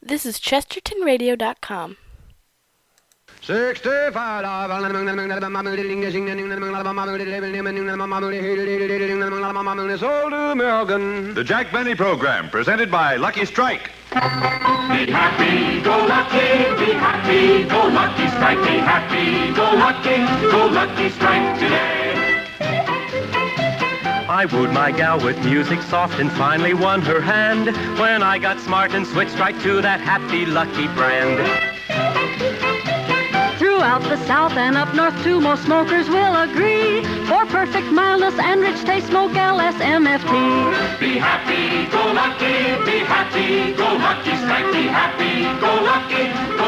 This is ChestertonRadio.com. 65. The Jack Benny Program, presented by Lucky Strike. Be happy, go lucky, be happy, go lucky strike, be happy, go lucky strike today. I wooed my gal with music soft and finally won her hand when I got smart and switched right to that happy lucky brand. Throughout the South and up north too, most smokers will agree. For perfect mildness and rich taste, smoke LSMFT. Be happy, go lucky strike, be happy, go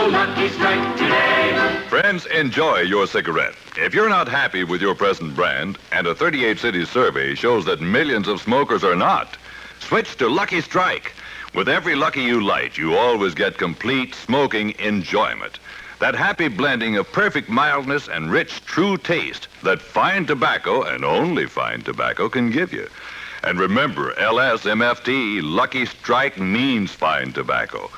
lucky strike today. Friends, enjoy your cigarette. If you're not happy with your present brand, and a 38 cities survey shows that millions of smokers are not, switch to Lucky Strike. With every Lucky you light, you always get complete smoking enjoyment. That happy blending of perfect mildness and rich, true taste that fine tobacco, and only fine tobacco, can give you. And remember, LSMFT, Lucky Strike, means fine tobacco.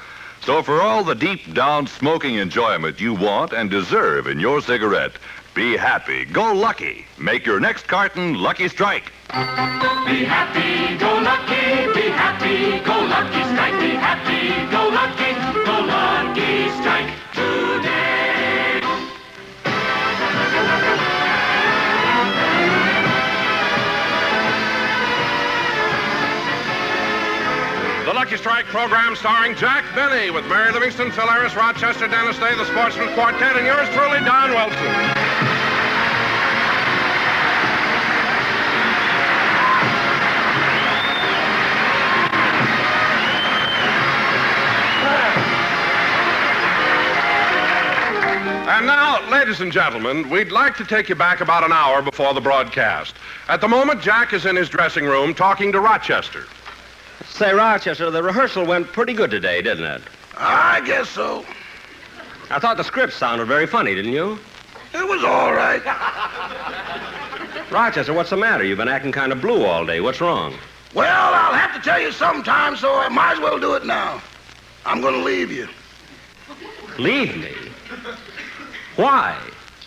So for all the deep-down smoking enjoyment you want and deserve in your cigarette, be happy, go lucky. Make your next carton Lucky Strike. Be happy, go lucky strike, be happy, go lucky strike today. The Lucky Strike program starring Jack Benny with Mary Livingston, Phil Harris, Rochester, Dennis Day, the Sportsman Quartet, and yours truly, Don Wilson. And now, ladies and gentlemen, we'd like to take you back about an hour before the broadcast. At the moment, Jack is in his dressing room talking to Rochester. Say, Rochester, the rehearsal went pretty good today, didn't it? I guess so. I thought the script sounded very funny, didn't you? It was all right. Rochester, what's the matter? You've been acting kind of blue all day. What's wrong? Well, I'll have to tell you sometime, so I might as well do it now. I'm going to leave you. Leave me? Why?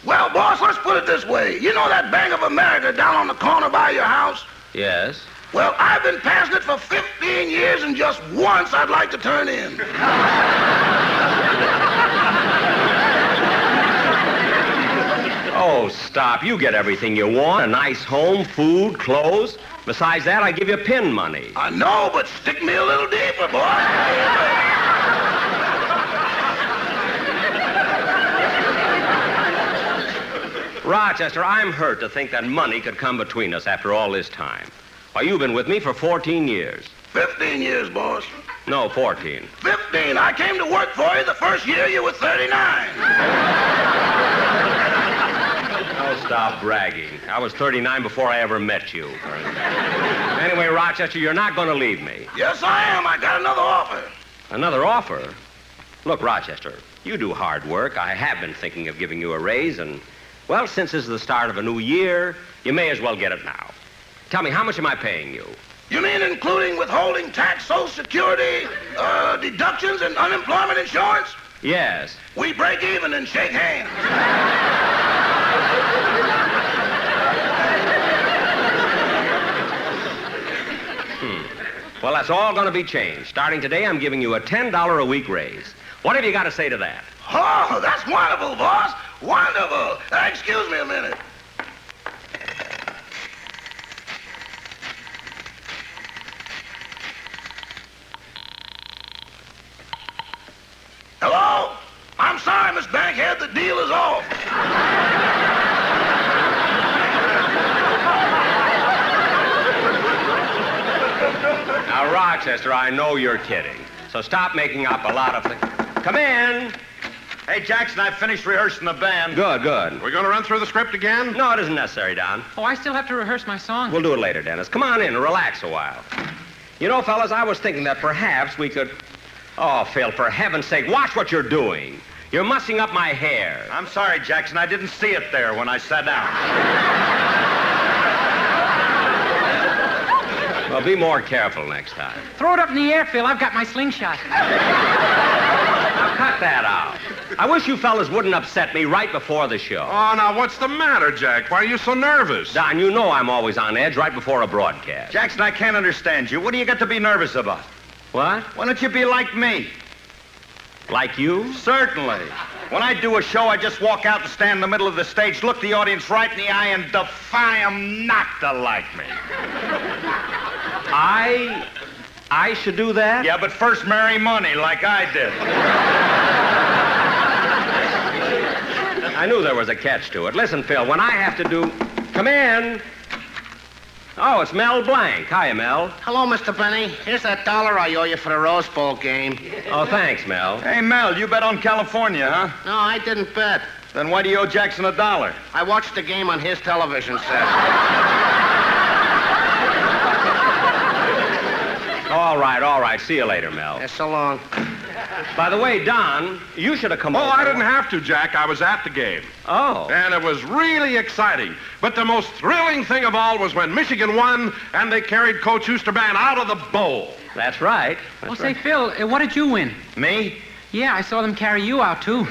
Well, boss, let's put it this way. You know that Bank of America down on the corner by your house? Yes. Well, I've been passing it for 15 years, and just once I'd like to turn in. Oh, stop. You get everything you want. A nice home, food, clothes. Besides that, I give you pin money. I know, but stick me a little deeper, boy. Rochester, I'm hurt to think that money could come between us after all this time. Why, you've been with me for 14 years. 15 years, boss. No, 14. 15. I came to work for you the first year you were 39. Oh, stop bragging. I was 39 before I ever met you. Anyway, Rochester, you're not going to leave me. Yes, I am. I got another offer. Another offer? Look, Rochester, you do hard work. I have been thinking of giving you a raise, and, well, since this is the start of a new year, you may as well get it now. Tell me, how much am I paying you? You mean including withholding tax, Social Security, deductions, and unemployment insurance? Yes. We break even and shake hands. Well, that's all going to be changed. Starting today, I'm giving you a $10 a week raise. What have you got to say to that? Oh, that's wonderful, boss. Wonderful. Excuse me a minute. Hello? I'm sorry, Miss Bankhead, the deal is off. Now, Rochester, I know you're kidding. So stop making up a lot of things. Come in. Hey, Jackson, I've finished rehearsing the band. Good, good. We're going to run through the script again? No, it isn't necessary, Don. Oh, I still have to rehearse my song. We'll do it later, Dennis. Come on in and relax a while. You know, fellas, I was thinking that perhaps we could... Oh, Phil, for heaven's sake, watch what you're doing. You're mussing up my hair. I'm sorry, Jackson. I didn't see it there when I sat down. Well, be more careful next time. Throw it up in the air, Phil. I've got my slingshot. cut that out. I wish you fellas wouldn't upset me right before the show. Oh, now, what's the matter, Jack? Why are you so nervous? Don, you know I'm always on edge right before a broadcast. Jackson, I can't understand you. What do you got to be nervous about? What? Why don't you be like me? Like you? Certainly. When I do a show, I just walk out and stand in the middle of the stage, look the audience right in the eye, and defy them not to like me. I should do that? Yeah, but first marry money, like I did. I knew there was a catch to it. Listen, Phil, when I have to do... Come in. Oh, it's Mel Blanc. Hiya, Mel. Hello, Mr. Benny. Here's that $1 I owe you for the Rose Bowl game. Oh, thanks, Mel. Hey, Mel, you bet on California, huh? No, I didn't bet. Then why do you owe Jackson $1? I watched the game on his television set. All right. See you later, Mel. Yeah, so long. By the way, Don, you should have come over. Oh, I didn't have to, Jack. I was at the game. Oh. And it was really exciting. But the most thrilling thing of all was when Michigan won and they carried Coach Oosterman out of the bowl. That's right. Well, say, Phil, what did you win? Me? Yeah, I saw them carry you out, too.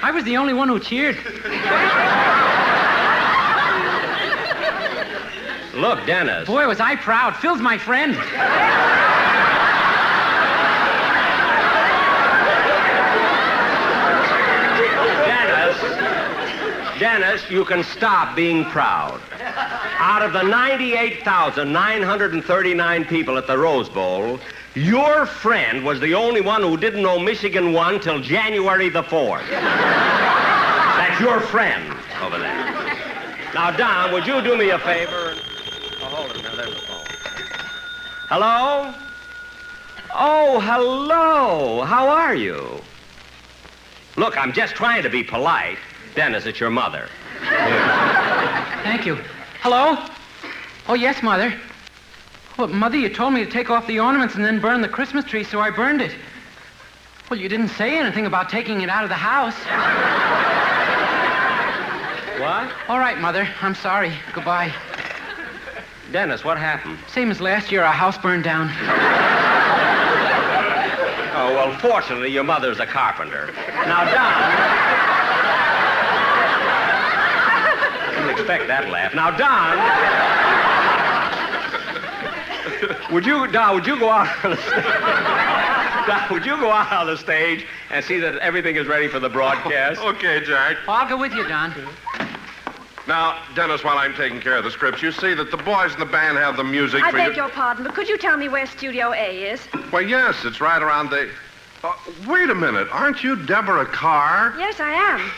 I was the only one who cheered. Look, Dennis. Boy, was I proud. Phil's my friend. Dennis, you can stop being proud. Out of the 98,939 people at the Rose Bowl, your friend was the only one who didn't know Michigan won till January the 4th. That's your friend over there. Now, Don, would you do me a favor? Oh, hold it. Now, there's the phone. Hello? Oh, hello. How are you? Look, I'm just trying to be polite. Dennis, it's your mother. Thank you. Hello? Oh, yes, Mother. Well, Mother, you told me to take off the ornaments and then burn the Christmas tree, so I burned it. Well, you didn't say anything about taking it out of the house. What? All right, Mother. I'm sorry. Goodbye. Dennis, what happened? Same as last year, our house burned down. Oh, well, fortunately, your mother's a carpenter. Now, Don... didn't expect that laugh. Now, Don... Would you go out on the stage? Don, would you go out on the stage and see that everything is ready for the broadcast? Okay, Jack. I'll go with you, Don. Now, Dennis, while I'm taking care of the scripts, you see that the boys in the band have the music I for beg your pardon, but could you tell me where Studio A is? Well, yes, it's right around the... wait a minute. Aren't you Deborah Kerr? Yes, I am.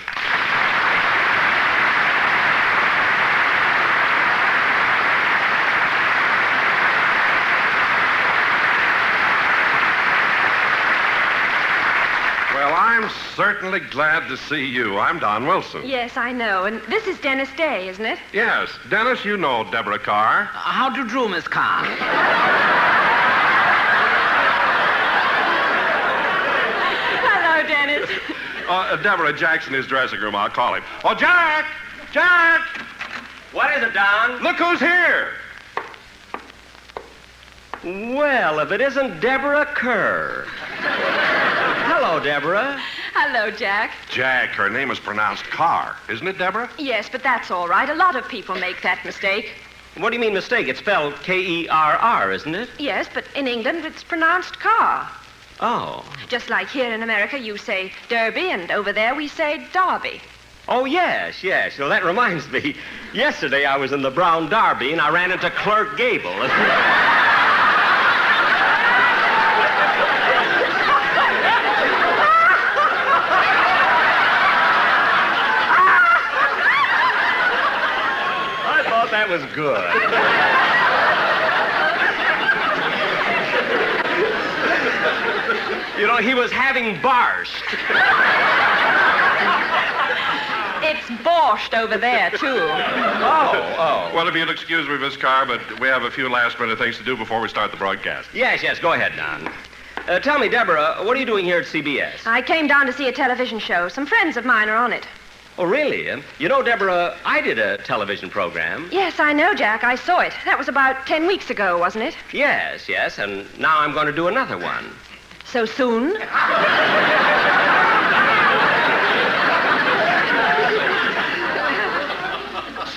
Well, I'm certainly glad to see you. I'm Don Wilson. Yes, I know. And this is Dennis Day, isn't it? Yes. Dennis, you know Deborah Kerr. How do you do, Miss Carr? Hello, Dennis. Deborah, Jack's in his dressing room. I'll call him. Oh, Jack! Jack! What is it, Don? Look who's here! Well, if it isn't Deborah Kerr. Hello, Deborah. Hello, Jack. Jack, her name is pronounced Kerr. Isn't it, Deborah? Yes, but that's all right. A lot of people make that mistake. What do you mean mistake? It's spelled K-E-R-R, isn't it? Yes, but in England it's pronounced car. Oh. Just like here in America you say Derby, and over there we say Derby. Oh, yes. Well, that reminds me. Yesterday I was in the Brown Derby and I ran into Clerk Gable. That was good. You know, he was having borscht. It's borscht over there, too. Oh. Well, if you'll excuse me, Miss Kerr, but we have a few last-minute things to do before we start the broadcast. Yes, go ahead, Don. Tell me, Deborah, what are you doing here at CBS? I came down to see a television show. Some friends of mine are on it. Oh, really? You know, Deborah, I did a television program. Yes, I know, Jack. I saw it. That was about 10 weeks ago, wasn't it? Yes, and now I'm going to do another one. So soon?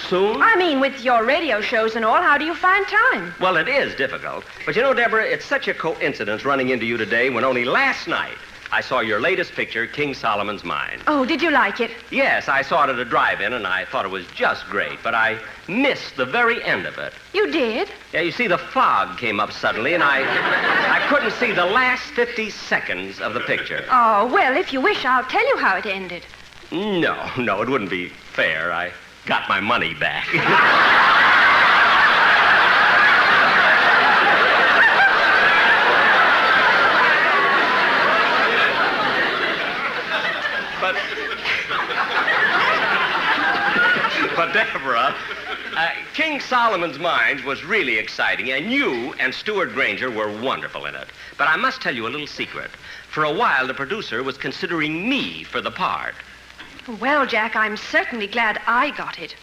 Soon? I mean, with your radio shows and all, how do you find time? Well, it is difficult. But you know, Deborah, it's such a coincidence running into you today when only last night I saw your latest picture, King Solomon's Mine. Oh, did you like it? Yes, I saw it at a drive-in, and I thought it was just great, but I missed the very end of it. You did? Yeah, you see, the fog came up suddenly, and I couldn't see the last 50 seconds of the picture. Oh, well, if you wish, I'll tell you how it ended. No, it wouldn't be fair. I got my money back. But Deborah, King Solomon's Mines was really exciting, and you and Stuart Granger were wonderful in it. But I must tell you a little secret. For a while, the producer was considering me for the part. Well, Jack, I'm certainly glad I got it.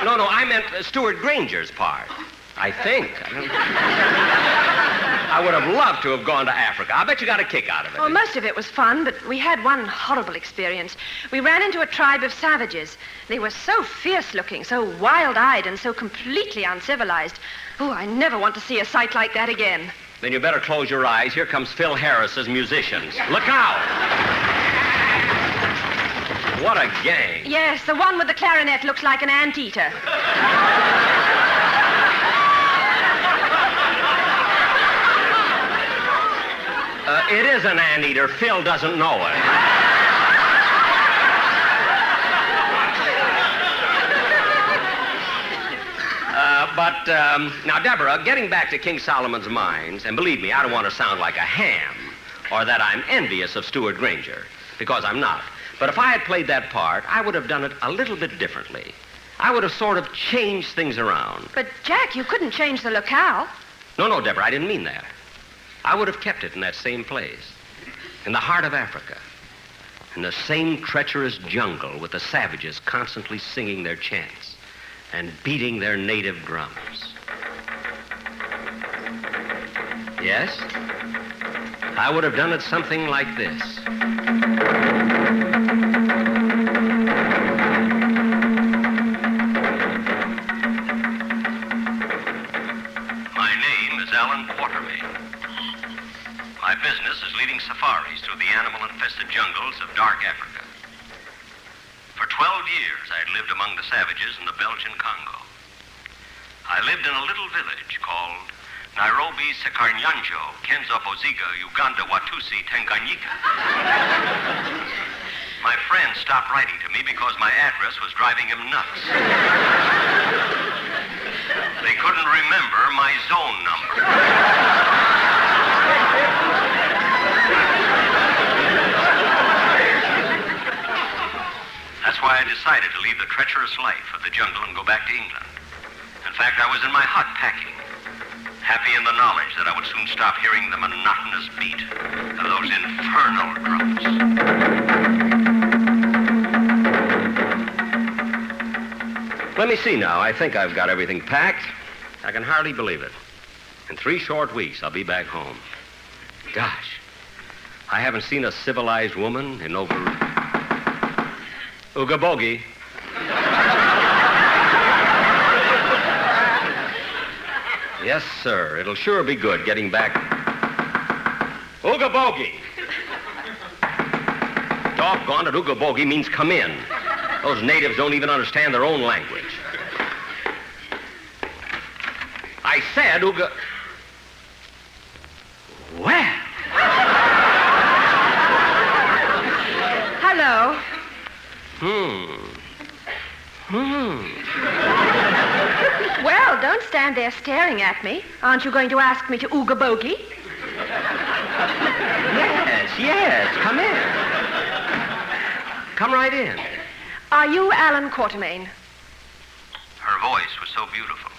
No, I meant Stuart Granger's part. I think. I would have loved to have gone to Africa. I bet you got a kick out of it. Oh, most of it was fun, but we had one horrible experience. We ran into a tribe of savages. They were so fierce-looking, so wild-eyed, and so completely uncivilized. Oh, I never want to see a sight like that again. Then you better close your eyes. Here comes Phil Harris's musicians. Look out! What a gang. Yes, the one with the clarinet looks like an anteater. It is an anteater. Phil doesn't know it. Now, Deborah, getting back to King Solomon's Mines, and believe me, I don't want to sound like a ham or that I'm envious of Stuart Granger, because I'm not. But if I had played that part, I would have done it a little bit differently. I would have sort of changed things around. But, Jack, you couldn't change the locale. No, Deborah, I didn't mean that. I would have kept it in that same place, in the heart of Africa, in the same treacherous jungle with the savages constantly singing their chants and beating their native drums. Yes, I would have done it something like this. My name is Alan Quartermain. My business is leading safaris through the animal-infested jungles of dark Africa. For 12 years, I had lived among the savages in the Belgian Congo. I lived in a little village called Nairobi Sekarnyanjo, Kenza Boziga, Uganda, Watusi, Tanganyika. My friend stopped writing to me because my address was driving him nuts. They couldn't remember my zone number. That's why I decided to leave the treacherous life of the jungle and go back to England. In fact, I was in my hut packing, happy in the knowledge that I would soon stop hearing the monotonous beat of those infernal drums. Let me see now. I think I've got everything packed. I can hardly believe it. In 3 short weeks, I'll be back home. Gosh, I haven't seen a civilized woman in over... Ooga boogie. Yes, sir. It'll sure be good getting back. Ooga boogie. Doggone it, ooga boogie means come in. Those natives don't even understand their own language. I said ooga... Well. Hello. Well, don't stand there staring at me. Aren't you going to ask me to ooga boogie? Yes, come in. Come right in. Are you Alan Quartermain? Her voice was so beautiful.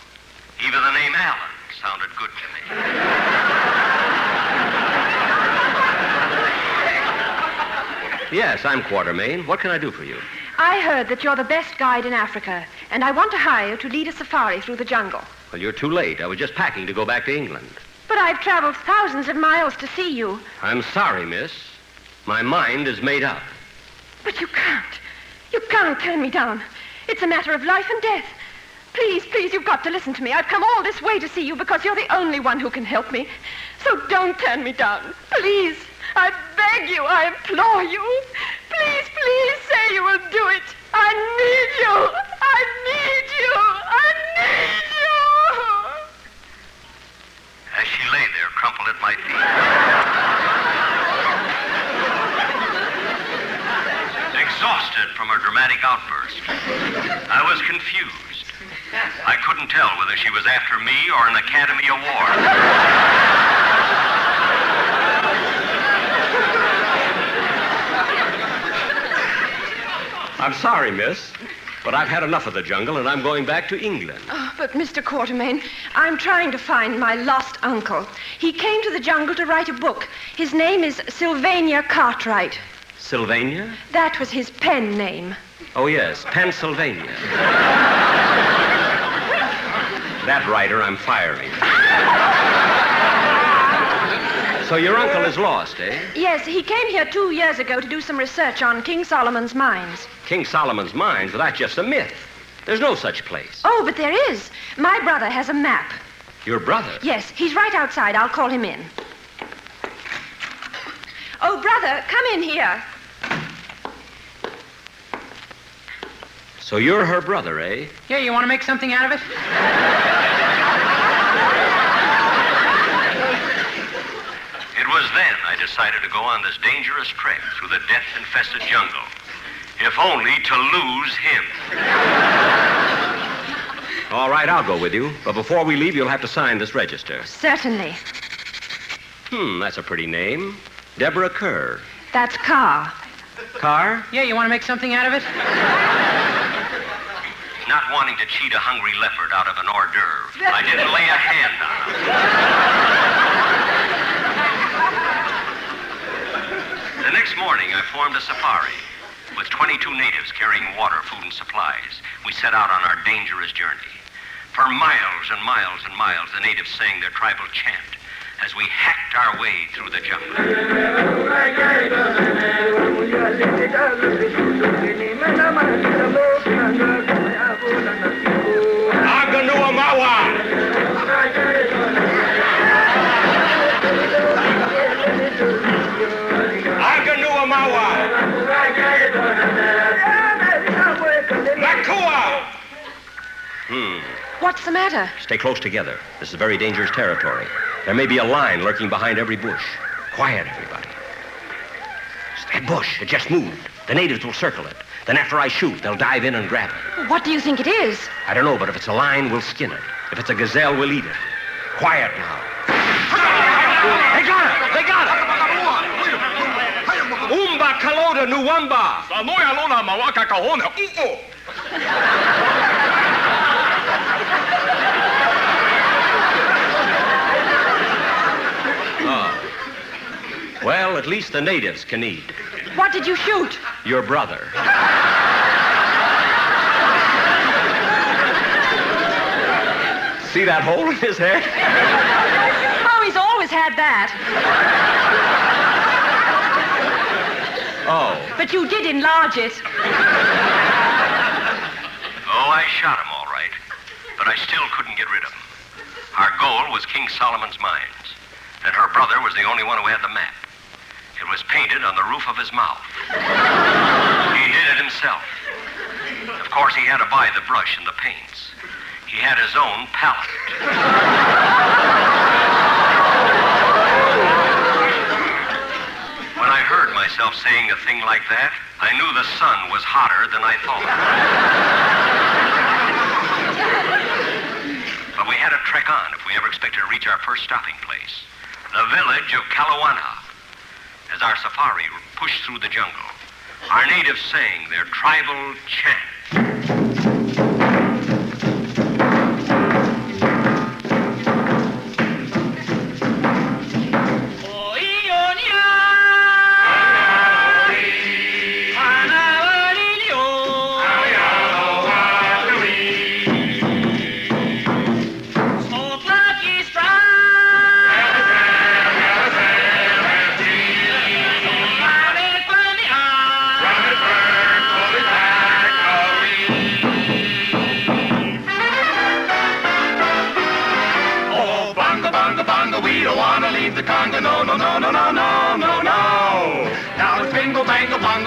Even the name Alan sounded good to me. Yes, I'm Quartermain. What can I do for you? I heard that you're the best guide in Africa, and I want to hire you to lead a safari through the jungle. Well, you're too late. I was just packing to go back to England. But I've traveled thousands of miles to see you. I'm sorry, miss. My mind is made up. But you can't. You can't turn me down. It's a matter of life and death. Please, please, you've got to listen to me. I've come all this way to see you because you're the only one who can help me. So don't turn me down. Please. I beg you. I implore you. Please, please say you will do it. I need you. I need you. I need you. As she lay there, crumpled at my feet. Exhausted from her dramatic outburst, I was confused. I couldn't tell whether she was after me or an Academy Award. I'm sorry, miss, but I've had enough of the jungle, and I'm going back to England. Oh, but Mr. Quartermain, I'm trying to find my lost uncle. He came to the jungle to write a book. His name is Sylvania Cartwright. Sylvania? That was his pen name. Oh, yes, Pennsylvania. That writer I'm firing. So your uncle is lost, eh? Yes, he came here 2 years ago to do some research on King Solomon's mines. King Solomon's mines? Well, that's just a myth. There's no such place. Oh, but there is. My brother has a map. Your brother? Yes, he's right outside. I'll call him in. Oh, brother, come in here. So you're her brother, eh? Yeah, you want to make something out of it? It was then I decided to go on this dangerous trek through the death-infested jungle, if only to lose him. All right, I'll go with you. But before we leave, you'll have to sign this register. Certainly. That's a pretty name. Deborah Kerr. That's Carr. Carr? Yeah, you want to make something out of it? Not wanting to cheat a hungry leopard out of an hors d'oeuvre, I didn't lay a hand on him. The next morning, I formed a safari. With 22 natives carrying water, food, and supplies, we set out on our dangerous journey. For miles and miles and miles, the natives sang their tribal chant as we hacked our way through the jungle. What's the matter? Stay close together. This is very dangerous territory. There may be a lion lurking behind every bush. Quiet, everybody. It's that bush. It just moved. The natives will circle it. Then after I shoot, they'll dive in and grab it. What do you think it is? I don't know, but if it's a lion, we'll skin it. If it's a gazelle, we'll eat it. Quiet now. They got it! They got it! Umba kaloda nuwamba! Well, at least the natives can eat. What did you shoot? Your brother. See that hole in his head? Oh, he's always had that. Oh. But you did enlarge it. Oh, I shot him all right, but I still couldn't get rid of him. Our goal was King Solomon's mines, and her brother was the only one who had the map. It was painted on the roof of his mouth. He did it himself. Of course, he had to buy the brush and the paints. He had his own palette. When I heard myself saying a thing like that, I knew the sun was hotter than I thought. But we had to trek on if we ever expected to reach our first stopping place, the village of Kalawana. As our safari pushed through the jungle, our natives sang their tribal chant.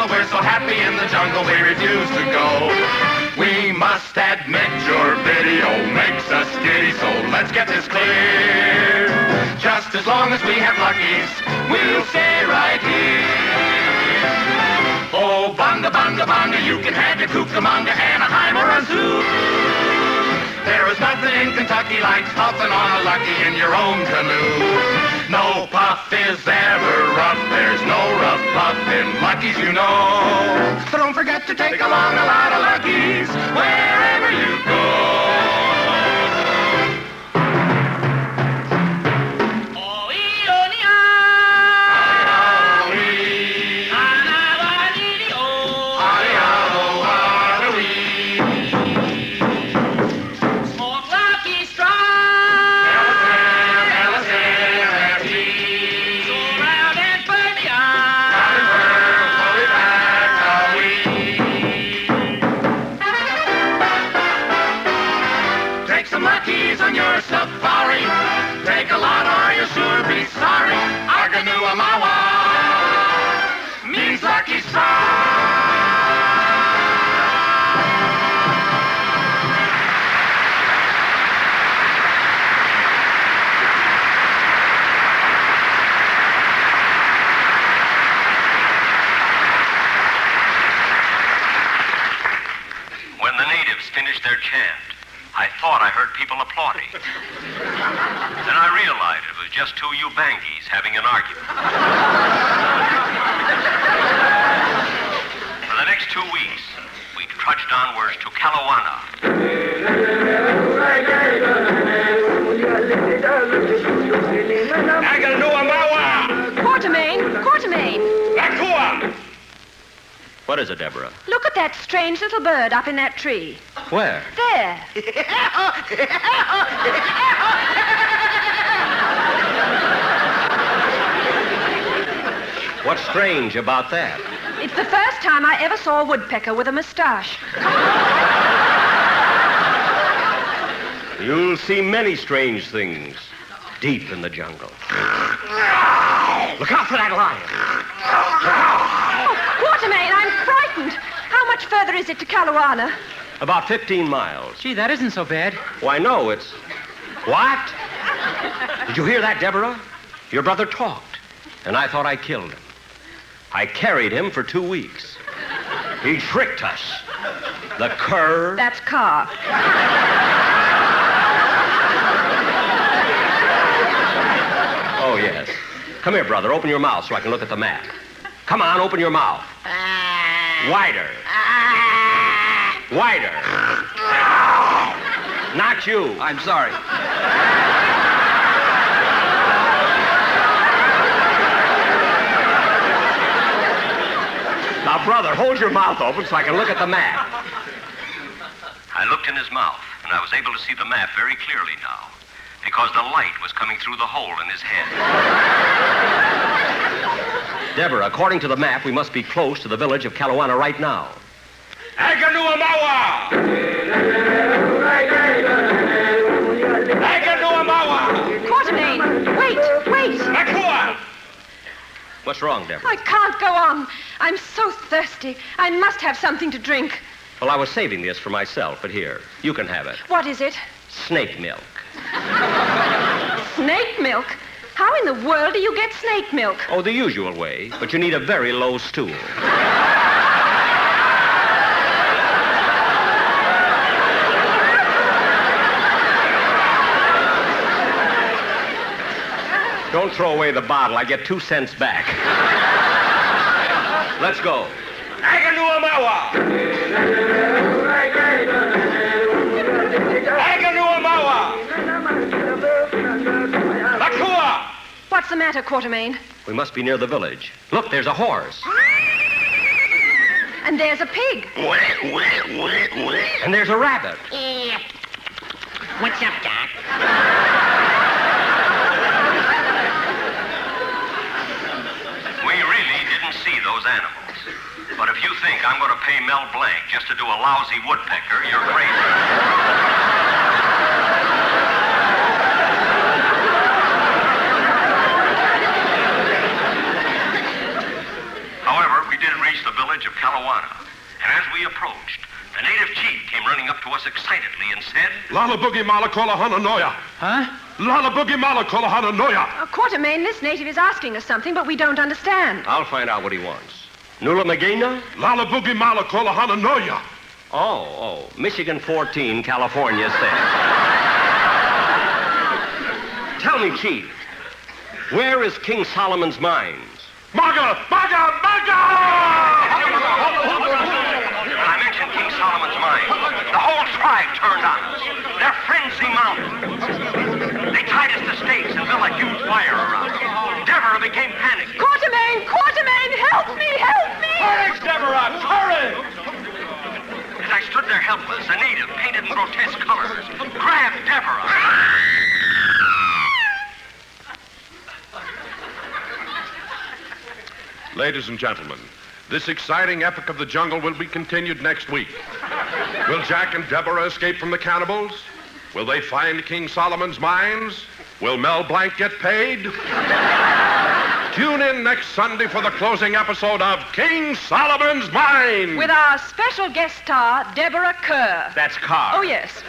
jungle. We're so happy in the jungle, we refuse to go. We must admit your video makes us giddy, so let's get this clear. Just as long as we have luckies, we'll stay right here. Oh, bunga, bunga, bunga, you can have your Cucamonga, Anaheim, or a zoo. There is nothing in Kentucky like puffing on a lucky in your own canoe. No puff is ever rough, there's no rough puff in Luckies, you know. So don't forget to take along a lot of Luckies wherever you go. On your safari, take a lot or you'll sure be sorry. Arganua Mawa means lucky star. When the natives finished their chant, I thought I heard people applauding. Then I realized it was just two Ubangis having an argument. For the next 2 weeks, we trudged onwards to Kalawana. Quartermain. What is it, Deborah? Look at that strange little bird up in that tree. Where? There. What's strange about that? It's the first time I ever saw a woodpecker with a mustache. You'll see many strange things deep in the jungle. Look out for that lion. Oh, Quartermain, I'm frightened. How much further is it to Kalawana? About 15 miles. Gee, that isn't so bad. Why, no, it's... What? Did you hear that, Deborah? Your brother talked, and I thought I killed him. I carried him for 2 weeks. He tricked us. The cur... That's Carr. Oh, yes. Come here, brother. Open your mouth so I can look at the map. Come on, open your mouth. Wider. Wider. Not you. I'm sorry. Now, brother, hold your mouth open so I can look at the map. I looked in his mouth, and I was able to see the map very clearly now, because the light was coming through the hole in his head. Deborah, according to the map, we must be close to the village of Kalawana right now. Aganuamawa! Aganuamawa! Quartermain, wait. Nakua! What's wrong, Deborah? I can't go on. I'm so thirsty. I must have something to drink. Well, I was saving this for myself, but here, you can have it. What is it? Snake milk. Snake milk? How in the world do you get snake milk? Oh, the usual way, but you need a very low stool. Don't throw away the bottle. I get 2 cents back. Let's go. Aganuamawa! Aganuamawa! Nakua! What's the matter, Quartermain? We must be near the village. Look, there's a horse. And there's a pig. And there's a rabbit. What's up, Doc? We really didn't see those animals. But if you think I'm going to pay Mel Blanc just to do a lousy woodpecker, you're crazy. However, we did reach the village Malawana. And as we approached, the native chief came running up to us excitedly and said, Lala Boogie Mala Kola Hananoya. Huh? Lala Boogie Mala Kola Hananoya. Quartermain, this native is asking us something, but we don't understand. I'll find out what he wants. Nula Magina? Lala Boogie Mala Kola Hananoya. Oh, Michigan 14, California 6. Tell me, Chief, where is King Solomon's mines? Maga! Maga! Maga! I mentioned King Solomon's mine. The whole tribe turned on us. Their frenzy mounted. They tied us to stakes and built a huge fire around us. Deborah became panicked. Quartermain! Quartermain! Help me! Help me! Courage, Deborah! Courage! As I stood there helpless, a native, painted in grotesque colors, grabbed Deborah. Ladies and gentlemen, this exciting epic of the jungle will be continued next week. Will Jack and Deborah escape from the cannibals? Will they find King Solomon's mines? Will Mel Blanc get paid? Tune in next Sunday for the closing episode of King Solomon's Mines. With our special guest star, Deborah Kerr. That's Carr. Oh, yes.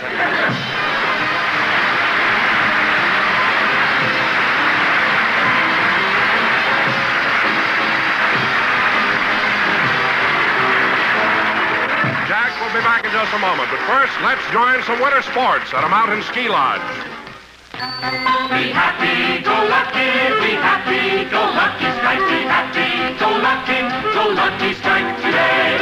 Jack will be back in just a moment, but first, let's join some winter sports at a mountain ski lodge. Be happy, go lucky, be happy, go lucky strike, be happy, go lucky strike today.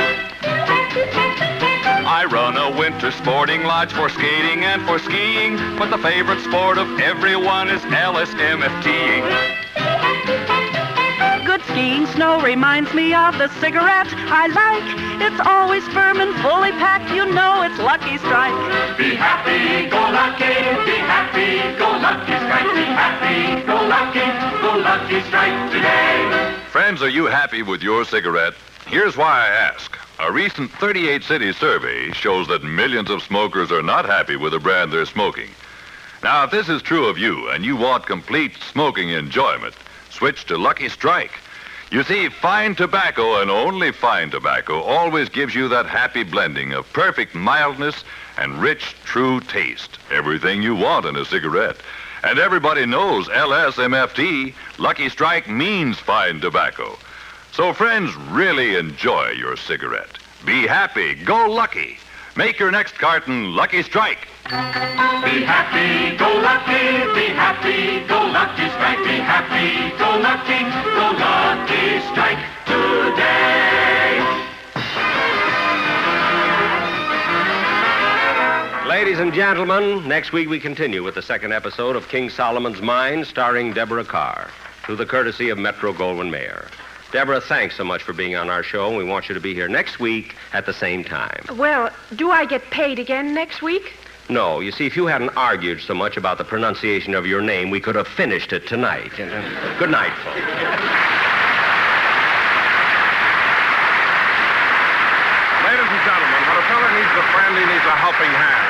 I run a winter sporting lodge for skating and for skiing, but the favorite sport of everyone is LSMFTing. Good skiing snow reminds me of the cigarette I like. It's always firm and fully packed, you know it's Lucky Strike. Be happy, go lucky strike, be happy, go lucky strike today. Friends, are you happy with your cigarette? Here's why I ask. A recent 38-city survey shows that millions of smokers are not happy with the brand they're smoking. Now, if this is true of you and you want complete smoking enjoyment, switch to Lucky Strike. You see, fine tobacco and only fine tobacco always gives you that happy blending of perfect mildness and rich, true taste. Everything you want in a cigarette. And everybody knows LSMFT, Lucky Strike, means fine tobacco. So friends, really enjoy your cigarette. Be happy, go lucky. Make your next carton Lucky Strike. Be happy, go lucky, be happy, go lucky strike, be happy, go lucky strike today. Ladies and gentlemen, next week we continue with the second episode of King Solomon's Mines, starring Deborah Kerr, through the courtesy of Metro-Goldwyn-Mayer. Deborah, thanks so much for being on our show, and we want you to be here next week at the same time. Well, do I get paid again next week? No, you see, if you hadn't argued so much about the pronunciation of your name, we could have finished it tonight. Good night, folks. Ladies and gentlemen, when a fella needs a friend, he needs a helping hand.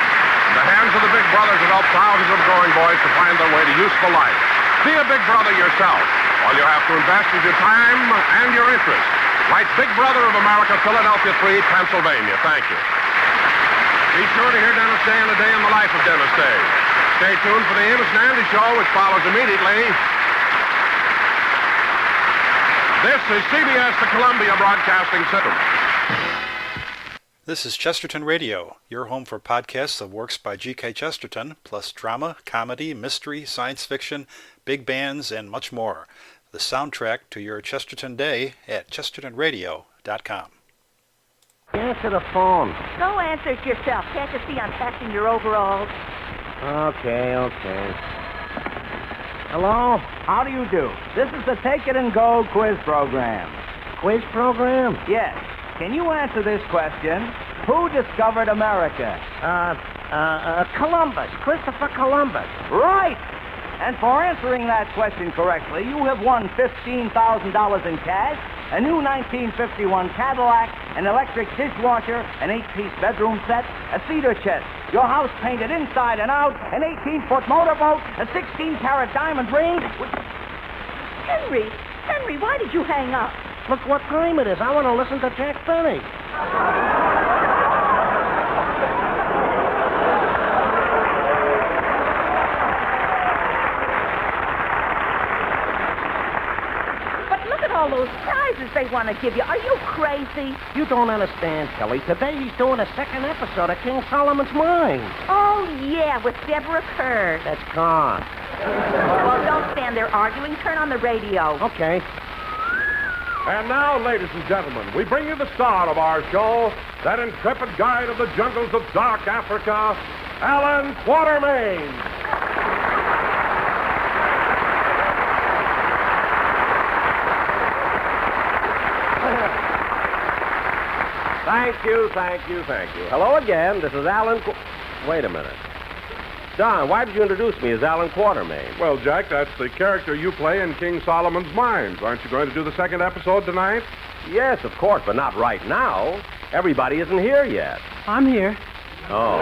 And the hands of the big brothers that help thousands of growing boys to find their way to useful life. Be a big brother yourself. All you have to invest is your time and your interest. Write Big Brother of America, Philadelphia 3, Pennsylvania. Thank you. Be sure to hear Dennis Day and a Day in the Life of Dennis Day. Stay tuned for the Amos and Andy Show, which follows immediately. This is CBS, the Columbia Broadcasting System. This is Chesterton Radio, your home for podcasts of works by G.K. Chesterton, plus drama, comedy, mystery, science fiction, big bands, and much more. The soundtrack to your Chesterton day at chestertonradio.com. Answer the phone. Go answer it yourself. Can't you see I'm patching your overalls? Okay. Hello? How do you do? This is the Take It and Go quiz program. Quiz program? Yes. Can you answer this question? Who discovered America? Columbus. Christopher Columbus. Right! And for answering that question correctly, you have won $15,000 in cash, a new 1951 Cadillac, an electric dishwasher, an 8-piece bedroom set, a cedar chest, your house painted inside and out, an 18-foot motorboat, a 16-carat diamond ring. Henry, why did you hang up? Look what time it is. I want to listen to Jack Benny. But look at all those prizes they want to give you. Are you crazy? You don't understand, Kelly. Today he's doing a second episode of King Solomon's Mines. Oh, yeah, with Deborah Kerr. That's gone. Well, don't stand there arguing. Turn on the radio. Okay. And now, ladies and gentlemen, we bring you the star of our show, that intrepid guide of the jungles of dark Africa, Alan Quartermain. Thank you. Hello again. This is Alan Wait a minute. Don, why did you introduce me as Alan Quartermain? Well, Jack, that's the character you play in King Solomon's Mines. Aren't you going to do the second episode tonight? Yes, of course, but not right now. Everybody isn't here yet. I'm here. Oh.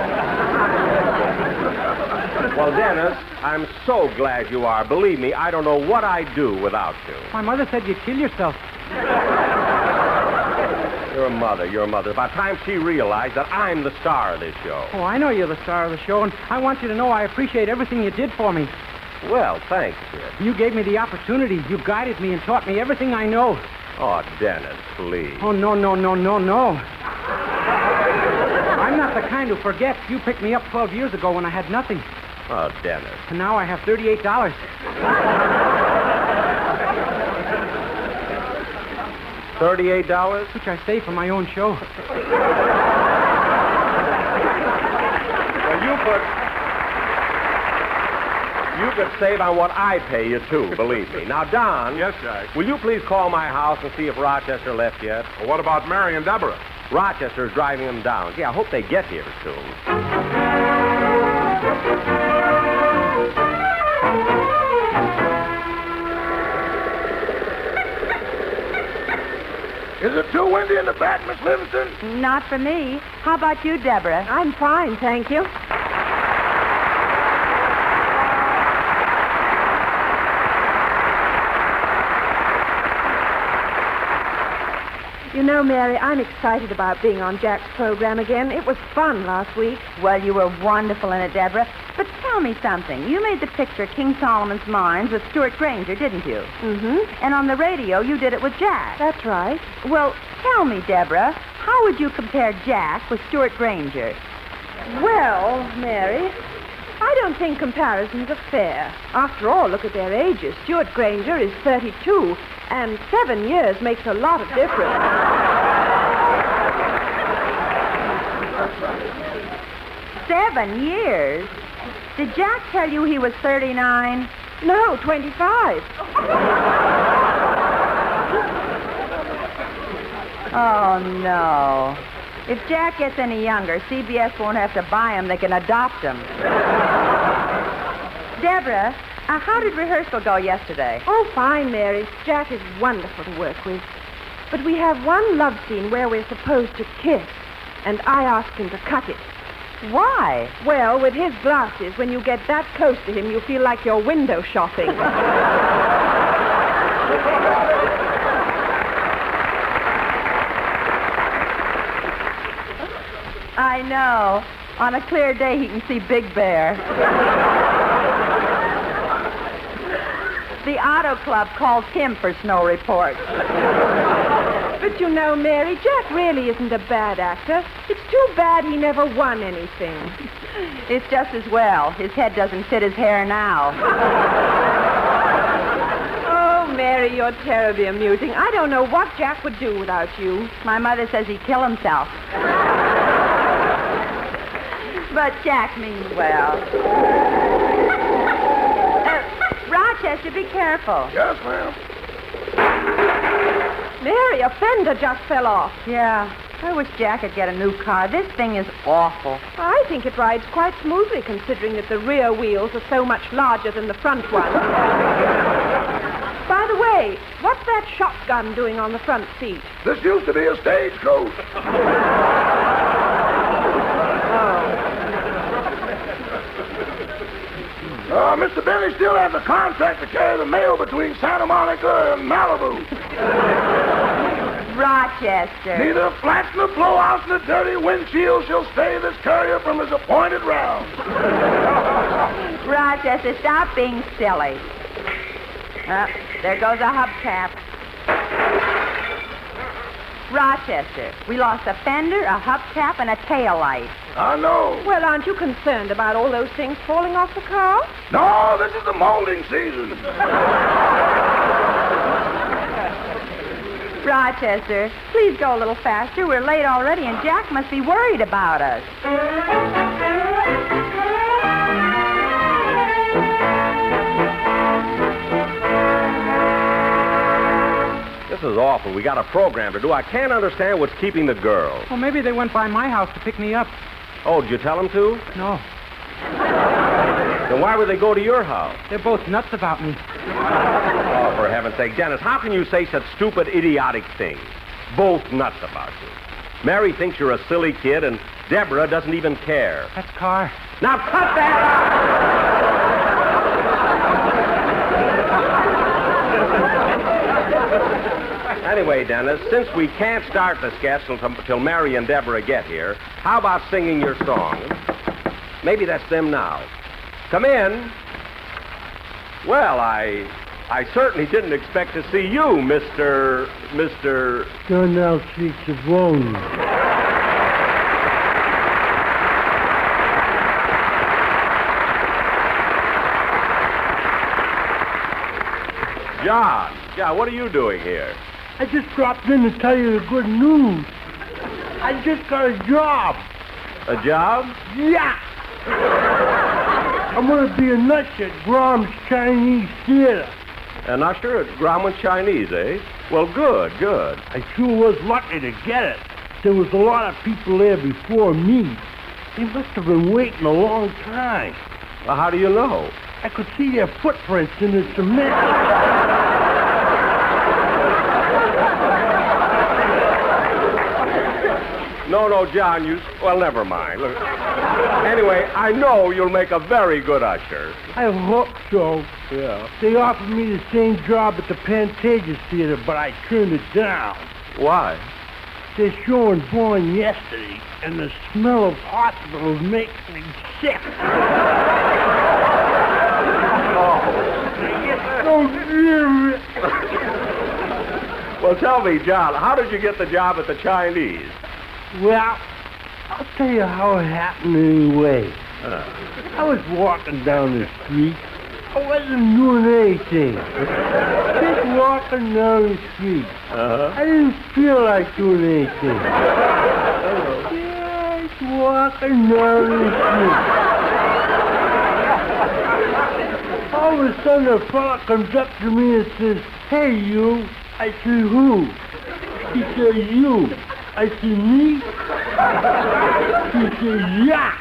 Well, Dennis, I'm so glad you are. Believe me, I don't know what I'd do without you. My mother said you'd kill yourself. Your mother. About time she realized that I'm the star of this show. Oh, I know you're the star of the show, and I want you to know I appreciate everything you did for me. Well, thanks, kid. You gave me the opportunity. You guided me and taught me everything I know. Oh, Dennis, please. Oh, no. I'm not the kind who forgets. You picked me up 12 years ago when I had nothing. Oh, Dennis. And now I have $38. $38? Which I save for my own show. Well, you could save on what I pay you, too, believe me. Now, Don. Yes, Jack. Will you please call my house and see if Rochester left yet? Well, what about Mary and Deborah? Rochester's driving them down. Yeah, I hope they get here soon. Is it too windy in the back, Miss Livingston? Not for me. How about you, Deborah? I'm fine, thank you. You know, Mary, I'm excited about being on Jack's program again. It was fun last week. Well, you were wonderful in it, Deborah. But tell me something. You made the picture King Solomon's Mines with Stuart Granger, didn't you? Mm-hmm. And on the radio, you did it with Jack. That's right. Well, tell me, Deborah, how would you compare Jack with Stuart Granger? Well, Mary, I don't think comparisons are fair. After all, look at their ages. Stuart Granger is 32, and 7 years makes a lot of difference. 7 years? Did Jack tell you he was 39? No, 25. Oh, no. If Jack gets any younger, CBS won't have to buy him. They can adopt him. Deborah, how did rehearsal go yesterday? Oh, fine, Mary. Jack is wonderful to work with. But we have one love scene where we're supposed to kiss, and I asked him to cut it. Why? Well, with his glasses, when you get that close to him, you feel like you're window shopping. I know. On a clear day, he can see Big Bear. The Auto Club calls him for snow reports. But you know, Mary, Jack really isn't a bad actor. It's too bad he never won anything. It's just as well. His head doesn't fit his hair now. Oh, Mary, you're terribly amusing. I don't know what Jack would do without you. My mother says he'd kill himself. But Jack means well. Rochester, be careful. Yes, ma'am. Mary, a fender just fell off. Yeah. I wish Jack could get a new car. This thing is awful. I think it rides quite smoothly, considering that the rear wheels are so much larger than the front ones. By the way, what's that shotgun doing on the front seat? This used to be a stagecoach. Mr. Benny still has a contract to carry the mail between Santa Monica and Malibu. Rochester. Neither flats nor blowouts nor dirty windshield shall stay this courier from his appointed round. Rochester, stop being silly. There goes a hubcap. Rochester, we lost a fender, a hubcap, and a tail light. I know. Well, aren't you concerned about all those things falling off the car? No, this is the molding season. Rochester, please go a little faster. We're late already, and Jack must be worried about us. This is awful. We got a program to do. I can't understand what's keeping the girls. Well, maybe they went by my house to pick me up. Oh, did you tell them to? No. Then why would they go to your house? They're both nuts about me. Oh, for heaven's sake, Dennis, how can you say such stupid, idiotic things? Both nuts about you. Mary thinks you're a silly kid, and Deborah doesn't even care. That's Carr. Now cut that out! Anyway, Dennis, since we can't start the sketch till Mary and Deborah get here, how about singing your song? Maybe that's them now. Come in. Well, I certainly didn't expect to see you, Mr. Don't now speak the phone. John, what are you doing here? I just dropped in to tell you the good news. I just got a job. A job? Yeah. I'm going to be an usher at Graham's Chinese Theater. An usher at Graham's Chinese, eh? Well, good. I sure was lucky to get it. There was a lot of people there before me. They must have been waiting a long time. Well, how do you know? I could see their footprints in the cement. No, John, well, never mind. Look, anyway, I know you'll make a very good usher. I hope so. Yeah. They offered me the same job at the Pantages Theater, but I turned it down. Why? They're showing Born yesterday, and the smell of hospitals makes me sick. So dear. Well, tell me, John, how did you get the job at the Chinese? Well, I'll tell you how it happened anyway. I was walking down the street. I wasn't doing anything. Just walking down the street. I didn't feel like doing anything. Just walking down the street. All of a sudden, a fella comes up to me and says, "Hey, you." I said, "Who?" He said, "You." I said, "Me?" He said, "Yeah."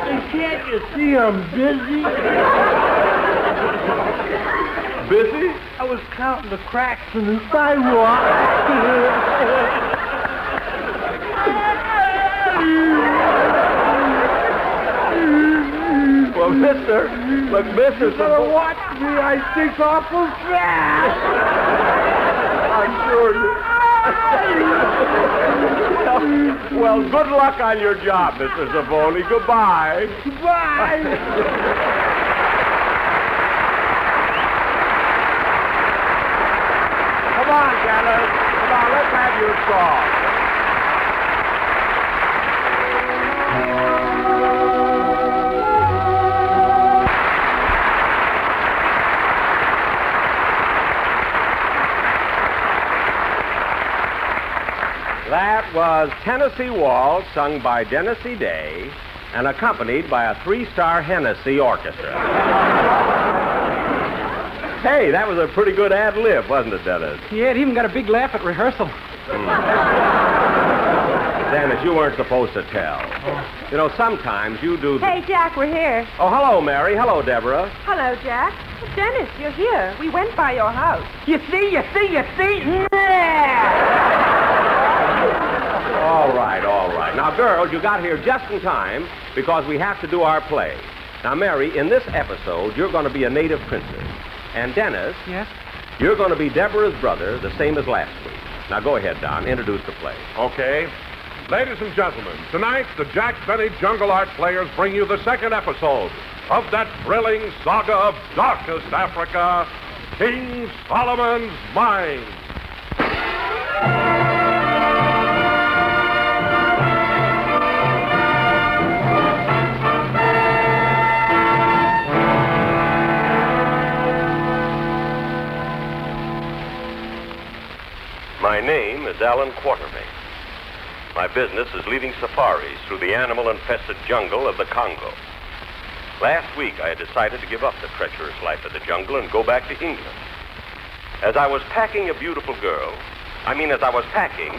And can't you see I'm busy? Busy? I was counting the cracks in the sidewalk. Well, mister, You better watch me. I think awful fast. I'm sure you... Well, good luck on your job, Mr. Savoni. Goodbye. Goodbye. Come on, Dennis. Come on, let's have your song. That was Tennessee Waltz, sung by Dennis E. Day and accompanied by a 3-star Hennessy orchestra. Hey, that was a pretty good ad-lib, wasn't it, Dennis? Yeah, it even got a big laugh at rehearsal. Dennis, you weren't supposed to tell. You know, sometimes you do... Hey, Jack, we're here. Oh, hello, Mary. Hello, Deborah. Hello, Jack. Dennis, you're here. We went by your house. You see? All right. Now, girls, you got here just in time because we have to do our play. Now, Mary, in this episode, you're going to be a native princess. And Dennis... Yes? You're going to be Deborah's brother, the same as last week. Now go ahead, Don. Introduce the play. Okay. Ladies and gentlemen, tonight the Jack Benny Jungle Art Players bring you the second episode of that thrilling saga of darkest Africa, King Solomon's Mines. My name is Alan Quartermain. My business is leading safaris through the animal-infested jungle of the Congo. Last week, I had decided to give up the treacherous life of the jungle and go back to England. As I was packing a beautiful girl, As I was packing,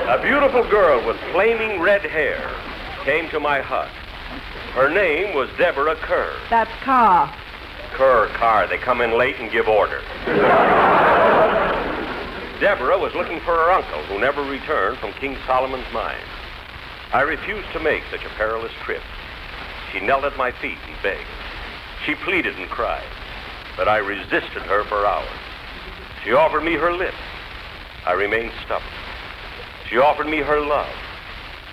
a beautiful girl with flaming red hair came to my hut. Her name was Deborah Kerr. That's Carr. Kerr. They come in late and give orders. Deborah was looking for her uncle, who never returned from King Solomon's mines. I refused to make such a perilous trip. She knelt at my feet and begged. She pleaded and cried, but I resisted her for hours. She offered me her lips. I remained stubborn. She offered me her love.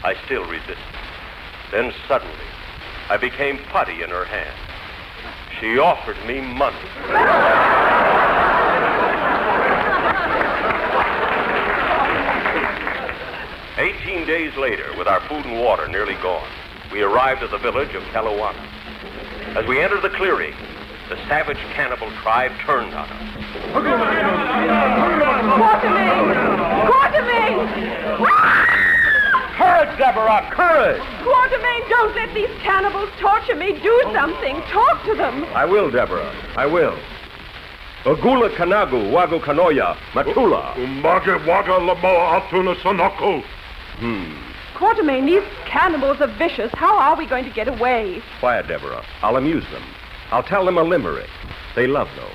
I still resisted. Then suddenly, I became putty in her hand. She offered me money. 18 days later, with our food and water nearly gone, we arrived at the village of Kalawana. As we entered the clearing, the savage cannibal tribe turned on us. Quartermain! Courage, Deborah, courage! Quartermain, don't let these cannibals torture me. Do something. Talk to them. I will, Deborah. I will. Ogula Kanagu, Wagu Kanoya, Matula. Umbage Waga Lamoa Atuna Sanoko. Quartermain, these cannibals are vicious. How are we going to get away? Quiet, Deborah. I'll amuse them. I'll tell them a limerick. They love those.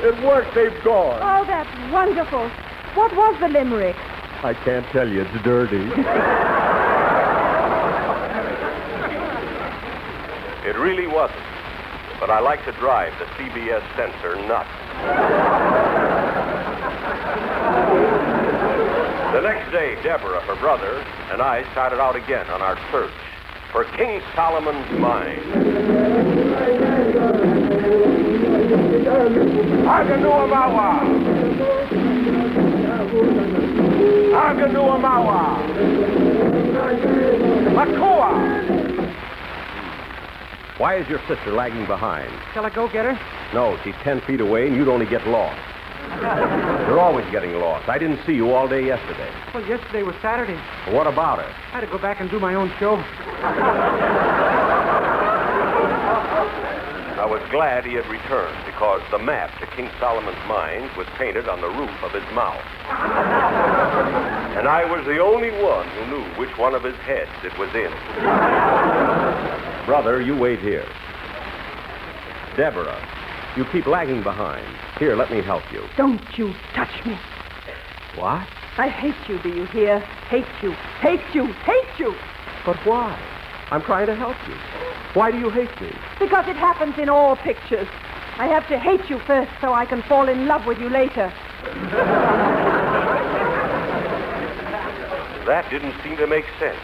It worked. They've gone. Oh, that's wonderful. What was the limerick? I can't tell you. It's dirty. It really wasn't, but I like to drive the CBS censor nuts. The next day, Deborah, her brother, and I started out again on our search for King Solomon's mine. Aganuamawa! Makua! Why is your sister lagging behind? Shall I go get her? No, she's 10 feet away and you'd only get lost. You're always getting lost. I didn't see you all day yesterday. Well, yesterday was Saturday. Well, what about her? I had to go back and do my own show. I was glad he had returned because the map to King Solomon's mines was painted on the roof of his mouth. And I was the only one who knew which one of his heads it was in. Brother, you wait here. Deborah, you keep lagging behind. Here, let me help you. Don't you touch me. What? I hate you, do you hear? Hate you. Hate you. Hate you. But why? I'm trying to help you. Why do you hate me? Because it happens in all pictures. I have to hate you first so I can fall in love with you later. That didn't seem to make sense.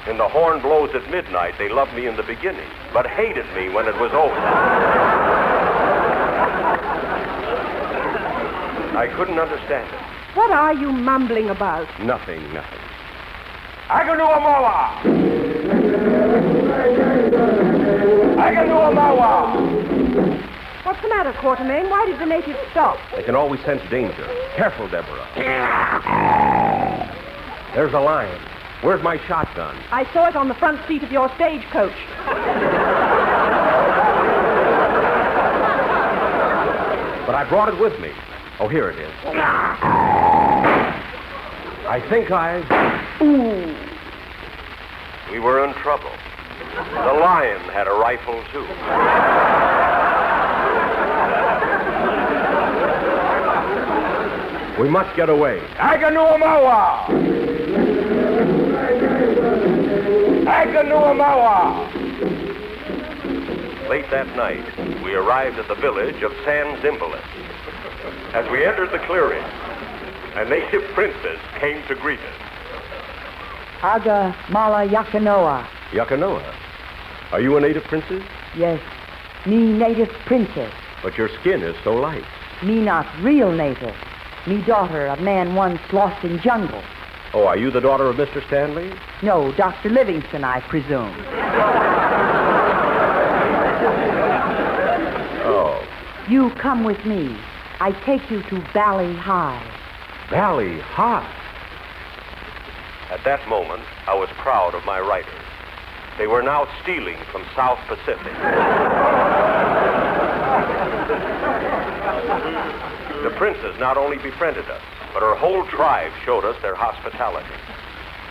In the horn blows at midnight, they loved me in the beginning, but hated me when it was over. I couldn't understand it. What are you mumbling about? Nothing. Aganuamawa! What's the matter, Quartermain? Why did the natives stop? They can always sense danger. Careful, Deborah. There's a lion. Where's my shotgun? I saw it on the front seat of your stagecoach. But I brought it with me. Oh, here it is. I think Ooh. We were in trouble. The lion had a rifle, too. We must get away. Aganuamawa! Aganuamawa! Late that night, we arrived at the village of San Zimbalist. As we entered the clearing, a native princess came to greet us. Aga Mala Yakanoa. Yakanoa? Are you a native princess? Yes, me native princess. But your skin is so light. Me not real native. Me daughter of man once lost in jungle. Oh, are you the daughter of Mr. Stanley? No, Dr. Livingston, I presume. Oh. You come with me. I take you to Valley High. Valley High? At that moment, I was proud of my writers. They were now stealing from South Pacific. The princess not only befriended us, but her whole tribe showed us their hospitality.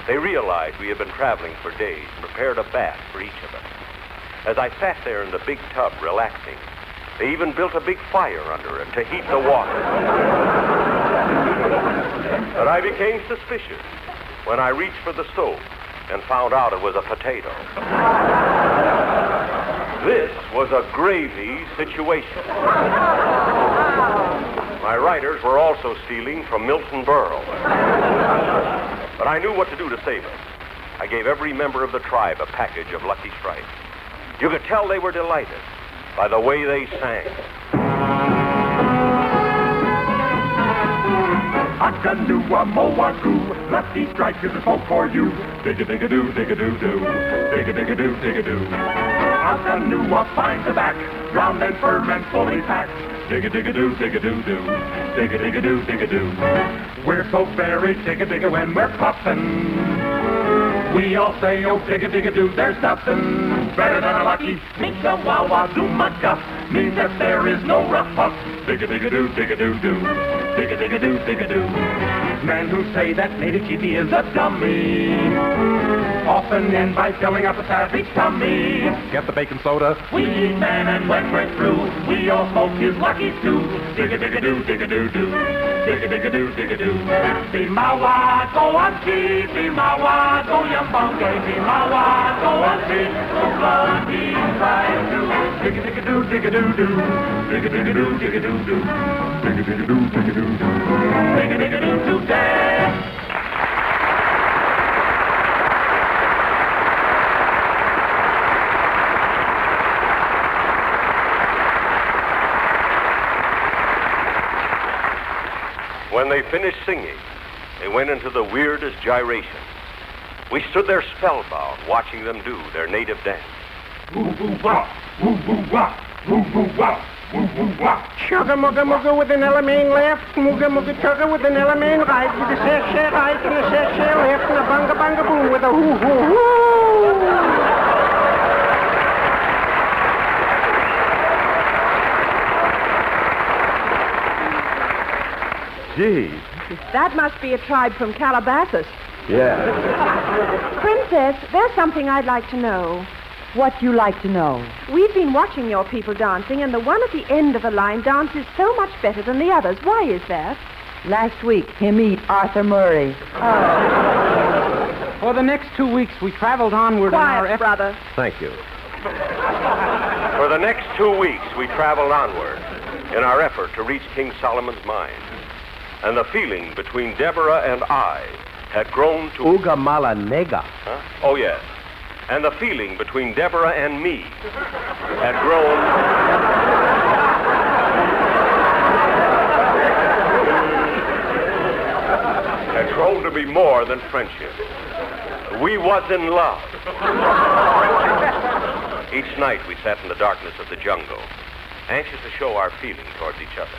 They realized we had been traveling for days and prepared a bath for each of us. As I sat there in the big tub relaxing, they even built a big fire under it to heat the water. But I became suspicious when I reached for the stove and found out it was a potato. This was a gravy situation. My writers were also stealing from Milton Berle. But I knew what to do to save us. I gave every member of the tribe a package of Lucky Strikes. You could tell they were delighted by the way they sang. Akanua Moaku, Lucky Strike is a smoke for you. Dig-a-dig-a-doo, dig-a-doo-doo, dig-a-dig-a-doo, dig-a-doo. Akanua finds a back, round and firm and fully packed. Dig-a-dig-a-doo, dig-a-doo-doo, dig-a-dig-a-doo, dig-a-doo. We're so very dig-a-dig-a when we're puffin'. We all say, oh, dig-a-dig-a-doo, there's nothing better than a lucky Mika-wawa-doo-ma-duff. Means that there is no rough puff. Dig-a-dig-a-doo, dig-a-doo-doo, dig-a-dig-a-doo, dig-a-doo. Men who say that native TV is a dummy often end by filling up a savage tummy. Get the baking soda. We eat man, and when we're through, we all smoke his lucky stew. Dig-a-dig-a-doo, dig-a-doo-doo, dig-a-dig-a-doo, dig-a-doo. Bimawa, go on see, Bimawa, go yambonge, Bimawa, go on see, so lucky side do. Dig-a-dig-a-doo, dig-a-doo-doo, dig-a-dig-a-doo, dig-a-doo-doo, dig-a-dig-a-doo, dig-a-doo-doo, dig-a-dig-a-doo, dance. When they finished singing, they went into the weirdest gyrations. We stood there spellbound, watching them do their native dance. Woo-woo-wah, woo-woo-wah, woo-woo-wah, woo-woo-wah. Chugga-mugga-mugga with an element left, mugga-mugga-chugga with an element right, with a sashay right and a sashay left, and a bunga-bunga-boom with a hoo-hoo-hoo. Gee. That must be a tribe from Calabasas. Yeah. Princess, there's something I'd like to know. What you like to know? We've been watching your people dancing, and the one at the end of the line dances so much better than the others. Why is that? Last week, him eat Arthur Murray. Oh. For the next 2 weeks, we traveled onward in our effort. Brother. Thank you. For the next 2 weeks, we traveled onward in our effort to reach King Solomon's mine. And the feeling between Deborah and I had grown to... Uga mala nega. Huh? Oh, yes. And the feeling between Deborah and me had grown... had grown to be more than friendship. We was in love. Each night we sat in the darkness of the jungle, anxious to show our feeling towards each other.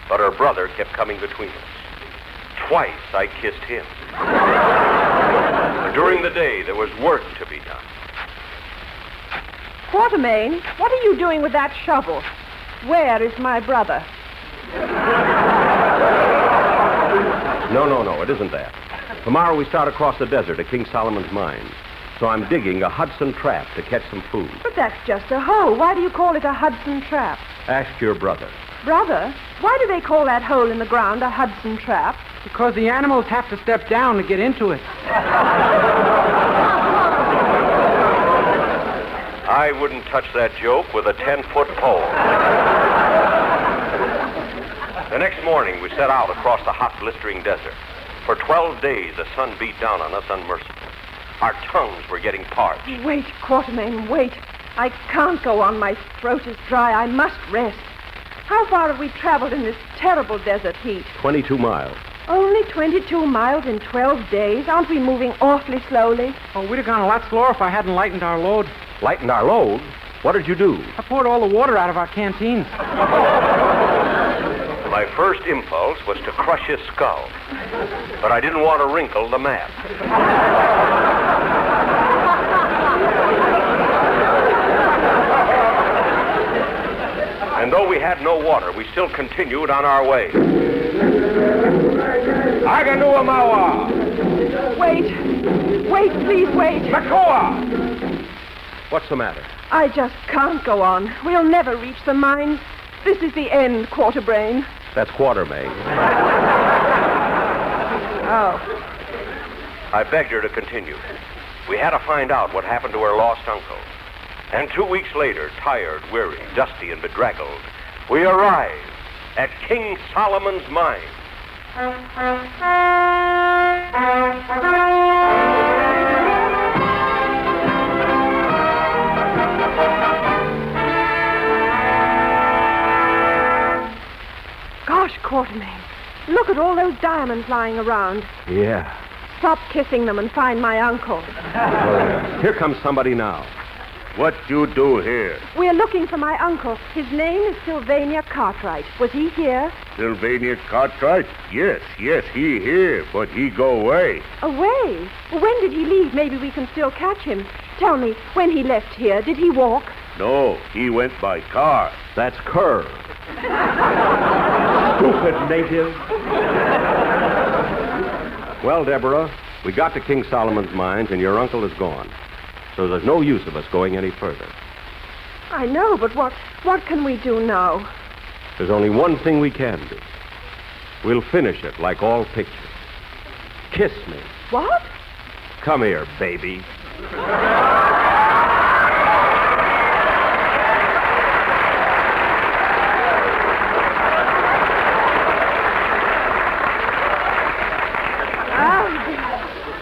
But her brother kept coming between us. Twice I kissed him. During the day, there was work to be done. Quartermain, what are you doing with that shovel? Where is my brother? No, it isn't that. Tomorrow we start across the desert to King Solomon's mines. So I'm digging a Hudson trap to catch some food. But that's just a hole. Why do you call it a Hudson trap? Ask your brother. Brother, why do they call that hole in the ground a Hudson trap? Because the animals have to step down to get into it. I wouldn't touch that joke with a 10-foot pole. The next morning, we set out across the hot, blistering desert. For 12 days, the sun beat down on us unmercifully. Our tongues were getting parched. Wait, Quartermain, wait. I can't go on. My throat is dry. I must rest. How far have we traveled in this terrible desert heat? 22 miles. Only 22 miles in 12 days? Aren't we moving awfully slowly? Oh, we'd have gone a lot slower if I hadn't lightened our load. Lightened our load? What did you do? I poured all the water out of our canteen. My first impulse was to crush his skull, but I didn't want to wrinkle the map. And though we had no water, we still continued on our way. Aganuamawa! Wait, please wait. Makoa! What's the matter? I just can't go on. We'll never reach the mines. This is the end, Quartermain. That's Quartermain. Oh. I begged her to continue. We had to find out what happened to her lost uncle. And 2 weeks later, tired, weary, dusty, and bedraggled, we arrived at King Solomon's mine. Gosh, Quartermain, look at all those diamonds lying around. Yeah. Stop kissing them and find my uncle. Here comes somebody now. What you do here? We're looking for my uncle. His name is Sylvania Cartwright. Was he here? Sylvania Cartwright? Yes, he here, but he go away. Away? When did he leave? Maybe we can still catch him. Tell me, when he left here, did he walk? No, he went by car. That's Kerr. Stupid native. Well, Deborah, we got to King Solomon's mines, and your uncle is gone. So there's no use of us going any further. I know, but what can we do now? There's only one thing we can do. We'll finish it like all pictures. Kiss me. What? Come here, baby.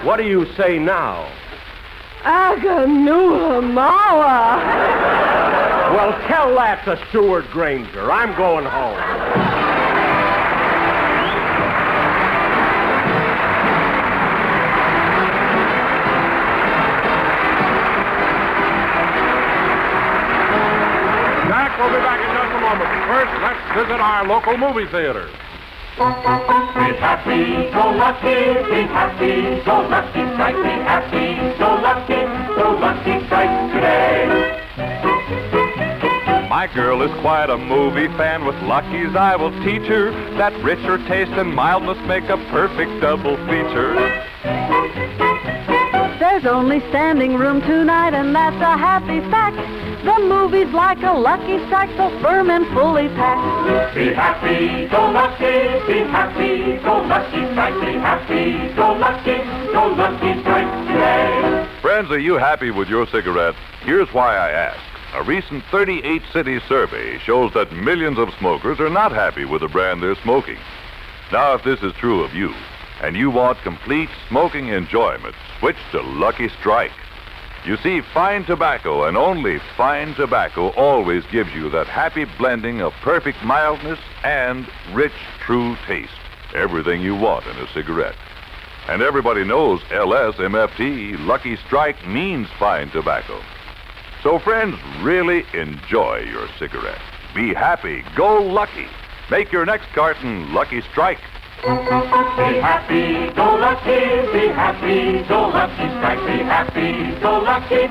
What do you say now? Aganuamawa. Well, tell that to Stuart Granger. I'm going home. Jack, we'll be back in just a moment. First, let's visit our local movie theater. Be happy, so lucky, be happy, so lucky, strike, be happy, so lucky strike today. My girl is quite a movie fan. With Lucky's I will teach her that richer taste and mildness make a perfect double feature. There's only standing room tonight, and that's a happy fact. The movie's like a lucky strike, so firm and fully packed. Be happy, go lucky, be happy, go lucky strike, be happy, go lucky strike today. Friends, are you happy with your cigarette? Here's why I ask. A recent 38-city survey shows that millions of smokers are not happy with the brand they're smoking. Now, if this is true of you, and you want complete smoking enjoyment, switch to Lucky Strike. You see, fine tobacco and only fine tobacco always gives you that happy blending of perfect mildness and rich, true taste. Everything you want in a cigarette. And everybody knows LSMFT, Lucky Strike, means fine tobacco. So, friends, really enjoy your cigarette. Be happy. Go lucky. Make your next carton Lucky Strike. Be happy, go lucky, be happy, go lucky strike, be happy, go lucky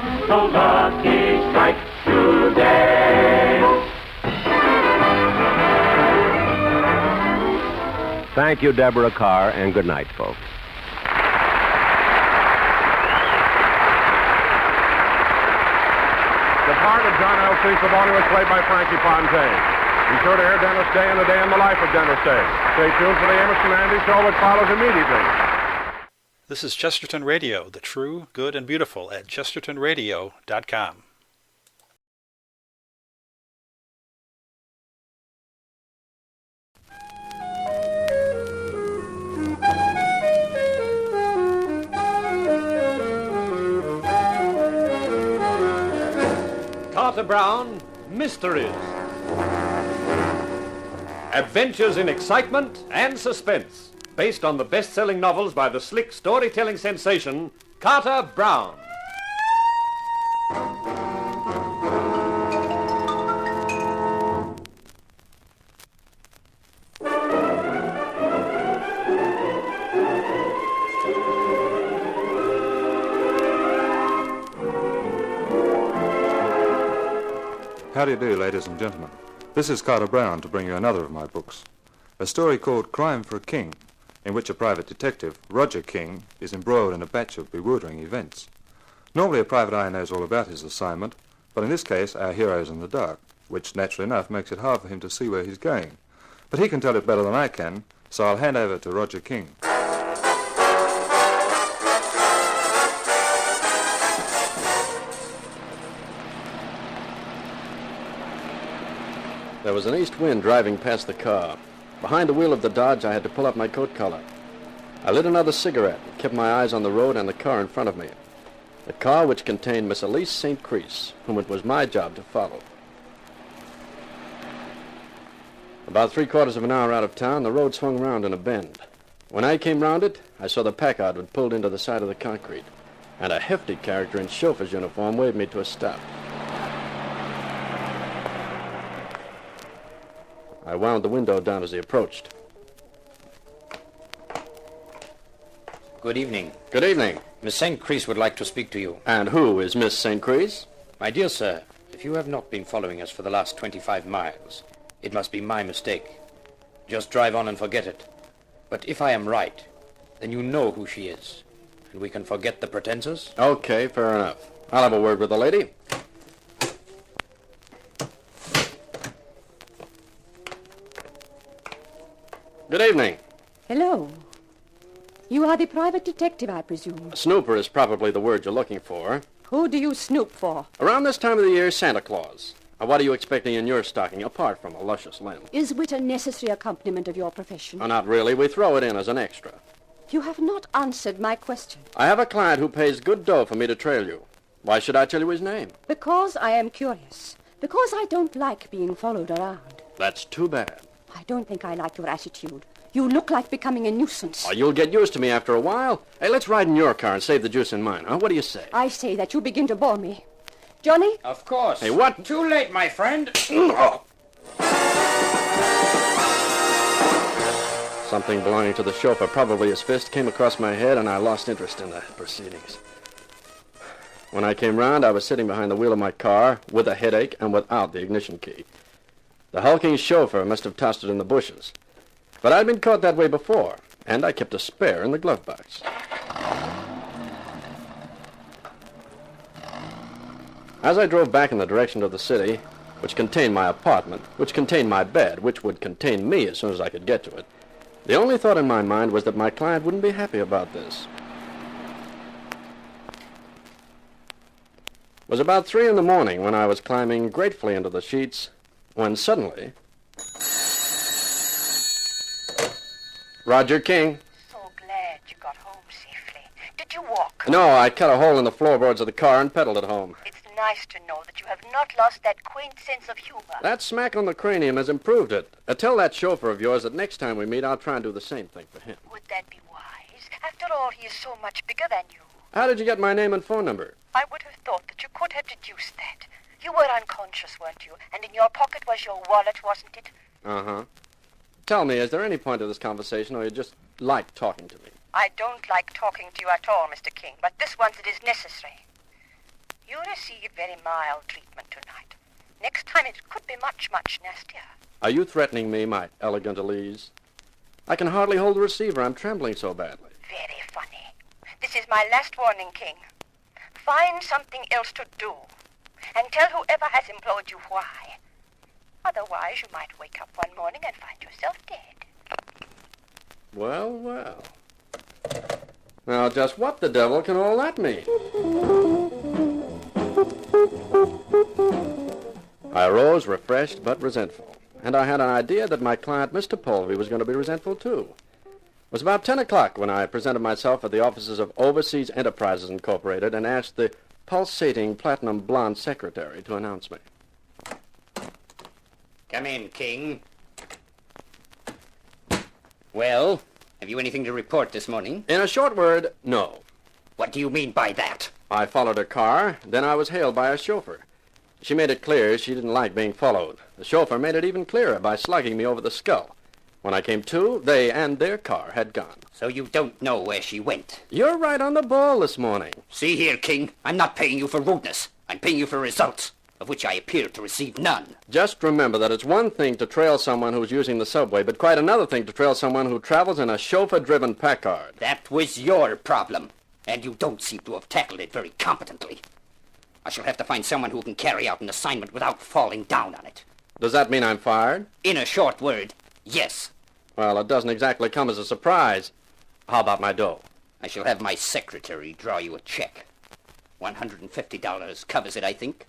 strike today. Thank you, Deborah Kerr, and good night, folks. part of John L. C. Savoni was played by Frankie Fontaine. Be sure to hear Dennis Day and A Day in the Life of Dennis Day. Stay tuned for the Amos and Andy Show, which follows immediately. This is Chesterton Radio, the true, good, and beautiful at chestertonradio.com. Carter Brown, Mysteries. Adventures in excitement and suspense, based on the best-selling novels by the slick storytelling sensation, Carter Brown. How do you do, ladies and gentlemen? This is Carter Brown to bring you another of my books. A story called Crime for a King, in which a private detective, Roger King, is embroiled in a batch of bewildering events. Normally a private eye knows all about his assignment, but in this case our hero is in the dark, which naturally enough makes it hard for him to see where he's going. But he can tell it better than I can, so I'll hand over to Roger King. There was an east wind driving past the car. Behind the wheel of the Dodge, I had to pull up my coat collar. I lit another cigarette and kept my eyes on the road and the car in front of me. The car which contained Miss Elise St. Chris, whom it was my job to follow. About 3/4 of an hour out of town, the road swung round in a bend. When I came round it, I saw the Packard had pulled into the side of the concrete, and a hefty character in chauffeur's uniform waved me to a stop. I wound the window down as he approached. Good evening. Good evening. Miss St. Chris would like to speak to you. And who is Miss St. Chris? My dear sir, if you have not been following us for the last 25 miles, it must be my mistake. Just drive on and forget it. But if I am right, then you know who she is, and we can forget the pretenses. Okay, fair enough. I'll have a word with the lady. Good evening. Hello. You are the private detective, I presume. Snooper is probably the word you're looking for. Who do you snoop for? Around this time of the year, Santa Claus. Now, what are you expecting in your stocking, apart from a luscious limb? Is wit a necessary accompaniment of your profession? Oh, not really. We throw it in as an extra. You have not answered my question. I have a client who pays good dough for me to trail you. Why should I tell you his name? Because I am curious. Because I don't like being followed around. That's too bad. I don't think I like your attitude. You look like becoming a nuisance. Oh, you'll get used to me after a while. Hey, let's ride in your car and save the juice in mine, huh? What do you say? I say that you begin to bore me. Johnny? Of course. Hey, what? Too late, my friend. Something belonging to the chauffeur, probably his fist, came across my head, and I lost interest in the proceedings. When I came round, I was sitting behind the wheel of my car, with a headache and without the ignition key. The hulking chauffeur must have tossed it in the bushes. But I'd been caught that way before, and I kept a spare in the glove box. As I drove back in the direction of the city, which contained my apartment, which contained my bed, which would contain me as soon as I could get to it, the only thought in my mind was that my client wouldn't be happy about this. It was about 3 a.m. when I was climbing gratefully into the sheets, when suddenly... Roger King. So glad you got home safely. Did you walk? No, I cut a hole in the floorboards of the car and pedaled it home. It's nice to know that you have not lost that quaint sense of humor. That smack on the cranium has improved it. Tell that chauffeur of yours that next time we meet, I'll try and do the same thing for him. Would that be wise? After all, he is so much bigger than you. How did you get my name and phone number? I would have thought that you could have deduced that. You were unconscious, weren't you? And in your pocket was your wallet, wasn't it? Uh-huh. Tell me, is there any point to this conversation, or you just like talking to me? I don't like talking to you at all, Mr. King, but this once it is necessary. You received very mild treatment tonight. Next time it could be much, much nastier. Are you threatening me, my elegant Elise? I can hardly hold the receiver. I'm trembling so badly. Very funny. This is my last warning, King. Find something else to do. And tell whoever has employed you why. Otherwise, you might wake up one morning and find yourself dead. Well, well. Now, just what the devil can all that mean? I arose refreshed but resentful, and I had an idea that my client, Mr. Polvey, was going to be resentful, too. It was about 10 o'clock when I presented myself at the offices of Overseas Enterprises Incorporated and asked the pulsating platinum blonde secretary to announce me. Come in, King. Well, have you anything to report this morning? In a short word, no. What do you mean by that? I followed her car, then I was hailed by a chauffeur. She made it clear she didn't like being followed. The chauffeur made it even clearer by slugging me over the skull. When I came to, they and their car had gone. So you don't know where she went? You're right on the ball this morning. See here, King, I'm not paying you for rudeness. I'm paying you for results, of which I appear to receive none. Just remember that it's one thing to trail someone who's using the subway, but quite another thing to trail someone who travels in a chauffeur-driven Packard. That was your problem, and you don't seem to have tackled it very competently. I shall have to find someone who can carry out an assignment without falling down on it. Does that mean I'm fired? In a short word, yes. Well, it doesn't exactly come as a surprise. How about my dough? I shall have my secretary draw you a check. $150 covers it, I think.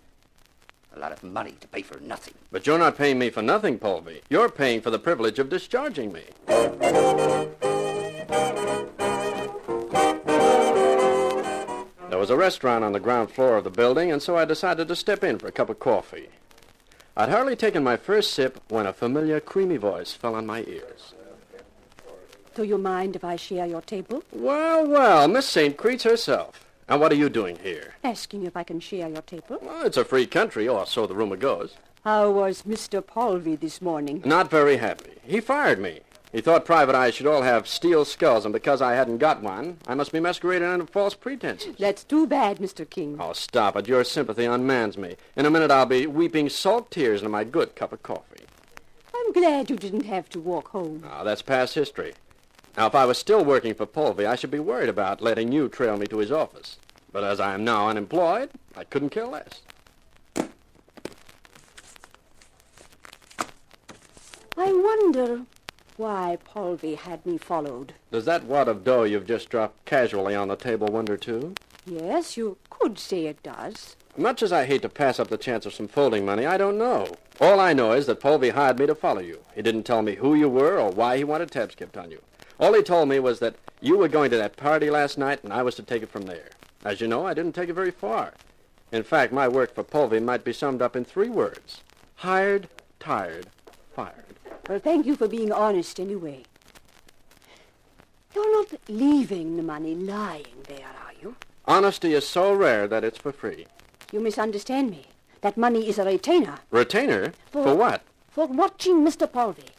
A lot of money to pay for nothing. But you're not paying me for nothing, Polvey. You're paying for the privilege of discharging me. There was a restaurant on the ground floor of the building, and so I decided to step in for a cup of coffee. I'd hardly taken my first sip when a familiar, creamy voice fell on my ears. Do you mind if I share your table? Well, well, Miss St. Creets herself. And what are you doing here? Asking if I can share your table. Well, it's a free country, or so the rumor goes. How was Mr. Polvey this morning? Not very happy. He fired me. He thought private eyes should all have steel skulls, and because I hadn't got one, I must be masquerading under false pretenses. That's too bad, Mr. King. Oh, stop it. Your sympathy unmans me. In a minute, I'll be weeping salt tears into my good cup of coffee. I'm glad you didn't have to walk home. Oh, that's past history. Now, if I was still working for Polvey, I should be worried about letting you trail me to his office. But as I am now unemployed, I couldn't care less. I wonder why Polvey had me followed. Does that wad of dough you've just dropped casually on the table wonder, too? Yes, you could say it does. Much as I hate to pass up the chance of some folding money, I don't know. All I know is that Polvey hired me to follow you. He didn't tell me who you were or why he wanted tabs kept on you. All he told me was that you were going to that party last night and I was to take it from there. As you know, I didn't take it very far. In fact, my work for Polvey might be summed up in 3 words. Hired, tired, fired. Well, thank you for being honest anyway. You're not leaving the money lying there, are you? Honesty is so rare that it's for free. You misunderstand me. That money is a retainer. Retainer? For what? For watching Mr. Polvey.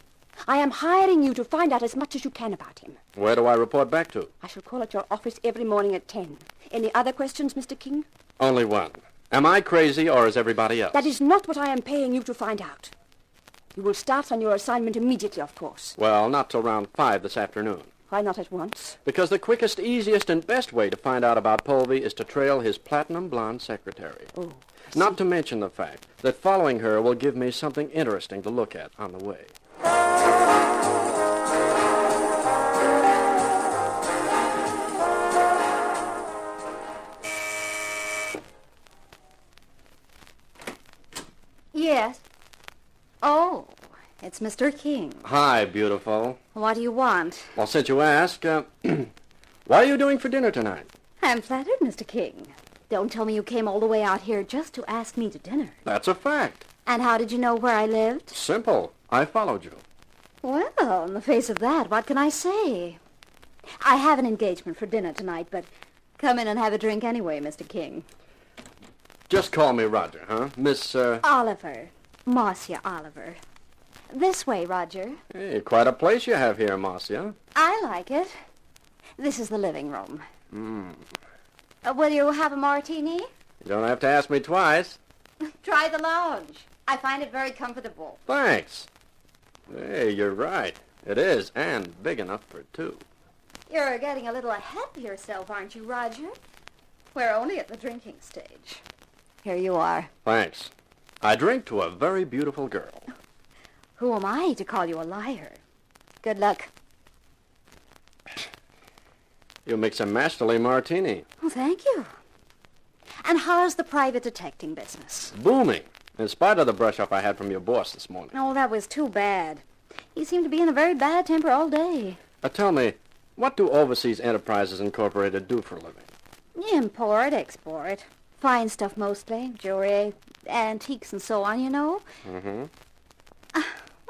I am hiring you to find out as much as you can about him. Where do I report back to? I shall call at your office every morning at 10. Any other questions, Mr. King? Only one. Am I crazy or is everybody else? That is not what I am paying you to find out. You will start on your assignment immediately, of course. Well, not till around 5 this afternoon. Why not at once? Because the quickest, easiest, and best way to find out about Polvey is to trail his platinum blonde secretary. Oh. Not to mention the fact that following her will give me something interesting to look at on the way. Yes. Oh, it's Mr. King. Hi, beautiful. What do you want? Well, since you ask, what are you doing for dinner tonight? I'm flattered, Mr. King. Don't tell me you came all the way out here just to ask me to dinner. That's a fact. And how did you know where I lived? Simple. I followed you. Well, in the face of that, what can I say? I have an engagement for dinner tonight, but come in and have a drink anyway, Mr. King. Just call me Roger, huh? Miss, Oliver. Marcia Oliver. This way, Roger. Hey, quite a place you have here, Marcia. I like it. This is the living room. Hmm. Will you have a martini? You don't have to ask me twice. Try the lounge. I find it very comfortable. Thanks. Hey, you're right. It is, and big enough for 2. You're getting a little ahead of yourself, aren't you, Roger? We're only at the drinking stage. Here you are. Thanks. I drink to a very beautiful girl. Who am I to call you a liar? Good luck. You mix a masterly martini. Well, thank you. And how's the private detecting business? Booming. In spite of the brush-up I had from your boss this morning. Oh, that was too bad. He seemed to be in a very bad temper all day. Tell me, what do Overseas Enterprises Incorporated do for a living? Import, export. Fine stuff mostly. Jewelry, antiques and so on, you know. Mm-hmm.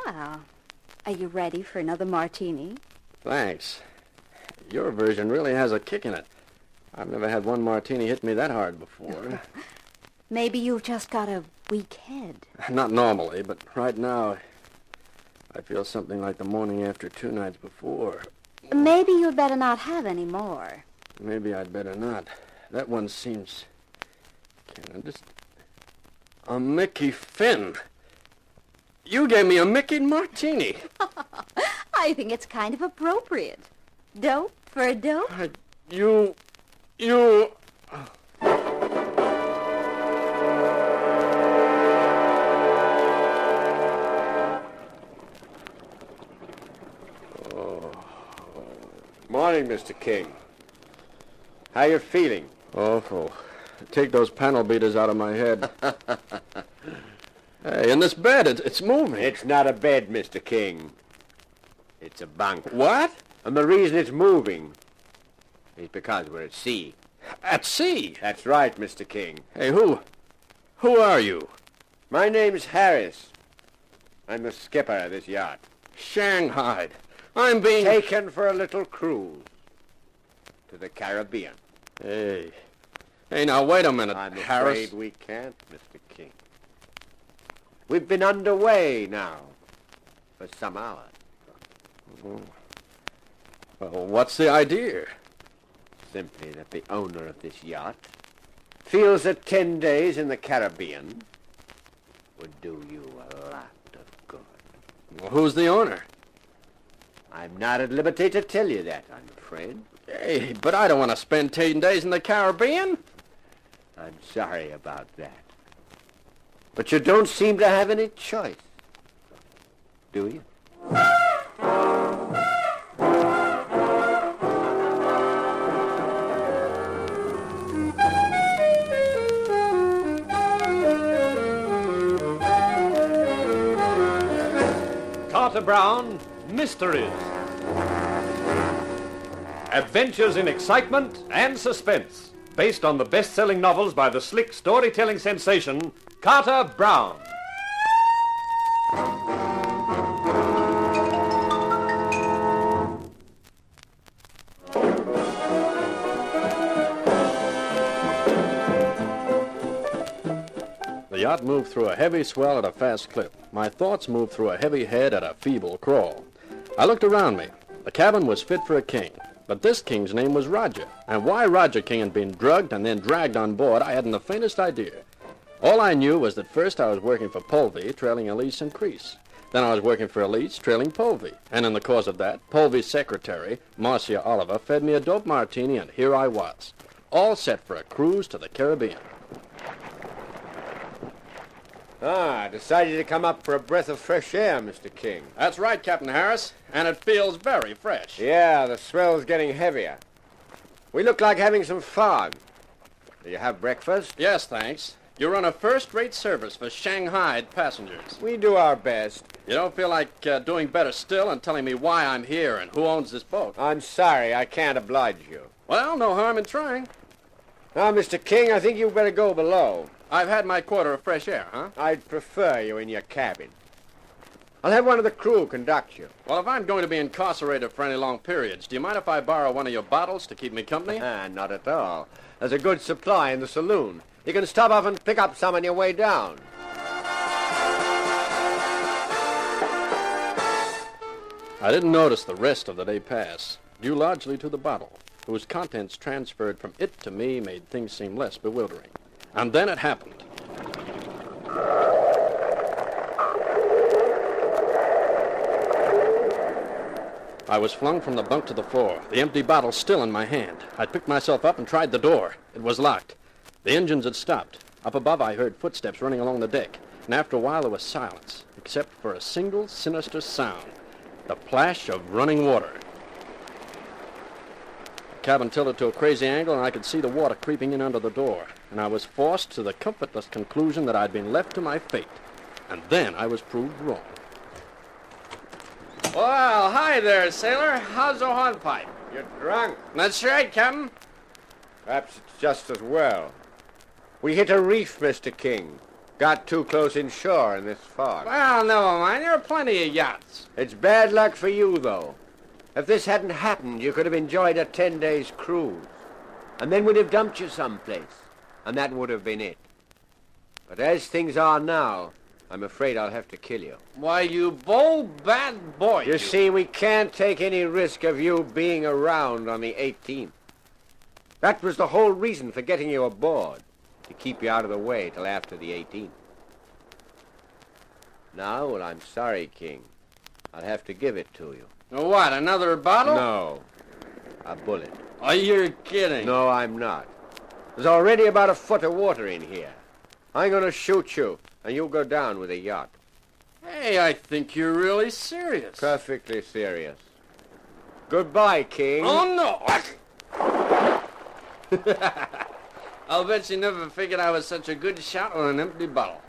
Well, are you ready for another martini? Thanks. Your version really has a kick in it. I've never had one martini hit me that hard before. Maybe you've just got a weak head. Not normally, but right now, I feel something like the morning after 2 nights before. Maybe you'd better not have any more. Maybe I'd better not. That one seems... Can't understand. A Mickey Finn. You gave me a Mickey martini. I think it's kind of appropriate. Dope for a dope? You... Morning, Mr. King. How you feeling? Awful. Take those panel beaters out of my head. Hey, in this bed, it's moving. It's not a bed, Mr. King. It's a bunk. What? And the reason it's moving is because we're at sea. At sea? That's right, Mr. King. Hey, who are you? My name's Harris. I'm the skipper of this yacht. Shanghai. I'm being... Taken for a little cruise to the Caribbean. Hey, now wait a minute, I'm Harris. afraid we can't, Mr. King. We've been underway now for some hours. Well, what's the idea? Simply that the owner of this yacht feels that 10 days in the Caribbean would do you a lot of good. Well, who's the owner? I'm not at liberty to tell you that, I'm afraid. Hey, but I don't want to spend 10 days in the Caribbean. I'm sorry about that. But you don't seem to have any choice, do you? Carter Brown, Mysteries. Adventures in excitement and suspense, based on the best-selling novels by the slick storytelling sensation, Carter Brown. The yacht moved through a heavy swell at a fast clip. My thoughts moved through a heavy head at a feeble crawl. I looked around me. The cabin was fit for a king, but this king's name was Roger. And why Roger King had been drugged and then dragged on board, I hadn't the faintest idea. All I knew was that first I was working for Polvey, trailing Elise and Crease. Then I was working for Elise, trailing Polvey. And in the course of that, Polvey's secretary, Marcia Oliver, fed me a dope martini, and here I was, all set for a cruise to the Caribbean. Decided to come up for a breath of fresh air, Mr. King. That's right, Captain Harris, and it feels very fresh. Yeah, the swell's getting heavier. We look like having some fun. Do you have breakfast? Yes, thanks. You run a first-rate service for Shanghai passengers. We do our best. You don't feel like doing better still and telling me why I'm here and who owns this boat? I'm sorry, I can't oblige you. Well, no harm in trying. Now, Mr. King, I think you'd better go below. I've had my quarter of fresh air, huh? I'd prefer you in your cabin. I'll have one of the crew conduct you. Well, if I'm going to be incarcerated for any long periods, do you mind if I borrow one of your bottles to keep me company? Not at all. There's a good supply in the saloon. You can stop off and pick up some on your way down. I didn't notice the rest of the day pass, due largely to the bottle, whose contents transferred from it to me made things seem less bewildering. And then it happened. I was flung from the bunk to the floor, the empty bottle still in my hand. I picked myself up and tried the door. It was locked. The engines had stopped. Up above, I heard footsteps running along the deck, and after a while there was silence, except for a single sinister sound, the plash of running water. The cabin tilted to a crazy angle, and I could see the water creeping in under the door, and I was forced to the comfortless conclusion that I'd been left to my fate. And then I was proved wrong. Well, hi there, sailor. How's the hornpipe? You're drunk. That's right, Captain. Perhaps it's just as well. We hit a reef, Mr. King. Got too close inshore in this fog. Well, never mind. There are plenty of yachts. It's bad luck for you, though. If this hadn't happened, you could have enjoyed a 10-days cruise. And then we'd have dumped you someplace. And that would have been it. But as things are now, I'm afraid I'll have to kill you. Why, you bold, bad boy. You see, we can't take any risk of you being around on the 18th. That was the whole reason for getting you aboard, to keep you out of the way till after the 18th. Now, well, I'm sorry, King. I'll have to give it to you. What, another bottle? No, a bullet. Oh, you're kidding. No, I'm not. There's already about a foot of water in here. I'm going to shoot you, and you'll go down with the yacht. Hey, I think you're really serious. Perfectly serious. Goodbye, King. Oh, no. I'll bet you never figured I was such a good shot on an empty bottle.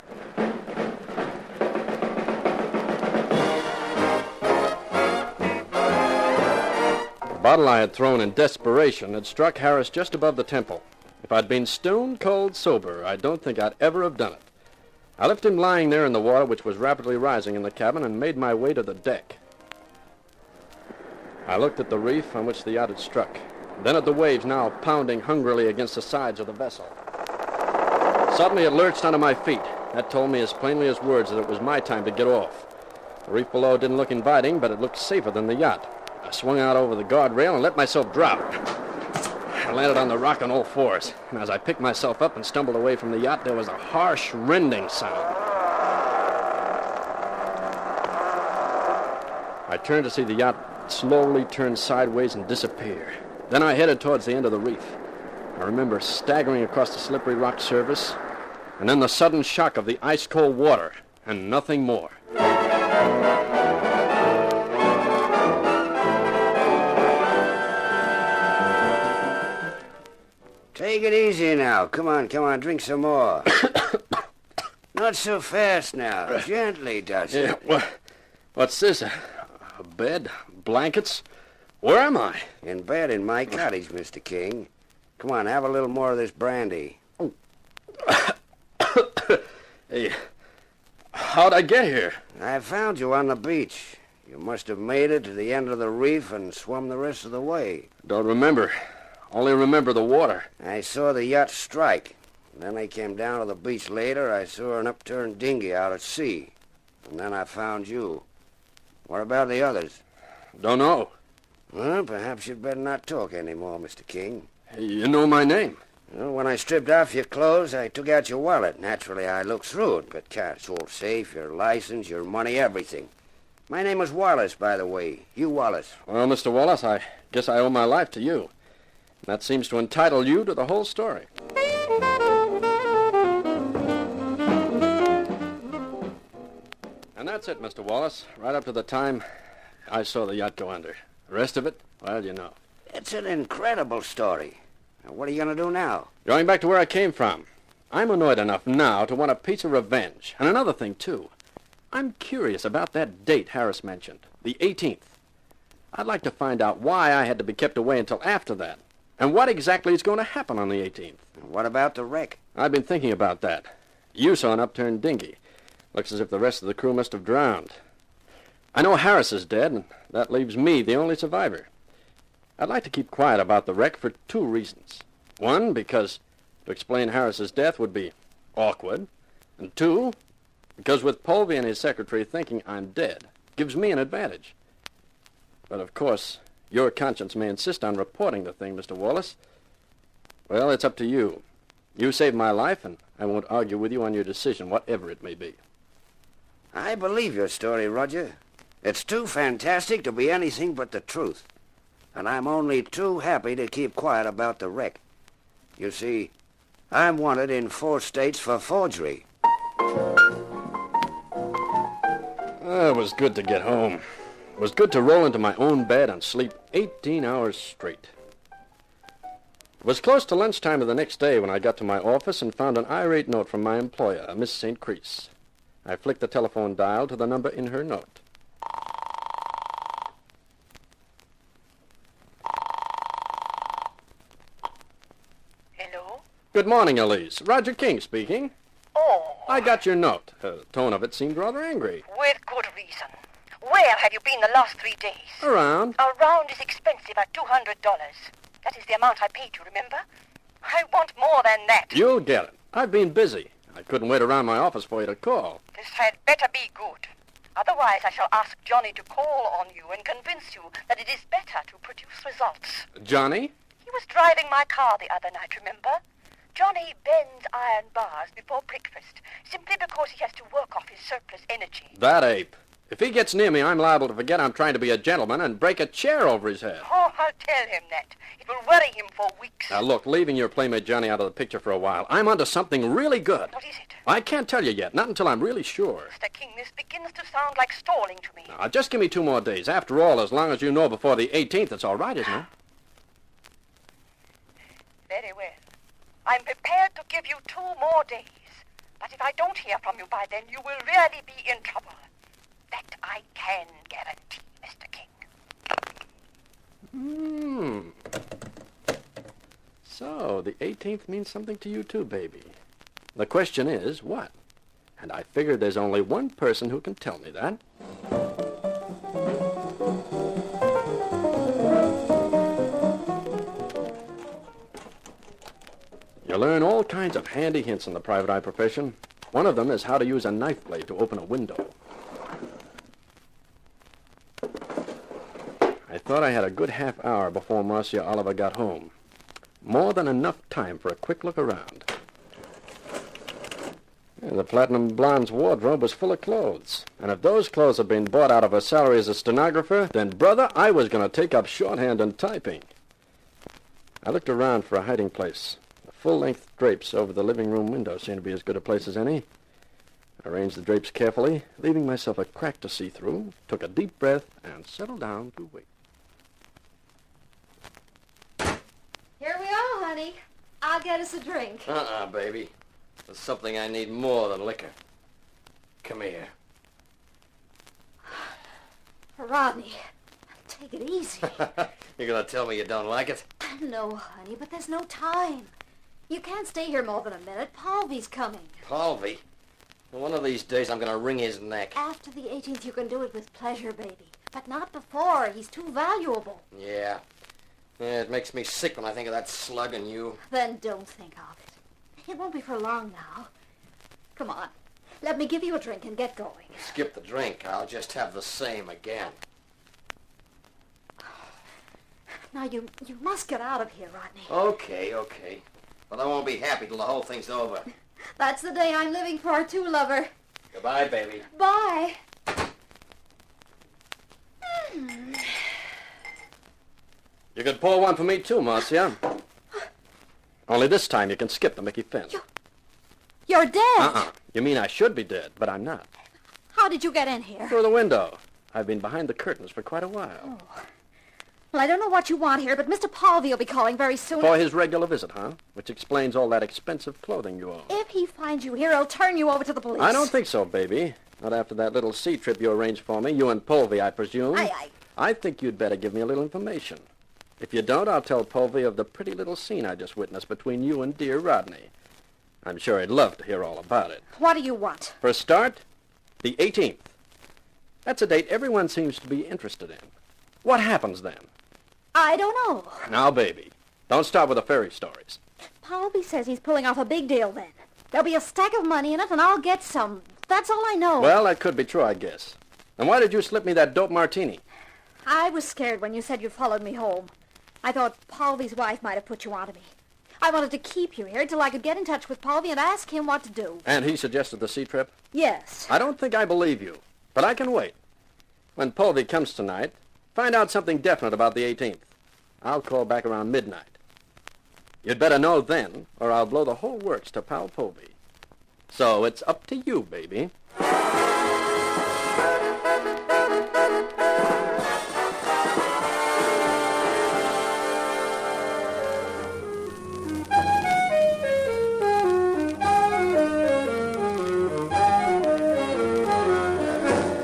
The bottle I had thrown in desperation had struck Harris just above the temple. If I'd been stone cold sober, I don't think I'd ever have done it. I left him lying there in the water, which was rapidly rising in the cabin, and made my way to the deck. I looked at the reef on which the yacht had struck, then at the waves now pounding hungrily against the sides of the vessel. Suddenly it lurched onto my feet. That told me as plainly as words that it was my time to get off. The reef below didn't look inviting, but it looked safer than the yacht. I swung out over the guardrail and let myself drop. I landed on the rock on all fours, and as I picked myself up and stumbled away from the yacht, there was a harsh, rending sound. I turned to see the yacht slowly turn sideways and disappear. Then I headed towards the end of the reef. I remember staggering across the slippery rock surface, and then the sudden shock of the ice-cold water, and nothing more. Take it easy now. Come on, drink some more. Not so fast now. Gently, Dusty. Yeah, what's this? A bed? Blankets? Where am I? In bed in my cottage, Mr. King. Come on, have a little more of this brandy. Hey, how'd I get here? I found you on the beach. You must have made it to the end of the reef and swum the rest of the way. Don't remember. Only remember the water. I saw the yacht strike. Then I came down to the beach later. I saw an upturned dinghy out at sea. And then I found you. What about the others? Don't know. Well, perhaps you'd better not talk anymore, Mr. King. You know my name. Well, when I stripped off your clothes, I took out your wallet. Naturally, I looked through it, but it's all safe, your license, your money, everything. My name was Wallace, by the way. Hugh Wallace. Well, Mr. Wallace, I guess I owe my life to you. That seems to entitle you to the whole story. And that's it, Mr. Wallace, right up to the time I saw the yacht go under. The rest of it, well, you know. It's an incredible story. Now, what are you going to do now? Going back to where I came from. I'm annoyed enough now to want a piece of revenge. And another thing, too. I'm curious about that date Harris mentioned, the 18th. I'd like to find out why I had to be kept away until after that. And what exactly is going to happen on the 18th? What about the wreck? I've been thinking about that. You saw an upturned dinghy. Looks as if the rest of the crew must have drowned. I know Harris is dead, and that leaves me the only survivor. I'd like to keep quiet about the wreck for two reasons. One, because to explain Harris's death would be awkward. And two, because with Polvey and his secretary thinking I'm dead, gives me an advantage. But of course, your conscience may insist on reporting the thing, Mr. Wallace. Well, it's up to you. You saved my life, and I won't argue with you on your decision, whatever it may be. I believe your story, Roger. It's too fantastic to be anything but the truth. And I'm only too happy to keep quiet about the wreck. You see, I'm wanted in 4 states for forgery. It was good to get home. It was good to roll into my own bed and sleep 18 hours straight. It was close to lunchtime of the next day when I got to my office and found an irate note from my employer, Miss St. Crease. I flicked the telephone dial to the number in her note. Hello? Good morning, Elise. Roger King speaking. Oh. I got your note. The tone of it seemed rather angry. With good reason. Where have you been the last 3 days? Around. A round is expensive at $200. That is the amount I paid you, remember? I want more than that. You'll get it. I've been busy. I couldn't wait around my office for you to call. This had better be good. Otherwise, I shall ask Johnny to call on you and convince you that it is better to produce results. Johnny? He was driving my car the other night, remember? Johnny bends iron bars before breakfast, simply because he has to work off his surplus energy. That ape. If he gets near me, I'm liable to forget I'm trying to be a gentleman and break a chair over his head. Oh, I'll tell him that. It will worry him for weeks. Now, look, leaving your playmate Johnny out of the picture for a while, I'm onto something really good. What is it? I can't tell you yet, not until I'm really sure. Mr. King, this begins to sound like stalling to me. Now, just give me 2 more days. After all, as long as you know before the 18th, it's all right, isn't it? Very well. I'm prepared to give you 2 more days. But if I don't hear from you by then, you will really be in trouble. That I can guarantee, Mr. King. So, the 18th means something to you too, baby. The question is, what? And I figure there's only one person who can tell me that. You learn all kinds of handy hints in the private eye profession. One of them is how to use a knife blade to open a window. I thought I had a good half hour before Marcia Oliver got home. More than enough time for a quick look around. The Platinum Blonde's wardrobe was full of clothes. And if those clothes had been bought out of her salary as a stenographer, then, brother, I was going to take up shorthand and typing. I looked around for a hiding place. The full-length drapes over the living room window seemed to be as good a place as any. I arranged the drapes carefully, leaving myself a crack to see through, took a deep breath, and settled down to wait. Here we are, honey. I'll get us a drink. Baby. There's something I need more than liquor. Come here. Rodney, take it easy. You're going to tell me you don't like it? No, honey, but there's no time. You can't stay here more than a minute. Palvy's coming. Palvy? One of these days I'm going to wring his neck. After the 18th, you can do it with pleasure, baby. But not before. He's too valuable. Yeah, it makes me sick when I think of that slug and you. Then don't think of it. It won't be for long now. Come on. Let me give you a drink and get going. Skip the drink. I'll just have the same again. Now, you must get out of here, Rodney. Okay. But I won't be happy till the whole thing's over. That's the day I'm living for, too, lover. Goodbye, baby. Bye. You could pour one for me, too, Marcia. Only this time you can skip the Mickey Finn. You're dead. You mean I should be dead, but I'm not. How did you get in here? Through the window. I've been behind the curtains for quite a while. Oh. Well, I don't know what you want here, but Mr. Palvy will be calling very soon. For his regular visit, huh? Which explains all that expensive clothing you own. If he finds you here, he'll turn you over to the police. I don't think so, baby. Not after that little sea trip you arranged for me, you and Polvy, I presume. I think you'd better give me a little information. If you don't, I'll tell Polvy of the pretty little scene I just witnessed between you and dear Rodney. I'm sure he'd love to hear all about it. What do you want? For a start, the 18th. That's a date everyone seems to be interested in. What happens then? I don't know. Now, baby, don't start with the fairy stories. Palvy says he's pulling off a big deal then. There'll be a stack of money in it, and I'll get some. That's all I know. Well, that could be true, I guess. And why did you slip me that dope martini? I was scared when you said you followed me home. I thought Palvy's wife might have put you onto me. I wanted to keep you here till I could get in touch with Palvy and ask him what to do. And he suggested the sea trip? Yes. I don't think I believe you, but I can wait. When Polvy comes tonight, find out something definite about the 18th. I'll call back around midnight. You'd better know then, or I'll blow the whole works to Pal Povey. So it's up to you, baby.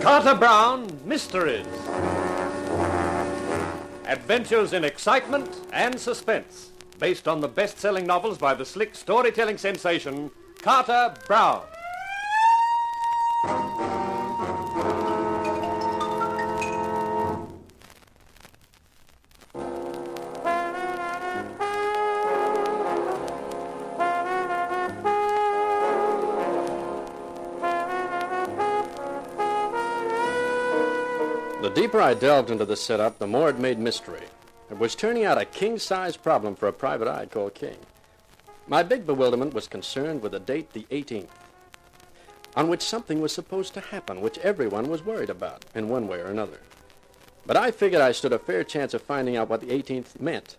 Carter Brown Mysteries. Adventures in excitement and suspense, based on the best-selling novels by the slick storytelling sensation, Carter Brown. The deeper I delved into the setup, the more it made mystery. It was turning out a king-size problem for a private eye called King. My big bewilderment was concerned with the date, the 18th, on which something was supposed to happen, which everyone was worried about, in one way or another. But I figured I stood a fair chance of finding out what the 18th meant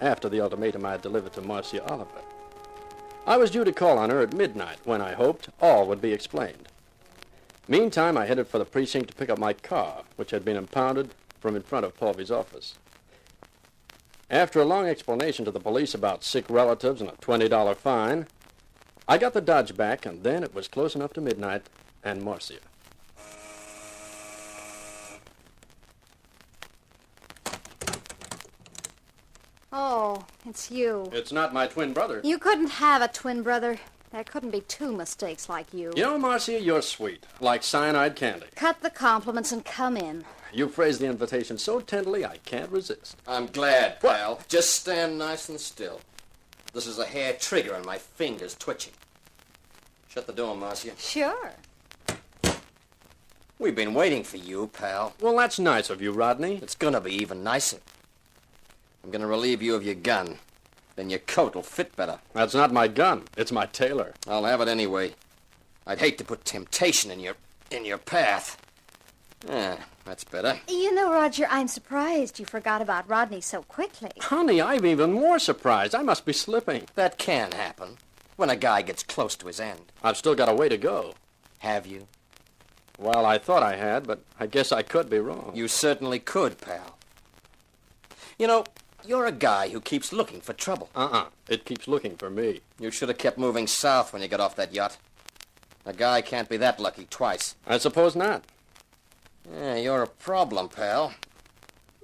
after the ultimatum I had delivered to Marcia Oliver. I was due to call on her at midnight, when I hoped all would be explained. Meantime, I headed for the precinct to pick up my car, which had been impounded from in front of Povey's office. After a long explanation to the police about sick relatives and a $20 fine, I got the Dodge back, and then it was close enough to midnight and Marcia. Oh, it's you. It's not my twin brother. You couldn't have a twin brother. There couldn't be two mistakes like you. You know, Marcia, you're sweet, like cyanide candy. Cut the compliments and come in. You phrased the invitation so tenderly, I can't resist. I'm glad, pal. Just stand nice and still. This is a hair trigger and my finger's twitching. Shut the door, Marcia. Sure. We've been waiting for you, pal. Well, that's nice of you, Rodney. It's gonna be even nicer. I'm gonna relieve you of your gun. Then your coat will fit better. That's not my gun. It's my tailor. I'll have it anyway. I'd hate to put temptation in your path. Yeah, that's better. You know, Roger, I'm surprised you forgot about Rodney so quickly. Honey, I'm even more surprised. I must be slipping. That can happen when a guy gets close to his end. I've still got a way to go. Have you? Well, I thought I had, but I guess I could be wrong. You certainly could, pal. You know, you're a guy who keeps looking for trouble. It keeps looking for me. You should have kept moving south when you got off that yacht. A guy can't be that lucky twice. I suppose not. Yeah, you're a problem, pal.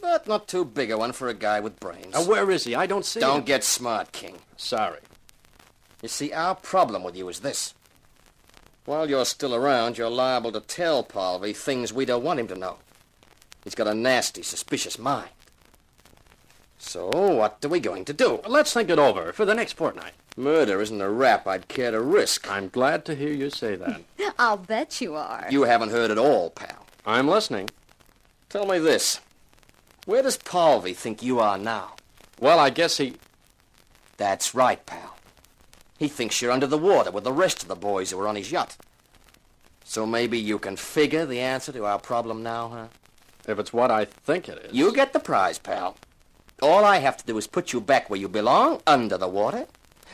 But not too big a one for a guy with brains. Where is he? I don't see him. Don't get smart, King. Sorry. You see, our problem with you is this. While you're still around, you're liable to tell Povey things we don't want him to know. He's got a nasty, suspicious mind. So, what are we going to do? Let's think it over for the next fortnight. Murder isn't a rap I'd care to risk. I'm glad to hear you say that. I'll bet you are. You haven't heard it all, pal. I'm listening. Tell me this. Where does Povey think you are now? Well, I guess he... That's right, pal. He thinks you're under the water with the rest of the boys who are on his yacht. So maybe you can figure the answer to our problem now, huh? If it's what I think it is. You get the prize, pal. All I have to do is put you back where you belong, under the water,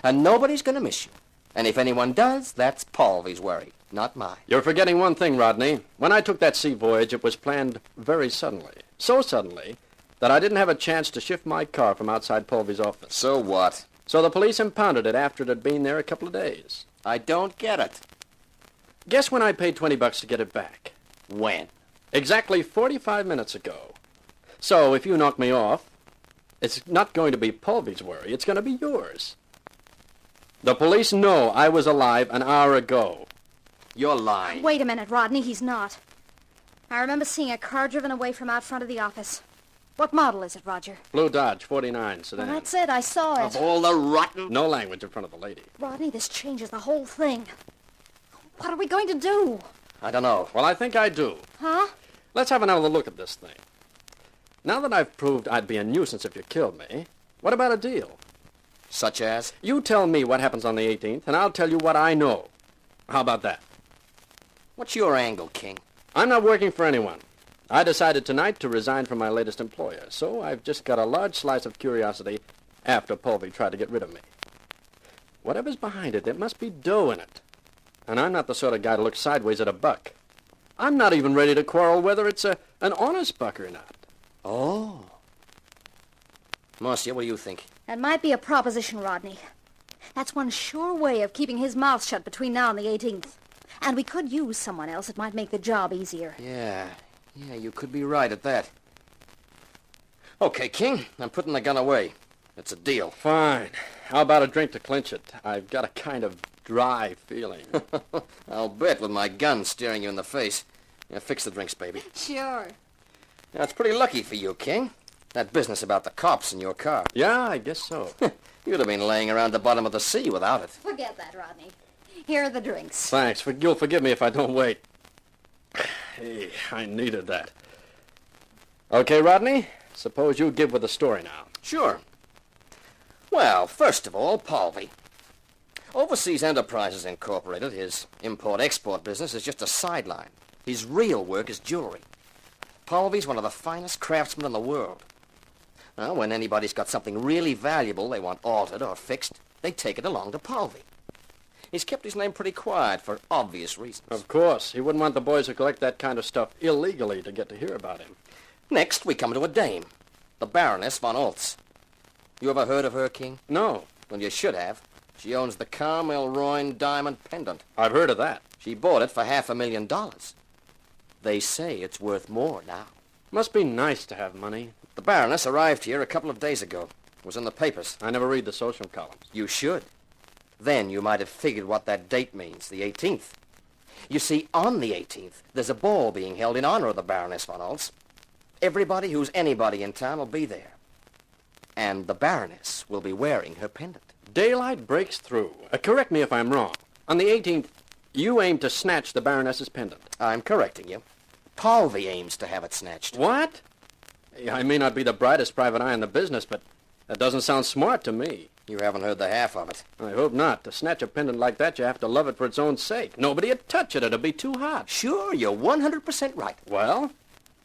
and nobody's going to miss you. And if anyone does, that's Povey's worry, not mine. You're forgetting one thing, Rodney. When I took that sea voyage, it was planned very suddenly. So suddenly that I didn't have a chance to shift my car from outside Povey's office. So what? So the police impounded it after it had been there a couple of days. I don't get it. Guess when I paid $20 to get it back? When? Exactly 45 minutes ago. So if you knock me off, it's not going to be Povey's worry. It's going to be yours. The police know I was alive an hour ago. You're lying. Wait a minute, Rodney. He's not. I remember seeing a car driven away from out front of the office. What model is it, Roger? Blue Dodge, 49 sedan. Well, that's it. I saw it. Of all the rotten... No language in front of the lady. Rodney, this changes the whole thing. What are we going to do? I don't know. Well, I think I do. Huh? Let's have another look at this thing. Now that I've proved I'd be a nuisance if you killed me, what about a deal? Such as? You tell me what happens on the 18th, and I'll tell you what I know. How about that? What's your angle, King? I'm not working for anyone. I decided tonight to resign from my latest employer, so I've just got a large slice of curiosity after Polvy tried to get rid of me. Whatever's behind it, there must be dough in it. And I'm not the sort of guy to look sideways at a buck. I'm not even ready to quarrel whether it's an honest buck or not. Oh. Marcia, what do you think? That might be a proposition, Rodney. That's one sure way of keeping his mouth shut between now and the 18th. And we could use someone else that might make the job easier. Yeah, you could be right at that. Okay, King, I'm putting the gun away. It's a deal. Fine. How about a drink to clinch it? I've got a kind of dry feeling. I'll bet with my gun staring you in the face. Yeah, fix the drinks, baby. Sure. Now, it's pretty lucky for you, King. That business about the cops in your car. Yeah, I guess so. You'd have been laying around the bottom of the sea without it. Forget that, Rodney. Here are the drinks. Thanks. You'll forgive me if I don't wait. Hey, I needed that. Okay, Rodney, suppose you give with the story now. Sure. Well, first of all, Polvy. Overseas Enterprises Incorporated, his import-export business, is just a sideline. His real work is jewelry. Polvy's one of the finest craftsmen in the world. Now, when anybody's got something really valuable they want altered or fixed, they take it along to Polvy. He's kept his name pretty quiet for obvious reasons. Of course. He wouldn't want the boys who collect that kind of stuff illegally to get to hear about him. Next, we come to a dame, the Baroness von Oltz. You ever heard of her, King? No. Well, you should have. She owns the Carmel Royne diamond pendant. I've heard of that. She bought it for $500,000. They say it's worth more now. Must be nice to have money. The Baroness arrived here a couple of days ago. It was in the papers. I never read the social columns. You should. Then you might have figured what that date means, the 18th. You see, on the 18th, there's a ball being held in honor of the Baroness von Oltz. Everybody who's anybody in town will be there. And the Baroness will be wearing her pendant. Daylight breaks through. Correct me if I'm wrong. On the 18th, you aim to snatch the Baroness's pendant. I'm correcting you. Polvy aims to have it snatched. What? I may not be the brightest private eye in the business, but that doesn't sound smart to me. You haven't heard the half of it. I hope not. To snatch a pendant like that, you have to love it for its own sake. Nobody'd touch it. It'd be too hot. Sure, you're 100% right. Well?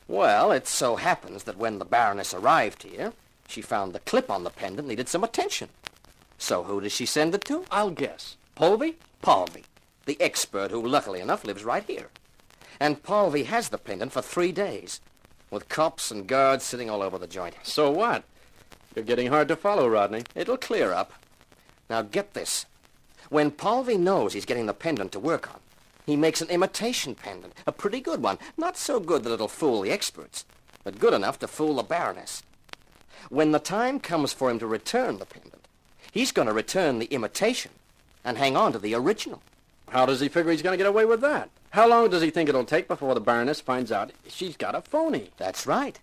Well, it so happens that when the Baroness arrived here, she found the clip on the pendant needed some attention. So who does she send it to? I'll guess. Polvy? Polvy, the expert who, luckily enough, lives right here. And Polvy has the pendant for 3 days, with cops and guards sitting all over the joint. So what? You're getting hard to follow, Rodney. It'll clear up. Now get this. When Polvy knows he's getting the pendant to work on, he makes an imitation pendant, a pretty good one. Not so good that it'll fool the experts, but good enough to fool the Baroness. When the time comes for him to return the pendant, he's going to return the imitation and hang on to the original. How does he figure he's going to get away with that? How long does he think it'll take before the Baroness finds out she's got a phony? That's right.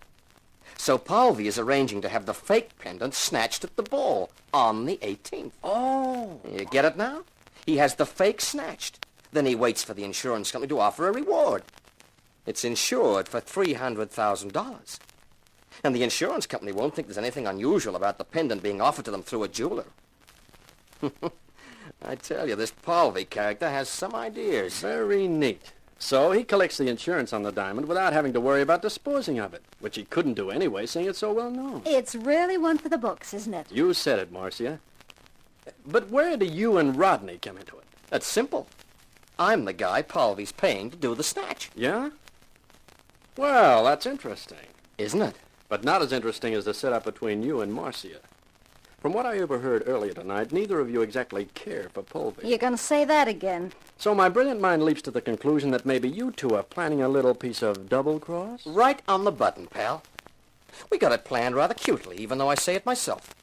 So Polvy is arranging to have the fake pendant snatched at the ball on the 18th. Oh. You get it now? He has the fake snatched. Then he waits for the insurance company to offer a reward. It's insured for $300,000. And the insurance company won't think there's anything unusual about the pendant being offered to them through a jeweler. I tell you, this Polvy character has some ideas. Very neat. So he collects the insurance on the diamond without having to worry about disposing of it, which he couldn't do anyway, seeing it's so well known. It's really one for the books, isn't it? You said it, Marcia. But where do you and Rodney come into it? That's simple. I'm the guy Polvy's paying to do the snatch. Yeah? Well, that's interesting. Isn't it? But not as interesting as the setup between you and Marcia. From what I overheard earlier tonight, neither of you exactly care for Polvy. You're going to say that again. So my brilliant mind leaps to the conclusion that maybe you two are planning a little piece of double-cross? Right on the button, pal. We got it planned rather cutely, even though I say it myself.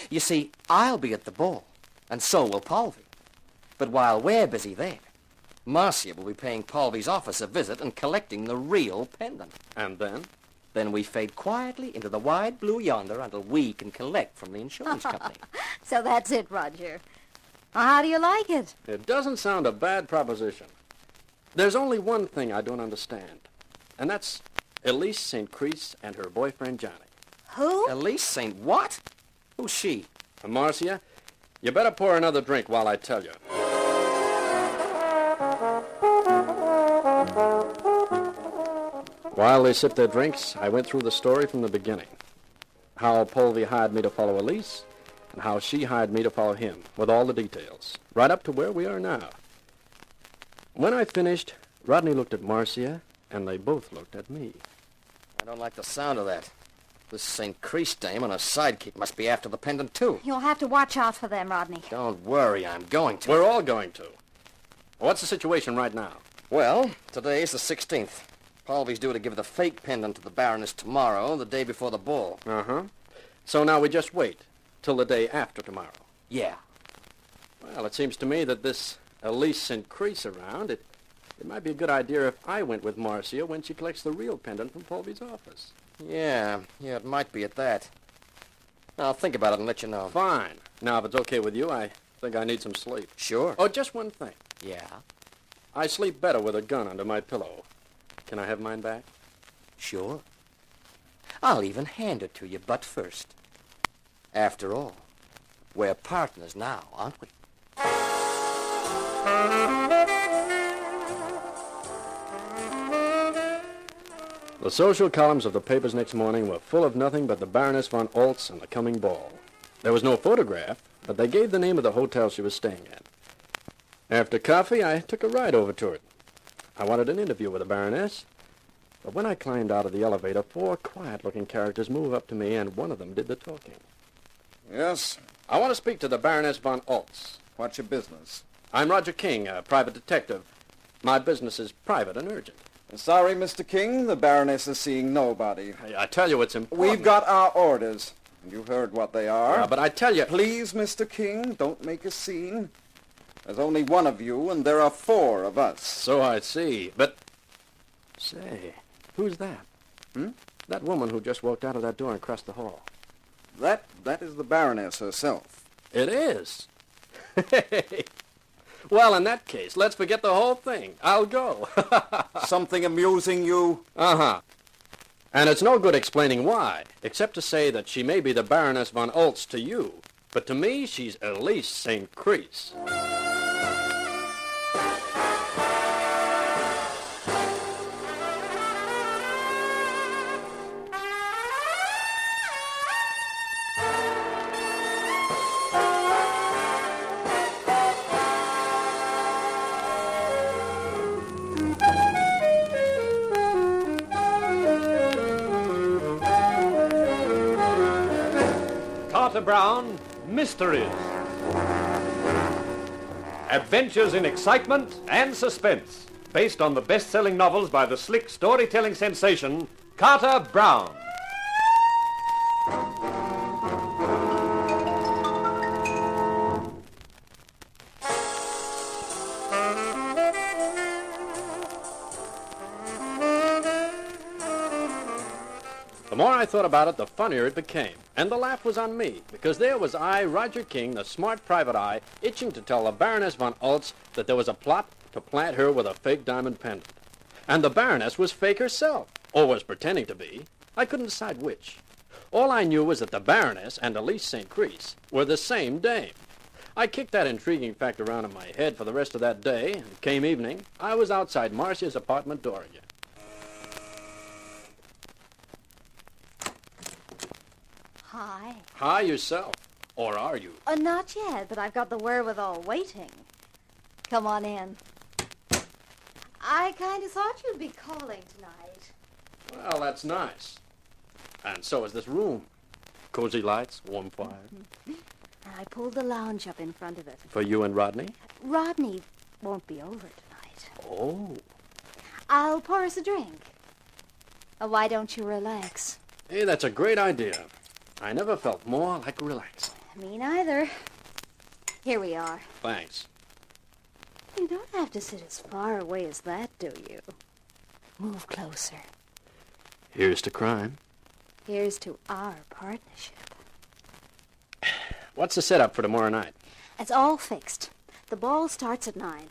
You see, I'll be at the ball, and so will Polvy. But while we're busy there, Marcia will be paying Polvy's office a visit and collecting the real pendant. And then? Then we fade quietly into the wide blue yonder until we can collect from the insurance company. So that's it, Roger. Well, how do you like it? It doesn't sound a bad proposition. There's only one thing I don't understand, and that's Elise St. Chris and her boyfriend, Johnny. Who? Elise St. What? Who's she? Marcia, you better pour another drink while I tell you. While they sipped their drinks, I went through the story from the beginning. How Polvy hired me to follow Elise, and how she hired me to follow him, with all the details, right up to where we are now. When I finished, Rodney looked at Marcia, and they both looked at me. I don't like the sound of that. This St. Crease dame and her sidekick must be after the pendant, too. You'll have to watch out for them, Rodney. Don't worry, I'm going to. We're all going to. What's the situation right now? Well, today's the 16th. Paulby's due to give the fake pendant to the Baroness tomorrow, the day before the ball. Uh-huh. So now we just wait till the day after tomorrow. Yeah. Well, it seems to me that this Elise St. Crease around, it might be a good idea if I went with Marcia when she collects the real pendant from Paulby's office. Yeah, it might be at that. I'll think about it and let you know. Fine. Now, if it's okay with you, I think I need some sleep. Sure. Oh, just one thing. Yeah? I sleep better with a gun under my pillow. Can I have mine back? Sure. I'll even hand it to you, but first. After all, we're partners now, aren't we? The social columns of the papers next morning were full of nothing but the Baroness von Oltz and the coming ball. There was no photograph, but they gave the name of the hotel she was staying at. After coffee, I took a ride over to it. I wanted an interview with the Baroness, but when I climbed out of the elevator, 4 quiet-looking characters moved up to me, and one of them did the talking. Yes? I want to speak to the Baroness von Oltz. What's your business? I'm Roger King, a private detective. My business is private and urgent. Sorry, Mr. King, the Baroness is seeing nobody. I tell you it's important. We've got our orders, and you've heard what they are. But I tell you... Please, Mr. King, don't make a scene. There's only one of you, and there are 4 of us. So I see, but... Say, who's that? That woman who just walked out of that door and crossed the hall. That is the Baroness herself. It is? Well, in that case, let's forget the whole thing. I'll go. Something amusing you? Uh-huh. And it's no good explaining why, except to say that she may be the Baroness von Oltz to you, but to me, she's Elise St. Crease. Brown, Mysteries. Adventures in excitement and suspense, based on the best-selling novels by the slick storytelling sensation, Carter Brown. The more I thought about it, the funnier it became. And the laugh was on me, because there was I, Roger King, the smart private eye, itching to tell the Baroness von Oltz that there was a plot to plant her with a fake diamond pendant. And the Baroness was fake herself, or was pretending to be. I couldn't decide which. All I knew was that the Baroness and Elise St. Crease were the same dame. I kicked that intriguing fact around in my head for the rest of that day, and came evening, I was outside Marcia's apartment door again. Hi. Hi yourself. Or are you? Not yet, but I've got the wherewithal waiting. Come on in. I kind of thought you'd be calling tonight. Well, that's nice. And so is this room. Cozy lights, warm fire. I pulled the lounge up in front of it. For you and Rodney? Rodney won't be over tonight. Oh. I'll pour us a drink. Why don't you relax? Hey, that's a great idea. I never felt more like relaxing. Me neither. Here we are. Thanks. You don't have to sit as far away as that, do you? Move closer. Here's to crime. Here's to our partnership. What's the setup for tomorrow night? It's all fixed. The ball starts at 9.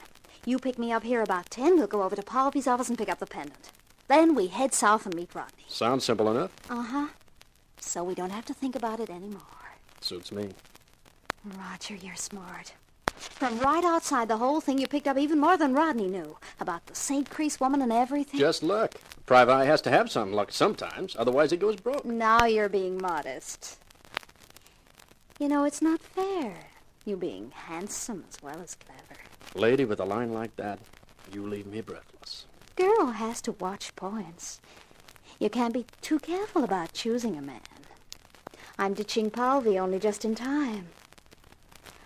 You pick me up here about 10. We'll go over to Paulby's office and pick up the pendant. Then we head south and meet Rodney. Sounds simple enough. Uh-huh. So we don't have to think about it anymore. Suits me. Roger, you're smart. From right outside the whole thing, you picked up even more than Rodney knew. About the St. Crease woman and everything. Just luck. Private eye has to have some luck sometimes. Otherwise, he goes broke. Now you're being modest. You know, it's not fair. You being handsome as well as clever. Lady, with a line like that, you leave me breathless. Girl has to watch points. You can't be too careful about choosing a man. I'm ditching Palvy only just in time.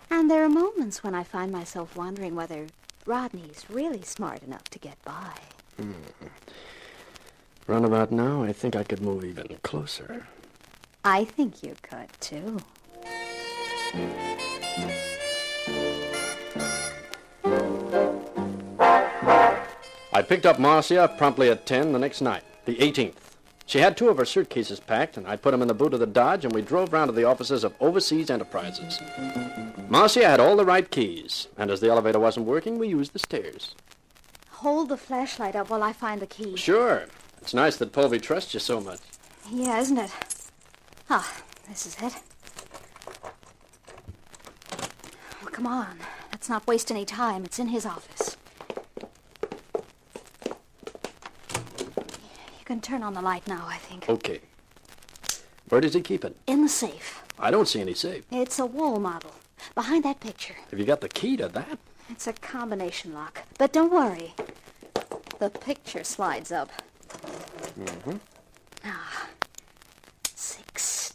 And there are moments when I find myself wondering whether Rodney's really smart enough to get by. Roundabout now, I think I could move even closer. I think you could, too. I picked up Marcia promptly at 10 the next night, the 18th. She had 2 of her suitcases packed, and I put them in the boot of the Dodge, and we drove round to the offices of Overseas Enterprises. Marcia had all the right keys, and as the elevator wasn't working, we used the stairs. Hold the flashlight up while I find the key. Sure. It's nice that Povey trusts you so much. Yeah, isn't it? Ah, this is it. Well, come on. Let's not waste any time. It's in his office. You can turn on the light now, I think. Okay. Where does he keep it? In the safe. I don't see any safe. It's a wall model. Behind that picture. Have you got the key to that? It's a combination lock. But don't worry. The picture slides up. Mm-hmm. Ah. 6.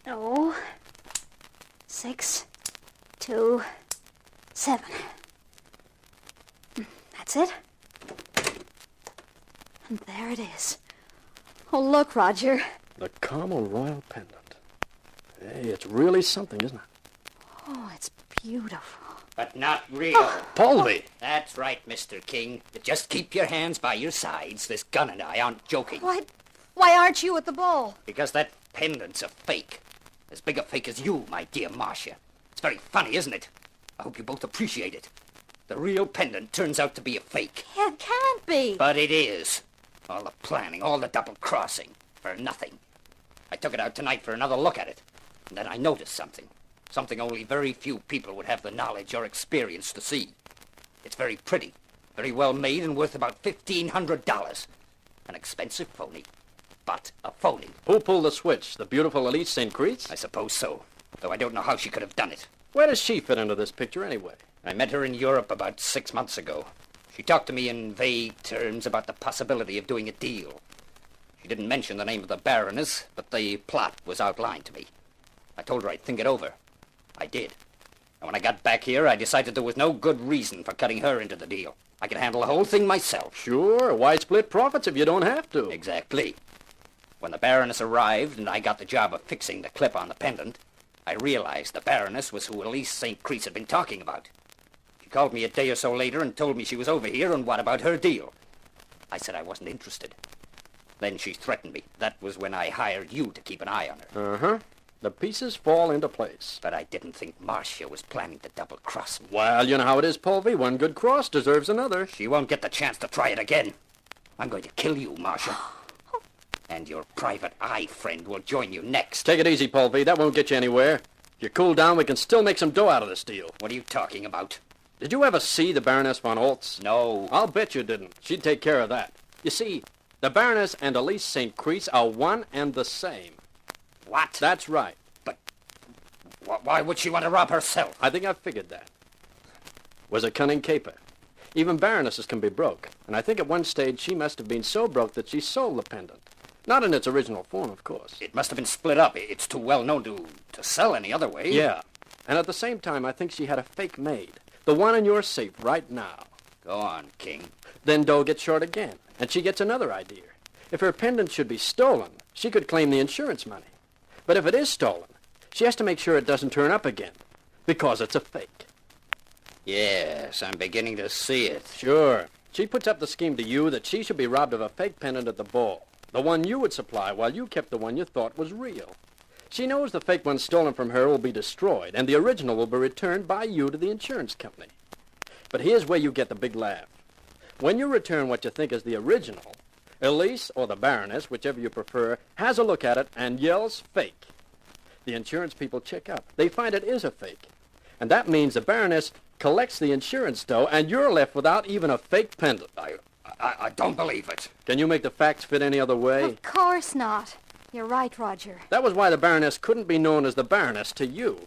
No. 6, 2, 7. That's it. And there it is. Oh, look, Roger. The Carmel Royal Pendant. Hey, it's really something, isn't it? Oh, it's beautiful. But not real. Palvy! That's right, Mr. King. Just keep your hands by your sides. This gun and I aren't joking. Why aren't you at the ball? Because that pendant's a fake. As big a fake as you, my dear Marcia. It's very funny, isn't it? I hope you both appreciate it. The real pendant turns out to be a fake. It can't be. But it is. All the planning, all the double-crossing, for nothing. I took it out tonight for another look at it, and then I noticed something. Something only very few people would have the knowledge or experience to see. It's very pretty, very well made, and worth about $1,500. An expensive phony, but a phony. Who pulled the switch? The beautiful Elise St. Creets? I suppose so, though I don't know how she could have done it. Where does she fit into this picture anyway? I met her in Europe about 6 months ago. She talked to me in vague terms about the possibility of doing a deal. She didn't mention the name of the Baroness, but the plot was outlined to me. I told her I'd think it over. I did. And when I got back here, I decided there was no good reason for cutting her into the deal. I could handle the whole thing myself. Sure. Why split profits if you don't have to? Exactly. When the Baroness arrived and I got the job of fixing the clip on the pendant, I realized the Baroness was who Elise St. Creets had been talking about. She called me a day or so later and told me she was over here and what about her deal. I said I wasn't interested. Then she threatened me. That was when I hired you to keep an eye on her. Uh-huh. The pieces fall into place. But I didn't think Marcia was planning to double-cross me. Well, you know how it is, Povey. One good cross deserves another. She won't get the chance to try it again. I'm going to kill you, Marcia. And your private eye friend will join you next. Take it easy, Povey. That won't get you anywhere. If you cool down, we can still make some dough out of this deal. What are you talking about? Did you ever see the Baroness von Oltz? No. I'll bet you didn't. She'd take care of that. You see, the Baroness and Elise St. Creets are one and the same. What? That's right. But why would she want to rob herself? I think I've figured that. Was a cunning caper. Even baronesses can be broke, and I think at one stage she must have been so broke that she sold the pendant. Not in its original form, of course. It must have been split up. It's too well known to sell any other way. Yeah. And at the same time, I think she had a fake made. The one in your safe right now. Go on, King. Then dough gets short again, and she gets another idea. If her pendant should be stolen, she could claim the insurance money. But if it is stolen, she has to make sure it doesn't turn up again, because it's a fake. Yes, I'm beginning to see it. Sure. She puts up the scheme to you that she should be robbed of a fake pendant at the ball, the one you would supply while you kept the one you thought was real. She knows the fake one stolen from her will be destroyed, and the original will be returned by you to the insurance company. But here's where you get the big laugh. When you return what you think is the original, Elise, or the Baroness, whichever you prefer, has a look at it and yells fake. The insurance people check up. They find it is a fake. And that means the Baroness collects the insurance dough, and you're left without even a fake pendant. I don't believe it. Can you make the facts fit any other way? Of course not. You're right, Roger. That was why the Baroness couldn't be known as the Baroness to you.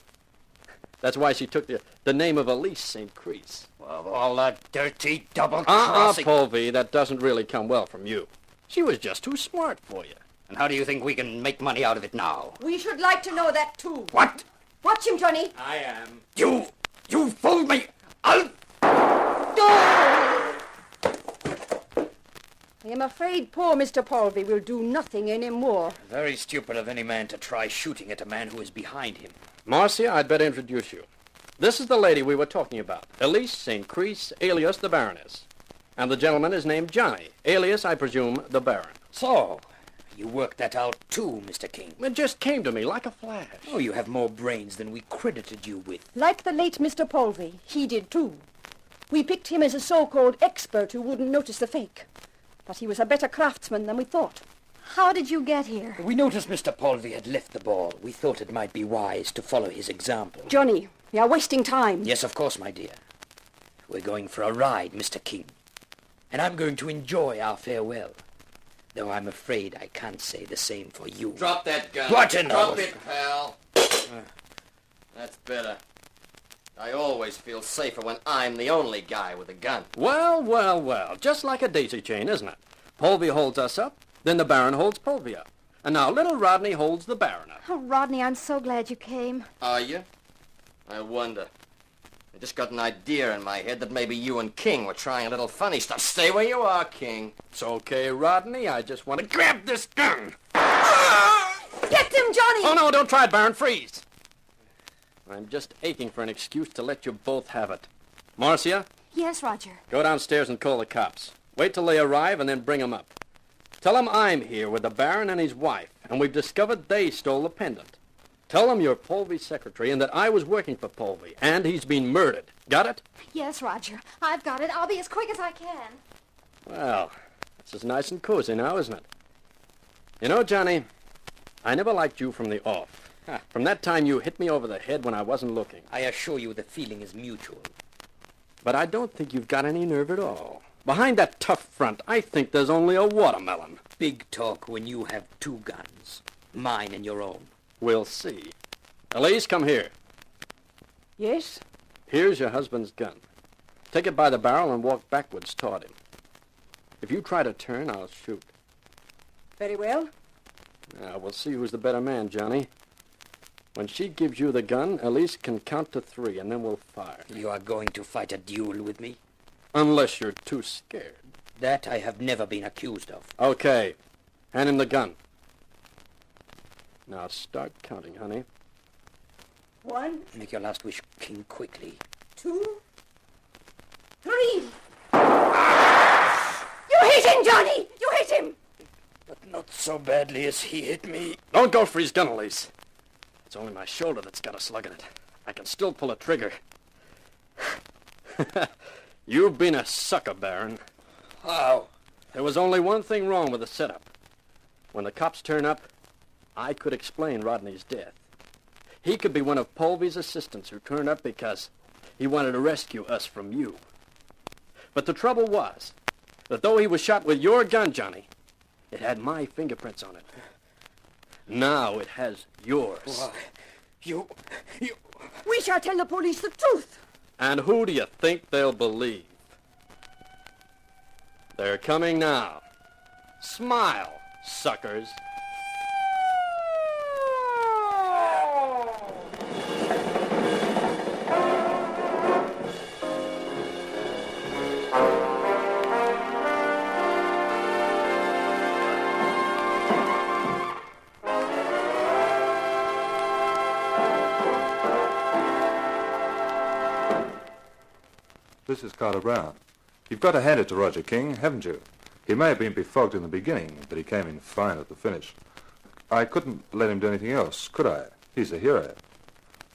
That's why she took the name of Elise St. Chris. Of all that dirty double-crossing... Polvey, that doesn't really come well from you. She was just too smart for you. And how do you think we can make money out of it now? We should like to know that, too. What? Watch him, Johnny. I am. You fooled me! I'll... I am afraid poor Mr. Polvey will do nothing anymore. Very stupid of any man to try shooting at a man who is behind him. Marcia, I'd better introduce you. This is the lady we were talking about, Elise St. Chris, alias the Baroness. And the gentleman is named Johnny, alias, I presume, the Baron. So, you worked that out too, Mr. King. It just came to me like a flash. Oh, you have more brains than we credited you with. Like the late Mr. Polvey, he did too. We picked him as a so-called expert who wouldn't notice the fake. But he was a better craftsman than we thought. How did you get here? We noticed Mr. Polvey had left the ball. We thought it might be wise to follow his example. Johnny, we are wasting time. Yes, of course, my dear. We're going for a ride, Mr. King. And I'm going to enjoy our farewell. Though I'm afraid I can't say the same for you. Drop that gun. What in Drop the... it, pal. That's better. I always feel safer when I'm the only guy with a gun. Well, well, well. Just like a daisy chain, isn't it? Polvey holds us up, then the Baron holds Polvey up. And now little Rodney holds the Baron up. Oh, Rodney, I'm so glad you came. Are you? I wonder. I just got an idea in my head that maybe you and King were trying a little funny stuff. Stay where you are, King. It's okay, Rodney. I just want to grab this gun. Get them, Johnny! Oh, no, don't try it, Baron. Freeze. I'm just aching for an excuse to let you both have it. Marcia? Yes, Roger. Go downstairs and call the cops. Wait till they arrive and then bring them up. Tell them I'm here with the Baron and his wife, and we've discovered they stole the pendant. Tell them you're Polvey's secretary and that I was working for Polvey, and he's been murdered. Got it? Yes, Roger. I've got it. I'll be as quick as I can. Well, this is nice and cozy now, isn't it? You know, Johnny, I never liked you from the off. From that time you hit me over the head when I wasn't looking. I assure you the feeling is mutual. But I don't think you've got any nerve at all. Behind that tough front, I think there's only a watermelon. Big talk when you have two guns. Mine and your own. We'll see. Elise, come here. Yes? Here's your husband's gun. Take it by the barrel and walk backwards toward him. If you try to turn, I'll shoot. Very well. Now, we'll see who's the better man, Johnny. When she gives you the gun, Elise can count to 3, and then we'll fire. You are going to fight a duel with me? Unless you're too scared. That I have never been accused of. Okay. Hand him the gun. Now start counting, honey. 1. Make your last wish, King, quickly. 2. 3. You hit him, Johnny! You hit him! But not so badly as he hit me. Don't go for his gun, Elise. It's only my shoulder that's got a slug in it. I can still pull a trigger. You've been a sucker, Baron. How? There was only one thing wrong with the setup. When the cops turn up, I could explain Rodney's death. He could be one of Polvey's assistants who turned up because he wanted to rescue us from you. But the trouble was that though he was shot with your gun, Johnny, it had my fingerprints on it. Now it has yours. Why, you... We shall tell the police the truth. And who do you think they'll believe? They're coming now. Smile, suckers. This is Carter Brown. You've got to hand it to Roger King, haven't you? He may have been befogged in the beginning, but he came in fine at the finish. I couldn't let him do anything else, could I? He's a hero.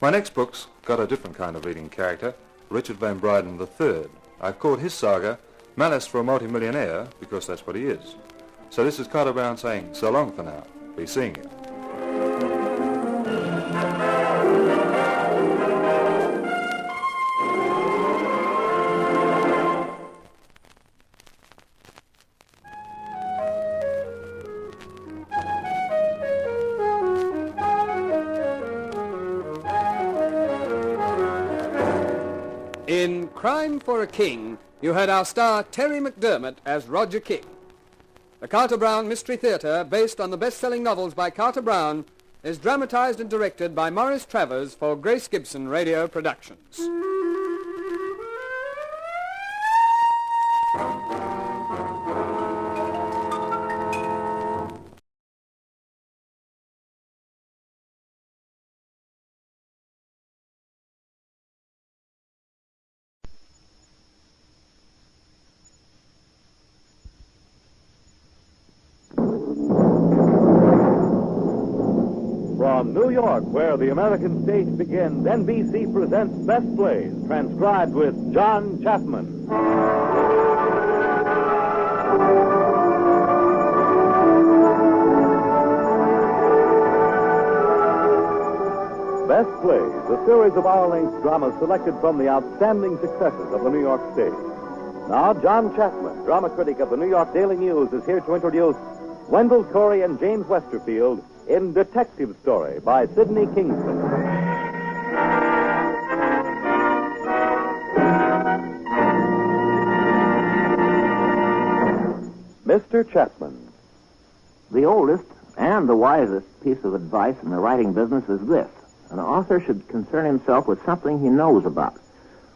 My next book's got a different kind of leading character, Richard Van Bryden III. I've called his saga Malice for a Multimillionaire because that's what he is. So this is Carter Brown saying so long for now. Be seeing you. In Crime for a King, you heard our star Terry McDermott as Roger King. The Carter Brown Mystery Theater, based on the best-selling novels by Carter Brown, is dramatized and directed by Maurice Travers for Grace Gibson Radio Productions. From New York, where the American stage begins, NBC presents Best Plays, transcribed with John Chapman. Best Plays, a series of hour-length dramas selected from the outstanding successes of the New York stage. Now, John Chapman, drama critic of the New York Daily News, is here to introduce Wendell Corey and James Westerfield in Detective Story by Sidney Kingsley. Mr. Chapman. The oldest and the wisest piece of advice in the writing business is this. An author should concern himself with something he knows about.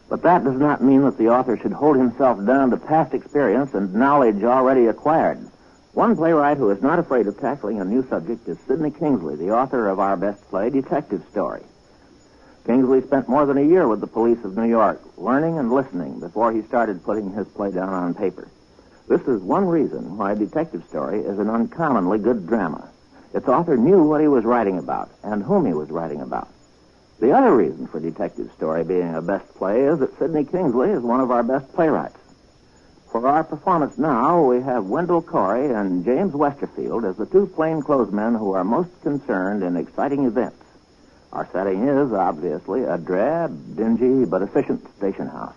But that does not mean that the author should hold himself down to past experience and knowledge already acquired. One playwright who is not afraid of tackling a new subject is Sidney Kingsley, the author of our best play, Detective Story. Kingsley spent more than a year with the police of New York, learning and listening before he started putting his play down on paper. This is one reason why Detective Story is an uncommonly good drama. Its author knew what he was writing about and whom he was writing about. The other reason for Detective Story being a best play is that Sidney Kingsley is one of our best playwrights. For our performance now, we have Wendell Corey and James Westerfield as the two plainclothesmen who are most concerned in exciting events. Our setting is, obviously, a drab, dingy, but efficient station house.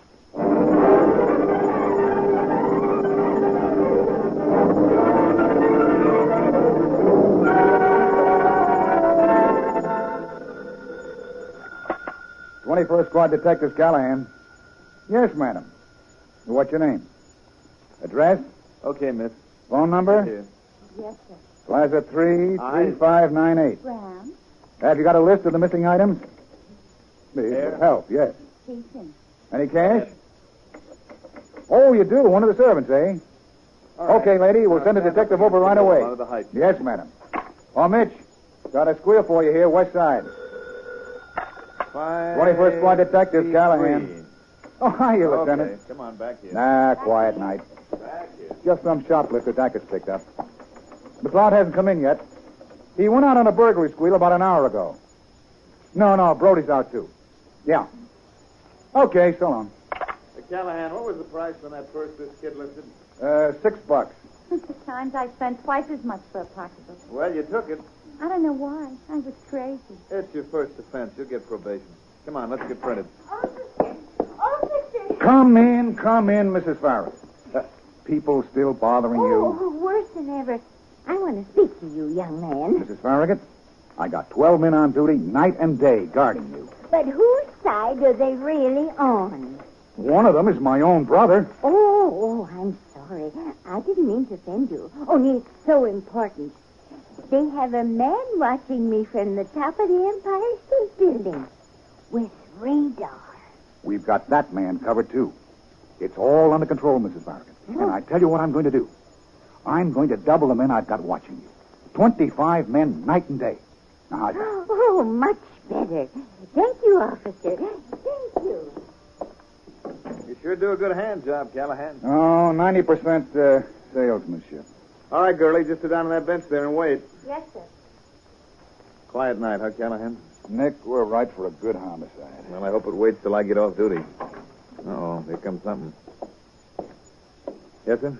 "21st Squad Detective Callahan." "Yes, madam. What's your name?" "Address?" Okay, miss. "Phone number?" Yes, sir. Plaza 33598. Brown. Have you got a list of the missing items? Here. Help, yes. Jason. Any cash? Oh, you do? One of the servants, eh? All right. Okay, lady, we'll send a detective over right away. Out of the heights. Yes, madam. Oh, Mitch, got a squeal for you here, west side. 21st Squad Detective Callahan. Oh, hiya, Lieutenant. Okay, come on, back here. Nah, quiet night. Back here. Just some shoplifter Dacus picked up. McLeod hasn't come in yet. He went out on a burglary squeal about an hour ago. No, Brody's out, too. Yeah. Okay, so long. Callahan, what was the price on that purse this kid lifted? $6. Times I spent twice as much for a pocketbook. Well, you took it. I don't know why. I was crazy. It's your first offense. You'll get probation. Come on, let's get printed. Come in, Mrs. Farragut. People still bothering you? Oh, worse than ever. I want to speak to you, young man. Mrs. Farragut, I got 12 men on duty night and day guarding you. But whose side are they really on? One of them is my own brother. Oh, I'm sorry. I didn't mean to offend you. Only it's so important. They have a man watching me from the top of the Empire State Building with radar. We've got that man covered, too. It's all under control, Mrs. Farragut. And I tell you what I'm going to do. I'm going to double the men I've got watching you. 25 men night and day. Now, how's that? Oh, much better. Thank you, officer. Thank you. You sure do a good hand job, Callahan. Oh, 90% salesmanship. All right, girlie, just sit down on that bench there and wait. Yes, sir. Quiet night, huh, Callahan? Nick, we're right for a good homicide. Well, I hope it waits till I get off duty. Uh-oh, here comes something. Yes, sir?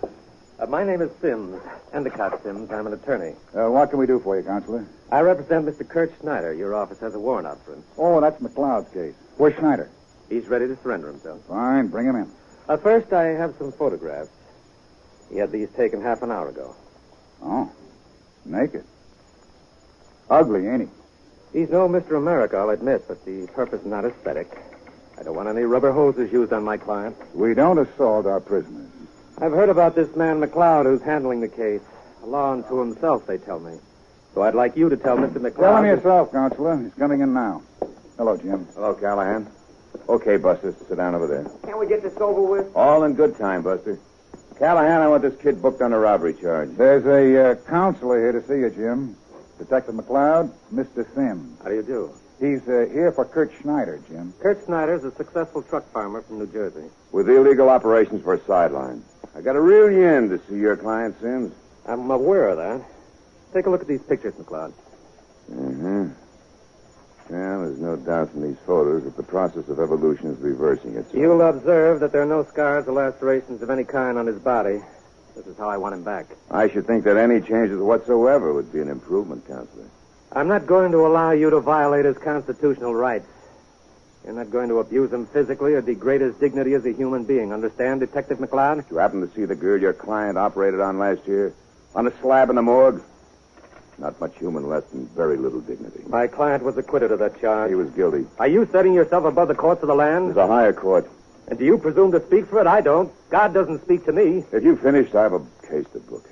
My name is Sims, Endicott Sims. I'm an attorney. What can we do for you, Counselor? I represent Mr. Kurt Schneider. Your office has a warrant out for him. Oh, that's McLeod's case. Where's Schneider? He's ready to surrender himself. Fine, bring him in. First, I have some photographs. He had these taken half an hour ago. Oh, naked. Ugly, ain't he? He's no Mr. America, I'll admit, but the purpose is not aesthetic. I don't want any rubber hoses used on my client. We don't assault our prisoners. I've heard about this man McLeod who's handling the case. A law unto himself, they tell me. So I'd like you to tell Mr. McLeod... Tell him yourself, Counselor. He's coming in now. Hello, Jim. Hello, Callahan. Okay, Buster, sit down over there. Can't we get this over with? All in good time, Buster. Callahan, I want this kid booked on a robbery charge. There's a counselor here to see you, Jim. Detective McLeod, Mr. Sims. How do you do? He's here for Kurt Schneider, Jim. Kurt Snyder's a successful truck farmer from New Jersey. With illegal operations for a sideline. I got a real yen to see your client, Sims. I'm aware of that. Take a look at these pictures, McLeod. Mm-hmm. Well, there's no doubt from these photos that the process of evolution is reversing itself. You'll observe that there are no scars or lacerations of any kind on his body. This is how I want him back. I should think that any changes whatsoever would be an improvement, Counselor. I'm not going to allow you to violate his constitutional rights. You're not going to abuse him physically or degrade his dignity as a human being. Understand, Detective McLeod? You happen to see the girl your client operated on last year? On a slab in the morgue? Not much human left and very little dignity. My client was acquitted of that charge. He was guilty. Are you setting yourself above the courts of the land? There's a higher court. And do you presume to speak for it? I don't. God doesn't speak to me. If you finished, I have a case to book.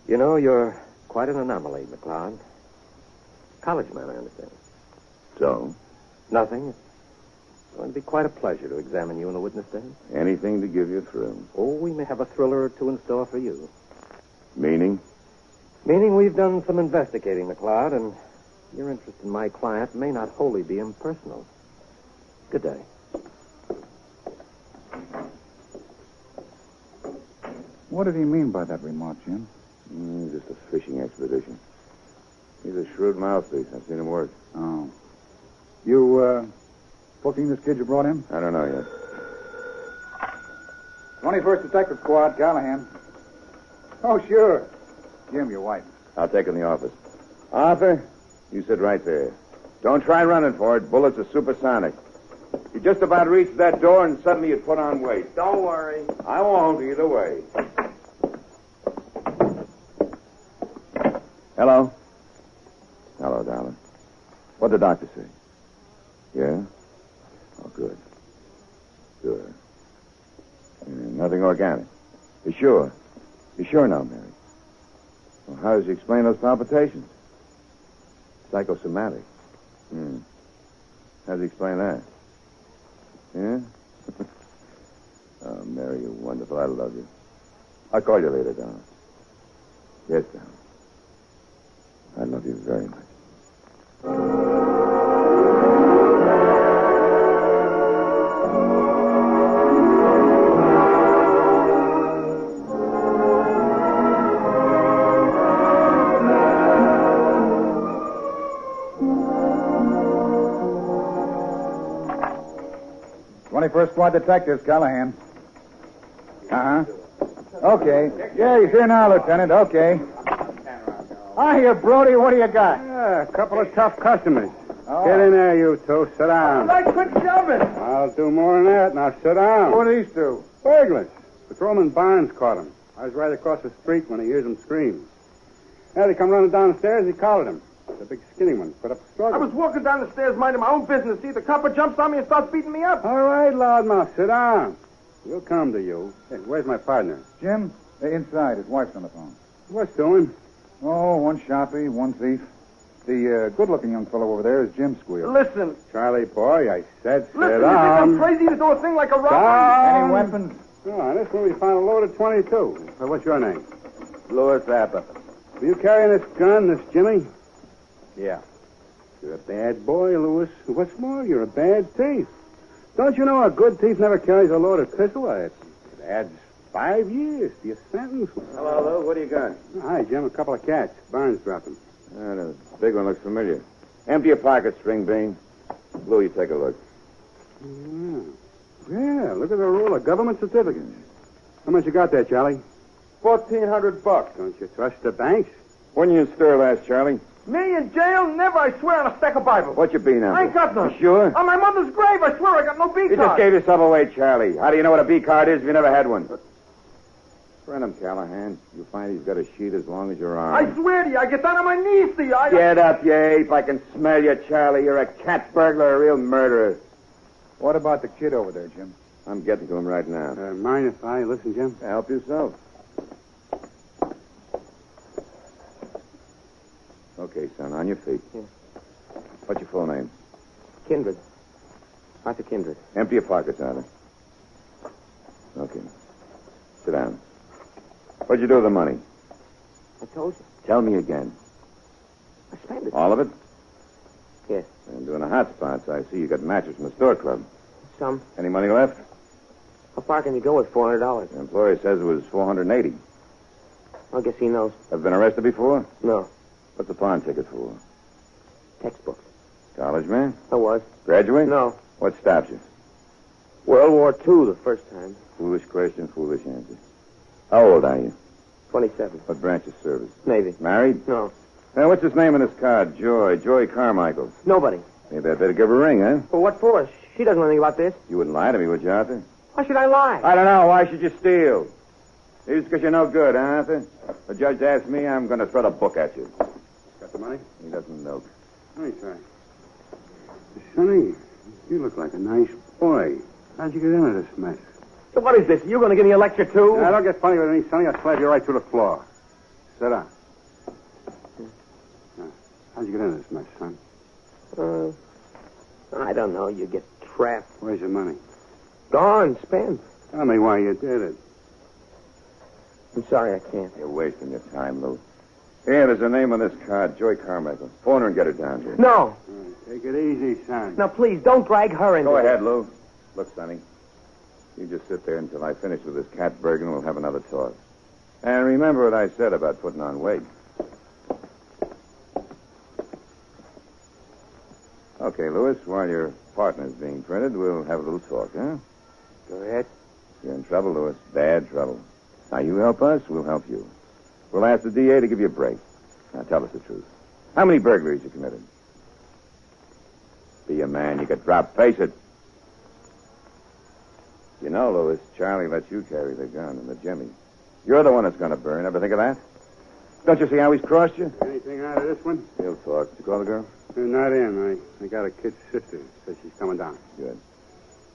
You know, you're quite an anomaly, McLeod. College man, I understand. So? Nothing. It's going to be quite a pleasure to examine you in the witness stand. Anything to give you a thrill. Oh, we may have a thriller or two in store for you. Meaning? Meaning we've done some investigating, McLeod, and your interest in my client may not wholly be impersonal. Good day. What did he mean by that remark, Jim? Just a fishing expedition. He's a shrewd mouthpiece. I've seen him work. Oh. You, booking this kid you brought in? I don't know yet. 21st Detective Squad, Callahan. Oh, sure. Jim, your wife. I'll take in the office. Arthur, you sit right there. Don't try running for it. Bullets are supersonic. You just about reached that door and suddenly you put on weight. Don't worry. I won't either way. Hello? Hello, darling. What'd the doctor say? Yeah? Oh, good. Good. Nothing organic. You sure? You sure now, Mary? Well, how does he explain those palpitations? Psychosomatic. How does he explain that? Yeah? Oh, Mary, you're wonderful. I love you. I'll call you later, darling. Yes, darling. I love you very much. First Squad Detectives, Callahan. Uh-huh. Okay. Yeah, he's here now, Lieutenant. Okay. Hiya, Brody. What do you got? A couple of tough customers. Oh. Get in there, you two. Sit down. All right, quit jumping. I'll do more than that. Now sit down. What are these two? Burglars. Patrolman Barnes caught him. I was right across the street when he hears them scream. As he come running down the stairs, he collared him. The big skinny one put up a struggle. I was walking down the stairs minding my own business. See, the copper jumps on me and starts beating me up. All right, loudmouth, sit down. We'll come to you. Hey, where's my partner? Jim, inside. His wife's on the phone. What's doing? Oh, one sharpie, one thief. The good-looking young fellow over there is Jim Squeal. Listen. Charlie, boy, I said sit Listen, you think down. I'm crazy to do a thing like a robbery? Down. Any weapons? Oh, this one we found a loaded 22. What's your name? Louis Appa. Are you carrying this gun, this Jimmy? Yeah. You're a bad boy, Louis. What's more, you're a bad thief. Don't you know a good thief never carries a loaded pistol? It adds 5 years to your sentence. Hello, Lou. What do you got? Hi, Jim. A couple of cats. Barnes dropped them. The big one looks familiar. Empty your pocket, String Bean. Lou, you take a look. Yeah, look at the roll of government certificates. How much you got there, Charlie? $1,400. Don't you trust the banks? When you in stir last, Charlie? Me in jail? Never, I swear on a stack of Bibles. What you be now? I ain't got none. You sure? On my mother's grave, I swear I got no B card. You just gave yourself away, Charlie. How do you know what a B card is if you never had one? Friend him, Callahan. You'll find he's got a sheet as long as your arm. I swear to you, I get down on my knees to you. Get up, you ape. I can smell you, Charlie. You're a cat burglar, a real murderer. What about the kid over there, Jim? I'm getting to him right now. Mind if I listen, Jim? Help yourself. Okay, son, on your feet. Yeah. What's your full name? Kindred. Arthur Kindred. Empty your pockets, Arthur. Okay. Sit down. What'd you do with the money? I told you. Tell me again. I spent it. All of it? Yes. And doing the hot spots, I see you got matches from the store club. Some. Any money left? How far can you go with $400? The employer says it was $480. I guess he knows. Ever been arrested before? No. What's the pawn ticket for? Textbooks. College man? I was. Graduate? No. What stops you? World War II the first time. Foolish question, foolish answer. How old are you? 27. What branch of service? Navy. Married? No. Now, what's his name on this card? Joy Carmichael. Nobody. Maybe I better give her a ring, huh? Well, what for? She doesn't know anything about this. You wouldn't lie to me, would you, Arthur? Why should I lie? I don't know. Why should you steal? It's because you're no good, huh, Arthur? The judge asked me, I'm going to throw the book at you. Got the money? He doesn't know. Let me try. Sonny, you look like a nice boy. How'd you get into this mess? So what is this? You going to give me a lecture, too? Now, don't get funny with me, Sonny. I'll slap you right through the floor. Sit down. Now, how'd you get into this mess, son? I don't know. You get trapped. Where's your money? Gone. Spent. Tell me why you did it. I'm sorry, I can't. You're wasting your time, Lou. Here, there's a name on this card, Joy Carmichael. Phone her and get her down here. No. Take it easy, son. Now, please, don't drag her into Go it. ahead, Lou. Look, Sonny. You just sit there until I finish with this cat burger and we'll have another talk. And remember what I said about putting on weight. Okay, Louis, while your partner's being printed, we'll have a little talk, huh? Go ahead. You're in trouble, Louis. Bad trouble. Now, you help us, we'll help you. We'll ask the DA to give you a break. Now, tell us the truth. How many burglaries you committed? Be a man. You could drop. Face it. You know, Louis, Charlie lets you carry the gun and the jimmy. You're the one that's going to burn. Ever think of that? Don't you see how he's crossed you? Anything out of this one? He'll talk. Did you call the girl? Not in. I got a kid's sister. Says she's coming down. Good.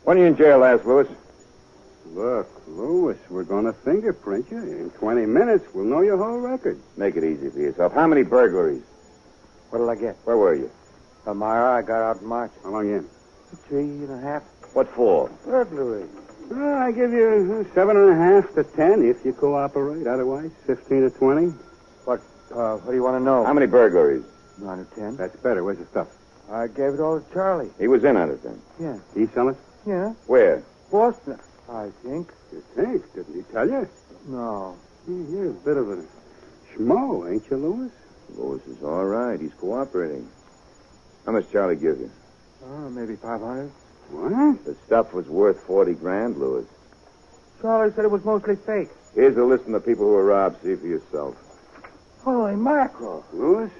When were you in jail last, Louis? Look, Louis, we're going to fingerprint you. In 20 minutes, we'll know your whole record. Make it easy for yourself. How many burglaries? What'll I get? Where were you? Elmira, I got out in March. How long in? 3.5. What for? Burglary. Well, I give you 7.5 to 10 if you cooperate. Otherwise, 15 to 20. What do you want to know? How many burglaries? 9 or 10. That's better. Where's the stuff? I gave it all to Charlie. He was in on it then. Yeah. He sell it? Yeah. Where? Boston, I think. You think? Didn't he tell you? No. You're a bit of a schmo, ain't you, Louis? Louis is all right. He's cooperating. How much Charlie give you? Maybe 500. What? The stuff was worth 40 grand, Louis. Charlie said it was mostly fake. Here's a list of the people who were robbed. See for yourself. Holy mackerel. Louis,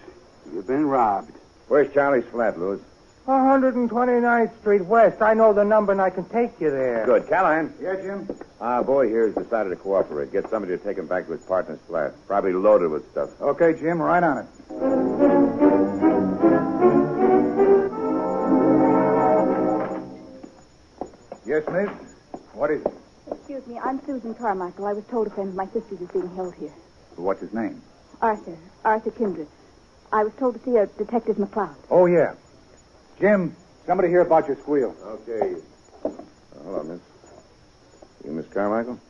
you've been robbed. Where's Charlie's flat, Louis? 129th Street West. I know the number and I can take you there. Good. Callahan. Yeah, Jim? Our boy here has decided to cooperate. Get somebody to take him back to his partner's flat. Probably loaded with stuff. Okay, Jim, right on it. Yes, miss? What is it? Excuse me, I'm Susan Carmichael. I was told a friend of my sister's is being held here. What's his name? Arthur Kindred. I was told to see a Detective McLeod. Oh, yeah. Jim, somebody hear about your squeal. Okay. Hold on, miss. You Miss Carmichael?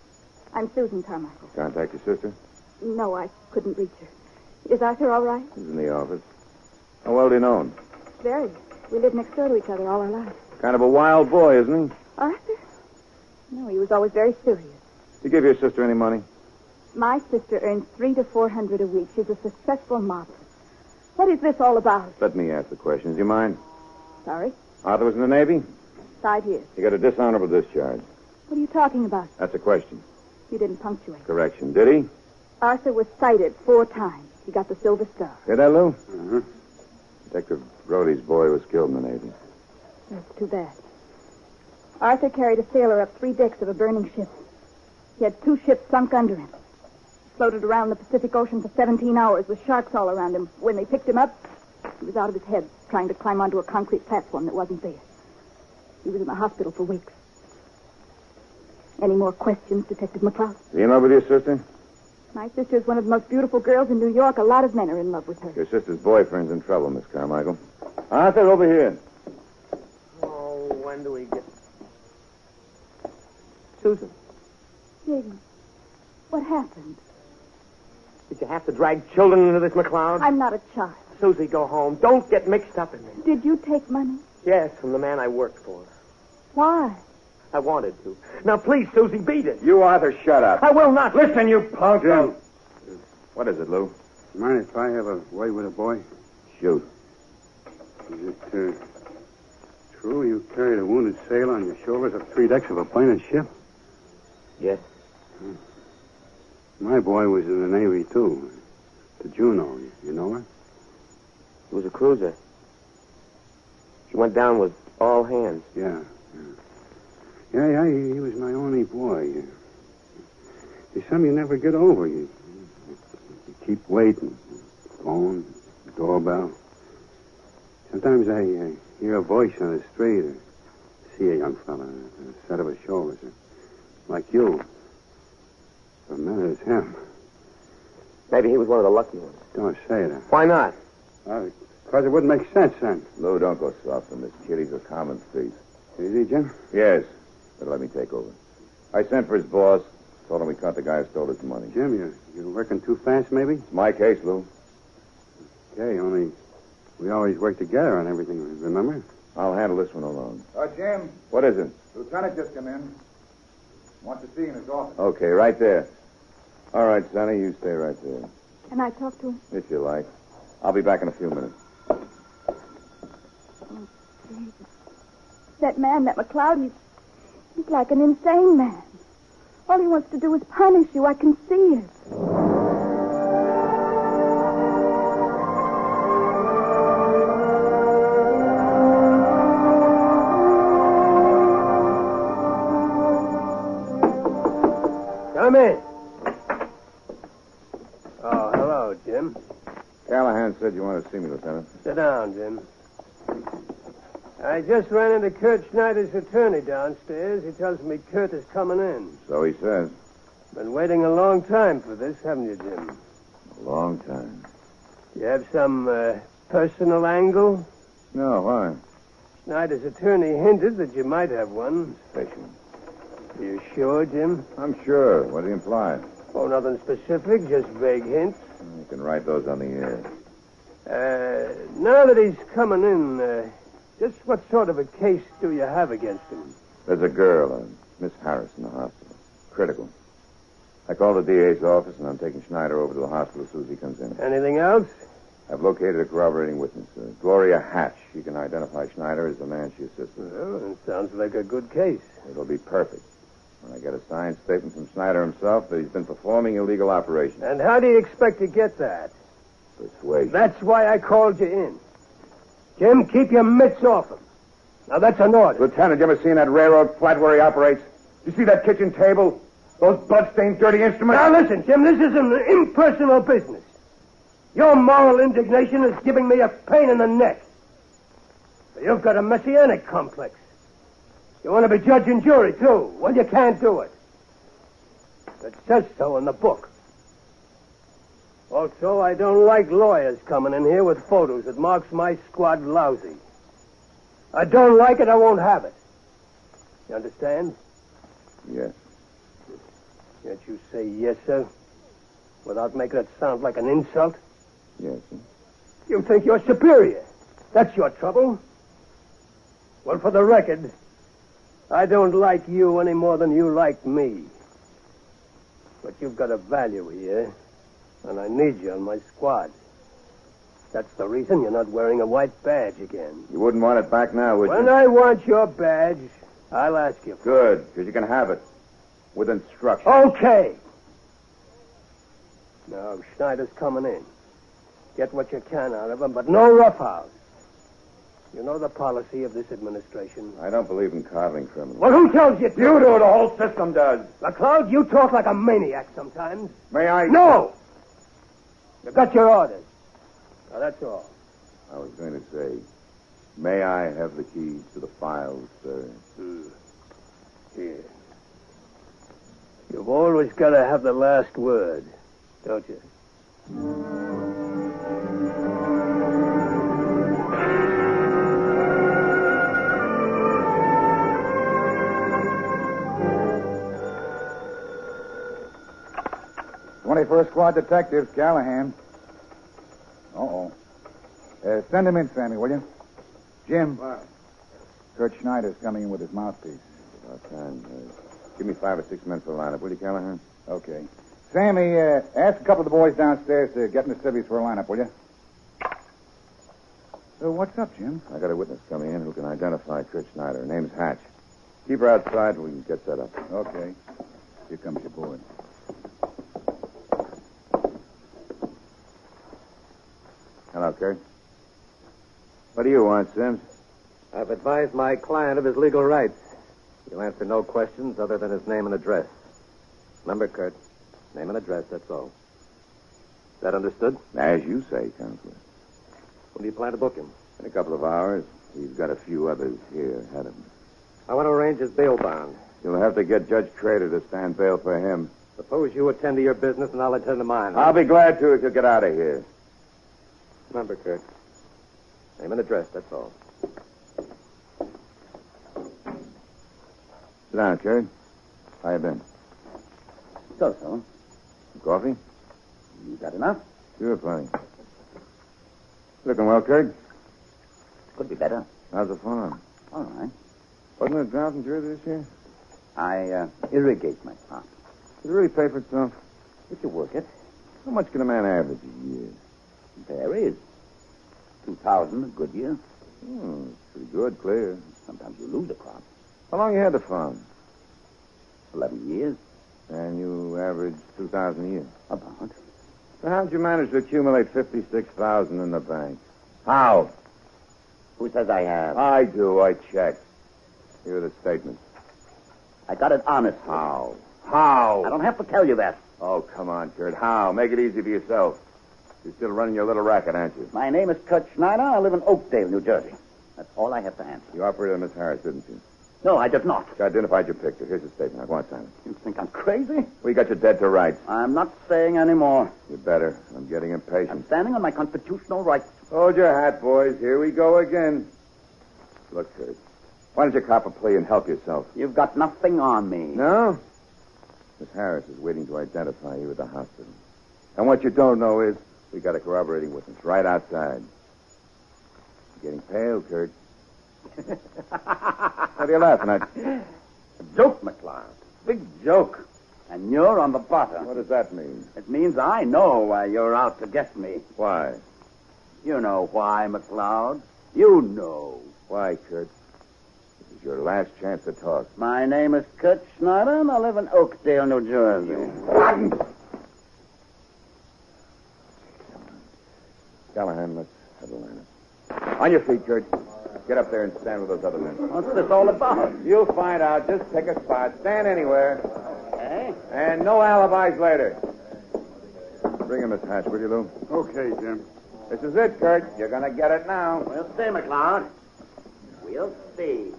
I'm Susan Carmichael. Contact your sister? No, I couldn't reach her. Is Arthur all right? He's in the office. How well do you know him? Very. We lived next door to each other all our lives. Kind of a wild boy, isn't he? Arthur? No, he was always very serious. You give your sister any money? My sister earns $300 to $400 a week. She's a successful model. What is this all about? Let me ask the questions. Do you mind? Sorry? Arthur was in the Navy? 5 years. He got a dishonorable discharge. What are you talking about? That's a question. You didn't punctuate. Correction. Did he? Arthur was cited 4 times. He got the Silver Star. Hear that, Lou? Uh-huh. Detective Brody's boy was killed in the Navy. That's too bad. Arthur carried a sailor up 3 decks of a burning ship. He had 2 ships sunk under him. Floated around the Pacific Ocean for 17 hours with sharks all around him. When they picked him up, he was out of his head, trying to climb onto a concrete platform that wasn't there. He was in the hospital for weeks. Any more questions, Detective McLeod? Are you in love with your sister? My sister's one of the most beautiful girls in New York. A lot of men are in love with her. Your sister's boyfriend's in trouble, Miss Carmichael. Arthur, over here. Oh, when do we get... Susan, James, what happened? did you have to drag children into this, McLeod? I'm not a child. Susie, go home. Don't get mixed up in this. Did you take money? Yes, from the man I worked for. Why? I wanted to. Now, please, Susie, beat it. You, Arthur, shut up. I will not. Listen, you punk. Jim. What is it, Lou? Mind if I have a word with a boy? Shoot. Is it true you carried a wounded sailor on your shoulders up 3 decks of a plane ship? Yes. My boy was in the Navy, too. The Juno. You know her? It was a cruiser. She went down with all hands. Yeah. Yeah, he was my only boy. There's something you never get over. You keep waiting. Phone, doorbell. Sometimes I hear a voice on the street or see a young fella on the set of his shoulders. Like you. For a minute, it's him. Maybe he was one of the lucky ones. Don't say that. Why not? Because it wouldn't make sense then. Lou, don't go soft on this kid. He's a common thief. Is he, Jim? Yes, but let me take over. I sent for his boss. Told him we caught the guy who stole his money. Jim, you're working too fast, maybe? It's my case, Lou. Okay, only we always work together on everything, remember? I'll handle this one alone. Jim. What is it? Lieutenant just come in. Wants to see you in his office. Okay, right there. All right, Sonny, you stay right there. Can I talk to him? If you like. I'll be back in a few minutes. That man, that McLeod, he's like an insane man. All he wants to do is punish you. I can see it. Come in. Oh, hello, Jim. Callahan said you wanted to see me, Lieutenant. Sit down, Jim. I just ran into Kurt Schneider's attorney downstairs. He tells me Kurt is coming in. So he says. Been waiting a long time for this, haven't you, Jim? A long time. You have some personal angle? No, why? Schneider's attorney hinted that you might have one. Special. Are you sure, Jim? I'm sure. What do you imply? Oh, nothing specific, just vague hints. You can write those on the air. Now that he's coming in, just what sort of a case do you have against him? There's a girl, Miss Harris, in the hospital. Critical. I called the DA's office, and I'm taking Schneider over to the hospital as soon as he comes in. Anything else? I've located a corroborating witness, Gloria Hatch. She can identify Schneider as the man she assisted. Well, it sounds like a good case. It'll be perfect. When I get a signed statement from Schneider himself that he's been performing illegal operations. And how do you expect to get that? Persuasion. That's why I called you in. Jim, keep your mitts off him. Now, that's an order. Lieutenant, you ever seen that railroad flat where he operates? You see that kitchen table? Those blood-stained, dirty instruments? Now, listen, Jim, this is an impersonal business. Your moral indignation is giving me a pain in the neck. You've got a messianic complex. You want to be judge and jury, too. Well, you can't do it. It says so in the book. Also, I don't like lawyers coming in here with photos that marks my squad lousy. I don't like it, I won't have it. You understand? Yes. Can't you say yes, sir? Without making it sound like an insult? Yes, sir. You think you're superior. That's your trouble. Well, for the record, I don't like you any more than you like me. But you've got a value here, and I need you on my squad. That's the reason you're not wearing a white badge again. You wouldn't want it back now, would you? When I want your badge, I'll ask you for it. Good, because you can have it. With instructions. Okay. Now, Schneider's coming in. Get what you can out of him, but no roughhouse. You know the policy of this administration. I don't believe in coddling criminals. Well, who tells you to? You do. The whole system does. McLeod, you talk like a maniac sometimes. May I? No! You got your orders. Now, that's all. I was going to say, may I have the keys to the files, sir? Here. You've always got to have the last word, don't you? First Squad Detectives, Callahan. Send him in, Sammy, will you? Jim. What? Kurt Schneider's coming in with his mouthpiece. About time. Give me 5 or 6 men for the lineup, will you, Callahan? Okay. Sammy, ask a couple of the boys downstairs to get in the civvies for a lineup, will you? So what's up, Jim? I got a witness coming in who can identify Kurt Schneider. Her name's Hatch. Keep her outside and we can get set up. Okay. Here comes your boy. Hello, Kurt. What do you want, Sims? I've advised my client of his legal rights. He'll answer no questions other than his name and address. Remember, Kurt, name and address, that's all. Is that understood? As you say, Counselor. When do you plan to book him? In a couple of hours. He's got a few others here ahead of him. I want to arrange his bail bond. You'll have to get Judge Trader to stand bail for him. Suppose you attend to your business and I'll attend to mine. I'll be glad to if you get out of here. Remember, Kurt, name and address, that's all. Sit down, Kurt. How you been? So. Some coffee? You got enough? Sure, plenty. Looking well, Kurt? Could be better. How's the farm? All right. Wasn't it a drought in Jersey this year? I irrigate my farm. Did it really pay for itself? If you work it. How much can a man average a year? Varies. 2,000 a good year. Pretty good, clear. Sometimes you lose a crop. How long you had the farm? 11 years. And you averaged 2,000 a year? About. So how'd you manage to accumulate 56,000 in the bank? How? Who says I have? I do. I checked. Here are the statements. I got it honestly. How? How? I don't have to tell you that. Oh, come on, Kurt. How? Make it easy for yourself. You're still running your little racket, aren't you? My name is Kurt Schneider. I live in Oakdale, New Jersey. That's all I have to answer. You operated on Miss Harris, didn't you? No, I did not. I identified your picture. Here's the statement. I want sign it. You think I'm crazy? We got you dead to rights. I'm not saying any more. You better. I'm getting impatient. I'm standing on my constitutional rights. Hold your hat, boys. Here we go again. Look, Kurt. Why don't you cop a plea and help yourself? You've got nothing on me. No? Miss Harris is waiting to identify you at the hospital. And what you don't know is we got a corroborating witness right outside. You're getting pale, Kurt. What are you laughing at? A joke, McLeod. Big joke. And you're on the bottom. What does that mean? It means I know why you're out to get me. Why? You know why, McLeod. You know. Why, Kurt? This is your last chance to talk. My name is Kurt Schneider, and I live in Oakdale, New Jersey. Callahan, let's have a lineup. On your feet, Kurt. Get up there and stand with those other men. What's this all about? You'll find out. Just pick a spot. Stand anywhere. Okay. And no alibis later. Bring him, Miss Hatch, will you, Lou? Okay, Jim. This is it, Kurt. You're going to get it now. We'll see, McLeod. We'll see.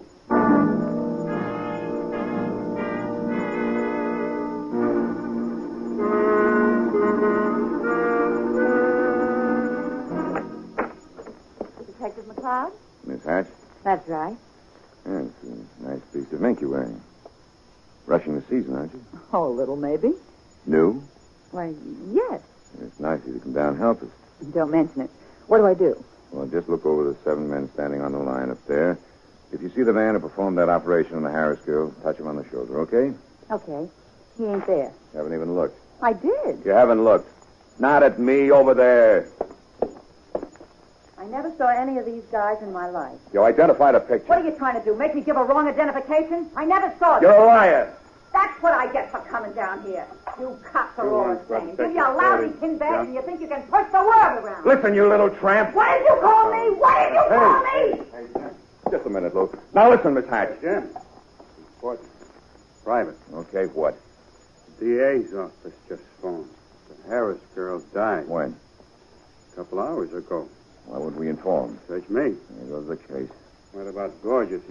Detective McLeod? Miss Hatch? That's right. Yeah, it's a nice piece of mink you're wearing. Rushing the season, aren't you? Oh, a little, maybe. New? Why, yes. It's nice of you to come down and help us. Don't mention it. What do I do? Well, just look over the 7 men standing on the line up there. If you see the man who performed that operation on the Harris girl, touch him on the shoulder, okay? Okay. He ain't there. You haven't even looked. I did. You haven't looked. Not at me, over there. I never saw any of these guys in my life. You identified a picture. What are you trying to do? Make me give a wrong identification? I never saw them. You're a liar. That That's what I get for coming down here. You cops are all the same. Give you a lousy tin bag and you think you can push the world around. Listen, you little tramp. What did you call me? What did you call me? Just a minute, Luke. Now listen, Miss Hatch. Jim. What? Private. Okay, what? DA's office just phoned. The Harris girl died. When? A couple hours ago. Why would we inform? Search me. There goes the case. What about Gorgeous?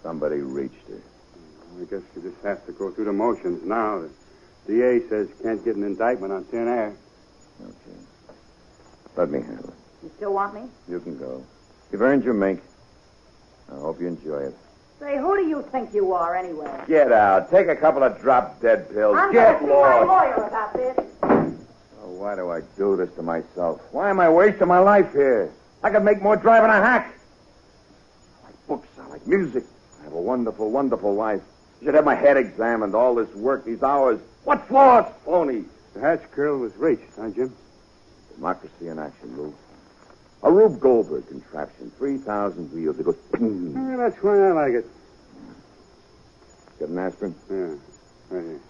Somebody reached her. I guess you just have to go through the motions now. The DA says can't get an indictment on thin air. Okay. Let me handle it. You still want me? You can go. You've earned your mink. I hope you enjoy it. Say, who do you think you are, anyway? Get out. Take a couple of drop-dead pills. I'm Get going to see my lost. lawyer about this. Oh, why do I do this to myself? Why am I wasting my life here? I could make more driving a hack. I like books. I like music. I have a wonderful, wonderful life. I should have my head examined. All this work, these hours. What for? It's phony. The Hatch girl was reached, huh, Jim? Democracy in action, Lou. A Rube Goldberg contraption. 3,000 wheels. It goes... Yeah, that's why I like it. Get an aspirin? Yeah, right here.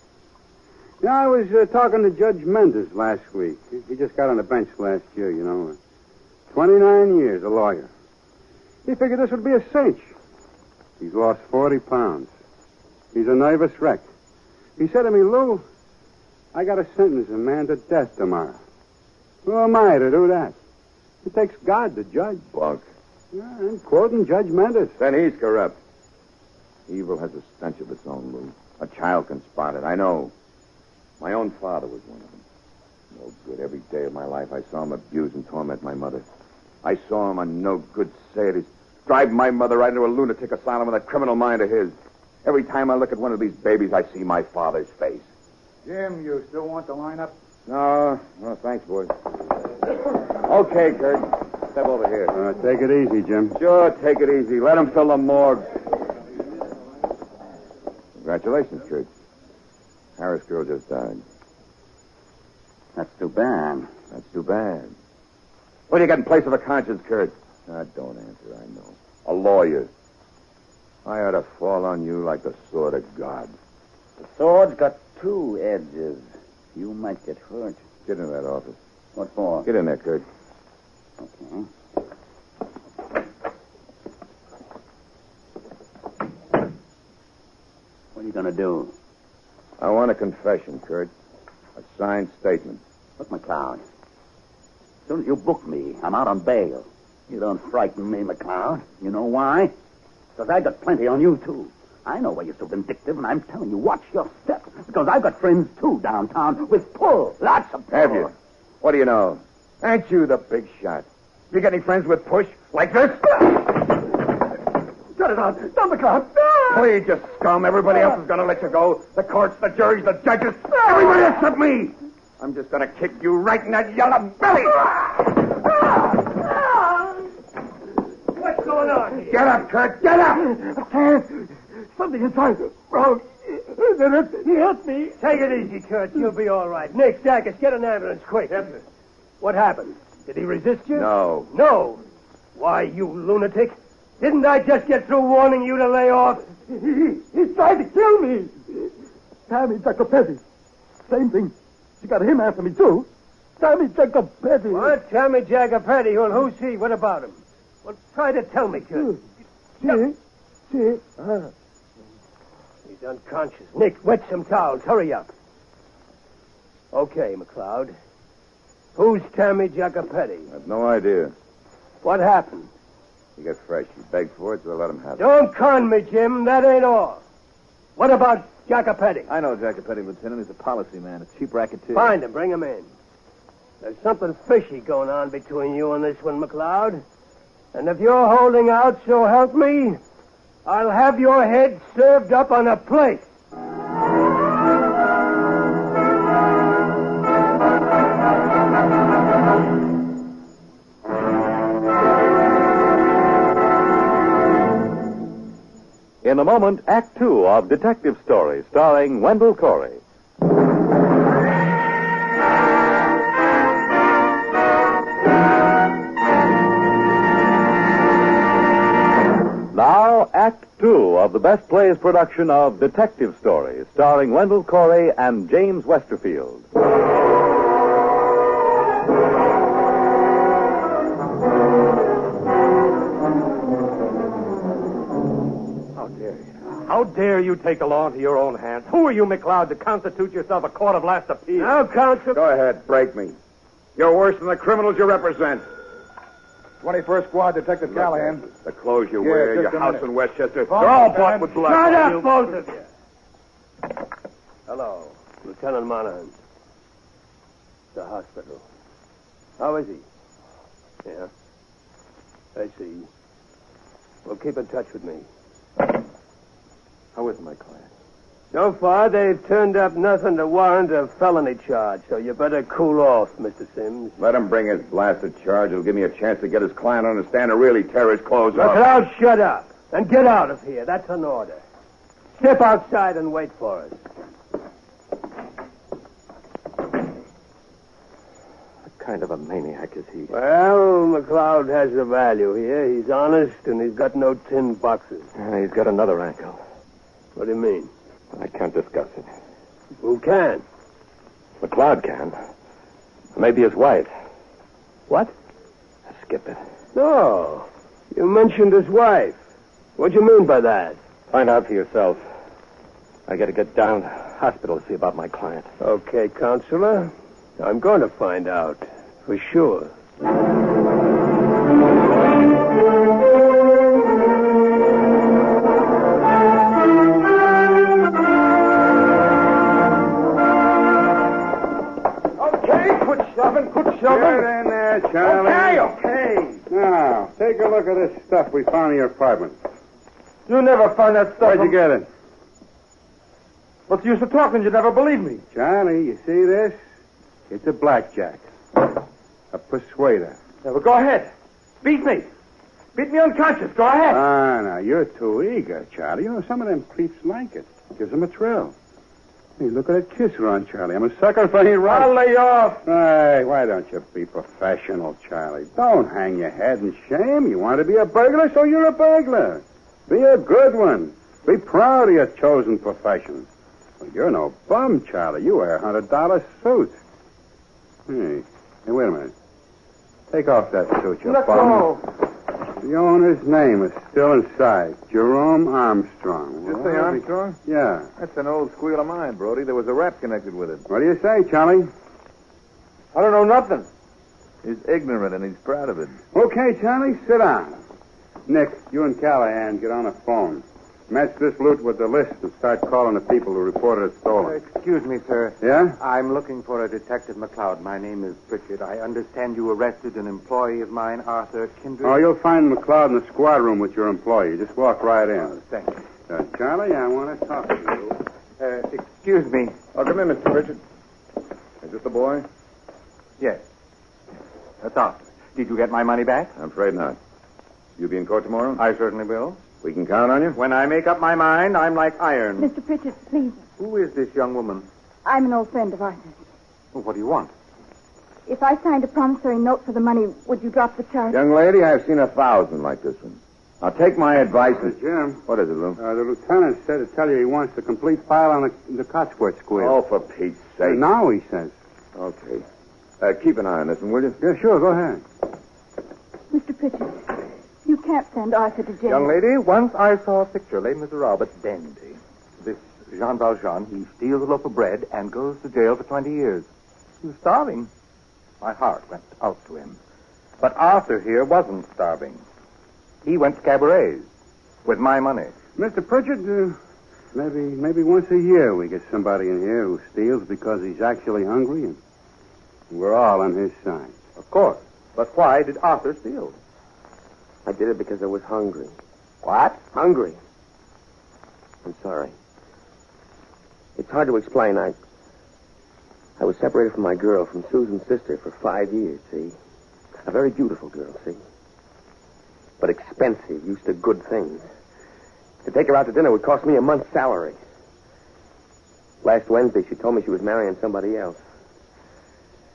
Yeah, I was talking to Judge Mendes last week. He just got on the bench last year, you know. 29 years, a lawyer. He figured this would be a cinch. He's lost 40 pounds. He's a nervous wreck. He said to me, Lou, I got to sentence a man to death tomorrow. Who am I to do that? It takes God to judge. Bunk. Yeah, I'm quoting Judge Mendes. Then he's corrupt. Evil has a stench of its own, Lou. A child can spot it. I know. My own father was one of them. No good. Every day of my life, I saw him abuse and torment my mother. I saw him on no good Saturdays drive my mother right into a lunatic asylum with a criminal mind of his. Every time I look at one of these babies, I see my father's face. Jim, you still want the lineup? No, thanks, boys. Okay, Kurt. Step over here. Take it easy, Jim. Sure, take it easy. Let him fill the morgue. Congratulations, Kurt. Harris girl just died. That's too bad. That's too bad. What do you got in place of a conscience, Kurt? Don't answer, I know. A lawyer. I ought to fall on you like the sword of God. The sword's got two edges. You might get hurt. Get in that office. What for? Get in there, Kurt. Okay. What are you going to do? I want a confession, Kurt. A signed statement. Look, McLeod. As soon as you book me, I'm out on bail. You don't frighten me, McLeod. You know why? Because I got plenty on you, too. I know why you're so vindictive, and I'm telling you, watch your step. Because I've got friends, too, downtown, with pull. Lots of pull. Have you? What do you know? Ain't you the big shot? You got any friends with push? Like this? Shut it out. Don't, McLeod. No! Please, you scum. Everybody else is going to let you go. The courts, the juries, the judges. Everybody except me. I'm just going to kick you right in that yellow belly. What's going on here? Get up, Kurt. Get up. Something inside. Wrong. He hit me. Take it easy, Kurt. You'll be all right. Nick, Dacus, get an ambulance quick. Yes, sir. What happened? Did he resist you? No. No. Why, you lunatic. Didn't I just get through warning you to lay off? He's trying to kill me. Sammy Jacopetti. Same thing. You got him after me, too. Sammy Jacopetti. What? Sammy Jacopetti? Well, who's he? What about him? Well, try to tell me, Kurt. See. He's unconscious. Nick, wet some towels. Hurry up. Okay, McLeod. Who's Sammy Jacopetti? I have no idea. What happened? He got fresh. He begged for it, so I let him have it. Don't con me, Jim. That ain't all. What about Jacopetti? I know Jacopetti, Lieutenant. He's a policy man, a cheap racketeer. Find him. Bring him in. There's something fishy going on between you and this one, McLeod. And if you're holding out, so help me, I'll have your head served up on a plate. In a moment, Act Two of Detective Story, starring Wendell Corey. Now, Act Two of the Best Plays production of Detective Stories, starring Wendell Corey and James Westerfield. How dare you take the law into your own hands? Who are you, McLeod, to constitute yourself a court of last appeal? Now, counsel. Go ahead, break me. You're worse than the criminals you represent. 21st Squad, Detective Callahan. The clothes you Yeah, wear, just your a house minute. in Westchester, Both they're all of bought them. with blood. Shut up, both of you. Hello, Lieutenant Monahan. The hospital. How is he? Yeah. I see. Well, keep in touch with me. How is my client? So far, they've turned up nothing to warrant a felony charge, so you better cool off, Mr. Sims. Let him bring his blasted charge. It'll give me a chance to get his client on the stand and really tear his clothes off. McLeod, shut up and get out of here. That's an order. Step outside and wait for us. What kind of a maniac is he? Well, McLeod has a value here. He's honest, and he's got no tin boxes. He's got another ankle. What do you mean? I can't discuss it. Who can? McLeod can. Maybe his wife. What? Skip it. No. You mentioned his wife. What do you mean by that? Find out for yourself. I got to get down to the hospital to see about my client. Okay, Counselor. I'm going to find out. For sure. Get in there, Charlie. Okay. Now, take a look at this stuff we found in your apartment. You never found that stuff. Where'd you get it? What's the use of talking? You never believe me. Charlie, you see this? It's a blackjack. A persuader. Yeah, well, go ahead. Beat me. Beat me unconscious. Go ahead. Now, you're too eager, Charlie. You know, some of them creeps like it. Gives them a thrill. Hey, look at that kiss run, Charlie. I'm a sucker for any right. I'll lay off. Hey, why don't you be professional, Charlie? Don't hang your head in shame. You want to be a burglar, so you're a burglar. Be a good one. Be proud of your chosen profession. Well, you're no bum, Charlie. You wear a $100 suit. Hey, wait a minute. Take off that suit, you Let bum. go. The owner's name is still inside. Jerome Armstrong. Did you say Armstrong? Yeah. That's an old squeal of mine, Brody. There was a rap connected with it. What do you say, Charlie? I don't know nothing. He's ignorant and he's proud of it. Okay, Charlie, sit down. Nick, you and Callahan get on the phone. Match this loot with the list and start calling the people who reported it stolen. Excuse me, sir. Yeah? I'm looking for a Detective McLeod. My name is Pritchard. I understand you arrested an employee of mine, Arthur Kindred. Oh, you'll find McLeod in the squad room with your employee. Just walk right in. Thank you. Charlie, I want to talk to you. Excuse me. Oh, come in, Mr. Pritchard. Is this the boy? Yes. That's Arthur. Did you get my money back? I'm afraid not. You be in court tomorrow? I certainly will. We can count on you? When I make up my mind, I'm like iron. Mr. Pritchard, please. Who is this young woman? I'm an old friend of Arthur's. Well, what do you want? If I signed a promissory note for the money, would you drop the charge? Young lady, I've seen 1,000 like this one. Now, take my advice and... Jim. What is it, Lou? The lieutenant said to tell you he wants the complete file on the Cotsworth squeal. Oh, for Pete's sake. Now, he says. Okay. Keep an eye on this one, will you? Yeah, sure, go ahead. Mr. Pritchard, you can't send Arthur to jail. Young lady, once I saw a picture, Les Miserables, but dandy. This Jean Valjean, he steals a loaf of bread and goes to jail for 20 years. He was starving. My heart went out to him. But Arthur here wasn't starving. He went to cabarets with my money. Mr. Pritchard, maybe once a year we get somebody in here who steals because he's actually hungry, and we're all on his side. Of course. But why did Arthur steal? I did it because I was hungry. What? Hungry. I'm sorry. It's hard to explain. I was separated from my girl, from Susan's sister, for 5 years, see? A very beautiful girl, see? But expensive, used to good things. To take her out to dinner would cost me a month's salary. Last Wednesday, she told me she was marrying somebody else.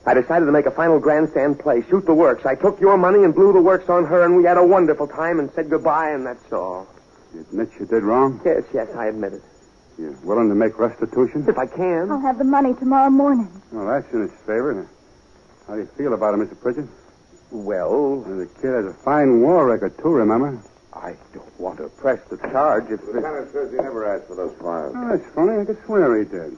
I decided to make a final grandstand play, shoot the works. I took your money and blew the works on her, and we had a wonderful time and said goodbye, and that's all. You admit you did wrong? Yes, I admit it. You're willing to make restitution? If I can. I'll have the money tomorrow morning. Well, that's in its favor. How do you feel about it, Mr. Pritchard? Well, The kid has a fine war record, too, remember? I don't want to press the charge if... The lieutenant says he never asked for those files. Oh, that's funny. I could swear he did.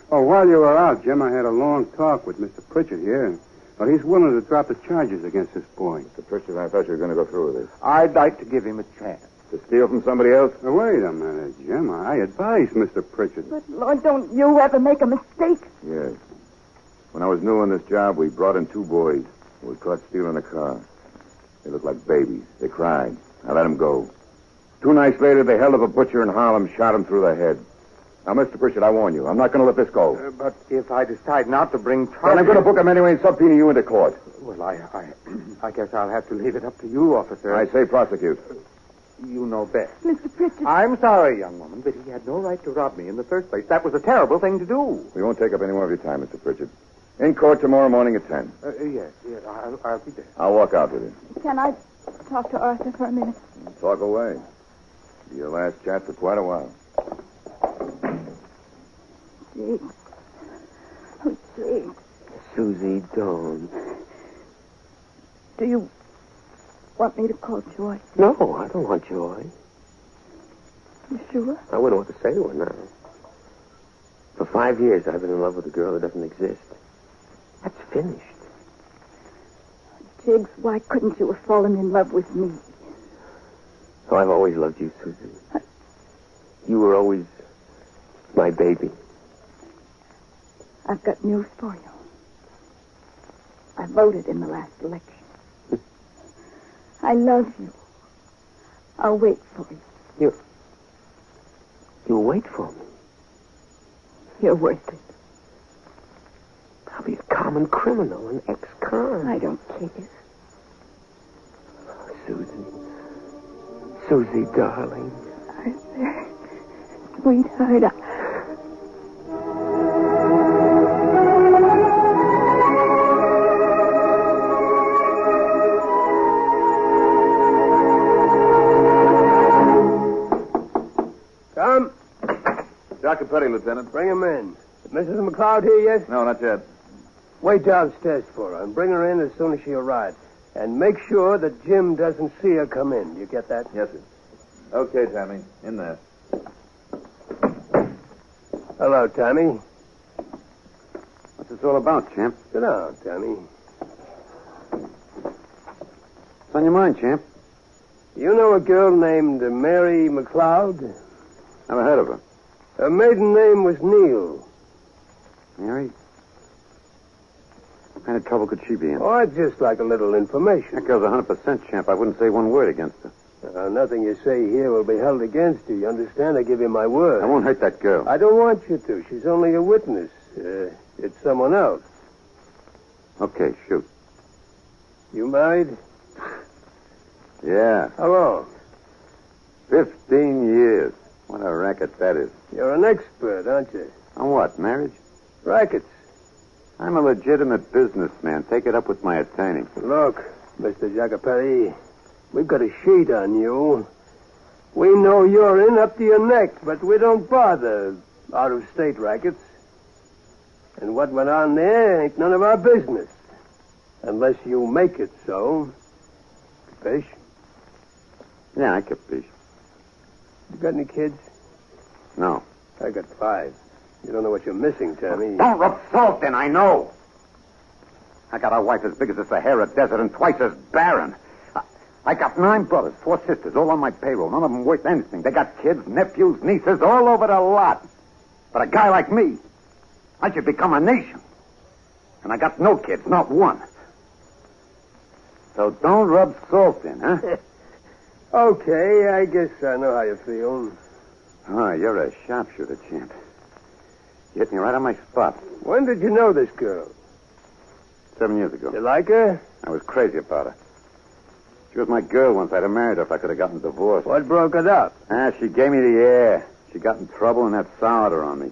Oh, while you were out, Jim, I had a long talk with Mr. Pritchard here. Well, he's willing to drop the charges against this boy. Mr. Pritchard, I thought you were going to go through with this. I'd like to give him a chance. To steal from somebody else? Now, wait a minute, Jim. I advised Mr. Pritchard. But, Lord, don't you ever make a mistake? Yes. When I was new on this job, we brought in 2 boys who were caught stealing a car. They looked like babies. They cried. I let them go. 2 nights later, they held up a butcher in Harlem, shot him through the head. Now, Mr. Pritchard, I warn you, I'm not going to let this go. But if I decide not to bring charges... Then I'm going to book him anyway and subpoena you into court. Well, I guess I'll have to leave it up to you, officer. I say prosecute. You know best. Mr. Pritchard. I'm sorry, young woman, but he had no right to rob me in the first place. That was a terrible thing to do. We won't take up any more of your time, Mr. Pritchard. In court tomorrow morning at 10. Yes, I'll be there. I'll walk out with you. Can I talk to Arthur for a minute? Talk away. Be your last chat for quite a while. Jake. Oh, Jake. Susie, don't. Do you want me to call Joy? No, I don't want Joy. You sure? I wouldn't know what to say to her now. For 5 years, I've been in love with a girl that doesn't exist. That's finished. Jiggs, why couldn't you have fallen in love with me? Oh, I've always loved you, Susie. You were always my baby. I've got news for you. I voted in the last election. I love you. I'll wait for you. You'll wait for me. You're worth it. I'll be a common criminal, an ex-con. I don't care. Oh, Susie. Susie, darling. Arthur. Sweetheart. Come. Dr. Petty, Lieutenant. Bring him in. Is Mrs. McLeod here yet? No, not yet. Wait downstairs for her and bring her in as soon as she arrives. And make sure that Jim doesn't see her come in. You get that? Yes, sir. Okay, Tammy. In there. Hello, Tammy. What's this all about, champ? Sit down, Tammy. What's on your mind, champ? You know a girl named Mary McLeod? Never heard of her. Her maiden name was Neal. Mary? What kind of trouble could she be in? Oh, I'd just like a little information. That girl's 100% champ. I wouldn't say one word against her. Nothing you say here will be held against you. You understand? I give you my word. I won't hurt that girl. I don't want you to. She's only a witness. It's someone else. Okay, shoot. You married? Yeah. How long? 15 years. What a racket that is. You're an expert, aren't you? On what, marriage? Rackets. I'm a legitimate businessman. Take it up with my attorney. Look, Mr. Jacopelli, we've got a sheet on you. We know you're in up to your neck, but we don't bother out-of-state rackets. And what went on there ain't none of our business. Unless you make it so. Capiche? Yeah, I capiche. You got any kids? No. I got 5. You don't know what you're missing, Tammy. Don't rub salt in, I know. I got a wife as big as the Sahara Desert and twice as barren. I got 9 brothers, 4 sisters, all on my payroll. None of them worth anything. They got kids, nephews, nieces, all over the lot. But a guy like me, I should become a nation. And I got no kids, not one. So don't rub salt in, huh? Okay, I guess I know how you feel. Oh, you're a sharpshooter, champ. You hit me right on my spot. When did you know this girl? 7 years ago. You like her? I was crazy about her. She was my girl once. I'd have married her if I could have gotten divorced. What broke it up? She gave me the air. She got in trouble and that soured her on me.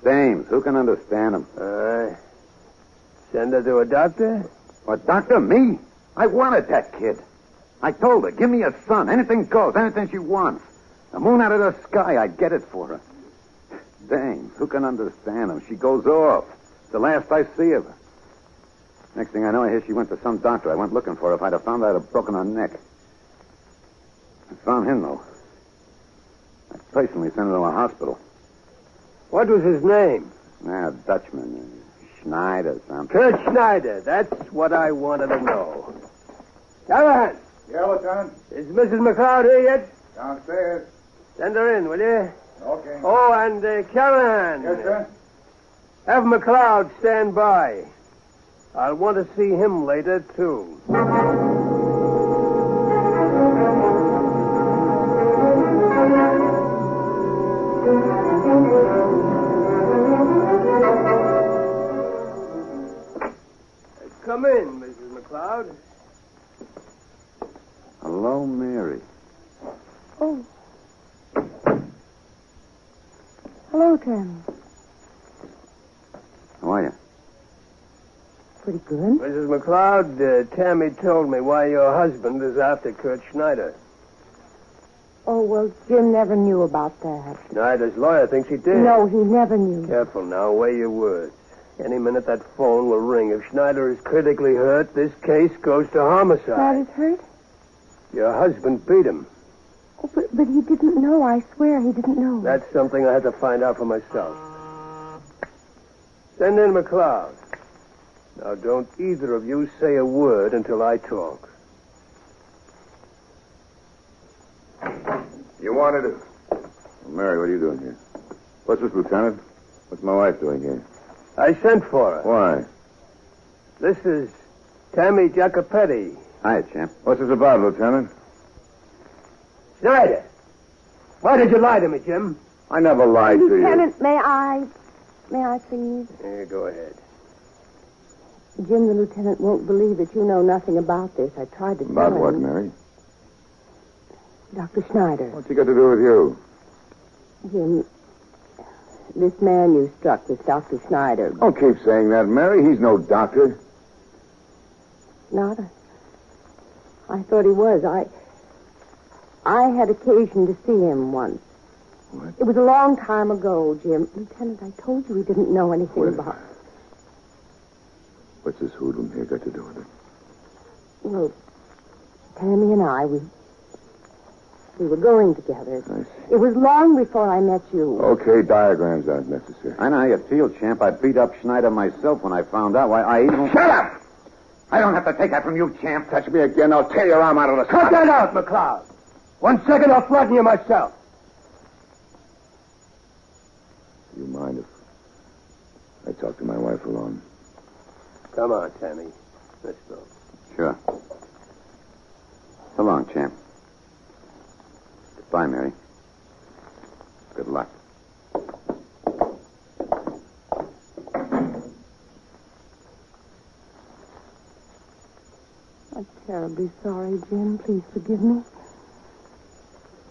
Dames, who can understand them? Send her to a doctor? What, doctor? Me? I wanted that kid. I told her, give me a son. Anything goes, anything she wants. The moon out of the sky, I get it for her. Dang, who can understand him? She goes off. It's the last I see of her. Next thing I know, I hear she went to some doctor. I went looking for her. If I'd have found her, I'd have broken her neck. I found him, though. I personally sent him to a hospital. What was his name? A Dutchman. Schneider, something. Kurt Schneider. That's what I wanted to know. Callahan. Yeah, Lieutenant. Is Mrs. McLeod here yet? Downstairs. Send her in, will you? Okay. Oh, and Callahan. Yes, sir. Have McLeod stand by. I'll want to see him later, too. Come in, Mrs. McLeod. Hello, Mary. Oh. Hello, Tim. How are you? Pretty good. Mrs. McLeod, Tammy told me why your husband is after Kurt Schneider. Oh, well, Jim never knew about that. Schneider's lawyer thinks he did. No, he never knew. Careful now, weigh your words. Any minute that phone will ring. If Schneider is critically hurt, this case goes to homicide. Schneider's hurt? Your husband beat him. Oh, but he didn't know. I swear he didn't know. That's something I had to find out for myself. Send in McLeod. Now, don't either of you say a word until I talk. You wanted it. Well, Mary, what are you doing here? What's this, Lieutenant? What's my wife doing here? I sent for her. Why? This is Tammy Jacopetti. Hi, champ. What's this about, Lieutenant? Schneider! Why did you lie to me, Jim? I never lied to you. Lieutenant, may I please? Yeah, go ahead. Jim, the lieutenant won't believe that you know nothing about this. I tried to tell him. About what, Mary? Dr. Schneider. What's he got to do with you? Jim, this man you struck was Dr. Schneider. Don't keep saying that, Mary. He's no doctor. Not I thought he was. I had occasion to see him once. What? It was a long time ago, Jim. Lieutenant, I told you he didn't know anything about it. What's this hoodlum here got to do with it? Well, Tammy and I, we were going together. I see. It was long before I met you. Okay, diagrams aren't necessary. I know how you feel, champ. I beat up Schneider myself when I found out why I even... Shut up! I don't have to take that from you, champ. Touch me again, I'll tear your arm out of the Cut that out, McLeod. 1 second, I'll flatten you myself. Do you mind if I talk to my wife alone? Come on, Tammy. Let's go. Sure. So long, champ. Goodbye, Mary. Good luck. I'm terribly sorry, Jim. Please forgive me.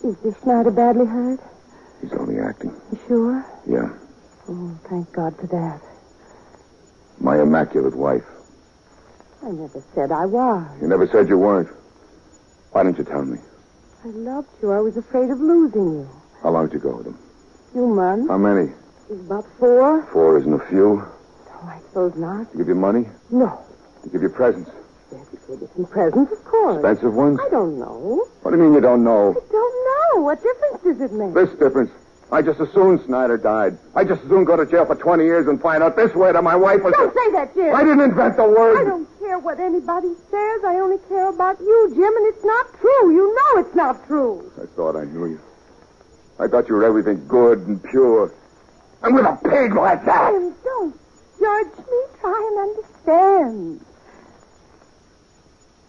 Is this Schneider badly hurt? He's only acting. You sure? Yeah. Oh, thank God for that. My immaculate wife. I never said I was. You never said you weren't. Why didn't you tell me? I loved you. I was afraid of losing you. How long did you go with him? A few months. How many? About 4. 4 isn't a few. Oh, I suppose not. To give you money? No. To give you presents? Yes, you gave me some presents, of course. Expensive ones? I don't know. What do you mean you don't know? I don't know. What difference does it make? This difference. I just as soon Snyder died. I just as soon go to jail for 20 years and find out this way that my wife was... Don't say that, Jim. I didn't invent the word. I don't care what anybody says. I only care about you, Jim, and it's not true. You know it's not true. I thought I knew you. I thought you were everything good and pure. And with a pig like that... Jim, don't judge me. Try and understand.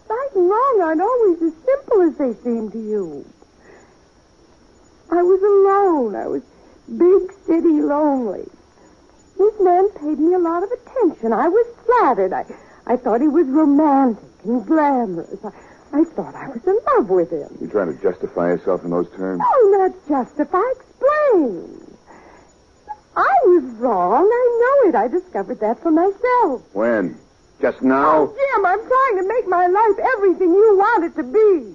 Right and wrong aren't always as simple as they seem to you. I was alone. I was big city lonely. This man paid me a lot of attention. I was flattered. I thought he was romantic and glamorous. I thought I was in love with him. You trying to justify yourself in those terms? No, not justify. Explain. I was wrong. I know it. I discovered that for myself. When? Just now? Oh, Jim, I'm trying to make my life everything you want it to be.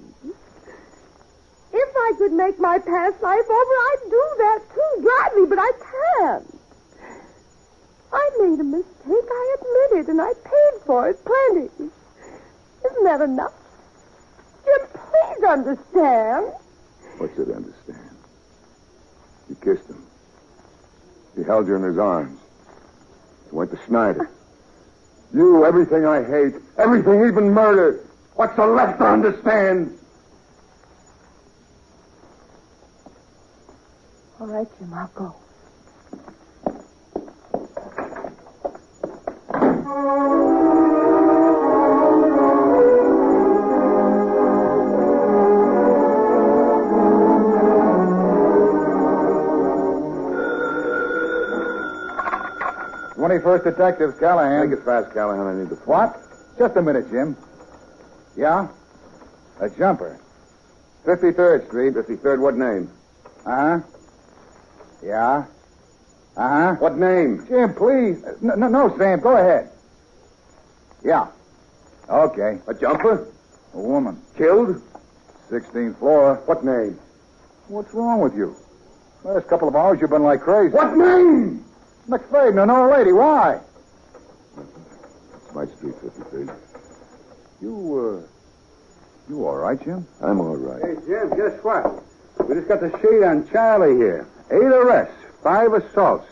If I could make my past life over, I'd do that too, gladly, but I can't. I made a mistake, I admit it, and I paid for it plenty. Isn't that enough? Jim, please understand. What's it understand? You kissed him. He held you in his arms. You went to Schneider. You, everything I hate, everything, even murder. What's there left to understand? All right, Jim, I'll go. 21st Detectives, Callahan. Make it fast, Callahan. I need the phone. What? Just a minute, Jim. Yeah? A jumper. 53rd Street. 53rd, what name? Uh-huh. Yeah? Uh-huh. What name? Jim, please. No, Sam. Go ahead. Yeah. Okay. A jumper? A woman. Killed? 16th floor. What name? What's wrong with you? Last couple of hours you've been like crazy. What name? McFadden, an old lady. Why? It's my street, 53rd. You all right, Jim? I'm all right. Hey, Jim, guess what? We just got the sheet on Charlie here. 8 arrests, 5 assaults,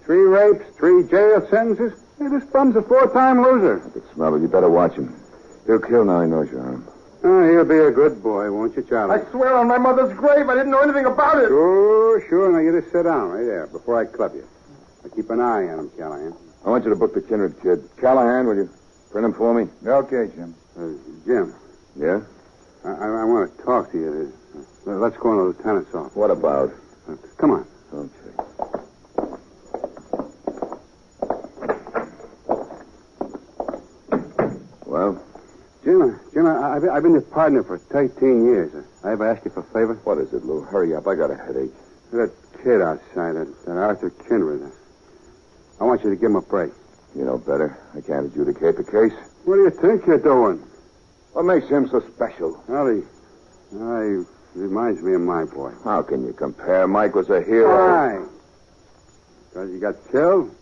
3 rapes, 3 jail sentences. Hey, this bum's a 4-time loser. I can smell it. You better watch him. He'll kill now he knows you're armed. Oh, he'll be a good boy, won't you, Charlie? I swear on my mother's grave I didn't know anything about it. Sure. Now, you just sit down right there before I club you. I'll keep an eye on him, Callahan. I want you to book the Kindred kid. Callahan, will you print him for me? Okay, Jim. Jim. Yeah? I want to talk to you. Let's go in the lieutenant's office. What about? Come on. Okay. Well? Jim, I've been your partner for 13 years. I ever ask you for a favor? What is it, Lou? Hurry up. I got a headache. That kid outside, that Arthur Kindred. I want you to give him a break. You know better. I can't adjudicate the case. What do you think you're doing? What makes him so special? Well, he reminds me of my boy. How can you compare? Mike was a hero. Why? Because he got killed?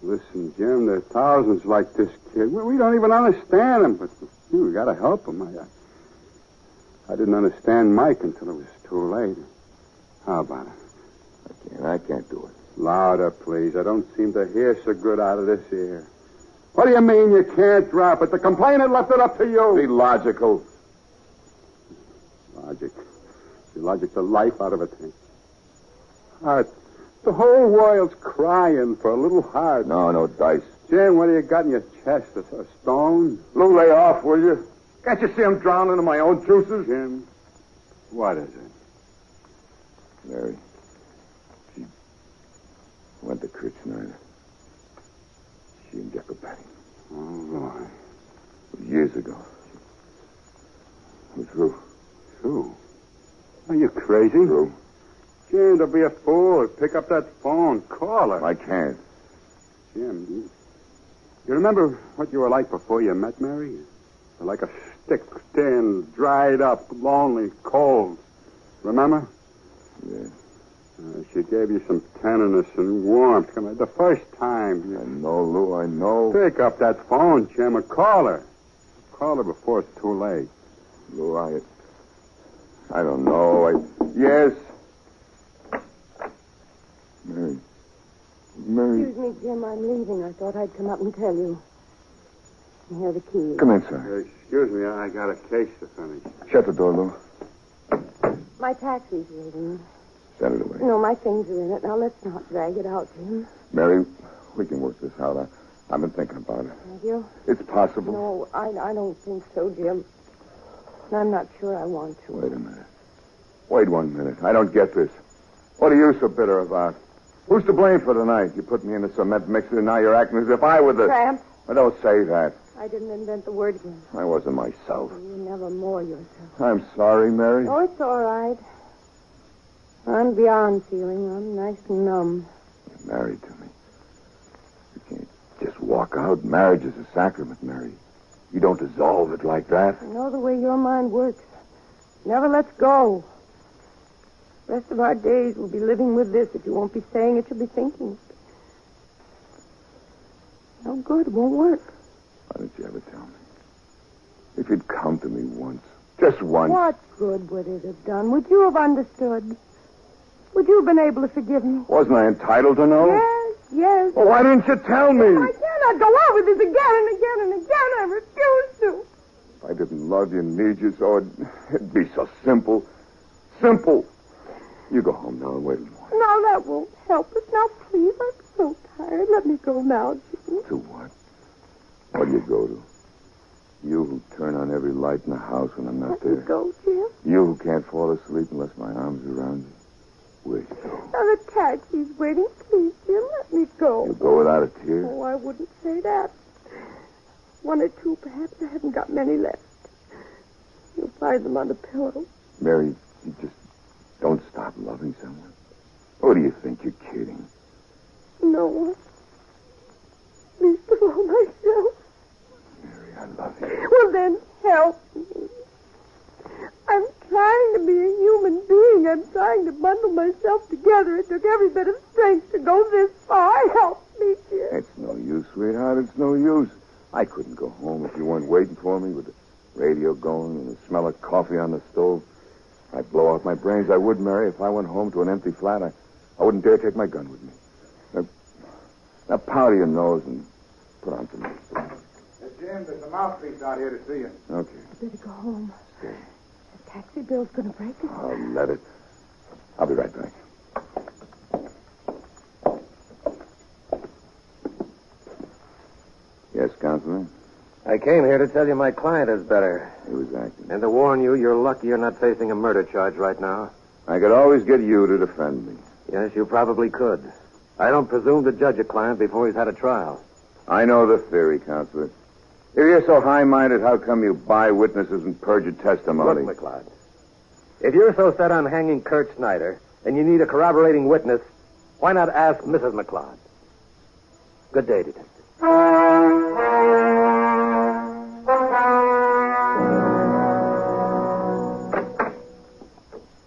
Listen, Jim, there are thousands like this kid. We don't even understand him, but we got to help him. I didn't understand Mike until it was too late. How about it? I can't do it. Louder, please. I don't seem to hear so good out of this ear. What do you mean you can't drop it? The complainant left it up to you. Be logical. Logic. You logic the life out of a thing. Heart. The whole world's crying for a little heart. No dice. Jim, what do you got in your chest? A stone? Lou, lay off, will you? Can't you see I'm drowning in my own juices? Jim, what is it? Mary. She went to Kurt Schneider. She and Jacopetti. Oh, boy. It was years ago. It was true. True? Are you crazy? True. Jim, don't be a fool. Pick up that phone. Call her. I can't. Jim, you remember what you were like before you met Mary? You're like a stick, thin, dried up, lonely, cold. Remember? Yeah. She gave you some tenderness and warmth. Come on, the first time. I know, Lou, I know. Pick up that phone, Jim, and call her. Call her before it's too late. Lou, I don't know. Yes. Mary. Excuse me, Jim, I'm leaving. I thought I'd come up and tell you. And here are the keys. Come in, sir. Excuse me, I got a case to finish. Shut the door, Lou. My taxi's waiting. Send it away. No, my things are in it. Now, let's not drag it out, Jim. Mary, we can work this out. I've been thinking about it. Have you? It's possible. No, I don't think so, Jim. I'm not sure I want to. Wait a minute. Wait 1 minute. I don't get this. What are you so bitter about? Who's to blame for tonight? You put me in the cement mixer, and now you're acting as if I were the... Tramp. Well, don't say that. I didn't invent the word again. I wasn't myself. You never more yourself. I'm sorry, Mary. Oh, it's all right. I'm beyond feeling. I'm nice and numb. You're married to me. You can't just walk out. Marriage is a sacrament, Mary. You don't dissolve it like that. I know the way your mind works. Never lets go. The rest of our days we'll be living with this. If you won't be saying it, you'll be thinking it. No good. It won't work. Why didn't you ever tell me? If you'd come to me once. Just once. What good would it have done? Would you have understood? Would you have been able to forgive me? Wasn't I entitled to know? Yes. Well, why didn't you tell me? I cannot go on with this again and again and again. I refuse to. If I didn't love you and need you so, it'd be so simple. Simple. You go home now and wait a little while. No, that won't help us. Now, please, I'm so tired. Let me go now, Jim. To what? What do you go to? You who turn on every light in the house when I'm not Let there. me go, Jim. You who can't fall asleep unless my arms are around you. Where'd you go? Now, the taxi's waiting. Please, Jim, let me go. You go without a tear? Oh, I wouldn't say that. One or two, perhaps. I haven't got many left. You'll find them on the pillow. Mary, you just don't stop loving someone. Or do you think you're kidding? No one. Least of all myself. Mary, I love you. Well, then, help me. I'm trying to be a human being. I'm trying to bundle myself together. It took every bit of strength to go this far. Help me, dear. It's no use, sweetheart. It's no use. I couldn't go home if you weren't waiting for me with the radio going and the smell of coffee on the stove. I'd blow out my brains. I would, Mary. If I went home to an empty flat, I wouldn't dare take my gun with me. Now powder your nose and put on some makeup. Jim, there's a mouthpiece out here to see you. Okay. I better go home. The taxi bill's going to break us. I'll let it. I'll be right back. Yes, Councilman? I came here to tell you my client is better. He was acting. And to warn you, you're lucky you're not facing a murder charge right now. I could always get you to defend me. Yes, you probably could. I don't presume to judge a client before he's had a trial. I know the theory, Counselor. If you're so high-minded, how come you buy witnesses and perjure testimony? Look, McLeod, if you're so set on hanging Kurt Snyder and you need a corroborating witness, why not ask Mrs. McLeod? Good day, Detective.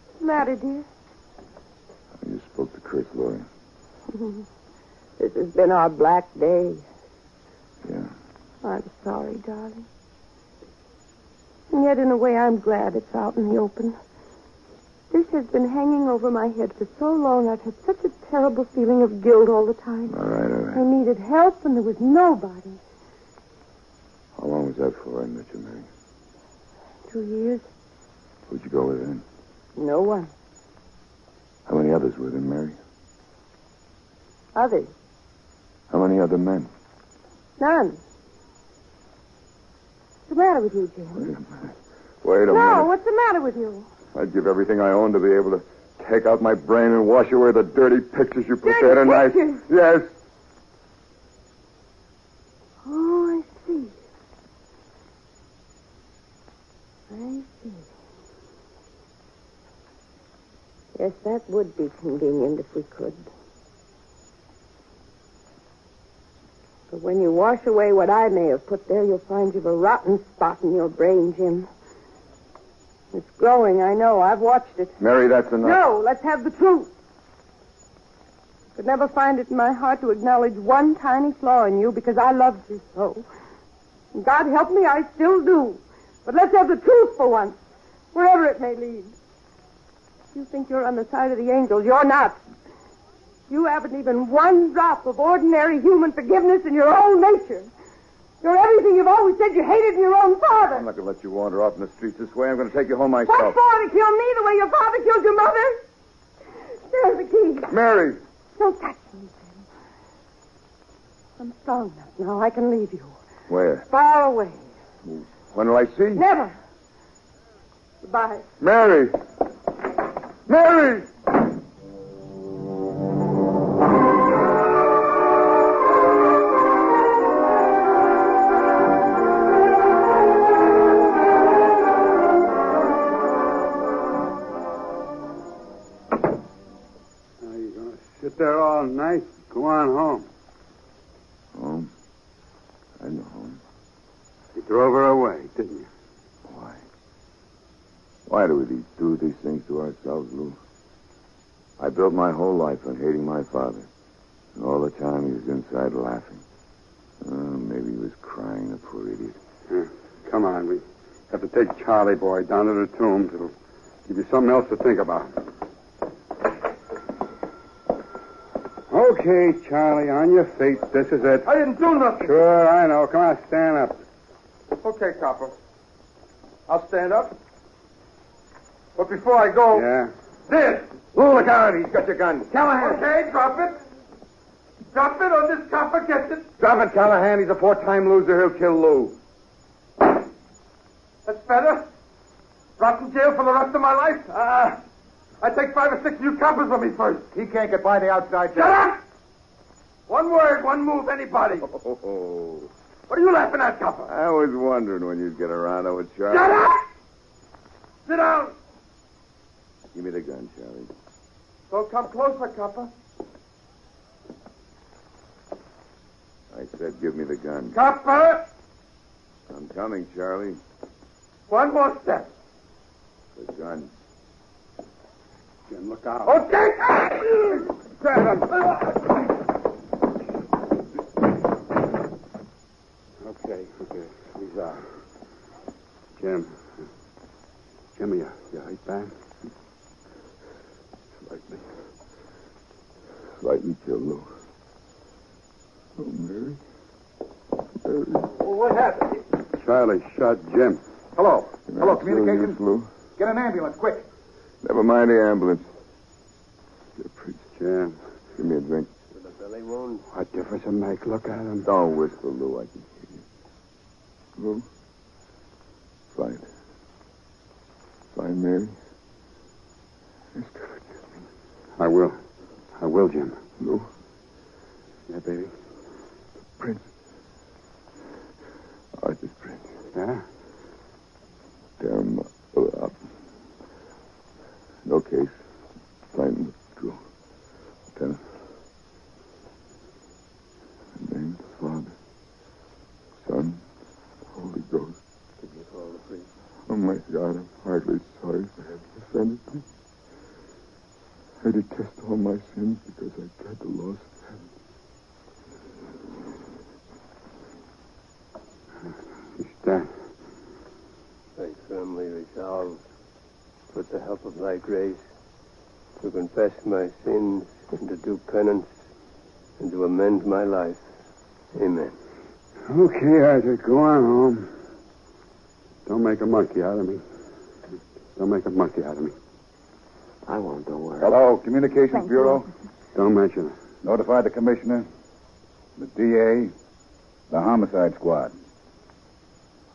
What's the matter, dear? You spoke to Kurt's lawyer. This has been our black day. Yeah. I'm sorry, darling. And yet, in a way, I'm glad it's out in the open. This has been hanging over my head for so long. I've had such a terrible feeling of guilt all the time. All right. I needed help, and there was nobody. How long was that for I met you, Mary? 2 years. Who'd you go with then? No one. How many others were there, Mary? Others? How many other men? None. What's the matter with you, Jim? Wait a No, minute. what's the matter with you? I'd give everything I own to be able to take out my brain and wash away the dirty pictures you put Dirty there tonight. pictures? Yes. Oh, I see. I see. Yes, that would be convenient if we could. But when you wash away what I may have put there, you'll find you've a rotten spot in your brain, Jim. It's growing, I know. I've watched it. Mary, that's enough. No, let's have the truth. I could never find it in my heart to acknowledge one tiny flaw in you because I loved you so. And God help me, I still do. But let's have the truth for once, wherever it may lead. You think you're on the side of the angels. You're not. You haven't even one drop of ordinary human forgiveness in your own nature. You're everything you've always said you hated in your own father. I'm not going to let you wander off in the streets this way. I'm going to take you home myself. What for? To kill me the way your father killed your mother? There's the key. Mary! Don't touch me, Jim. I'm strong enough now. I can leave you. Where? Far away. When will I see? Never. Goodbye. Mary! Mary! Sit there all night. Go on home. Home? I know home. You drove her away, didn't you? Why? Why do we do these things to ourselves, Lou? I built my whole life on hating my father. And all the time he was inside laughing. Maybe he was crying, the poor idiot. Come on, we have to take Charlie boy down to the tombs. It'll give you something else to think about. Okay, Charlie, on your feet. This is it. I didn't do nothing. Sure, I know. Come on, stand up. Okay, copper. I'll stand up. But before I go... Yeah? This! Lou, look out. He's got your gun. Callahan. Okay, drop it. Drop it or this copper gets it. Drop it, Callahan. He's a 4-time loser. He'll kill Lou. That's better. Rot in jail for the rest of my life? I take 5 or 6 new coppers with me first. He can't get by the outside. Shut up! One word, one move, anybody. Oh. What are you laughing at, copper? I was wondering when you'd get around to it, Charlie. Shut up! Sit down. Give me the gun, Charlie. Don't come closer, copper. I said give me the gun. Copper! I'm coming, Charlie. One more step. The gun. Jim, look out. Okay! Grab him. Okay. He's out. Jim, you hurt bad? Slightly killed Lou. Oh, Mary. Well, what happened? Charlie shot Jim. Hello. Hello, Still communications. use, Lou? Get an ambulance, quick. Never mind the ambulance. Jim. Give me a drink. With a belly wound? What difference it make? Look at him. Don't whisper, Lou. I can hear you. Lou? Fine. Fine, Mary. Just forgive me. I will, Jim. Lou? Yeah, baby? Prince. Arthur's Prince. Yeah? Tear him up. No case. Plain withdrawal. Lieutenant. Name the Father, Son, Holy Ghost. Give you all the free. Oh, my God, I'm hardly sorry for having offended me. I detest all my sins because I dread the loss of heaven. He's dead. I firmly resolve, with the help of thy grace, to confess my sins and to do penance and to amend my life. Amen. Okay, Arthur, go on home. Don't make a monkey out of me. Don't make a monkey out of me. I won't, don't worry. Hello, Communications Bureau. Don't mention it. Notify the commissioner, the DA, the homicide squad.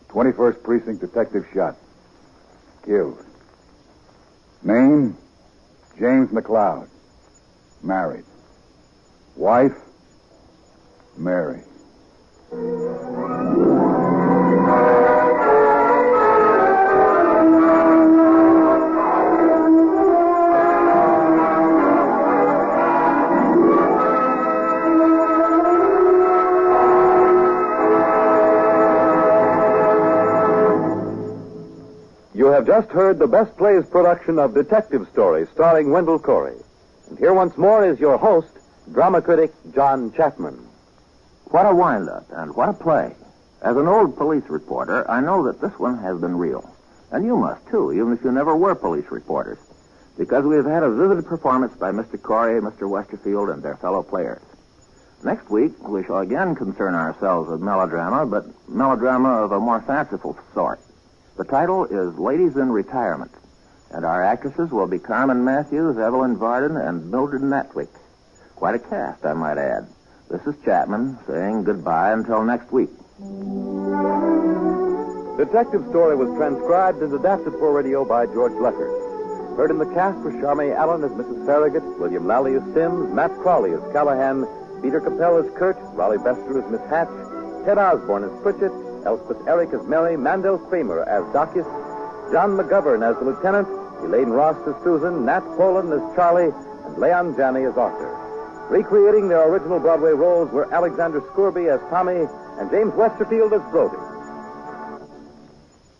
21st Precinct detective shot. Killed. Name, James McLeod. Married. Wife, Mary. You have just heard the Best Plays production of Detective Story starring Wendell Corey. And here once more is your host, drama critic John Chapman. What a wind-up, and what a play. As an old police reporter, I know that this one has been real. And you must, too, even if you never were police reporters. Because we have had a vivid performance by Mr. Corey, Mr. Westerfield, and their fellow players. Next week, we shall again concern ourselves with melodrama, but melodrama of a more fanciful sort. The title is Ladies in Retirement, and our actresses will be Carmen Matthews, Evelyn Varden, and Mildred Natwick. Quite a cast, I might add. This is Chapman saying goodbye until next week. Detective Story was transcribed and adapted for radio by George Leckert. Heard in the cast were Charmaine Allen as Mrs. Farragut, William Lally as Sims, Matt Crowley as Callahan, Peter Capell as Kurt, Raleigh Bester as Miss Hatch, Ted Osborne as Pritchett, Elspeth Eric as Mary, Mandel Kramer as Docus, John McGovern as the Lieutenant, Elaine Ross as Susan, Nat Poland as Charlie, and Leon Janney as Arthur. Recreating their original Broadway roles were Alexander Scourby as Tommy and James Westerfield as Brody.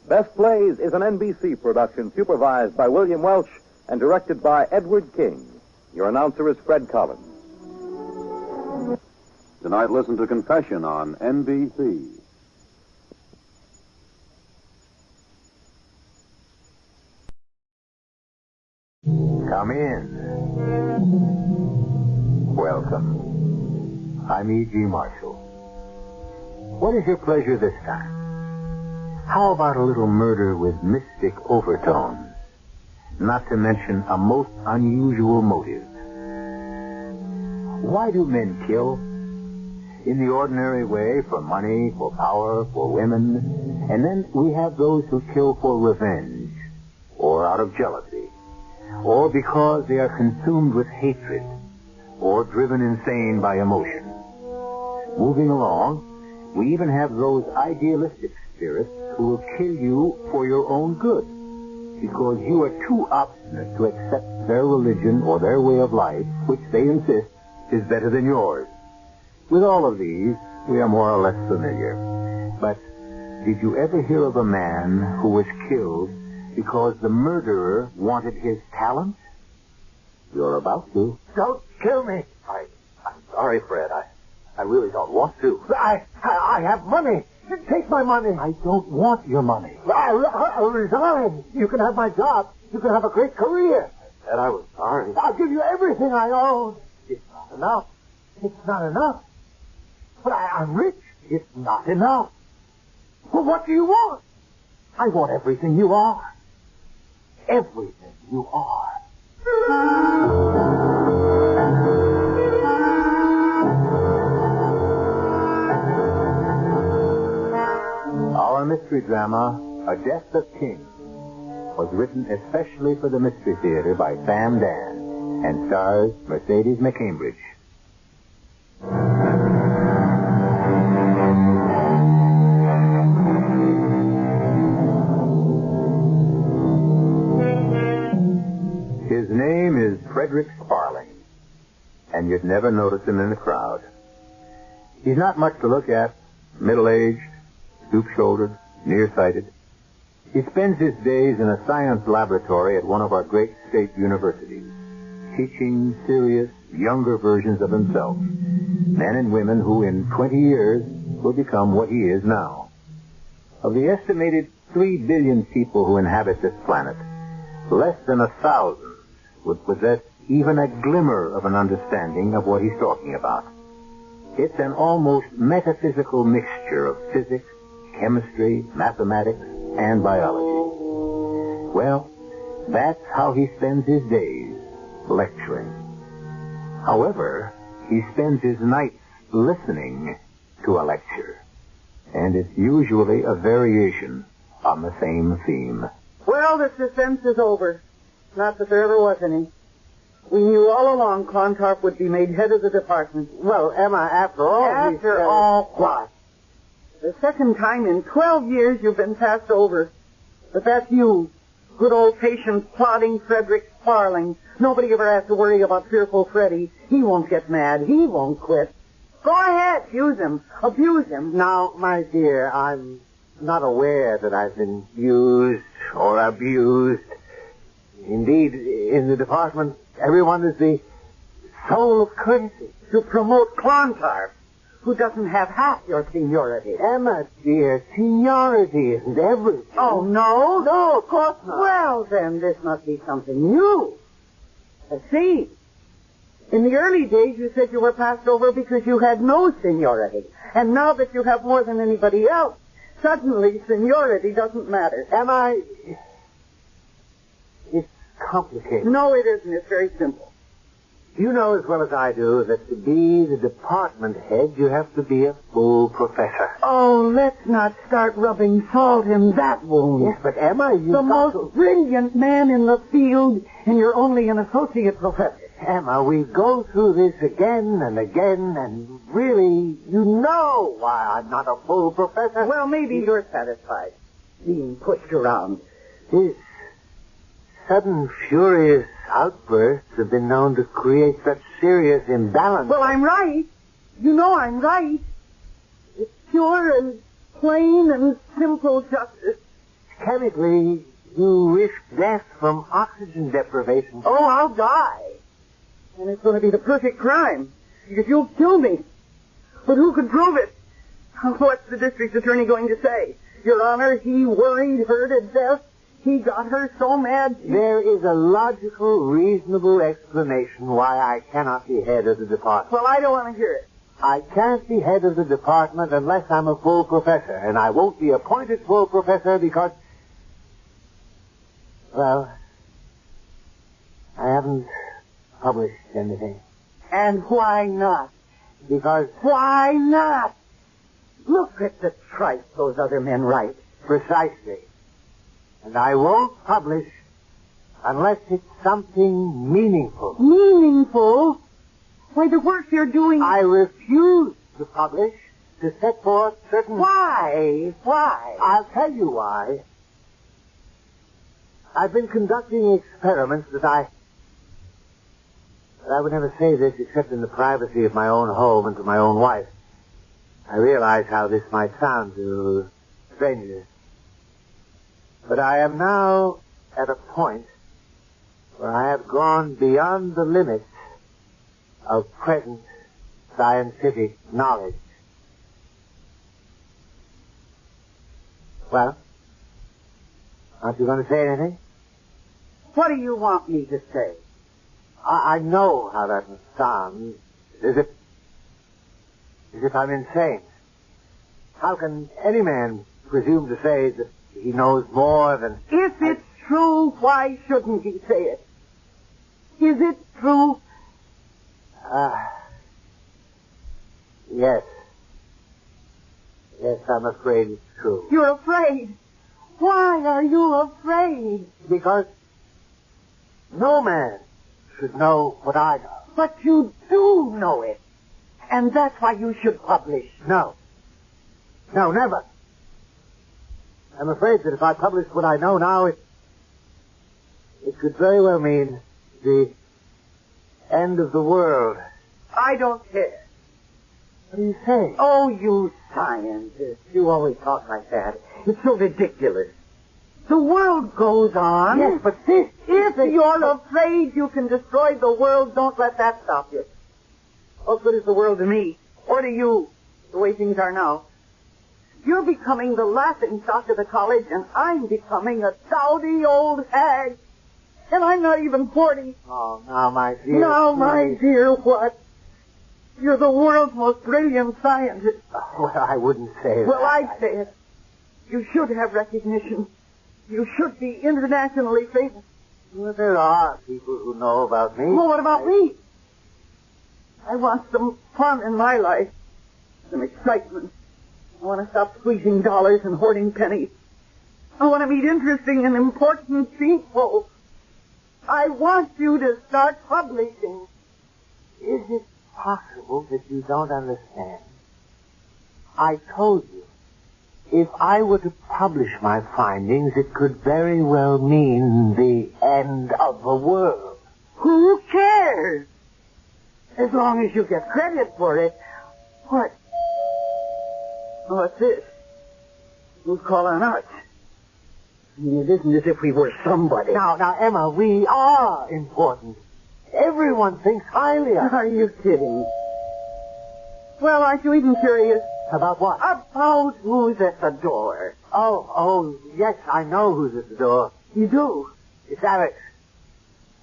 Best Plays is an NBC production supervised by William Welch and directed by Edward King. Your announcer is Fred Collins. Tonight, listen to Confession on NBC. Come in. Welcome. I'm E.G. Marshall. What is your pleasure this time? How about a little murder with mystic overtones? Not to mention a most unusual motive. Why do men kill? In the ordinary way, for money, for power, for women. And then we have those who kill for revenge, or out of jealousy, or because they are consumed with hatred, or driven insane by emotion. Moving along, we even have those idealistic spirits who will kill you for your own good, because you are too obstinate to accept their religion or their way of life, which they insist is better than yours. With all of these, we are more or less familiar. But did you ever hear of a man who was killed because the murderer wanted his talent? You're about to. Don't kill me. I'm sorry, Fred. I really don't want to. I have money. Take my money. I don't want your money. I'll resign. You can have my job. You can have a great career. I said I was sorry. I'll give you everything I own. It's not enough. It's not enough. But I'm rich. It's not enough. Well, what do you want? I want everything you are. Everything you are. Our mystery drama, A Death of Kings, was written especially for the Mystery Theater by Sam Dan and stars Mercedes McCambridge. His name is Frederick Sparling, and you'd never notice him in the crowd. He's not much to look at, middle-aged, stoop-shouldered, nearsighted. He spends his days in a science laboratory at one of our great state universities, teaching serious, younger versions of himself, men and women who in 20 years will become what he is now. Of the estimated 3 billion people who inhabit this planet, less than 1,000 would possess even a glimmer of an understanding of what he's talking about. It's an almost metaphysical mixture of physics, chemistry, mathematics, and biology. Well, that's how he spends his days, lecturing. However, he spends his nights listening to a lecture. And it's usually a variation on the same theme. Well, the suspense is over. Not that there ever was any. We knew all along Clontarf would be made head of the department. Well, Emma, after all... After all what? The second time in 12 years you've been passed over. But that's you. Good old patient, plodding Frederick Sparling. Nobody ever has to worry about fearful Freddy. He won't get mad. He won't quit. Go ahead. Use him. Abuse him. Now, my dear, I'm not aware that I've been used or abused. Indeed, in the department, everyone is the soul of courtesy. To promote Clontarf, who doesn't have half your seniority. Emma, dear, seniority isn't everything. Oh, no? No, of course not. Well, then, this must be something new. I see. In the early days, you said you were passed over because you had no seniority. And now that you have more than anybody else, suddenly seniority doesn't matter. Emma, it's complicated. No, it isn't. It's very simple. You know as well as I do that to be the department head, you have to be a full professor. Oh, let's not start rubbing salt in that wound. Yes, but Emma, you've the most brilliant man in the field, and you're only an associate professor. Emma, we go through this again and again, and really, you know why I'm not a full professor. Well, maybe you're satisfied being pushed around. His sudden furious outbursts have been known to create such serious imbalance. Well, I'm right. You know I'm right. It's pure and plain and simple justice. Chemically, you risk death from oxygen deprivation. Oh, I'll die. And it's going to be the perfect crime. Because you'll kill me. But who could prove it? What's the district attorney going to say? Your Honor, he worried her to death. He got her so mad. There is a logical, reasonable explanation why I cannot be head of the department. Well, I don't want to hear it. I can't be head of the department unless I'm a full professor, and I won't be appointed full professor because, well, I haven't published anything. And why not? Because... Why not? Look at the tripe those other men write. Precisely. And I won't publish unless it's something meaningful. Meaningful? Why, the work you're doing... I refuse to publish, to set forth certain... Why? Why? I'll tell you why. I've been conducting experiments that I would never say this except in the privacy of my own home and to my own wife. I realize how this might sound to strangers. But I am now at a point where I have gone beyond the limits of present scientific knowledge. Well, aren't you going to say anything? What do you want me to say? I know how that must sound, as if I'm insane. How can any man presume to say that he knows more than... If it's true, why shouldn't he say it? Is it true? Yes. Yes, I'm afraid it's true. You're afraid? Why are you afraid? Because no man should know what I know. But you do know it. And that's why you should publish. No. No, never. I'm afraid that if I published what I know now, it could very well mean the end of the world. I don't care. What do you say? Oh, you scientists. You always talk like that. It's so ridiculous. The world goes on. Yes, but this... If you're afraid you can destroy the world, don't let that stop you. What good is the world to me? Or to you, the way things are now? You're becoming the laughing stock of the college, and I'm becoming a dowdy old hag. And I'm not even 40. Oh, now, my dear. Now, my dear, what? You're the world's most brilliant scientist. Oh, well, I wouldn't say that. Well, I'd say it. You should have recognition. You should be internationally famous. Well, there are people who know about me. Well, what about me? I want some fun in my life. Some excitement. I want to stop squeezing dollars and hoarding pennies. I want to meet interesting and important people. I want you to start publishing. Is it possible that you don't understand? I told you, if I were to publish my findings, it could very well mean the end of the world. Who cares? As long as you get credit for it. What? What's this? Who's calling us? I mean, it isn't as if we were somebody. Now, Emma, we are important. Everyone thinks highly of us. Are you kidding? Well, aren't you even curious? About what? About who's at the door. Oh, yes, I know who's at the door. You do? It's Alex.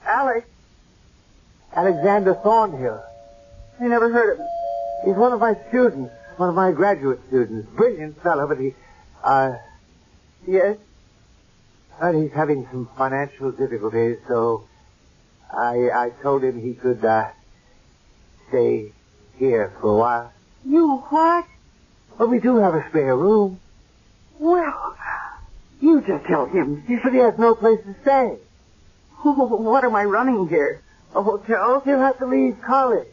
Alex? Alexander Thornhill. I never heard of him. He's one of my students, one of my graduate students. Brilliant fellow, but he, Yes? But he's having some financial difficulties, so I told him he could, stay here for a while. You what? But we do have a spare room. Well, you just tell him. But he has no place to stay. What am I running here? A hotel? He'll have to leave college.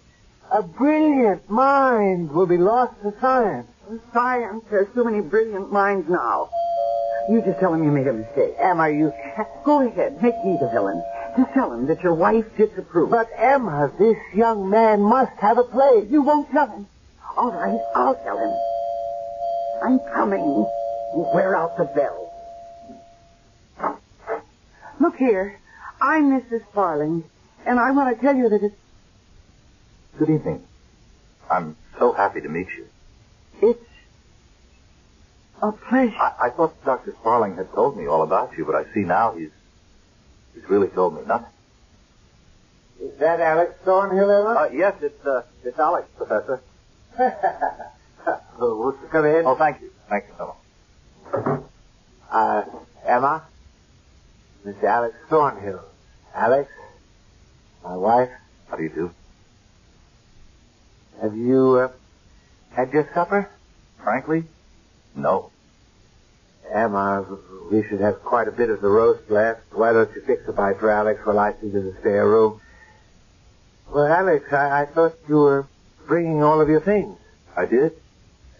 A brilliant mind will be lost to science. Science? There's too many brilliant minds now. You just tell him you made a mistake. Emma, you... Go ahead. Make me the villain. Just tell him that your wife disapproves. But, Emma, this young man must have a place. You won't tell him. All right, I'll tell him. I'm coming. Wear out the bell. Look here. I'm Mrs. Farling, and I want to tell you that Good evening. I'm so happy to meet you. It's a pleasure. I thought Dr. Sparling had told me all about you, but I see now he's really told me nothing. Is that Alex Thornhill, Emma? Yes, it's Alex, Professor. Won't you come in? Oh, thank you. Thank you so much. Emma? Miss Alex Thornhill. Alex? My wife? How do you do? Have you, had your supper? Frankly, no. Emma, we should have quite a bit of the roast left. Why don't you fix a bite for Alex while I see to the spare room? Well, Alex, I thought you were bringing all of your things. I did.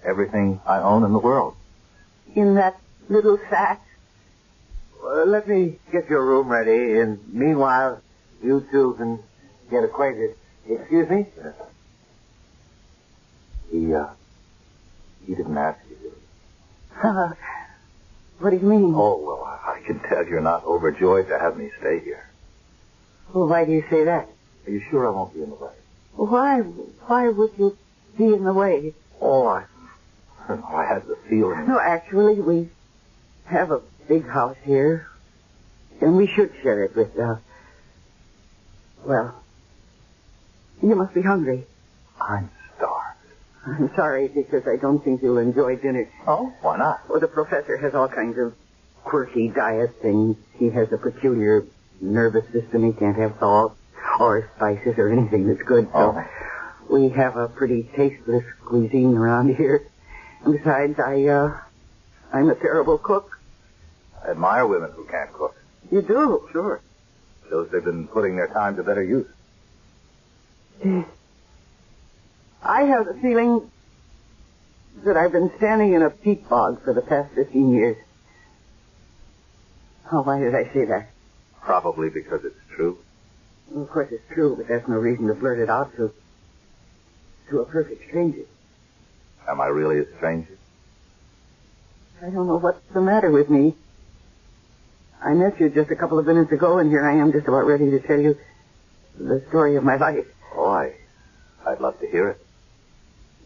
Everything I own in the world. In that little sack? Well, let me get your room ready, and meanwhile, you two can get acquainted. Excuse me? Yes. He didn't ask you, did he? What do you mean? Oh, well, I can tell you're not overjoyed to have me stay here. Well, why do you say that? Are you sure I won't be in the way? Why would you be in the way? Oh, I had the feeling. No, actually, we have a big house here, and we should share it with, well, you must be hungry. I'm starved. I'm sorry, because I don't think you'll enjoy dinner. Oh, why not? Well, the professor has all kinds of quirky diet things. He has a peculiar nervous system. He can't have salt or spices or anything that's good, so we have a pretty tasteless cuisine around here. And besides, I'm a terrible cook. I admire women who can't cook. You do? Sure. Shows they've been putting their time to better use. I have the feeling that I've been standing in a peat bog for the past 15 years. Oh, why did I say that? Probably because it's true. Well, of course it's true, but that's no reason to blurt it out to a perfect stranger. Am I really a stranger? I don't know what's the matter with me. I met you just a couple of minutes ago, and here I am just about ready to tell you the story of my life. Oh, I'd love to hear it.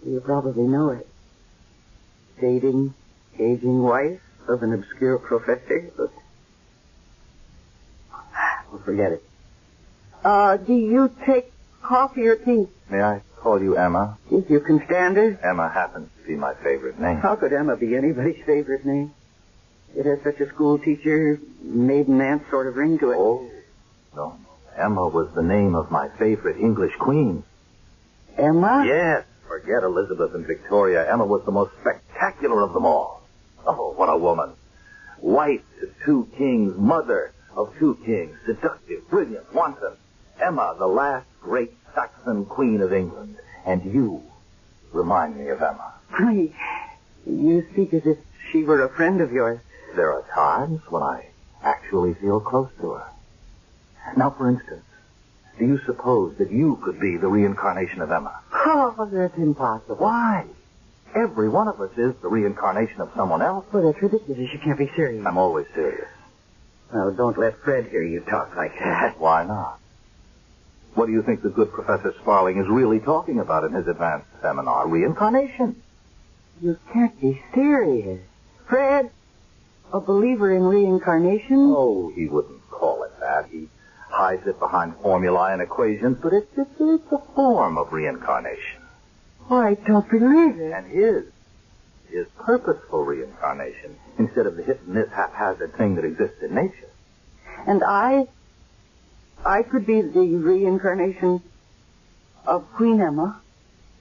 You probably know it. Dating, aging wife of an obscure professor. Well, forget it. Do you take coffee or tea? May I call you Emma? If you can stand it. Emma happens to be my favorite name. How could Emma be anybody's favorite name? It has such a school teacher, maiden aunt sort of ring to it. Oh, no. Emma was the name of my favorite English queen. Emma? Yes. Forget Elizabeth and Victoria. Emma was the most spectacular of them all. Oh, what a woman. Wife to 2 kings, mother of 2 kings, seductive, brilliant, wanton. Emma, the last great Saxon queen of England. And you remind me of Emma. You speak as if she were a friend of yours. There are times when I actually feel close to her. Now, for instance, do you suppose that you could be the reincarnation of Emma? Oh, that's impossible. Why? Every one of us is the reincarnation of someone else. Well, that's ridiculous. You can't be serious. I'm always serious. Well, don't let Fred hear you talk like that. Why not? What do you think the good Professor Sparling is really talking about in his advanced seminar? Reincarnation. You can't be serious. Fred, a believer in reincarnation? Oh, he wouldn't call it that. He hides it behind formulae and equations, but it's a form of reincarnation. Oh, I don't believe it. And his purposeful reincarnation, instead of the hit and miss haphazard thing that exists in nature. And I could be the reincarnation of Queen Emma.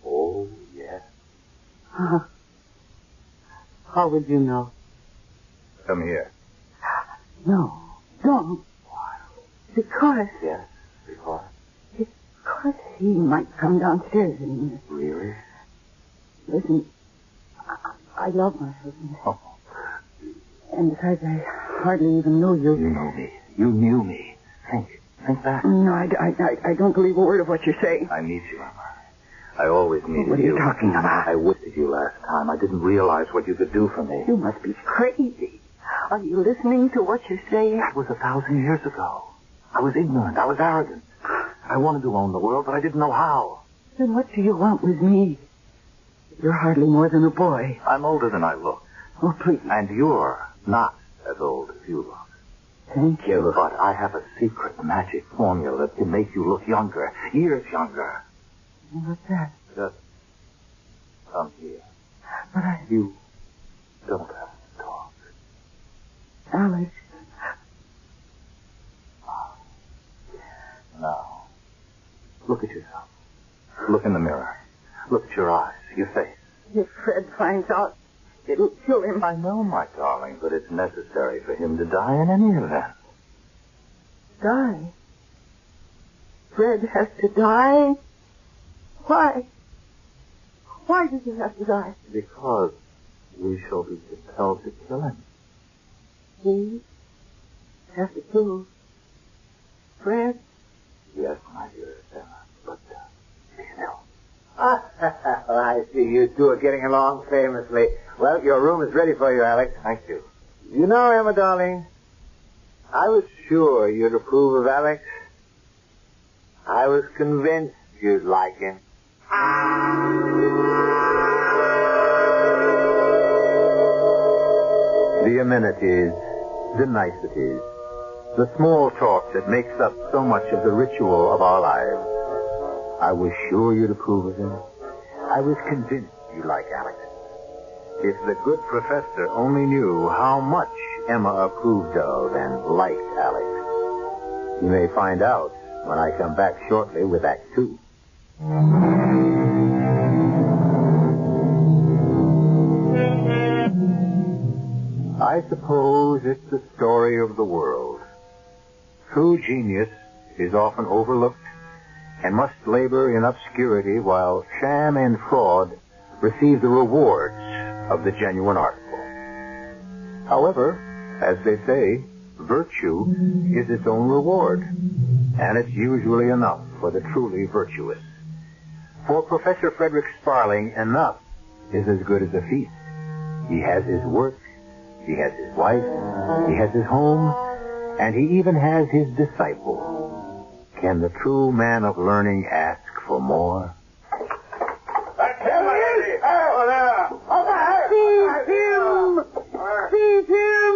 Oh, yes. How would you know? Come here. No, don't. Why? Because... Yes, because? Because he might come downstairs and... Really? Listen, I love my husband. Oh. And besides, I hardly even know you. You know me. You knew me. Think back. No, I don't believe a word of what you're saying. I need you, Emma. I always needed you. What are you talking about? I whipped you last time. I didn't realize what you could do for me. You must be crazy. Are you listening to what you're saying? That was 1,000 years ago. I was ignorant. I was arrogant. I wanted to own the world, but I didn't know how. Then what do you want with me? You're hardly more than a boy. I'm older than I look. Oh, please. And you're not as old as you look. Thank you. But I have a secret magic formula that can make you look younger, years younger. What's that? Just come here. But You don't have to talk. Alex. Now, look at yourself. Look in the mirror. Look at your eyes, your face. If Fred finds out, it'll kill him. I know, my darling, but it's necessary for him to die in any event. Die? Fred has to die? Why? Why does he have to die? Because we shall be compelled to kill him. We have to kill Fred? Yes, my dearest Emma, but be still. I see you two are getting along famously. Well, your room is ready for you, Alex. Thank you. You know, Emma, darling, I was sure you'd approve of Alex. I was convinced you'd like him. The amenities, the niceties, the small talk that makes up so much of the ritual of our lives. I was sure you'd approve of him. I was convinced you like Alex. If the good professor only knew how much Emma approved of and liked Alex. You may find out when I come back shortly with Act 2. I suppose it's the story of the world. True genius is often overlooked and must labor in obscurity while sham and fraud receive the rewards of the genuine artful. However, as they say, virtue is its own reward, and it's usually enough for the truly virtuous. For Professor Frederick Sparling, enough is as good as a feast. He has his work, he has his wife, he has his home, and he even has his disciple. Can the true man of learning ask for more? Seize him!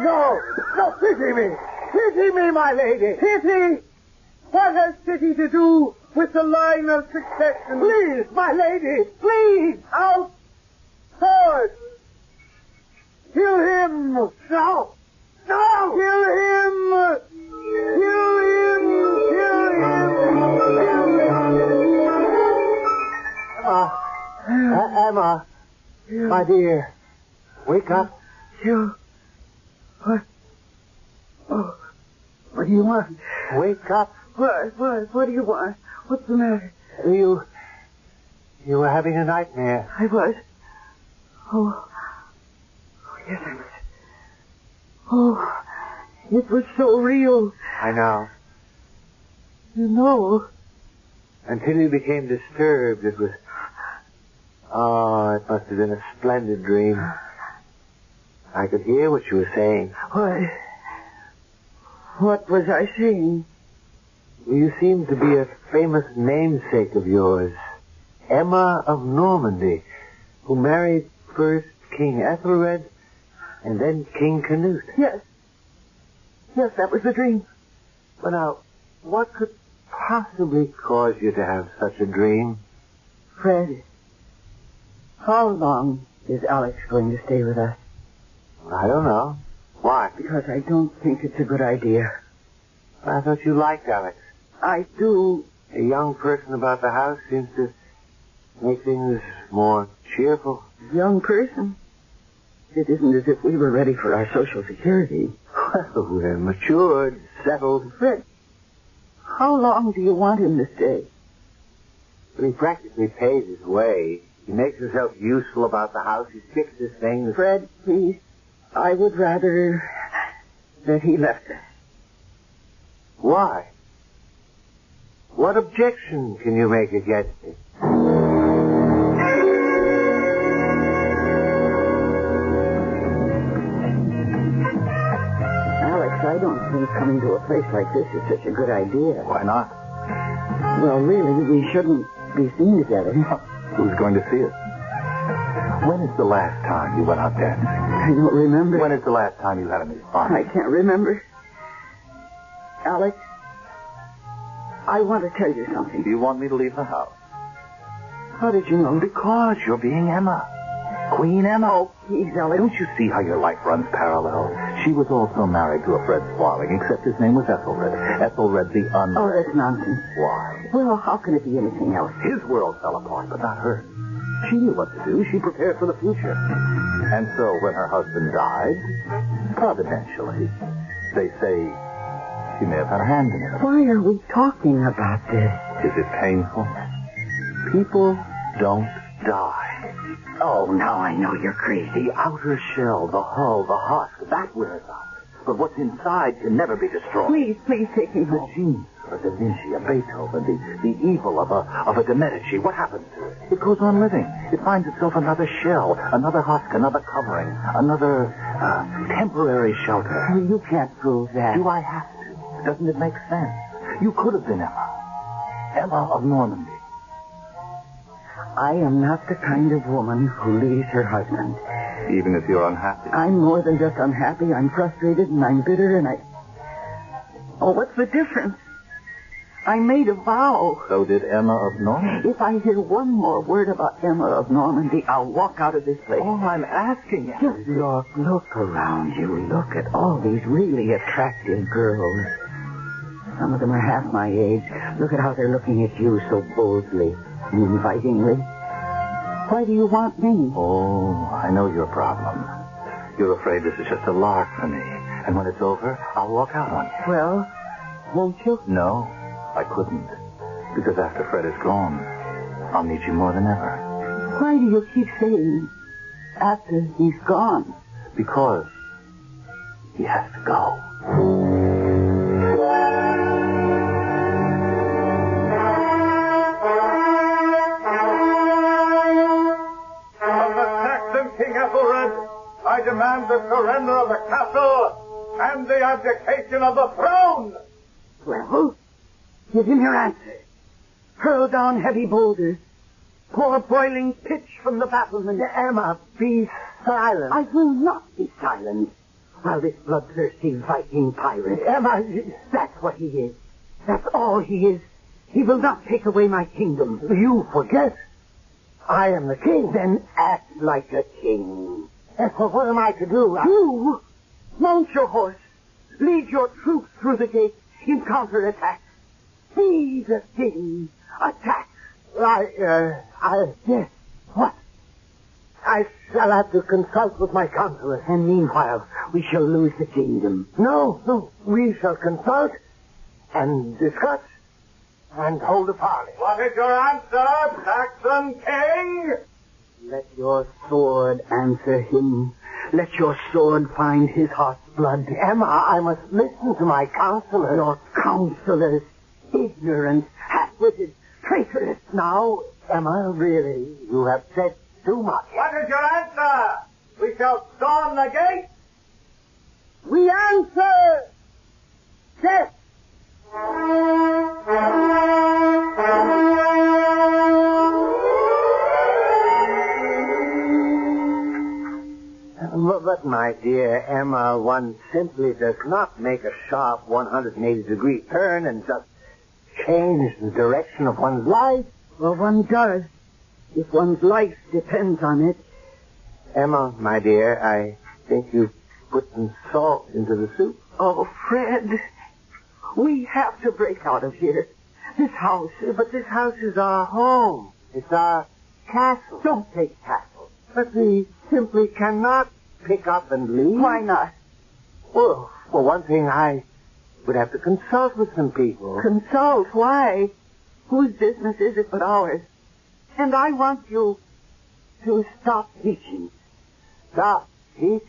No, pity me! Pity me, my lady! Pity? What has pity to do with the line of succession? Please, my lady, please! Out! Forward! Kill him! No! No! Kill him! Kill him! Kill him! Emma, my dear, wake up. You... What? Oh, what do you want? Wake up. What do you want? What's the matter? You were having a nightmare. I was. Oh, yes, I was. Oh, it was so real. I know. You know. Until you became disturbed, it was... Oh, it must have been a splendid dream. I could hear what you were saying. What was I saying? You seemed to be a famous namesake of yours, Emma of Normandy, who married first King Ethelred and then King Canute. Yes. Yes, that was the dream. But now, what could possibly cause you to have such a dream? Fred, how long is Alex going to stay with us? I don't know. Why? Because I don't think it's a good idea. I thought you liked Alex. I do. A young person about the house seems to make things more cheerful. Young person? It isn't as if we were ready for our Social Security. Well, we're matured, settled. Fred, how long do you want him to stay? But he practically pays his way. He makes himself useful about the house. He fixes things. Fred, please. I would rather that he left us. Why? What objection can you make against it? Alex, I don't think coming to a place like this is such a good idea. Why not? Well, really, we shouldn't be seen together. Who's going to see us? When is the last time you went out dancing? I don't remember. When is the last time you had any fun? I can't remember. Alex, I want to tell you something. Do you want me to leave the house? How did you know? Because you're being Emma. Queen Emma. Oh, please, Alex. Don't you see how your life runs parallel? She was also married to a Fred Sparling, except his name was Ethelred. Ethelred the Un... Oh, that's nonsense. Why? Well, how can it be anything else? His world fell apart, but not hers. She knew what to do. She prepared for the future. And so when her husband died, providentially, they say she may have had a hand in it. Why are we talking about this? Is it painful? People don't die. Oh, now I know you're crazy. The outer shell, the hull, the husk, that wears out. But what's inside can never be destroyed. Please take me home. The genius of a Da Vinci, a Beethoven, the evil of a De Medici, what happens to it? It goes on living. It finds itself another shell, another husk, another covering, another temporary shelter. You can't prove that. Do I have to? Doesn't it make sense? You could have been Emma. Emma of Normandy. I am not the kind of woman who leaves her husband. Even if you're unhappy? I'm more than just unhappy. I'm frustrated and I'm bitter and Oh, what's the difference? I made a vow. So did Emma of Normandy. If I hear one more word about Emma of Normandy, I'll walk out of this place. Oh, I'm asking you. Just look around you. Look at all these really attractive girls. Some of them are half my age. Look at how they're looking at you so boldly and invitingly. Why do you want me? Oh, I know your problem. You're afraid this is just a lark for me. And when it's over, I'll walk out on you. Well, won't you? No, I couldn't. Because after Fred is gone, I'll need you more than ever. Why do you keep saying after he's gone? Because he has to go. I demand the surrender of the castle and the abdication of the throne. Well, give him your answer. Hurl down heavy boulders. Pour boiling pitch from the battlement. Emma, be silent. I will not be silent while this bloodthirsty Viking pirate... Emma... That's what he is. That's all he is. He will not take away my kingdom. You forget. I am the king. Then act like a king. What am I to do? You mount your horse. Lead your troops through the gate in counterattack. Be the king. Attack. Yes. What? I shall have to consult with my counselor. And meanwhile, we shall lose the kingdom. No. We shall consult and discuss and hold a parley. What is your answer, Saxon king? Let your sword answer him. Let your sword find his heart's blood. Emma, I must listen to my counselor. Your counselors, ignorant, half-witted, traitorous. Now, Emma, really, you have said too much. What is your answer? We shall storm the gate? We answer death. But, my dear Emma, one simply does not make a sharp 180-degree turn and just change the direction of one's life. Well, one does, if one's life depends on it. Emma, my dear, I think you've put some salt into the soup. Oh, Fred, we have to break out of here. This house... But this house is our home. It's our castle. Don't say castle. But we simply cannot pick up and leave. Why not? Well, for one thing, I would have to consult with some people. Consult? Why? Whose business is it but ours? And I want you to stop teaching. Stop teaching?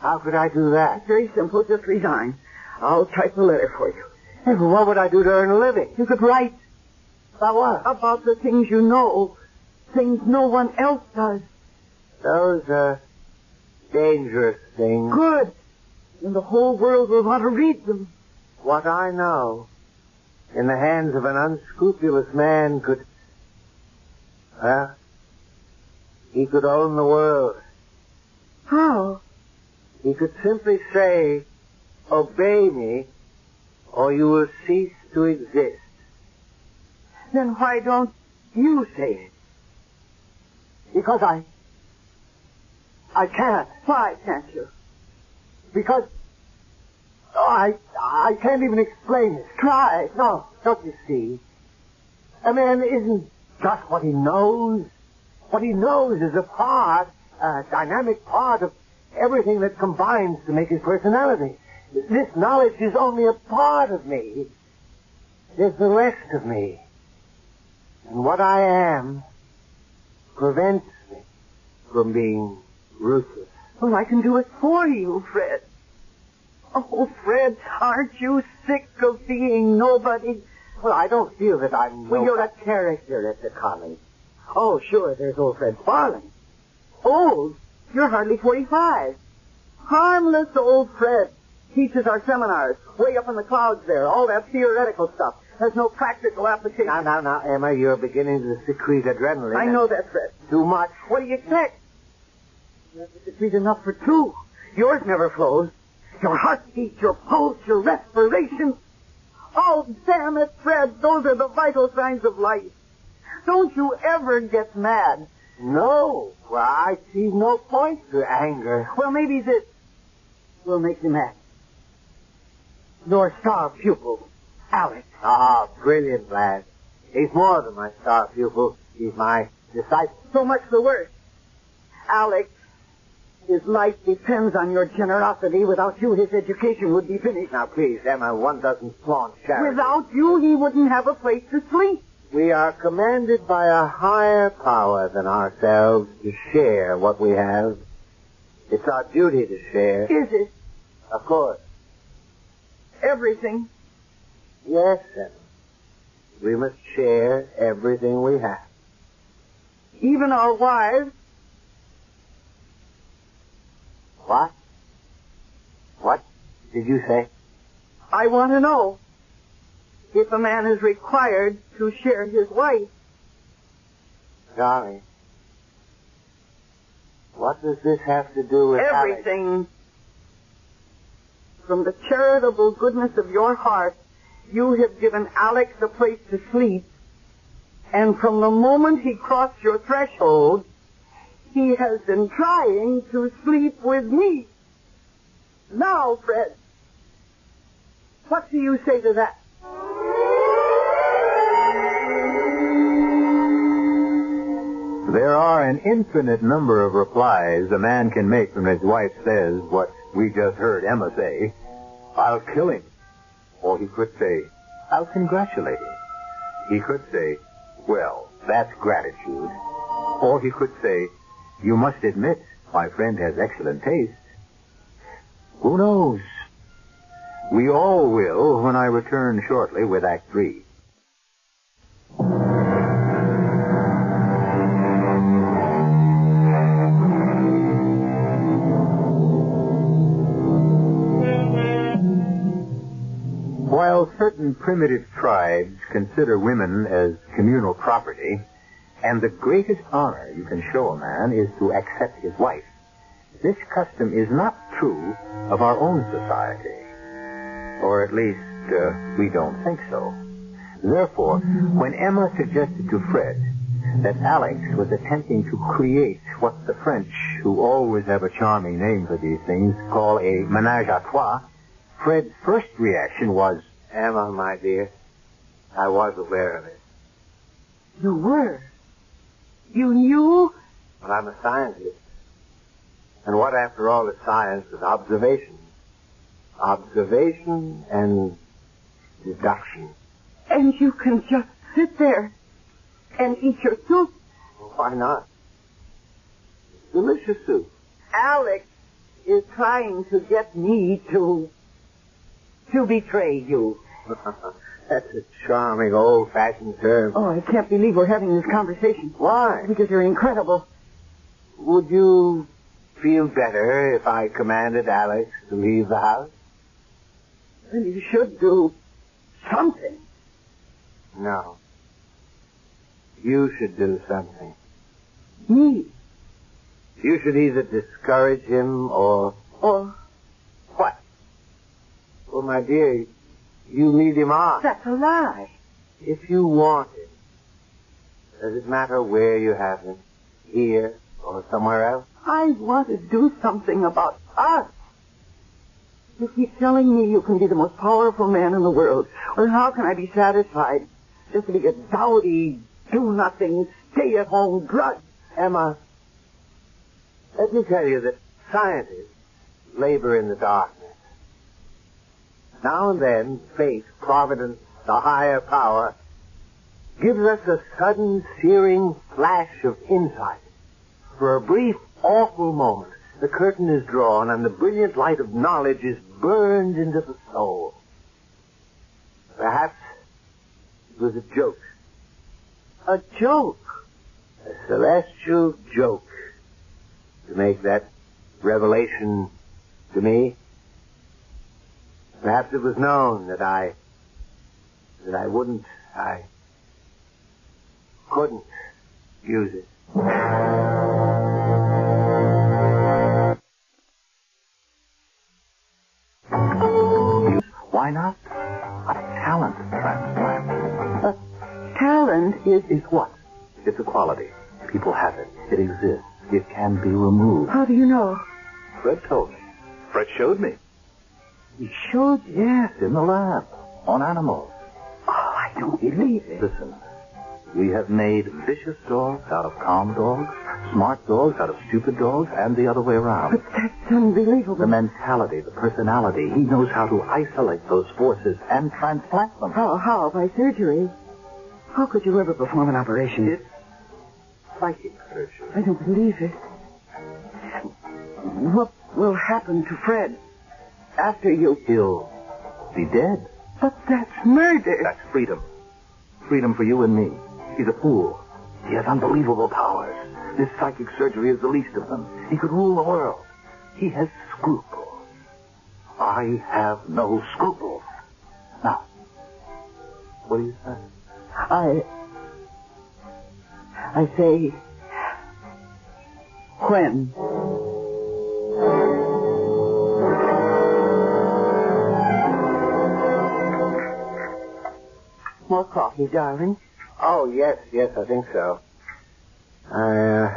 How could I do that? It's very simple. Just resign. I'll type a letter for you. Hey, well, what would I do to earn a living? You could write. About what? About the things you know. Things no one else does. Those are dangerous things. Good. And the whole world will want to read them. What I know. in the hands of an unscrupulous man could... Well, he could own the world. How? He could simply say, obey me, or you will cease to exist. Then why don't you say it? Because I can't. Why can't you? Because I can't even explain it. Try. No, don't you see? A man isn't just what he knows. What he knows is a dynamic part of everything that combines to make his personality. This knowledge is only a part of me. There's the rest of me. And what I am prevents me from being ruthless. Well, I can do it for you, Fred. Oh, Fred, aren't you sick of being nobody? Well, I don't feel that I'm... Well, you're a character at the college. Oh, sure, there's old Fred Sparling. Old? You're hardly 45. Harmless old Fred. Teaches our seminars. Way up in the clouds there. All that theoretical stuff. Has no practical application. Now, Emma, you're beginning to secrete adrenaline. I know that, Fred. Too much. What do you expect? You have to secrete enough for two. Yours never flows. Your heartbeat, your pulse, your respiration. Oh, damn it, Fred. Those are the vital signs of life. Don't you ever get mad. No. Well, I see no point to anger. Well, maybe this will make you mad. Your star pupil, Alex. Ah, brilliant lad. He's more than my star pupil. He's my disciple. So much the worse. Alex, his life depends on your generosity. Without you, his education would be finished. Now, please, Emma, one doesn't flaunt charity. Without you, he wouldn't have a place to sleep. We are commanded by a higher power than ourselves to share what we have. It's our duty to share. Is it? Of course. Everything? Yes, Emma. We must share everything we have. Even our wives? What? What did you say? I want to know if a man is required to share his wife. Darling, what does this have to do with everything? Alex? From the charitable goodness of your heart, you have given Alex a place to sleep, and from the moment he crossed your threshold, he has been trying to sleep with me. Now, Fred, what do you say to that? There are an infinite number of replies a man can make when his wife says what we just heard Emma say. I'll kill him. Or he could say, I'll congratulate him. He could say, well, that's gratitude. Or he could say, you must admit my friend has excellent taste. Who knows? We all will when I return shortly with Act 3. While certain primitive tribes consider women as communal property, and the greatest honor you can show a man is to accept his wife, this custom is not true of our own society. Or at least, we don't think so. Therefore, when Emma suggested to Fred that Alex was attempting to create what the French, who always have a charming name for these things, call a ménage à trois, Fred's first reaction was, Emma, my dear, I was aware of it. You were? You knew? But I'm a scientist. And what, after all, is science but observation? Observation and deduction. And you can just sit there and eat your soup? Why not? It's delicious soup. Alex is trying to get me to betray you. That's a charming, old-fashioned term. Oh, I can't believe we're having this conversation. Why? Because you're incredible. Would you feel better if I commanded Alex to leave the house? Well, you should do something. No. You should do something. Me? You should either discourage him or... Or? What? Well, my dear, you lead him on. That's a lie. If you want him, does it matter where you have him? Here or somewhere else? I want to do something about us. You keep telling me you can be the most powerful man in the world. Well, how can I be satisfied just to be a dowdy, do-nothing, stay-at-home drudge? Emma, let me tell you that scientists labor in the darkness. Now and then, fate, providence, the higher power, gives us a sudden, searing flash of insight. For a brief, awful moment, the curtain is drawn and the brilliant light of knowledge is burned into the soul. Perhaps it was a joke. A joke? A celestial joke to make that revelation to me. Perhaps it was known that I couldn't use it. Why not? A talent transplant. Talent is... Is what? It's a quality. People have it. It exists. It can be removed. How do you know? Fred told me. Fred showed me. He showed you? Yes, in the lab. On animals. Oh, I don't believe it. Listen. We have made vicious dogs out of calm dogs, smart dogs out of stupid dogs, and the other way around. But that's unbelievable. The mentality, the personality. He knows how to isolate those forces and transplant them. How? By surgery? How could you ever perform an operation? It's psychic surgery. I don't believe it. What will happen to Fred after you... He'll be dead. But that's murder. That's freedom. Freedom for you and me. He's a fool. He has unbelievable powers. This psychic surgery is the least of them. He could rule the world. He has scruples. I have no scruples. Now, what do you say? I say... When? More coffee, darling? Oh, yes, I think so. I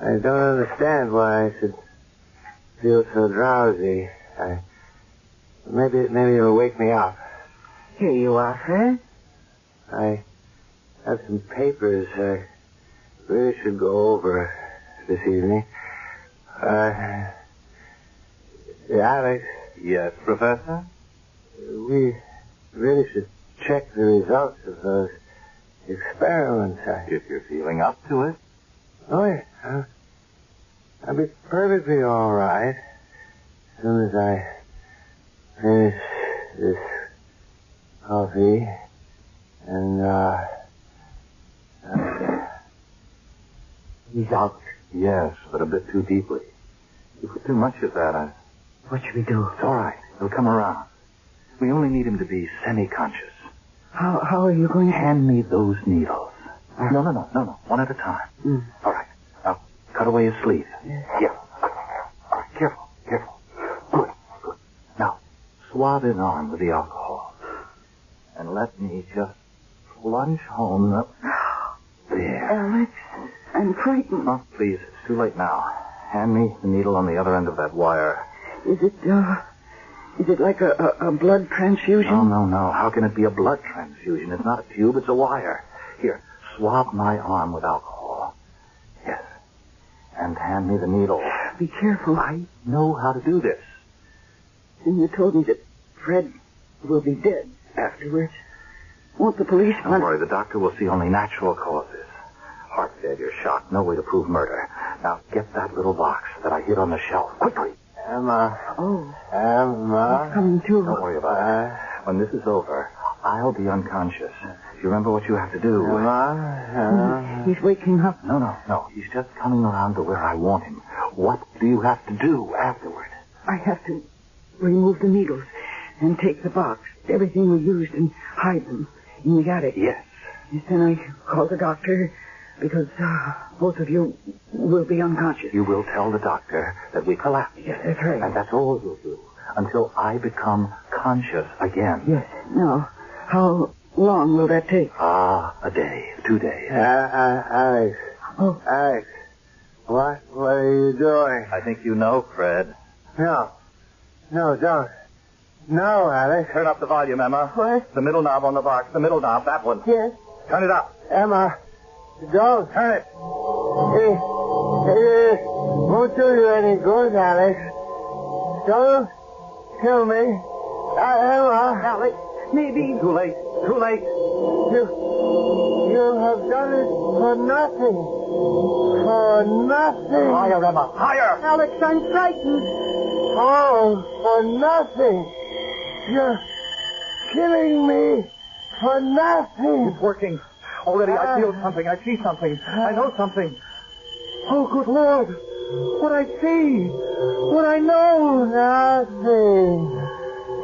don't understand why I should feel so drowsy. Maybe it'll wake me up. Here you are, Fred. I have some papers I really should go over this evening. Alex. Yes, Professor? We really should check the results of those experiments. If you're feeling up to it. Oh, yeah. I'll be perfectly all right as soon as I finish this coffee. And, he's out. Yes, but a bit too deeply. You put too much of that. What should we do? It's all right. He'll come around. We only need him to be semi-conscious. How are you going to... Hand me those needles. No. One at a time. Mm. All right. Now, cut away his sleeve. Yeah. All right, careful. Good. Now, swab his arm with the alcohol. And let me just plunge home the... There. Alex, I'm frightened. Oh, please, it's too late now. Hand me the needle on the other end of that wire. Is it like a blood transfusion? No. How can it be a blood transfusion? It's not a tube, it's a wire. Here, swab my arm with alcohol. Yes. And hand me the needle. Be careful. I know how to do this. And you told me that Fred will be dead afterwards. Won't the police... Don't worry, the doctor will see only natural causes. Heart failure, shock, no way to prove murder. Now, get that little box that I hid on the shelf. Quickly. Emma. Oh. Emma. He's coming too. Don't worry about it. When this is over, I'll be unconscious. You remember what you have to do? Emma. He's waking up. No. He's just coming around to where I want him. What do you have to do afterward? I have to remove the needles and take the box, everything we used, and hide them in the attic? Yes. Yes, then I called the doctor because both of you will be unconscious. You will tell the doctor that we collapsed. Yes, that's right. And that's all you'll do until I become conscious again. Yes. Now, how long will that take? A day, 2 days. Alex. Oh. Alex. What are you doing? I think you know, Fred. No, don't. No, Alex. Turn up the volume, Emma. What? The middle knob on the box. The middle knob, that one. Yes. Turn it up. Emma, don't. Turn it. It won't do you any good, Alex. Don't kill me. Emma. Alex, maybe... Too late. Too late. You have done it for nothing. For nothing. Higher, Emma. Higher. Alex, I'm frightened. Oh, for nothing. You're killing me for nothing. It's working. Already I feel something. I see something. I know something. Oh, good Lord. What I see. What I know. Nothing.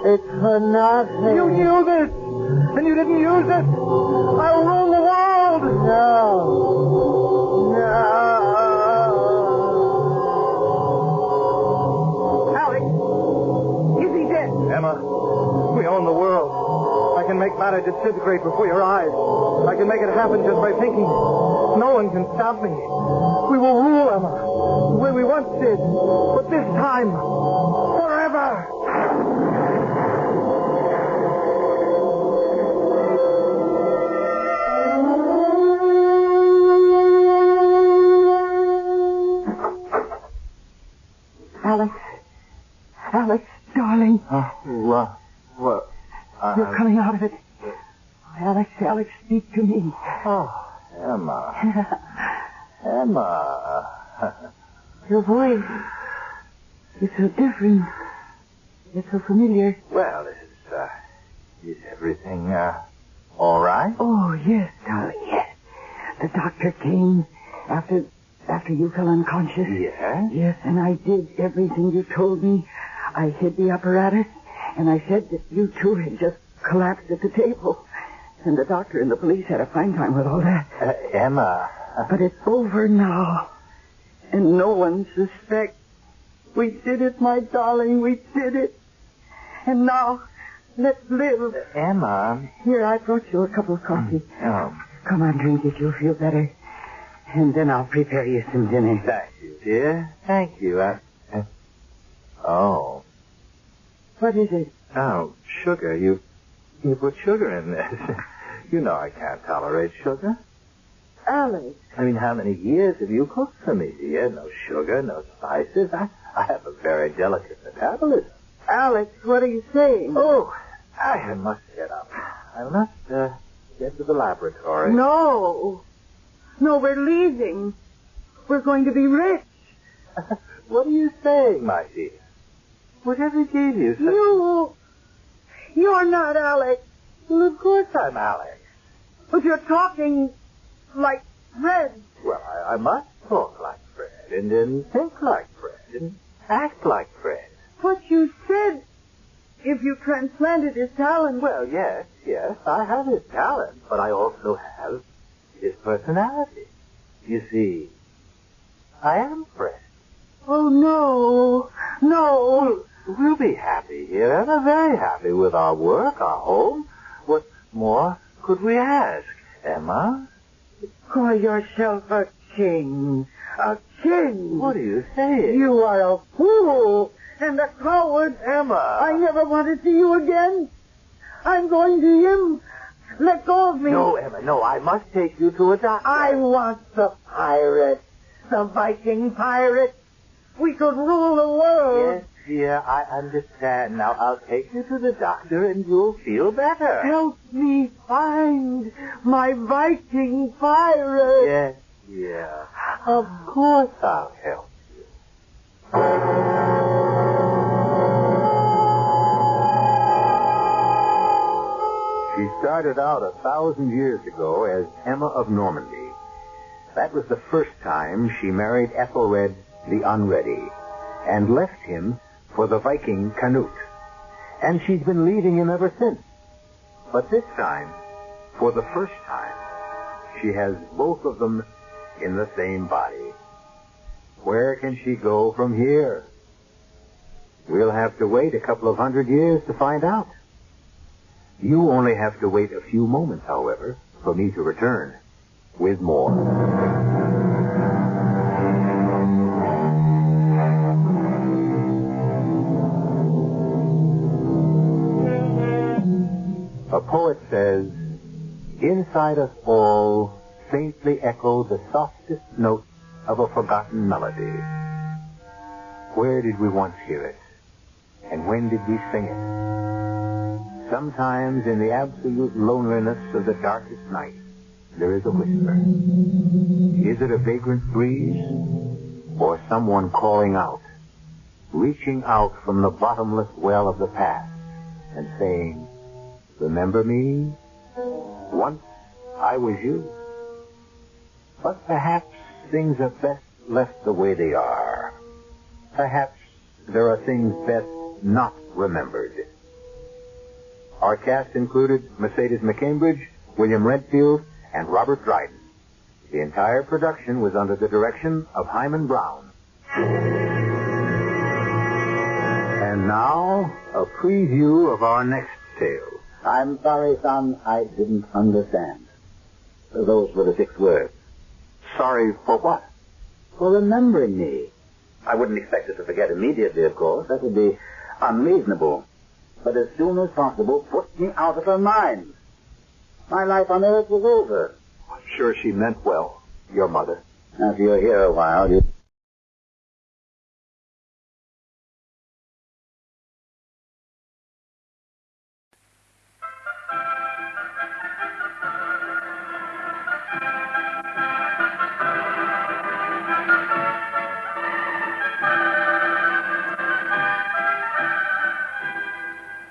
It's for nothing. You knew this. And you didn't use it. I'll rule the world. No. Alex. Is he dead? Emma, we own the world. I can make matter disintegrate before your eyes. I can make it happen just by thinking. No one can stop me. We will rule, Emma, the way we once did. But this time, forever. Alex, darling. What? You're coming out of it. Alex, speak to me. Oh, Emma. Emma. Your voice is so different. It's so familiar. Well, is everything, all right? Oh, yes, darling, yes. The doctor came after you fell unconscious. Yes? Yes, and I did everything you told me. I hid the apparatus, and I said that you two had just collapsed at the table. And the doctor and the police had a fine time with all that. Emma. But it's over now. And no one suspects. We did it, my darling. We did it. And now, let's live. Emma. Here, I brought you a cup of coffee. Oh. Come on, drink it. You'll feel better. And then I'll prepare you some dinner. Thank you, dear. Thank you. Oh. What is it? Oh, sugar. You put sugar in this. You know I can't tolerate sugar. Alex. I mean, how many years have you cooked for me, dear? No sugar, no spices. I have a very delicate metabolism. Alex, what are you saying? Oh, I must get up. I must get to the laboratory. No, we're leaving. We're going to be rich. What are you saying, my dear? Whatever gave you such... You're not Alex. Well, of course I'm Alex. But you're talking like Fred. Well, I must talk like Fred, and then think like Fred, and act like Fred. But you said if you transplanted his talent... Well, yes, I have his talent, but I also have his personality. You see, I am Fred. Oh, no. We'll be happy here, and I'm very happy with our work, our home. What more could we ask, Emma? Call yourself a king. A king. What are you saying? You are a fool and a coward. Emma. I never want to see you again. I'm going to him. Let go of me. No, Emma, no. I must take you to a doctor. I want the pirate. The Viking pirate. We could rule the world. Yes, dear, I understand. Now, I'll take you to the doctor and you'll feel better. Help me find my Viking pirate. Yes, dear. Of course I'll help you. She started out 1,000 years ago as Emma of Normandy. That was the first time she married Ethelred the Unready and left him for the Viking Canute. And she's been leaving him ever since. But this time, For the first time, she has both of them in the same body. Where can she go from here? We'll have to wait a couple of 100 years to find out. You only have to wait a few moments, however, for me to return with more. A poet says, inside us all faintly echo the softest notes of a forgotten melody. Where did we once hear it? And when did we sing it? Sometimes in the absolute loneliness of the darkest night, there is a whisper. Is it a vagrant breeze? Or someone calling out, reaching out from the bottomless well of the past and saying, remember me? Once I was you. But perhaps things are best left the way they are. Perhaps there are things best not remembered. Our cast included Mercedes McCambridge, William Redfield, and Robert Dryden. The entire production was under the direction of Hyman Brown. And now, a preview of our next tale. I'm sorry, son, I didn't understand. Those were the 6 words. Sorry for what? For remembering me. I wouldn't expect her to forget immediately, of course. That would be unreasonable. But as soon as possible, put me out of her mind. My life on earth was over. I'm sure she meant well, your mother. After you're here a while, you...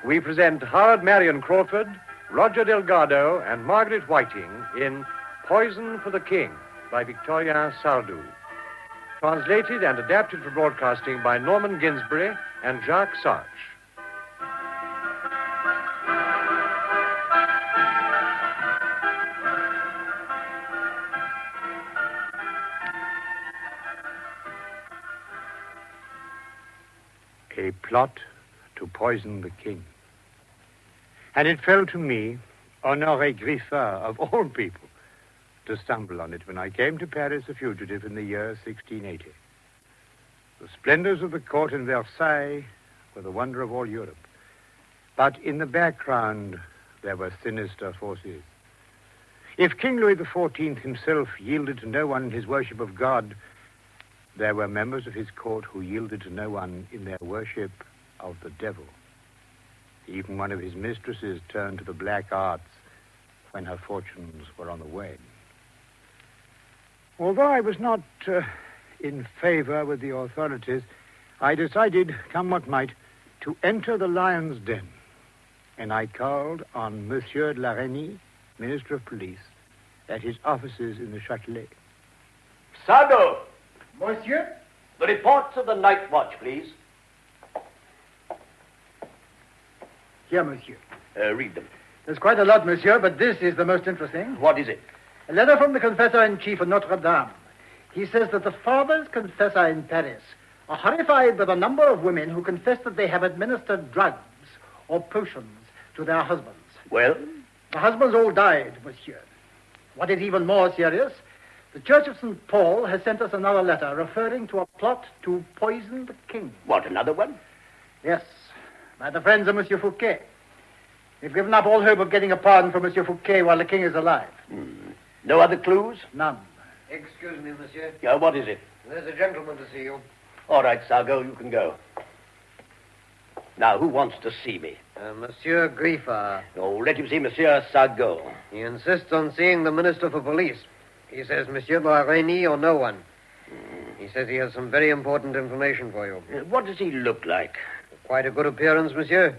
We present Howard Marion Crawford, Roger Delgado, and Margaret Whiting in Poison for the King by Victorien Sardou. Translated and adapted for broadcasting by Norman Ginsbury and Jacques Sarch. A plot to poison the king. And it fell to me, Honoré Griffard, of all people, to stumble on it when I came to Paris a fugitive in the year 1680. The splendors of the court in Versailles were the wonder of all Europe. But in the background, there were sinister forces. If King Louis XIV himself yielded to no one in his worship of God, there were members of his court who yielded to no one in their worship of the devil. Even one of his mistresses turned to the black arts when her fortunes were on the wane. Although I was not in favor with the authorities, I decided, come what might, to enter the lion's den. And I called on Monsieur de la Reynie, Minister of Police, at his offices in the Châtelet. Sardou! Monsieur? The reports of the night watch, please. Here, monsieur. Read them. There's quite a lot, monsieur, but this is the most interesting. What is it? A letter from the confessor-in-chief of Notre Dame. He says that the fathers confessor in Paris are horrified by the number of women who confess that they have administered drugs or potions to their husbands. Well? The husbands all died, monsieur. What is even more serious, the Church of St. Paul has sent us another letter referring to a plot to poison the king. What, another one? Yes, by the friends of Monsieur Fouquet. They've given up all hope of getting a pardon for Monsieur Fouquet while the king is alive. No other clues? None. Excuse me, monsieur. Yeah, what is it? There's a gentleman to see you. All right, Sargo, you can go. Now, who wants to see me? Monsieur Griffard. Oh, let him see Monsieur Sargo. He insists on seeing the Minister for Police. He says Monsieur de la Reynie or no one. He says he has some very important information for you. What does he look like? Quite a good appearance, monsieur.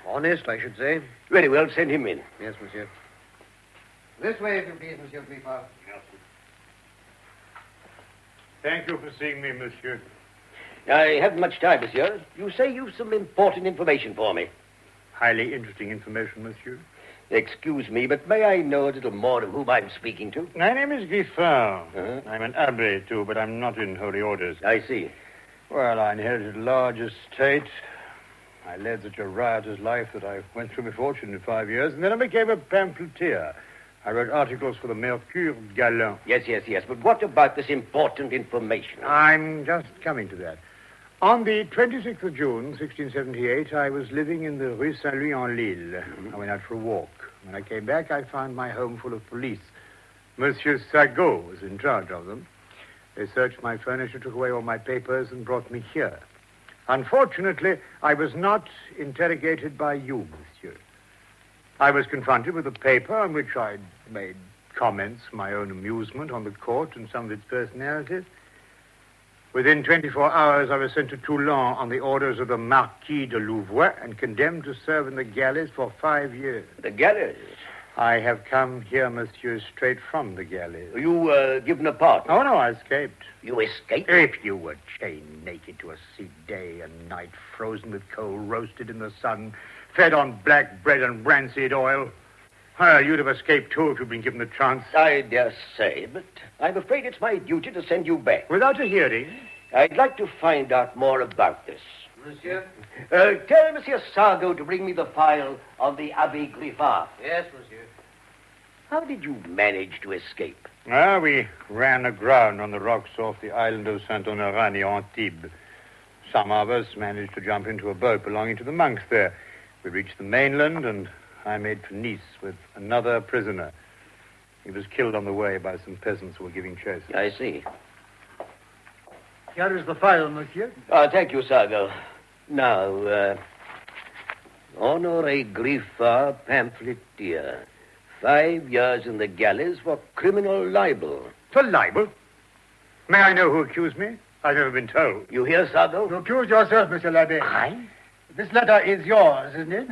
Honest, I should say. Very well, send him in. Yes, monsieur. This way, if you please, Monsieur Griffard. Yes. Thank you for seeing me, monsieur. I haven't much time, monsieur. You say you've some important information for me. Highly interesting information, monsieur. Excuse me, but may I know a little more of whom I'm speaking to? My name is Griffin. I'm an abbé, too, but I'm not in holy orders. I see. Well, I inherited a large estate. I led such a riotous life that I went through my fortune in 5 years, and then I became a pamphleteer. I wrote articles for the Mercure Galant. Yes. But what about this important information? I'm just coming to that. On the 26th of June, 1678, I was living in the Rue Saint-Louis-en-Lille. I went out for a walk. When I came back, I found my home full of police. Monsieur Sardou was in charge of them. They searched my furniture, took away all my papers, and brought me here. Unfortunately, I was not interrogated by you, monsieur. I was confronted with a paper on which I'd made comments for my own amusement on the court and some of its personalities. Within 24 hours, I was sent to Toulon on the orders of the Marquis de Louvois and condemned to serve in the galleys for 5 years. The galleys? I have come here, monsieur, straight from the galleys. You were given a pardon? Oh, no, I escaped. You escaped? If you were chained naked to a seat day and night, frozen with cold, roasted in the sun, fed on black bread and rancid oil, well, you'd have escaped, too, if you'd been given the chance. I dare say, but I'm afraid it's my duty to send you back. Without a hearing? I'd like to find out more about this. Monsieur? Tell Monsieur Sardou to bring me the file on the Abbé Griffin. Yes, monsieur. How did you manage to escape? We ran aground on the rocks off the island of Saint-Honorat near Antibes. Some of us managed to jump into a boat belonging to the monks there. We reached the mainland, and I made for Nice with another prisoner. He was killed on the way by some peasants who were giving chase. I see. Here is the file, monsieur. Thank you, Sardou. Now, Honoré Griffin, pamphleteer. 5 years in the galleys for criminal libel. For libel? May I know who accused me? I've never been told. You hear, Sardou? You accused yourself, Monsieur l'Abbé. I? This letter is yours, isn't it?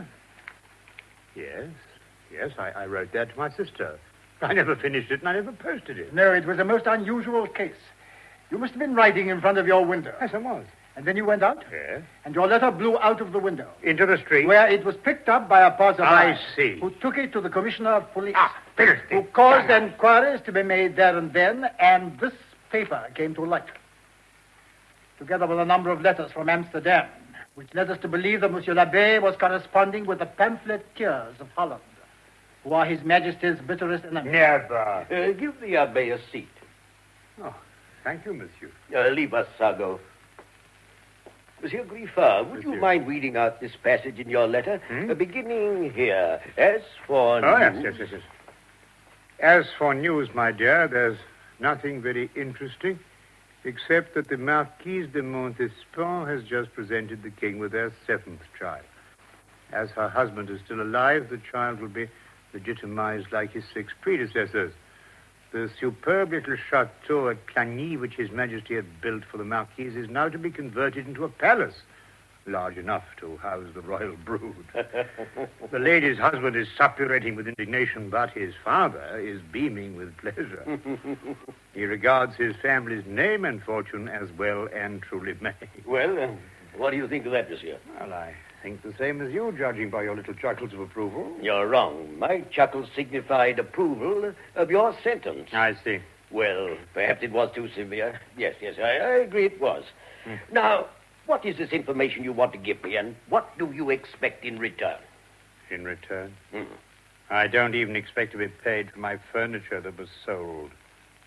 Yes, I wrote that to my sister. I never finished it, and I never posted it. No, it was a most unusual case. You must have been writing in front of your window. Yes, I was. And then you went out? Yes. And your letter blew out of the window. Into the street? Where it was picked up by a passerby. I see. Who took it to the commissioner of police. Filthy. Who caused inquiries to be made there and then, and this paper came to light. Together with a number of letters from Amsterdam, which led us to believe that Monsieur l'Abbé was corresponding with the pamphleteers of Holland, who are His Majesty's bitterest enemies. Never. Give the Abbé a seat. Oh, thank you, monsieur. Leave us, Sardou. Monsieur Griffin, would you mind reading out this passage in your letter? Beginning here. As for news... Yes. As for news, my dear, there's nothing very interesting, except that the Marquise de Montespan has just presented the king with their 7th child. As her husband is still alive, the child will be legitimized like his 6 predecessors. The superb little chateau at Cagny, which His Majesty had built for the Marquise, is now to be converted into a palace, large enough to house the royal brood. The lady's husband is suppurating with indignation, but his father is beaming with pleasure. He regards his family's name and fortune as well and truly made. Well, what do you think of that, monsieur? Well, I think the same as you, judging by your little chuckles of approval. You're wrong. My chuckles signified approval of your sentence. I see. Well, perhaps it was too severe. Yes, I agree it was. Now, what is this information you want to give me, and what do you expect in return? In return? I don't even expect to be paid for my furniture that was sold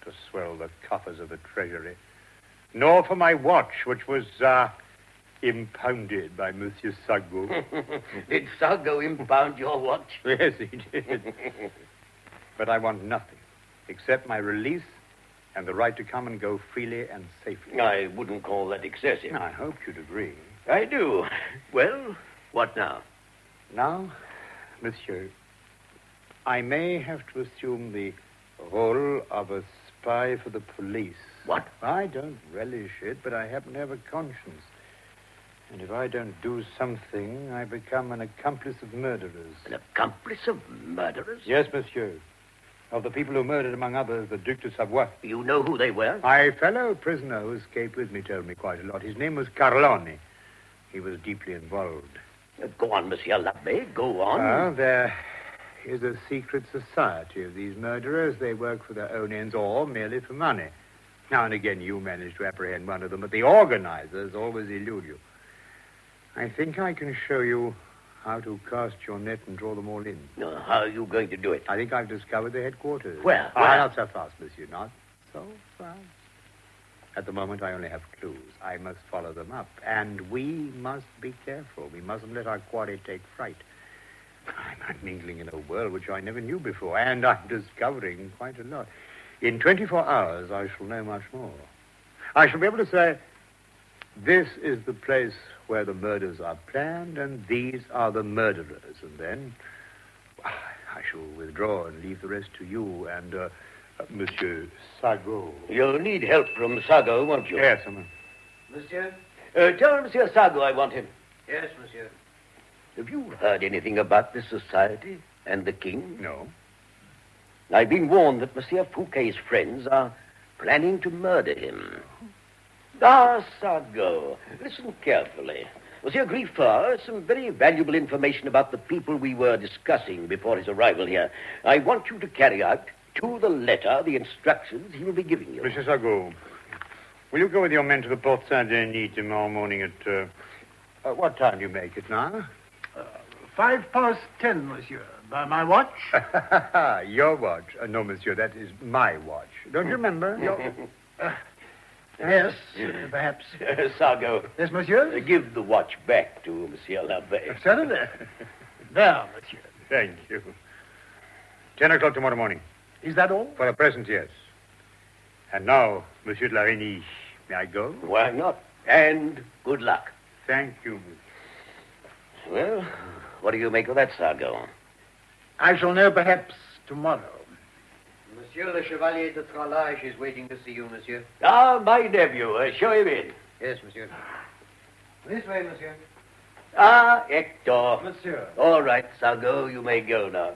to swell the coffers of the treasury. Nor for my watch, which was, impounded by Monsieur Sardou. Did Sardou impound your watch? Yes, he did. But I want nothing except my release and the right to come and go freely and safely. I wouldn't call that excessive. I hoped you'd agree. I do. Well, what now? Now, monsieur, I may have to assume the role of a spy for the police. What? I don't relish it, but I happen to have a conscience. And if I don't do something, I become an accomplice of murderers. An accomplice of murderers? Yes, monsieur. Of the people who murdered, among others, the Duc de Savoie. You know who they were? My fellow prisoner who escaped with me told me quite a lot. His name was Carlone. He was deeply involved. Go on, Monsieur l'Abbé, go on. There is a secret society of these murderers. They work for their own ends or merely for money. Now and again you manage to apprehend one of them, but the organizers always elude you. I think I can show you how to cast your net and draw them all in. How are you going to do it? I think I've discovered the headquarters. Where? Not so fast, monsieur, not so fast. At the moment, I only have clues. I must follow them up, and we must be careful. We mustn't let our quarry take fright. I'm mingling in a world which I never knew before, and I'm discovering quite a lot. In 24 hours, I shall know much more. I shall be able to say, this is the place where the murders are planned, and these are the murderers. And then I shall withdraw and leave the rest to you and Monsieur Sardou. You'll need help from Sardou, won't you? Yes, sir. Monsieur? Tell Monsieur Sardou I want him. Yes, monsieur. Have you heard anything about this society and the king? No. I've been warned that Monsieur Fouquet's friends are planning to murder him. Sardou, listen carefully. Monsieur Griffard has some very valuable information about the people we were discussing before his arrival here. I want you to carry out, to the letter, the instructions he will be giving you. Monsieur Sardou, will you go with your men to the Porte Saint-Denis tomorrow morning at... what time do you make it now? 10:05, monsieur. By my watch? Your watch? No, monsieur, that is my watch. Don't you remember? Yes, perhaps. Sardou. Yes, monsieur? Give the watch back to Monsieur l'Abbé. Certainly. There, monsieur. Thank you. 10 o'clock tomorrow morning. Is that all? For the present, yes. And now, Monsieur de la Reynie, may I go? Why not? And good luck. Thank you. Well, what do you make of that, Sardou? I shall know perhaps tomorrow. Monsieur le Chevalier de Tralage is waiting to see you, monsieur. My nephew. Show him in. Yes, monsieur. This way, monsieur. Hector. Monsieur. All right, Sardou, you may go now.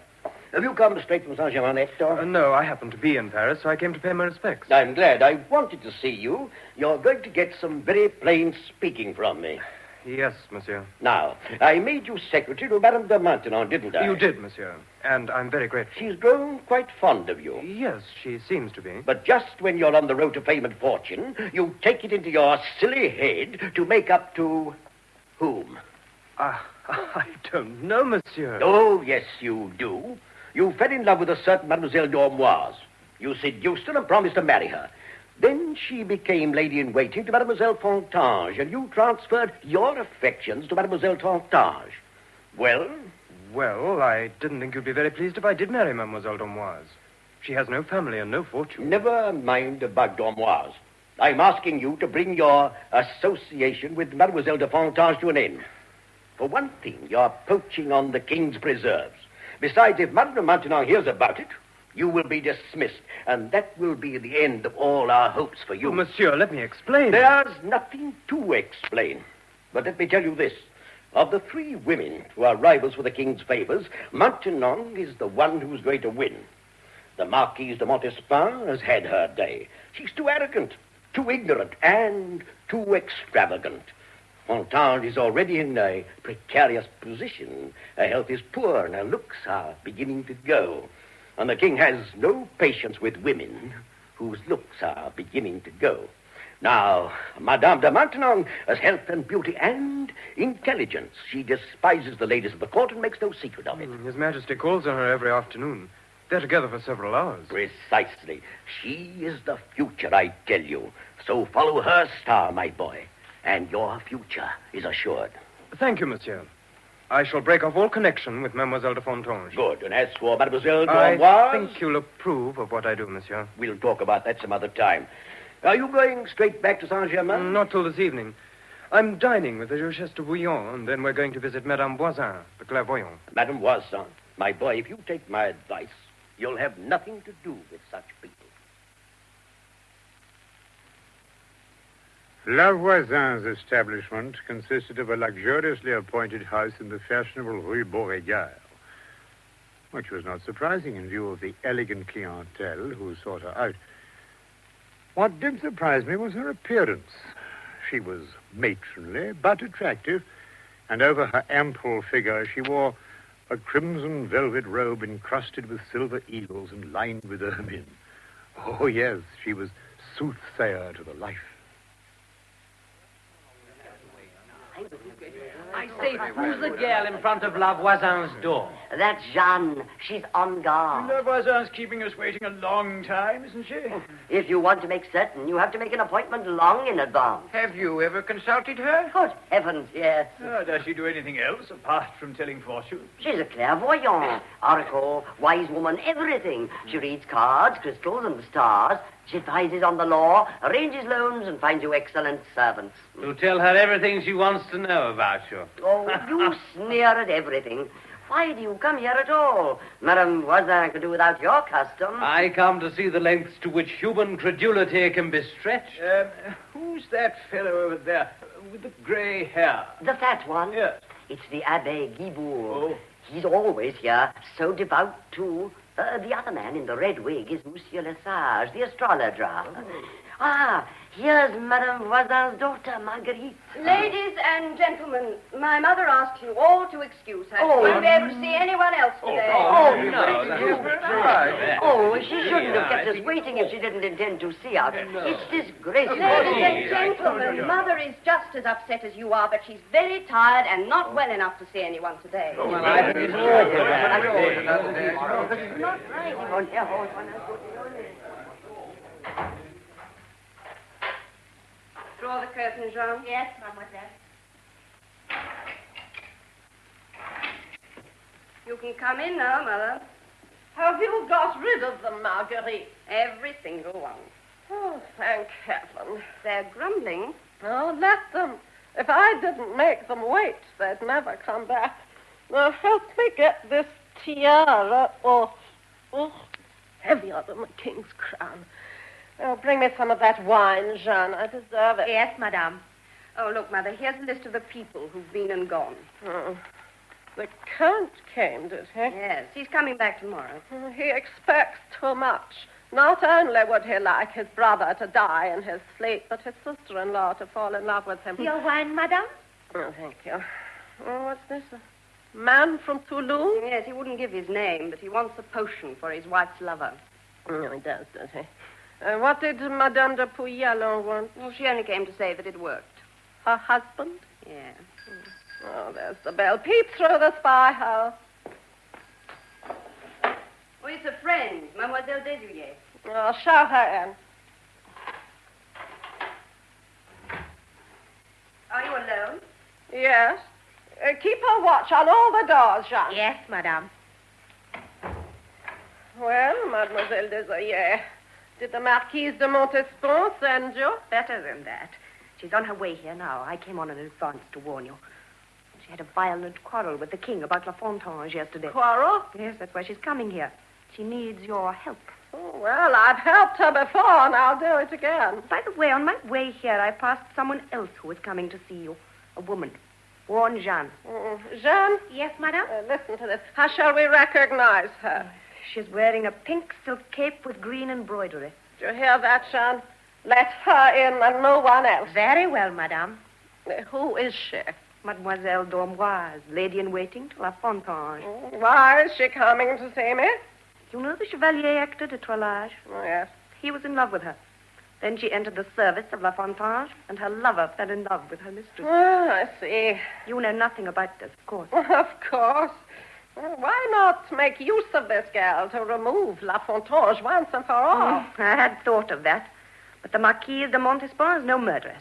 Have you come straight from Saint-Germain, Hector? No, I happened to be in Paris, so I came to pay my respects. I'm glad. I wanted to see you. You're going to get some very plain speaking from me. Yes, monsieur. Now, I made you secretary to Madame de Maintenon, didn't I? You did, monsieur. And I'm very grateful. She's grown quite fond of you. Yes, she seems to be. But just when you're on the road to fame and fortune, you take it into your silly head to make up to whom? I don't know, monsieur. Oh, yes, you do. You fell in love with a certain Mademoiselle d'Ormoise. You seduced her and promised to marry her. Then she became lady-in-waiting to Mademoiselle Fontange, and you transferred your affections to Mademoiselle Fontange. Well? Well, I didn't think you'd be very pleased if I did marry Mademoiselle d'Ormoise. She has no family and no fortune. Never mind about d'Ormoise. I'm asking you to bring your association with Mademoiselle de Fontange to an end. For one thing, you're poaching on the king's preserves. Besides, if Madame de Maintenon hears about it, you will be dismissed, and that will be the end of all our hopes for you. Oh, monsieur, let me explain. There's nothing to explain. But let me tell you this. Of the 3 women who are rivals for the king's favors, Maintenon is the one who's going to win. The Marquise de Montespan has had her day. She's too arrogant, too ignorant, and too extravagant. Fontange is already in a precarious position. Her health is poor, and her looks are beginning to go. And the king has no patience with women whose looks are beginning to go. Now, Madame de Maintenon has health and beauty and intelligence. She despises the ladies of the court and makes no secret of it. His Majesty calls on her every afternoon. They're together for several hours. Precisely. She is the future, I tell you. So follow her star, my boy, and your future is assured. Thank you, monsieur. I shall break off all connection with Mademoiselle de Fontange. Good. And as for Mademoiselle d'Ormoise... I think you'll approve of what I do, monsieur. We'll talk about that some other time. Are you going straight back to Saint-Germain? Not till this evening. I'm dining with the Rochester Bouillon, and then we're going to visit Madame Voisin, the clairvoyant. Madame Voisin, my boy, if you take my advice, you'll have nothing to do with such people. La Voisin's establishment consisted of a luxuriously appointed house in the fashionable Rue Beauregard, which was not surprising in view of the elegant clientele who sought her out. What did surprise me was her appearance. She was matronly, but attractive, and over her ample figure she wore A crimson velvet robe encrusted with silver eagles and lined with ermine. Oh, yes, she was soothsayer to the life. I say, who's the girl in front of La Voisin's door? That's Jeanne. She's on guard. La Voisin's keeping us waiting a long time, isn't she? If you want to make certain, you have to make an appointment long in advance. Have you ever consulted her? Good heavens, yes. Oh, does she do anything else apart from telling fortunes? She's a clairvoyant, oracle, wise woman, everything. She reads cards, crystals, and the stars. She advises on the law, arranges loans, and finds you excellent servants. You tell her everything she wants to know about you. Oh, you sneer at everything. Why do you come here at all? Madame Voisin could do without your custom. I come to see the lengths to which human credulity can be stretched. Who's that fellow over there with the grey hair? The fat one? Yes. It's the Abbé Guibourg. Oh. He's always here, so devout, too. The other man in the red wig is Monsieur Lesage, the astrologer. Oh. Ah, here's Madame Voisin's daughter, Marguerite. Ladies and gentlemen, my mother asked you all to excuse her. She won't be able to see anyone else today. She shouldn't have kept us waiting if she didn't intend to see us. It's disgraceful. Ladies and gentlemen, Mother is just as upset as you are, but she's very tired and not well enough to see anyone today. I think it's not right. Draw the curtain, Jean. Yes, mademoiselle. You can come in now, Mother. Have you got rid of them, Marguerite? Every single one. Oh, thank heaven. They're grumbling. Oh, let them. If I didn't make them wait, they'd never come back. Now, help me get this tiara off. Oh, heavier than the king's crown. Oh, bring me some of that wine, Jeanne. I deserve it. Yes, madame. Oh, look, Mother, here's a list of the people who've been and gone. Oh. The Count came, did he? Yes, he's coming back tomorrow. Oh, he expects too much. Not only would he like his brother to die in his sleep, but his sister-in-law to fall in love with him. Your wine, madame? Oh, thank you. Oh, what's this? A man from Toulouse? Yes, he wouldn't give his name, but he wants a potion for his wife's lover. Oh, he does he? What did Madame de Pouillallon want? Well, she only came to say that it worked. Her husband? Yes. Oh, there's the bell. Peep through the spy hole. Oh, it's a friend, Mademoiselle Desouliers. Oh, show her in. Are you alone? Yes. Keep a watch on all the doors, Jean. Yes, madame. Well, Mademoiselle Desouliers, did the Marquise de Montespan send you? Better than that. She's on her way here now. I came on in advance to warn you. She had a violent quarrel with the king about La Fontange yesterday. Quarrel? Yes, that's why she's coming here. She needs your help. Oh, well, I've helped her before, and I'll do it again. By the way, on my way here, I passed someone else who was coming to see you. A woman. Warn Jeanne. Jeanne? Yes, madame? Listen to this. How shall we recognize her? She's wearing a pink silk cape with green embroidery. Did you hear that, Jeanne? Let her in and no one else. Very well, madame. Who is she? Mademoiselle d'Amboise, lady-in-waiting to La Fontange. Why is she coming to see me? You know the Chevalier Hector de Trollage? Oh, yes. He was in love with her. Then she entered the service of La Fontange, and her lover fell in love with her mistress. Oh, I see. You know nothing about this, of course. Of course. Well, why not make use of this girl to remove La Fontange once and for all? I had thought of that. But the Marquise de Montespan is no murderess.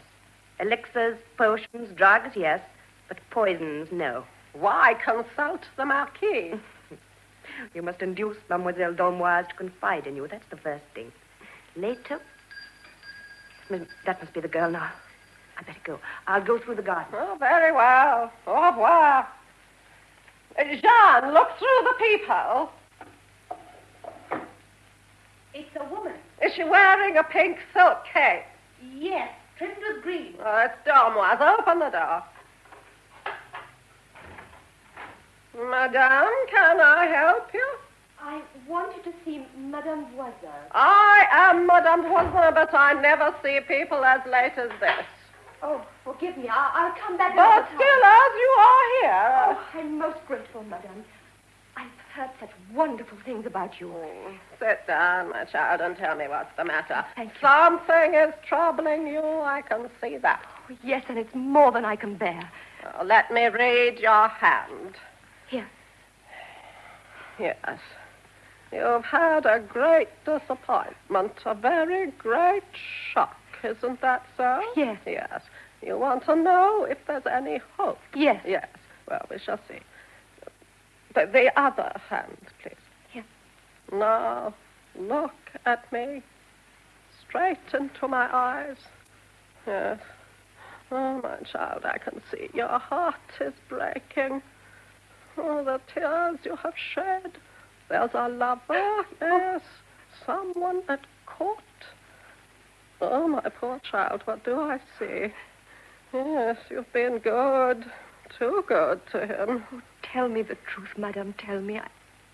Elixirs, potions, drugs, yes. But poisons, no. Why consult the Marquis? You must induce Mademoiselle d'Amboise to confide in you. That's the first thing. Later... That must be the girl now. I better go. I'll go through the garden. Oh, very well. Au revoir. Jeanne, look through the peephole. It's a woman. Is she wearing a pink silk cape? Yes, trimmed with green. Oh, it's D'Amboise. Open the door. Madame, can I help you? I wanted to see Madame Voisin. I am Madame Voisin, but I never see people as late as this. Oh, forgive me. I'll come back But another time. still, as you are here... Oh, I'm most grateful, Madame. heard such wonderful things about you. Sit down, my child, and tell me what's the matter. Thank you. Something is troubling you. I can see that. Oh, yes, and it's more than I can bear. Let me read your hand. Here. Yes. You've had a great disappointment, a very great shock. Isn't that so? Yes. Yes. You want to know if there's any hope? Yes. Yes. Well, we shall see. The other hand, please. Here. Now, look at me. Straight into my eyes. Yes. Oh, my child, I can see your heart is breaking. Oh, the tears you have shed. There's a lover, yes. Someone at court. Oh, my poor child, what do I see? Yes, you've been good. Too good to him. Oh, tell me the truth, madame. Tell me.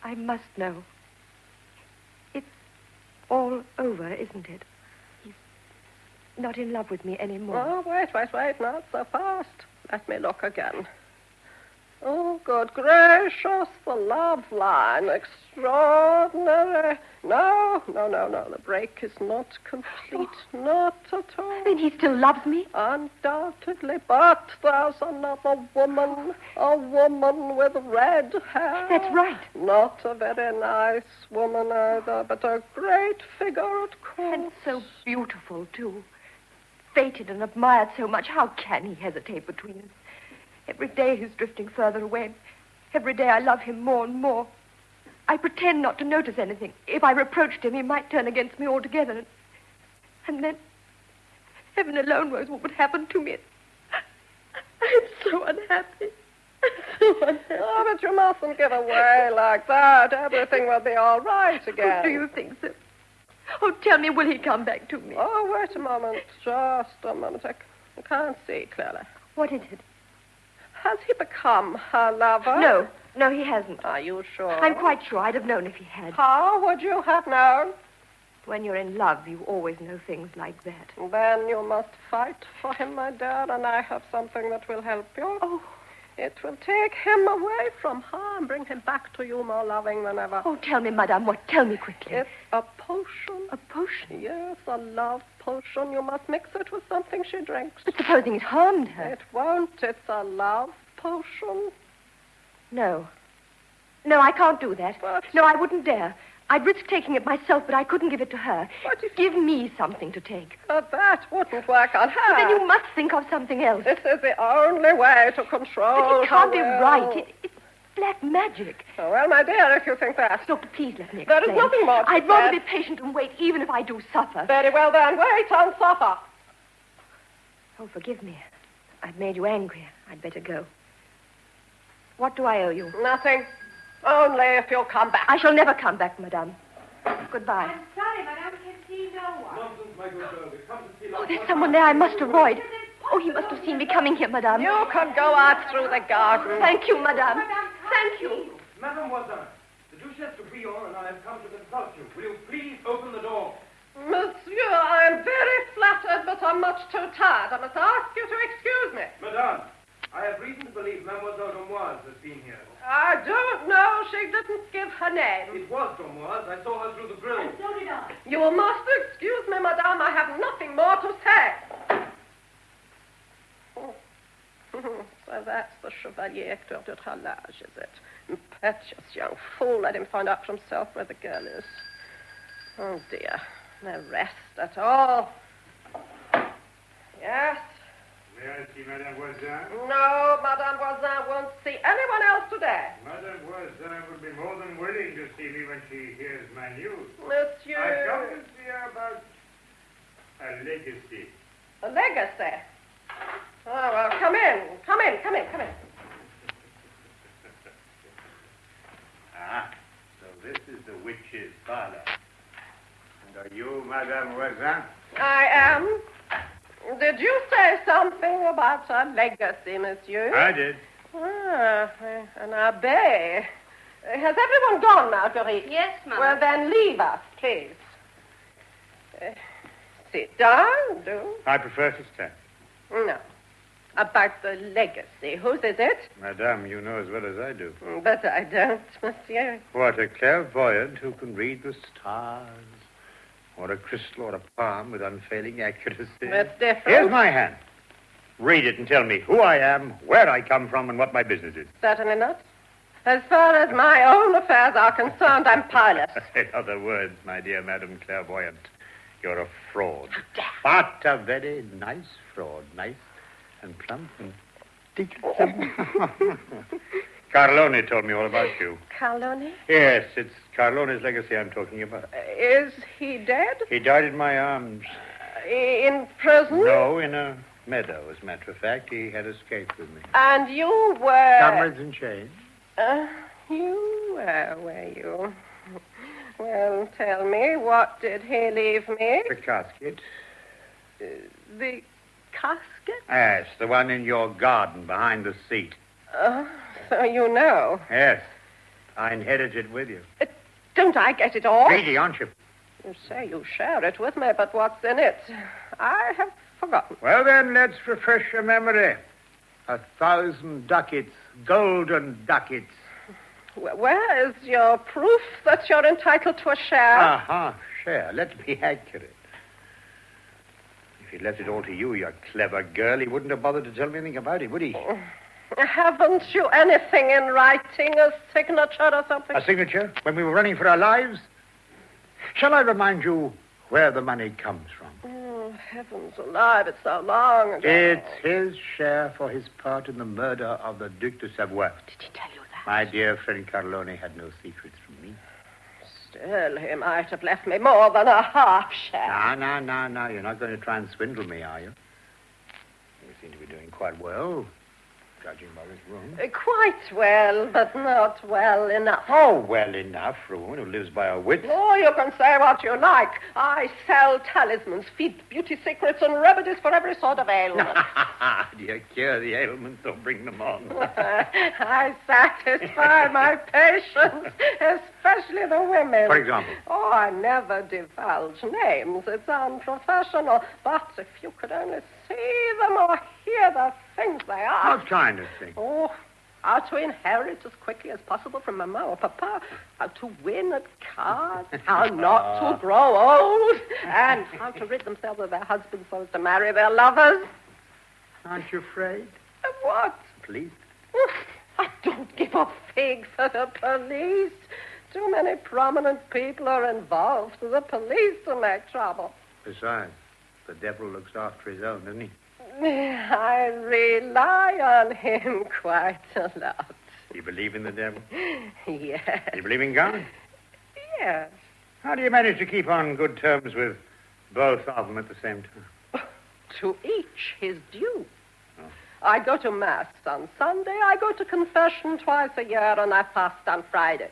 I must know. It's all over, isn't it? He's not in love with me anymore. Oh, wait. Not so fast. Let me look again. Oh, good gracious, the love line. Extraordinary. No. The break is not complete. Not at all. Then he still loves me? Undoubtedly. But there's another woman. A woman with red hair. That's right. Not a very nice woman either, but a great figure at court. And so beautiful, too. Fated and admired so much. How can he hesitate between us? Every day he's drifting further away. Every day I love him more and more. I pretend not to notice anything. If I reproached him, he might turn against me altogether. And then, heaven alone knows what would happen to me. I'm so unhappy. So unhappy. Oh, but you mustn't give away like that. Everything will be all right again. Oh, do you think so? Oh, tell me, will he come back to me? Oh, wait a moment. Just a moment. I can't see clearly. What is it? Has he become her lover? No, he hasn't. Are you sure? I'm quite sure. I'd have known if he had. How would you have known? When you're in love, you always know things like that. Then you must fight for him, my dear, and I have something that will help you. Oh. It will take him away from her and bring him back to you more loving than ever. Oh, tell me, madame, what? Tell me quickly. It's a potion. A potion? Yes, a love potion. You must mix it with something she drinks. But supposing it harmed her? It won't. It's a love potion. No, I can't do that. But... No, I wouldn't dare. I'd risk taking it myself, but I couldn't give it to her. But if... Give me something to take. But that wouldn't work on her. But then you must think of something else. This is the only way to control But it can't be her right. will. It's black magic. Oh, well, my dear, if you think that. Doctor, please let me explain. There is nothing more to I'd say. rather be patient and wait, even if I do suffer. Very well, then. Wait and suffer. Oh, forgive me. I've made you angry. I'd better go. What do I owe you? Nothing. Only if you'll come back. I shall never come back, madame. Goodbye. I'm sorry, madame can see no one. Nonsense, my good girl. We've come to see Oh, there's someone there I must avoid. Oh, he must have seen me coming here, madame. You can go out through the garden. Thank you, madame. Thank you. Mademoiselle, the Duchesse de Bouillon and I have come to consult you. Will you please open the door? Monsieur, I am very flattered, but I'm much too tired. I must ask you to excuse me. Madame, I have reason to believe Mademoiselle Domoise has been here. I don't know. She didn't give her name. It was Domoise. I saw her through the grill. And so did I. You must excuse me, madame. I have nothing more to say. So that's the Chevalier Hector de Tralage, is it? Impetuous young fool. Let him find out for himself where the girl is. Oh, dear. No rest at all. Yes? May I see Madame Voisin? No, Madame Voisin won't see anyone else today. Madame Voisin will be more than willing to see me when she hears my news. Monsieur... I've come to see her about a legacy. A legacy? Oh, well, come in. Come in. Ah, so this is the witch's parlor. And are you Madame Voisin? I am. Did you say something about a legacy, monsieur? I did. Ah, an abbé. Has everyone gone, Marguerite? Yes, Mama. Well, then leave us, please. Sit down, do. I prefer to stand. No. About the legacy. Whose is it? Madame, you know as well as I do. But I don't, monsieur. What a clairvoyant who can read the stars, or a crystal or a palm with unfailing accuracy. That's different. Here's my hand. Read it and tell me who I am, where I come from, and what my business is. Certainly not. As far as my own affairs are concerned, I'm powerless. In other words, my dear Madame Clairvoyant, you're a fraud. But a very nice fraud. Nice and plump and decent. Carlone told me all about you. Carlone? Yes, it's Carlone's legacy I'm talking about. Is he dead? He died in my arms. In prison? No, in a meadow, as a matter of fact. He had escaped with me. And you were... Comrades in chains. You were you? Well, tell me, what did he leave me? The casket. The casket? Yes, the one in your garden behind the seat. So you know. Yes. I inherited it with you. Don't I get it all? Greedy, aren't you? You say you share it with me, but what's in it? I have forgotten. Well, then, let's refresh your memory. 1,000 ducats, golden ducats. Where is your proof that you're entitled to a share? Share. Let's be accurate. If he'd left it all to you, you clever girl, he wouldn't have bothered to tell me anything about it, would he? Haven't you anything in writing, a signature or something? A signature? When we were running for our lives? Shall I remind you where the money comes from? Oh, heavens alive, it's so long ago. It's his share for his part in the murder of the Duc de Savoie. Did he tell you that? My dear friend Carlone had no secrets from me. Still, he might have left me more than a half share. No. You're not going to try and swindle me, are you? You seem to be doing quite well, judging by this room. Quite well, but not well enough. Oh, well enough for a woman who lives by her wits. Oh, you can say what you like. I sell talismans, feed beauty secrets, and remedies for every sort of ailment. Do you cure the ailments or bring them on? I satisfy my patients, especially the women. For example? Oh, I never divulge names. It's unprofessional. But if you could only see them or hear the things they are. What kind of thing? Oh, how to inherit as quickly as possible from Mama or Papa, how to win at cards, how not to grow old, and how to rid themselves of their husbands so as to marry their lovers. Aren't you afraid? Of what? Police? I don't give a fig for the police. Too many prominent people are involved for the police to make trouble. Besides, the devil looks after his own, doesn't he? I rely on him quite a lot. You believe in the devil? Yes. You believe in God? Yes. How do you manage to keep on good terms with both of them at the same time? To each his due. Oh. I go to Mass on Sunday, I go to confession twice a year, and I fast on Fridays.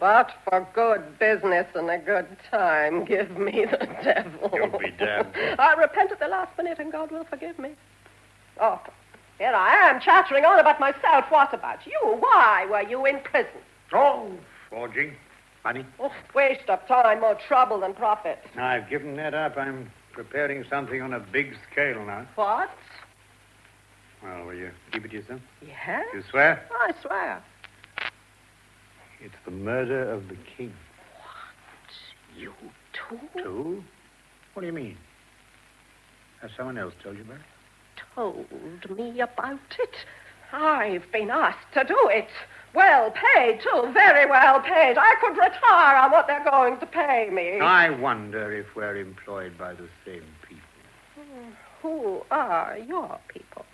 But for good business and a good time, give me the devil. You'll be damned. I repent at the last minute, and God will forgive me. Oh, here I am chattering on about myself. What about you? Why were you in prison? Oh, forging. Money. Oh, waste of time, more trouble than profit. I've given that up. I'm preparing something on a big scale now. What? Well, will you keep it to yourself? Yes? You swear? I swear. It's the murder of the king. What? You too? Too? What do you mean? Has someone else told you about it? Told me about it? I've been asked to do it. Well paid, too. Very well paid. I could retire on what they're going to pay me. I wonder if we're employed by the same people. Who are your people?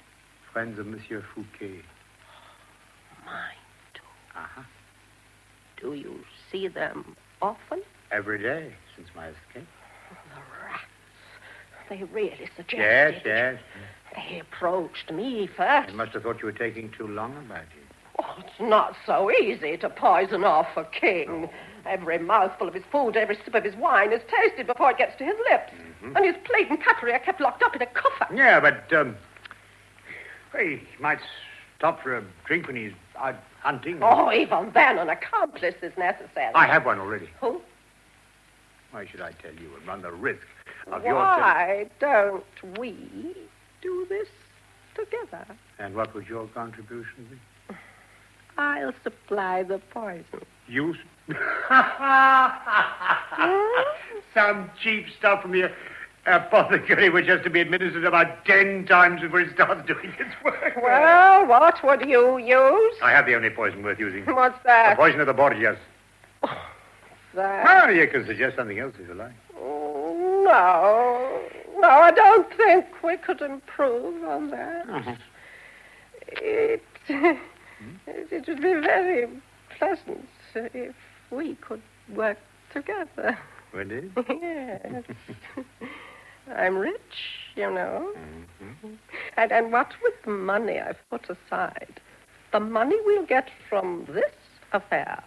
Friends of Monsieur Fouquet. Mine, too. Uh-huh. Do you see them often? Every day since my escape. The rats. They really suggested. Yes. They approached me first. They must have thought you were taking too long about it. Oh, it's not so easy to poison off a king. No. Every mouthful of his food, every sip of his wine is tasted before it gets to his lips. Mm-hmm. And his plate and cutlery are kept locked up in a coffer. Yeah, but, he might stop for a drink when he's out hunting. Oh, even then an accomplice is necessary. I have one already. Who? Why should I tell you and run the risk of Why don't we do this together. And what would your contribution be? I'll supply the poison. You? Some cheap stuff from the apothecary which has to be administered about 10 times before it starts doing its work. Well, what would you use? I have the only poison worth using. What's that? The poison of the Borgias. That? Well, you can suggest something else if you like. No, I don't think we could improve on that. Uh-huh. It would be very pleasant if we could work together. Would it? Yes. I'm rich, you know. Mm-hmm. And what with the money I've put aside, the money we'll get from this affair,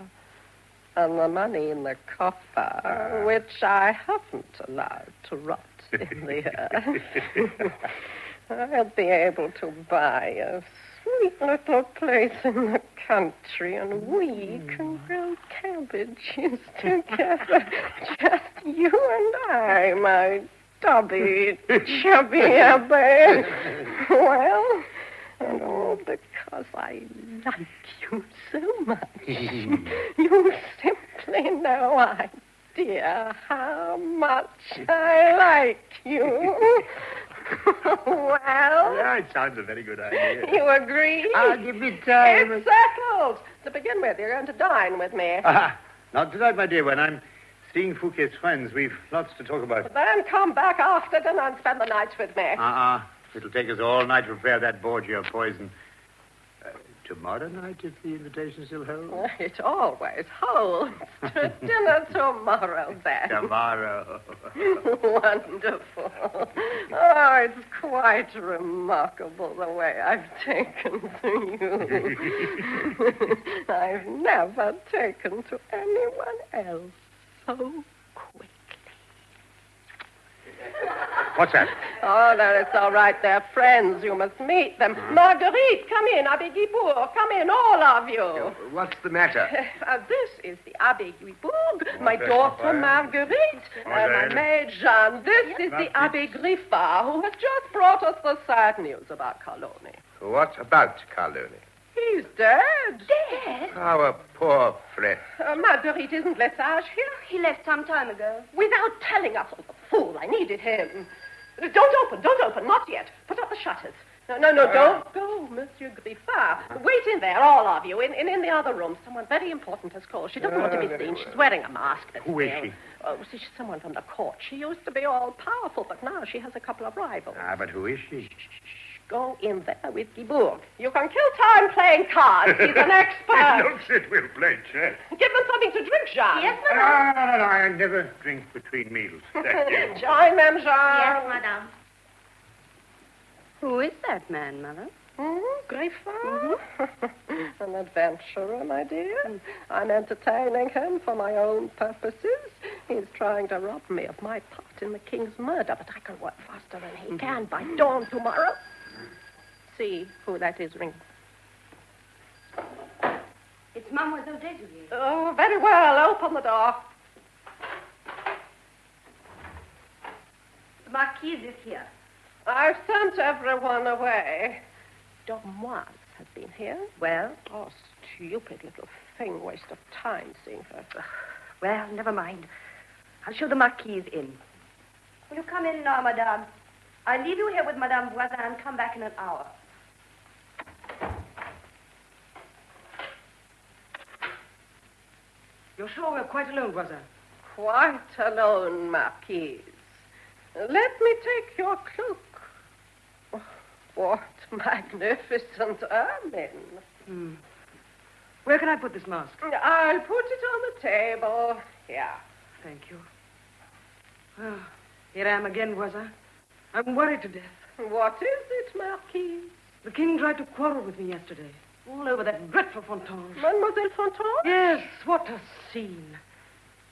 and the money in the coffer, which I haven't allowed to rot in the earth, I'll be able to buy a sweet little place in the country, and we can grow cabbages together. Just you and I, my tubby, chubby Abbe. Well, and all because I like you so much. You simply no idea how much I like you. Well... Yeah, it sounds a very good idea. You agree? Give me time. It's settled. To begin with, you're going to dine with me. Not tonight, my dear. When I'm seeing Fouquet's friends, we've lots to talk about. Then come back after dinner and spend the night with me. It'll take us all night to prepare that Borgia poison. Tomorrow night, if the invitation still holds? It always holds. To dinner tomorrow, then. Tomorrow. Wonderful. Oh, it's quite remarkable the way I've taken to you. I've never taken to anyone else so quick. What's that? Oh, no, it's all right. They're friends. You must meet them. Marguerite, come in. Abbe Guibourg, come in, all of you. What's the matter? This is the Abbe Guibourg, my daughter Marguerite, my maid Jeanne. This is the Abbe Griffard, who has just brought us the sad news about Carlone. What about Carlone? He's dead. Dead? Our poor friend. Marguerite, isn't Lesage here? He left some time ago. Without telling us. Oh, the fool, I needed him. Don't open, not yet. Put up the shutters. No, don't go, Monsieur Griffard. Wait in there, all of you, in the other room. Someone very important has called. She doesn't want to be seen. She's wearing a mask. Who is she? Oh, she's someone from the court. She used to be all-powerful, but now she has a couple of rivals. But who is she? Go in there with Guibourg. You can kill time playing cards. He's an expert. Don't sit, we'll play chess. Give them something to drink, Jean. Yes, madame. No, I never drink between meals. Thank you. Join them, Jean. Yes, madame. Who is that man, Mother? Griffard? An adventurer, my dear. I'm entertaining him for my own purposes. He's trying to rob me of my part in the king's murder, but I can work faster than he can by dawn tomorrow. See who that is ringing. It's Mademoiselle Desiree. Oh, very well. Open the door. The Marquise is here. I've sent everyone away. Dormoise has been here. Well? Oh, stupid little thing. Waste of time seeing her. Well, never mind. I'll show the Marquise in. Will you come in now, madame? I'll leave you here with Madame Voisin and come back in an hour. You're sure we're quite alone, Voisin? Quite alone, Marquise. Let me take your cloak. Oh, what magnificent ermine. Where can I put this mask? I'll put it on the table. Here. Thank you. Oh, here I am again, Voisin. I'm worried to death. What is it, Marquise? The king tried to quarrel with me yesterday. All over that dreadful Fontange. Mademoiselle Fontange? Yes, what a scene.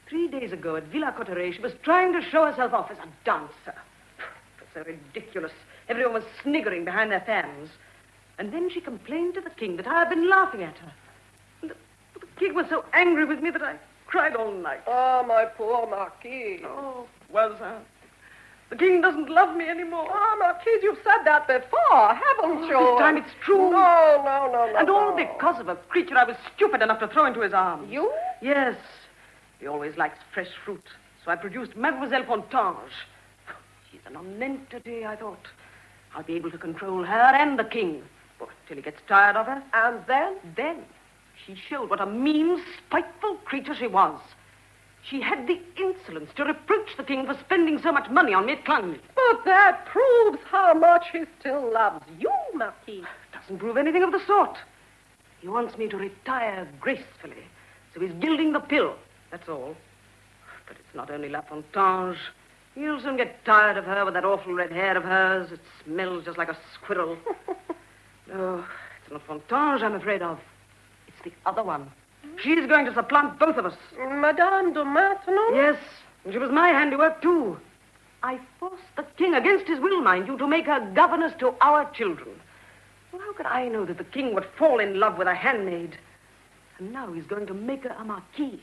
3 days ago at Villa Cotteret, she was trying to show herself off as a dancer. It was so ridiculous. Everyone was sniggering behind their fans. And then she complained to the king that I had been laughing at her. And the king was so angry with me that I cried all night. Oh, my poor Marquise. Oh, Voisin. The king doesn't love me anymore. Ah, Marquise, you've said that before, haven't you? This time it's true. No. And all because of a creature I was stupid enough to throw into his arms. You? Yes. He always likes fresh fruit. So I produced Mademoiselle Fontange. She's an nonentity, I thought. I'll be able to control her and the king. Well, till he gets tired of her. And then? Then she showed what a mean, spiteful creature she was. She had the insolence to reproach the king for spending so much money on me at Climactic. But that proves how much he still loves you, Marquis. Doesn't prove anything of the sort. He wants me to retire gracefully. So he's gilding the pill. That's all. But it's not only La Fontange. He'll soon get tired of her with that awful red hair of hers. It smells just like a squirrel. No, it's not Fontange I'm afraid of. It's the other one. She's going to supplant both of us. Madame de Maintenon? Yes, and she was my handiwork, too. I forced the king, against his will, mind you, to make her governess to our children. Well, how could I know that the king would fall in love with a handmaid? And now he's going to make her a marquise.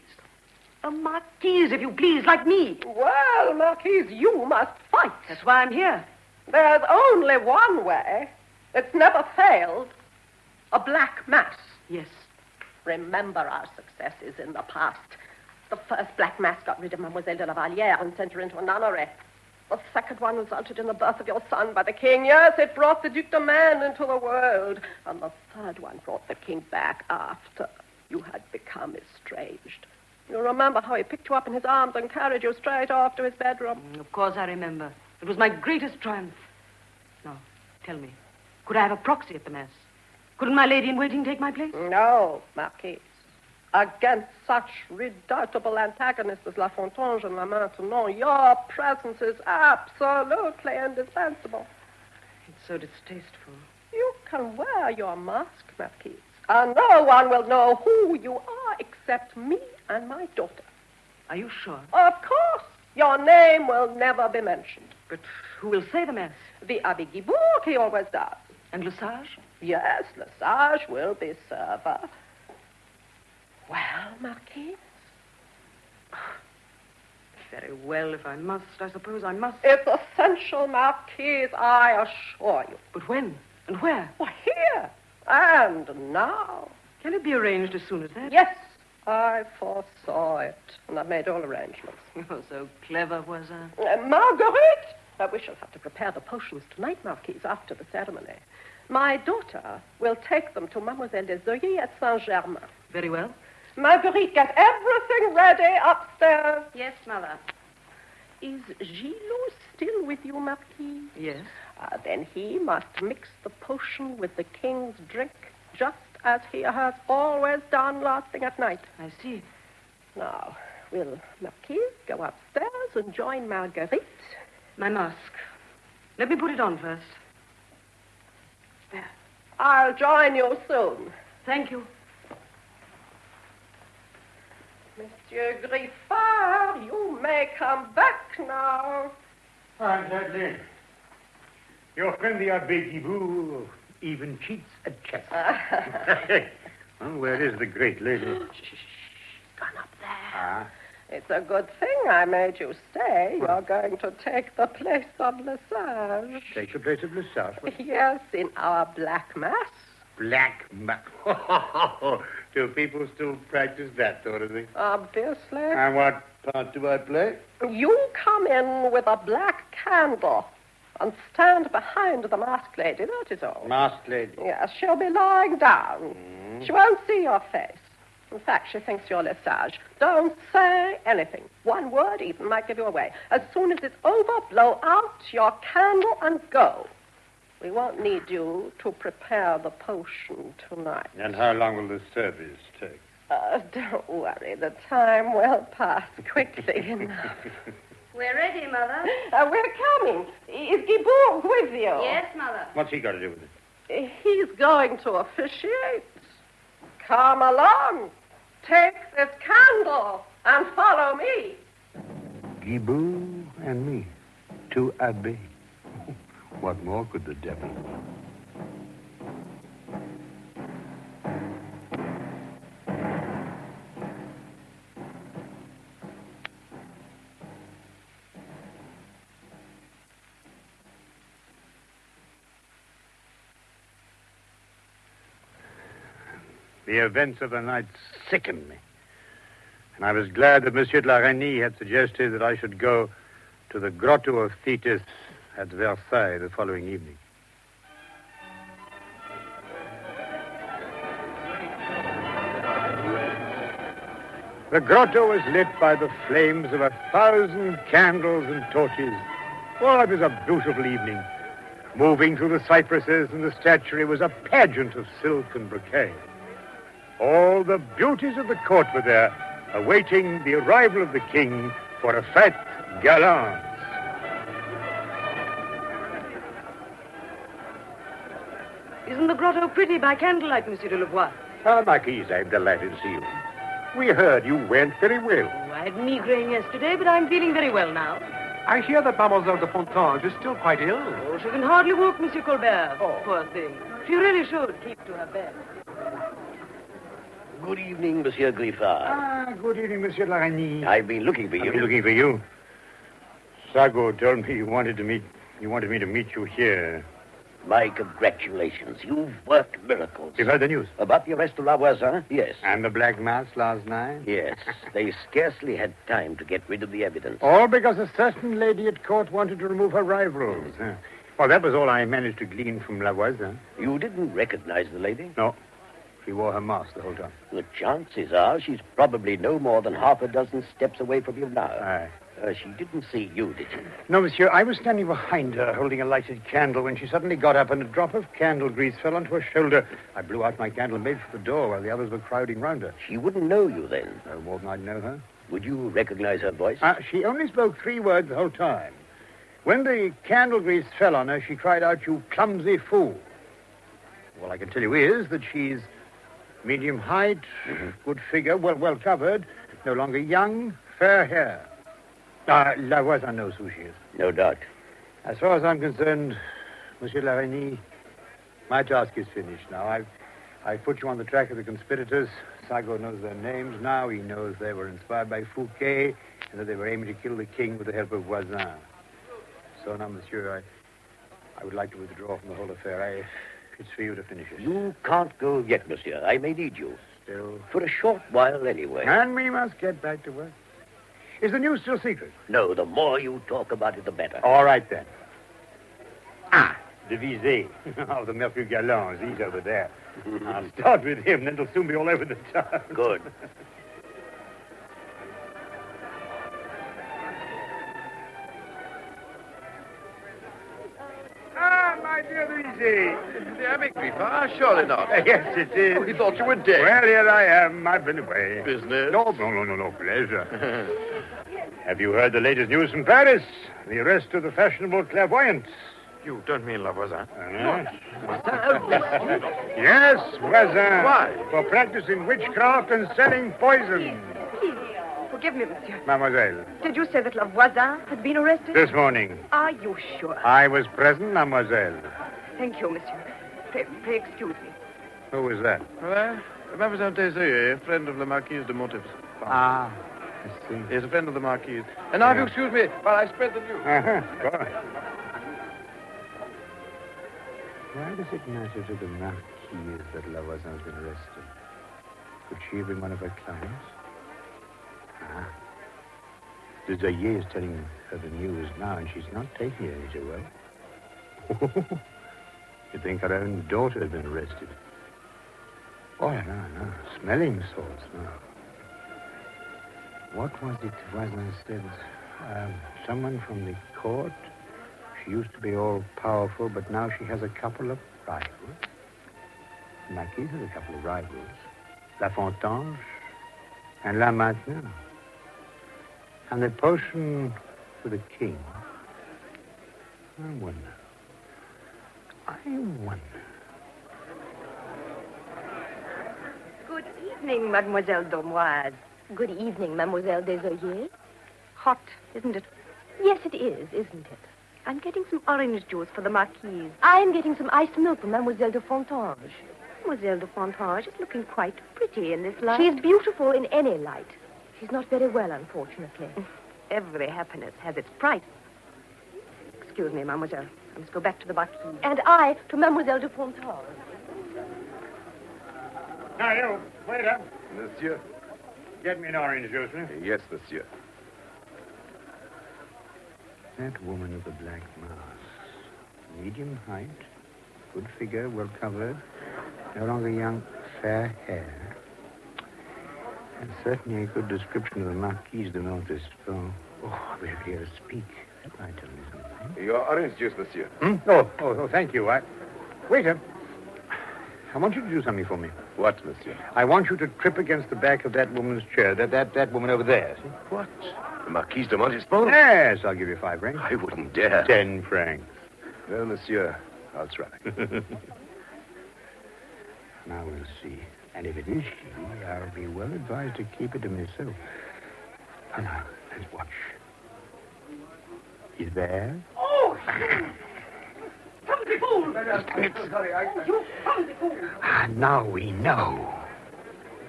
A marquise, if you please, like me. Well, Marquise, you must fight. That's why I'm here. There's only one way. It's never failed. A black mass. Yes. Remember our successes in the past. The first black mass got rid of Mademoiselle de la Vallière and sent her into a nunnery. The second one resulted in the birth of your son by the king. Yes, it brought the Duc de Maine into the world. And the third one brought the king back after you had become estranged. You remember how he picked you up in his arms and carried you straight off to his bedroom? Of course I remember. It was my greatest triumph. Now, tell me, could I have a proxy at the mass? Couldn't my lady-in-waiting take my place? No, Marquise. Against such redoubtable antagonists as La Fontange and La Maintenon, your presence is absolutely indispensable. It's so distasteful. You can wear your mask, Marquise, and no one will know who you are except me and my daughter. Are you sure? Of course. Your name will never be mentioned. But who will say the mass? The Abbé Guibourg, he always does. And Le Sage? Yes, Le Sage will be server. Well, Marquise? Very well, if I must. I suppose I must. It's essential, Marquise, I assure you. But when? And where? Why, here. And now. Can it be arranged as soon as that? Yes. I foresaw it, and I've made all arrangements. You're so clever, Voisin. Marguerite! We shall have to prepare the potions tonight, Marquise, after the ceremony. My daughter will take them to Mademoiselle de Zoyer at Saint-Germain. Very well. Marguerite, get everything ready upstairs. Yes, Mother. Is Gilot still with you, Marquis? Yes. Then he must mix the potion with the king's drink, just as he has always done last thing at night. I see. Now, will Marquis go upstairs and join Marguerite? My mask. Let me put it on first. There. I'll join you soon. Thank you. Monsieur Griffard, you may come back now. Exactly. Your friend the Abbé Guibourg even cheats at chess. Well, where is the great lady? Gone up there. Ah. It's a good thing I made you stay. You're going to take the place of Le Sage. Take the place of Le Sage? Yes, in our black mass. Black mass? Do people still practice that sort of thing? Obviously. And what part do I play? You come in with a black candle and stand behind the masked lady, that is all. Masked lady? Yes, she'll be lying down. She won't see your face. In fact, she thinks you're Le Sage. Don't say anything. One word even might give you away. As soon as it's over, blow out your candle and go. We won't need you to prepare the potion tonight. And how long will the service take? Don't worry. The time will pass quickly enough. We're ready, Mother. We're coming. Is Guibourg with you? Yes, Mother. What's he got to do with it? He's going to officiate. Come along. Take this candle and follow me. Guibourg and me. Two abbés. What more could the devil want? The events of the night sickened me. And I was glad that Monsieur de la Reynie had suggested that I should go to the Grotto of Thetis at Versailles the following evening. The grotto was lit by the flames of 1,000 candles and torches. Oh, it was a beautiful evening. Moving through the cypresses and the statuary was a pageant of silk and brocade. All the beauties of the court were there, awaiting the arrival of the king for a fête galante. Isn't the grotto pretty by candlelight, Monsieur de Louvois? Ah, Marquise, I'm delighted to see you. We heard you went very well. Oh, I had migraine yesterday, but I'm feeling very well now. I hear that Mademoiselle de Fontange is still quite ill. Oh, she can hardly walk, Monsieur Colbert. Oh. Poor thing. She really should keep to her bed. Good evening, Monsieur Griffard. Ah, good evening, Monsieur de la Reynie. I've been looking for you. I've been looking for you. Sardou told me you wanted me to meet you here. My congratulations. You've worked miracles. You've heard the news? About the arrest of La Voisin? Yes. And the Black Mass last night? Yes. They scarcely had time to get rid of the evidence. All because a certain lady at court wanted to remove her rivals. Well, that was all I managed to glean from La Voisin. You didn't recognize the lady? No. She wore her mask the whole time. The chances are she's probably no more than half a dozen steps away from you now. Aye. She didn't see you, did she? No, monsieur. I was standing behind her, holding a lighted candle, when she suddenly got up and a drop of candle grease fell onto her shoulder. I blew out my candle and made for the door while the others were crowding round her. She wouldn't know you then? No more than I'd know her. Would you recognize her voice? She only spoke 3 words the whole time. When the candle grease fell on her, she cried out, "You clumsy fool." All I can tell you is that she's medium height, good figure, well covered, no longer young, fair hair. La Voisin knows who she is. No doubt. As far as I'm concerned, Monsieur de la Reynie, my task is finished now. I've put you on the track of the conspirators. Sardou knows their names now. He knows they were inspired by Fouquet and that they were aiming to kill the king with the help of Voisin. So now, monsieur, I would like to withdraw from the whole affair. It's for you to finish it. You can't go yet, monsieur. I may need you. Still? For a short while, anyway. And we must get back to work. Is the news still secret? No, the more you talk about it, the better. All right, then. De Visée of the Mercure Galants. He's over there. I'll start with him, then it'll soon be all over the town. Good. My dear Visée. The Abbey Griffard? Surely not. Yes, it is. Oh, we thought you were dead. Well, here I am. I've been away. Business? No, pleasure. Have you heard the latest news from Paris? The arrest of the fashionable clairvoyant. You don't mean La Voisin? Yes, Voisin. Why? For practicing witchcraft and selling poison. Please, forgive me, monsieur. Mademoiselle. Did you say that La Voisin had been arrested? This morning. Are you sure? I was present, mademoiselle. Thank you, monsieur. Pray excuse me. Who was that? Well, Mademoiselle Desiree, a friend of the Marquise de Montevs. I see. He's a friend of the Marquise. And now, if you excuse me, while I spread the news. Go on. Why does it matter to the Marquise that La Voisin's been arrested? Could she have been one of her clients? Desiree is telling her the news now, and she's not taking it any too well. You'd think her own daughter had been arrested. Oh, no. Smelling salts, no. What was it Voisin said? Someone from the court? She used to be all powerful, but now she has a couple of rivals. The Marquise has a couple of rivals. La Fontange and La Maintenance. And the potion for the king. I wonder. Good evening, Mademoiselle D'Ormoise. Good evening, Mademoiselle Desiree. Hot, isn't it? Yes, it is, isn't it? I'm getting some orange juice for the Marquise. I'm getting some iced milk for Mademoiselle de Fontange. Mademoiselle de Fontange is looking quite pretty in this light. She's beautiful in any light. She's not very well, unfortunately. Every happiness has its price. Excuse me, mademoiselle. I must go back to the Marquise. And I to Mademoiselle de Fontange. Now, you, waiter. Monsieur? Get me an orange juice, will you? Yes, monsieur. That woman with the black mask. Medium height, good figure, well covered, no longer young, fair hair. And certainly a good description of the Marquise de Montespan. Oh, we'll hear her speak. That might tell me something. Your orange juice, monsieur. Oh, thank you. Waiter, I want you to do something for me. What, monsieur? I want you to trip against the back of that woman's chair. That woman over there. See? What? The Marquise de Montespan? Yes, I'll give you 5 francs. I wouldn't dare. 10 francs. Well, monsieur, I'll try. Now we'll see. And if it is she, I'll be well advised to keep it to myself. And now, let's watch. He's there. Oh! Clumsy fool! You clumsy fool! Ah, now we know.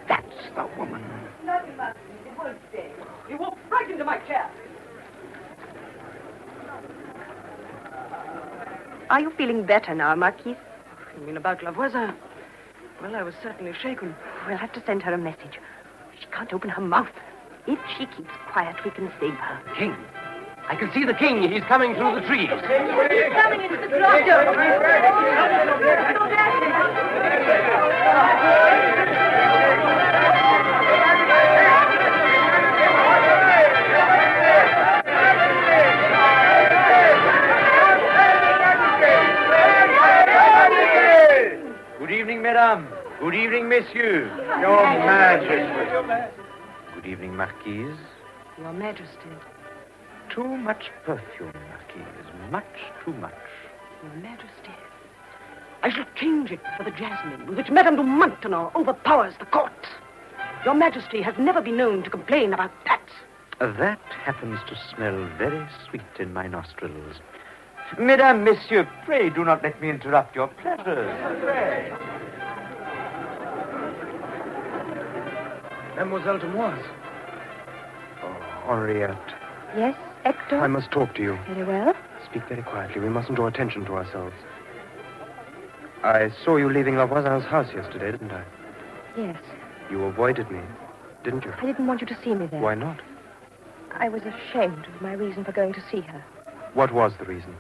That's the woman. Nothing much. It won't stay. You walked right into my chair. Are you feeling better now, Marquise? You mean about Lavoisier? Well, I was certainly shaken. We'll have to send her a message. She can't open her mouth. If she keeps quiet, we can save her. King. I can see the king. He's coming through the trees. He's coming into the grotto. Good evening, mesdames. Good evening, messieurs. Your Majesty. Good evening, Marquise. Your Majesty. Too much perfume, Marquise. Much too much. Your Majesty. I shall change it for the jasmine with which Madame de Maintenon overpowers the court. Your Majesty has never been known to complain about that. That happens to smell very sweet in my nostrils. Mesdames, messieurs, pray do not let me interrupt your pleasures. Mademoiselle Demoise. Oh, Henriette. Yes, Hector? I must talk to you. Very well. Speak very quietly. We mustn't draw attention to ourselves. I saw you leaving Lavoisier's house yesterday, didn't I? Yes. You avoided me, didn't you? I didn't want you to see me there. Why not? I was ashamed of my reason for going to see her. What was the reason?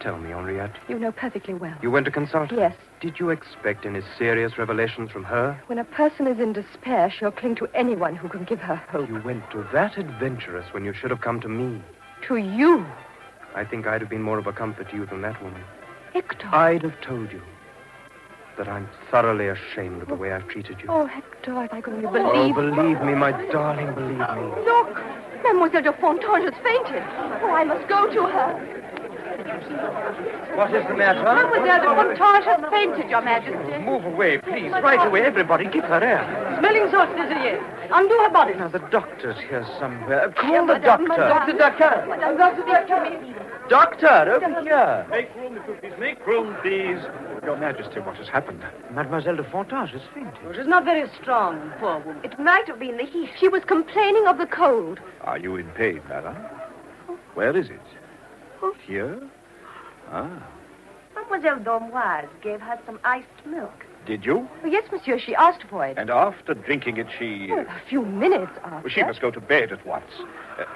Tell me, Henriette. You know perfectly well. You went to consult her? Yes. Did you expect any serious revelations from her? When a person is in despair, she'll cling to anyone who can give her hope. You went to that adventuress when you should have come to me. To you? I think I'd have been more of a comfort to you than that woman. Hector. I'd have told you that I'm thoroughly ashamed of the way I've treated you. Oh, Hector, if I could only believe... Oh, believe me, my darling, believe me. Look! Mademoiselle de Fontange has fainted. Oh, I must go to her. What is the matter? Mademoiselle de Fontange has fainted, Your Majesty. Move away, please. Right away, everybody. Give her air. Smelling salts, Desiree. Undo her bodice. Now, the doctor's here somewhere. Call the doctor. Dr. Kerr. Dr. Kerr. Doctor, over here. Make room, if you please. Make room, please. Your Majesty, what has happened? Mademoiselle de Fontange has fainted. She's not very strong, poor woman. It might have been the heat. She was complaining of the cold. Are you in pain, madam? Where is it? Here? Ah. Mademoiselle d'Ormoise gave her some iced milk. Did you? Oh, yes, monsieur, she asked for it. And after drinking it, she... Oh, a few minutes after. She must go to bed at once.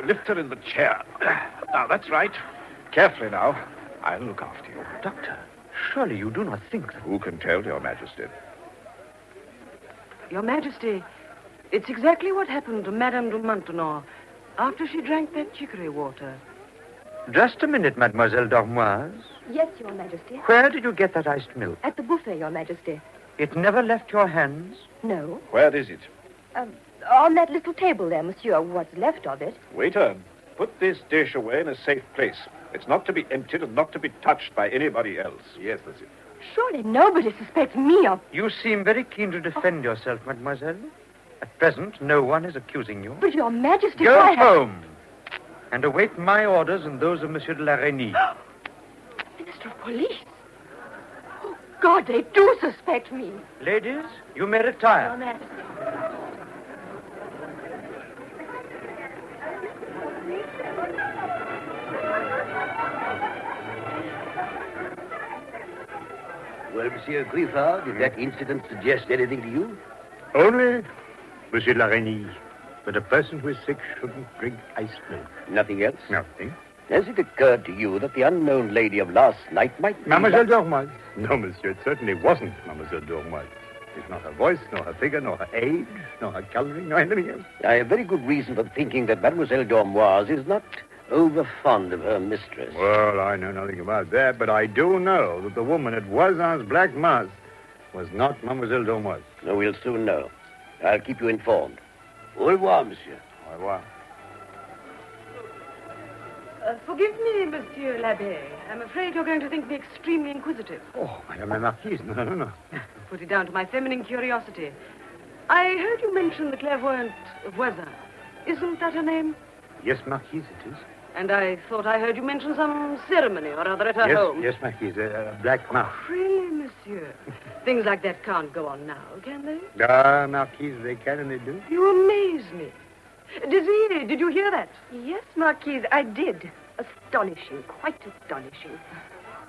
Lift her in the chair. Now, that's right. Carefully now. I'll look after you. Doctor, surely you do not think that... Who can tell, Your Majesty? Your Majesty, it's exactly what happened to Madame de Maintenon after she drank that chicory water. Just a minute, Mademoiselle d'Ormoise. Yes, Your Majesty. Where did you get that iced milk? At the buffet, Your Majesty. It never left your hands? No. Where is it? On that little table there, monsieur. What's left of it. Waiter, put this dish away in a safe place. It's not to be emptied and not to be touched by anybody else. Yes, monsieur. Surely nobody suspects me of... You seem very keen to defend yourself, mademoiselle. At present, no one is accusing you. But Your Majesty... Go home and await my orders and those of Monsieur de la Reynie. Minister of Police? Oh, God, they do suspect me. Ladies, you may retire. Your Majesty. Well, Monsieur Griffard, did that incident suggest anything to you? Only, Monsieur Larigny, that a person who is sick shouldn't drink iced milk. Nothing else? Nothing. Has it occurred to you that the unknown lady of last night might be... Mademoiselle Dormoise? No, monsieur, it certainly wasn't Mademoiselle Dormoise. It's not her voice, nor her figure, nor her age, nor her coloring, nor anything else. I have very good reason for thinking that Mademoiselle Dormoise is not over fond of her mistress. Well, I know nothing about that, but I do know that the woman at Voisin's Black Mass was not Mademoiselle Dormoise. No, we'll soon know. I'll keep you informed. Au revoir, monsieur. Au revoir. Forgive me, Monsieur l'Abbé. I'm afraid you're going to think me extremely inquisitive. Oh, Madame la Marquise, no. Put it down to my feminine curiosity. I heard you mention the clairvoyante Voisin. Isn't that her name? Yes, Marquise, it is. And I thought I heard you mention some ceremony or other at her home. Yes, Marquise, a black mass. Really, monsieur? Things like that can't go on now, can they? Marquise, they can and they do. You amaze me. Désiré, did you hear that? Yes, Marquise, I did. Astonishing, quite astonishing.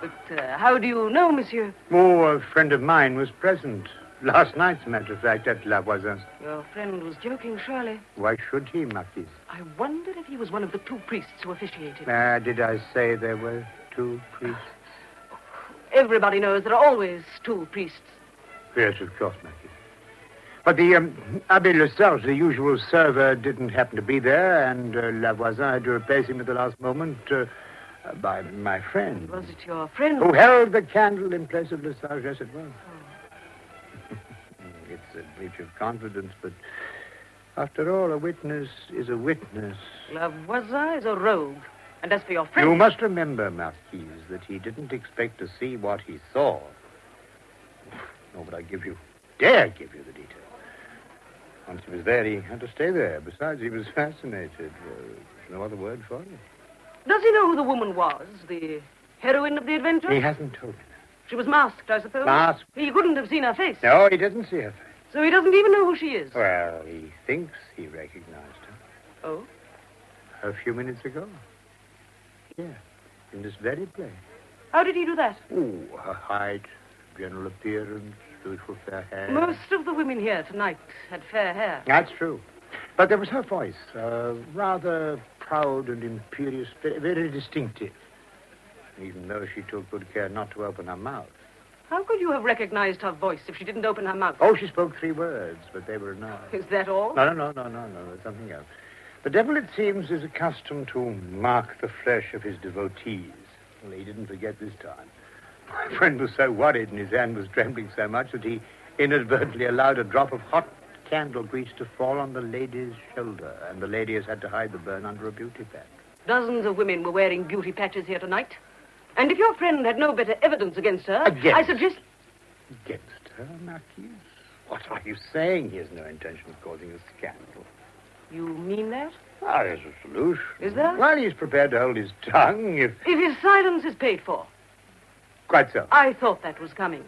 But how do you know, monsieur? Oh, a friend of mine was present. Last night, as a matter of fact, at La Voisin's. Your friend was joking, surely. Why should he, Marquise? I wondered if he was one of the 2 priests who officiated. Did I say there were 2 priests? Everybody knows there are always 2 priests. Yes, of course, Marquise. But the Abbé Le Sarge, the usual server, didn't happen to be there, and La Voisin had to replace him at the last moment by my friend. Was it your friend? Who held the candle in place of Le Sarge, yes, it was. Oh. It's a breach of confidence, but after all, a witness is a witness. La Voisin is a rogue. And as for your friend... You must remember, Marquise, that he didn't expect to see what he saw. Nor would I dare give you the details. Once he was there, he had to stay there. Besides, he was fascinated. There's no other word for it. Does he know who the woman was? The heroine of the adventure? He hasn't told me. She was masked, I suppose? Masked? He couldn't have seen her face. No, he didn't see her face. So he doesn't even know who she is? Well, he thinks he recognized her. Oh? A few minutes ago. Yeah, in this very place. How did he do that? Oh, her height, general appearance, beautiful fair hair. Most of the women here tonight had fair hair. That's true. But there was her voice, rather proud and imperious, very distinctive. Even though she took good care not to open her mouth. How could you have recognized her voice if she didn't open her mouth? Oh, she spoke 3 words, but they were enough. Is that all? No, there's something else. The devil, it seems, is accustomed to mark the flesh of his devotees. Well, he didn't forget this time. My friend was so worried and his hand was trembling so much that he inadvertently allowed a drop of hot candle grease to fall on the lady's shoulder, and the lady has had to hide the burn under a beauty patch. Dozens of women were wearing beauty patches here tonight. And if your friend had no better evidence against her, I suggest... Against her, Marquise? What are you saying? He has no intention of causing a scandal. You mean that? Ah, there's a solution. Is there? Well, he's prepared to hold his tongue if his silence is paid for. Quite so. I thought that was coming.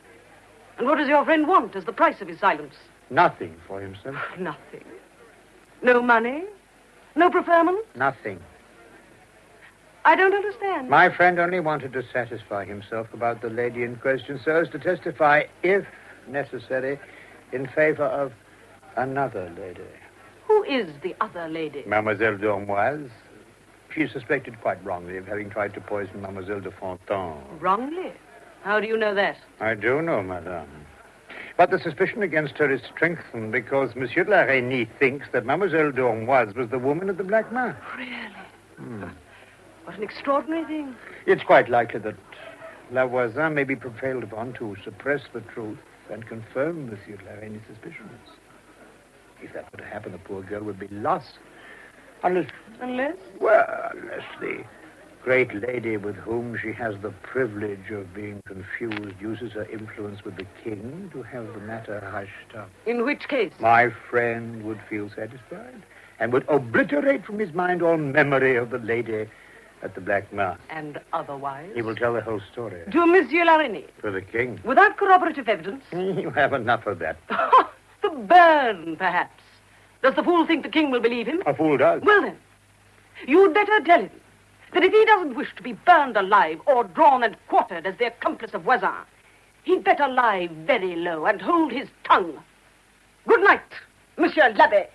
And what does your friend want as the price of his silence? Nothing for himself. Nothing. No money? No preferment? Nothing. I don't understand. My friend only wanted to satisfy himself about the lady in question so as to testify, if necessary, in favor of another lady. Who is the other lady? Mademoiselle Dormoise. She's suspected quite wrongly of having tried to poison Mademoiselle de Fontaine. Wrongly? How do you know that? I do know, madame. But the suspicion against her is strengthened because Monsieur de la Reynie thinks that Mademoiselle Dormoise was the woman at the Black Mass. Really? What an extraordinary thing. It's quite likely that La Voisin may be prevailed upon to suppress the truth and confirm Monsieur de la Reynie's suspicions. If that were to happen, the poor girl would be lost. Unless? Well, unless the great lady with whom she has the privilege of being confused uses her influence with the king to have the matter hushed up. In which case? My friend would feel satisfied and would obliterate from his mind all memory of the lady at the Black Mass. And otherwise? He will tell the whole story. To Monsieur Larigny? To the king. Without corroborative evidence? You have enough of that. The burn, perhaps. Does the fool think the king will believe him? A fool does. Well, then, you'd better tell him that if he doesn't wish to be burned alive or drawn and quartered as the accomplice of Voisin, He'd better lie very low and hold his tongue. Good night, Monsieur l'Abbé.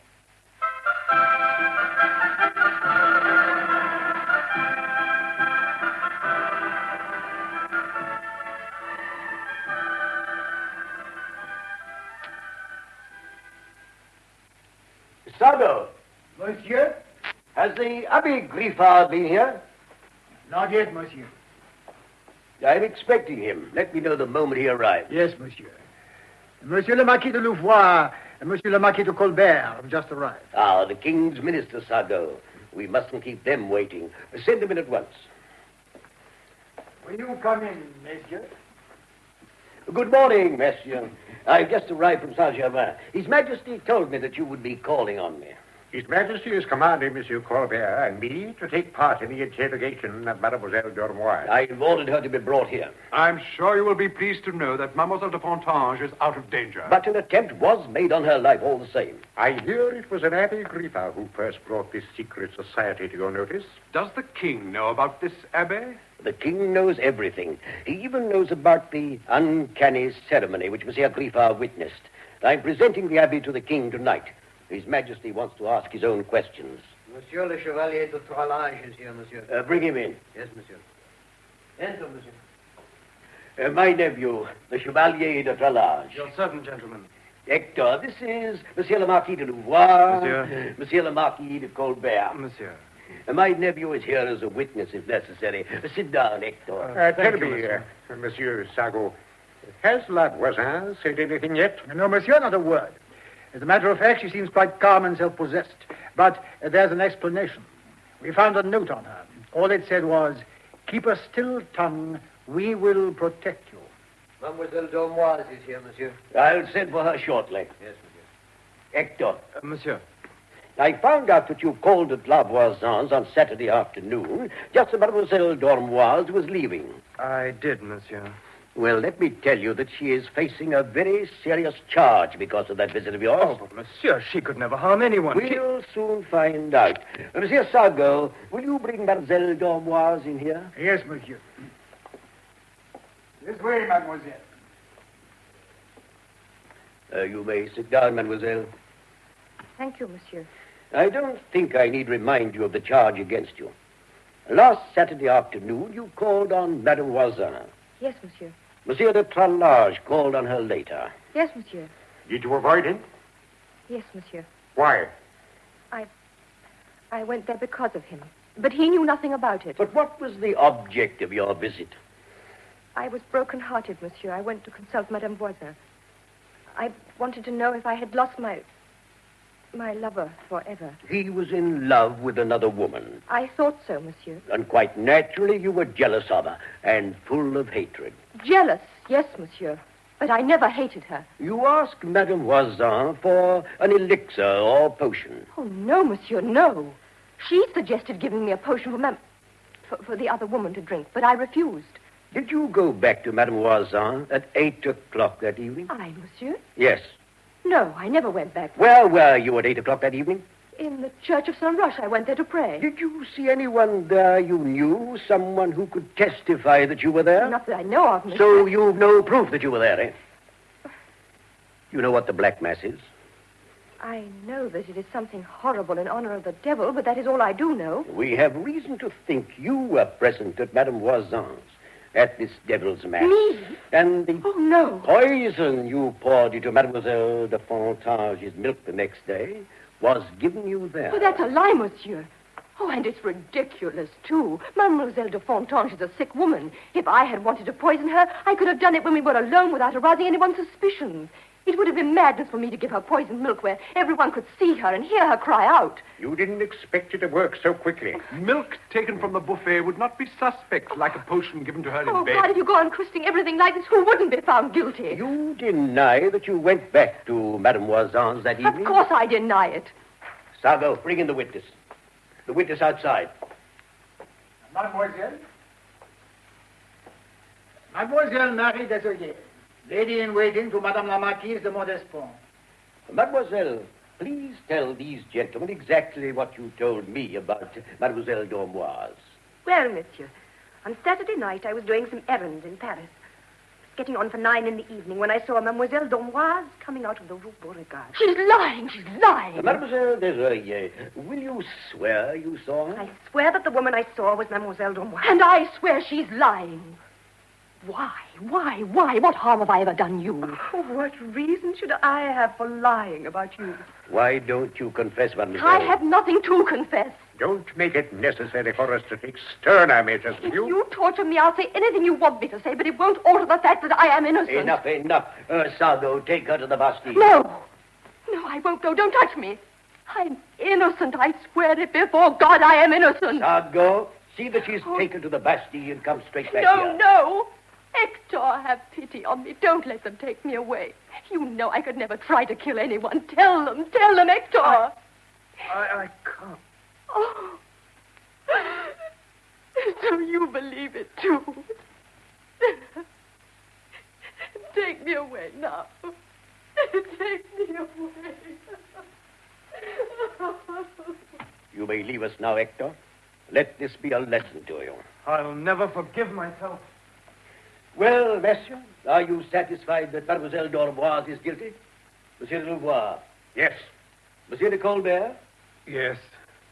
Sardou. Monsieur? Has the Abbé Griffard been here? Not yet, monsieur. I'm expecting him. Let me know the moment he arrives. Yes, monsieur. Monsieur le Marquis de Louvois and Monsieur le Marquis de Colbert have just arrived. Ah, the King's Minister, Sardou. We mustn't keep them waiting. Send them in at once. Will you come in, monsieur? Good morning, monsieur. I've just arrived from Saint-Germain. His Majesty told me that you would be calling on me. His Majesty is commanding Monsieur Colbert and me to take part in the interrogation of Mademoiselle d'Ormoise. I've ordered her to be brought here. I'm sure you will be pleased to know that Mademoiselle de Fontange is out of danger. But an attempt was made on her life all the same. I hear it was an Abbé Griffard who first brought this secret society to your notice. Does the king know about this, Abbé? The king knows everything. He even knows about the uncanny ceremony which Monsieur Griffard witnessed. I'm presenting the Abbé to the king tonight. His Majesty wants to ask his own questions. Monsieur le Chevalier de Tralage is here, monsieur. Bring him in. Yes, monsieur. Enter, monsieur. My nephew, the Chevalier de Tralage. Your servant, gentlemen. Hector, this is Monsieur le Marquis de Louvois. Monsieur. Monsieur le Marquis de Colbert. Monsieur. My nephew is here as a witness, if necessary. Sit down, Hector. Tell me, Monsieur Sardou, has La Voisin said anything yet? No, monsieur, not a word. As a matter of fact, she seems quite calm and self-possessed. But there's an explanation. We found a note on her. All it said was, keep a still tongue, we will protect you. Mademoiselle d'Ormoise is here, monsieur. I'll send for her shortly. Yes, monsieur. Hector. Monsieur. I found out that you called at La Voisin's on Saturday afternoon, just as Mademoiselle d'Ormoise was leaving. I did, monsieur. Well, let me tell you that she is facing a very serious charge because of that visit of yours. Oh, but monsieur, she could never harm anyone. We'll soon find out. Monsieur Sardou, will you bring Mademoiselle d'Ormoise in here? Yes, monsieur. This way, mademoiselle. You may sit down, mademoiselle. Thank you, monsieur. I don't think I need remind you of the charge against you. Last Saturday afternoon, you called on Madame Voisin. Yes, monsieur. Monsieur de Tralage called on her later. Yes, monsieur. Did you avoid him? Yes, monsieur. Why? I went there because of him. But he knew nothing about it. But what was the object of your visit? I was broken-hearted, monsieur. I went to consult Madame Voisin. I wanted to know if I had lost my lover forever. He was in love with another woman. I thought so, monsieur. And quite naturally, you were jealous of her and full of hatred. Jealous, yes, monsieur. But I never hated her. You asked Madame Voisin for an elixir or potion. Oh, no, monsieur, no. She suggested giving me a potion for the other woman to drink, but I refused. Did you go back to Madame Voisin at 8 o'clock that evening? I, monsieur? Yes. No, I never went back. Where were you at 8 o'clock that evening? In the Church of Saint Roch. I went there to pray. Did you see anyone there you knew? Someone who could testify that you were there? Not that I know of, monsieur. So you've no proof that you were there, eh? You know what the Black Mass is? I know that it is something horrible in honor of the devil, but that is all I do know. We have reason to think you were present at Madame Voisin's, at this devil's mass. Me? And the Oh, no. poison you poured into Mademoiselle de Fontange's milk the next day was given you there. Oh, that's a lie, monsieur. Oh, and it's ridiculous, too. Mademoiselle de Fontange is a sick woman. If I had wanted to poison her, I could have done it when we were alone without arousing anyone's suspicions. It would have been madness for me to give her poisoned milk where everyone could see her and hear her cry out. You didn't expect it to work so quickly. Milk taken from the buffet would not be suspect like a potion given to her in Oh, bed. God, if you go on twisting everything like this, who wouldn't be found guilty? You deny that you went back to Madame Voisin's that evening? Of course I deny it. Sardou, bring in the witness. The witness outside. Mademoiselle? Mademoiselle Marie Desoyer, lady-in-waiting to Madame la Marquise de Montespan. Mademoiselle, please tell these gentlemen exactly what you told me about Mademoiselle d'Ormoise. Well, monsieur, on Saturday night I was doing some errands in Paris. getting on for 9 in the evening when I saw Mademoiselle d'Ormoise coming out of the Rue Beauregard. She's lying. She's lying. Mademoiselle Desiree, will you swear you saw her? I swear that the woman I saw was Mademoiselle d'Ormoise. And I swear she's lying. Why? What harm have I ever done you? Oh, what reason should I have for lying about you? Why don't you confess, Mademoiselle? I have nothing to confess. Don't make it necessary for us to take sterner measures with If you. you torture me, I'll say anything you want me to say, but it won't alter the fact that I am innocent. Enough. Sardou, take her to the Bastille. No, I won't go. Don't touch me. I'm innocent. I swear it before God I am innocent. Sardou, see that she's taken to the Bastille and come straight back here. No. Hector, have pity on me. Don't let them take me away. You know I could never try to kill anyone. Tell them, Hector. I can't. Oh. So you believe it, too. Take me away now. Take me away. You may leave us now, Hector. Let this be a lesson to you. I'll never forgive myself. Well, monsieur, are you satisfied that Mademoiselle d'Ormoise is guilty? Monsieur de Louvois? Yes. Monsieur de Colbert? Yes.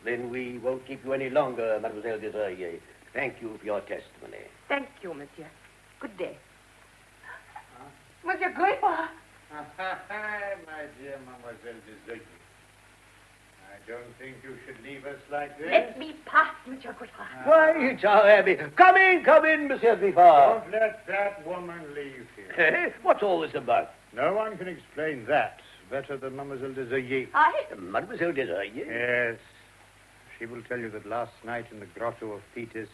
Then we won't keep you any longer, Mademoiselle Desiree. Thank you for your testimony. Thank you, monsieur. Good day. Monsieur Gripper. My dear Mademoiselle Desiree, I don't think you should leave us like this. Let me pass, Monsieur Gripper. Why, it's our Abbey. Come in, Monsieur Griffard. Don't let that woman leave here. What's all this about? No one can explain that better than Mademoiselle Desiree. Mademoiselle Desiree? Yes. She will tell you that last night in the grotto of Thetis,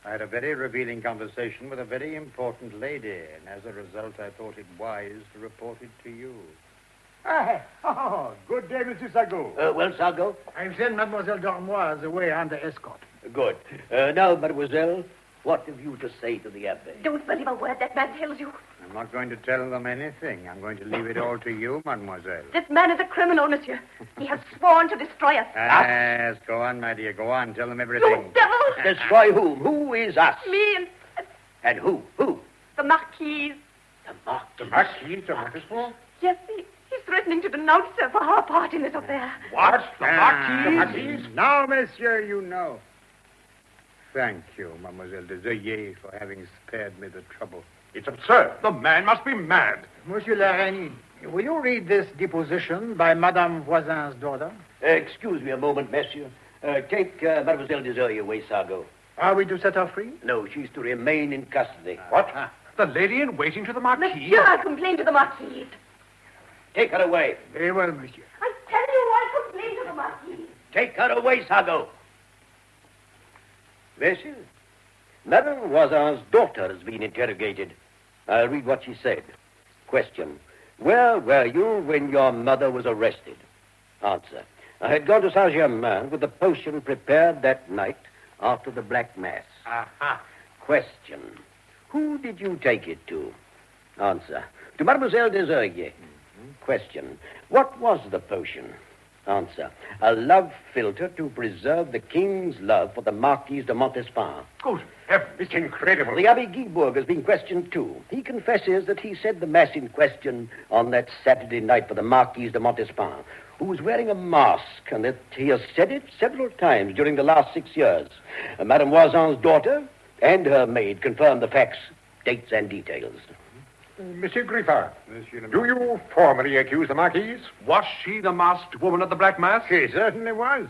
I had a very revealing conversation with a very important lady, and as a result, I thought it wise to report it to you. Good day, Monsieur Sardou. Well, Sardou? I've sent Mademoiselle d'Ormoise away under escort. Good. Now, Mademoiselle, what have you to say to the Abbé? Don't believe a word that man tells you. I'm not going to tell them anything. I'm going to leave it all to you, Mademoiselle. This man is a criminal, monsieur. He has sworn to destroy us. Yes, go on, my dear. Go on. Tell them everything. You devil! Destroy whom? Who is us? Me and... And who? The Marquise. The Marquise de Montespan? Yes, he's threatening to denounce her for her part in this affair. What? The Marquise? Now, monsieur, you know. Thank you, Mademoiselle Desiree, for having spared me the trouble. It's absurd. The man must be mad. Monsieur Laraigne, will you read this deposition by Madame Voisin's daughter? Excuse me a moment, monsieur. Take Mademoiselle Desiree away, Sardou. Are we to set her free? No, she's to remain in custody. What? The lady in waiting to the Marquis? Monsieur, I complain to the Marquis. Take her away. Very well, monsieur. I tell you, I complain to the Marquis. Take her away, Sardou. Monsieur, Madame Voisin's daughter has been interrogated. I'll read what she said. Question. Where were you when your mother was arrested? Answer. I had gone to Saint-Germain with the potion prepared that night after the Black Mass. Aha. Question. Who did you take it to? Answer. To Mademoiselle Desiree. Question. What was the potion? Answer. A love filter to preserve the king's love for the Marquise de Montespan. Good heavens, it's incredible. The Abbé Guibourg has been questioned, too. He confesses that he said the mass in question on that Saturday night for the Marquise de Montespan, who was wearing a mask, and that he has said it several times during the last 6 years. Madame Voisin's daughter and her maid confirmed the facts, dates, and details. Monsieur Griffard, do you formally accuse the Marquise? Was she the masked woman at the Black Mass? She certainly was.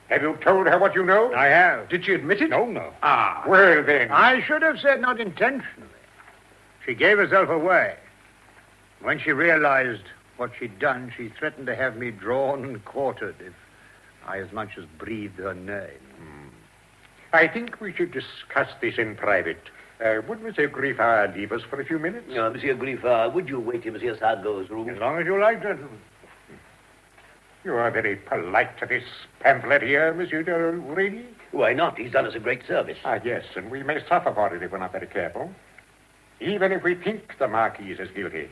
Have you told her what you know? I have. Did she admit it? No. Ah, well then. I should have said not intentionally. She gave herself away. When she realized what she'd done, she threatened to have me drawn and quartered if I as much as breathed her name. I think we should discuss this in private. Would Monsieur Griffard leave us for a few minutes? No, Monsieur Griffard, would you wait in Monsieur Sardou's room? As long as you like, gentlemen. You are very polite to this pamphlet here, Monsieur de Remy. Why not? He's done us a great service. Ah, yes, and we may suffer for it if we're not very careful. Even if we think the Marquise is guilty.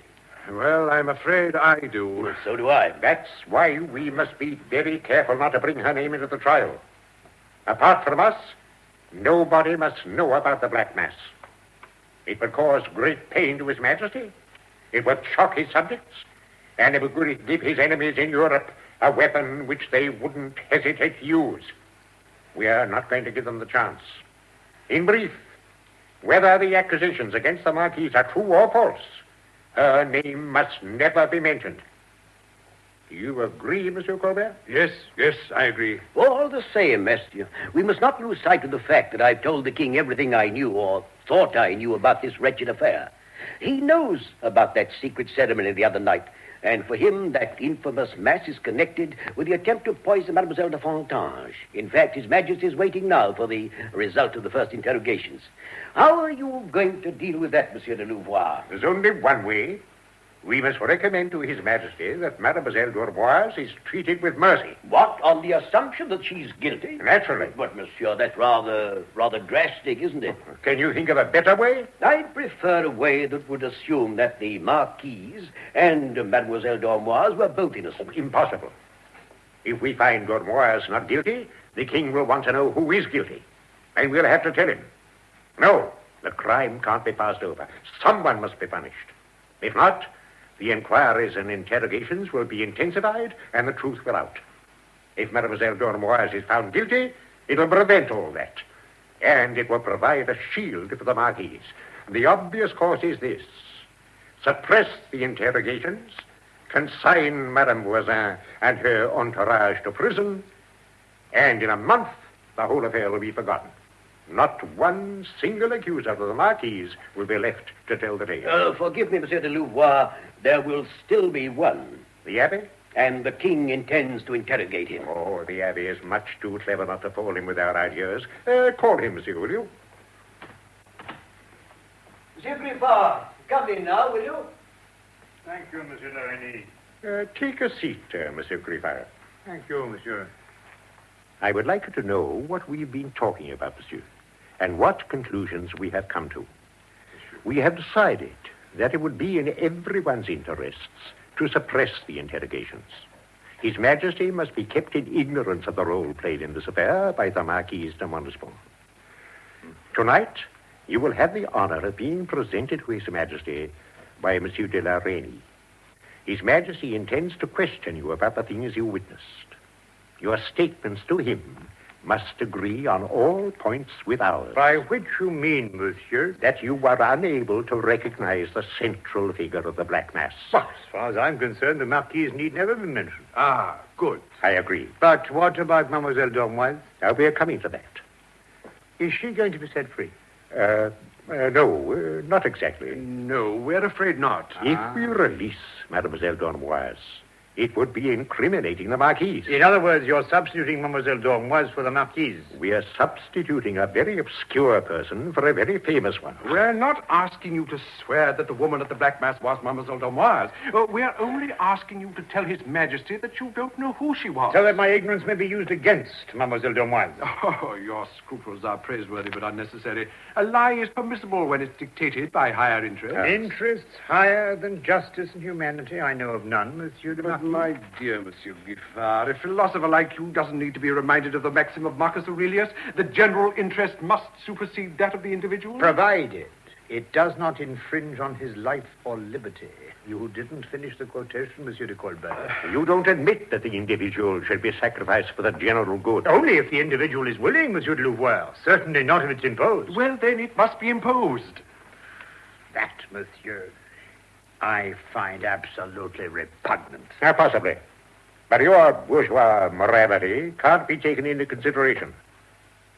Well, I'm afraid I do. Well, so do I. That's why we must be very careful not to bring her name into the trial. Apart from us, nobody must know about the Black Mass. It would cause great pain to His Majesty. It would shock his subjects. And it would give his enemies in Europe a weapon which they wouldn't hesitate to use. We are not going to give them the chance. In brief, whether the accusations against the Marquise are true or false, her name must never be mentioned. Do you agree, Monsieur Colbert? Yes, I agree. All the same, Monsieur, we must not lose sight of the fact that I've told the king everything I knew or thought I knew about this wretched affair. He knows about that secret ceremony the other night, and for him that infamous mass is connected with the attempt to poison Mademoiselle de Fontange. In fact, His Majesty is waiting now for the result of the first interrogations. How are you going to deal with that, Monsieur de Louvois? There's only one way. We must recommend to His Majesty that Mademoiselle d'Orboise is treated with mercy. What, on the assumption that she's guilty? Naturally. But, Monsieur, that's rather drastic, isn't it? Can you think of a better way? I'd prefer a way that would assume that the Marquise and Mademoiselle d'Orboise were both innocent. Impossible. If we find d'Orboise not guilty, the king will want to know who is guilty. And we'll have to tell him. No, the crime can't be passed over. Someone must be punished. If not, the inquiries and interrogations will be intensified, and the truth will out. If Mademoiselle d'Orboise is found guilty, it will prevent all that. And it will provide a shield for the Marquise. The obvious course is this. Suppress the interrogations, consign Madame Voisin and her entourage to prison, and in a month, the whole affair will be forgotten. Not one single accuser of the Marquise will be left to tell the tale. Forgive me, Monsieur de Louvois. There will still be one. The Abbé? And the king intends to interrogate him. Oh, the Abbé is much too clever not to fall in with our ideas. Call him, monsieur, will you? Monsieur Griffard, come in now, will you? Thank you, Monsieur de Remy. Take a seat, Monsieur Griffard. Thank you, monsieur. I would like you to know what we've been talking about, monsieur, and what conclusions we have come to. We have decided that it would be in everyone's interests to suppress the interrogations. His Majesty must be kept in ignorance of the role played in this affair by the Marquise de Montespan. Tonight, you will have the honor of being presented to His Majesty by Monsieur de la Reynie. His Majesty intends to question you about the things you witnessed. Your statements to him must agree on all points with ours. By which you mean, monsieur? That you were unable to recognize the central figure of the Black Mass. Well, as far as I'm concerned, the Marquise need never be mentioned. Ah, good. I agree. But what about Mademoiselle d'Orboise? We are coming to that. Is she going to be set free? No, not exactly. No, we're afraid not. If we release Mademoiselle d'Orboise, it would be incriminating the Marquise. In other words, you're substituting Mademoiselle d'Orboise for the Marquise. We are substituting a very obscure person for a very famous one. We're not asking you to swear that the woman at the Black Mass was Mademoiselle d'Orboise. We're only asking you to tell His Majesty that you don't know who she was. So that my ignorance may be used against Mademoiselle d'Orboise. Oh, your scruples are praiseworthy but unnecessary. A lie is permissible when it's dictated by higher interests. Interests higher than justice and humanity? I know of none, Monsieur de Marquis. My dear Monsieur Giffard, a philosopher like you doesn't need to be reminded of the maxim of Marcus Aurelius. The general interest must supersede that of the individual. Provided it does not infringe on his life or liberty. You didn't finish the quotation, Monsieur de Colbert. You don't admit that the individual should be sacrificed for the general good. Only if the individual is willing, Monsieur de Louvois. Certainly not if it's imposed. Well, then it must be imposed. That, monsieur, I find absolutely repugnant. Possibly. But your bourgeois morality can't be taken into consideration.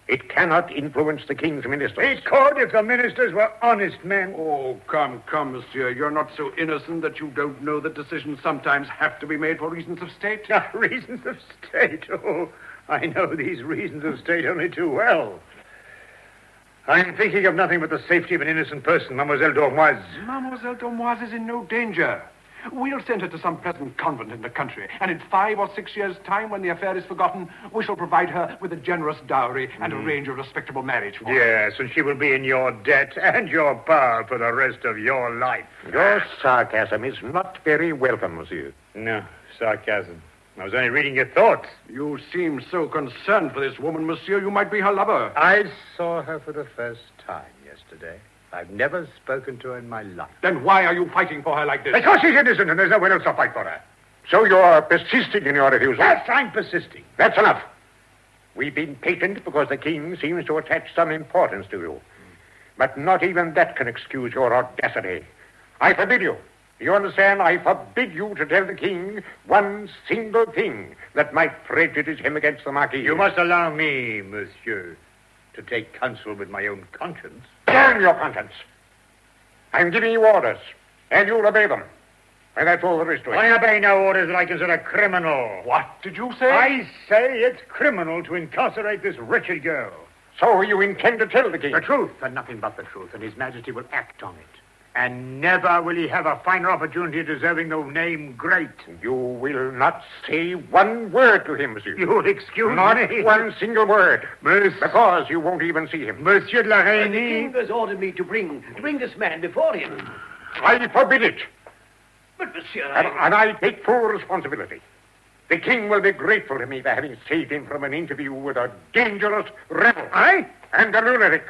It cannot influence the king's ministers. It could if the ministers were honest men. Oh, come, monsieur. You're not so innocent that you don't know that decisions sometimes have to be made for reasons of state. Reasons of state? Oh, I know these reasons of state only too well. I'm thinking of nothing but the safety of an innocent person, Mademoiselle d'Orboise. Mademoiselle d'Orboise is in no danger. We'll send her to some pleasant convent in the country, and in 5 or 6 years' time, when the affair is forgotten, we shall provide her with a generous dowry and arrange a respectable marriage for her. Yes, and she will be in your debt and your power for the rest of your life. Your sarcasm is not very welcome, monsieur. No, sarcasm. I was only reading your thoughts. You seem so concerned for this woman, monsieur. You might be her lover. I saw her for the first time yesterday. I've never spoken to her in my life. Then why are you fighting for her like this? Because she's innocent and there's no one else to fight for her. So you're persisting in your refusal? Yes, I'm persisting. That's enough. We've been patient because the king seems to attach some importance to you. But not even that can excuse your audacity. I forbid you. You understand? I forbid you to tell the king one single thing that might prejudice him against the Marquis. You must allow me, monsieur, to take counsel with my own conscience. Damn your conscience. I'm giving you orders, and you'll obey them. And that's all there is to it. I obey no orders that I consider criminal. What did you say? I say it's criminal to incarcerate this wretched girl. So you intend to tell the king? The truth, and nothing but the truth, and His Majesty will act on it. And never will he have a finer opportunity deserving the name great. You will not say one word to him, monsieur. You'll excuse me. Not one single word. Because you won't even see him. Monsieur de la The Reine. king has ordered me to bring this man before him. I forbid it. But, monsieur, And I take full responsibility. The king will be grateful to me for having saved him from an interview with a dangerous rebel. Aye? And a lunatic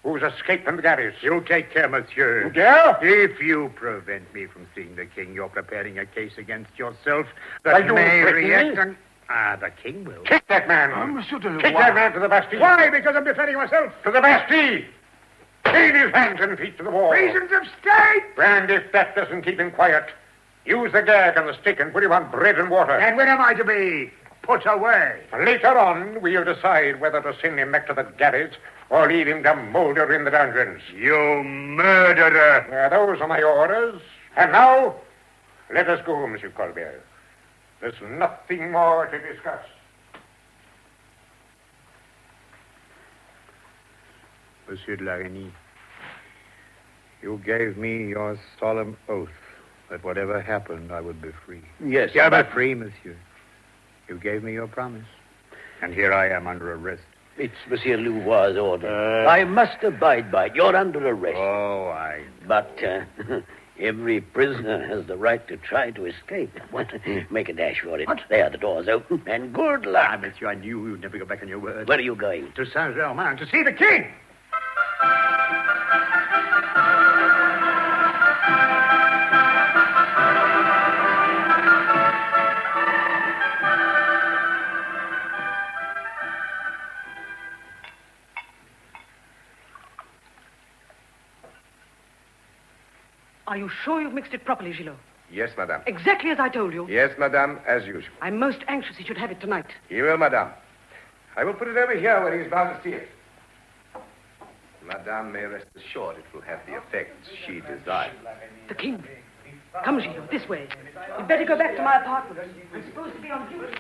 who's escaped from the galleys. You take care, monsieur. Yeah? If you prevent me from seeing the king, you're preparing a case against yourself Are that you may threatening react me? on... the king will. Kick that man. Monsieur de Kick that man to the Bastille. Why? Because I'm defending myself. To the Bastille. Chain his hands and feet to the wall. Reasons of state. And if that doesn't keep him quiet, use the gag and the stick and put him on bread and water. And when am I to be put away? Later on, we'll decide whether to send him back to the galleys or leave him to moulder in the dungeons. You murderer. Those are my orders. And now, let us go, Monsieur Colbert. There's nothing more to discuss. Monsieur de la Reine, you gave me your solemn oath that whatever happened, I would be free. Yes, Yeah, but but free, monsieur. You gave me your promise. And here I am under arrest. it's Monsieur Louvois' order. I must abide by it. You're under arrest. Oh, I... But every prisoner has the right to try to escape. What? Make a dash for it. There, the door's open. And good luck. monsieur, I knew you'd never go back on your word. Where are you going? To Saint-Germain, to see the king. Are you sure you've mixed it properly, Gillot? Yes, madame. Exactly as I told you. Yes, madame, as usual. I'm most anxious he should have it tonight. He will, madame. I will put it over here where he is bound to see it. Madame may rest assured it will have the effects she desires. The king. Come, Gillot, this way. You'd better go back to my apartment. I'm supposed to be on duty.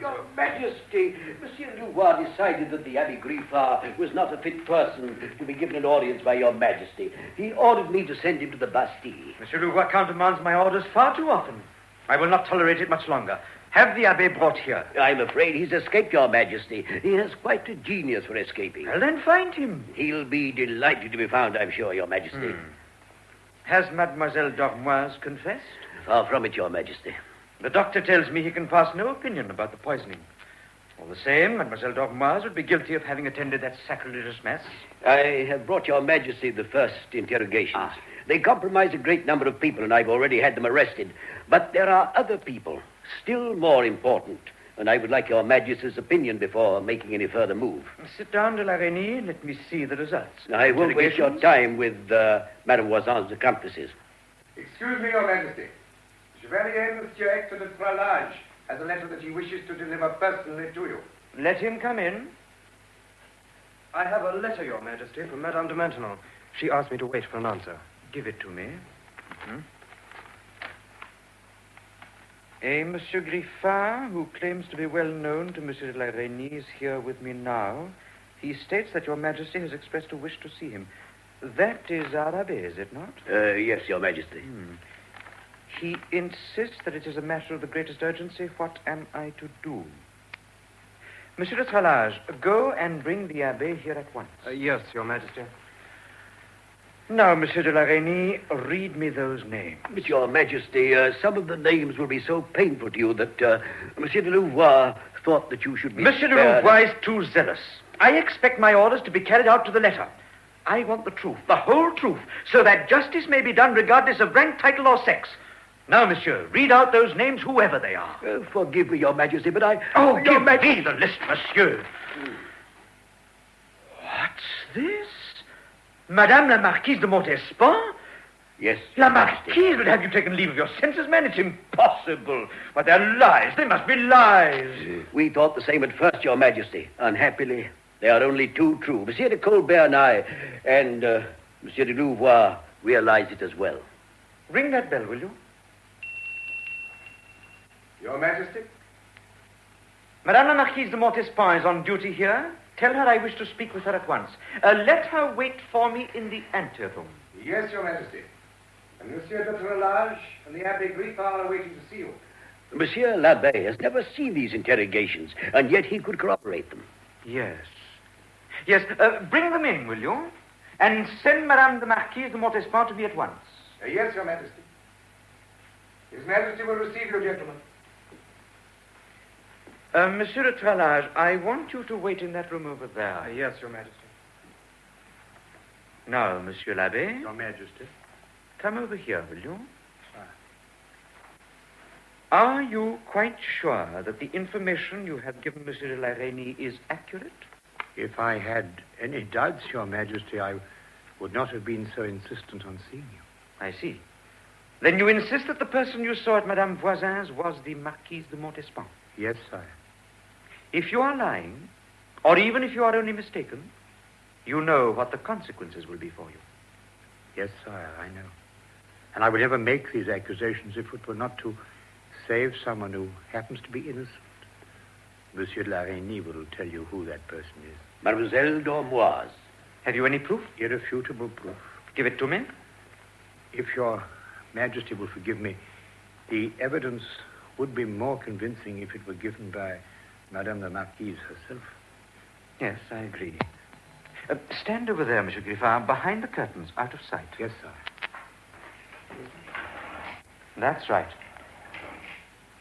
Your Majesty, Monsieur Louvois decided that the Abbé Griffard was not a fit person to be given an audience by your Majesty. He ordered me to send him to the Bastille. Monsieur Louvois countermands my orders far too often. I will not tolerate it much longer. Have the Abbé brought here. I'm afraid he's escaped, your Majesty. He has quite a genius for escaping. Well, then find him. He'll be delighted to be found, I'm sure, your Majesty. Has Mademoiselle d'Ormoise confessed? Far from it, your Majesty. The doctor tells me he can pass no opinion about the poisoning. All the same, Mademoiselle d'Ormoise would be guilty of having attended that sacrilegious mass. I have brought your Majesty the first interrogations. They compromise a great number of people, and I've already had them arrested. But there are other people, still more important, and I would like your Majesty's opinion before making any further move. Sit down, de la Reine, and let me see the results. I won't waste your time with Madame Voisin's accomplices. Excuse me, Your Majesty. Chevalier Monsieur Hector de Pralage has a letter that he wishes to deliver personally to you. Let him come in. I have a letter, Your Majesty, from Madame de Maintenon. She asked me to wait for an answer. Give it to me. A Monsieur Griffard, who claims to be well known to Monsieur de la Reine, is here with me now. He states that Your Majesty has expressed a wish to see him. That is our Abbé, is it not? Yes, Your Majesty. He insists that it is a matter of the greatest urgency. What am I to do? Monsieur de Tralage, go and bring the Abbé here at once. Yes, Your Majesty. Now, Monsieur de la Reine, read me those names. But, Your Majesty, some of the names will be so painful to you that Monsieur de Louvois thought that you should be Monsieur de spared. Louvois is too zealous. I expect my orders to be carried out to the letter. I want the truth, the whole truth, so that justice may be done regardless of rank, title, or sex. Now, monsieur, read out those names, whoever they are. Forgive me, Your Majesty, but I... Oh, give me the list, monsieur. What's this? Madame la Marquise de Montespan? Yes. La Marquise, but have you taken leave of your senses, man? It's impossible. But they're lies. They must be lies. We thought the same at first, Your Majesty. Unhappily, they are only too true. Monsieur de Colbert and I, and Monsieur de Louvois realize it as well. Ring that bell, will you? Your Majesty? Madame la Marquise de Montespan is on duty here. Tell her I wish to speak with her at once. Let her wait for me in the anteroom. Yes, Your Majesty. And Monsieur de Trelage and the Abbé Griffard are waiting to see you. Monsieur l'Abbé has never seen these interrogations, and yet he could corroborate them. Yes. Yes, bring them in, will you? And send Madame the Marquise de Montespan to me at once. Yes, Your Majesty. His Majesty will receive you, gentlemen. Monsieur de Trelage, I want you to wait in that room over there. Yes, Your Majesty. Now, Monsieur l'Abbé. Your Majesty. Come over here, will you? Are you quite sure that the information you have given Monsieur de la Reynie is accurate? If I had any doubts, Your Majesty, I would not have been so insistent on seeing you. I see. Then you insist that the person you saw at Madame Voisin's was the Marquise de Montespan? Yes, sire. If you are lying, or even if you are only mistaken, you know what the consequences will be for you. Yes, sire, I know. And I would never make these accusations if it were not to save someone who happens to be innocent. Monsieur de la Reynie will tell you who that person is. Mademoiselle d'Ormoise. Have you any proof? Irrefutable proof. Give it to me. If Your Majesty will forgive me, the evidence would be more convincing if it were given by Madame la Marquise herself. Yes, I agree. Stand over there, Monsieur Griffard, behind the curtains, out of sight. Yes, sir. That's right.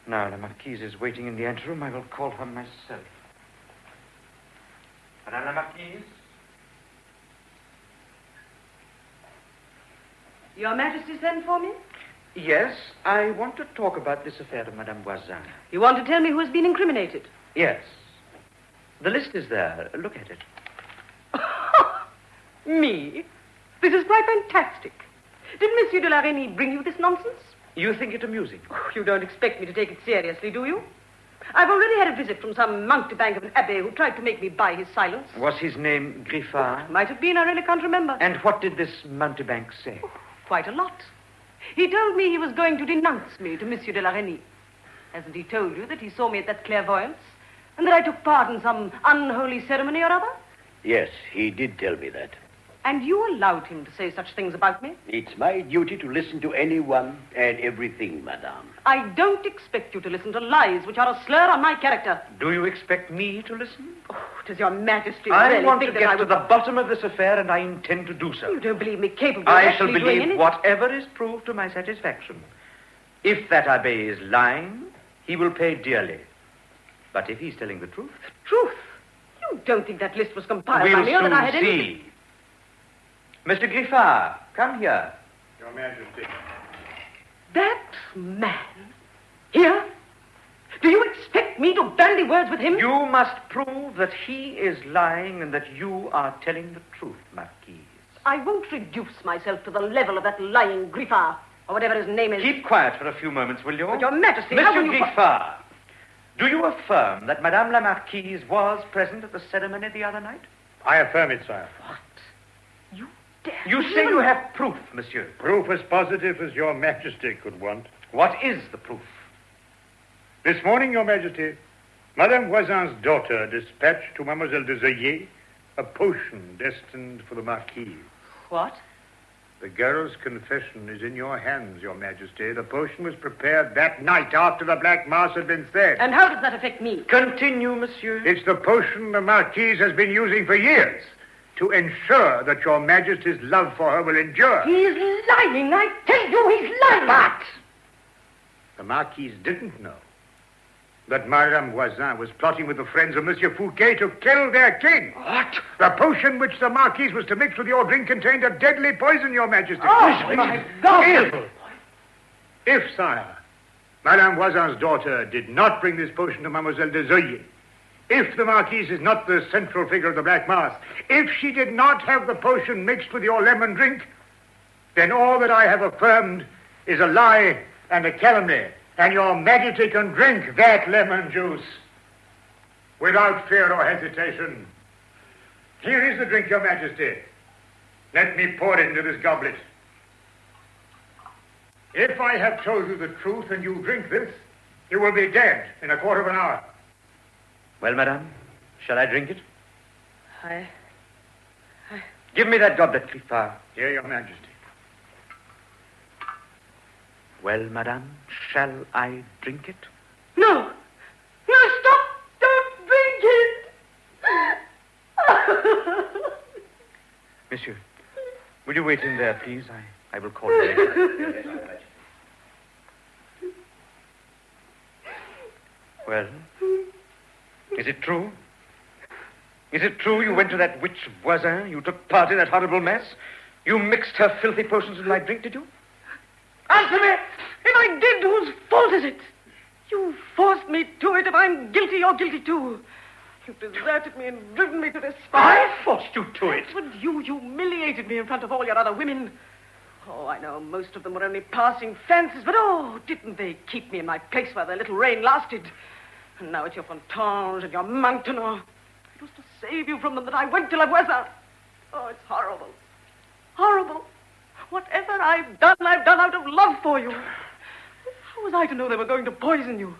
Now, la Marquise is waiting in the anteroom. I will call her myself. Madame la Marquise? Your Majesty sent for me? Yes, I want to talk about this affair of Madame Voisin. You want to tell me who has been incriminated? Yes. The list is there. Look at it. Me? This is quite fantastic. Did Monsieur de la Reynie bring you this nonsense? You think it amusing? Oh, you don't expect me to take it seriously, do you? I've already had a visit from some mountebank of an abbé who tried to make me buy his silence. Was his name Griffard? Might have been, I really can't remember. And what did this mountebank say? Oh, quite a lot. He told me he was going to denounce me to Monsieur de la Reynie. Hasn't he told you that he saw me at that clairvoyance? And that I took part in some unholy ceremony or other? Yes, he did tell me that. And you allowed him to say such things about me? It's my duty to listen to anyone and everything, madame. I don't expect you to listen to lies which are a slur on my character. Do you expect me to listen? Oh, does Your Majesty I really want think to that get I to would... the bottom of this affair, and I intend to do so. You don't believe me capable of I shall actually doing believe anything? whatever is proved to my satisfaction. If that abbé is lying, he will pay dearly. But if he's telling the truth... Truth? You don't think that list was compiled we'll by me or that I had soon anything... see. Mr. Griffard, come here. Your Majesty. That man? Here? Do you expect me to bandy words with him? You must prove that he is lying and that you are telling the truth, Marquise. I won't reduce myself to the level of that lying Griffard, or whatever his name is. Keep quiet for a few moments, will you? But Your Majesty, how will Monsieur you... Griffard, do you affirm that Madame la Marquise was present at the ceremony the other night? I affirm it, sire. What? You dare... You say you have proof, monsieur. Proof as positive as Your Majesty could want. What is the proof? This morning, Your Majesty, Madame Voisin's daughter dispatched to Mademoiselle de Zeuillet a potion destined for the Marquise. What? The girl's confession is in your hands, Your Majesty. The potion was prepared that night after the Black Mass had been said. And how does that affect me? Continue, monsieur. It's the potion the Marquise has been using for years to ensure that Your Majesty's love for her will endure. He's lying. I tell you he's lying. But the Marquise didn't know. that Madame Voisin was plotting with the friends of Monsieur Fouquet to kill their king. What? The potion which the Marquise was to mix with your drink contained a deadly poison, Your Majesty. Oh, my God! If, sire, Madame Voisin's daughter did not bring this potion to Mademoiselle de Zeuilly, if the Marquise is not the central figure of the Black Mass, if she did not have the potion mixed with your lemon drink, then all that I have affirmed is a lie and a calumny, and Your Majesty can drink that lemon juice without fear or hesitation. Here is the drink, Your Majesty. Let me pour it into this goblet. If I have told you the truth and you drink this, you will be dead in a quarter of an hour. Well, madame, shall I drink it? I... Give me that goblet, Cliffhanger. Here, Your Majesty. Well, madame, shall I drink it? No! No, stop! Don't drink it! Monsieur, will you wait in there, please? I will call you later. Well, is it true? Is it true you went to that witch Voisin? You took part in that horrible mess? You mixed her filthy potions with my drink, did you? Answer me! If I did, whose fault is it? You forced me to it. If I'm guilty, you're guilty too. You've deserted me and driven me to despair. I forced you to it. But you humiliated me in front of all your other women. Oh, I know most of them were only passing fancies, but oh, didn't they keep me in my place while their little reign lasted? And now it's your Fontange and your Maintenon. It was to save you from them that I went to La Voisin. Oh, it's horrible. Horrible. Whatever I've done out of love for you. How was I to know they were going to poison you?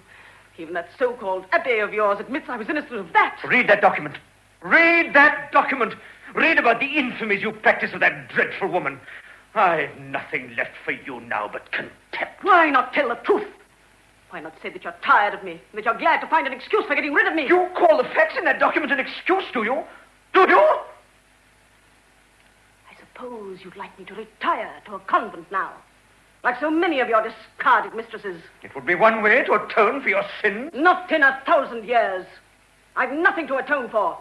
Even that so-called abbé of yours admits I was innocent of that. Read that document. Read that document. Read about the infamies you practice with that dreadful woman. I've nothing left for you now but contempt. Why not tell the truth? Why not say that you're tired of me, that you're glad to find an excuse for getting rid of me? You call the facts in that document an excuse, do you? Do you? I suppose you'd like me to retire to a convent now, like so many of your discarded mistresses. It would be one way to atone for your sins. Not in 1,000 years. I've nothing to atone for,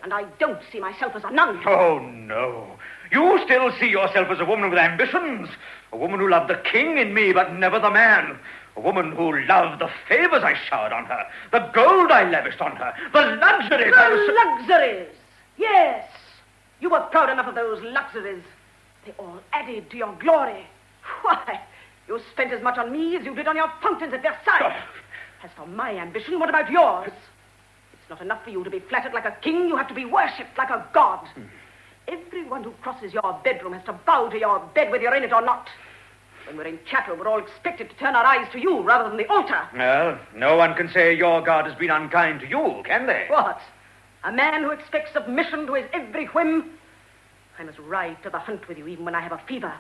and I don't see myself as a nun. Oh, no. You still see yourself as a woman with ambitions, a woman who loved the king in me, but never the man. A woman who loved the favors I showered on her, the gold I lavished on her, the luxuries I was... Luxuries! Yes! You were proud enough of those luxuries. They all added to your glory. Why, you spent as much on me as you did on your fountains at Versailles. As for my ambition, what about yours? It's not enough for you to be flattered like a king. You have to be worshipped like a god. Everyone who crosses your bedroom has to bow to your bed, whether you're in it or not. When we're in chapel, we're all expected to turn our eyes to you rather than the altar. Well, no one can say your God has been unkind to you, can they? What? A man who expects submission to his every whim? I must ride to the hunt with you even when I have a fever.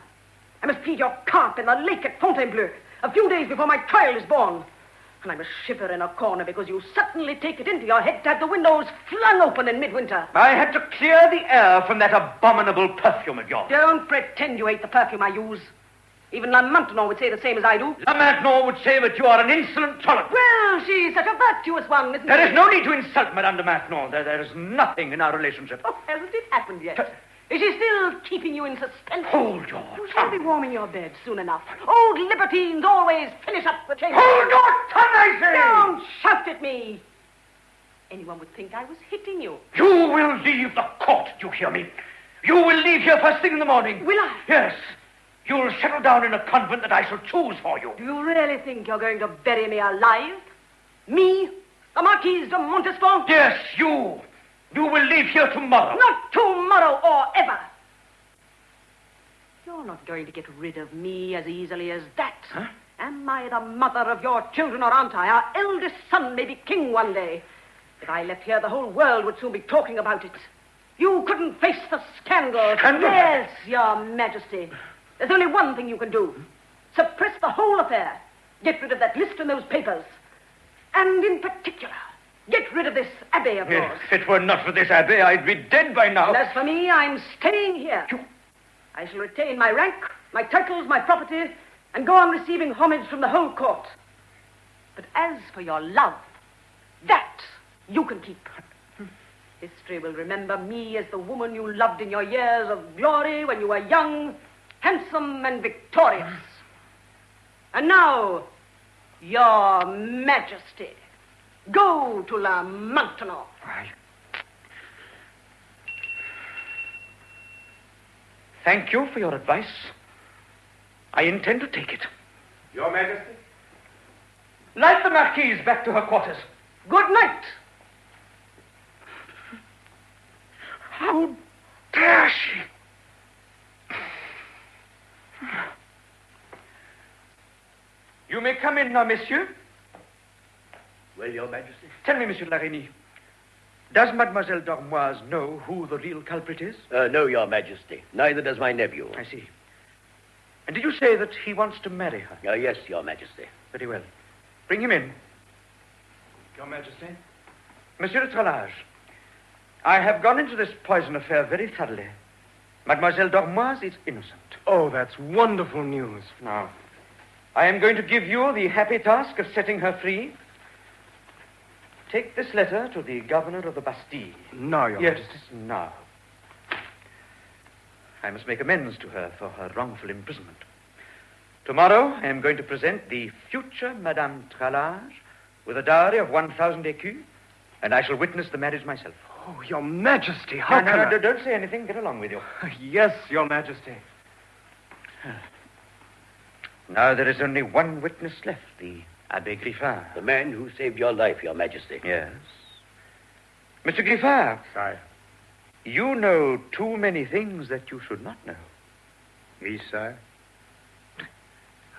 I must feed your carp in the lake at Fontainebleau a few days before my child is born. And I must shiver in a corner because you suddenly take it into your head to have the windows flung open in midwinter. I had to clear the air from that abominable perfume of yours. Don't pretend you hate the perfume I use. Even La Maintenon would say the same as I do. La Maintenon would say that you are an insolent trollop. Well, she's such a virtuous one, isn't she? There is no need to insult Madame de Maintenon. There is nothing in our relationship. Oh, hasn't it happened yet? Is she still keeping you in suspense? Hold your You shall be warming your bed soon enough. Old libertines always finish up the chamber. Hold your tongue, I say! Don't shout at me. Anyone would think I was hitting you. You will leave the court, do you hear me? You will leave here first thing in the morning. Will I? Yes. You'll settle down in a convent that I shall choose for you. Do you really think you're going to bury me alive? Me? The Marquise de Montespan? Yes, you. You will leave here tomorrow. Not tomorrow or ever. You're not going to get rid of me as easily as that. Huh? Am I the mother of your children or aren't I? Our eldest son may be king one day. If I left here, the whole world would soon be talking about it. You couldn't face the scandal. Scandal? Yes, Your Majesty. There's only one thing you can do. Suppress the whole affair. Get rid of that list and those papers. And in particular, get rid of this abbé of yours. If it were not for this abbé, I'd be dead by now. And as for me, I'm staying here. I shall retain my rank, my titles, my property, and go on receiving homage from the whole court. But as for your love, That you can keep. History will remember me as the woman you loved in your years of glory when you were young, handsome, and victorious. And now, Your Majesty, go to La Maintenance. Thank you for your advice. I intend to take it. Your Majesty? Light the Marquise back to her quarters. Good night. How dare she? You may come in now, monsieur. Well, Your Majesty? Tell me, Monsieur de la Reynie, does Mademoiselle d'Ormoise know who the real culprit is? No, Your Majesty. Neither does my nephew. I see. And did you say that he wants to marry her? Yes, Your Majesty. Very well. Bring him in. Your Majesty? Monsieur de Tralage, I have gone into this poison affair very thoroughly. Mademoiselle d'Ormoise is innocent. Oh, that's wonderful news. Now, I am going to give you the happy task of setting her free. Take this letter to the governor of the Bastille. No, Your Yes, Majesty. now. I must make amends to her for her wrongful imprisonment. Tomorrow, I am going to present the future Madame Tralage with a dowry of 1,000 écus, and I shall witness the marriage myself. Oh, Your Majesty, how No, can I... don't say anything. Get along with you. Yes, Your Majesty. Now there is only one witness left, the Abbé Griffard. The man who saved your life, Your Majesty. Yes. Mr. Griffard. Sire. You know too many things that you should not know. Me, sir?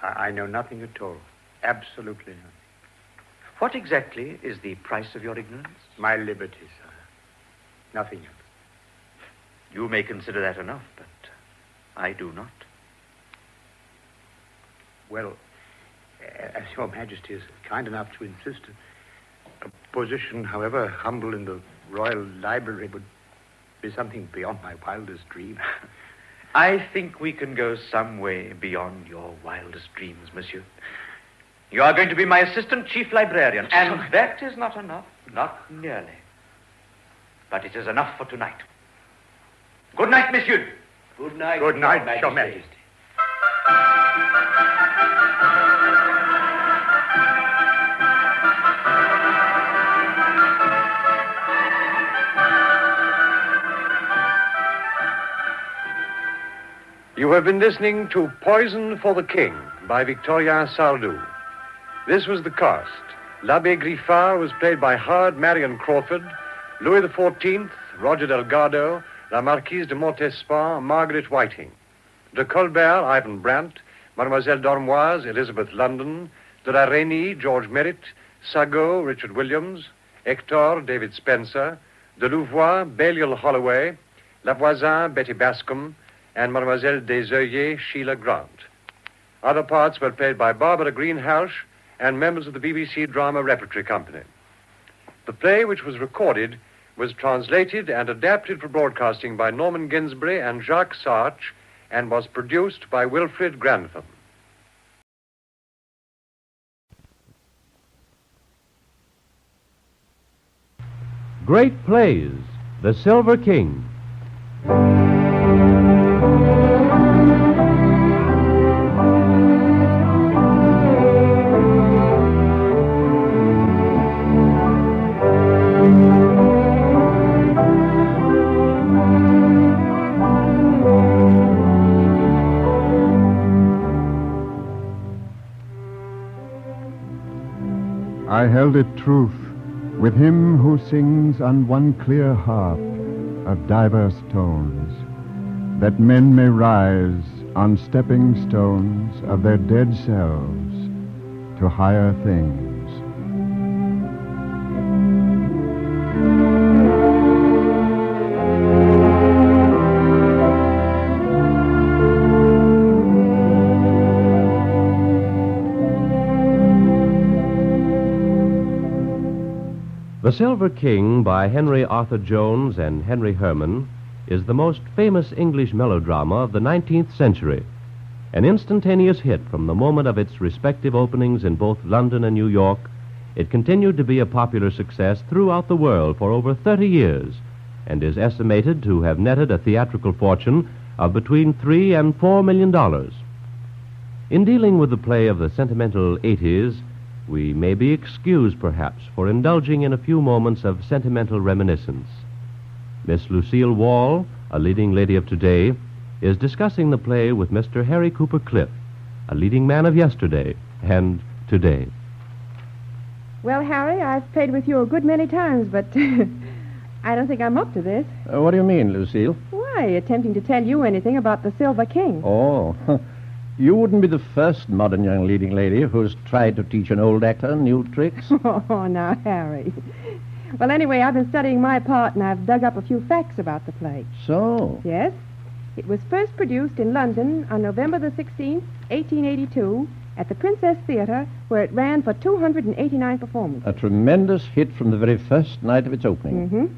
I know nothing at all. Absolutely nothing. What exactly is the price of your ignorance? My liberty, sir. Nothing else. You may consider that enough, but I do not. Well, as Your Majesty is kind enough to insist, a position, however humble, in the Royal Library would be something beyond my wildest dreams. I think we can go some way beyond your wildest dreams, monsieur. You are going to be my assistant chief librarian, and that is not enough. Not nearly. But it is enough for tonight. Good night, monsieur. Good night, Good night, Your Majesty. You have been listening to Poison for the King by Victorien Sardou. This was the cast. L'Abbé Griffard was played by Hard Marion Crawford, Louis XIV, Roger Delgado, La Marquise de Montespan, Margaret Whiting. De Colbert, Ivan Brandt, Mademoiselle d'Ormoise, Elizabeth London, de la Reynie, George Merritt, Sagot, Richard Williams, Hector, David Spencer, de Louvois, Balliol Holloway, Lavoisin, Betty Bascom, and Mademoiselle Desœuillets, Sheila Grant. Other parts were played by Barbara Greenhalgh and members of the BBC Drama Repertory Company. The play, which was recorded, was translated and adapted for broadcasting by Norman Ginsbury and Jacques Sarch, and was produced by Wilfrid Grantham. Great Plays, The Silver King. I held it truth with him who sings on one clear harp of diverse tones, that men may rise on stepping stones of their dead selves to higher things. The Silver King by Henry Arthur Jones and Henry Herman is the most famous English melodrama of the 19th century, an instantaneous hit from the moment of its respective openings in both London and New York. It continued to be a popular success throughout the world for over 30 years and is estimated to have netted a theatrical fortune of between $3 and $4 million. In dealing with the play of the sentimental 80s, we may be excused, perhaps, for indulging in a few moments of sentimental reminiscence. Miss Lucille Wall, a leading lady of today, is discussing the play with Mr. Harry Cooper Cliff, a leading man of yesterday and today. Well, Harry, I've played with you a good many times, but I don't think I'm up to this. What do you mean, Lucille? Why, attempting to tell you anything about the Silver King. Oh, you wouldn't be the first modern young leading lady who's tried to teach an old actor new tricks. Oh, now, Harry. Well, anyway, I've been studying my part, and I've dug up a few facts about the play. So? Yes. It was first produced in London on November the 16th, 1882, at the Princess Theatre, where it ran for 289 performances. A tremendous hit from the very first night of its opening. Mm-hmm. Do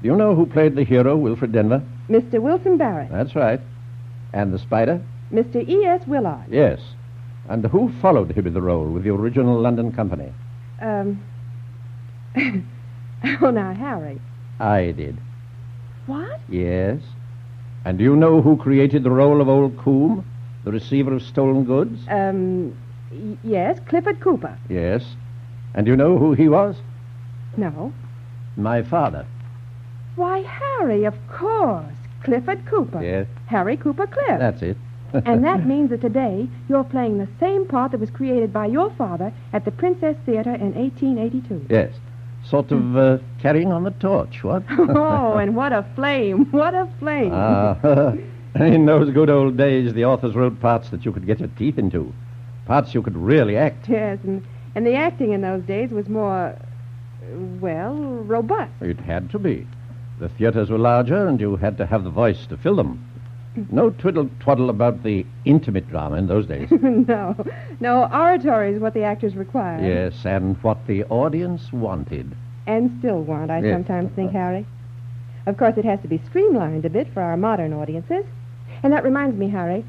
you know who played the hero, Wilfred Denver? Mr. Wilson Barrett. That's right. And the spider? Mr. E.S. Willard. Yes. And who followed him in the role with the original London company? Oh, now, Harry. I did. What? Yes. And do you know who created the role of Old Coombe, the receiver of stolen goods? Yes, Clifford Cooper. Yes. And do you know who he was? No. My father. Why, Harry, of course. Clifford Cooper. Yes. Harry Cooper Cliff. That's it. And that means that today you're playing the same part that was created by your father at the Princess Theatre in 1882. Yes. Sort of carrying on the torch, what? Oh, and what a flame. What a flame. In those good old days, the authors wrote parts that you could get your teeth into. Parts you could really act. Yes, and the acting in those days was more, well, robust. It had to be. The theaters were larger, and you had to have the voice to fill them. No twiddle-twaddle about the intimate drama in those days. No, oratory is what the actors required. Yes, and what the audience wanted. And still want, I sometimes think, Harry. Of course, it has to be streamlined a bit for our modern audiences. And that reminds me, Harry,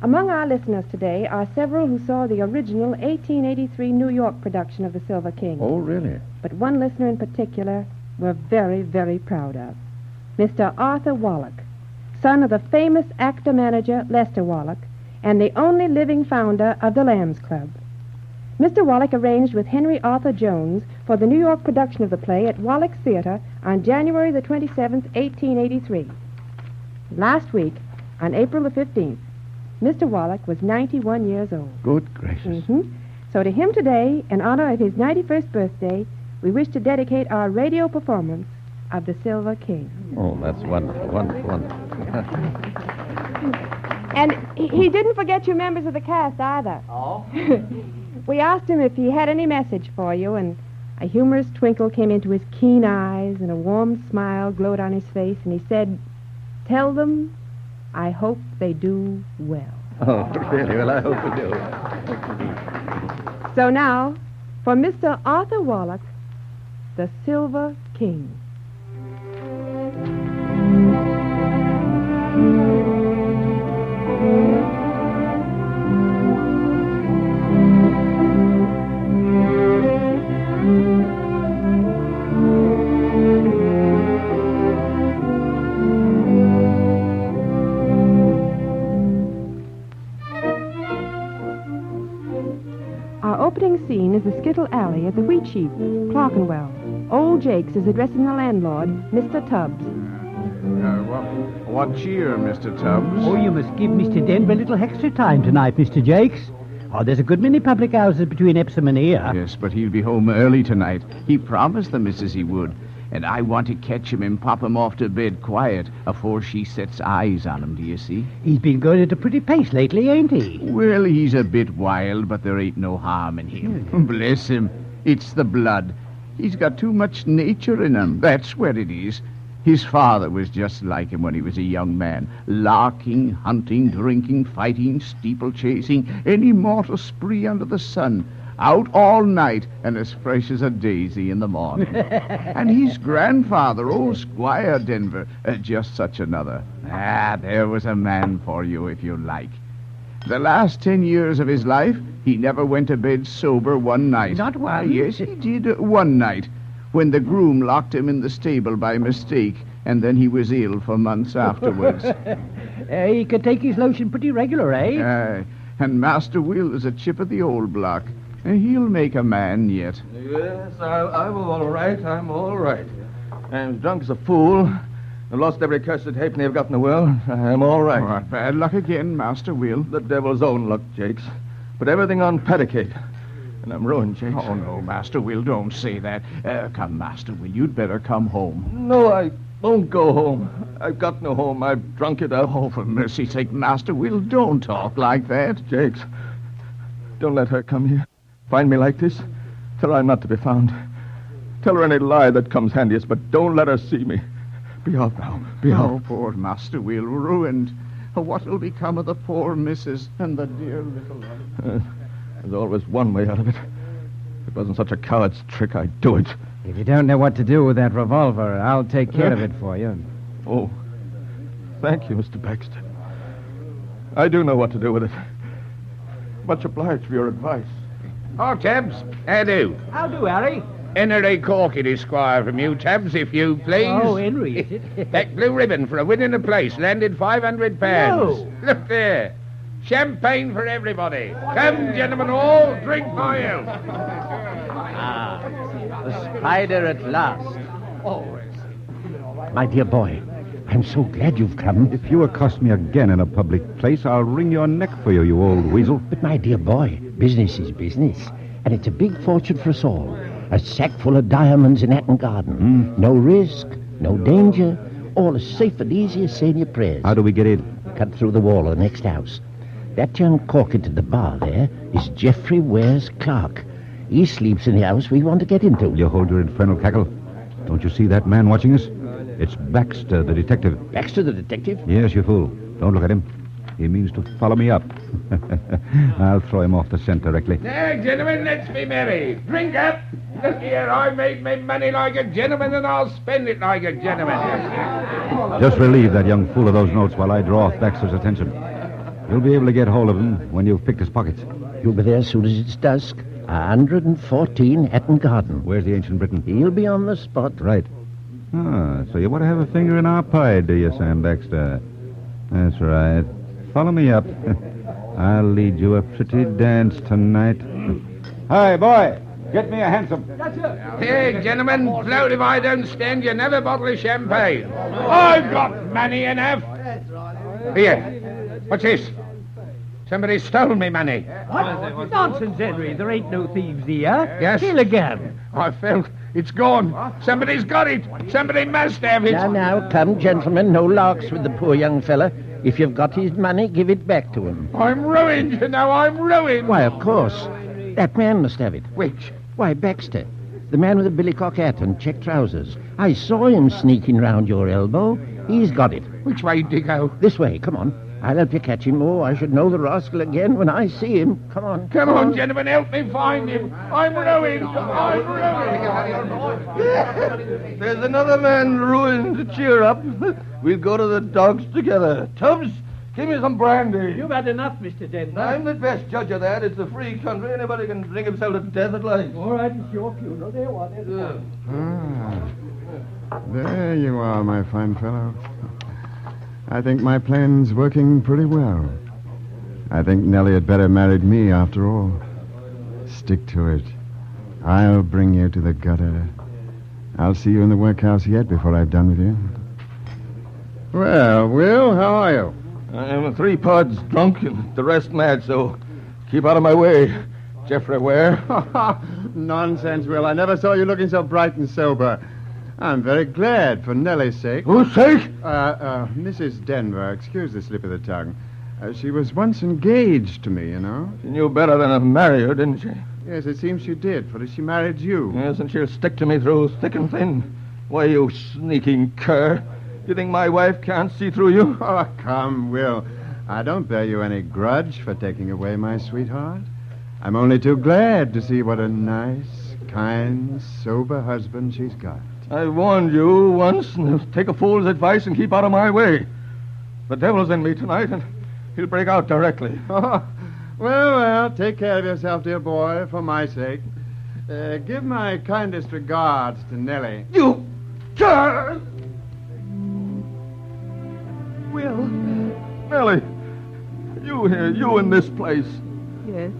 among our listeners today are several who saw the original 1883 New York production of The Silver King. Oh, really? But one listener in particular we're very, very proud of. Mr. Arthur Wallach, son of the famous actor-manager Lester Wallach, and the only living founder of the Lambs Club. Mr. Wallach arranged with Henry Arthur Jones for the New York production of the play at Wallach's Theatre on January the 27th, 1883. Last week, on April the 15th, Mr. Wallach was 91 years old. Good gracious. Mm-hmm. So to him today, in honor of his 91st birthday, we wish to dedicate our radio performance of The Silver King. Oh, that's wonderful, wonderful, wonderful. And he didn't forget you members of the cast either. Oh? We asked him if he had any message for you, and a humorous twinkle came into his keen eyes, and a warm smile glowed on his face, and he said, "Tell them I hope they do well." Oh, really? Well, I hope we do. So now, for Mr. Arthur Wallach, The Silver King. Our opening scene is the Skittle Alley at the Wheat Sheaf, Clerkenwell. Old Jakes is addressing the landlord, Mr. Tubbs. What cheer, Mr. Tubbs? Oh, you must give Mr. Denver a little extra time tonight, Mr. Jakes. Oh, there's a good many public houses between Epsom and here. Yes, but he'll be home early tonight. He promised the missus he would. And I want to catch him and pop him off to bed quiet afore she sets eyes on him, do you see? He's been going at a pretty pace lately, ain't he? Well, he's a bit wild, but there ain't no harm in him. Bless him. It's the blood. He's got too much nature in him. That's what it is. His father was just like him when he was a young man. Larking, hunting, drinking, fighting, steeplechasing, any mortal spree under the sun. Out all night and as fresh as a daisy in the morning. And his grandfather, old Squire Denver, just such another. Ah, there was a man for you, if you like. The last 10 years of his life, he never went to bed sober one night. Not one? Yes, he did. One night, when the groom locked him in the stable by mistake, and then he was ill for months afterwards. He could take his lotion pretty regular, eh? And Master Will is a chip of the old block. He'll make a man yet. Yes, I'm all right. I'm all right. I'm drunk as a fool. I've lost every cursed halfpenny I've got in the world. I'm all right. Oh, bad luck again, Master Will. The devil's own luck, Jakes. Put everything on Paddicate. And I'm ruined, Jakes. Oh, no, Master Will, don't say that. Come, Master Will, you'd better come home. No, I won't go home. I've got no home. I've drunk it up. Oh, for mercy's sake, Master Will, don't talk like that. Jakes, don't let her come here. Find me like this. Tell her I'm not to be found. Tell her any lie that comes handiest, but don't let her see me. Be off now. Be off. Oh, poor Master Will, ruined. What'll become of the poor missus and the dear little one? There's always one way out of it. If it wasn't such a coward's trick, I'd do it. If you don't know what to do with that revolver, I'll take care of it for you. Oh, thank you, Mr. Baxter. I do know what to do with it. Much obliged for your advice. Oh, Tabs, how do? How do, Harry? Henry Corkin, Esquire, from you, Tabs, if you please. Oh, Henry, is it? That blue ribbon for a win in the place landed £500. No. Look there. Champagne for everybody. Come, gentlemen all, drink my health. The spider at last. My dear boy, I'm so glad you've come. If you accost me again in a public place, I'll wring your neck for you, you old weasel. But my dear boy, business is business, and it's a big fortune for us all. A sack full of diamonds in Hatton Garden. No risk, no danger, all as safe and easy as saying your prayers. How do we get in? Cut through the wall of the next house. That young Corkin at the bar there is Geoffrey Ware's clerk. He sleeps in the house we want to get into. You hold your infernal cackle. Don't you see that man watching us? It's Baxter, the detective. Baxter, the detective? Yes, you fool. Don't look at him. He means to follow me up. I'll throw him off the scent directly. Now, gentlemen, let's be merry. Drink up. Look here, I made my money like a gentleman, and I'll spend it like a gentleman. Just relieve that young fool of those notes while I draw off Baxter's attention. You'll be able to get hold of him when you've picked his pockets. You'll be there as soon as it's dusk. 114 Hatton Garden. Where's the ancient Briton? He'll be on the spot. Right. Ah, so you want to have a finger in our pie, do you, Sam Baxter? That's right. Follow me up. I'll lead you a pretty dance tonight. Hi, boy. Get me a hansom. Hey, gentlemen, float if I don't stand you another bottle of champagne. I've got money enough. Here, what's this? Somebody stole me money. What? Nonsense, Henry. There ain't no thieves here. Yes? Steal again. I felt it's gone. Somebody's got it. Somebody must have it. Now, come, gentlemen. No larks with the poor young fella. If you've got his money, give it back to him. I'm ruined, you know. I'm ruined. Why, of course. That man must have it. Which? Why, Baxter. The man with the billycock hat and check trousers. I saw him sneaking round your elbow. He's got it. Which way did he go? This way. Come on. I'll help you catch him. Oh, I should know the rascal again when I see him. Come on. Come on, gentlemen. Help me find him. I'm ruined. I'm ruined. There's another man ruined. Cheer up. We'll go to the dogs together. Tubbs, give me some brandy. You've had enough, Mr. Denver. I'm the best judge of that. It's a free country. Anybody can drink himself to death at life. All right, it's your funeral. There, what? There you are, my fine fellow. I think my plan's working pretty well. I think Nellie had better married me after all. Stick to it. I'll bring you to the gutter. I'll see you in the workhouse yet before I've done with you. Well, Will, how are you? I'm 3 parts drunk and the rest mad, so keep out of my way, Geoffrey Ware. Nonsense, Will. I never saw you looking so bright and sober. I'm very glad for Nellie's sake. Whose sake? Mrs. Denver, excuse the slip of the tongue. She was once engaged to me, you know. She knew better than to marry her, didn't she? Yes, it seems she did, for she married you. Yes, and she'll stick to me through thick and thin. Why, you sneaking cur. You think my wife can't see through you? Oh, come, Will. I don't bear you any grudge for taking away my sweetheart. I'm only too glad to see what a nice, kind, sober husband she's got. I warned you once, and take a fool's advice and keep out of my way. The devil's in me tonight, and He'll break out directly. Oh, well, take care of yourself, dear boy, for my sake. Give my kindest regards to Nellie. You cur! Will. Nellie, you here, you in this place. Yes.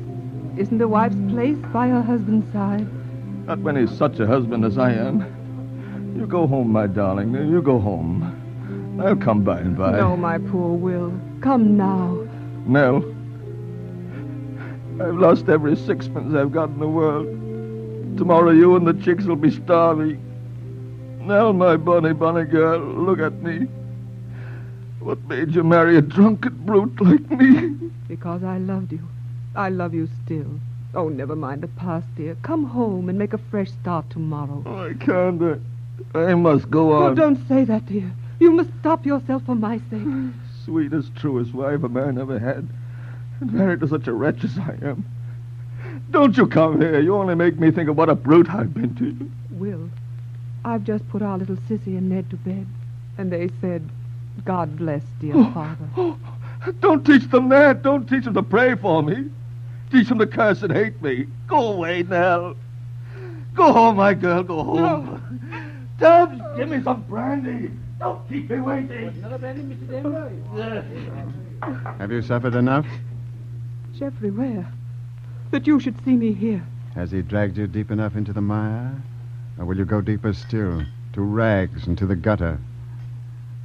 Isn't a wife's place by her husband's side? Not when he's such a husband as I am. You go home, my darling. You go home. I'll come by and by. No, my poor Will. Come now. Nell, I've lost every sixpence I've got in the world. Tomorrow you and the chicks will be starving. Nell, my bonny girl, look at me. What made you marry a drunken brute like me? Because I loved you. I love you still. Oh, never mind the past, dear. Come home and make a fresh start tomorrow. Oh, I can't. I must go on. Oh, don't say that, dear. You must stop yourself for my sake. Sweetest, truest wife a man ever had. And married to such a wretch as I am. Don't you come here. You only make me think of what a brute I've been to you. Will, I've just put our little Sissy and Ned to bed. And they said, God bless, dear father. Oh, don't teach them that. Don't teach them to pray for me. Teach them to curse and hate me. Go away, Nell. Go home, my girl. Go home. No. Tubbs, give me some brandy. Don't keep me waiting. Another brandy, Mr. Denver? Have you suffered enough? Geoffrey, where? That you should see me here. Has he dragged you deep enough into the mire? Or will you go deeper still, to rags and to the gutter?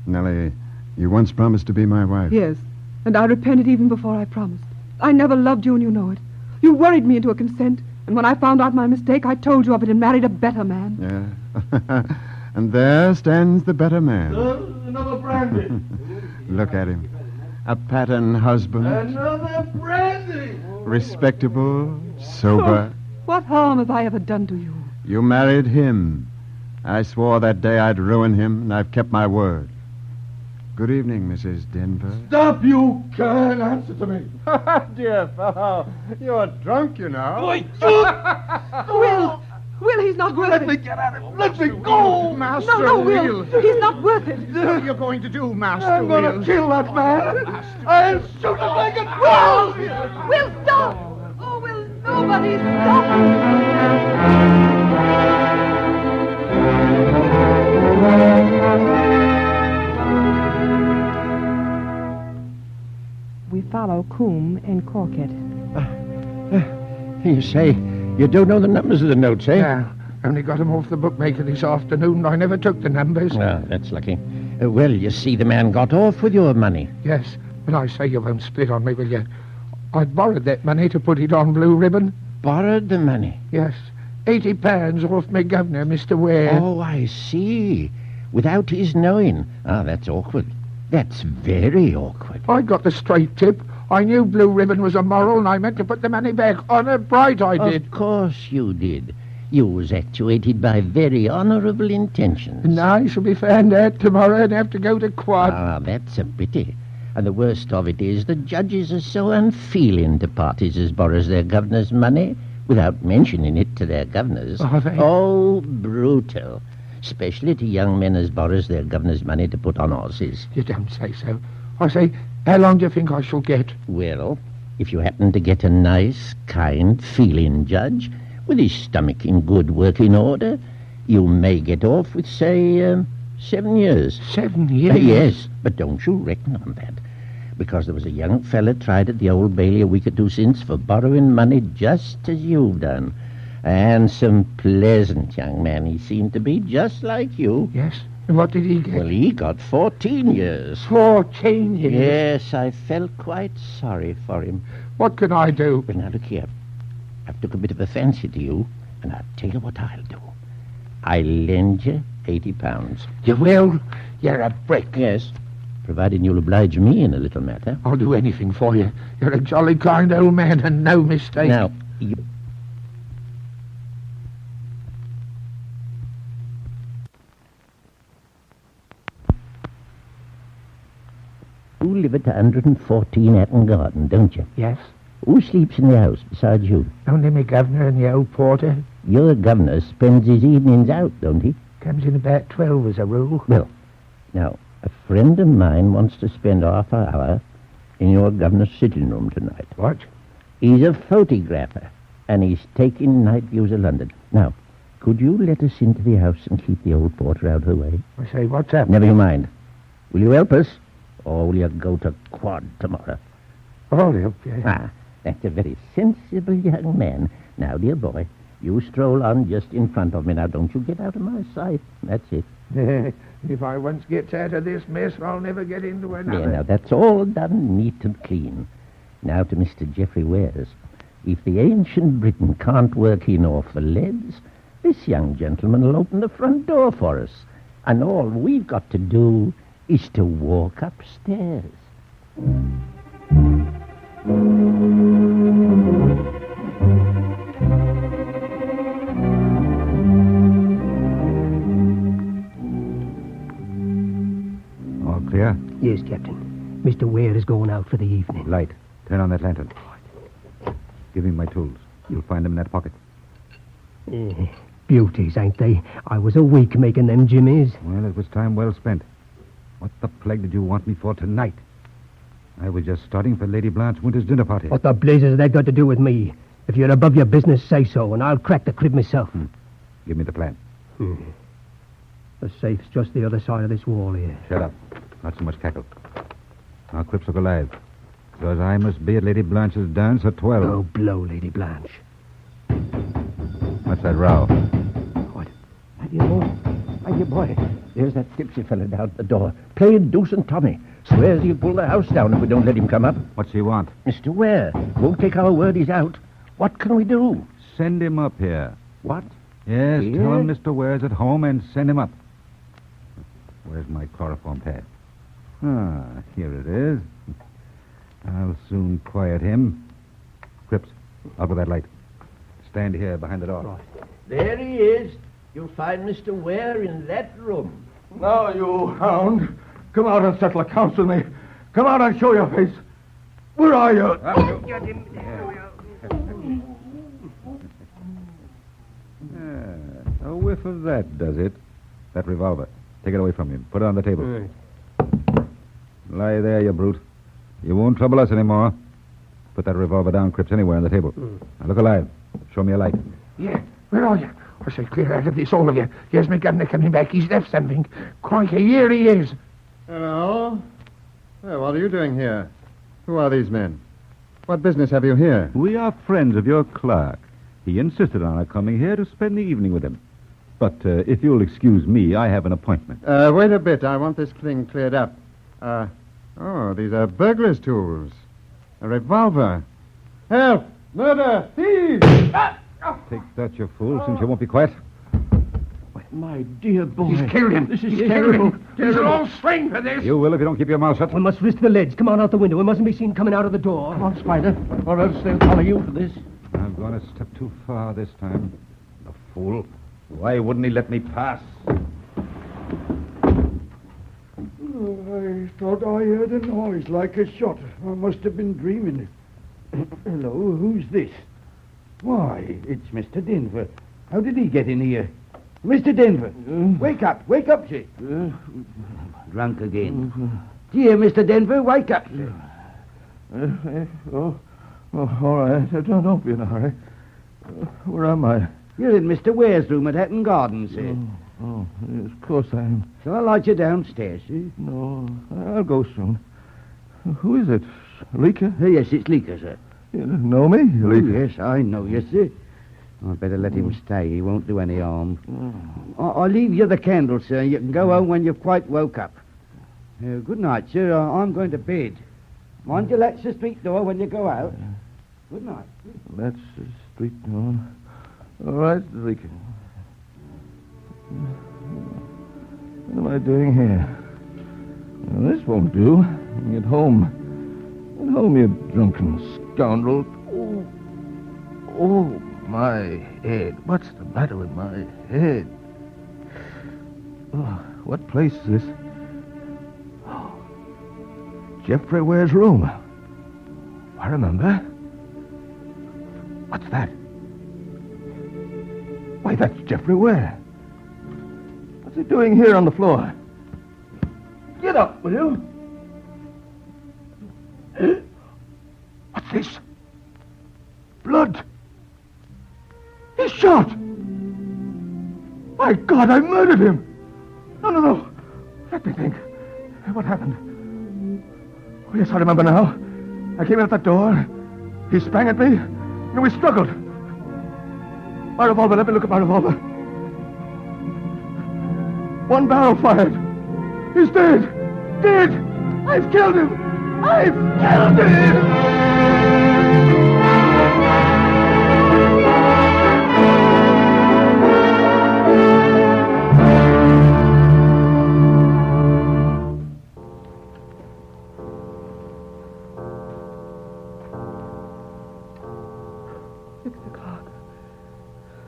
Nellie, you once promised to be my wife. Yes, and I repented even before I promised. I never loved you, and you know it. You worried me into a consent, and when I found out my mistake, I told you of it and married a better man. Yeah. And there stands the better man. Another brandy. Look at him. A pattern husband. Another brandy. Respectable, sober. What harm have I ever done to you? You married him. I swore that day I'd ruin him, and I've kept my word. Good evening, Mrs. Denver. Stop, you cur, and answer to me. Dear fellow, you're drunk, you know. Will, he's not worth Let it. me get at him. Let me go. Master No, Will. He's not worth it. What are you going to do, Master I'm going to Will? kill that man. I'll shoot him like a dog. Will, stop. Oh, will nobody stop? We follow Coombe and Corket. You say you don't know the numbers of the notes, eh? Yeah, only got them off the bookmaker this afternoon. I never took the numbers. Ah, that's lucky. Well, you see, the man got off with your money. Yes, but I say you won't split on me, will you? I borrowed that money to put it on Blue Ribbon. Borrowed the money? Yes, £80 off my governor, Mr. Ware. Oh, I see. Without his knowing. Ah, that's awkward. That's very awkward. I got the straight tip. I knew Blue Ribbon was immoral, and I meant to put the money back. Honour bright, I did. Of course you did. You was actuated by very honourable intentions. And I shall be found out tomorrow and have to go to quad. Ah, that's a pity. And the worst of it is the judges are so unfeeling to parties as borrows their governor's money without mentioning it to their governors. Are they? Oh, brutal. Especially to young men as borrows their governor's money to put on horses. You don't say so. I say, how long do you think I shall get? Well, if you happen to get a nice, kind, feeling judge with his stomach in good working order, you may get off with, say, 7 years. 7 years? Yes, but don't you reckon on that. Because there was a young fella tried at the Old Bailey a week or two since for borrowing money just as you've done. Handsome, pleasant young man he seemed to be, just like you. Yes? And what did he get? Well, he got 14 years. 14 years? Yes, I felt quite sorry for him. What can I do? Well, now, look here. I've took a bit of a fancy to you, and I'll tell you what I'll do. I'll lend you £80. You will? You're a brick. Yes, providing you'll oblige me in a little matter. I'll do anything for you. You're a jolly kind old man, and no mistake. Now, you... You live at 114 Hatton Garden, don't you? Yes. Who sleeps in the house besides you? Only me governor and the old porter. Your governor spends his evenings out, don't he? Comes in about 12 as a rule. Well, now, a friend of mine wants to spend half an hour in your governor's sitting room tonight. What? He's a photographer, and he's taking night views of London. Now, could you let us into the house and keep the old porter out of the way? I say, what's happened? Never you mind. Will you help us, or will you go to quad tomorrow? Oh, okay. Ah, that's a very sensible young man. Now, dear boy, you stroll on just in front of me. Now, don't you get out of my sight. That's it. If I once get out of this mess, I'll never get into another. Yeah, now, that's all done neat and clean. Now to Mr. Geoffrey Wares. If the ancient Briton can't work in off the leads, this young gentleman will open the front door for us. And all we've got to do is to walk upstairs. All clear? Yes, Captain. Mr. Ware is going out for the evening. Light. Turn on that lantern. Give me my tools. You'll find them in that pocket. Beauties, ain't they? I was a week making them jimmies. Well, it was time well spent. What the plague did you want me for tonight? I was just starting for Lady Blanche Winter's dinner party. What the blazes has that got to do with me? If you're above your business, say so, and I'll crack the crib myself. Give me the plan. The safe's just the other side of this wall here. Shut up. Not so much cackle. Our Crips look alive. Because I must be at Lady Blanche's dance at 12. Oh, blow, Lady Blanche. What's that row? What? My dear boy, there's that tipsy fella down at the door, playing Deuce and Tommy. Swears he'll pull the house down if we don't let him come up. What's he want? Mr. Ware won't take our word he's out. What can we do? Send him up here. What? Yes, Here? tell him Mr. Ware's at home and send him up. Where's my chloroform pad? Ah, here it is. I'll soon quiet him. Cripps, out with that light. Stand here behind the door. Right. There he is. You'll find Mr. Ware in that room. Now, you hound, come out and settle accounts with me. Come out and show your face. Where are you? A whiff of that does it. That revolver. Take it away from him. Put it on the table. Lie there, you brute. You won't trouble us anymore. Put that revolver down, Cripps, anywhere on the table. Now look alive. Show me a light. Yeah, where are you? I say, clear out of this, all of you. Here's my governor coming back. He's left something. Crikey, here he is. Hello? Well, what are you doing here? Who are these men? What business have you here? We are friends of your clerk. He insisted on our coming here to spend the evening with him. But if you'll excuse me, I have an appointment. Wait a bit. I want this thing cleared up. Oh, these are burglar's tools. A revolver. Help! Murder! Thieves! Take that, you fool, since you won't be quiet. My dear boy. He's killed him. This is He's terrible. killed him. He's all swing for this. You will if you don't keep your mouth shut. We must risk the ledge. Come on out the window. We mustn't be seen coming out of the door. Come on, Spider, or else they'll follow you for this. I've gone a step too far this time. The fool. Why wouldn't he let me pass? I thought I heard a noise like a shot. I must have been dreaming. Hello, who's this? Why, it's Mr. Denver. How did he get in here? Mr. Denver, wake up, sir. Drunk again. Dear Mr. Denver, wake up, sir. All right. Don't be in a hurry. Where am I? You're in Mr. Ware's room at Hatton Garden, sir. Oh, yes, of course I am. Shall I light you downstairs, sir? No, I'll go soon. Who is it? Leaker? Yes, it's Leaker, sir. You know me, Leaker? Oh, yes, I know you, sir. I'd better let him stay. He won't do any harm. I'll leave you the candle, sir. You can go home when you've quite woke up. Good night, sir. I'm going to bed. Mind you latch the street door when you go out. Good night. That's the street door. All right, Leaker. What am I doing here? Well, this won't do. Get home. Get home, you drunken scoundrel. Oh, my head. What's the matter with my head? Oh, what place is this? Oh, Geoffrey Ware's room. I remember. What's that? Why, that's Geoffrey Ware. What's he doing here on the floor? Get up, will you? this? Blood. He's shot. My God, I murdered him. No. Let me think. What happened? Oh, yes, I remember now. I came in at that door. He sprang at me, and we struggled. My revolver, let me look at my revolver. One barrel fired. He's dead. Dead. I've killed him. I've killed him.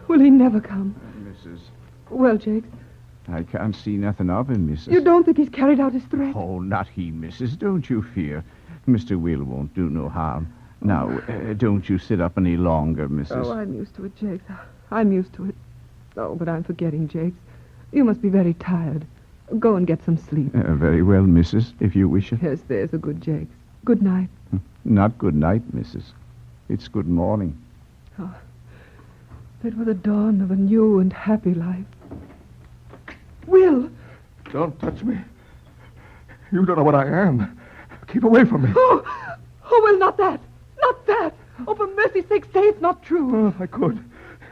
Will he never come? Mrs. Well, Jakes, I can't see nothing of him, Mrs. you don't think he's carried out his threat? Oh, not he, Mrs. Don't you fear. Mr. Will won't do no harm. Now, don't you sit up any longer, Mrs. Oh, I'm used to it, Jakes. I'm used to it. Oh, but I'm forgetting, Jakes. You must be very tired. Go and get some sleep. Very well, Mrs., if you wish it. Yes, there's a good Jakes. Good night. Not good night, Mrs. It's good morning. Oh, it was the dawn of a new and happy life. Will! Don't touch me. You don't know what I am. Keep away from me. Oh, Will, not that. Not that. Oh, for mercy's sake, say it's not true. Oh, I could.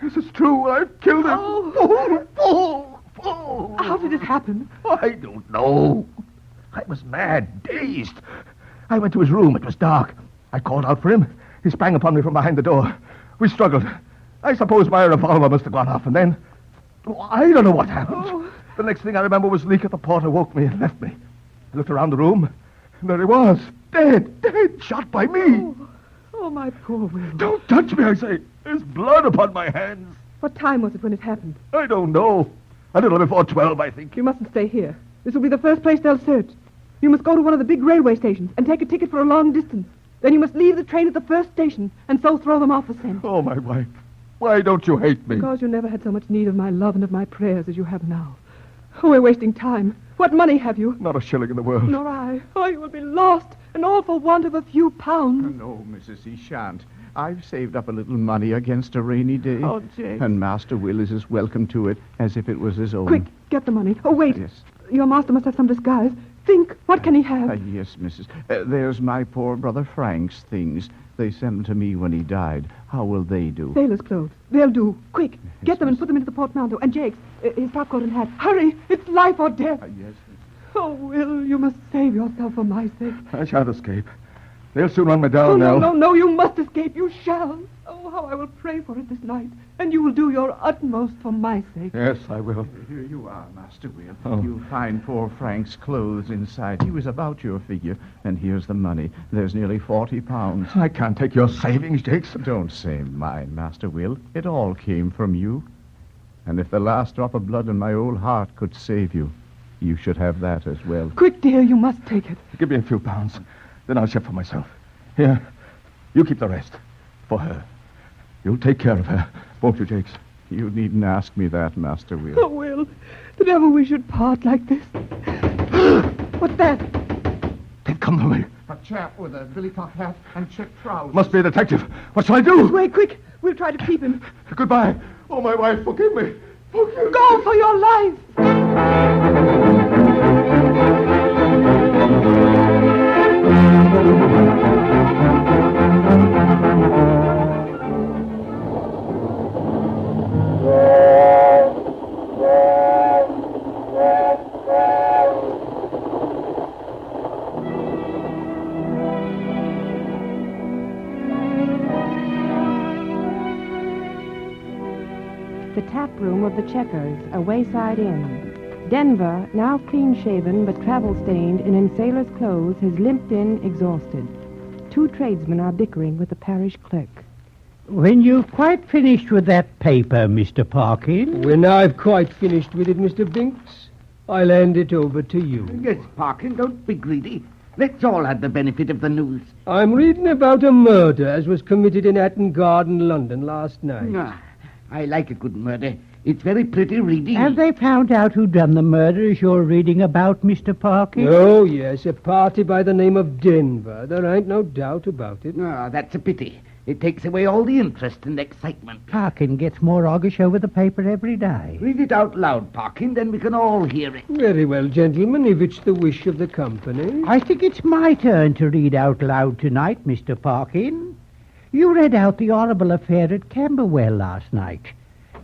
This is true. I've killed him. Oh. How did it happen? I don't know. I was mad, dazed. I went to his room. It was dark. I called out for him. He sprang upon me from behind the door. We struggled. I suppose my revolver must have gone off, and then... I don't know what happened. Oh. The next thing I remember was Leak at the porter woke me and left me. I looked around the room, and there he was. Dead, shot by me. Oh, my poor Will. Don't touch me, I say. There's blood upon my hands. What time was it when it happened? I don't know. A little before 12, I think. You mustn't stay here. This will be the first place they'll search. You must go to one of the big railway stations and take a ticket for a long distance. Then you must leave the train at the first station and so throw them off the scent. Oh, my wife. Why don't you hate me? Because you never had so much need of my love and of my prayers as you have now. Oh, we're wasting time. What money have you? Not a shilling in the world. Nor I. Oh, you will be lost, and all for want of a few pounds. No, Mrs., he shan't. I've saved up a little money against a rainy day. Oh, Jake. And Master Will is as welcome to it as if it was his own. Quick, get the money. Oh, wait. Yes. Your master must have some disguise. Think, what can he have? Yes, Mrs. There's my poor brother Frank's things. They sent them to me when he died. How will they do? Sailor's clothes. They'll do. Quick, get them and put them into the portmanteau. And Jake's, his topcoat and hat. Hurry, it's life or death. Yes, Mrs. Oh, Will, you must save yourself for my sake. I shan't escape. They'll soon run me down now. No, you must escape. You shall. Oh, how I will pray for it this night. And you will do your utmost for my sake. Yes, I will. Here you are, Master Will. Oh. You'll find poor Frank's clothes inside. He was about your figure. And here's the money. There's nearly £40. I can't take your savings, Jakes. Don't say mine, Master Will. It all came from you. And if the last drop of blood in my old heart could save you, you should have that as well. Quick, dear, you must take it. Give me a few pounds. Then I'll shift for myself. Here, you keep the rest. For her. You'll take care of her, won't you, Jakes? You needn't ask me that, Master Will. Oh, Will, that ever we should part like this. What's that? They've come for me. A chap with a billycock hat and check trousers. Must be a detective. What shall I do? This way, quick. We'll try to keep him. Goodbye. Oh, my wife, forgive me. Forgive me. Go for your life. The tap room of the Checkers, a wayside inn. Denver, now clean-shaven but travel-stained and in sailor's clothes, has limped in exhausted. Two tradesmen are bickering with the parish clerk. When you've quite finished with that paper, Mr. Parkin... When I've quite finished with it, Mr. Binks, I'll hand it over to you. Yes, Parkin, don't be greedy. Let's all have the benefit of the news. I'm reading about a murder as was committed in Hatton Garden, London, last night. I like a good murder. It's very pretty reading. Have they found out who done the murders you're reading about, Mr. Parkin? Oh, yes, a party by the name of Denver. There ain't no doubt about it. Ah, that's a pity. It takes away all the interest and excitement. Parkin gets more hoggish over the paper every day. Read it out loud, Parkin, then we can all hear it. Very well, gentlemen, if it's the wish of the company. I think it's my turn to read out loud tonight, Mr. Parkin. You read out the horrible affair at Camberwell last night,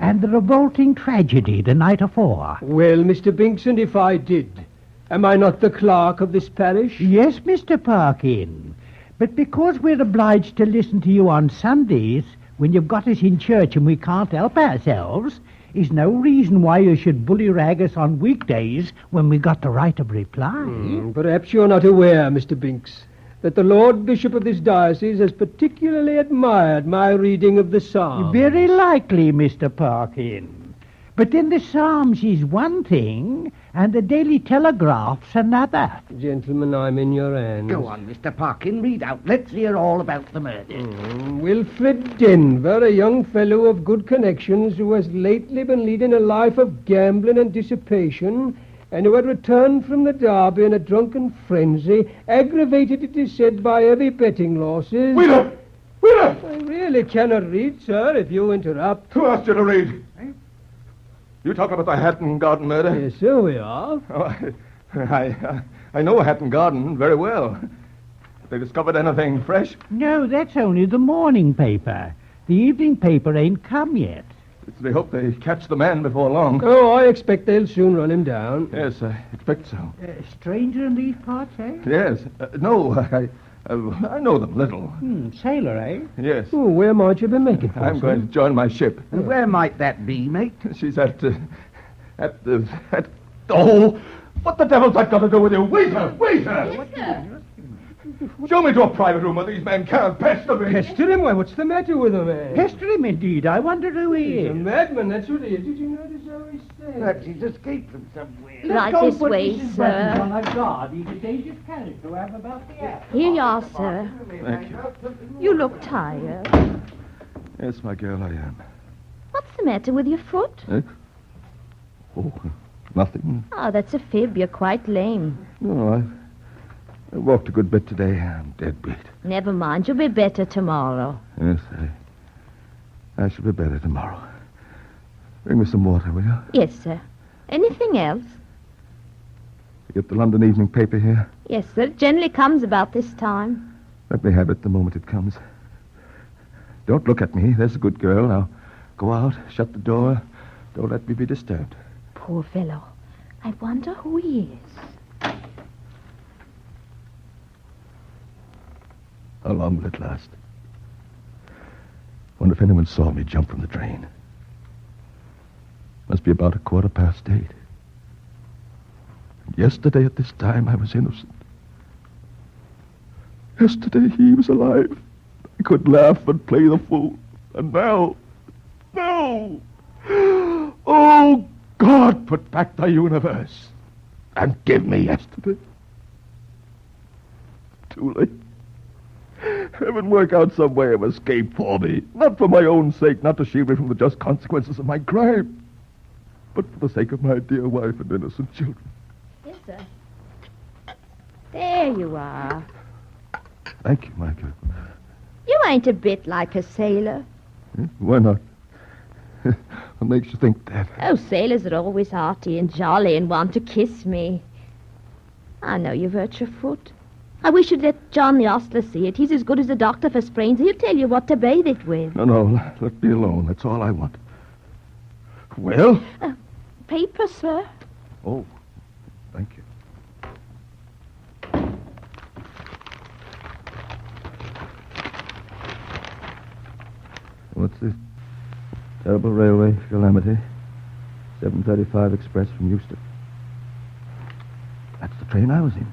and the revolting tragedy the night afore. Well, Mr. Binks, and if I did, am I not the clerk of this parish? Yes, Mr. Parkin. But because we're obliged to listen to you on Sundays, when you've got us in church and we can't help ourselves, is no reason why you should bully-rag us on weekdays when we got the right of reply. Perhaps you're not aware, Mr. Binks, that the Lord Bishop of this diocese has particularly admired my reading of the Psalms. Very likely, Mr. Parkin. But then the Psalms is one thing, and the Daily Telegraph's another. Gentlemen, I'm in your hands. Go on, Mr. Parkin, read out. Let's hear all about the murder. Wilfred Denver, a young fellow of good connections who has lately been leading a life of gambling and dissipation, and who had returned from the Derby in a drunken frenzy, aggravated, it is said, by heavy betting losses. Wheeler! I really cannot read, sir, if you interrupt. Who asked you to read? You talking about the Hatton Garden murder? Yes, sir, we are. Oh, I know Hatton Garden very well. Have they discovered anything fresh? No, that's only the morning paper. The evening paper ain't come yet. They hope they catch the man before long. Oh, I expect they'll soon run him down. Yes, I expect so. Stranger in these parts, eh? Yes. No, I know them little. Sailor, eh? Yes. Oh, where might you be making for, I'm sir? going to join my ship. And where might that be, mate? She's Oh, what the devil's that got to do with you? Waiter! Yes, sir. Show me to a private room where these men can't pester me. Pester him? Why, what's the matter with him, eh? Pester him, indeed. I wonder who he He's a is. madman, that's what he is. Did you notice how he said? Perhaps he's escaped from somewhere. Right Let's go this put way, Mrs. sir. Buttons on our guard. He's a dangerous character to have about the air. Here you are, sir. Thank you. You look tired. Yes, my girl, I am. What's the matter with your foot? Eh? Oh, nothing. Oh, that's a fib. You're quite lame. No, I walked a good bit today. I'm dead beat. Never mind. You'll be better tomorrow. Yes, I shall be better tomorrow. Bring me some water, will you? Yes, sir. Anything else? You get the London evening paper here? Yes, sir. It generally comes about this time. Let me have it the moment it comes. Don't look at me. There's a good girl. Now, go out, shut the door. Don't let me be disturbed. Poor fellow. I wonder who he is. How long will it last? Wonder if anyone saw me jump from the train. Must be about 8:15. And yesterday at this time I was innocent. Yesterday he was alive. I could laugh and play the fool. And now... Oh, God, put back the universe and give me yesterday. Too late. Heaven work out some way of escape for me. Not for my own sake, not to shield me from the just consequences of my crime, but for the sake of my dear wife and innocent children. Yes, sir. There you are. Thank you, my girl. You ain't a bit like a sailor. Why not? What makes you think that? Oh, sailors are always hearty and jolly and want to kiss me. I know you've hurt your foot. I wish you'd let John the ostler see it. He's as good as a doctor for sprains. He'll tell you what to bathe it with. No, let me alone. That's all I want. Well? Paper, sir. Oh, thank you. What's this? Terrible railway calamity. 7:35 express from Euston. That's the train I was in.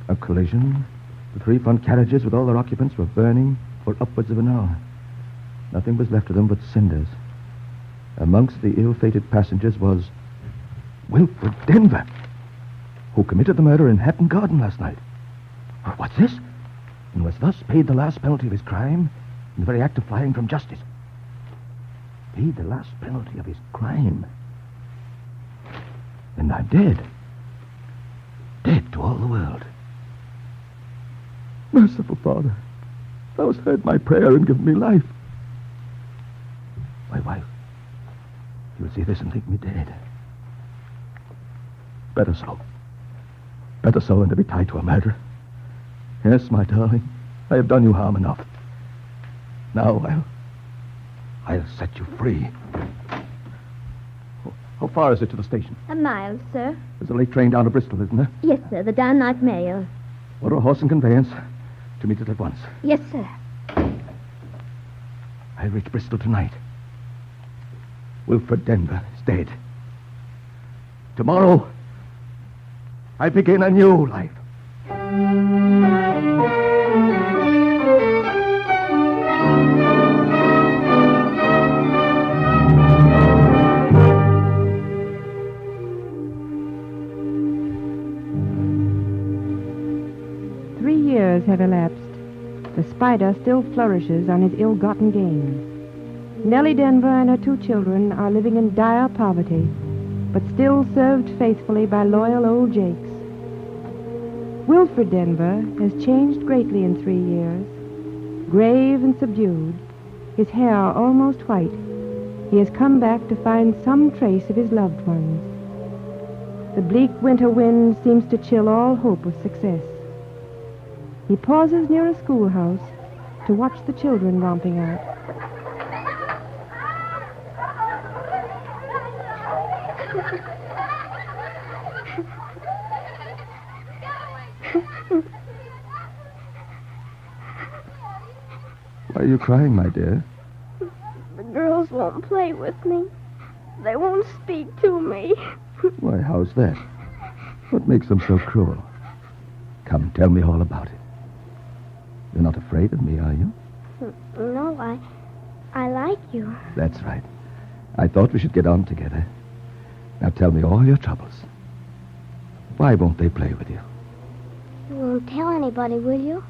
A collision. The 3 front carriages with all their occupants were burning for upwards of an hour. Nothing was left of them but cinders. Amongst the ill-fated passengers was Wilfred Denver, who committed the murder in Hatton Garden last night. What's this? And was thus paid the last penalty of his crime in the very act of flying from justice. paid the last penalty of his crime. And I'm dead. Dead to all the world. Merciful Father, thou hast heard my prayer and given me life. My wife, you'll see this and think me dead. Better so. Better so than to be tied to a murderer. Yes, my darling, I have done you harm enough. Now I'll set you free. How far is it to the station? A mile, sir. There's a late train down to Bristol, isn't there? Yes, sir, the down night mail. Order a horse and conveyance to meet it at once. Yes, sir. I'll reach Bristol tonight. Wilfred Denver is dead. Tomorrow, I begin a new life. 3 years have elapsed. The spider still flourishes on his ill-gotten gains. Nellie Denver and her 2 children are living in dire poverty, but still served faithfully by loyal old Jakes. Wilfred Denver has changed greatly in 3 years. Grave and subdued, his hair almost white, he has come back to find some trace of his loved ones. The bleak winter wind seems to chill all hope of success. He pauses near a schoolhouse to watch the children romping out. Why are you crying, my dear? The girls won't play with me. They won't speak to me. Why, how's that? What makes them so cruel? Come, tell me all about it. You're not afraid of me, are you? No, I like you. That's right. I thought we should get on together. Now tell me all your troubles. Why won't they play with you? You won't tell anybody, will you?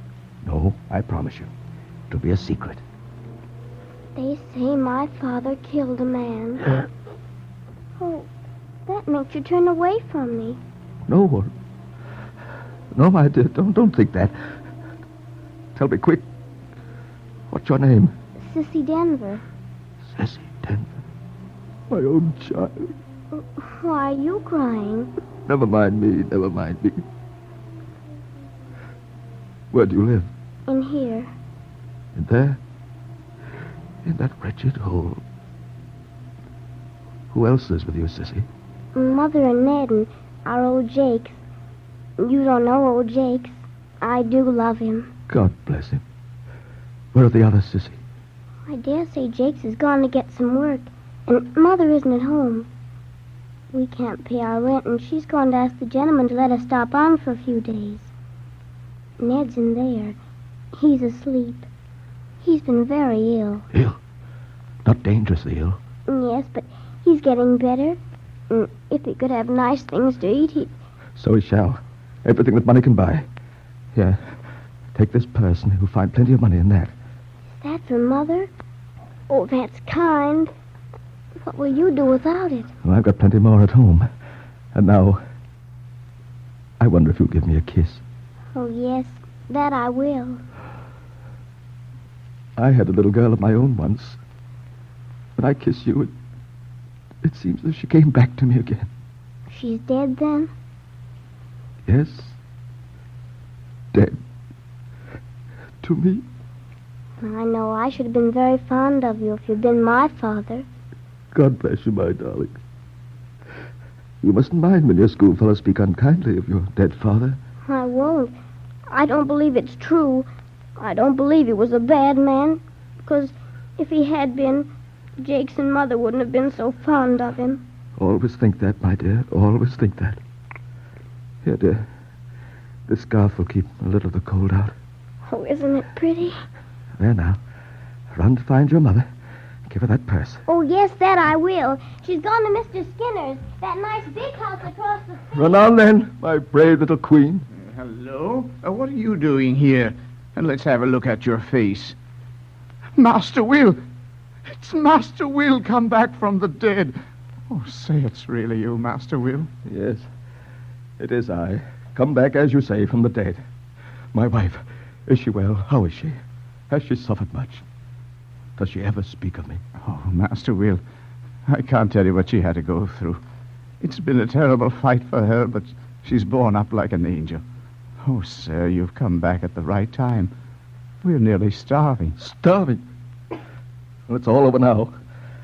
No, I promise you. It'll be a secret. They say my father killed a man. Oh, that makes you turn away from me. No, my dear, don't think that. Tell me quick. What's your name? Sissy Denver. Sissy Denver. My own child. Why are you crying? Never mind me, never mind me. Where do you live? In here. In there? In that wretched hole. Who else lives with you, Sissy? Mother and Ned and our old Jakes. You don't know old Jakes. I do love him. God bless him. Where are the others, Sissy? I dare say Jakes has gone to get some work, and Mother isn't at home. We can't pay our rent, and she's gone to ask the gentleman to let us stop on for a few days. Ned's in there. He's asleep. He's been very ill. Ill? Not dangerously ill? Yes, but he's getting better. If he could have nice things to eat, he'd... So he shall. Everything that money can buy. Here, take this purse, and you'll find plenty of money in that. Is that for Mother? Oh, that's kind. What will you do without it? Well, I've got plenty more at home. And now, I wonder if you'll give me a kiss. Oh, yes, that I will. I had a little girl of my own once. When I kiss you, it seems as if she came back to me again. She's dead, then? Yes. Dead. To me. I know I should have been very fond of you if you'd been my father. God bless you, my darling. You mustn't mind when your schoolfellows speak unkindly of your dead father. I won't. I don't believe it's true. I don't believe he was a bad man. Because if he had been, Jakes and Mother wouldn't have been so fond of him. Always think that, my dear. Always think that. Here, dear. This scarf will keep a little of the cold out. Oh, isn't it pretty? There now. Run to find your mother. Give her that purse. Oh, yes, that I will. She's gone to Mr. Skinner's, that nice big house across the street. Run on, then, my brave little queen. Hello? What are you doing here? And let's have a look at your face. Master Will, It's Master Will come back from the dead. Oh, say it's really you, Master Will. Yes, it is I. Come back, as you say, from the dead. My wife, is she well? How is she? Has she suffered much? Does she ever speak of me? Oh, Master Will, I can't tell you what she had to go through. It's been a terrible fight for her, but she's borne up like an angel. Oh, sir, you've come back at the right time. We're nearly starving. Starving? Well, it's all over now.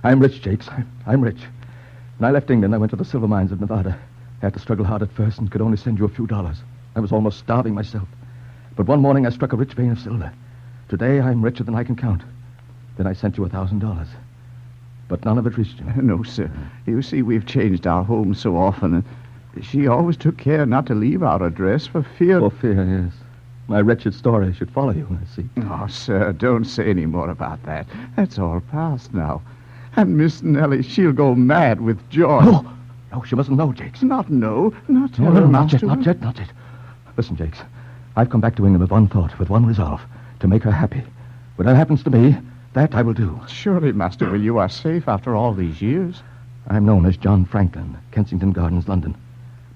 I'm rich, Jakes. I'm rich. When I left England, I went to the silver mines of Nevada. I had to struggle hard at first and could only send you a few dollars. I was almost starving myself. But one morning I struck a rich vein of silver. Today I'm richer than I can count. Then I sent you $1,000. But none of it reached you. No, sir. You see, we've changed our home so often, and she always took care not to leave our address for fear... For fear, yes. My wretched story should follow you, I see. Oh, sir, don't say any more about that. That's all past now. And Miss Nellie, she'll go mad with joy. No, she mustn't know, Jakes. Not know? Not tell No, her, not Master yet, not yet. Listen, Jakes. I've come back to England with one thought, with one resolve, to make her happy. Whatever happens to me, that I will do. Surely, Master Will, you are safe after all these years. I'm known as John Franklin, Kensington Gardens, London.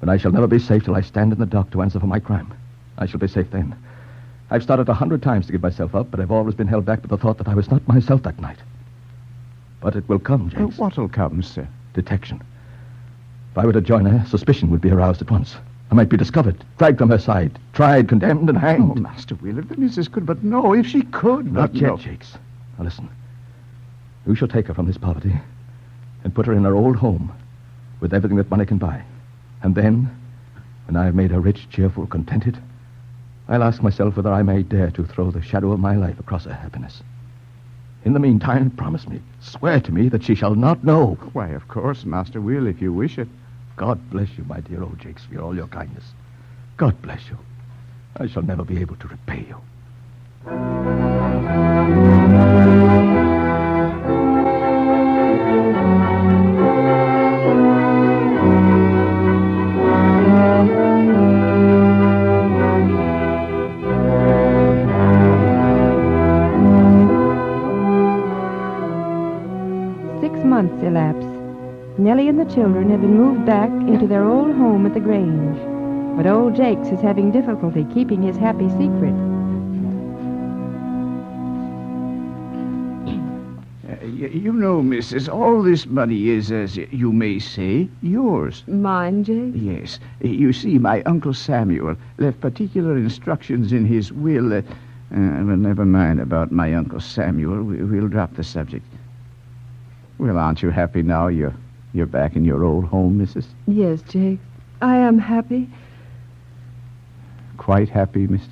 But I shall never be safe till I stand in the dock to answer for my crime. I shall be safe then. I've started 100 times to give myself up, but I've always been held back by the thought that I was not myself that night. But it will come, Jakes. What'll come, sir? Detection. If I were to join her, suspicion would be aroused at once. I might be discovered, dragged from her side, tried, condemned, and hanged. Oh, Master Will, if the missus could but know, if she could. Not yet, know. Jakes. Now listen. You shall take her from this poverty and put her in her old home with everything that money can buy. And then, when I have made her rich, cheerful, contented, I'll ask myself whether I may dare to throw the shadow of my life across her happiness. In the meantime, promise me, swear to me that she shall not know. Why, of course, Master Will, if you wish it. God bless you, my dear old Jakes, for all your kindness. God bless you. I shall never be able to repay you. 6 months elapse. Nellie and the children have been moved back into their old home at the Grange. But old Jakes is having difficulty keeping his happy secret. You know, missus, all this money is, as you may say, yours. Mine, Jakes? Yes. You see, my Uncle Samuel left particular instructions in his will. Well, never mind about my Uncle Samuel. We'll drop the subject. Well, aren't you happy now you're back in your old home, missus? Yes, Jakes. I am happy. Quite happy, missus?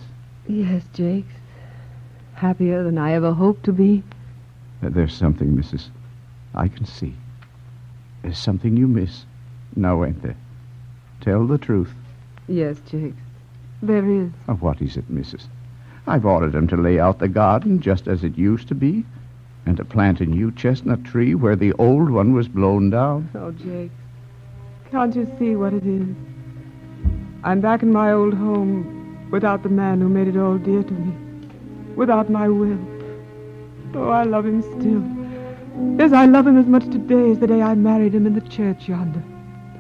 Yes, Jakes. Happier than I ever hoped to be. There's something, missus, I can see. There's something you miss. Now, ain't there? Tell the truth. Yes, Jakes. There is. Oh, what is it, missus? I've ordered them to lay out the garden just as it used to be, and to plant a new chestnut tree where the old one was blown down. Oh, Jakes, can't you see what it is? I'm back in my old home without the man who made it all dear to me. Without my will. Oh, I love him still. Yes, I love him as much today as the day I married him in the church yonder.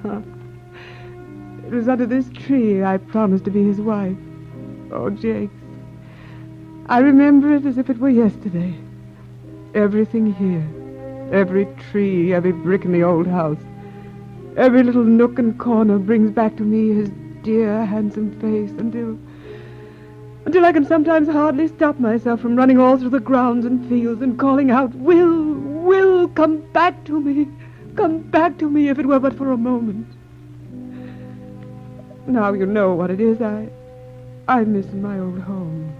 Huh? It was under this tree I promised to be his wife. Oh, Jakes, I remember it as if it were yesterday. Everything here, every tree, every brick in the old house, every little nook and corner brings back to me his dear, handsome face until I can sometimes hardly stop myself from running all through the grounds and fields and calling out, Will, come back to me. Come back to me if it were but for a moment. Now you know what it is. I miss my old home,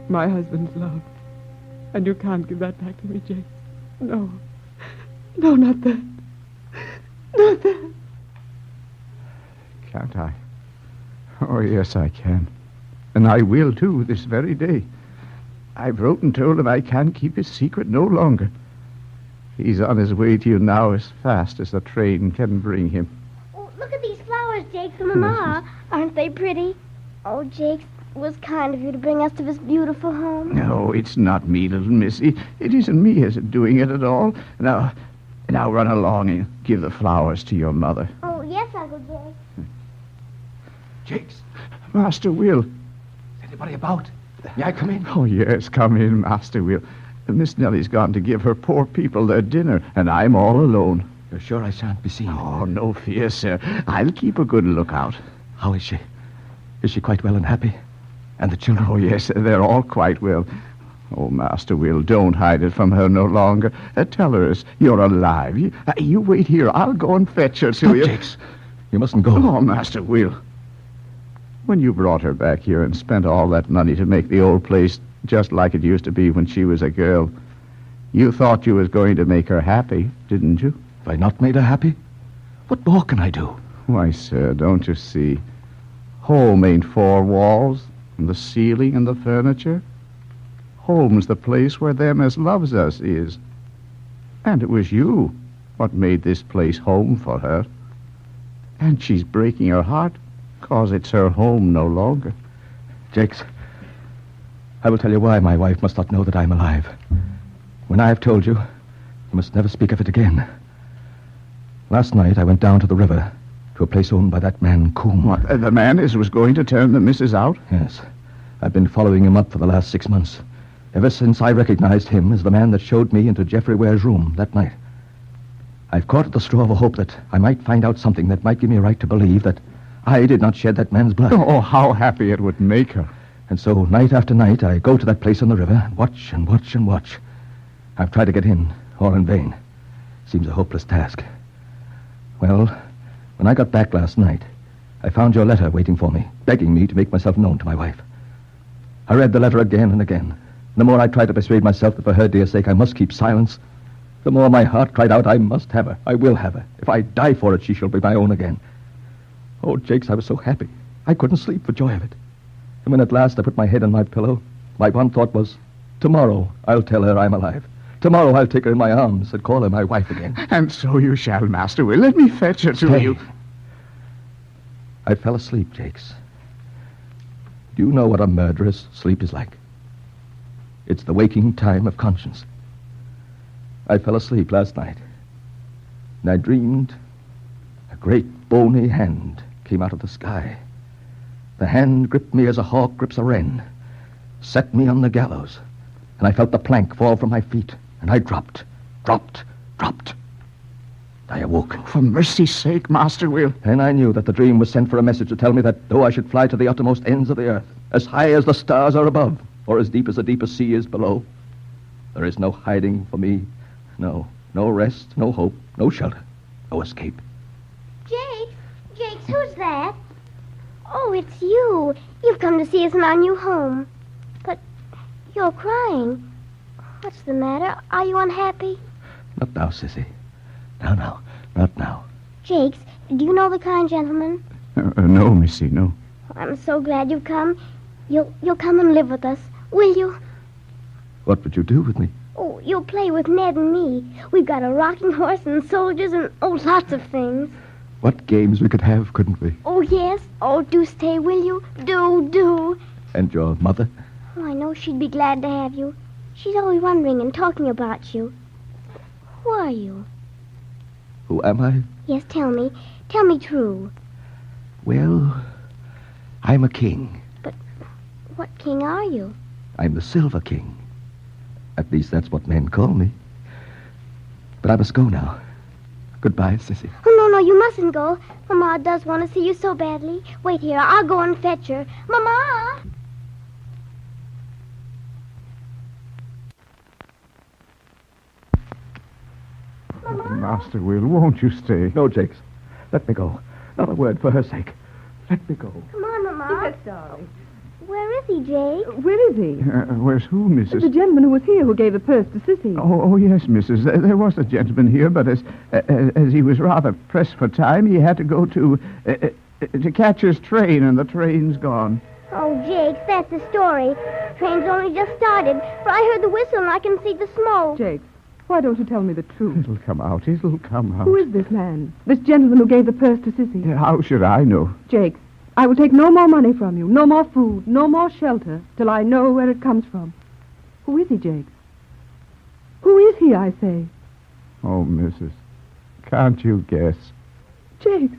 my husband's love. And you can't give that back to me, Jakes. No, not that. Not that. Can't I? Oh, yes, I can. And I will, too, this very day. I've wrote and told him I can't keep his secret no longer. He's on his way to you now as fast as the train can bring him. Oh, look at these flowers, Jakes and Mama. Aren't they pretty? Oh, Jakes, It was kind of you to bring us to this beautiful home. No, it's not me, little missy. It isn't me as is doing it at all. Now run along and give the flowers to your mother. Oh, yes, Uncle Jake. Jakes. Master Will. Is anybody about? May I come in? Oh, yes, come in, Master Will. Miss Nellie's gone to give her poor people their dinner, and I'm all alone. You're sure I shan't be seen? Oh, no fear, sir. I'll keep a good lookout. How is she? Is she quite well and happy? And the children? Oh, yes, they're all quite well. Oh, Master Will, don't hide it from her no longer. Tell her you're alive. You wait here. I'll go and fetch her to you. Jakes. You mustn't go. Oh, Master Will. When you brought her back here and spent all that money to make the old place just like it used to be when she was a girl, you thought you was going to make her happy, didn't you? Have I not made her happy? What more can I do? Why, sir, don't you see? Home ain't four walls, and the ceiling and the furniture. Home's the place where them as loves us is. And it was you what made this place home for her. And she's breaking her heart 'cause it's her home no longer. Jakes, I will tell you why my wife must not know that I'm alive. When I have told you, you must never speak of it again. Last night I went down to the river, to a place owned by that man, Coombe. What, the man as was going to turn the missus out? Yes. I've been following him up for the last 6 months. Ever since I recognized him as the man that showed me into Geoffrey Ware's room that night. I've caught at the straw of a hope that I might find out something that might give me a right to believe that I did not shed that man's blood. Oh, how happy it would make her. And so, night after night, I go to that place on the river and watch and watch and watch. I've tried to get in, all in vain. Seems a hopeless task. Well, when I got back last night, I found your letter waiting for me, begging me to make myself known to my wife. I read the letter again and again. The more I tried to persuade myself that for her dear sake I must keep silence, the more my heart cried out, I must have her. I will have her. If I die for it, she shall be my own again. Oh, Jakes, I was so happy. I couldn't sleep for joy of it. And when at last I put my head on my pillow, my one thought was, tomorrow I'll tell her I'm alive. Tomorrow I'll take her in my arms and call her my wife again. And so you shall, Master Will. Let me fetch her to you. I fell asleep, Jakes. Do you know what a murderous sleep is like? It's the waking time of conscience. I fell asleep last night, and I dreamed a great bony hand came out of the sky. The hand gripped me as a hawk grips a wren, set me on the gallows, and I felt the plank fall from my feet, and I dropped. I awoke. For mercy's sake, Master Will. And I knew that the dream was sent for a message to tell me that though I should fly to the uttermost ends of the earth, as high as the stars are above, or as deep as the deepest sea is below, there is no hiding for me. No rest, no hope, no shelter, no escape. Jakes, who's that? Oh, it's you. You've come to see us in our new home. But you're crying. What's the matter? Are you unhappy? Not now, Sissy. No, not now. Jakes, do you know the kind gentleman? No, Missy, no. I'm so glad you've come. You'll come and live with us, will you? What would you do with me? Oh, you'll play with Ned and me. We've got a rocking horse and soldiers and, lots of things. What games we could have, couldn't we? Oh, yes. Oh, do stay, will you? Do. And your mother? Oh, I know she'd be glad to have you. She's always wondering and talking about you. Who are you? Who am I? Yes, tell me. Tell me true. Well, I'm a king. But what king are you? I'm the Silver King. At least that's what men call me. But I must go now. Goodbye, Sissy. Oh, no, you mustn't go. Mama does want to see you so badly. Wait here, I'll go and fetch her. Mama! Master Will, won't you stay? No, Jakes. Let me go. Not a word for her sake. Let me go. Come on, Mama. Yes, darling. Where is he, Jake? Where is he? Where's who, Mrs.? The gentleman who was here who gave the purse to Sissy. Oh, yes, Mrs. There was a gentleman here, but as he was rather pressed for time, he had to go to catch his train, and the train's gone. Oh, Jake, that's the story. Train's only just started, but I heard the whistle and I can see the smoke. Jake, why don't you tell me the truth? It'll come out. Who Who is this man? This gentleman who gave the purse to Sissy? How should I know? Jake, I will take no more money from you, no more food, no more shelter, till I know where it comes from. Who is he, Jakes? Who is he, I say? Oh, Mrs., can't you guess? Jakes,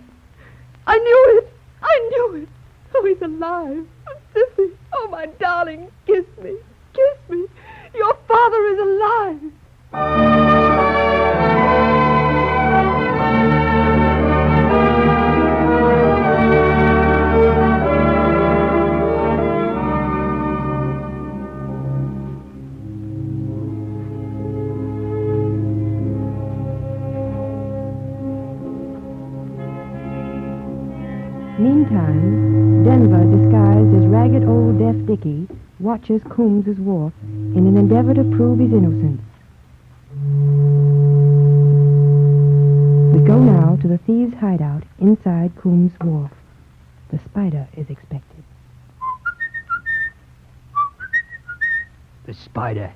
I knew it. I knew it. Oh, he's alive. Sissy, oh, my darling, kiss me. Kiss me. Your father is alive. Meantime, Denver, disguised as ragged old deaf Dickie, watches Coombs's wharf in an endeavor to prove his innocence. We go now to the thieves' hideout inside Coombs' wharf. The spider is expected. The spider.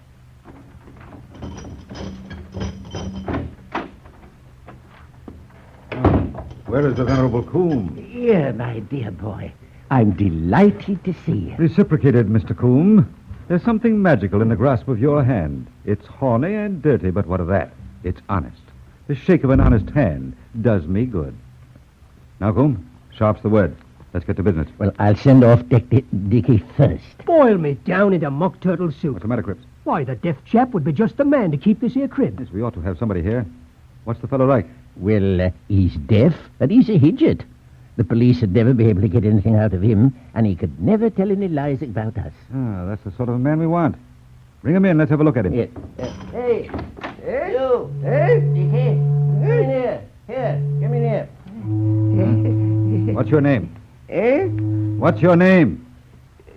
Where is the Venerable Coombe? Here, my dear boy. I'm delighted to see you. Reciprocated, Mr. Coombe. There's something magical in the grasp of your hand. It's horny and dirty, but what of that? It's honest. The shake of an honest hand does me good. Now, Coombe, sharp's the word. Let's get to business. Well, I'll send off Dickie first. Boil me down into mock turtle soup. What's the matter, Cripps? Why, the deaf chap would be just the man to keep this here crib. Yes, we ought to have somebody here. What's the fellow like? Well, he's deaf, but he's a hidget. The police would never be able to get anything out of him, and he could never tell any lies about us. Ah, that's the sort of a man we want. Bring him in. Let's have a look at him. Hey, you. Hey, Dickie. Come in here. Here, come in here. What's your name? Eh? What's your name?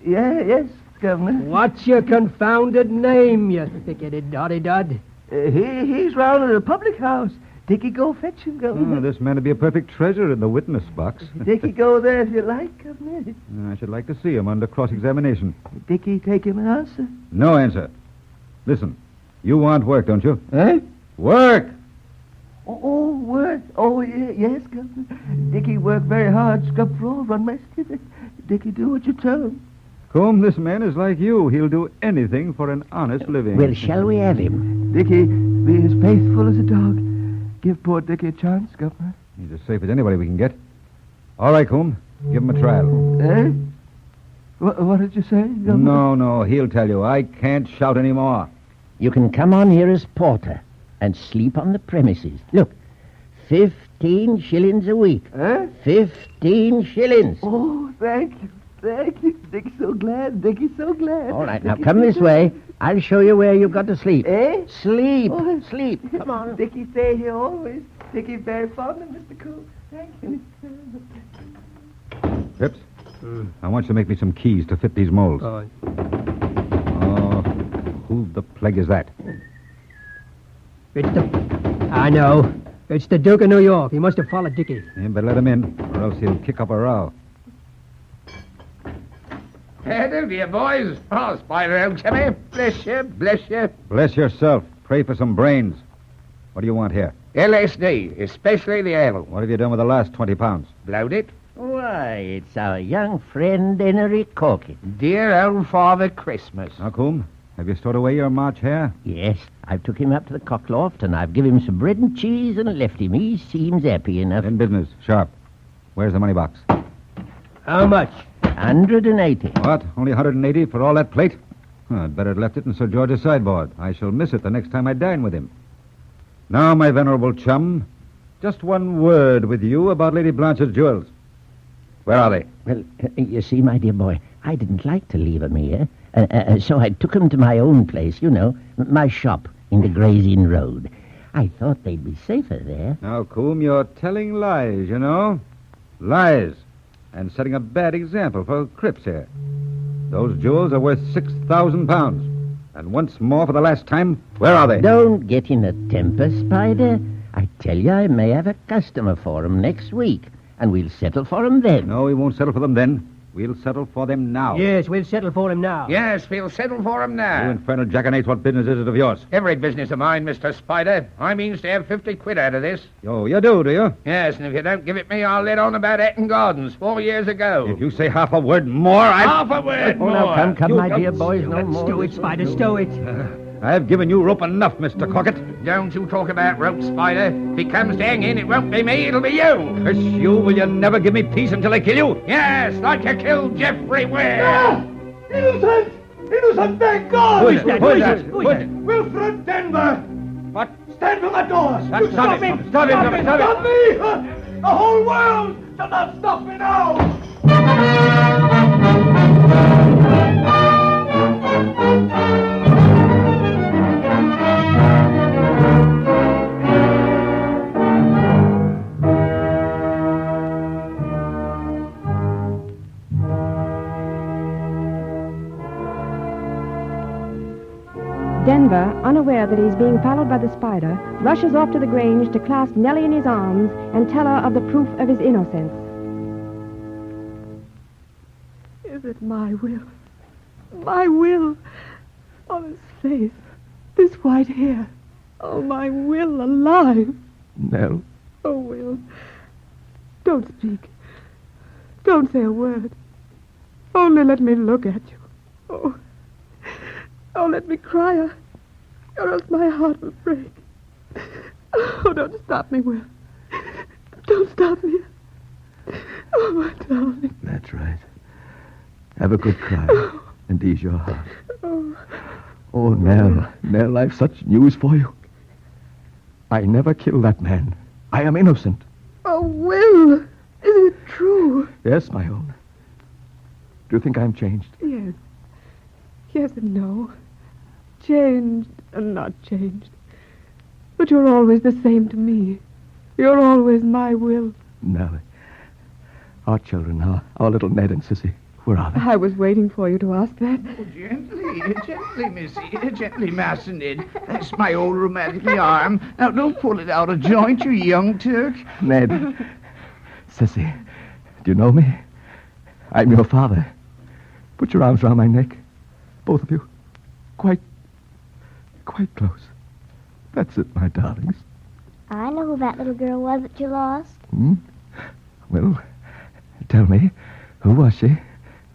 Yes, Governor. What's your confounded name, you thick-headed doddy-dod? He's round at the public house. Dickie, go fetch him, Governor. Oh, this man would be a perfect treasure in the witness box. Dickie, go there if you like, Governor. I should like to see him under cross-examination. Dickie, take him an answer. No answer. Listen, you want work, don't you? Eh? Work! Oh, work. Oh, yes, Governor. Dickie work very hard, scrub floor, run my skid. Dickie, do what you tell him. Combe, this man is like you. He'll do anything for an honest living. Well, shall we have him? Dickie, be as faithful as a dog. Give poor Dickie a chance, Governor. He's as safe as anybody we can get. All right, Combe. Give him a trial. Eh? What did you say, Governor? No, he'll tell you. I can't shout any more. You can come on here as porter and sleep on the premises. Look, 15 shillings a week. Eh? 15 shillings. Oh, thank you. Thank you. Dickie's so glad. Dickie's so glad. All right, now come this way. I'll show you where you've got to sleep. Eh? Sleep. Oh, sleep. Come on. Dickie stay here always. Dickie's very fond of Mr. Coombe. Thank you. Phipps, I want you to make me some keys to fit these molds. Oh, who the plague is that? I know. It's the Duke of New York. He must have followed Dickie. You better let him in, or else he'll kick up a row. Hello, dear boys. Oh, Spider Old Chummy. Bless you, bless you. Bless yourself. Pray for some brains. What do you want here? LSD, especially the ale. What have you done with the last 20 pounds? Blowed it. Why, it's our young friend Henry Corkin. Dear old Father Christmas. Now, Coombe, have you stored away your March hare? Yes, I've took him up to the cockloft and I've given him some bread and cheese and left him. He seems happy enough. In business. Sharp. Where's the money box? How much? 180. What? Only 180 for all that plate? I'd better have left it in Sir George's sideboard. I shall miss it the next time I dine with him. Now, my venerable chum, just one word with you about Lady Blanche's jewels. Where are they? Well, you see, my dear boy, I didn't like to leave 'em here, so I took 'em to my own place, you know, my shop in the Gray's Inn Road. I thought they'd be safer there. Now, Coombe, you're telling lies, you know. Lies. And setting a bad example for Cripps here. Those jewels are worth 6,000 pounds. And once more for the last time, where are they? Don't get in a temper, Spider. I tell you, I may have a customer for 'em next week, and we'll settle for 'em then. No, we won't settle for them then. We'll settle for them now. Yes, we'll settle for him now. Yes, we'll settle for him You now. infernal jackanapes, what business is it of yours? Every business of mine, Mr. Spider. I means to have 50 quid out of this. Oh, you do you? Yes, and if you don't give it me, I'll let on about Eton Gardens 4 years ago. If you say half a word more, Half a word more. Now, come, You my don't- dear boys, no more. Stow it, Spider, stow it. I've given you rope enough, Mr. Cockett. Don't you talk about rope, Spider. If he comes to hang in, it won't be me, it'll be you. Curse you, will you never give me peace until I kill you? Yes, like you killed Jeffrey Ware. Innocent! Innocent, thank God! Who is that? Who is that? Who is that? Wilfred Denver! What? Stand from that door! Stop him! Stop him! Stop me! The whole world shall not stop me now! Denver, unaware that he's being followed by the spider, rushes off to the Grange to clasp Nellie in his arms and tell her of the proof of his innocence. Is it my will? My will? Oh, this face, this white hair. Oh, my Will alive. Nell. Oh, Will. Don't speak. Don't say a word. Only let me look at you. Oh, let me cry, or else my heart will break. Oh, don't stop me, Will. Don't stop me. Oh, my darling. That's right. Have a good cry and ease your heart. Oh, Nell, I've such news for you. I never killed that man. I am innocent. Oh, Will, is it true? Yes, my own. Do you think I'm changed? Yes. Yes and no. Changed and not changed. But you're always the same to me. You're always my Will. Nellie. Our children, our little Ned and Sissy, where are they? I was waiting for you to ask that. Oh, gently, Missy. Gently, Master Ned. That's my old rheumatic arm. Now, don't pull it out of joint, you young Turk. Ned. Sissy, do you know me? I'm your father. Put your arms around my neck. Both of you. Quite close. That's it, my darlings. I know who that little girl was that you lost. Well, tell me, who was she?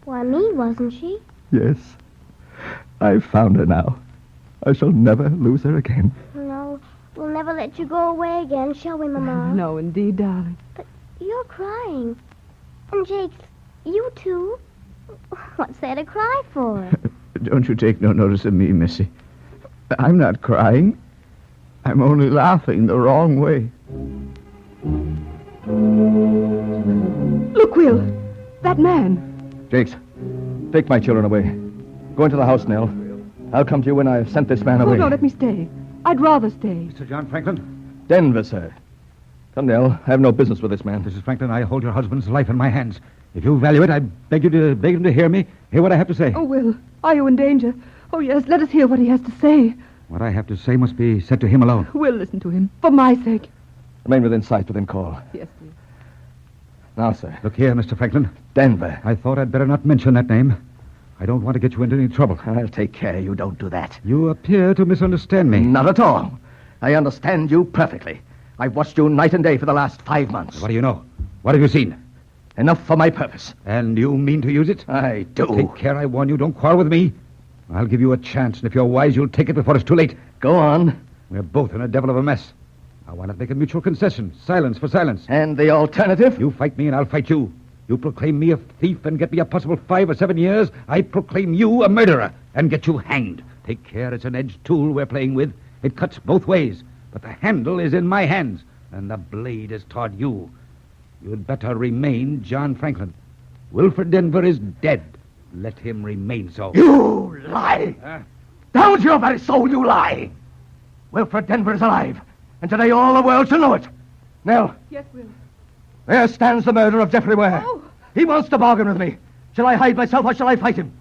Why, me, wasn't she? Yes. I've found her now. I shall never lose her again. No, we'll never let you go away again, shall we, Mama? No, indeed, darling. But you're crying. And Jakes, you too. What's there to cry for? Don't you take no notice of me, Missy. I'm not crying. I'm only laughing the wrong way. Look, Will. That man. Jakes, take my children away. Go into the house, Nell. I'll come to you when I've sent this man away. Oh, no, let me stay. I'd rather stay. Mr. John Franklin? Denver, sir. Come, Nell. I have no business with this man. Mrs. Franklin, I hold your husband's life in my hands. If you value it, I beg him to hear me. Hear what I have to say. Oh, Will, are you in danger? Oh, yes, let us hear what he has to say. What I have to say must be said to him alone. We'll listen to him, for my sake. Remain within sight, within call. Yes, please. Now, sir. Look here, Mr. Franklin. Denver. I thought I'd better not mention that name. I don't want to get you into any trouble. I'll take care you don't do that. You appear to misunderstand me. Not at all. I understand you perfectly. I've watched you night and day for the last 5 months. What do you know? What have you seen? Enough for my purpose. And you mean to use it? I do. Take care, I warn you. Don't quarrel with me. I'll give you a chance, and if you're wise, you'll take it before it's too late. Go on. We're both in a devil of a mess. I want to make a mutual concession. Silence for silence. And the alternative? You fight me, and I'll fight you. You proclaim me a thief and get me a possible 5 or 7 years. I proclaim you a murderer and get you hanged. Take care, it's an edged tool we're playing with. It cuts both ways, but the handle is in my hands, and the blade is toward you. You'd better remain John Franklin. Wilfred Denver is dead. Let him remain so. You lie! Down to your very soul, you lie! Wilfred Denver is alive, and today all the world shall know it. Nell. Yes, Will. There stands the murderer of Jeffrey Ware. Oh. He wants to bargain with me. Shall I hide myself or shall I fight him?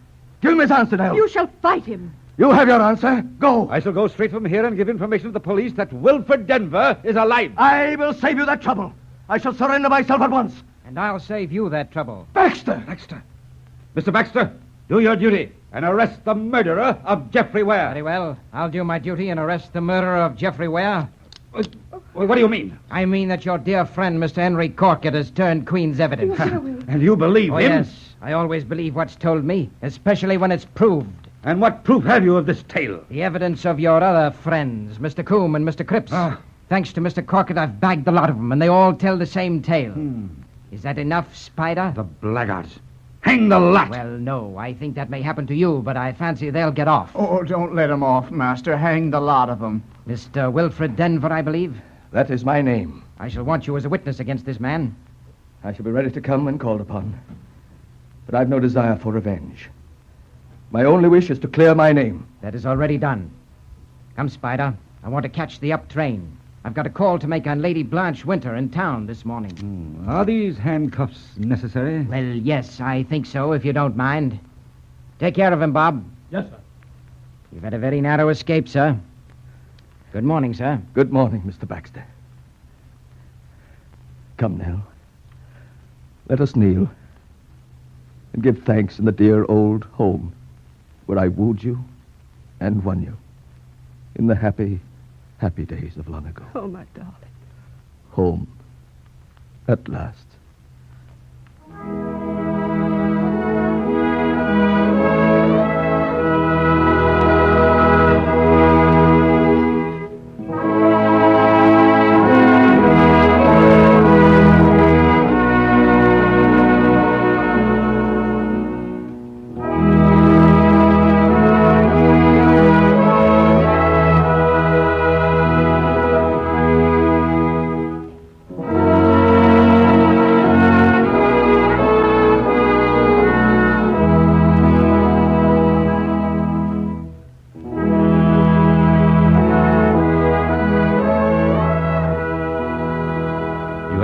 Give him his answer, Nell. You shall fight him. You have your answer. Go. I shall go straight from here and give information to the police that Wilfred Denver is alive. I will save you that trouble. I shall surrender myself at once. And I'll save you that trouble. Baxter! Mr. Baxter, do your duty and arrest the murderer of Geoffrey Ware. Very well. I'll do my duty and arrest the murderer of Geoffrey Ware. What do you mean? I mean that your dear friend, Mr. Henry Corkett, has turned Queen's evidence. And you believe him? Yes. I always believe what's told me, especially when it's proved. And what proof have you of this tale? The evidence of your other friends, Mr. Coombe and Mr. Cripps. Thanks to Mr. Corkett, I've bagged the lot of them, and they all tell the same tale. Is that enough, Spider? The blackguards. Hang the lot! Well, no. I think that may happen to you, but I fancy they'll get off. Oh, don't let 'em off, Master. Hang the lot of 'em. Mr. Wilfred Denver, I believe. That is my name. I shall want you as a witness against this man. I shall be ready to come when called upon. But I've no desire for revenge. My only wish is to clear my name. That is already done. Come, Spider. I want to catch the up train. I've got a call to make on Lady Blanche Winter in town this morning. Are these handcuffs necessary? Well, yes, I think so, if you don't mind. Take care of him, Bob. Yes, sir. You've had a very narrow escape, sir. Good morning, sir. Good morning, Mr. Baxter. Come, Nell. Let us kneel and give thanks in the dear old home where I wooed you and won you in the happy, happy days of long ago. Oh, my darling. Home. At last.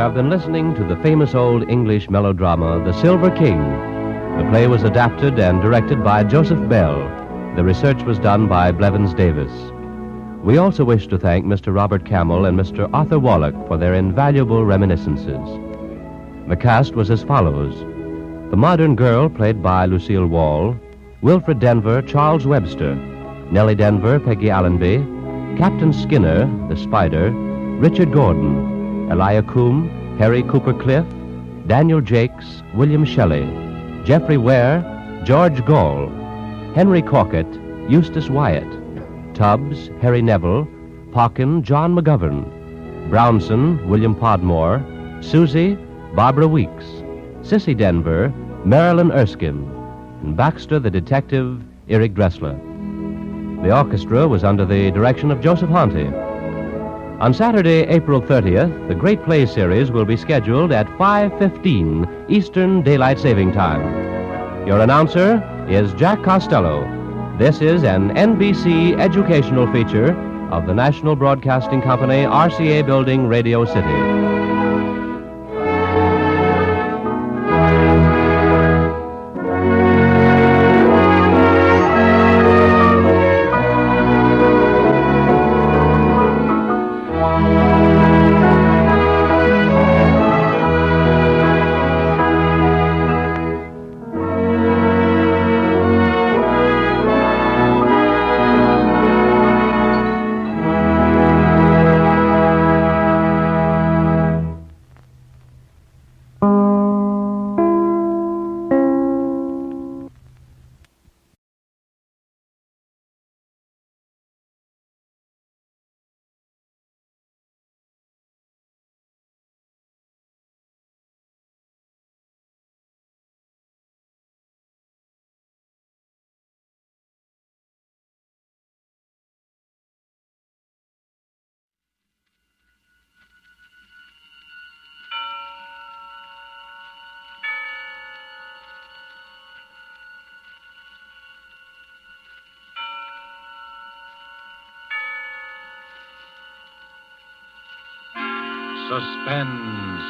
Have been listening to the famous old English melodrama, The Silver King. The play was adapted and directed by Joseph Bell. The research was done by Blevins Davis. We also wish to thank Mr. Robert Camel and Mr. Arthur Wallach for their invaluable reminiscences. The cast was as follows: the modern girl, played by Lucille Wall; Wilfred Denver, Charles Webster; Nellie Denver, Peggy Allenby; Captain Skinner, the Spider; Richard Gordon; Elia Coombe, Harry Cooper Cliff; Daniel Jakes, William Shelley; Geoffrey Ware, George Gall; Henry Corkett, Eustace Wyatt; Tubbs, Harry Neville; Parkin, John McGovern; Brownson, William Podmore; Susie, Barbara Weeks; Sissy Denver, Marilyn Erskine; and Baxter the detective, Eric Dressler. The orchestra was under the direction of Joseph Honte. On Saturday, April 30th, the Great Play Series will be scheduled at 5:15 Eastern Daylight Saving Time. Your announcer is Jack Costello. This is an NBC educational feature of the National Broadcasting Company, RCA Building, Radio City. Suspense.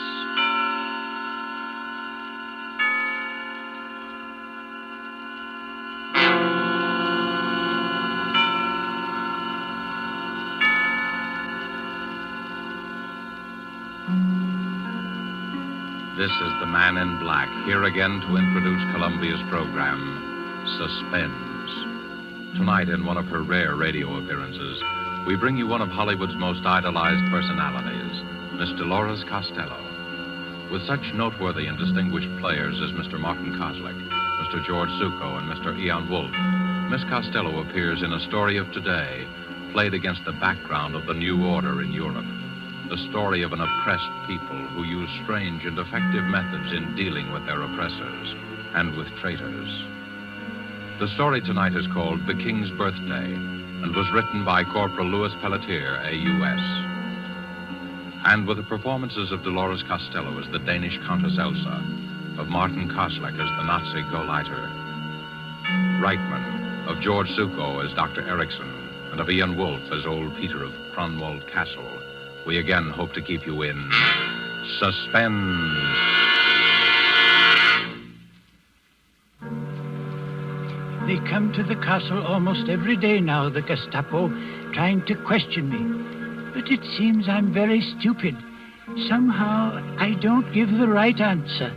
This is the Man in Black, here again to introduce Columbia's program, Suspense. Tonight, in one of her rare radio appearances, we bring you one of Hollywood's most idolized personalities, Miss Dolores Costello. With such noteworthy and distinguished players as Mr. Martin Koslick, Mr. George Zucco, and Mr. Ian Wolfe, Miss Costello appears in A Story of Today, played against the background of the New Order in Europe. The story of an oppressed people who use strange and effective methods in dealing with their oppressors and with traitors. The story tonight is called The King's Birthday and was written by Corporal Louis Pelletier, A.U.S. And with the performances of Dolores Costello as the Danish Countess Elsa, of Martin Koslick as the Nazi Gauleiter, Reichman, of George Zucco as Dr. Erickson, and of Ian Wolfe as old Peter of Cronwald Castle, we again hope to keep you in suspense. They come to the castle almost every day now, the Gestapo, trying to question me. But it seems I'm very stupid. Somehow I don't give the right answer.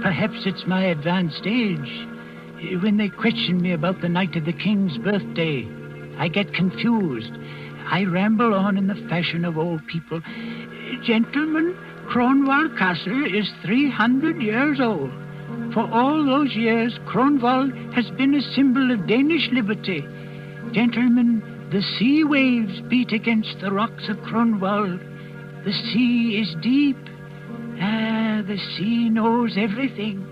Perhaps it's my advanced age. When they question me about the night of the king's birthday, I get confused. I ramble on in the fashion of old people. Gentlemen, Cronwald Castle is 300 years old. For all those years, Cronwald has been a symbol of Danish liberty. Gentlemen, the sea waves beat against the rocks of Cronwald. The sea is deep. The sea knows everything.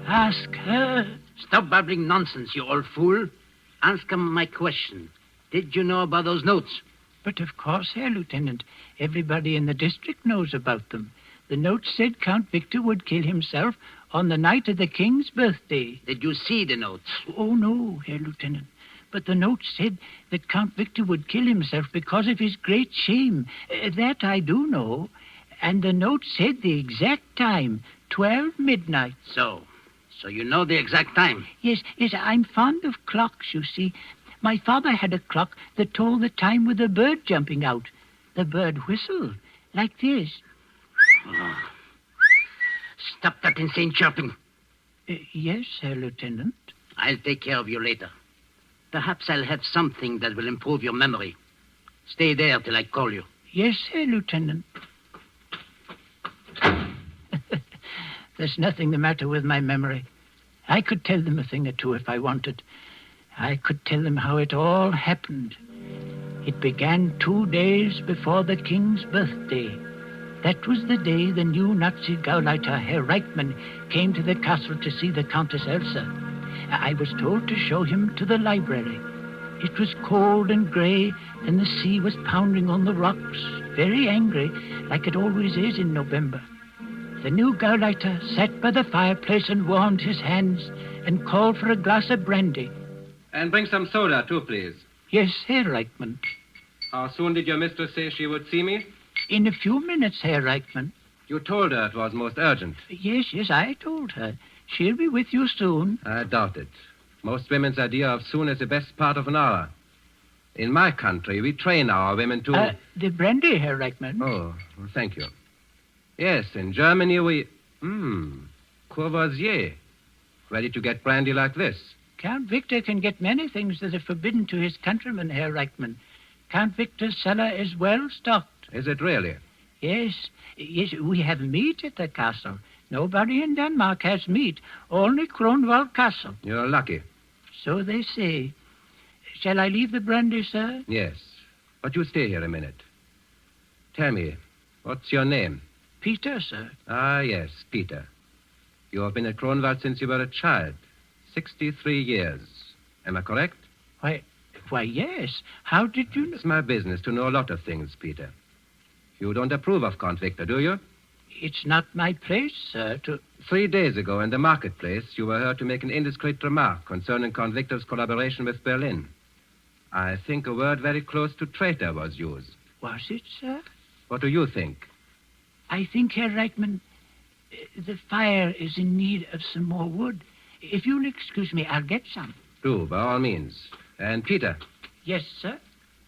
Ask her. Stop babbling nonsense, you old fool. Answer my question. Did you know about those notes? But of course, Herr Lieutenant. Everybody in the district knows about them. The notes said Count Victor would kill himself on the night of the king's birthday. Did you see the notes? Oh, no, Herr Lieutenant. But the notes said that Count Victor would kill himself because of his great shame. That I do know. And the note said the exact time, 12 midnight. So you know the exact time? Yes, I'm fond of clocks, you see. My father had a clock that told the time with a bird jumping out. The bird whistled, like this. Oh. Stop that insane chirping. Yes, Herr Lieutenant. I'll take care of you later. Perhaps I'll have something that will improve your memory. Stay there till I call you. Yes, Herr Lieutenant. There's nothing the matter with my memory. I could tell them a thing or two if I wanted. I could tell them how it all happened. It began 2 days before the king's birthday. That was the day the new Nazi Gauleiter, Herr Reichman, came to the castle to see the Countess Elsa. I was told to show him to the library. It was cold and grey, and the sea was pounding on the rocks, very angry, like it always is in November. The new Gauleiter sat by the fireplace and warmed his hands and called for a glass of brandy. And bring some soda, too, please. Yes, Herr Reichman. How soon did your mistress say she would see me? In a few minutes, Herr Reichman. You told her it was most urgent. Yes, I told her. She'll be with you soon. I doubt it. Most women's idea of soon is the best part of an hour. In my country, we train our women to... The brandy, Herr Reichman. Oh, well, thank you. Yes, in Germany we... Courvoisier. Ready to get brandy like this. Count Victor can get many things that are forbidden to his countrymen, Herr Reichman. Count Victor's cellar is well stocked. Is it really? Yes, we have meat at the castle. Nobody in Denmark has meat, only Cronwald Castle. You're lucky. So they say. Shall I leave the brandy, sir? Yes, but you stay here a minute. Tell me, what's your name? Peter, sir. Ah, yes, Peter. You have been at Cronwald since you were a child. 63 years. Am I correct? Why, yes. How did you know? It's my business to know a lot of things, Peter. You don't approve of Count Victor, do you? It's not my place, sir, to... 3 days ago in the marketplace, you were heard to make an indiscreet remark concerning Count Victor's collaboration with Berlin. I think a word very close to traitor was used. Was it, sir? What do you think? I think, Herr Reichman, the fire is in need of some more wood. If you'll excuse me, I'll get some. Do, by all means. And Peter. Yes, sir?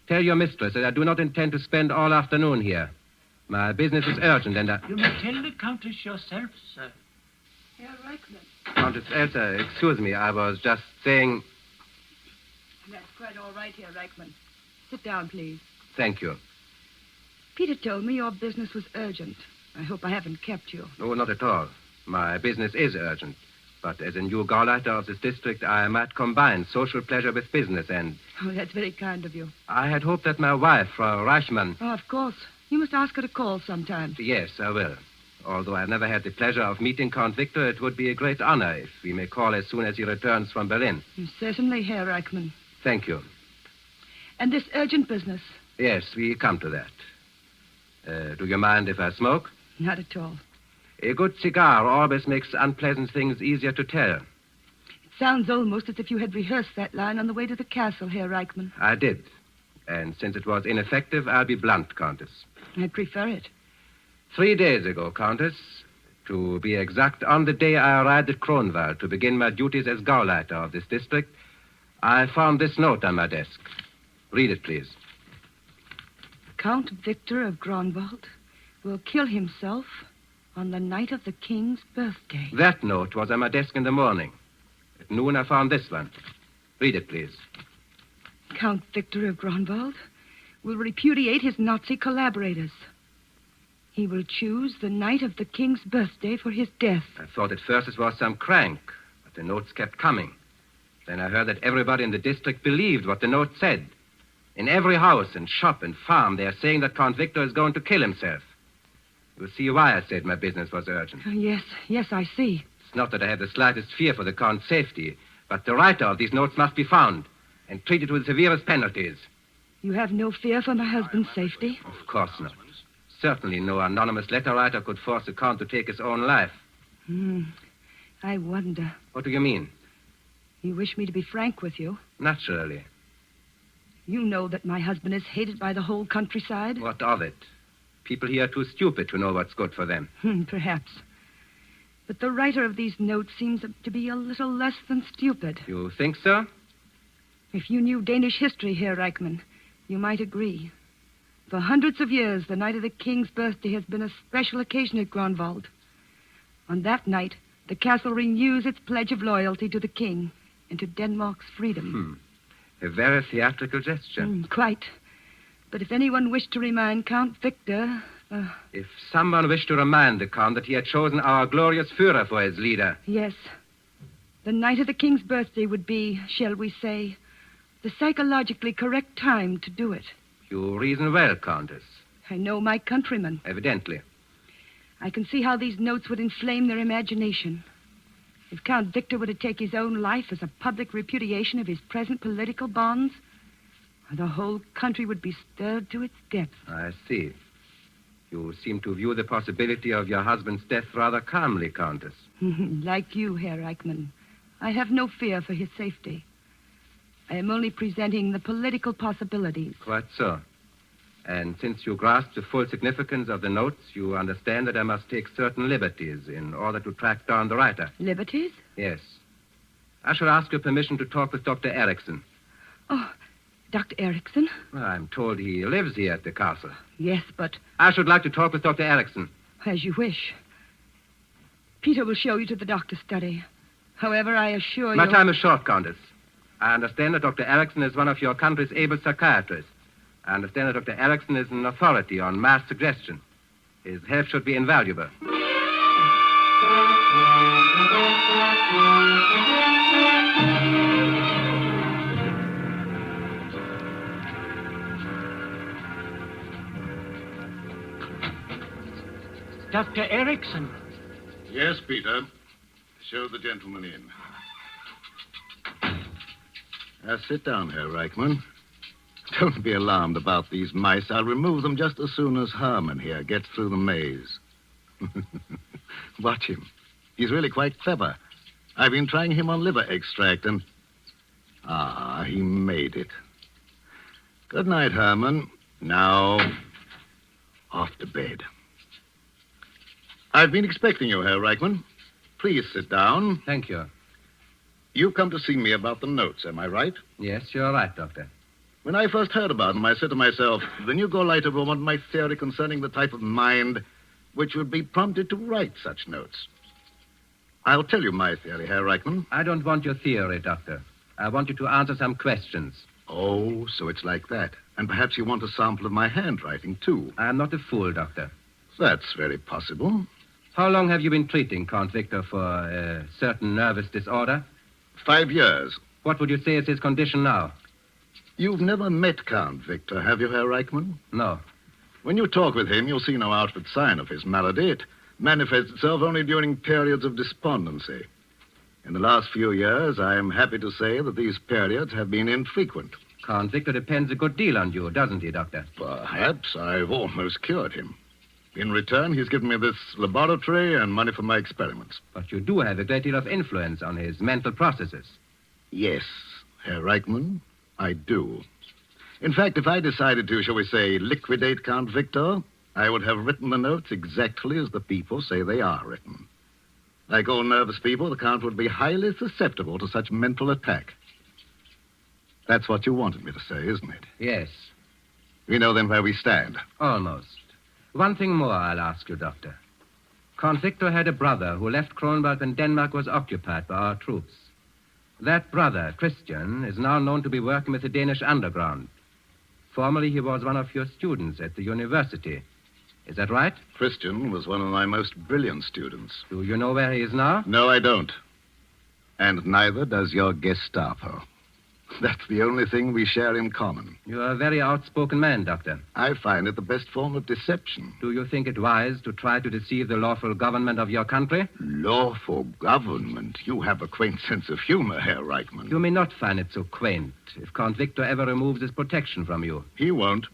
Tell your mistress that I do not intend to spend all afternoon here. My business is urgent, and You may tell the Countess yourself, sir. Herr Reichman. Countess Elsa, excuse me, I was just saying... That's quite all right, Herr Reichman. Sit down, please. Thank you. Peter told me your business was urgent. I hope I haven't kept you. No, not at all. My business is urgent. But as a new Gauleiter of this district, I might combine social pleasure with business, and... Oh, that's very kind of you. I had hoped that my wife, Frau Reichmann... Oh, of course. You must ask her to call sometime. Yes, I will. Although I've never had the pleasure of meeting Count Victor, it would be a great honor if we may call as soon as he returns from Berlin. Certainly, Herr Reichman. Thank you. And this urgent business? Yes, we come to that. Do you mind if I smoke? Not at all. A good cigar always makes unpleasant things easier to tell. It sounds almost as if you had rehearsed that line on the way to the castle, Herr Reichman. I did. And since it was ineffective, I'll be blunt, Countess. I'd prefer it. 3 days ago, Countess, to be exact, on the day I arrived at Kronwald to begin my duties as Gauleiter of this district, I found this note on my desk. Read it, please. Count Victor of Grunwald will kill himself on the night of the king's birthday. That note was on my desk in the morning. At noon, I found this one. Read it, please. Count Victor of Grunwald will repudiate his Nazi collaborators. He will choose the night of the king's birthday for his death. I thought at first it was some crank, but the notes kept coming. Then I heard that everybody in the district believed what the note said. In every house and shop and farm, they are saying that Count Victor is going to kill himself. You see why I said my business was urgent. Yes, I see. It's not that I have the slightest fear for the Count's safety, but the writer of these notes must be found and treated with severest penalties. You have no fear for my husband's safety? Of course not. Certainly no anonymous letter writer could force the Count to take his own life. I wonder. What do you mean? You wish me to be frank with you? Naturally. You know that my husband is hated by the whole countryside? What of it? People here are too stupid to know what's good for them. Perhaps. But the writer of these notes seems to be a little less than stupid. You think so? If you knew Danish history, Herr Reichman, you might agree. For hundreds of years, the night of the king's birthday has been a special occasion at Grunwald. On that night, the castle renews its pledge of loyalty to the king and to Denmark's freedom. A very theatrical gesture. Quite. But if anyone wished to remind Count Victor... If someone wished to remind the Count that he had chosen our glorious Führer for his leader... Yes. The night of the king's birthday would be, shall we say, the psychologically correct time to do it. You reason well, Countess. I know my countrymen. Evidently. I can see how these notes would inflame their imagination. If Count Victor were to take his own life as a public repudiation of his present political bonds, the whole country would be stirred to its depths. I see. You seem to view the possibility of your husband's death rather calmly, Countess. Like you, Herr Reichman, I have no fear for his safety. I am only presenting the political possibilities. Quite so. And since you grasp the full significance of the notes, you understand that I must take certain liberties in order to track down the writer. Liberties? Yes. I shall ask your permission to talk with Dr. Erickson. Oh, Dr. Erickson? Well, I'm told he lives here at the castle. Yes, but... I should like to talk with Dr. Erickson. As you wish. Peter will show you to the doctor's study. However, I assure you... My time is short, Countess. I understand that Dr. Erickson is one of your country's able psychiatrists. I understand that Dr. Erickson is an authority on mass suggestion. His help should be invaluable. Dr. Erickson. Yes, Peter. Show the gentleman in. Sit down, Herr Reichman. Don't be alarmed about these mice. I'll remove them just as soon as Herman here gets through the maze. Watch him. He's really quite clever. I've been trying him on liver extract and... he made it. Good night, Herman. Now, off to bed. I've been expecting you, Herr Reichman. Please sit down. Thank you. You've come to see me about the notes, am I right? Yes, you're right, Doctor. When I first heard about him, I said to myself, then you go light over on my theory concerning the type of mind which would be prompted to write such notes. I'll tell you my theory, Herr Reichman. I don't want your theory, Doctor. I want you to answer some questions. Oh, so it's like that. And perhaps you want a sample of my handwriting, too. I'm not a fool, Doctor. That's very possible. How long have you been treating Count Victor for a certain nervous disorder? 5 years. What would you say is his condition now? You've never met Count Victor, have you, Herr Reichman? No. When you talk with him, you'll see no outward sign of his malady. It manifests itself only during periods of despondency. In the last few years, I am happy to say that these periods have been infrequent. Count Victor depends a good deal on you, doesn't he, Doctor? Perhaps. I've almost cured him. In return, he's given me this laboratory and money for my experiments. But you do have a great deal of influence on his mental processes. Yes, Herr Reichman, I do. In fact, if I decided to, shall we say, liquidate Count Victor, I would have written the notes exactly as the people say they are written. Like all nervous people, the Count would be highly susceptible to such mental attack. That's what you wanted me to say, isn't it? Yes. We know then where we stand. Almost. One thing more I'll ask you, Doctor. Count Victor had a brother who left Kronberg when Denmark was occupied by our troops. That brother, Christian, is now known to be working with the Danish underground. Formerly, he was one of your students at the university. Is that right? Christian was one of my most brilliant students. Do you know where he is now? No, I don't. And neither does your Gestapo. That's the only thing we share in common. You're a very outspoken man, Doctor. I find it the best form of deception. Do you think it wise to try to deceive the lawful government of your country? Lawful government? You have a quaint sense of humor, Herr Reichman. You may not find it so quaint if Count Victor ever removes his protection from you. He won't.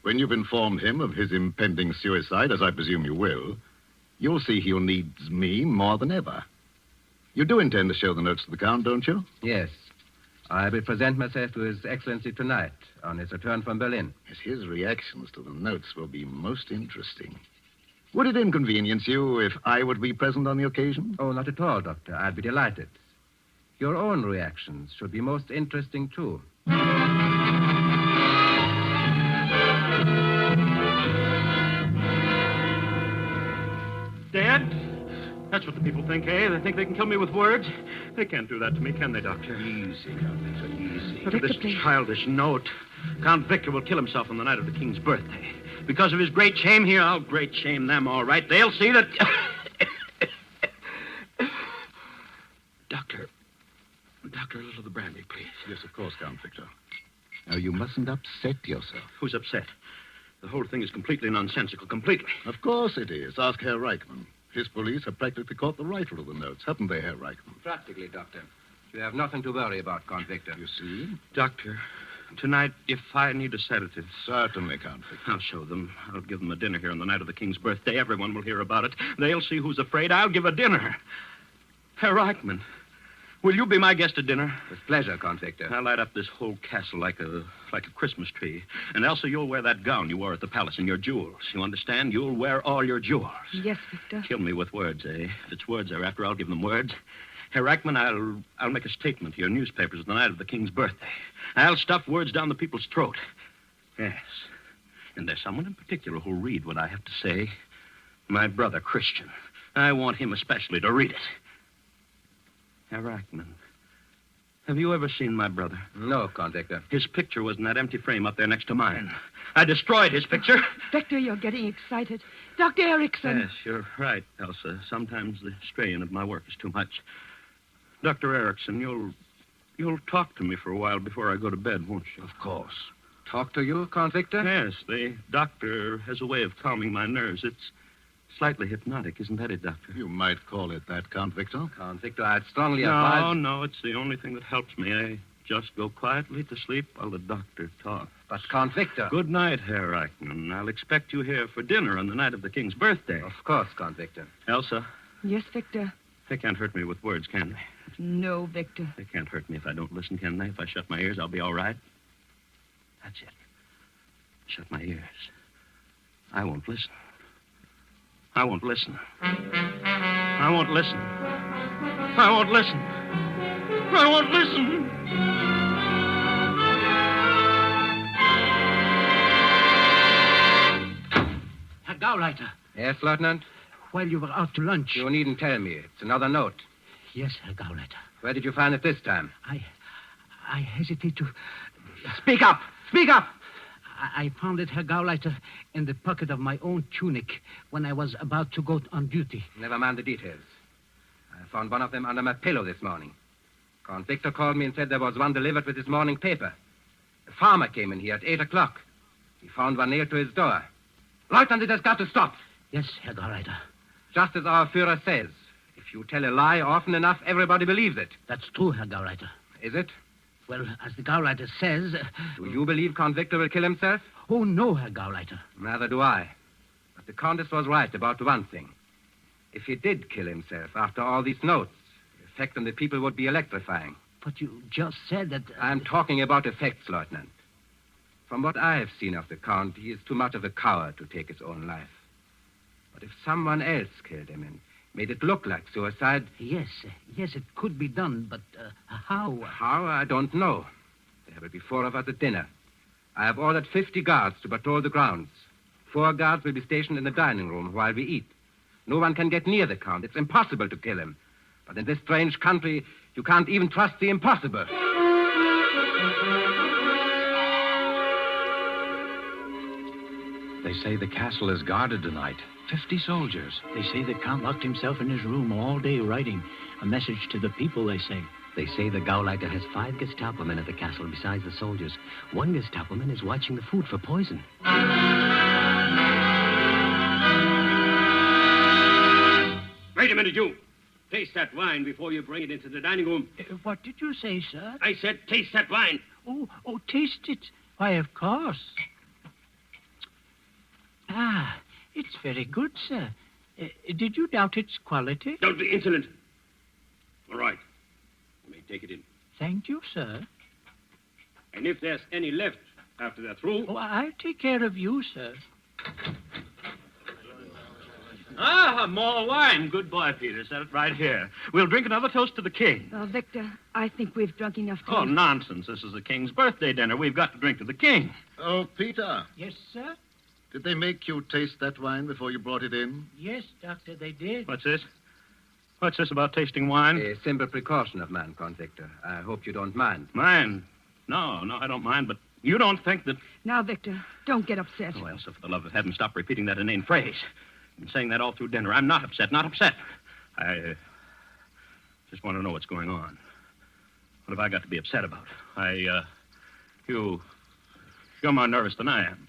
When you've informed him of his impending suicide, as I presume you will, you'll see he'll need me more than ever. You do intend to show the notes to the Count, don't you? Yes. I will present myself to His Excellency tonight on his return from Berlin. Yes, his reactions to the notes will be most interesting. Would it inconvenience you if I would be present on the occasion? Oh, not at all, Doctor. I'd be delighted. Your own reactions should be most interesting, too. Dad? That's what the people think, eh? They think they can kill me with words. They can't do that to me, can they, Doctor? Easy, Count Victor, easy. Look at this childish note. Count Victor will kill himself on the night of the King's birthday. Because of his great shame here, I'll great shame them, all right. They'll see that... Doctor, a little of the brandy, please. Yes, of course, Count Victor. Now, you mustn't upset yourself. Who's upset? The whole thing is completely nonsensical, completely. Of course it is. Ask Herr Reichman. His police have practically caught the writer of the notes, haven't they, Herr Reichman? Practically, Doctor. You have nothing to worry about, Count Victor. You see? Doctor, tonight, if I need a sedative... Certainly, Count Victor. I'll show them. I'll give them a dinner here on the night of the King's birthday. Everyone will hear about it. They'll see who's afraid. I'll give a dinner. Herr Reichman, will you be my guest at dinner? With pleasure, Count Victor. I'll light up this whole castle like a Christmas tree. And Elsa, you'll wear that gown you wore at the palace and your jewels. You understand? You'll wear all your jewels. Yes, Victor. Kill me with words, eh? If it's words they're after, I'll give them words. Herr Reichman, I'll make a statement to your newspapers the night of the King's birthday. I'll stuff words down the people's throat. Yes. And there's someone in particular who'll read what I have to say. My brother, Christian. I want him especially to read it. Herr Reichman, have you ever seen my brother? No, Count Victor. His picture was in that empty frame up there next to mine. I destroyed his picture. Victor, you're getting excited. Dr. Erickson. Yes, you're right, Elsa. Sometimes the strain of my work is too much. Dr. Erickson, you'll talk to me for a while before I go to bed, won't you? Of course. Talk to you, Count Victor? Yes, the doctor has a way of calming my nerves. It's slightly hypnotic, isn't that it, Doctor? You might call it that, Count Victor. Count Victor, I'd strongly advise... No, it's the only thing that helps me. I just go quietly to sleep while the doctor talks. But, Count Victor... Good night, Herr Reichman. I'll expect you here for dinner on the night of the King's birthday. Of course, Count Victor. Elsa, Yes, Victor. they can't hurt me with words, can they? No, Victor. They can't hurt me if I don't listen, can they? If I shut my ears, I'll be all right. That's it. Shut my ears. I won't listen. I won't listen. I won't listen. I won't listen. I won't listen. Gauleiter. Yes, Lieutenant? While you were out to lunch. You needn't tell me. It's another note. Yes, Herr Gauleiter. Where did you find it this time? I hesitate to... Speak up! Speak up! I found it, Herr Gauleiter, in the pocket of my own tunic when I was about to go on duty. Never mind the details. I found one of them under my pillow this morning. Count Victor called me and said there was one delivered with his morning paper. A farmer came in here at 8 o'clock. He found one nailed to his door. Lieutenant, it has got to stop. Yes, Herr Gauleiter. Just as our Führer says, if you tell a lie often enough, everybody believes it. That's true, Herr Gauleiter. Is it? Well, as the Gauleiter says... Do you believe Count Victor will kill himself? Oh, no, Herr Gauleiter. Neither do I. But the Countess was right about one thing. If he did kill himself after all these notes, the effect on the people would be electrifying. But you just said that... I'm talking about effects, Lieutenant. From what I have seen of the Count, he is too much of a coward to take his own life. But if someone else killed him and made it look like suicide... Yes, it could be done, but how? How? I don't know. There will be 4 of us at dinner. I have ordered 50 guards to patrol the grounds. 4 guards will be stationed in the dining room while we eat. No one can get near the Count. It's impossible to kill him. But in this strange country, you can't even trust the impossible. They say the castle is guarded tonight. 50 soldiers. They say the Count locked himself in his room all day writing a message to the people, they say. They say the Gauleiter has 5 Gestapo men at the castle besides the soldiers. 1 Gestapo man is watching the food for poison. Wait a minute, you. Taste that wine before you bring it into the dining room. What did you say, sir? I said taste that wine. Oh, taste it. Why, of course. Ah, it's very good, sir. Did you doubt its quality? Don't be insolent. All right. You may take it in. Thank you, sir. And if there's any left after they're through... Oh, I'll take care of you, sir. Ah, more wine. Good boy, Peter. Set it right here. We'll drink another toast to the king. Well, Victor, I think we've drunk enough Oh, nonsense. This is the king's birthday dinner. We've got to drink to the king. Oh, Peter. Yes, sir? Did they make you taste that wine before you brought it in? Yes, Doctor, they did. What's this? What's this about tasting wine? A simple precaution of mine, Count Victor. I hope you don't mind. Mind? No, I don't mind, but you don't think that... Now, Victor, don't get upset. Oh, Elsa, for the love of heaven, stop repeating that inane phrase. I've been saying that all through dinner. I'm not upset. I just want to know what's going on. What have I got to be upset about? You're more nervous than I am.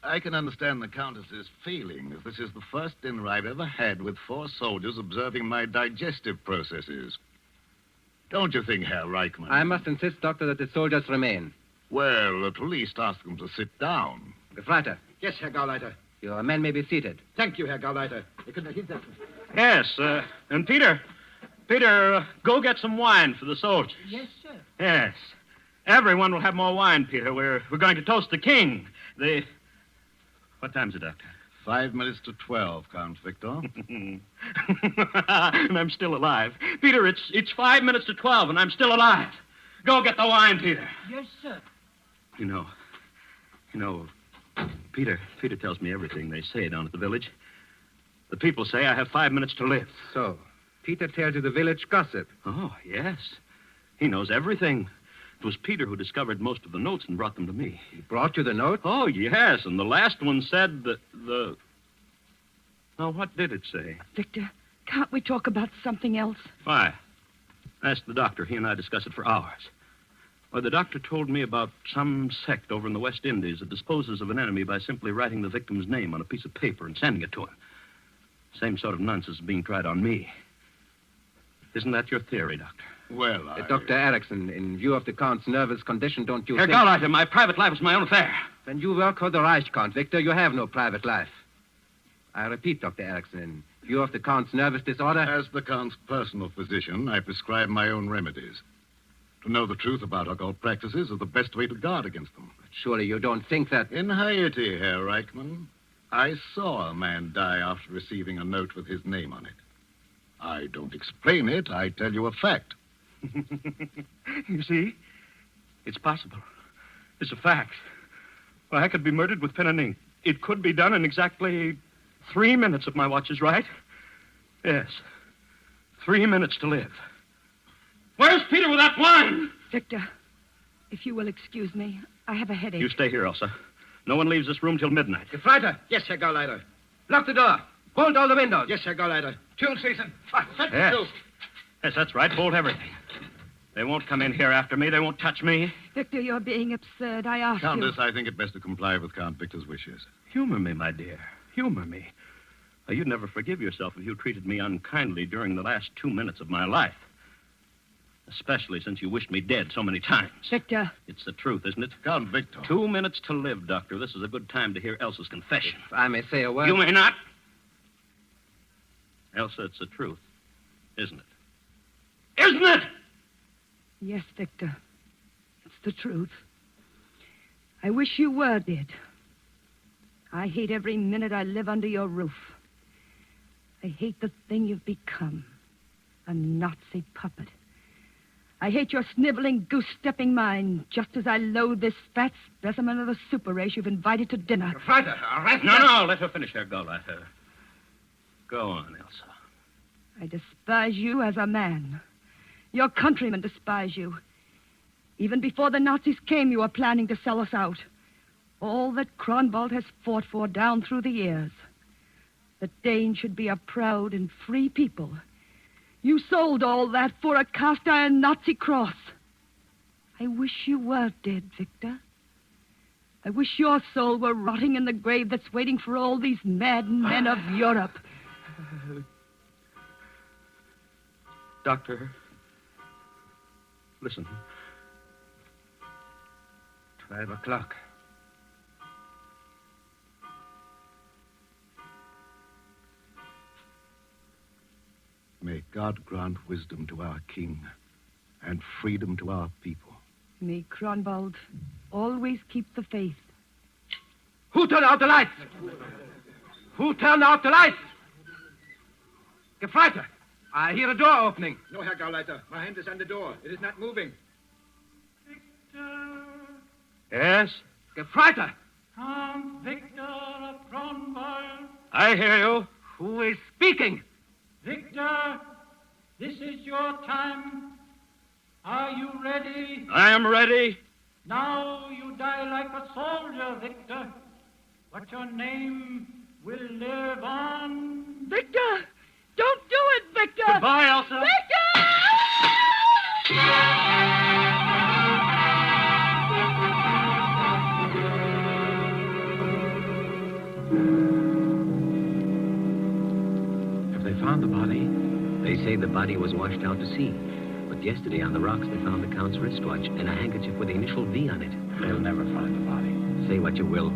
I can understand the Countess's feelings. This is the first dinner I've ever had with 4 soldiers observing my digestive processes. Don't you think, Herr Reichmann? I must insist, Doctor, that the soldiers remain. Well, at least ask them to sit down. Gefreiter. Yes, Herr Gauleiter. Your men may be seated. Thank you, Herr Gauleiter. Yes, and Peter, go get some wine for the soldiers. Yes, sir. Yes. Everyone will have more wine, Peter. We're going to toast the king. What time's it, Doctor? 5 minutes to 12, Count Victor. And I'm still alive. Peter, it's 5 minutes to 12, and I'm still alive. Go get the wine, Peter. Yes, sir. You know, Peter tells me everything they say down at the village. The people say I have 5 minutes to live. So, Peter tells you the village gossip. Oh, yes. He knows everything. It was Peter who discovered most of the notes and brought them to me. He brought you the notes? Oh, yes, and the last one said that Now, what did it say? Victor, can't we talk about something else? Why? Ask the doctor. He and I discussed it for hours. Well, the doctor told me about some sect over in the West Indies that disposes of an enemy by simply writing the victim's name on a piece of paper and sending it to him. Same sort of nonsense is being tried on me. Isn't that your theory, Doctor? Well, Dr. Erickson, in view of the Count's nervous condition, don't you Herr think... Gauleiter, my private life is my own affair. When you work for the Reich, Count Victor, you have no private life. I repeat, Dr. Erickson, in view of the Count's nervous disorder... As the Count's personal physician, I prescribe my own remedies. To know the truth about occult practices is the best way to guard against them. But surely you don't think that... In Haiti, Herr Reichmann, I saw a man die after receiving a note with his name on it. I don't explain it. I tell you a fact. You see? It's possible. It's a fact. Well, I could be murdered with pen and ink. It could be done in exactly 3 minutes if my watch is right. Yes. 3 minutes to live. Where's Peter with that wine? Victor, if you will excuse me, I have a headache. You stay here, Elsa. No one leaves this room till midnight. Gefreiter! Yes, Herr Gauleiter. Lock the door. Bolt all the windows. Yes, Herr Gauleiter. Tune season. Yes. Yes, that's right. Bolt everything. They won't come in here after me. They won't touch me. Victor, you're being absurd. I asked Countess, I think it best to comply with Count Victor's wishes. Humor me, my dear. Humor me. You'd never forgive yourself if you treated me unkindly during the last 2 minutes of my life. Especially since you wished me dead so many times. Victor. It's the truth, isn't it? Count Victor. 2 minutes to live, Doctor. This is a good time to hear Elsa's confession. If I may say a word. You may not. Elsa, it's the truth, isn't it? Isn't it? Yes, Victor. It's the truth. I wish you were dead. I hate every minute I live under your roof. I hate the thing you've become. A Nazi puppet. I hate your sniveling, goose-stepping mind, just as I loathe this fat specimen of the super race you've invited to dinner. Gefreiter, arrest No, let her finish her go, let her. Go on, Elsa. I despise you as a man. Your countrymen despise you. Even before the Nazis came, you were planning to sell us out. All that Kronwald has fought for down through the years. The Danes should be a proud and free people. You sold all that for a cast-iron Nazi cross. I wish you were dead, Victor. I wish your soul were rotting in the grave that's waiting for all these mad men of Europe. Doctor, listen. 12 o'clock. May God grant wisdom to our king and freedom to our people. May Kronwald always keep the faith. Who turned out the lights? Who turned out the lights? Gefreiter, I hear a door opening. No, Herr Gauleiter. My hand is on the door. It is not moving. Yes? Gefreiter! Count Victor of Kronwald. I hear you. Who is speaking? Victor, this is your time. Are you ready? I am ready. Now you die like a soldier, Victor. But your name will live on. Victor! Don't do it, Victor! Goodbye, Elsa. Victor! Have they found the body? They say the body was washed out to sea. But yesterday on the rocks they found the Count's wristwatch and a handkerchief with the initial V on it. They'll never find the body. Say what you will.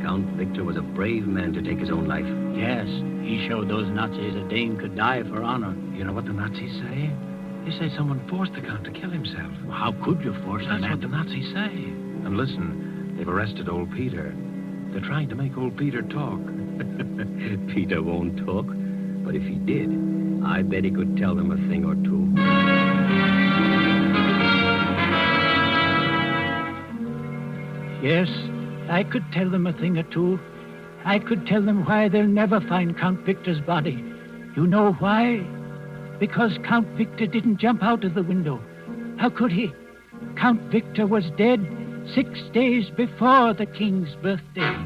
Count Victor was a brave man to take his own life. Yes, he showed those Nazis a Dane could die for honor. You know what the Nazis say? They say someone forced the Count to kill himself. Well, how could you force a That's man? what the Nazis say. And listen, they've arrested old Peter. They're trying to make old Peter talk. Peter won't talk. But if he did, I bet he could tell them a thing or two. Yes, I could tell them a thing or two. I could tell them why they'll never find Count Victor's body. You know why? Because Count Victor didn't jump out of the window. How could he? Count Victor was dead 6 days before the king's birthday.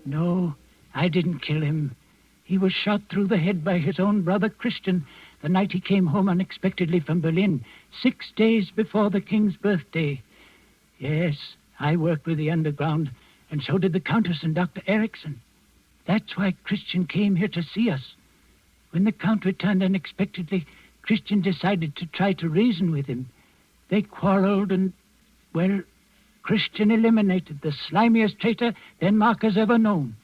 No, I didn't kill him. He was shot through the head by his own brother Christian the night he came home unexpectedly from Berlin, 6 days before the king's birthday. Yes, I worked with the underground, and so did the Countess and Dr. Erickson. That's why Christian came here to see us. When the Count returned unexpectedly, Christian decided to try to reason with him. They quarreled and, well, Christian eliminated the slimiest traitor Denmark has ever known.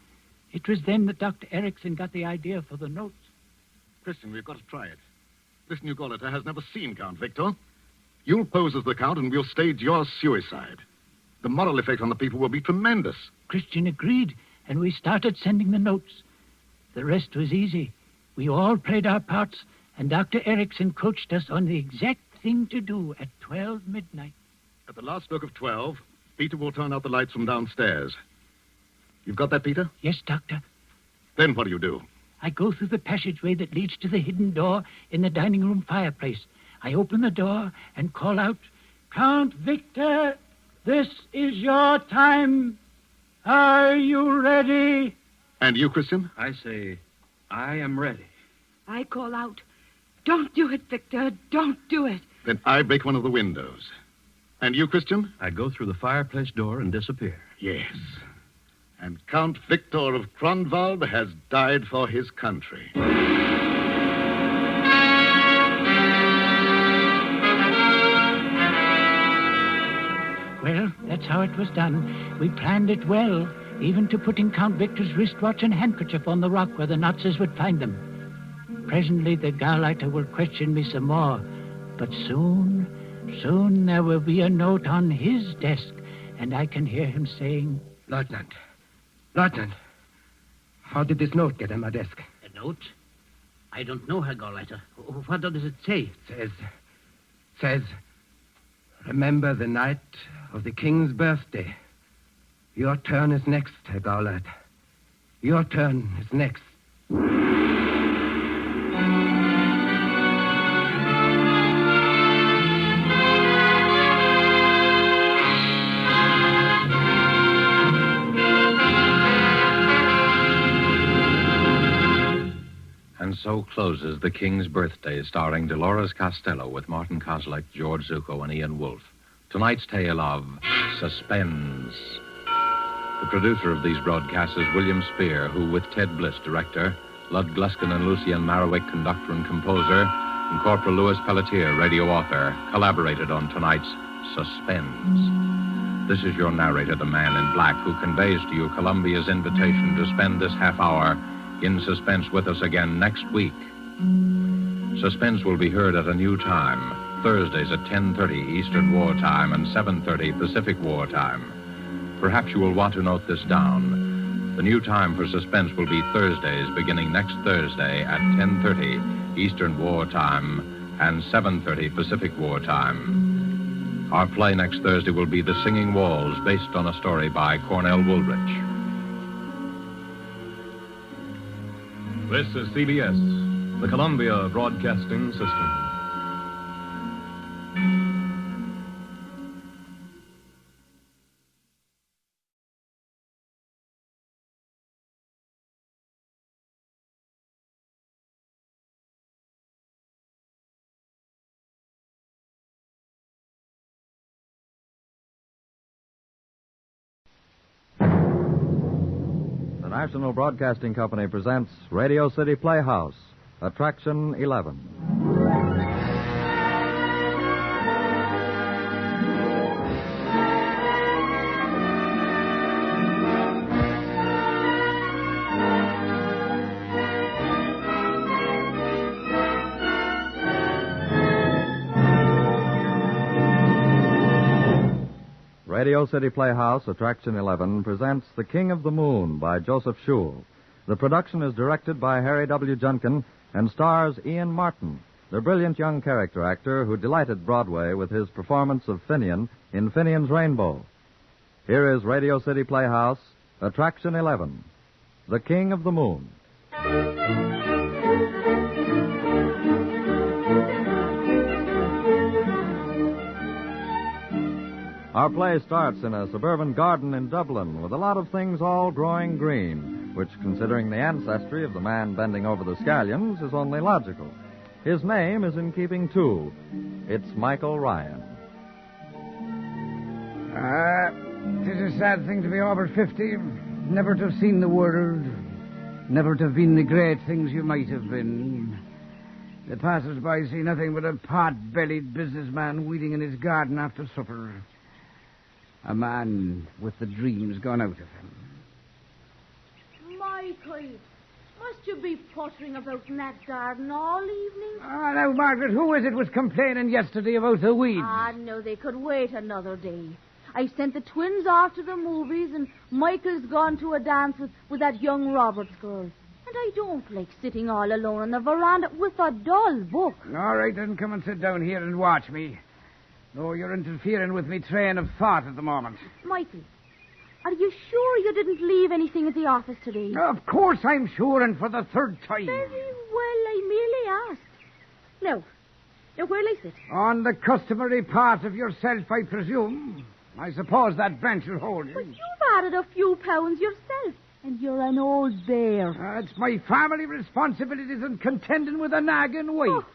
It was then that Dr. Erickson got the idea for the notes. Christian, we've got to try it. This new Gauleiter has never seen Count Victor. You'll pose as the Count and we'll stage your suicide. The moral effect on the people will be tremendous. Christian agreed, and we started sending the notes. The rest was easy. We all played our parts, and Dr. Erickson coached us on the exact thing to do at 12 midnight. At the last stroke of 12, Peter will turn out the lights from downstairs. You've got that, Peter? Yes, Doctor. Then what do you do? I go through the passageway that leads to the hidden door in the dining room fireplace. I open the door and call out, Count Victor, this is your time. Are you ready? And you, Christian? I say, I am ready. I call out, don't do it, Victor. Don't do it. Then I break one of the windows. And you, Christian? I go through the fireplace door and disappear. Yes. And Count Victor of Kronwald has died for his country. Well, that's how it was done. We planned it well, even to putting Count Victor's wristwatch and handkerchief on the rock where the Nazis would find them. Presently, the Gauleiter will question me some more. But soon there will be a note on his desk, and I can hear him saying, Lieutenant, how did this note get on my desk? A note? I don't know, Herr Gauleiter. What does it say? Says, remember the night of the king's birthday. Your turn is next, Herr Gauleiter. Your turn is next. And so closes The King's Birthday, starring Dolores Costello with Martin Kozlik, George Zuko, and Ian Wolfe. Tonight's tale of Suspense. The producer of these broadcasts is William Spear, who, with Ted Bliss, director, Lud Gluskin and Lucien Marowik, conductor and composer, and Corporal Louis Pelletier, radio author, collaborated on tonight's Suspense. This is your narrator, the Man in Black, who conveys to you Columbia's invitation to spend this half hour in suspense with us again next week. Suspense will be heard at a new time, Thursdays at 10:30 Eastern War Time and 7:30 Pacific War Time. Perhaps you will want to note this down. The new time for Suspense will be Thursdays beginning next Thursday at 10:30 Eastern War Time and 7:30 Pacific War Time. Our play next Thursday will be The Singing Walls, based on a story by Cornell Woolrich. This is CBS, the Columbia Broadcasting System. The National Broadcasting Company presents Radio City Playhouse, Attraction 11. Radio City Playhouse, Attraction 11, presents The King of the Moon by Joseph Schul. The production is directed by Harry W. Junkin and stars Ian Martin, the brilliant young character actor who delighted Broadway with his performance of Finian in Finian's Rainbow. Here is Radio City Playhouse, Attraction 11, The King of the Moon. Our play starts in a suburban garden in Dublin with a lot of things all growing green, which, considering the ancestry of the man bending over the scallions, is only logical. His name is in keeping, too. It's Michael Ryan. Tis a sad thing to be over 50, never to have seen the world, never to have been the great things you might have been. The passers-by see nothing but a pot-bellied businessman weeding in his garden after supper. A man with the dreams gone out of him. Michael, must you be pottering about in that garden all evening? Now, Margaret, who is it was complaining yesterday about the weeds? No, they could wait another day. I sent the twins off to their movies, and Michael's gone to a dance with that young Roberts girl. And I don't like sitting all alone on the veranda with a dull book. All right, then come and sit down here and watch me. Though you're interfering with me train of thought at the moment. Michael, Are you sure you didn't leave anything at the office today? Of course I'm sure, and for the third time. Very well, I merely asked. Now, where'll I sit? On the customary part of yourself, I presume. I suppose that bench will hold you. But you've added a few pounds yourself, and you're an old bear. It's my family responsibilities and contending with a nagging wife.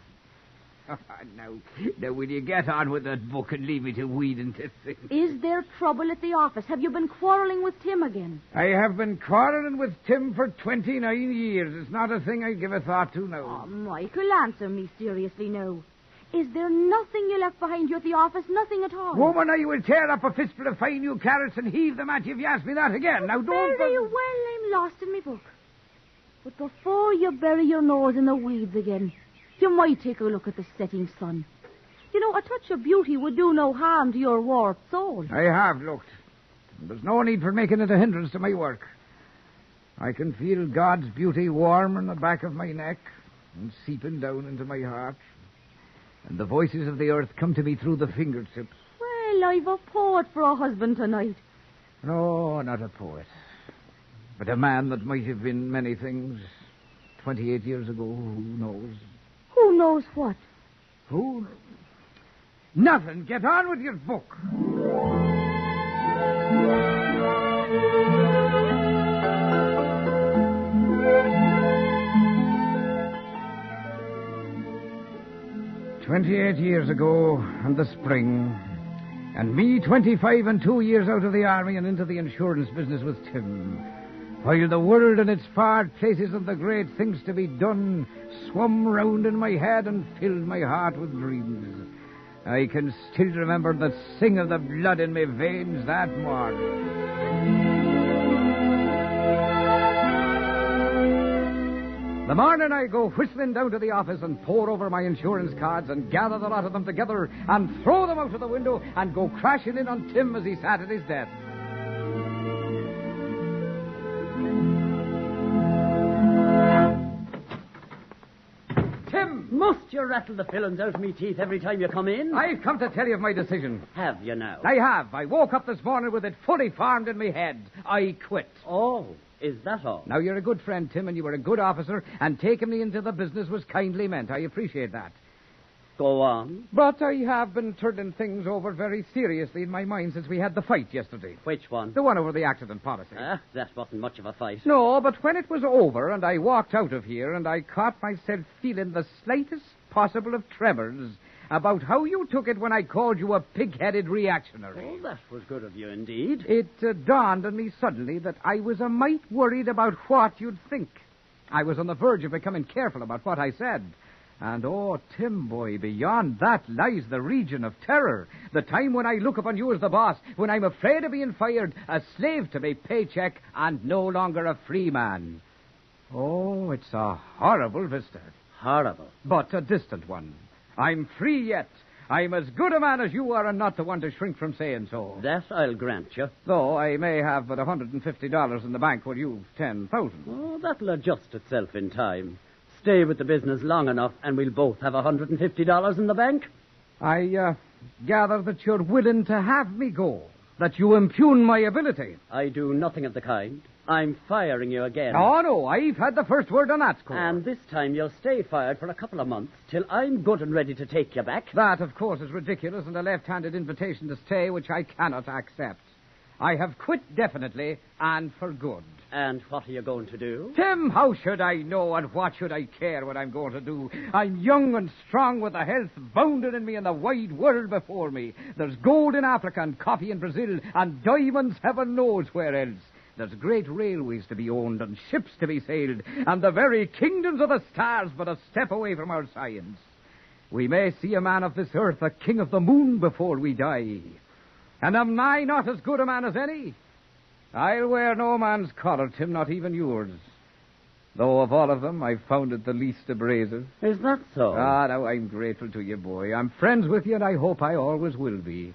Now, will you get on with that book and leave me to weed into things? Is there trouble at the office? Have you been quarrelling with Tim again? I have been quarrelling with Tim for 29 years. It's not a thing I give a thought to now. Oh, Michael, answer me seriously now. Is there nothing you left behind you at the office? Nothing at all? Woman, I will tear up a fistful of fine new carrots and heave them at you if you ask me that again. Now, don't... Very well, I'm lost in my book. But before you bury your nose in the weeds again, you might take a look at the setting sun. You know, a touch of beauty would do no harm to your warped soul. I have looked. There's no need for making it a hindrance to my work. I can feel God's beauty warm on the back of my neck and seeping down into my heart. And the voices of the earth come to me through the fingertips. Well, I've a poet for a husband tonight. No, not a poet. But a man that might have been many things 28 years ago. Who knows? Who knows what? Who? Nothing. Get on with your book. "28 years ago, in the spring, and me 25 and 2 years out of the army and into the insurance business with Tim, while the world and its far places and the great things to be done swum round in my head and filled my heart with dreams. I can still remember the sing of the blood in my veins that morning. The morning I go whistling down to the office and pore over my insurance cards and gather the lot of them together and throw them out of the window and go crashing in on Tim as he sat at his desk. Tim! Must you rattle the fillings out of me teeth every time you come in? I've come to tell you of my decision. Have you now? I have. I woke up this morning with it fully formed in my head. I quit. Oh, is that all? Now, you're a good friend, Tim, and you were a good officer, and taking me into the business was kindly meant. I appreciate that. Go on. But I have been turning things over very seriously in my mind since we had the fight yesterday. Which one? The one over the accident policy. That wasn't much of a fight. No, but when it was over and I walked out of here and I caught myself feeling the slightest possible of tremors about how you took it when I called you a pig-headed reactionary. Oh, that was good of you indeed. It dawned on me suddenly that I was a mite worried about what you'd think. I was on the verge of becoming careful about what I said. And, oh, Tim, boy, beyond that lies the region of terror. The time when I look upon you as the boss, when I'm afraid of being fired, a slave to my paycheck, and no longer a free man. Oh, it's a horrible vista. Horrible. But a distant one. I'm free yet. I'm as good a man as you are and not the one to shrink from saying so. That I'll grant you. Though I may have but $150 in the bank while you've 10,000. Oh, that'll adjust itself in time. Stay with the business long enough and we'll both have $150 in the bank. I gather that you're willing to have me go, that you impugn my ability. I do nothing of the kind. I'm firing you again. Oh, no, I've had the first word on that score. And this time you'll stay fired for a couple of months till I'm good and ready to take you back. That, of course, is ridiculous and a left-handed invitation to stay, which I cannot accept. I have quit definitely and for good. And what are you going to do? Tim, how should I know and what should I care what I'm going to do? I'm young and strong with the health bounding in me and the wide world before me. There's gold in Africa and coffee in Brazil and diamonds heaven knows where else. There's great railways to be owned and ships to be sailed and the very kingdoms of the stars but a step away from our science. We may see a man of this earth, a king of the moon, before we die. And am I not as good a man as any? I'll wear no man's collar, Tim, not even yours. Though of all of them, I've found it the least abrasive. Is that so? Ah, now, I'm grateful to you, boy. I'm friends with you, and I hope I always will be.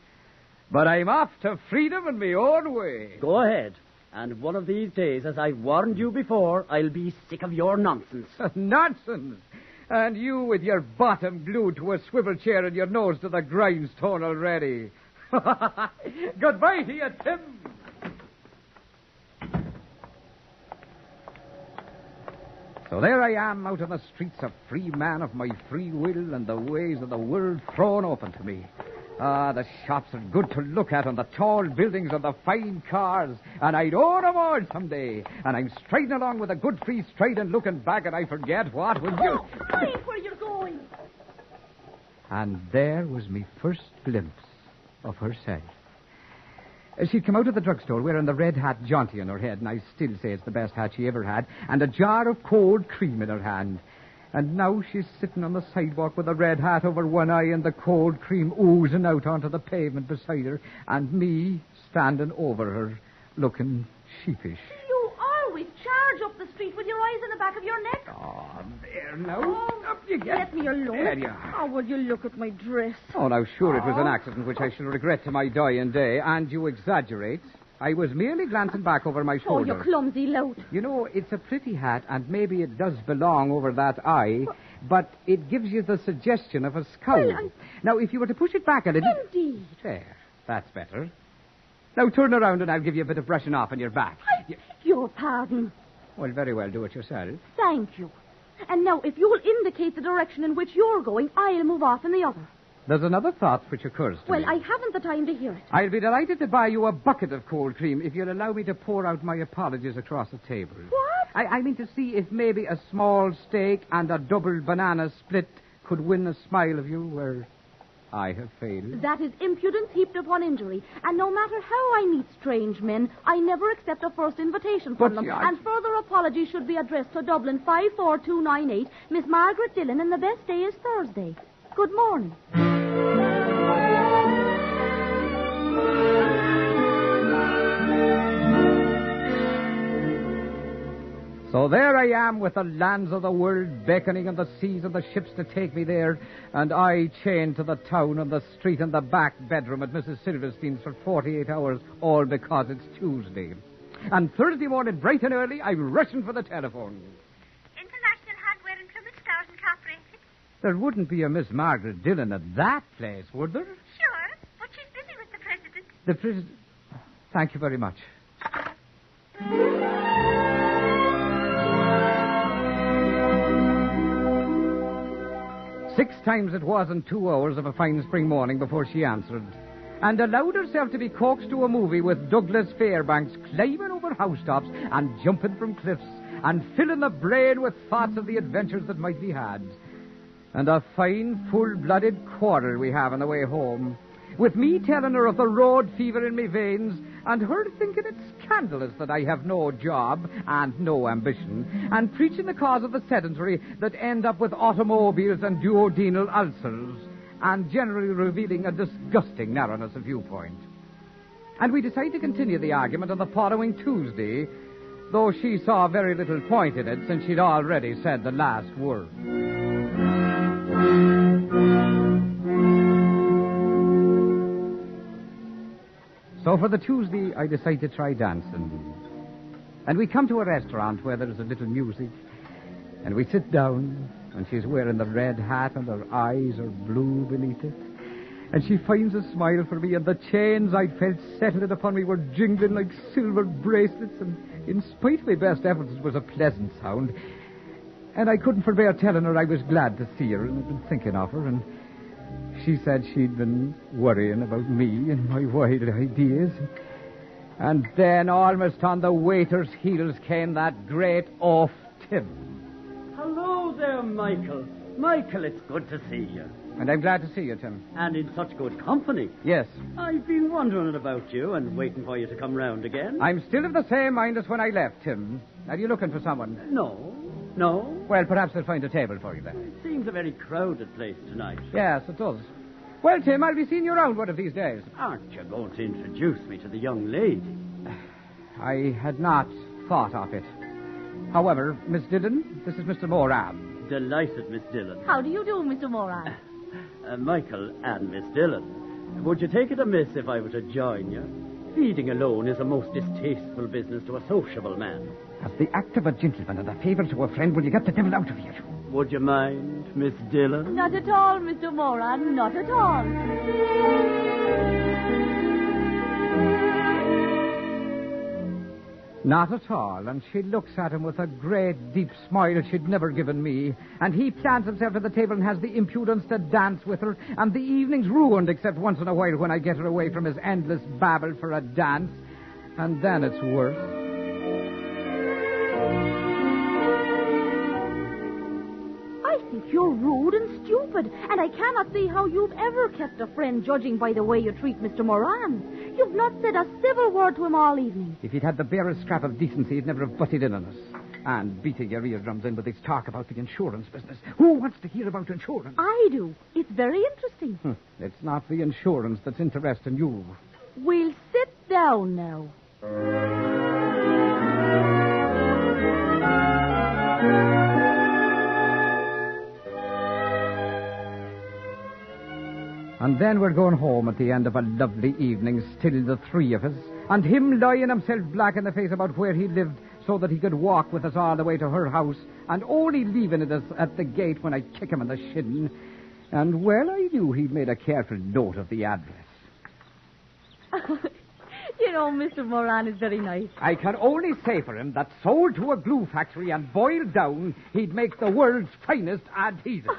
But I'm off to freedom in my own way. Go ahead. And one of these days, as I've warned you before, I'll be sick of your nonsense. Nonsense? And you with your bottom glued to a swivel chair and your nose to the grindstone already. Goodbye to you, Tim. So there I am, out on the streets, a free man of my free will, and the ways of the world thrown open to me. Ah, the shops are good to look at, and the tall buildings and the fine cars, and I'd own them all someday. And I'm striding along with a good free stride and looking back, and I forget what was you. Mind where you're going. And there was me first glimpse of herself. She'd come out of the drugstore wearing the red hat jaunty on her head, and I still say it's the best hat she ever had, and a jar of cold cream in her hand. And now she's sitting on the sidewalk with a red hat over one eye and the cold cream oozing out onto the pavement beside her, and me standing over her, looking sheepish. You always charge up the street with your eyes in the back of your neck. Oh, there now. Up you get. Let me alone. There you are. How would you look at my dress? Oh, now, sure, it was an accident which I shall regret to my dying day, and you exaggerate. I was merely glancing back over my Oh, shoulder. you clumsy lout. You know, it's a pretty hat, and maybe it does belong over that eye, but it gives you the suggestion of a scowl. Well, Now, if you were to push it back a little... Indeed. There, that's better. Now, turn around and I'll give you a bit of brushing off on your back. Your pardon. Well, very well, do it yourself. Thank you. And now, if you will indicate the direction in which you're going, I'll move off in the other. There's another thought which occurs to me. Well, I haven't the time to hear it. I'll be delighted to buy you a bucket of cold cream if you'll allow me to pour out my apologies across the table. What? I mean to see if maybe a small steak and a double banana split could win a smile of you where I have failed. That is impudence heaped upon injury. And no matter how I meet strange men, I never accept a first invitation from them. And further apologies should be addressed to Dublin 54298, Miss Margaret Dillon, and the best day is Thursday. Good morning. So there I am with the lands of the world beckoning and the seas and the ships to take me there, and I chained to the town and the street and the back bedroom at Mrs. Silverstein's for 48 hours, all because it's Tuesday. And Thursday morning, bright and early, I'm rushing for the telephone. International Hardware and Plymouth Stores Incorporated. There wouldn't be a Miss Margaret Dillon at that place, would there? Sure, but she's busy with the president. The president... Thank you very much. Six times it was in 2 hours of a fine spring morning before she answered, and allowed herself to be coaxed to a movie with Douglas Fairbanks climbing over housetops and jumping from cliffs and filling the brain with thoughts of the adventures that might be had. And a fine, full-blooded quarrel we have on the way home, with me telling her of the road fever in me veins, and her thinking it scandalous that I have no job and no ambition, and preaching the cause of the sedentary that end up with automobiles and duodenal ulcers, and generally revealing a disgusting narrowness of viewpoint. And we decided to continue the argument on the following Tuesday, though she saw very little point in it since she'd already said the last word. So for the Tuesday, I decide to try dancing. And we come to a restaurant where there's a little music. And we sit down, and she's wearing the red hat, and her eyes are blue beneath it. And she finds a smile for me, and the chains I'd felt settling upon me were jingling like silver bracelets. And in spite of my best efforts, it was a pleasant sound. And I couldn't forbear telling her I was glad to see her, and I'd been thinking of her, and... she said she'd been worrying about me and my wild ideas. And then, almost on the waiter's heels, came that great oaf Tim. Hello there, Michael. Michael, it's good to see you. And I'm glad to see you, Tim. And in such good company. Yes. I've been wondering about you and waiting for you to come round again. I'm still of the same mind as when I left, Tim. Are you looking for someone? No. Well, perhaps they'll find a table for you then. It seems a very crowded place tonight. Yes, it does. Well, Tim, I'll be seeing you around one of these days. Aren't you going to introduce me to the young lady? I had not thought of it. However, Miss Dillon, this is Mr. Moran. Delighted, Miss Dillon. How do you do, Mr. Moran? Michael and Miss Dillon. Would you take it amiss if I were to join you? Feeding alone is a most distasteful business to a sociable man. As the act of a gentleman and a favour to a friend, will you get the devil out of here? Would you mind, Miss Dillon? Not at all, Mr. Moran, not at all. Not at all, and she looks at him with a great, deep smile she'd never given me, and he plants himself at the table and has the impudence to dance with her, and the evening's ruined except once in a while when I get her away from his endless babble for a dance, and then it's worse. I think you're rude and stupid, and I cannot see how you've ever kept a friend judging by the way you treat Mr. Moran. You've not said a civil word to him all evening. If he'd had the barest scrap of decency, he'd never have butted in on us. And beating your eardrums in with his talk about the insurance business. Who wants to hear about insurance? I do. It's very interesting. It's not the insurance that's interesting you. We'll sit down now. And then we're going home at the end of a lovely evening, still the three of us, and him lying himself black in the face about where he lived so that he could walk with us all the way to her house, and only leaving it at the gate when I kick him in the shin. And, well, I knew he'd made a careful note of the address. You know, Mr. Moran is very nice. I can only say for him that sold to a glue factory and boiled down, he'd make the world's finest adhesive.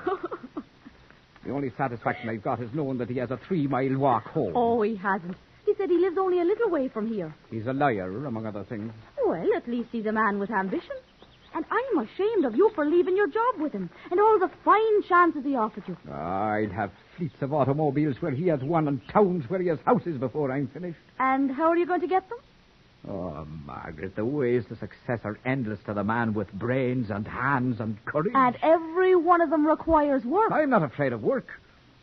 The only satisfaction I've got is knowing that he has a 3-mile walk home. Oh, he hasn't. He said he lives only a little way from here. He's a liar, among other things. Well, at least he's a man with ambition. And I'm ashamed of you for leaving your job with him and all the fine chances he offered you. I'd have fleets of automobiles where he has one and towns where he has houses before I'm finished. And how are you going to get them? Oh, Margaret, the ways to success are endless to the man with brains and hands and courage. And every one of them requires work. I'm not afraid of work.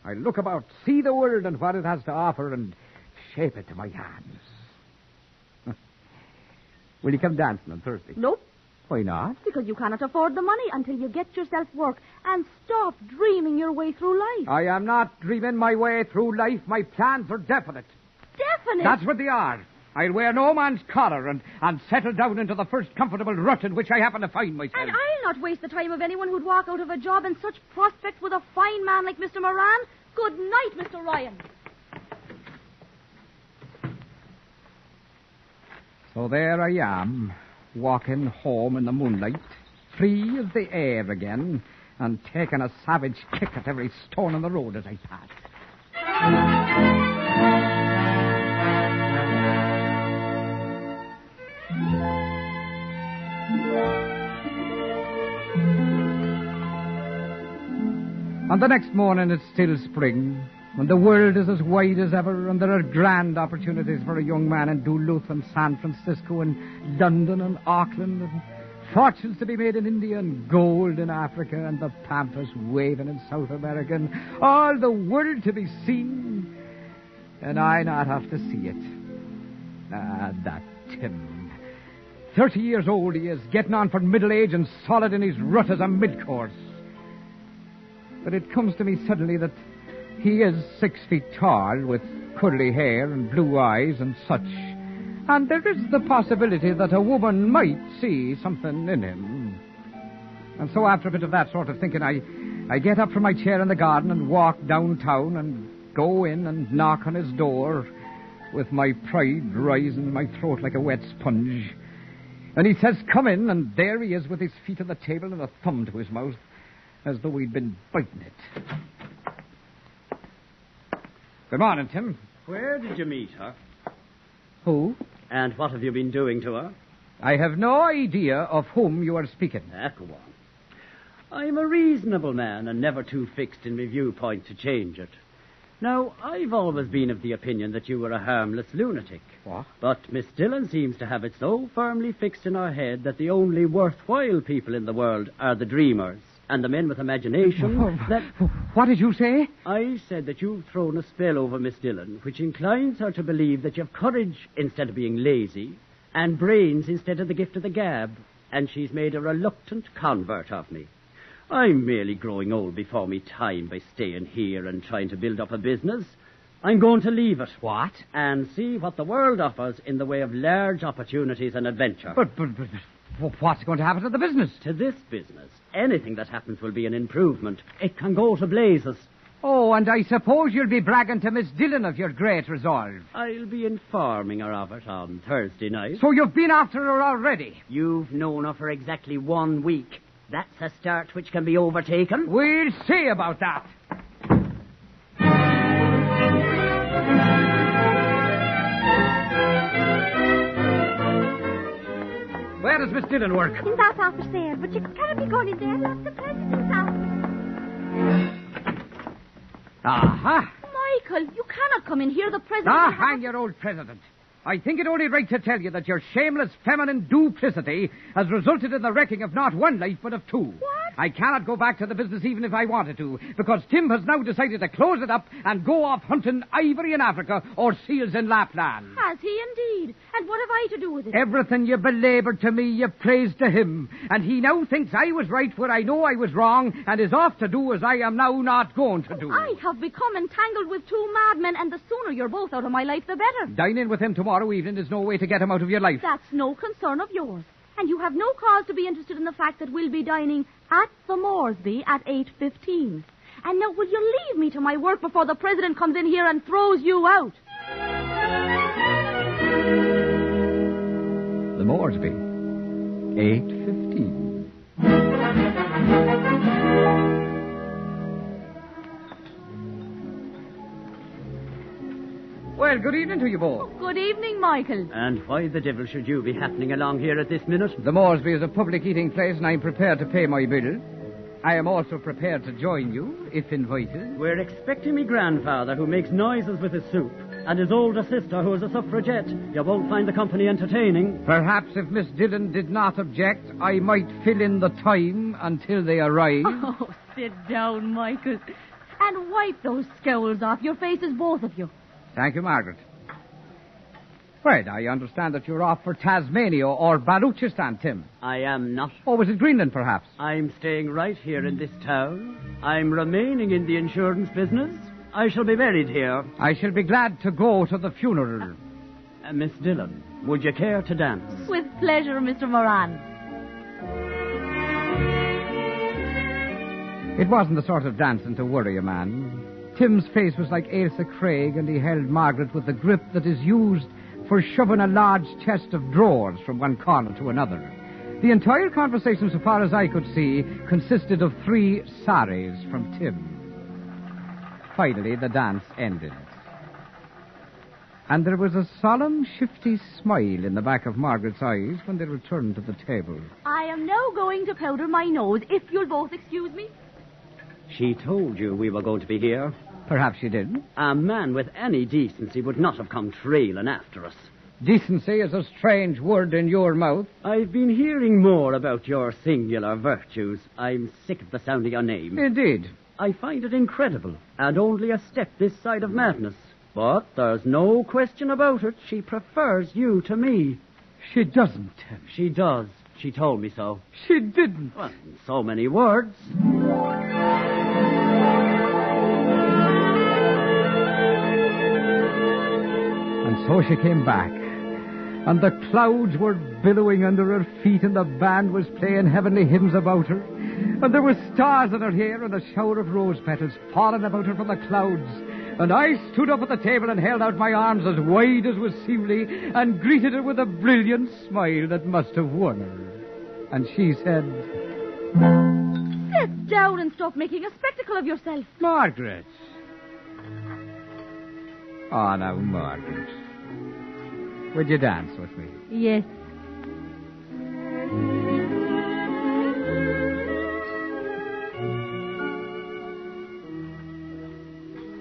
I look about, see the world and what it has to offer, and shape it to my hands. Will you come dancing on Thursday? Nope. Why not? Because you cannot afford the money until you get yourself work and stop dreaming your way through life. I am not dreaming my way through life. My plans are definite. Definite? That's what they are. I'll wear no man's collar and settle down into the first comfortable rut in which I happen to find myself. And I'll not waste the time of anyone who'd walk out of a job in such prospect with a fine man like Mr. Moran. Good night, Mr. Ryan. So there I am, walking home in the moonlight, free as the air again, and taking a savage kick at every stone on the road as I pass. And the next morning it's still spring, and the world is as wide as ever, and there are grand opportunities for a young man in Duluth and San Francisco and London and Auckland, and fortunes to be made in India and gold in Africa and the pampas waving in South America and all the world to be seen, and I not have to see it. Ah, that Tim. 30 years old he is, getting on for middle age and solid in his rut as a mid-course. But it comes to me suddenly that he is 6 feet tall, with curly hair and blue eyes and such. And there is the possibility that a woman might see something in him. And so after a bit of that sort of thinking, I get up from my chair in the garden and walk downtown and go in and knock on his door with my pride rising in my throat like a wet sponge. And he says, "Come in," and there he is with his feet on the table and a thumb to his mouth, as though he'd been biting it. Good morning, Tim. Where did you meet her? Who? And what have you been doing to her? I have no idea of whom you are speaking. Go on. I'm a reasonable man and never too fixed in my viewpoint to change it. Now, I've always been of the opinion that you were a harmless lunatic. What? But Miss Dillon seems to have it so firmly fixed in her head that the only worthwhile people in the world are the dreamers and the men with imagination that... What did you say? I said that you've thrown a spell over Miss Dillon, which inclines her to believe that you've courage instead of being lazy, and brains instead of the gift of the gab, and she's made a reluctant convert of me. I'm merely growing old before me time by staying here and trying to build up a business. I'm going to leave it. What? And see what the world offers in the way of large opportunities and adventure. But what's going to happen to the business? To this business, anything that happens will be an improvement. It can go to blazes. Oh, and I suppose you'll be bragging to Miss Dillon of your great resolve. I'll be informing her of it on Thursday night. So you've been after her already? You've known her for exactly 1 week. That's a start which can be overtaken. We'll see about that. Where does Miss Dillon work? In that office there, but you can't be going in there. That's the president's office. Aha. Michael, you cannot come in here. The president... Hang your old president. I think it only right to tell you that your shameless feminine duplicity has resulted in the wrecking of not one life, but of 2. What? I cannot go back to the business even if I wanted to, because Tim has now decided to close it up and go off hunting ivory in Africa or seals in Lapland. Has he indeed? And what have I to do with it? Everything you belaboured to me, you praised to him. And he now thinks I was right where I know I was wrong and is off to do as I am now not going to do. I have become entangled with 2 madmen, and the sooner you're both out of my life, the better. Dine in with him tomorrow evening is no way to get him out of your life. That's no concern of yours. And you have no cause to be interested in the fact that we'll be dining at the Moresby at 8:15. And now will you leave me to my work before the president comes in here and throws you out? The Moresby, 8:15. Well, good evening to you both. Good evening, Michael. And why the devil should you be happening along here at this minute? The Moresby is a public eating place, and I'm prepared to pay my bill. I am also prepared to join you, if invited. We're expecting me grandfather, who makes noises with his soup, and his older sister, who is a suffragette. You won't find the company entertaining. Perhaps if Miss Dillon did not object, I might fill in the time until they arrive. Oh, sit down, Michael. And wipe those scowls off your faces, both of you. Thank you, Margaret. Well, I understand that you're off for Tasmania or Baluchistan, Tim. I am not. Or was it Greenland, perhaps? I'm staying right here in this town. I'm remaining in the insurance business. I shall be buried here. I shall be glad to go to the funeral. Miss Dillon, would you care to dance? With pleasure, Mr. Moran. It wasn't the sort of dancing to worry a man. Tim's face was like Ailsa Craig, and he held Margaret with the grip that is used for shoving a large chest of drawers from one corner to another. The entire conversation, so far as I could see, consisted of 3 sorries from Tim. Finally, the dance ended. And there was a solemn, shifty smile in the back of Margaret's eyes when they returned to the table. I am now going to powder my nose, if you'll both excuse me. She told you we were going to be here. Perhaps she did. A man with any decency would not have come trailing after us. Decency is a strange word in your mouth. I've been hearing more about your singular virtues. I'm sick of the sound of your name. Indeed. I find it incredible, and only a step this side of madness. But there's no question about it. She prefers you to me. She doesn't. She does. She told me so. She didn't. Well, in so many words. And so she came back, and the clouds were billowing under her feet, and the band was playing heavenly hymns about her, and there were stars in her hair and a shower of rose petals falling about her from the clouds. And I stood up at the table and held out my arms as wide as was seemly and greeted her with a brilliant smile that must have won her. And she said, "Sit down and stop making a spectacle of yourself." "Margaret." "Oh, now, Margaret. Would you dance with me?" "Yes."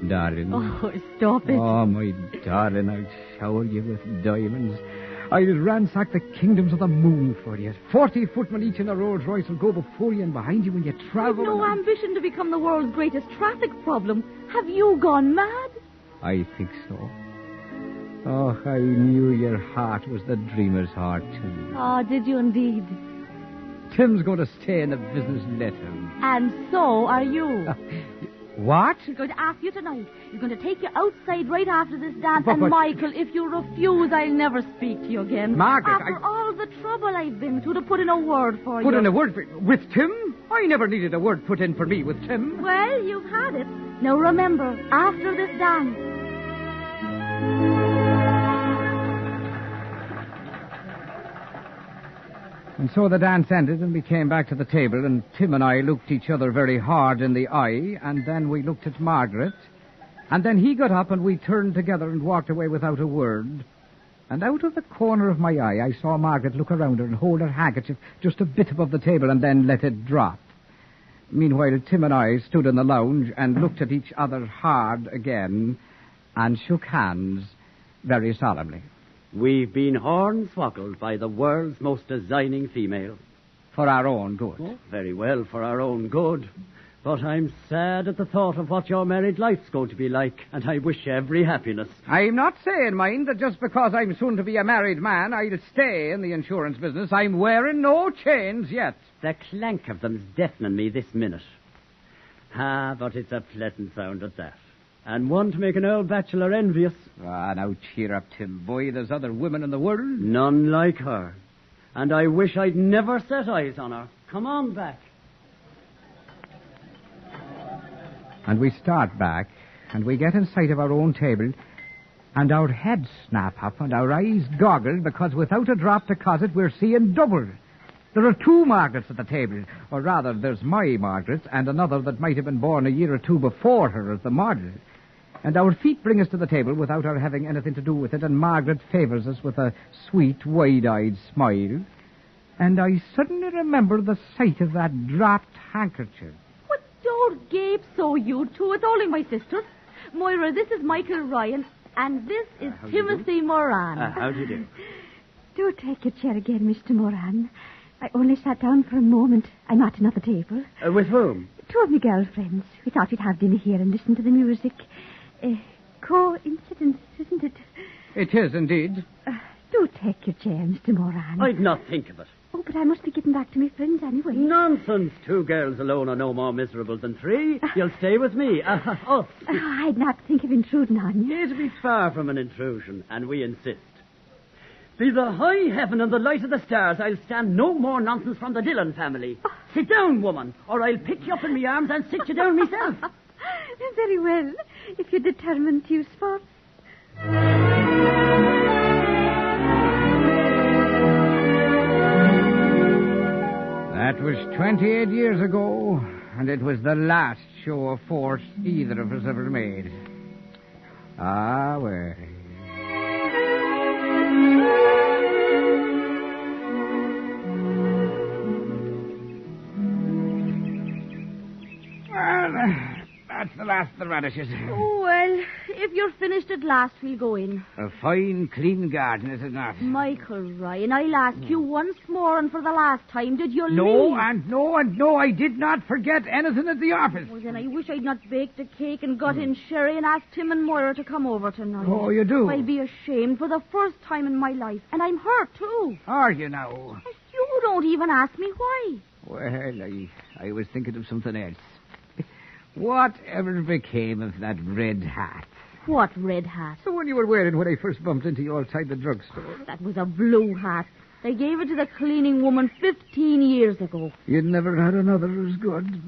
"Darling." "Oh, stop it." "Oh, my darling, I'll shower you with diamonds. I'll ransack the kingdoms of the moon for you. 40 footmen each in a Rolls Royce will go before you and behind you when you travel. You've no ambition to become the world's greatest traffic problem. Have you gone mad? I think so. Oh, I knew your heart was the dreamer's heart, too. Ah, did you indeed? Tim's going to stay in the business, let him. And so are you. What? She's going to ask you tonight. He's going to take you outside right after this dance. And, Michael, if you refuse, I'll never speak to you again. Margaret, After all the trouble I've been to put in a word for you. Put in a word with Tim? I never needed a word put in for me with Tim. Well, you've had it. Now remember, after this dance... And so the dance ended, and we came back to the table, and Tim and I looked each other very hard in the eye, and then we looked at Margaret, and then he got up and we turned together and walked away without a word. And out of the corner of my eye, I saw Margaret look around her and hold her handkerchief just a bit above the table and then let it drop. Meanwhile, Tim and I stood in the lounge and looked at each other hard again and shook hands very solemnly. We've been hornswoggled by the world's most designing female. For our own good. Oh, very well, for our own good. But I'm sad at the thought of what your married life's going to be like, and I wish you every happiness. I'm not saying, mind, that just because I'm soon to be a married man, I'll stay in the insurance business. I'm wearing no chains yet. The clank of them's deafening me this minute. Ah, but it's a pleasant sound at that. And one to make an old bachelor envious. Ah, now cheer up, Tim, boy. There's other women in the world. None like her. And I wish I'd never set eyes on her. Come on back. And we start back, and we get in sight of our own table, and our heads snap up, and our eyes goggle, because without a drop to cause it, we're seeing double. There are two Margarets at the table, or rather, there's my Margaret, and another that might have been born a year or two before her as the model. And our feet bring us to the table without our having anything to do with it, and Margaret favors us with a sweet, wide-eyed smile. And I suddenly remember the sight of that dropped handkerchief. What, don't gape so, you two. It's only my sister. Moira, this is Michael Ryan, and this is Timothy Moran. How do you do? Do take your chair again, Mr. Moran. I only sat down for a moment. I'm at another table. With whom? Two of my girlfriends. We thought we'd have dinner here and listen to the music. Coincidence, isn't it? It is, indeed. Do take your chair, Mr. Moran. I'd not think of it. Oh, but I must be getting back to my friends anyway. Nonsense. Two girls alone are no more miserable than three. You'll stay with me. I'd not think of intruding on you. It'd be far from an intrusion, and we insist. Be the high heaven and the light of the stars, I'll stand no more nonsense from the Dillon family. Sit down, woman, or I'll pick you up in my arms and sit you down myself. Very well, if you're determined to use force. That was 28 years ago, and it was the last show of force either of us ever made. Ah, well. That's the last of the radishes. Oh, well, if you're finished at last, we'll go in. A fine, clean garden, is it not? Michael Ryan, I'll ask you once more and for the last time, did you leave? No, I did not forget anything at the office. Well, then I wish I'd not baked a cake and got in sherry and asked Tim and Moira to come over tonight. Oh, you do? I'll be ashamed for the first time in my life, and I'm hurt, too. Are you now? You don't even ask me why. Well, I was thinking of something else. Whatever became of that red hat? What red hat? The one you were wearing when I first bumped into you outside the drugstore. That was a blue hat. They gave it to the cleaning woman 15 years ago. You'd never had another as good.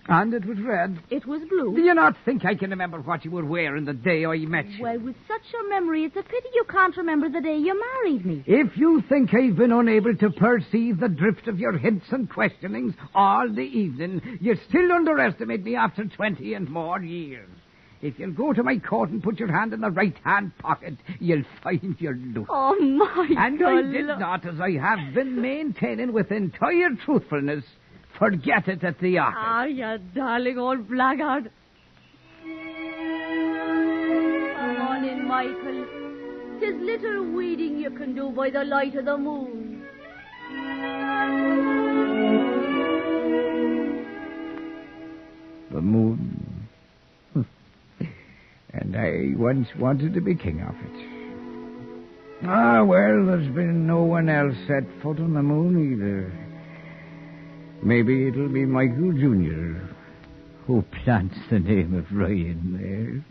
And it was red. It was blue. Do you not think I can remember what you were wearing the day I met you? Well, with such a memory, it's a pity you can't remember the day you married me. If you think I've been unable to perceive the drift of your hints and questionings all the evening, you still underestimate me after 20 and more years. If you'll go to my coat and put your hand in the right-hand pocket, you'll find your loot. Oh, my And God. I did not, as I have been maintaining with entire truthfulness, forget it at the office. Ah, you darling old blackguard. Come on in, Michael. 'Tis little weeding you can do by the light of the moon. The moon. And I once wanted to be king of it. Ah, well, there's been no one else set foot on the moon either. Maybe it'll be Michael Jr. who plants the name of Ryan there.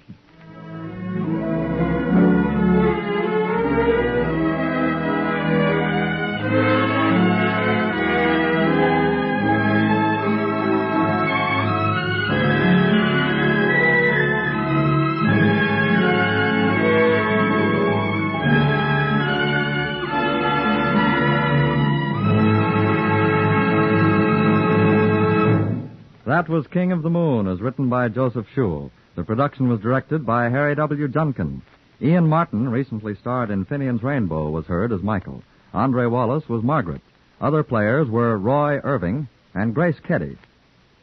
That was King of the Moon, as written by Joseph Schul. The production was directed by Harry W. Junkin. Ian Martin, recently starred in Finian's Rainbow, was heard as Michael. Andre Wallace was Margaret. Other players were Roy Irving and Grace Keddy.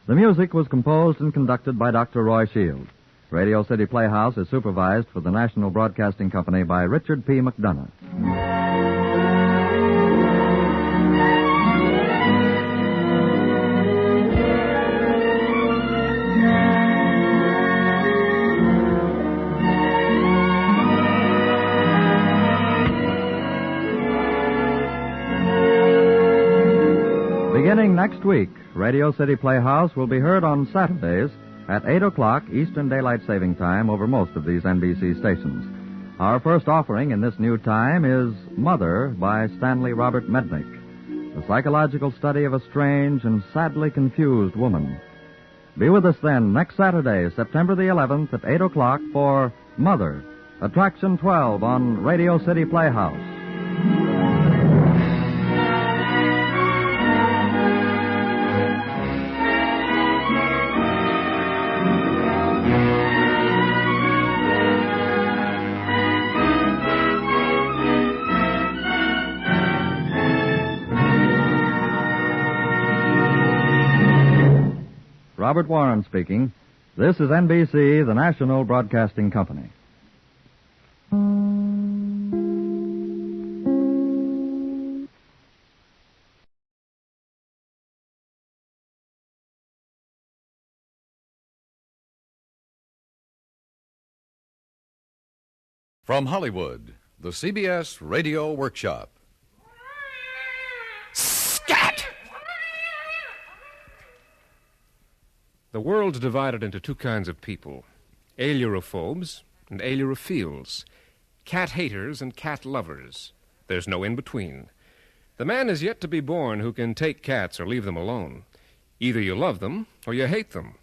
The music was composed and conducted by Dr. Roy Shields. Radio City Playhouse is supervised for the National Broadcasting Company by Richard P. McDonough. Beginning next week, Radio City Playhouse will be heard on Saturdays at 8 o'clock Eastern Daylight Saving Time over most of these NBC stations. Our first offering in this new time is Mother by Stanley Robert Mednick, the psychological study of a strange and sadly confused woman. Be with us then next Saturday, September the 11th at 8 o'clock for Mother, Attraction 12 on Radio City Playhouse. Robert Warren speaking. This is NBC, the National Broadcasting Company. From Hollywood, the CBS Radio Workshop. The world's divided into two kinds of people, ailurophobes and ailurophiles, cat haters and cat lovers. There's no in-between. The man is yet to be born who can take cats or leave them alone. Either you love them or you hate them.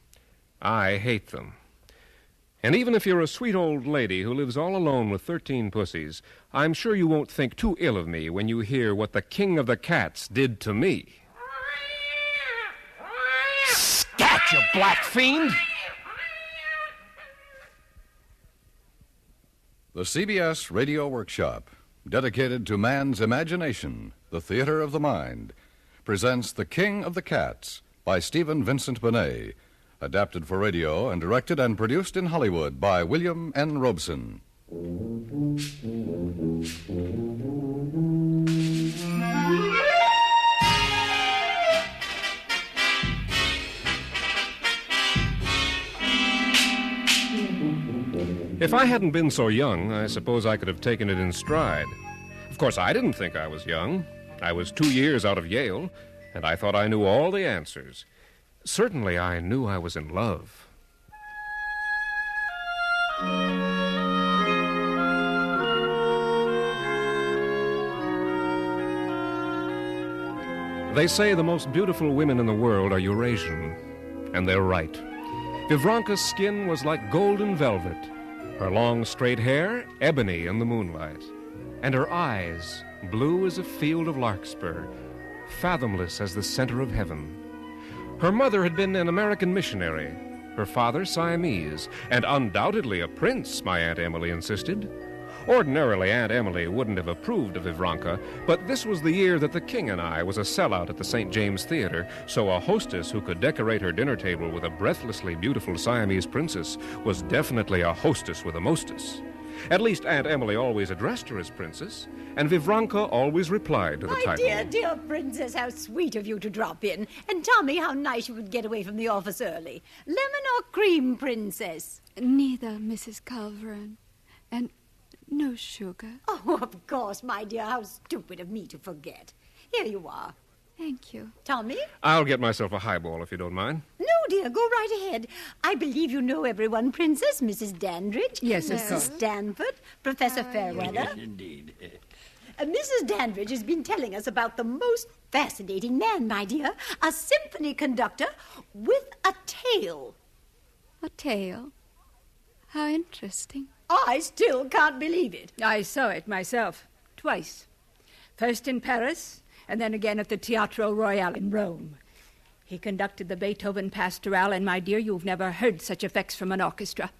I hate them. And even if you're a sweet old lady who lives all alone with 13 pussies, I'm sure you won't think too ill of me when you hear what the king of the cats did to me. Scat, you black fiend! The CBS Radio Workshop, dedicated to man's imagination, the theater of the mind, presents The King of the Cats by Stephen Vincent Benet, adapted for radio and directed and produced in Hollywood by William N. Robeson. If I hadn't been so young, I suppose I could have taken it in stride. Of course, I didn't think I was young. I was 2 years out of Yale, and I thought I knew all the answers. Certainly, I knew I was in love. They say the most beautiful women in the world are Eurasian, and they're right. Vivranka's skin was like golden velvet, her long straight hair ebony in the moonlight, and her eyes blue as a field of larkspur, fathomless as the center of heaven. Her mother had been an American missionary, her father Siamese, and undoubtedly a prince, my Aunt Emily insisted. Ordinarily, Aunt Emily wouldn't have approved of Vivranka, but this was the year that the king and I was a sellout at the St. James Theater, so a hostess who could decorate her dinner table with a breathlessly beautiful Siamese princess was definitely a hostess with a mostess. At least Aunt Emily always addressed her as princess, and Vivranka always replied to the title. My dear princess, how sweet of you to drop in. And tell me how nice you would get away from the office early. Lemon or cream, princess? Neither, Mrs. Calvert. And no sugar. Oh, of course, my dear. How stupid of me to forget. Here you are. Thank you. Tommy? I'll get myself a highball, if you don't mind. No, dear, go right ahead. I believe you know everyone, Princess. Mrs. Dandridge. Yes, of Mrs. course. Stanford. Professor Fairweather. Yes, indeed. Mrs. Dandridge has been telling us about the most fascinating man, my dear. A symphony conductor with a tail. A tail? How interesting. I still can't believe it. I saw it myself, twice. First in Paris, and then again at the Teatro Royale in Rome. He conducted the Beethoven Pastoral, and, my dear, you've never heard such effects from an orchestra.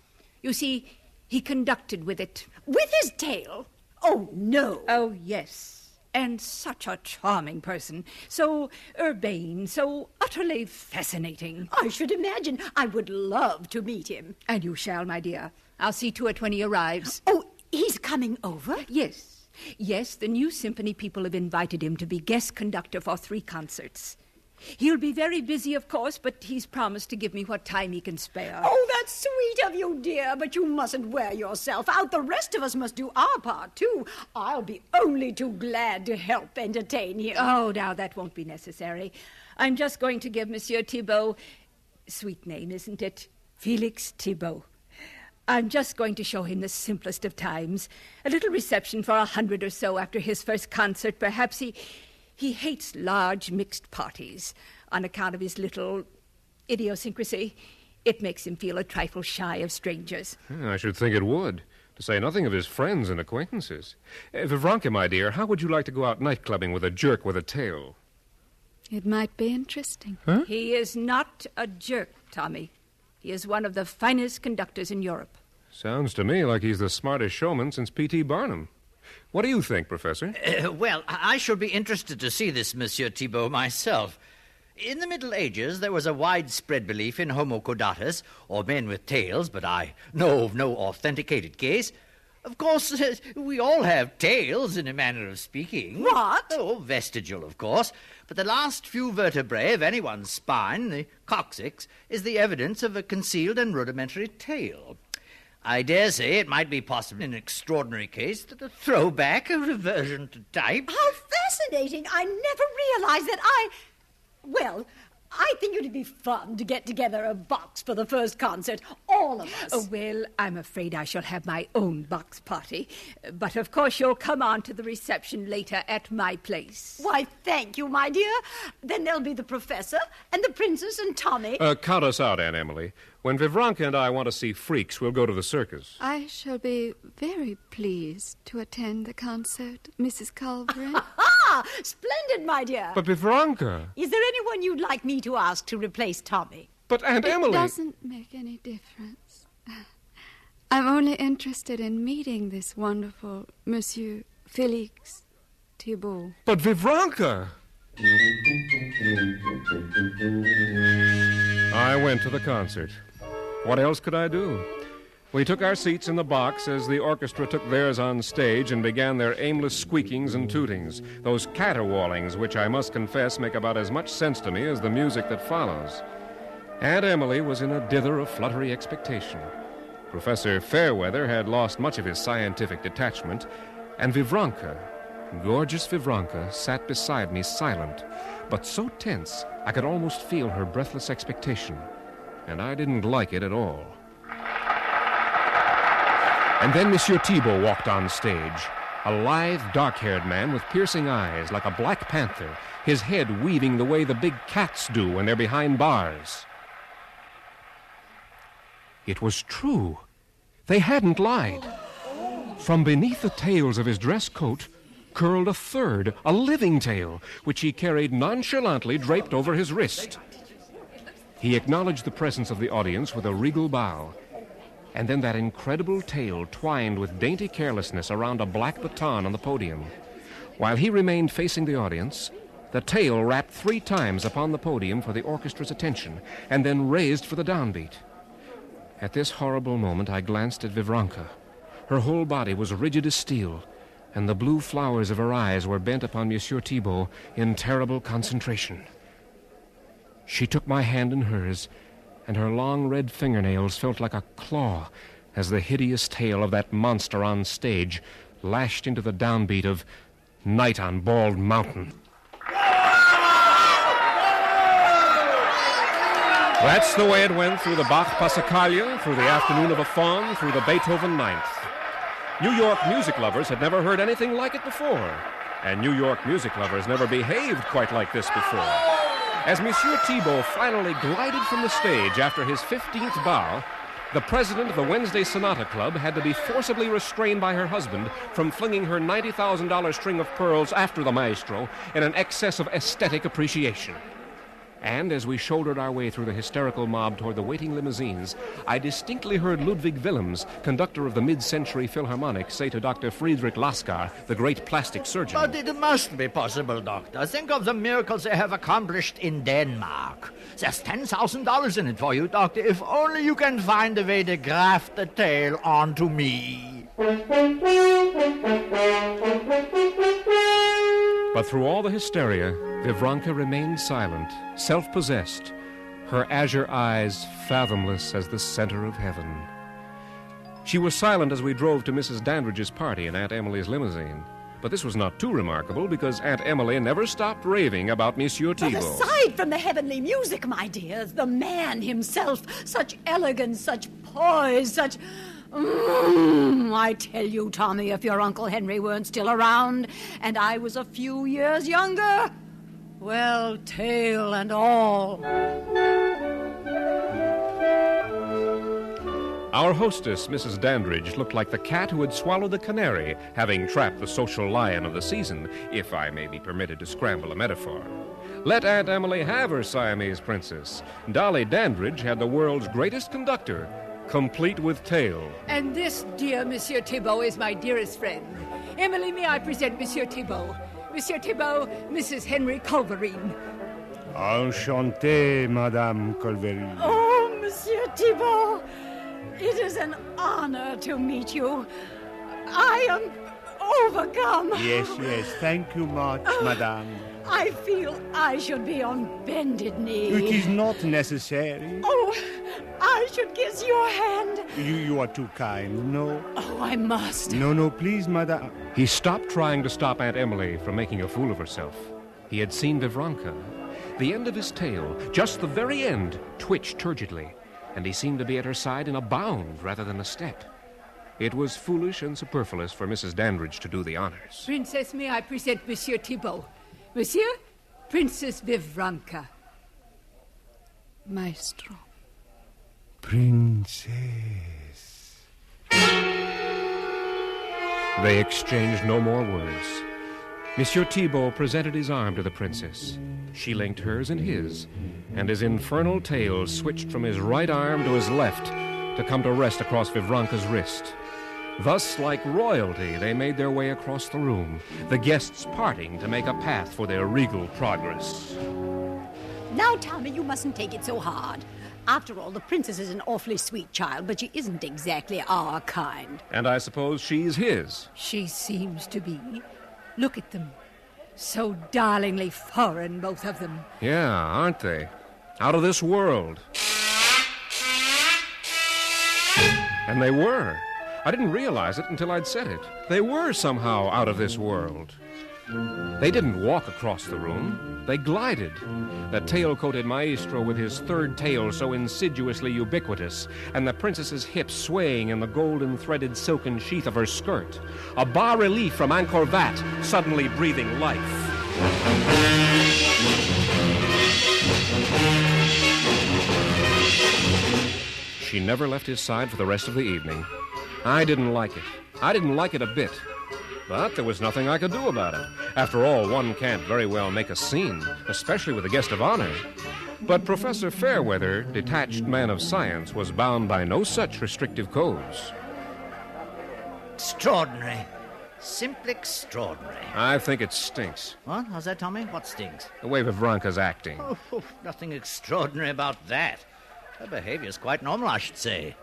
You see, he conducted with it. With his tail? Oh, no. Oh, yes. And such a charming person. So urbane, so utterly fascinating. I should imagine. I would love to meet him. And you shall, my dear. I'll see to it when he arrives. Oh, he's coming over? Yes. Yes, the new symphony people have invited him to be guest conductor for 3 concerts. He'll be very busy, of course, but he's promised to give me what time he can spare. Oh, that's sweet of you, dear, but you mustn't wear yourself out. The rest of us must do our part, too. I'll be only too glad to help entertain him. Oh, now, that won't be necessary. I'm just going to give Monsieur Thibault... Sweet name, isn't it? Felix Thibault. I'm just going to show him the simplest of times. A little reception for 100 or so after his first concert. Perhaps he hates large mixed parties on account of his little idiosyncrasy. It makes him feel a trifle shy of strangers. I should think it would, to say nothing of his friends and acquaintances. Vivranka, my dear, how would you like to go out night-clubbing with a jerk with a tail? It might be interesting. Huh? He is not a jerk, Tommy. He is one of the finest conductors in Europe. Sounds to me like he's the smartest showman since P.T. Barnum. What do you think, Professor? Well, I shall be interested to see this Monsieur Thibault myself. In the Middle Ages, there was a widespread belief in homo caudatus, or men with tails, but I know of no authenticated case. Of course, we all have tails, in a manner of speaking. What? Oh, vestigial, of course. But the last few vertebrae of anyone's spine, the coccyx, is the evidence of a concealed and rudimentary tail. I dare say it might be possible in an extraordinary case that a throwback, a reversion to type. How fascinating. I never realized that Well, I think it'd be fun to get together a box for the first concert, all of us. Oh, well, I'm afraid I shall have my own box party. But, of course, you'll come on to the reception later at my place. Why, thank you, my dear. Then there'll be the professor and the princess and Tommy. Count us out, Aunt Emily. When Vivranka and I want to see freaks, we'll go to the circus. I shall be very pleased to attend the concert, Mrs. Culverin. Splendid, my dear. But Vivranka... Is there anyone you'd like me to ask to replace Tommy? But Aunt Emily... It doesn't make any difference. I'm only interested in meeting this wonderful Monsieur Felix Thibault. But Vivranka... I went to the concert. What else could I do? We took our seats in the box as the orchestra took theirs on stage and began their aimless squeakings and tootings, those caterwaulings which I must confess make about as much sense to me as the music that follows. Aunt Emily was in a dither of fluttery expectation. Professor Fairweather had lost much of his scientific detachment, and Vivranka, gorgeous Vivranka, sat beside me silent, but so tense I could almost feel her breathless expectation, and I didn't like it at all. And then Monsieur Thibault walked on stage, a lithe, dark-haired man with piercing eyes like a black panther, his head weaving the way the big cats do when they're behind bars. It was true. They hadn't lied. From beneath the tails of his dress coat curled a third, a living tail, which he carried nonchalantly draped over his wrist. He acknowledged the presence of the audience with a regal bow. And then that incredible tail twined with dainty carelessness around a black baton on the podium. While he remained facing the audience, the tail rapped 3 times upon the podium for the orchestra's attention, and then raised for the downbeat. At this horrible moment, I glanced at Vivranka. Her whole body was rigid as steel, and the blue flowers of her eyes were bent upon Monsieur Thibault in terrible concentration. She took my hand in hers, and her long red fingernails felt like a claw as the hideous tail of that monster on stage lashed into the downbeat of Night on Bald Mountain. That's the way it went through the Bach Passacaglia, through the Afternoon of a Faun, through the Beethoven Ninth. New York music lovers had never heard anything like it before, and New York music lovers never behaved quite like this before. As Monsieur Thibault finally glided from the stage after his 15th bow, the president of the Wednesday Sonata Club had to be forcibly restrained by her husband from flinging her $90,000 string of pearls after the maestro in an excess of aesthetic appreciation. And as we shouldered our way through the hysterical mob toward the waiting limousines, I distinctly heard Ludwig Willems, conductor of the mid-century Philharmonic, say to Dr. Friedrich Laskar, the great plastic surgeon. But it must be possible, Doctor. Think of the miracles they have accomplished in Denmark. There's $10,000 in it for you, Doctor, if only you can find a way to graft the tail onto me. But through all the hysteria, Vivranka remained silent, self-possessed, her azure eyes fathomless as the center of heaven. She was silent as we drove to Mrs. Dandridge's party in Aunt Emily's limousine. But this was not too remarkable, because Aunt Emily never stopped raving about Monsieur But Thibault. aside from the heavenly music, my dear, the man himself, such elegance, such poise, such... I tell you, Tommy, if your Uncle Henry weren't still around, and I was a few years younger, well, tail and all. Our hostess, Mrs. Dandridge, looked like the cat who had swallowed the canary, having trapped the social lion of the season, if I may be permitted to scramble a metaphor. Let Aunt Emily have her Siamese princess. Dolly Dandridge had the world's greatest conductor, complete with tail. And this, dear Monsieur Thibault, is my dearest friend. Emily, may I present Monsieur Thibault? Monsieur Thibault, Mrs. Henry Culverine. Enchanté, Madame Culverine. Oh, Monsieur Thibault, it is an honor to meet you. I am overcome. Yes, thank you much, Madame. I feel I should be on bended knee. It is not necessary. Oh, I should kiss your hand. You are too kind, no? Oh, I must. No, please, Madame. He stopped trying to stop Aunt Emily from making a fool of herself. He had seen Vivranka. The end of his tail, just the very end, twitched turgidly, and he seemed to be at her side in a bound rather than a step. It was foolish and superfluous for Mrs. Dandridge to do the honors. Princess, may I present Monsieur Thibault? Monsieur, Princess Vivranka. Maestro. Princess. They exchanged no more words. Monsieur Thibault presented his arm to the princess. She linked hers in his, and his infernal tail switched from his right arm to his left to come to rest across Vivranka's wrist. Thus, like royalty, they made their way across the room, the guests parting to make a path for their regal progress. Now, Tommy, you mustn't take it so hard. After all, the princess is an awfully sweet child, but she isn't exactly our kind. And I suppose she's his. She seems to be. Look at them. So darlingly foreign, both of them. Yeah, aren't they? Out of this world. And they were. I didn't realize it until I'd said it. They were somehow out of this world. They didn't walk across the room. They glided. That tail-coated maestro with his third tail so insidiously ubiquitous, and the princess's hips swaying in the golden-threaded silken sheath of her skirt. A bas-relief from Angkor Wat, suddenly breathing life. She never left his side for the rest of the evening. I didn't like it. I didn't like it a bit. But there was nothing I could do about it. After all, one can't very well make a scene, especially with a guest of honor. But Professor Fairweather, detached man of science, was bound by no such restrictive codes. Extraordinary. Simply extraordinary. I think it stinks. What? How's that, Tommy? What stinks? The way Vivranka's acting. Oh, nothing extraordinary about that. Her behavior's quite normal, I should say.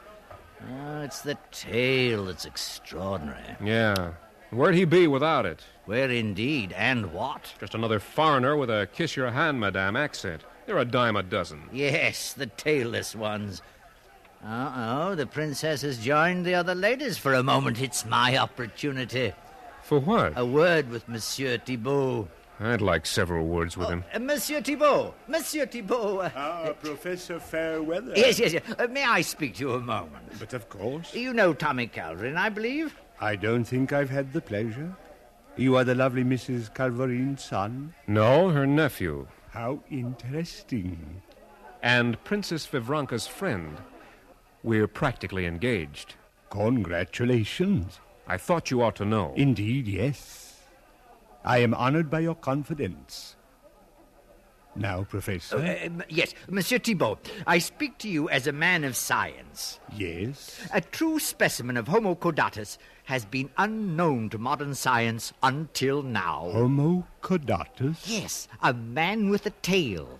It's the tail that's extraordinary. Yeah. Where'd he be without it? Where indeed, and what? Just another foreigner with a kiss-your-hand, madame accent. They're a dime a dozen. Yes, the tailless ones. The princess has joined the other ladies for a moment. It's my opportunity. For what? A word with Monsieur Thibault. I'd like several words with him. Monsieur Thibault! Monsieur Thibault! Professor Fairweather. Yes. May I speak to you a moment? But of course. You know Tommy Calvin, I believe? I don't think I've had the pleasure. You are the lovely Mrs. Calverine's son? No, her nephew. How interesting. And Princess Vivranka's friend. We're practically engaged. Congratulations. I thought you ought to know. Indeed, yes. I am honored by your confidence. Now, Professor. Yes, Monsieur Thibault, I speak to you as a man of science. Yes? A true specimen of Homo caudatus has been unknown to modern science until now. Homo caudatus? Yes, a man with a tail.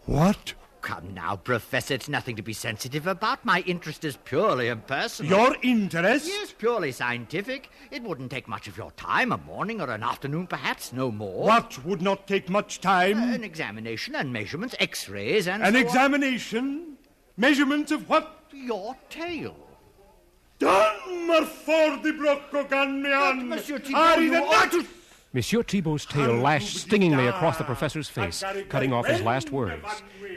What? Come now, Professor, it's nothing to be sensitive about. My interest is purely impersonal. Your interest? Yes, purely scientific. It wouldn't take much of your time, a morning or an afternoon, perhaps, no more. What would not take much time? An examination and measurements, X-rays and An so examination? Measurements of what? Your tail. Damn for the brocco gan me on! Monsieur Thibault, you ought to... Monsieur Thibault's tail lashed stingingly across the professor's face, cutting off his last words.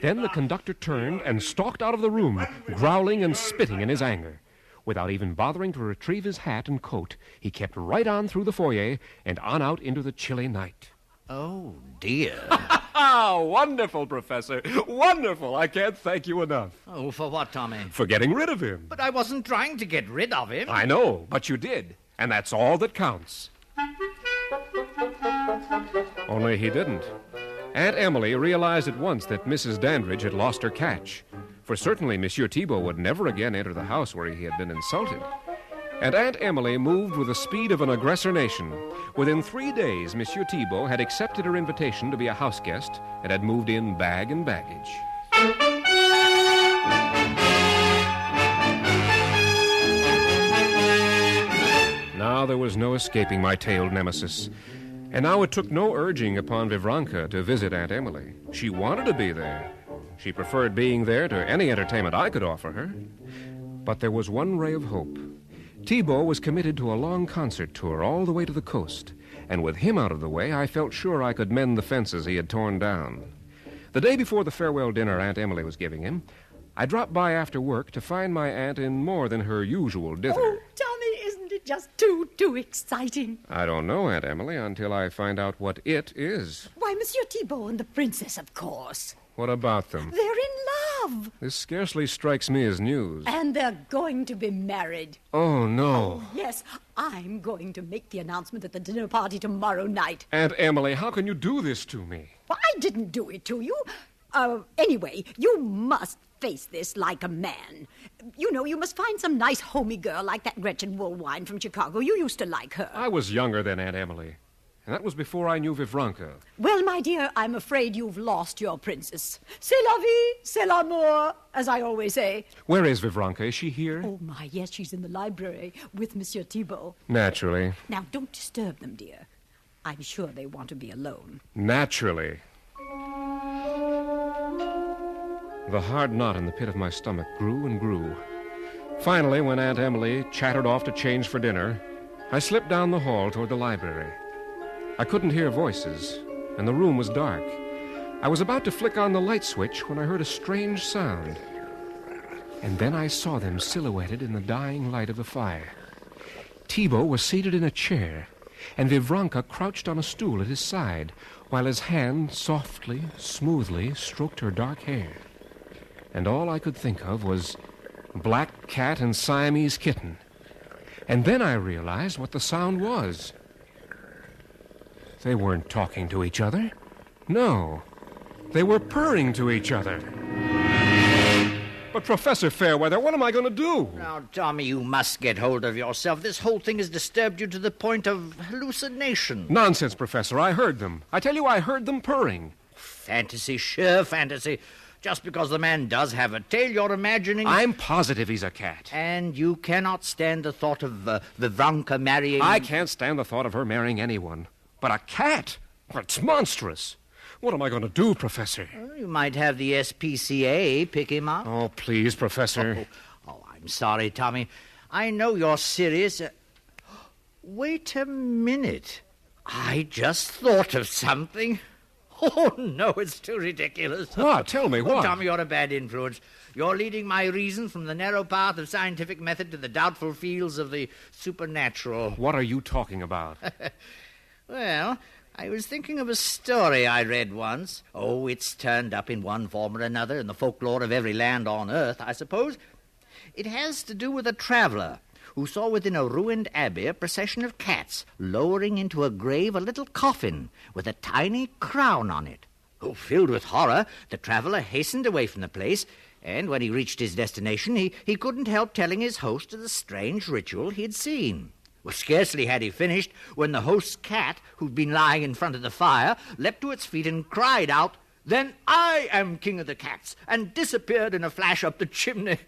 Then the conductor turned and stalked out of the room, growling and spitting in his anger. Without even bothering to retrieve his hat and coat, he kept right on through the foyer and on out into the chilly night. Oh, dear. Wonderful, Professor. Wonderful. I can't thank you enough. Oh, for what, Tommy? For getting rid of him. But I wasn't trying to get rid of him. I know, but you did. And that's all that counts. Only he didn't. Aunt Emily realized at once that Mrs. Dandridge had lost her catch, for certainly Monsieur Thibault would never again enter the house where he had been insulted. And Aunt Emily moved with the speed of an aggressor nation. Within 3 days, Monsieur Thibault had accepted her invitation to be a house guest and had moved in bag and baggage. Now there was no escaping my tailed nemesis. And now it took no urging upon Vivranka to visit Aunt Emily. She wanted to be there. She preferred being there to any entertainment I could offer her. But there was one ray of hope. Thibault was committed to a long concert tour all the way to the coast, and with him out of the way, I felt sure I could mend the fences he had torn down. The day before the farewell dinner Aunt Emily was giving him, I dropped by after work to find my aunt in more than her usual dither. Oh, Tommy, isn't it just too exciting? I don't know, Aunt Emily, until I find out what it is. Why, Monsieur Thibault and the princess, of course. What about them? They're in love. This scarcely strikes me as news. And they're going to be married. Oh, no. Oh, yes, I'm going to make the announcement at the dinner party tomorrow night. Aunt Emily, how can you do this to me? Well, I didn't do it to you. Anyway, you must face this like a man. You know, you must find some nice homey girl like that Gretchen Woolwine from Chicago. You used to like her. I was younger than Aunt Emily, and that was before I knew Vivranka. Well, my dear, I'm afraid you've lost your princess. C'est la vie, c'est l'amour, as I always say. Where is Vivranka? Is she here? Oh, my, yes, she's in the library with Monsieur Thibault. Naturally. Now, don't disturb them, dear. I'm sure they want to be alone. Naturally. The hard knot in the pit of my stomach grew and grew. Finally, when Aunt Emily chattered off to change for dinner, I slipped down the hall toward the library. I couldn't hear voices, and the room was dark. I was about to flick on the light switch when I heard a strange sound. And then I saw them silhouetted in the dying light of the fire. Thibault was seated in a chair, and Vivranka crouched on a stool at his side, while his hand softly, smoothly stroked her dark hair. And all I could think of was black cat and Siamese kitten. And then I realized what the sound was. They weren't talking to each other. No, they were purring to each other. But, Professor Fairweather, what am I going to do? Now, Tommy, you must get hold of yourself. This whole thing has disturbed you to the point of hallucination. Nonsense, Professor. I heard them. I tell you, I heard them purring. Fantasy, sheer fantasy. Just because the man does have a tail, you're imagining... I'm positive he's a cat. And you cannot stand the thought of Vivranka marrying... I can't stand the thought of her marrying anyone. But a cat? It's monstrous. What am I going to do, Professor? Well, you might have the SPCA pick him up. Oh, please, Professor. Oh, I'm sorry, Tommy. I know you're serious. Wait a minute. I just thought of something. Oh, no, it's too ridiculous. What? Tell me, what? Oh, Tommy, you're a bad influence. You're leading my reason from the narrow path of scientific method to the doubtful fields of the supernatural. What are you talking about? Well, I was thinking of a story I read once. Oh, it's turned up in one form or another in the folklore of every land on earth, I suppose. It has to do with a traveler who saw within a ruined abbey a procession of cats lowering into a grave a little coffin with a tiny crown on it. Oh, filled with horror, the traveller hastened away from the place, and when he reached his destination, he couldn't help telling his host of the strange ritual he had seen. Well, scarcely had he finished when the host's cat, who'd been lying in front of the fire, leapt to its feet and cried out, "Then I am king of the cats," and disappeared in a flash up the chimney.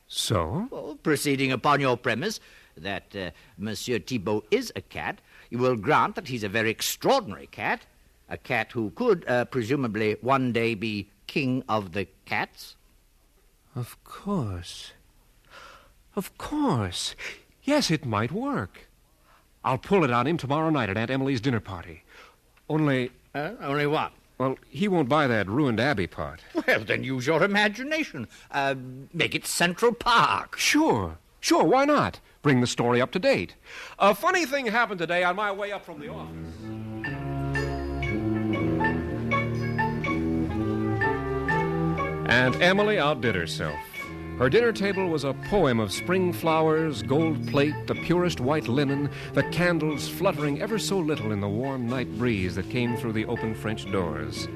So? Well, proceeding upon your premise that Monsieur Thibault is a cat, you will grant that he's a very extraordinary cat, a cat who could, presumably, one day be king of the cats? Of course. Of course. Yes, it might work. I'll pull it on him tomorrow night at Aunt Emily's dinner party. Only... Only what? Well, he won't buy that ruined Abbey part. Well, then use your imagination. Make it Central Park. Sure, why not? Bring the story up to date. A funny thing happened today on my way up from the office. Aunt Emily outdid herself. Her dinner table was a poem of spring flowers, gold plate, the purest white linen, the candles fluttering ever so little in the warm night breeze that came through the open French doors.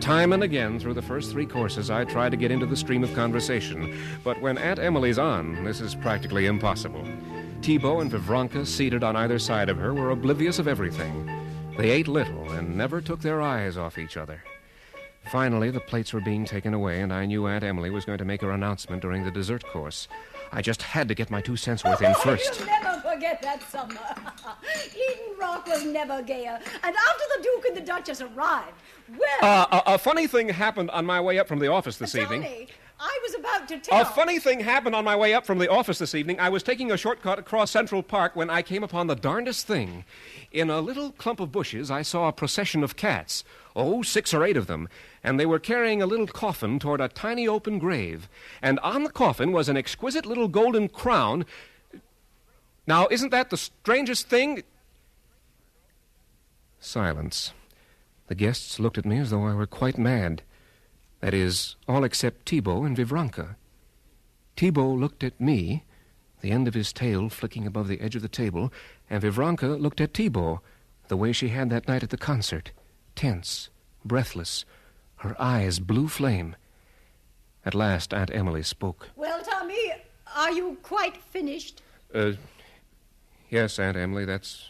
Time and again through the first 3 courses, I tried to get into the stream of conversation, but when Aunt Emily's on, this is practically impossible. Thibault and Vivronka, seated on either side of her, were oblivious of everything. They ate little and never took their eyes off each other. Finally, the plates were being taken away, and I knew Aunt Emily was going to make her announcement during the dessert course. I just had to get my 2 cents worth in first. You'll never forget that summer. Eden Rock was never gayer. And after the Duke and the Duchess arrived, well... A funny thing happened on my way up from the office this evening. Tommy, I was about to tell... A funny thing happened on my way up from the office this evening. I was taking a shortcut across Central Park when I came upon the darndest thing. In a little clump of bushes, I saw a procession of cats. 6 or 8 of them. And they were carrying a little coffin toward a tiny open grave. And on the coffin was an exquisite little golden crown. Now, isn't that the strangest thing? Silence. The guests looked at me as though I were quite mad. That is, all except Thibault and Vivronka. Thibault looked at me, the end of his tail flicking above the edge of the table, and Vivronka looked at Thibault, the way she had that night at the concert, tense, breathless, her eyes blue flame. At last, Aunt Emily spoke. Well, Tommy, are you quite finished? Yes, Aunt Emily, that's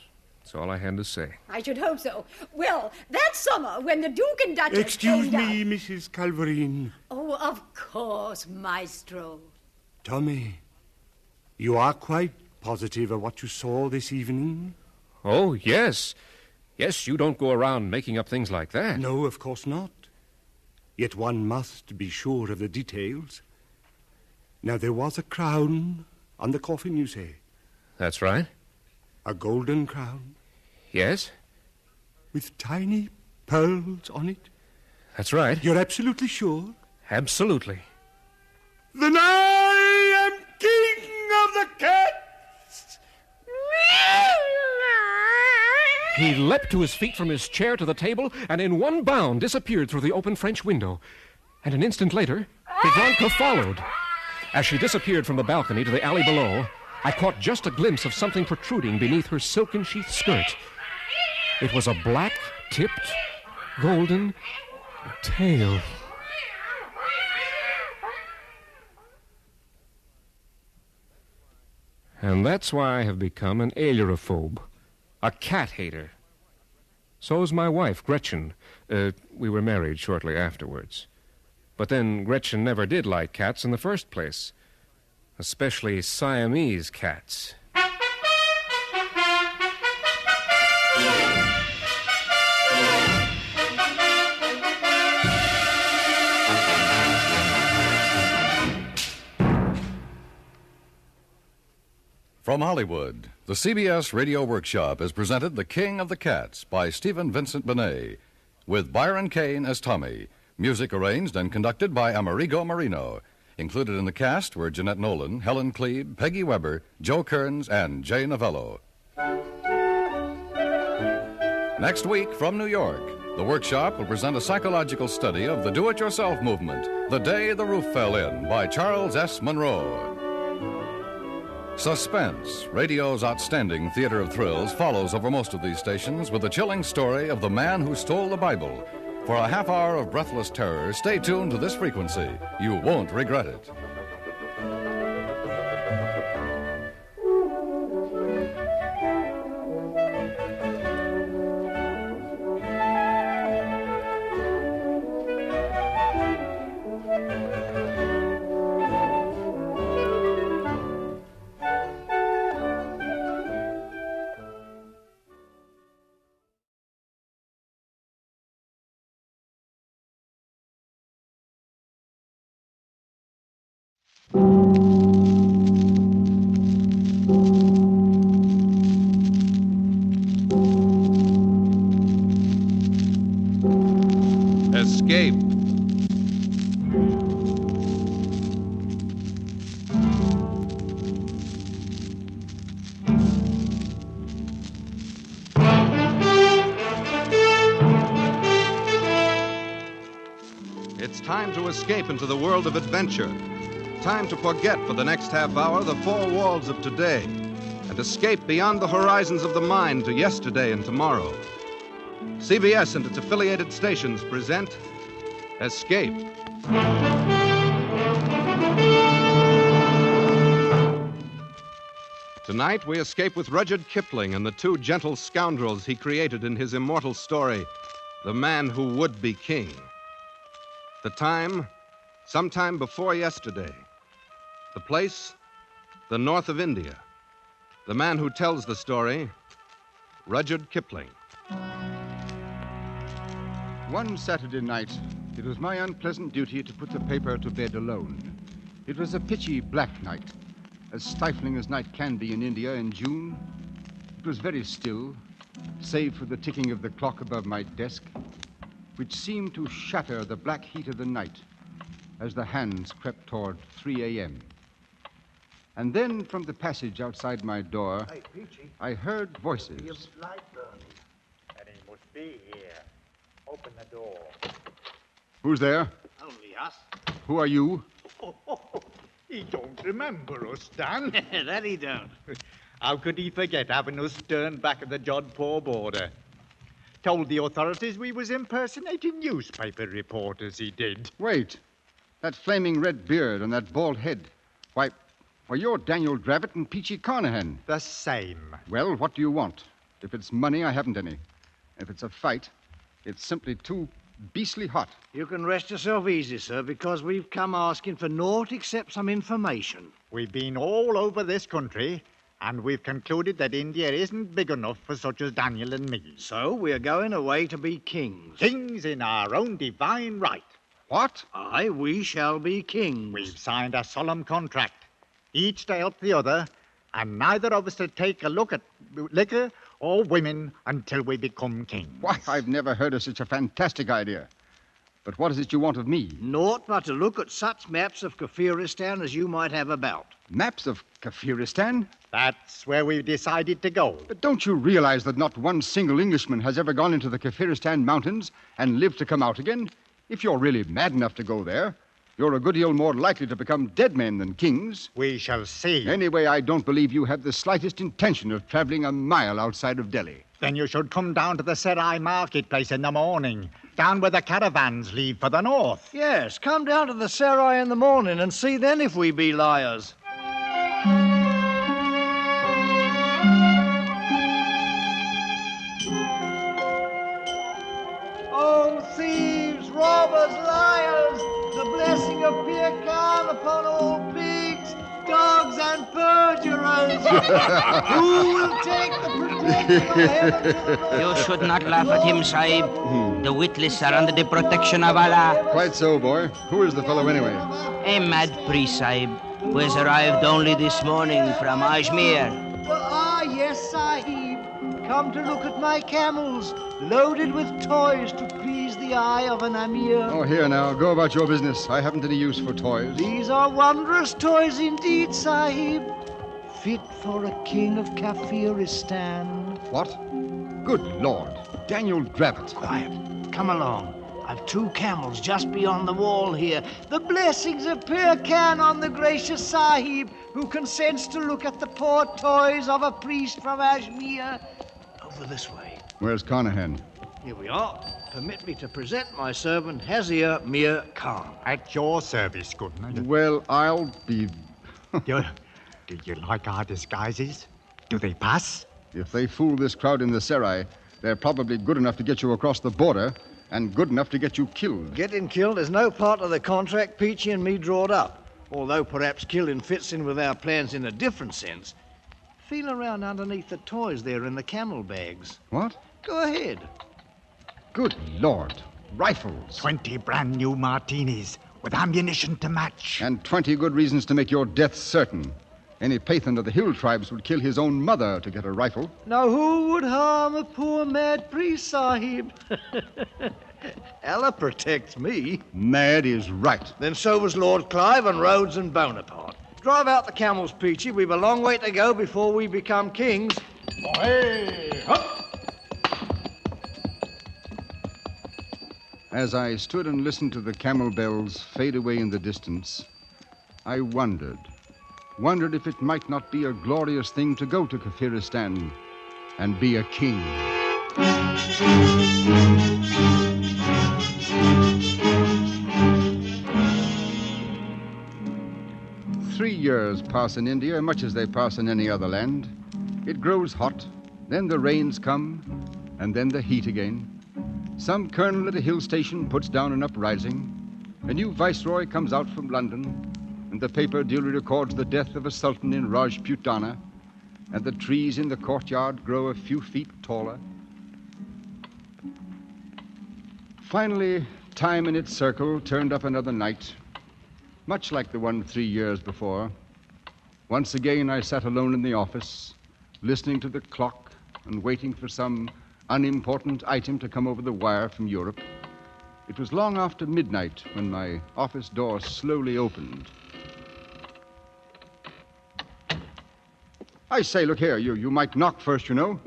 all I had to say. I should hope so. Well, that summer, when the Duke and Duchess Excuse came me, down... Mrs. Calverine. Oh, of course, Maestro. Tommy, you are quite positive of what you saw this evening? Oh, yes. Yes, you don't go around making up things like that. No, of course not. Yet one must be sure of the details. Now, there was a crown on the coffin, you say? That's right. A golden crown? Yes. With tiny pearls on it? That's right. You're absolutely sure? Absolutely. Then I am king of the cats! He leapt to his feet from his chair to the table and in one bound disappeared through the open French window. And an instant later, Vivronka followed. As she disappeared from the balcony to the alley below, I caught just a glimpse of something protruding beneath her silken sheath skirt. It was a black-tipped, golden tail. And that's why I have become an ailurophobe. A cat hater. So's my wife, Gretchen. We were married shortly afterwards. But then Gretchen never did like cats in the first place. Especially Siamese cats. From Hollywood, the CBS Radio Workshop has presented The King of the Cats by Stephen Vincent Benet, with Byron Kane as Tommy, music arranged and conducted by Amerigo Marino. Included in the cast were Jeanette Nolan, Helen Cleve, Peggy Weber, Joe Kearns, and Jay Novello. Next week, from New York, the workshop will present a psychological study of the do-it-yourself movement, The Day the Roof Fell In, by Charles S. Monroe. Suspense, radio's outstanding theater of thrills, follows over most of these stations with the chilling story of the man who stole the Bible. For a half hour of breathless terror, stay tuned to this frequency. You won't regret it. Escape. It's time to escape into the world of adventure. Time to forget for the next half hour the four walls of today and escape beyond the horizons of the mind to yesterday and tomorrow. CBS and its affiliated stations present Escape. Tonight, we escape with Rudyard Kipling and the two gentle scoundrels he created in his immortal story, The Man Who Would Be King. The time, sometime before yesterday. The place, the north of India. The man who tells the story, Rudyard Kipling. One Saturday night, it was my unpleasant duty to put the paper to bed alone. It was a pitchy black night, as stifling as night can be in India in June. It was very still, save for the ticking of the clock above my desk, which seemed to shatter the black heat of the night as the hands crept toward 3 a.m. And then from the passage outside my door, Hey, Peachy. I heard voices. Your light burning. And he must be here. Open the door. Who's there? Only us. Who are you? He don't remember us, Dan. That he don't. How could he forget having us turned back at the Jodhpur border? Told the authorities we was impersonating newspaper reporters, he did. Wait. That flaming red beard and that bald head. Why, you're Daniel Dravett and Peachy Carnahan. The same. Well, what do you want? If it's money, I haven't any. If it's a fight, it's simply too beastly hot. You can rest yourself easy, sir, because we've come asking for naught except some information. We've been all over this country, and we've concluded that India isn't big enough for such as Daniel and me. So we're going away to be kings. Kings in our own divine right. What? Aye, we shall be kings. We've signed a solemn contract, each to help the other, and neither of us to take a look at liquor or women until we become kings. Why, I've never heard of such a fantastic idea. But what is it you want of me? Naught but to look at such maps of Kafiristan as you might have about. Maps of Kafiristan? That's where we've decided to go. But don't you realize that not one single Englishman has ever gone into the Kafiristan mountains and lived to come out again? If you're really mad enough to go there, you're a good deal more likely to become dead men than kings. We shall see. Anyway, I don't believe you have the slightest intention of traveling a mile outside of Delhi. Then you should come down to the Serai marketplace in the morning, down where the caravans leave for the north. Yes, come down to the Serai in the morning and see then if we be liars. Oh, thieves, robbers, liars, the blessing of Pir Khan upon all pigs, dogs and perjurers. Who will take the protection of heaven to the north? You should not laugh at him, Sahib. The witless are under the protection of Allah. Quite so, boy. Who is the fellow anyway? A mad priest, Sahib, who has arrived only this morning from Ajmer. Ah, yes, Sahib. Come to look at my camels, loaded with toys to please the eye of an Amir. Oh, here now. Go about your business. I haven't any use for toys. These are wondrous toys indeed, Sahib. Fit for a king of Kafiristan. What? Good Lord. Daniel Dravett. Quiet. Come along. I've 2 camels just beyond the wall here. The blessings of Pir Khan on the gracious Sahib, who consents to look at the poor toys of a priest from Ajmer. Over this way. Where's Carnahan? Here we are. Permit me to present my servant, Hazir Mir Khan. At your service, Goodman. Well, I'll be... Do you like our disguises? Do they pass? If they fool this crowd in the Serai, they're probably good enough to get you across the border and good enough to get you killed. Getting killed is no part of the contract Peachy and me drawed up. Although perhaps killing fits in with our plans in a different sense. Feel around underneath the toys there in the camel bags. What? Go ahead. Good Lord. Rifles. 20 brand new martinis with ammunition to match. And 20 good reasons to make your death certain. Any Pathan of the hill tribes would kill his own mother to get a rifle. Now who would harm a poor mad priest, Sahib? Allah protects me. Mad is right. Then so was Lord Clive and Rhodes and Bonaparte. Drive out the camels, Peachy. We've a long way to go before we become kings. Hey, up! As I stood and listened to the camel bells fade away in the distance, I wondered if it might not be a glorious thing to go to Kafiristan and be a king. 3 years pass in India, much as they pass in any other land. It grows hot, then the rains come, and then the heat again. Some colonel at a hill station puts down an uprising. A new viceroy comes out from London, and the paper duly records the death of a sultan in Rajputana, and the trees in the courtyard grow a few feet taller. Finally, time in its circle turned up another night, much like the one 3 years before. Once again, I sat alone in the office, listening to the clock and waiting for some unimportant item to come over the wire from Europe. It was long after midnight when my office door slowly opened. I say, look here, you might knock first, you know.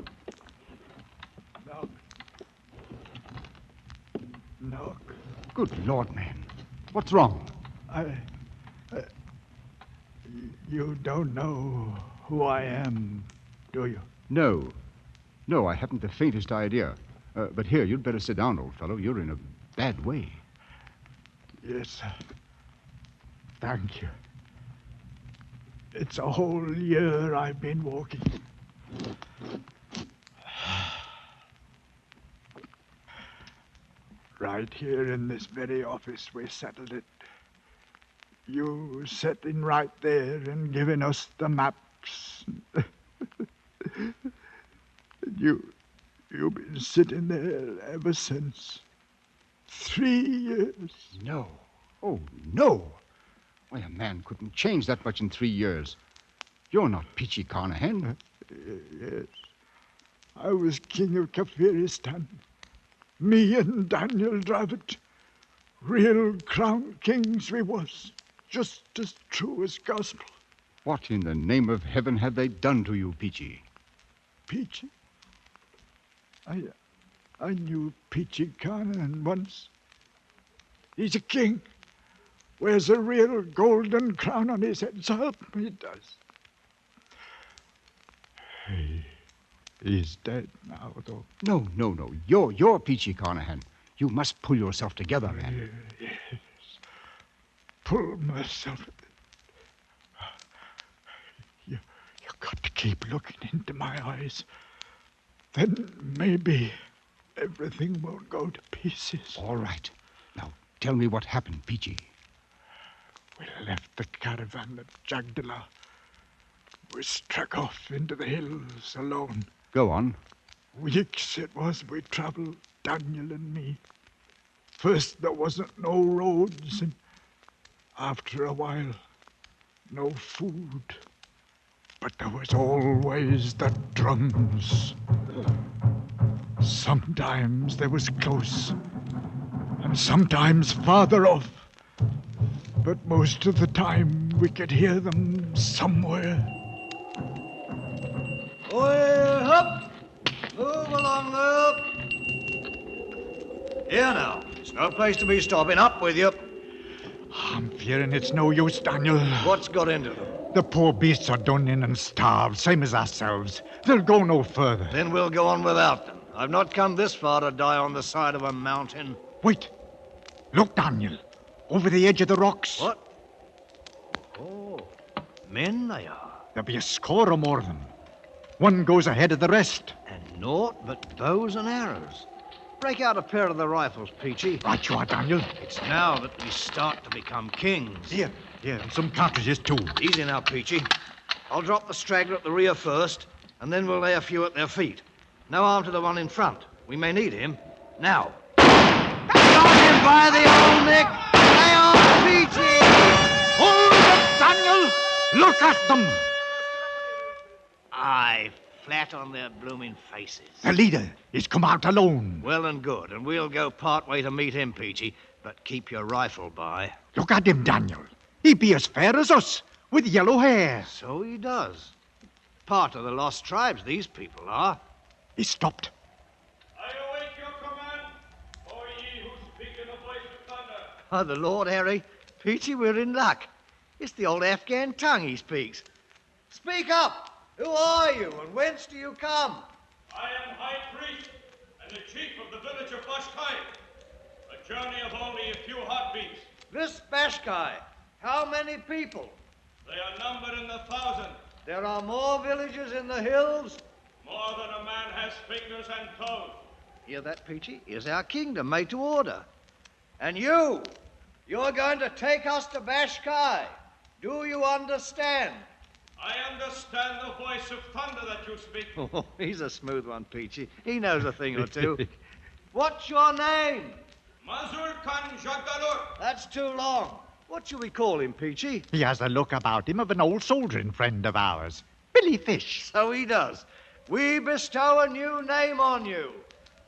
Knock. Good Lord, man. What's wrong? You don't know who I am, do you? No, I haven't the faintest idea. But here, you'd better sit down, old fellow. You're in a bad way. Yes, sir. Thank you. It's a whole year I've been walking. Right here in this very office we settled it. You sitting right there and giving us the maps. You've been sitting there ever since. 3 years. No. Oh, no. Why, a man couldn't change that much in 3 years. You're not Peachy Carnahan. Yes. I was king of Kafiristan. Me and Daniel Dravit. Real crown kings we was. Just as true as gospel. What in the name of heaven have they done to you, Peachy? Peachy? I knew Peachy Carnahan once. He's a king. Wears a real golden crown on his head, so help me, he does. He's dead now, though. No. You're Peachy Carnahan. You must pull yourself together, man. Yes. Pull myself. You got to keep looking into my eyes. Then maybe everything won't go to pieces. All right. Now, tell me what happened, Peachy. We left the caravan at Jagdala. We struck off into the hills alone. Go on. Weeks it was we travelled, Daniel and me. First there wasn't no roads, and after a while, no food. But there was always the drums. Sometimes they was close, and sometimes farther off. But most of the time we could hear them somewhere. Oi, up! Move along, up! Here now, it's no place to be stopping. Up with you. I'm fearing it's no use, Daniel. What's got into them? The poor beasts are done in and starved, same as ourselves. They'll go no further. Then we'll go on without them. I've not come this far to die on the side of a mountain. Wait. Look, Daniel. Over the edge of the rocks. What? Oh, men they are. There'll be a score or more of them. One goes ahead of the rest. And naught but bows and arrows. Break out a pair of the rifles, Peachy. Right you are, Daniel. It's now that we start to become kings. Here, and some cartridges, too. Easy now, Peachy. I'll drop the straggler at the rear first, and then we'll lay a few at their feet. No harm to the one in front. We may need him. Now. Got him by the old neck! Lay on, Peachy! Hold it, Daniel! Look at them! Aye, flat on their blooming faces. The leader is come out alone. Well and good, and we'll go part way to meet him, Peachy. But keep your rifle by. Look at him, Daniel. He be as fair as us, with yellow hair. So he does. Part of the lost tribes, these people are. He stopped. I await your command, O ye who speak in the voice of thunder. Oh, the Lord Harry. Peachy, we're in luck. It's the old Afghan tongue he speaks. Speak up! Who are you, and whence do you come? I am High Priest and the chief of the village of Bashkai. A journey of only a few heartbeats. This Bashkai, how many people? They are numbered in the 1,000. There are more villages in the hills? More than a man has fingers and toes. Hear that, Peachy? Here's our kingdom made to order. And you're going to take us to Bashkai. Do you understand? I understand the voice of thunder that you speak. Oh, he's a smooth one, Peachy. He knows a thing or two. What's your name? Mazur Khan Jagdalur. That's too long. What shall we call him, Peachy? He has the look about him of an old soldiering friend of ours. Billy Fish. So he does. We bestow a new name on you.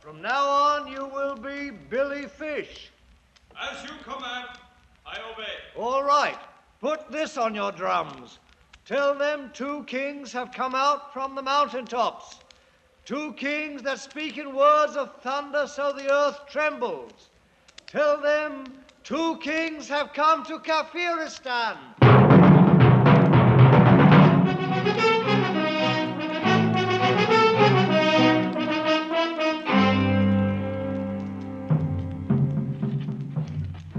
From now on, you will be Billy Fish. As you command, I obey. All right. Put this on your drums. Tell them 2 kings have come out from the mountaintops. 2 kings that speak in words of thunder so the earth trembles. Tell them 2 kings have come to Kafiristan.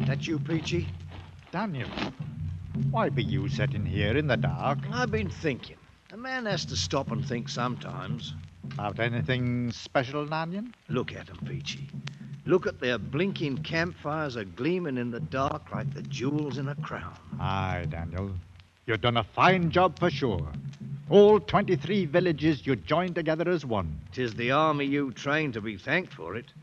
That you, Peachy? Daniel, why be you sitting here in the dark? I've been thinking. A man has to stop and think sometimes. About anything special, Daniel? Look at 'em, Peachy. Look at their blinking campfires a-gleaming in the dark like the jewels in a crown. Aye, Daniel. You've done a fine job for sure. All 23 villages you joined together as one. 'Tis the army you trained to be thanked for it.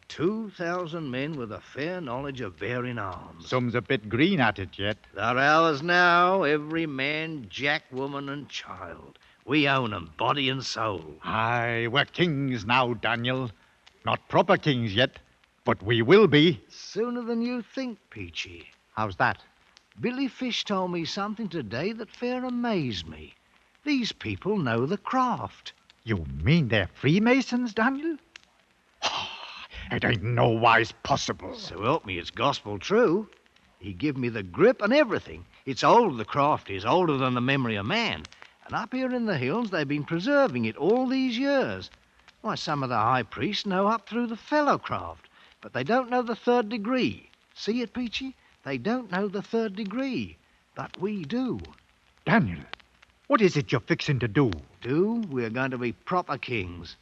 2,000 men with a fair knowledge of bearing arms. Some's a bit green at it yet. They're ours now, every man, jack, woman, and child. We own 'em, body and soul. Aye, we're kings now, Daniel. Not proper kings yet, but we will be. Sooner than you think, Peachy. How's that? Billy Fish told me something today that fair amazed me. These people know the craft. You mean they're Freemasons, Daniel? It ain't no wise possible. So help me, it's gospel true. He give me the grip and everything. It's old, the craft is, older than the memory of man. And up here in the hills, they've been preserving it all these years. Why, some of the high priests know up through the fellow craft, but they don't know the 3rd degree. See it, Peachy? They don't know the 3rd degree, but we do. Daniel, what is it you're fixing to do? We're going to be proper kings.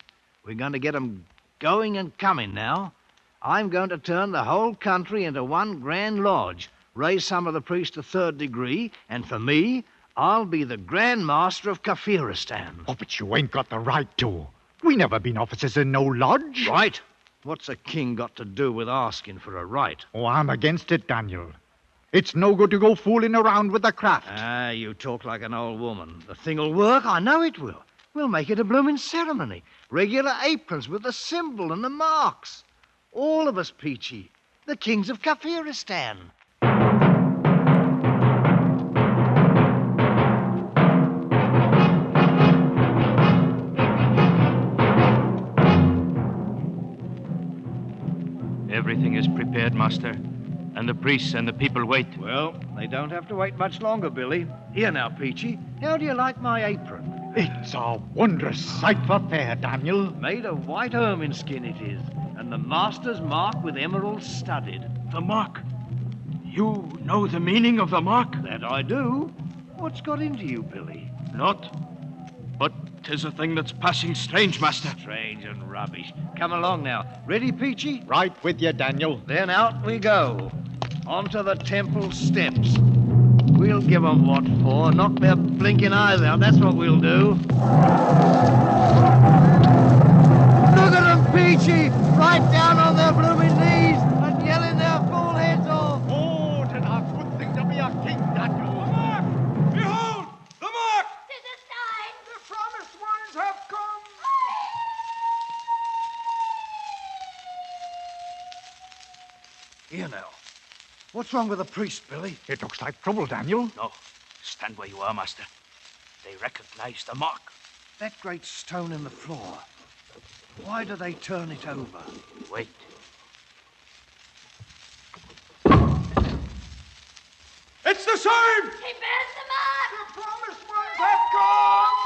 We're going to get 'em going and coming now. I'm going to turn the whole country into one grand lodge, raise some of the priests to 3rd degree, and for me, I'll be the Grand Master of Kafiristan. Oh, but you ain't got the right to. We never been officers in no lodge. Right? What's a king got to do with asking for a right? Oh, I'm against it, Daniel. It's no good to go fooling around with the craft. Ah, you talk like an old woman. The thing'll work, I know it will. We'll make it a blooming ceremony. Regular aprons with the symbol and the marks. All of us, Peachy. The kings of Kafiristan. Everything is prepared, Master. And the priests and the people wait. Well, they don't have to wait much longer, Billy. Here now, Peachy. How do you like my apron? It's a wondrous sight for fair, Daniel. Made of white ermine skin it is, and the master's mark with emeralds studded. The mark? You know the meaning of the mark? That I do. What's got into you, Billy? Not. But 'tis a thing that's passing strange, master. Strange and rubbish. Come along now. Ready, Peachy? Right with you, Daniel. Then out we go. Onto the temple steps. We'll give 'em what for. Knock their blinking eyes out. That's what we'll do. Look at 'em, Peachy! Right down on their blooming knees and yelling their full heads off. Oh, 'tis a good thing to be a king, Daniel. The mark! Behold! The mark! 'Tis a sign! The promised ones have come! Here now. What's wrong with the priest, Billy? It looks like trouble, Daniel. No. Stand where you are, master. They recognize the mark. That great stone in the floor. Why do they turn it over? Wait. It's the same! He bears the mark! The promised ones have come!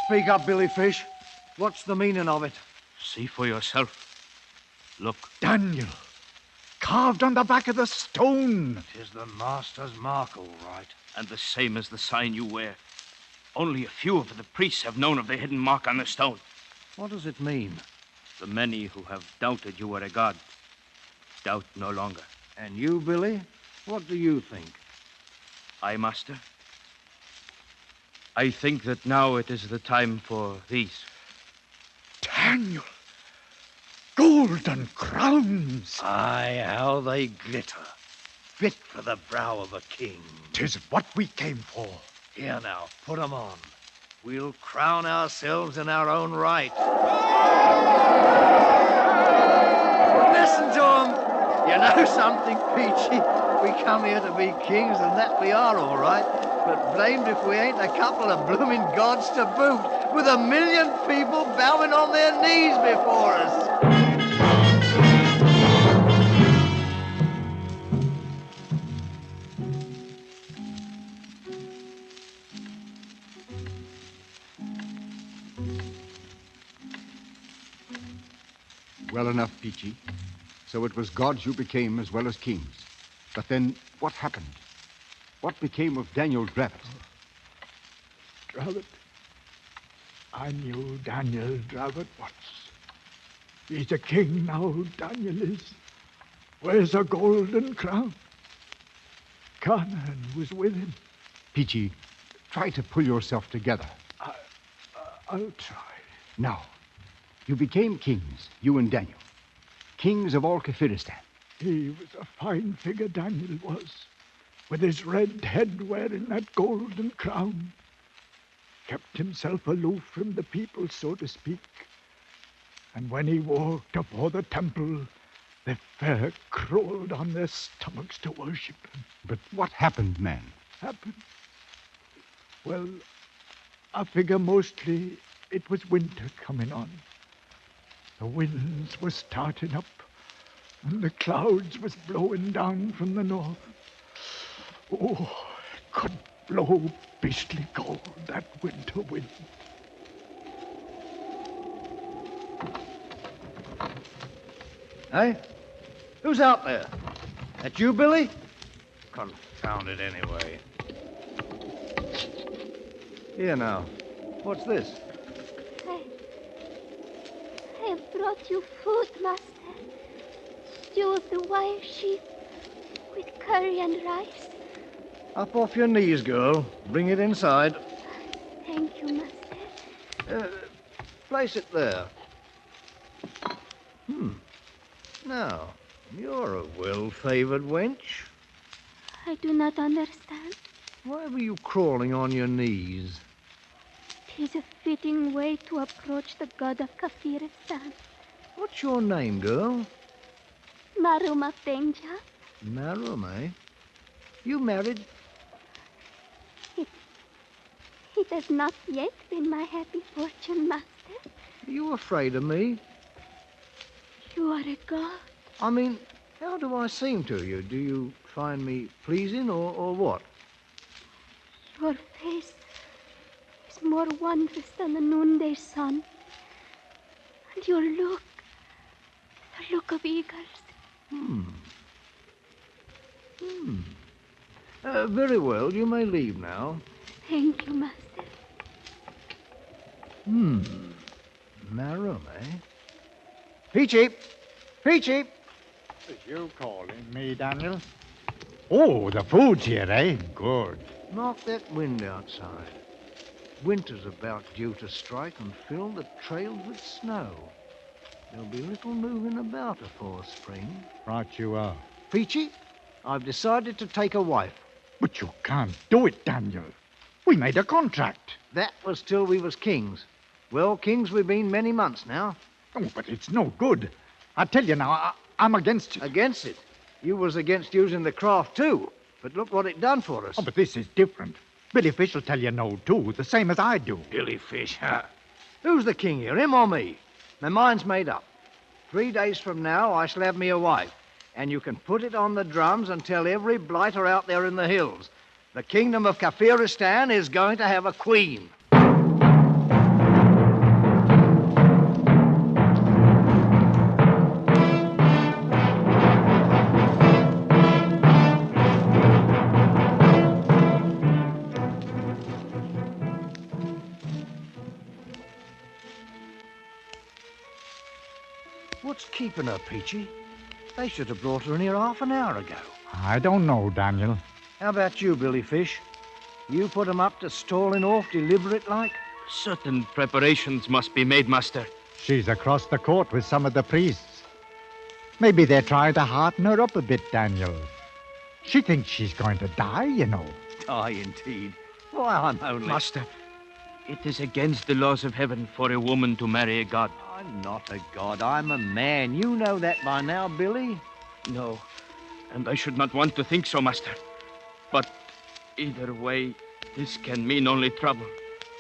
Speak up, Billy Fish. What's the meaning of it? See for yourself. Look. Daniel, carved on the back of the stone. 'Tis the master's mark, all right. And the same as the sign you wear. Only a few of the priests have known of the hidden mark on the stone. What does it mean? The many who have doubted you were a god doubt no longer. And you, Billy? What do you think? I, master? I think that now it is the time for these. Daniel, golden crowns. Aye, how they glitter. Fit for the brow of a king. 'Tis what we came for. Here now, put 'em on. We'll crown ourselves in our own right. Listen to 'em. You know something, Peachy? We come here to be kings, and that we are, all right. But blamed if we ain't a couple of blooming gods to boot, with 1,000,000 people bowing on their knees before us. Well enough, Peachy. So it was gods you became as well as kings. But then, what happened? What became of Daniel Dravot? Dravot? I knew Daniel Dravot once. He's a king now, Daniel is. Wears a golden crown. Quartermain was with him. Peachy, try to pull yourself together. I'll try. Now, you became kings, you and Daniel. Kings of all Kafiristan. He was a fine figure, Daniel was, with his red head wearing that golden crown. Kept himself aloof from the people, so to speak. And when he walked before the temple, they fair crawled on their stomachs to worship him. But what happened, man? Happened? Well, I figure mostly it was winter coming on. The winds were starting up, and the clouds was blowing down from the north. Oh, it could blow beastly cold, that winter wind. Hey? Who's out there? That you, Billy? Confound it anyway. Here now. What's this? I have brought you food, master. Stew of the wild sheep with curry and rice. Up off your knees, girl. Bring it inside. Thank you, master. Place it there. Now, you're a well-favored wench. I do not understand. Why were you crawling on your knees? 'Tis a fitting way to approach the god of Kafiristan. What's your name, girl? Maruma Penja. Marum, eh? You married? It has not yet been my happy fortune, master. Are you afraid of me? You are a god. I mean, how do I seem to you? Do you find me pleasing or what? Your face is more wondrous than the noonday sun. And your look, the look of eagles. Very well, you may leave now. Thank you, master. Marrow, eh? Peachy! Peachy! Is you calling me, Daniel? Oh, the food's here, eh? Good. Knock that wind outside. Winter's about due to strike and fill the trails with snow. There'll be little moving about afore spring. Right you are. Peachy, I've decided to take a wife. But you can't do it, Daniel. We made a contract. That was till we was kings. Well, kings we've been many months now. Oh, but it's no good. I tell you now, I'm against it. Against it? You was against using the craft too. But look what it done for us. Oh, but this is different. Billy Fish will tell you no, too, the same as I do. Billy Fish, huh? Who's the king here, him or me? My mind's made up. 3 days from now, I shall have me a wife. And you can put it on the drums and tell every blighter out there in the hills. The kingdom of Kafiristan is going to have a queen. What's keeping her, Peachy? They should have brought her in here half an hour ago. I don't know, Daniel. How about you, Billy Fish? You put 'em up to stalling off deliberate like? Certain preparations must be made, master. She's across the court with some of the priests. Maybe they're trying to hearten her up a bit, Daniel. She thinks she's going to die, you know. Die, indeed. Why, I'm only... Master, it is against the laws of heaven for a woman to marry a god. I'm not a god. I'm a man. You know that by now, Billy. No, and I should not want to think so, master. But either way, this can mean only trouble.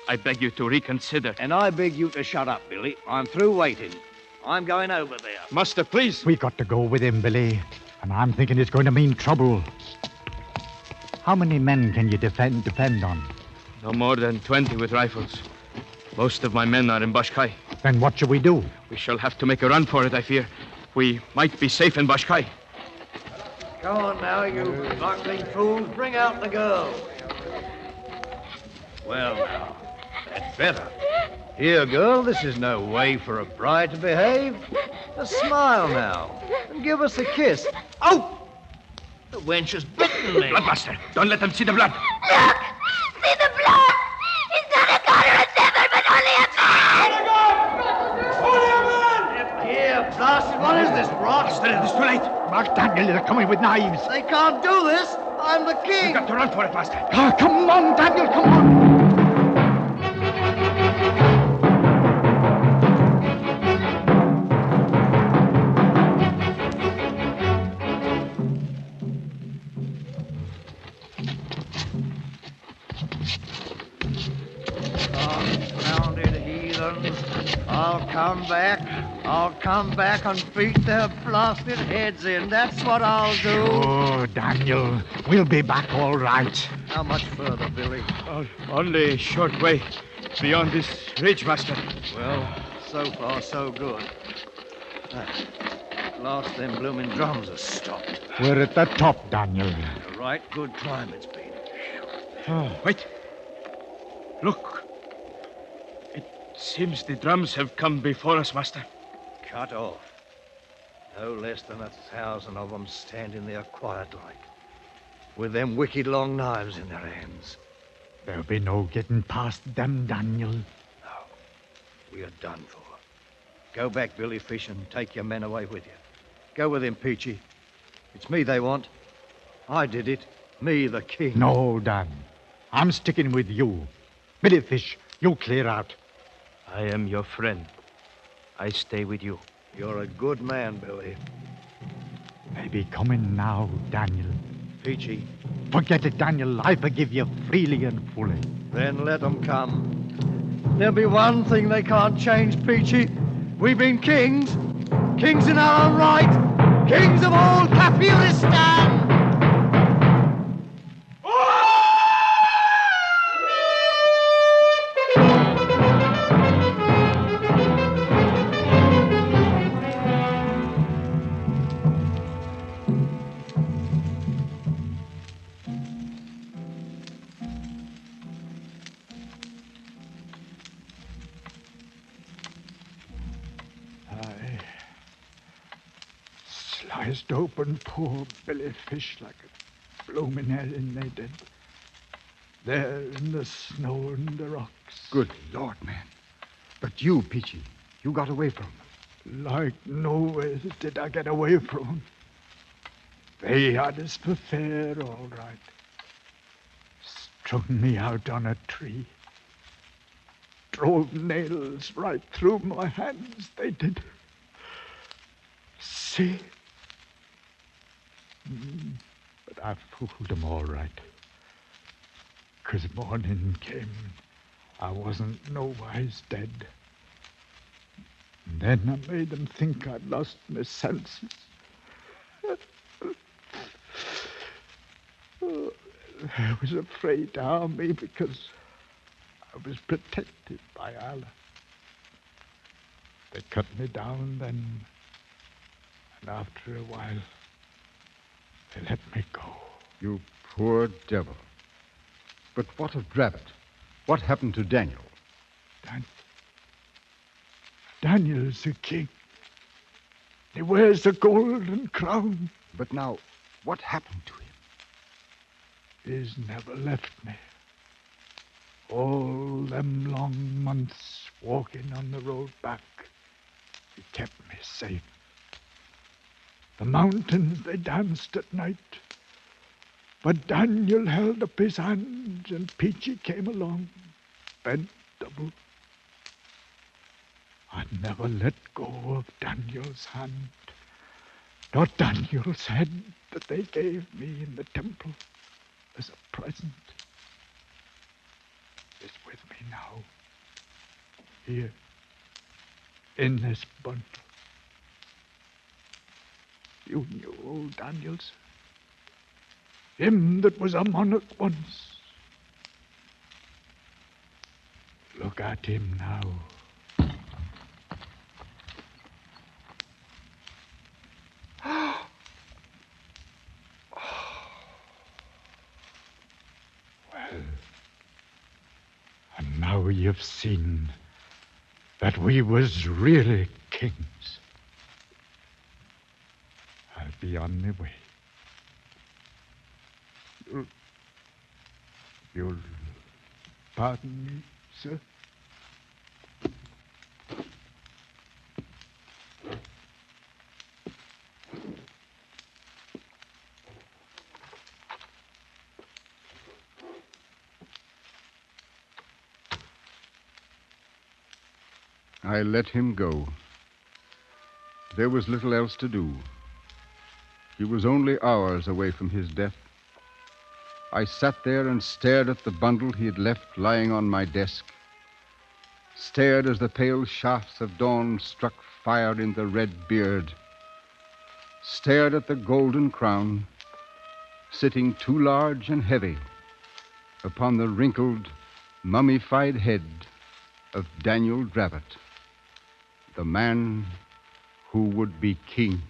I beg you to reconsider. And I beg you to shut up, Billy. I'm through waiting. I'm going over there. Master, please. We got to go with him, Billy. And I'm thinking it's going to mean trouble. How many men can you depend on? No more than 20 with rifles. Most of my men are in Bashkai. Then what shall we do? We shall have to make a run for it, I fear. We might be safe in Bashkai. Go on now, you buckling fools. Bring out the girl. Well, now, that's better. Here, girl, this is no way for a bride to behave. A smile now, and give us a kiss. Oh! The wench has bitten me. Bloodbuster, don't let them see the blood. Look! See the blood! He's not a god or a devil, but only a man! Here, blasted, what is this, rot? It is too late. Mark, Daniel, they're coming with knives. They can't do this. I'm the king. We've got to run for it, master. Oh, come on, Daniel, come on. Confounded heathens. I'll come back and beat their blasted heads in. That's what I'll do. Oh, Daniel, we'll be back all right. How much further, Billy? Only a short way beyond this ridge, master. Well, so far, so good. At last, them blooming drums are stopped. We're at the top, Daniel. A right good climb it's been. Oh, wait. Look. It seems the drums have come before us, master. Cut off. No less than 1,000 of them standing there quiet-like, with them wicked long knives in their hands. There'll be no getting past them, Daniel. No. We are done for. Go back, Billy Fish, and take your men away with you. Go with him, Peachy. It's me they want. I did it. Me, the king. No, Dan. I'm sticking with you. Billy Fish, you clear out. I am your friend. I stay with you. You're a good man, Billy. They be coming now, Daniel. Peachy. Forget it, Daniel. I forgive you freely and fully. Then let them come. There'll be one thing they can't change, Peachy. We've been kings. Kings in our own right. Kings of all Kafiristan. Chest open, poor Billy Fish like a bloomin' herring, they did. There in the snow and the rocks. Good Lord, man. But you, Peachy, you got away from them. Like nowhere did I get away from 'em. They had us for fair, all right. Strung me out on a tree. Drove nails right through my hands, they did. See? But I fooled them all right. 'Cause morning came, I wasn't nowise dead. And then I made them think I'd lost my senses. They was afraid to harm me because I was protected by Allah. They cut me down then, and after a while, they let me go. You poor devil. But what of Drabbit? What happened to Daniel? Daniel's the king. He wears the golden crown. But now, what happened to him? He's never left me. All them long months walking on the road back, he kept me safe. The mountains, they danced at night. But Daniel held up his hand, and Peachy came along, bent double. I never let go of Daniel's hand, nor Daniel's head that they gave me in the temple as a present. It's with me now, here, in this bundle. You knew old Daniel's. Him that was a monarch once. Look at him now. Well, and now you've seen that we was really kings. I'll be on my way. You'll pardon me, sir? I let him go. There was little else to do. He was only hours away from his death. I sat there and stared at the bundle he had left lying on my desk. Stared as the pale shafts of dawn struck fire in the red beard. Stared at the golden crown, sitting too large and heavy upon the wrinkled, mummified head of Daniel Drabbit, the man who would be king.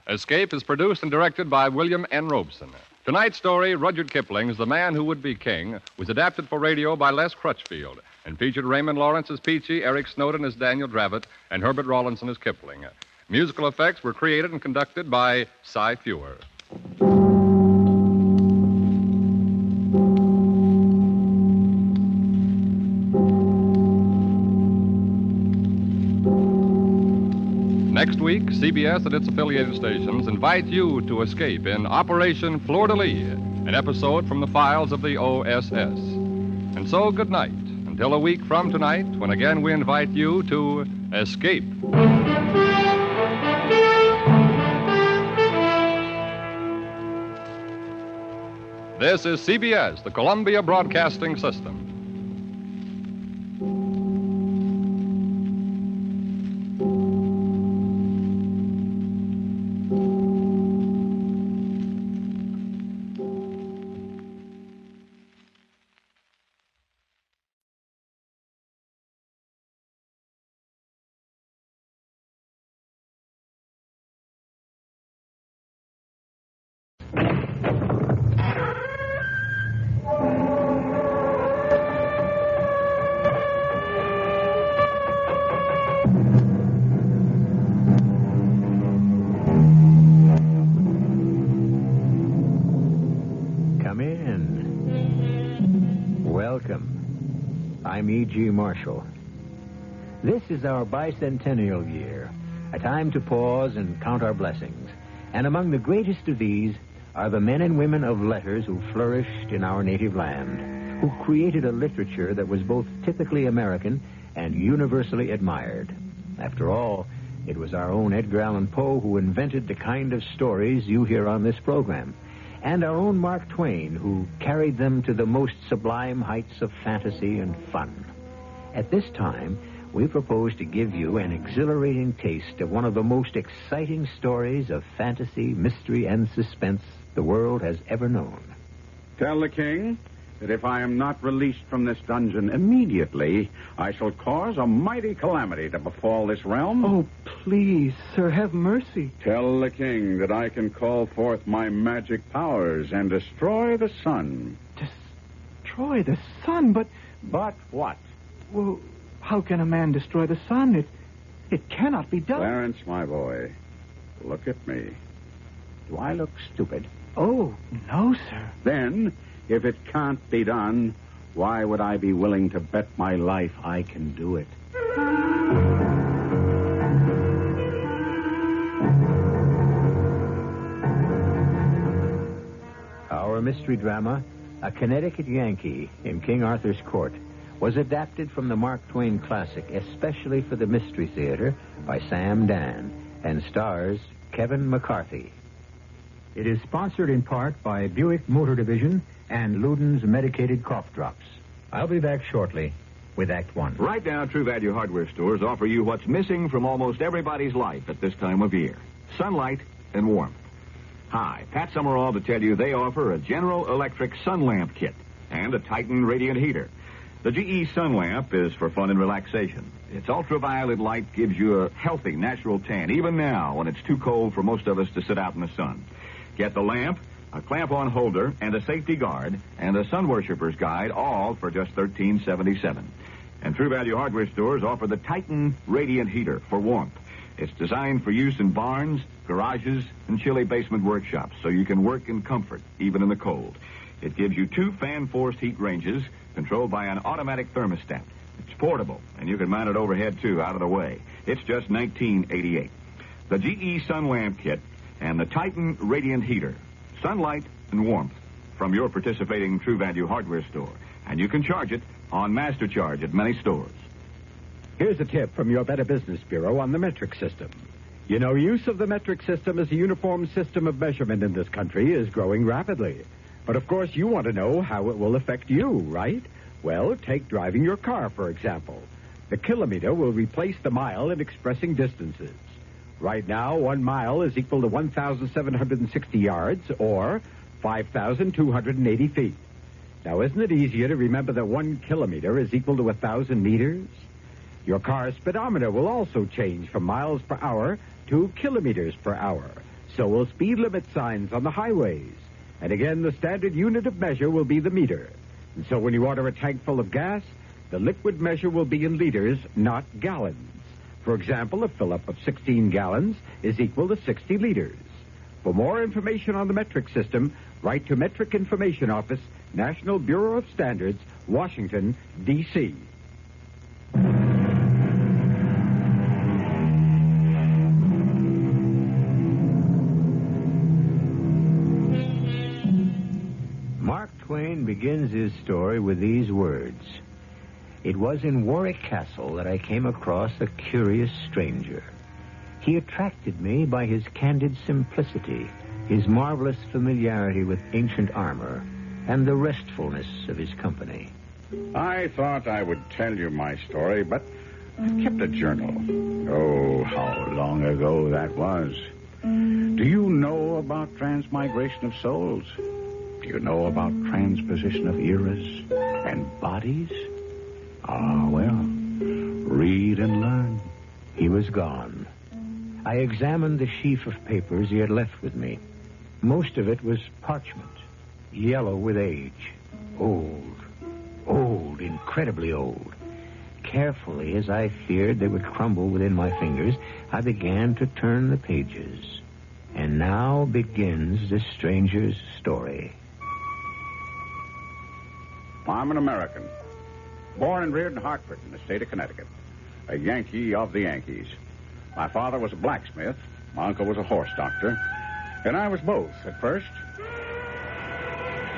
Escape is produced and directed by William N. Robeson. Tonight's story, Rudyard Kipling's The Man Who Would Be King, was adapted for radio by Les Crutchfield and featured Raymond Lawrence as Peachy, Eric Snowden as Daniel Drabbit, and Herbert Rawlinson as Kipling. Musical effects were created and conducted by Cy Fewer. Next week, CBS and its affiliated stations invite you to escape in Operation Fleur-de-Lis, an episode from the files of the OSS. And so, good night, until a week from tonight, when again we invite you to escape. This is CBS, the Columbia Broadcasting System. Come in. Welcome. I'm E.G. Marshall. This is our bicentennial year, a time to pause and count our blessings. And among the greatest of these are the men and women of letters who flourished in our native land, who created a literature that was both typically American and universally admired. After all, it was our own Edgar Allan Poe who invented the kind of stories you hear on this program, and our own Mark Twain who carried them to the most sublime heights of fantasy and fun. At this time, we propose to give you an exhilarating taste of one of the most exciting stories of fantasy, mystery, and suspense the world has ever known. Tell the king that if I am not released from this dungeon immediately, I shall cause a mighty calamity to befall this realm. Oh, please, sir, have mercy. Tell the king that I can call forth my magic powers and destroy the sun. Destroy the sun? But what? Well, how can a man destroy the sun? It cannot be done. Clarence, my boy, look at me. Do I look stupid? Oh, no, sir. Then, if it can't be done, why would I be willing to bet my life I can do it? Our mystery drama, A Connecticut Yankee in King Arthur's Court, was adapted from the Mark Twain classic, especially for the Mystery Theater, by Sam Dan, and stars Kevin McCarthy. It is sponsored in part by Buick Motor Division and Luden's Medicated Cough Drops. I'll be back shortly with Act One. Right now, True Value hardware stores offer you what's missing from almost everybody's life at this time of year: sunlight and warmth. Hi, Pat Summerall to tell you they offer a General Electric sun lamp kit and a Titan radiant heater. The GE sun lamp is for fun and relaxation. Its ultraviolet light gives you a healthy, natural tan, even now when it's too cold for most of us to sit out in the sun. Get the lamp, a clamp-on holder, and a safety guard, and a sun worshiper's guide, all for just $13.77. And True Value hardware stores offer the Titan Radiant Heater for warmth. It's designed for use in barns, garages, and chilly basement workshops, so you can work in comfort, even in the cold. It gives you 2 fan-forced heat ranges controlled by an automatic thermostat. It's portable, and you can mount it overhead, too, out of the way. It's just $19.88. The GE Sun Lamp Kit and the Titan Radiant Heater. Sunlight and warmth from your participating True Value hardware store. And you can charge it on Master Charge at many stores. Here's a tip from your Better Business Bureau on the metric system. You know, use of the metric system as a uniform system of measurement in this country is growing rapidly. But, of course, you want to know how it will affect you, right? Well, take driving your car, for example. The kilometer will replace the mile in expressing distances. Right now, 1 mile is equal to 1,760 yards, or 5,280 feet. Now, isn't it easier to remember that 1 kilometer is equal to 1,000 meters? Your car's speedometer will also change from miles per hour to kilometers per hour. So will speed limit signs on the highways. And again, the standard unit of measure will be the meter. And so when you order a tank full of gas, the liquid measure will be in liters, not gallons. For example, a fill-up of 16 gallons is equal to 60 liters. For more information on the metric system, write to Metric Information Office, National Bureau of Standards, Washington, D.C. Mark Twain begins his story with these words. It was in Warwick Castle that I came across a curious stranger. He attracted me by his candid simplicity, his marvelous familiarity with ancient armor, and the restfulness of his company. I thought I would tell you my story, but I've kept a journal. Oh, how long ago that was. Do you know about transmigration of souls? Do you know about transposition of eras and bodies? Ah, well, read and learn. He was gone. I examined the sheaf of papers he had left with me. Most of it was parchment, yellow with age. Old, incredibly old. Carefully, as I feared they would crumble within my fingers, I began to turn the pages. And now begins the stranger's story. I'm an American. Born and reared in Hartford, in the state of Connecticut. A Yankee of the Yankees. My father was a blacksmith. My uncle was a horse doctor. And I was both at first.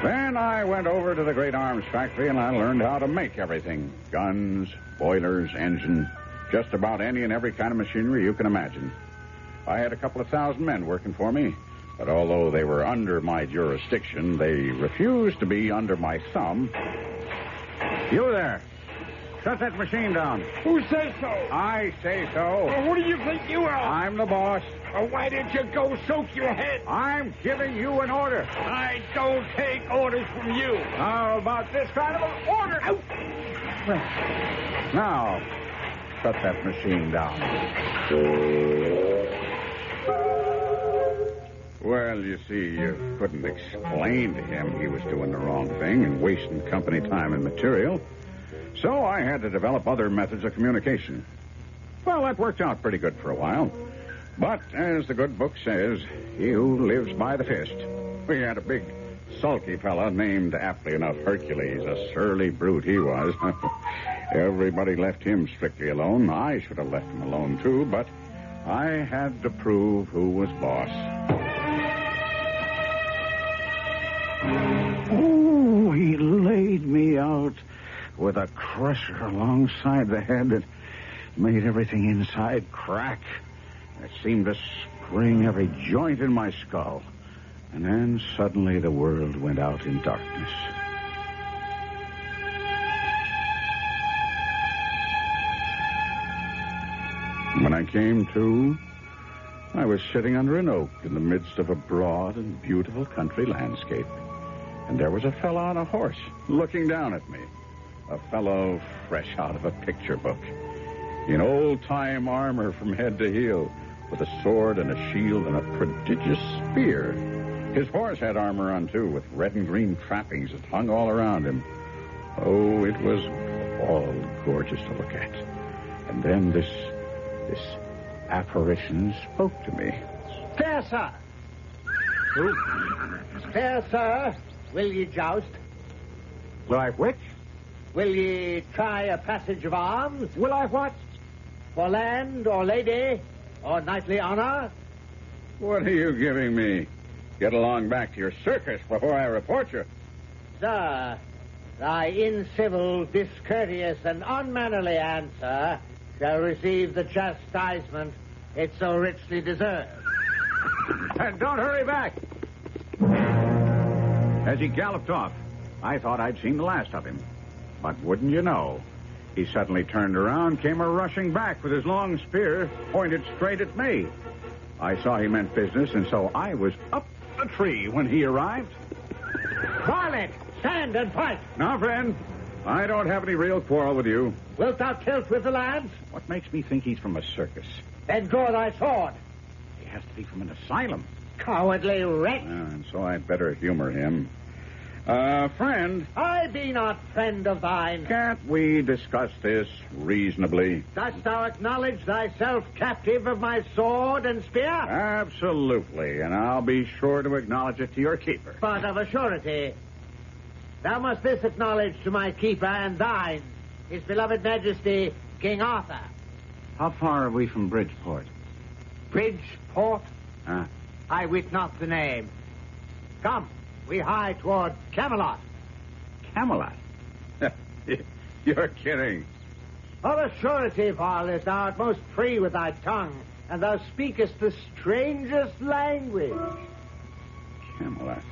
Then I went over to the great arms factory and I learned how to make everything. Guns, boilers, engine, just about any and every kind of machinery you can imagine. I had a couple of thousand men working for me, but although they were under my jurisdiction, they refused to be under my thumb. You there. Shut that machine down. Who says so? I say so. Well, who do you think you are? I'm the boss. Well, why didn't you go soak your head? I'm giving you an order. I don't take orders from you. How about this kind of an order? Out. Now, shut that machine down. Well, you see, you couldn't explain to him he was doing the wrong thing and wasting company time and material. So I had to develop other methods of communication. Well, that worked out pretty good for a while. But, as the good book says, he who lives by the fist. We had a big, sulky fella named, aptly enough, Hercules. A surly brute he was. Everybody left him strictly alone. I should have left him alone, too, but I had to prove who was boss. Oh, he laid me out with a crusher alongside the head that made everything inside crack. It seemed to spring every joint in my skull. And then suddenly the world went out in darkness. When I came to, I was sitting under an oak in the midst of a broad and beautiful country landscape. And there was a fellow on a horse looking down at me. A fellow fresh out of a picture book. In old-time armor from head to heel, with a sword and a shield and a prodigious spear. His horse had armor on, too, with red and green trappings that hung all around him. Oh, it was all gorgeous to look at. And then this apparition spoke to me. Fair sir. Who? Fair sir, will ye joust? Will I which? Will ye try a passage of arms? Will I what? For land or lady or knightly honor? What are you giving me? Get along back to your circus before I report you. Sir, thy incivil, discourteous, and unmannerly answer shall receive the chastisement it so richly deserves. And don't hurry back. As he galloped off, I thought I'd seen the last of him. But wouldn't you know, he suddenly turned around, came a-rushing back with his long spear pointed straight at me. I saw he meant business, and so I was up the tree when he arrived. Varlet, stand and fight. Now, friend, I don't have any real quarrel with you. Wilt thou tilt with the lads? What makes me think he's from a circus? Then draw thy sword. He has to be from an asylum. Cowardly wretch. And so I'd better humor him. Friend. I be not friend of thine. Can't we discuss this reasonably? Dost thou acknowledge thyself captive of my sword and spear? Absolutely, and I'll be sure to acknowledge it to your keeper. But of a surety, thou must this acknowledge to my keeper and thine, his beloved majesty, King Arthur. How far are we from Bridgeport? Bridgeport? I wit not the name. Come, we hie toward Camelot. Camelot? You're kidding. Of a surety, varlet, thou art most free with thy tongue, and thou speakest the strangest language. Camelot.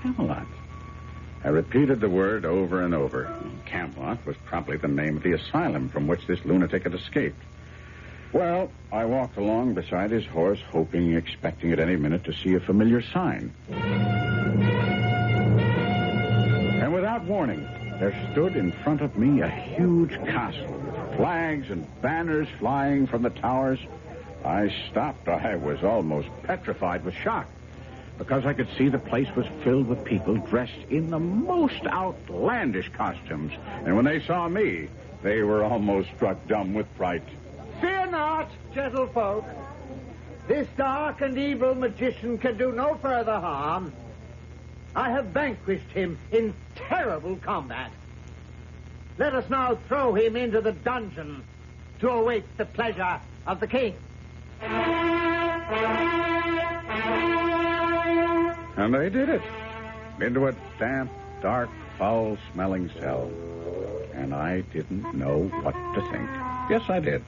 Camelot. I repeated the word over and over. Camelot was probably the name of the asylum from which this lunatic had escaped. Well, I walked along beside his horse, hoping, expecting at any minute to see a familiar sign. And without warning, there stood in front of me a huge castle with flags and banners flying from the towers. I stopped. I was almost petrified with shock, because I could see the place was filled with people dressed in the most outlandish costumes. And when they saw me, they were almost struck dumb with fright. Fear not, gentlefolk. This dark and evil magician can do no further harm. I have vanquished him in terrible combat. Let us now throw him into the dungeon to await the pleasure of the king. And they did it. Into a damp, dark, foul-smelling cell. And I didn't know what to think. Yes, I did.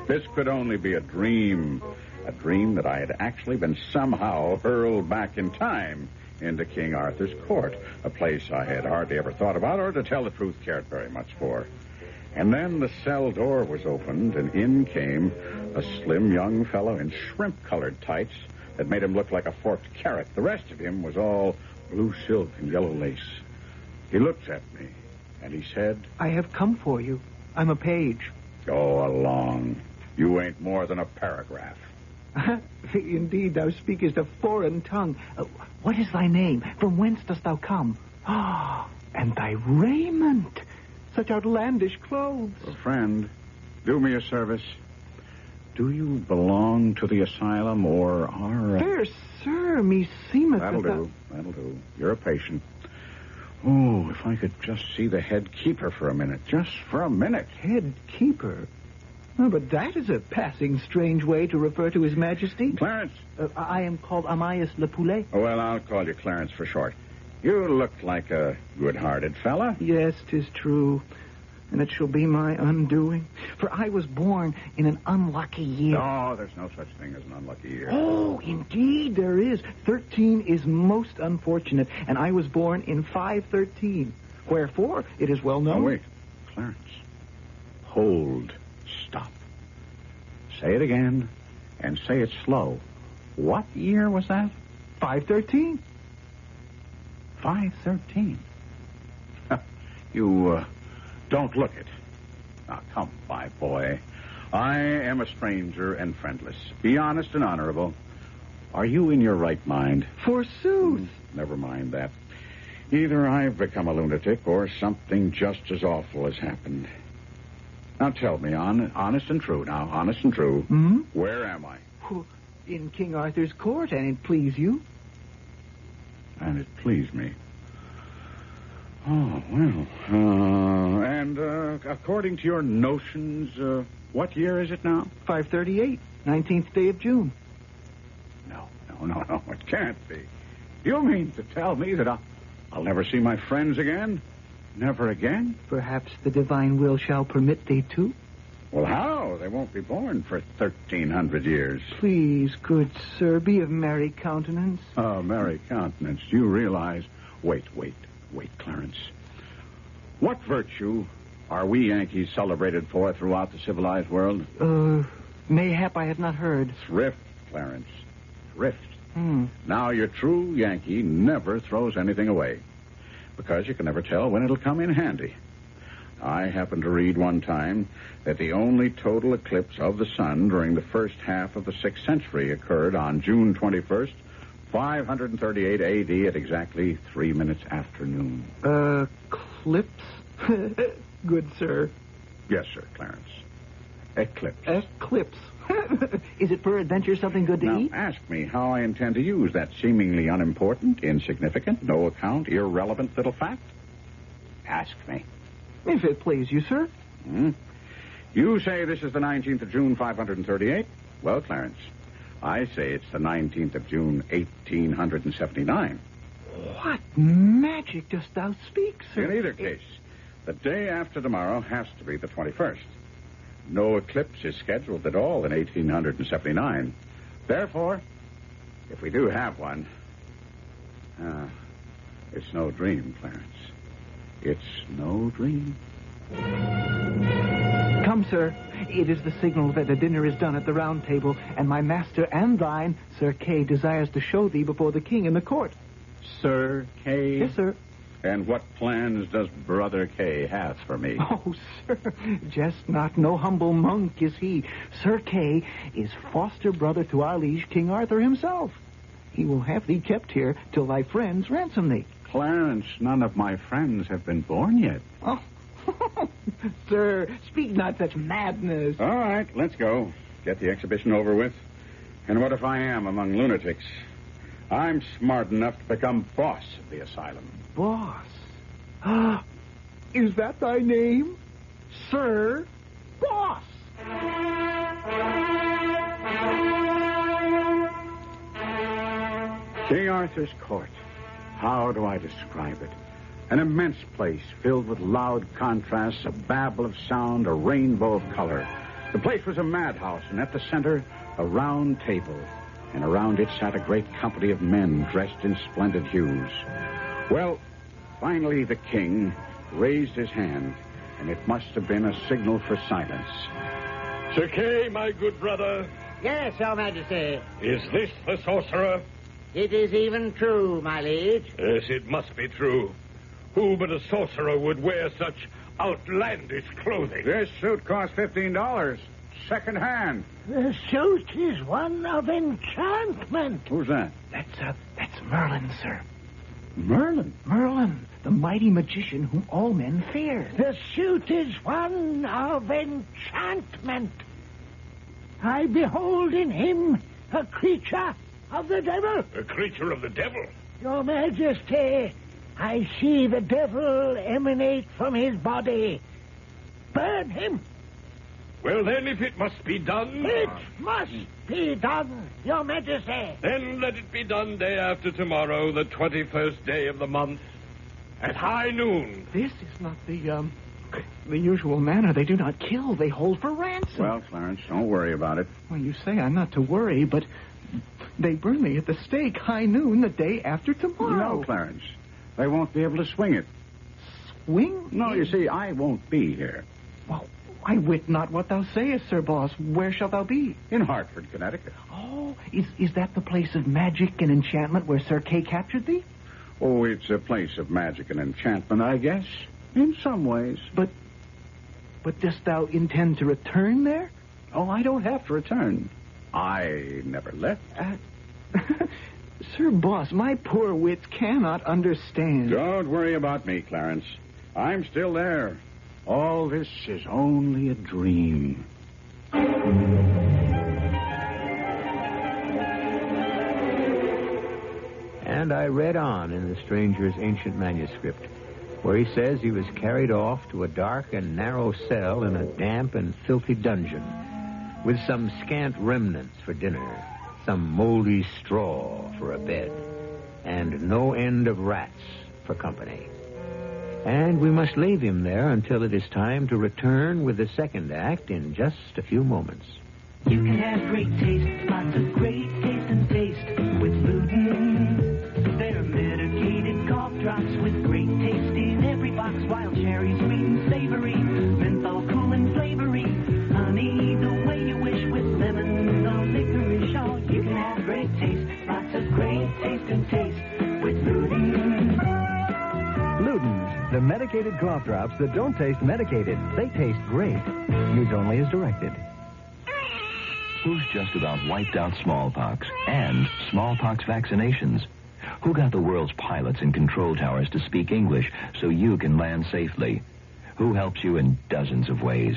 This could only be a dream. A dream that I had actually been somehow hurled back in time into King Arthur's court, a place I had hardly ever thought about or, to tell the truth, cared very much for. And then the cell door was opened, and in came a slim young fellow in shrimp-colored tights that made him look like a forked carrot. The rest of him was all blue silk and yellow lace. He looked at me, and he said, I have come for you. I'm a page. Go along. You ain't more than a paragraph. Indeed, thou speakest a foreign tongue. What is thy name? From whence dost thou come? Ah, and thy raiment. Such outlandish clothes. Well, friend, do me a service. Do you belong to the asylum, or are... Fair sir, me seemeth That'll do. You're a patient. Oh, if I could just see the head keeper for a minute. Just for a minute. Head keeper? Oh, but that is a passing strange way to refer to His Majesty. Clarence. I am called Amias Le Poulet. Oh, well, I'll call you Clarence for short. You look like a good-hearted fella. Yes, 'tis true. And it shall be my undoing. For I was born in an unlucky year. No, there's no such thing as an unlucky year. Oh, indeed there is. 13 is most unfortunate, and I was born in 513. Wherefore, it is well known. Oh, wait. Clarence. Hold. Stop. Say it again, and say it slow. What year was that? 513. 513. You don't look it. Now, come, my boy. I am a stranger and friendless. Be honest and honorable. Are you in your right mind? Forsooth. Never mind that. Either I've become a lunatic or something just as awful has happened. Now tell me, honest and true now, honest and true. Hmm? Where am I? In King Arthur's court, and it please you. And it pleased me. Oh, well. And according to your notions, what year is it now? 538, 19th day of June. No, it can't be. You mean to tell me that I'll never see my friends again? Never again? Perhaps the divine will shall permit thee to. Well, how? They won't be born for 1,300 years. Please, good sir, be of merry countenance. Oh, merry countenance. Do you realize... Wait, Clarence. What virtue are we Yankees celebrated for throughout the civilized world? Mayhap I have not heard. Thrift, Clarence. Thrift. Hmm. Now, your true Yankee never throws anything away, because you can never tell when it'll come in handy. I happened to read one time that the only total eclipse of the sun during the first half of the 6th century occurred on June 21st, 538 A.D. at exactly 3 minutes after noon. Eclipse? Good sir. Yes, sir, Clarence. Eclipse. Eclipse. Is it peradventure something good to eat? Now, ask me how I intend to use that seemingly unimportant, insignificant, no account, irrelevant little fact. Ask me. If it please you, sir. You say this is the 19th of June, 538? Well, Clarence, I say it's the 19th of June, 1879. What magic dost thou speak, sir? In either case, the day after tomorrow has to be the 21st. No eclipse is scheduled at all in 1879. Therefore, if we do have one, it's no dream, Clarence. It's no dream. Come, sir. It is the signal that the dinner is done at the round table, and my master and thine, Sir Kay, desires to show thee before the king in the court. Sir Kay? Yes, sir. And what plans does Brother Kay have for me? Oh, sir, jest not. No humble monk is he. Sir Kay is foster brother to our liege King Arthur himself. He will have thee kept here till thy friends ransom thee. Clarence, none of my friends have been born yet. Oh, sir, speak not such madness. All right, let's go. Get the exhibition over with. And what if I am among lunatics? I'm smart enough to become boss of the asylum. Boss? Is that thy name? Sir Boss? King Arthur's court. How do I describe it? An immense place filled with loud contrasts, a babble of sound, a rainbow of color. The place was a madhouse, and at the center, a round table. And around it sat a great company of men dressed in splendid hues. Well, finally the king raised his hand, and it must have been a signal for silence. Sir Kay, my good brother. Yes, Your Majesty. Is this the sorcerer? It is even true, my liege. Yes, it must be true. Who but a sorcerer would wear such outlandish clothing? This suit cost $15, second hand. The suit is one of enchantment. Who's that? That's Merlin, sir. Merlin? Merlin, the mighty magician whom all men fear. The suit is one of enchantment. I behold in him a creature of the devil. A creature of the devil? Your Majesty, I see the devil emanate from his body. Burn him. Well, then, if it must be done... It must be done, Your Majesty. Then let it be done day after tomorrow, the 21st day of the month, at high noon. This is not the usual manner. They do not kill. They hold for ransom. Well, Clarence, don't worry about it. Well, you say I'm not to worry, but they burn me at the stake high noon the day after tomorrow. No, Clarence. They won't be able to swing it. Swing? No, you see, I won't be here. Well, I wit not what thou sayest, Sir Boss. Where shalt thou be? In Hartford, Connecticut. Oh, is that the place of magic and enchantment where Sir Kay captured thee? Oh, it's a place of magic and enchantment, I guess. In some ways. But dost thou intend to return there? Oh, I don't have to return. I never left. Sir Boss, my poor wits cannot understand. Don't worry about me, Clarence. I'm still there. All this is only a dream. And I read on in the stranger's ancient manuscript, where he says he was carried off to a dark and narrow cell in a damp and filthy dungeon, with some scant remnants for dinner, some moldy straw for a bed, and no end of rats for company. And we must leave him there until it is time to return with the second act in just a few moments. You can have great taste, lots of great taste and taste with Luden's. They're medicated cough drops with great taste in every box. Wild cherries, sweet and savory, menthol cool and flavory. Honey, the way you wish with lemon or licorice. Oh, you can have great taste, lots of great taste and taste with Luden's. Luden's, the medicated cough drops that don't taste medicated. They taste great. Use only as directed. Who's just about wiped out smallpox and smallpox vaccinations? Who got the world's pilots in control towers to speak English so you can land safely? Who helps you in dozens of ways?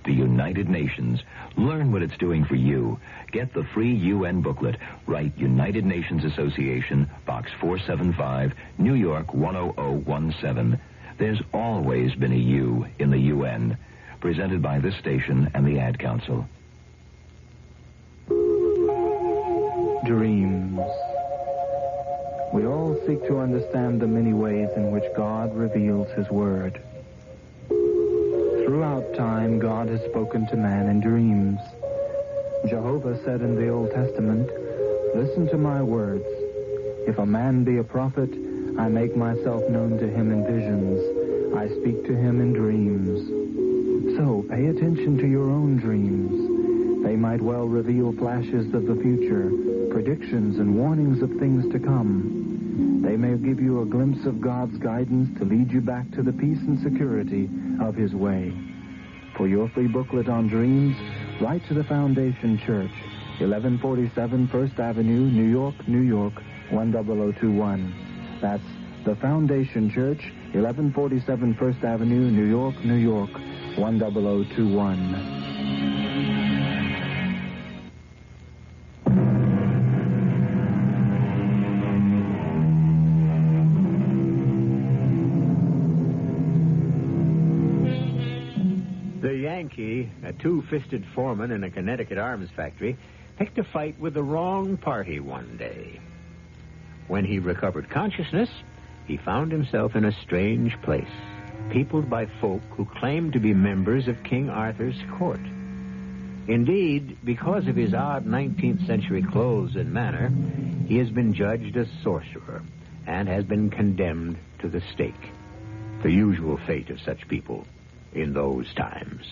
The United Nations. Learn what it's doing for you. Get the free UN booklet. Write United Nations Association, Box 475, New York 10017. There's always been a U in the UN. Presented by this station and the Ad Council. Dreams. We all seek to understand the many ways in which God reveals His Word. Throughout time, God has spoken to man in dreams. Jehovah said in the Old Testament, "Listen to my words. If a man be a prophet, I make myself known to him in visions. I speak to him in dreams." So pay attention to your own dreams. They might well reveal flashes of the future, predictions and warnings of things to come. They may give you a glimpse of God's guidance to lead you back to the peace and security of His way. For your free booklet on dreams, write to the Foundation Church, 1147 First Avenue, New York, New York, 10021. That's the Foundation Church, 1147 First Avenue, New York, New York, 10021. Yankee, a two-fisted foreman in a Connecticut arms factory, picked a fight with the wrong party one day. When he recovered consciousness, he found himself in a strange place, peopled by folk who claimed to be members of King Arthur's court. Indeed, because of his odd 19th century clothes and manner, he has been judged a sorcerer and has been condemned to the stake. The usual fate of such people in those times.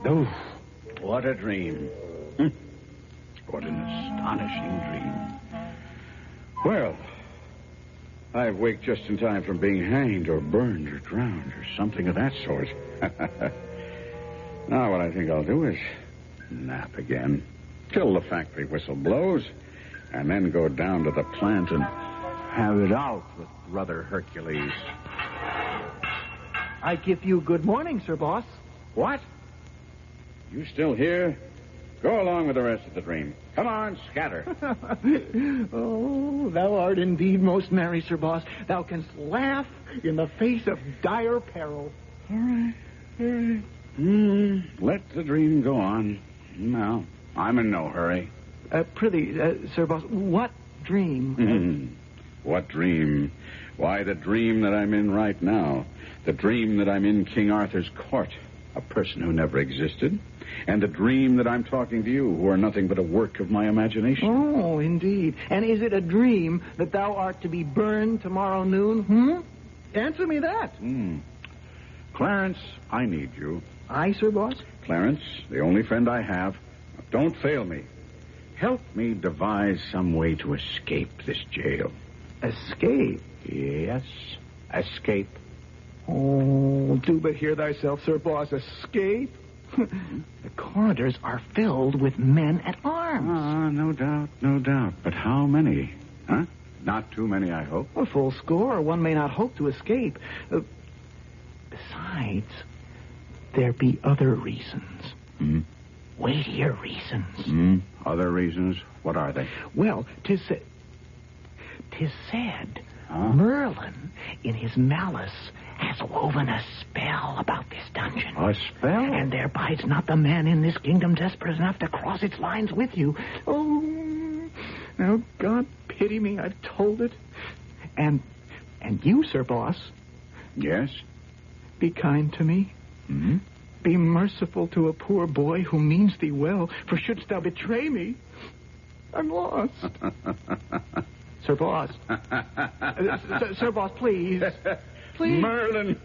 Oh, what a dream. What an astonishing dream. Well, I've waked just in time from being hanged or burned or drowned or something of that sort. Now what I think I'll do is nap again till the factory whistle blows, and then go down to the plant and have it out with Brother Hercules. I give you good morning, Sir Boss. What? You still here? Go along with the rest of the dream. Come on, scatter. Oh, thou art indeed most merry, Sir Boss. Thou canst laugh in the face of dire peril. All right. Let the dream go on. No, I'm in no hurry. Prithee, Sir Boss, what dream? What dream? Why, the dream that I'm in right now. The dream that I'm in King Arthur's court, a person who never existed. And the dream that I'm talking to you, who are nothing but a work of my imagination. Oh, indeed. And is it a dream that thou art to be burned tomorrow noon? Answer me that. Clarence, I need you. Aye, Sir Boss? Clarence, the only friend I have. Don't fail me. Help me devise some way to escape this jail. Escape? Yes, escape. Oh, do but hear thyself, Sir Boss. Escape? The corridors are filled with men at arms. No doubt. But how many? Huh? Not too many, I hope. A full score. One may not hope to escape. Besides, there be other reasons. Weightier reasons. Other reasons? What are they? Well, 'tis said Merlin, in his malice, has woven a spell about this dungeon. A spell? And there bides not the man in this kingdom desperate enough to cross its lines with you. Oh, now, God pity me, I've told it. And you, Sir Boss. Yes? Be kind to me. Be merciful to a poor boy who means thee well, for shouldst thou betray me, I'm lost. Sir Boss. Sir Boss, please. Please. Merlin.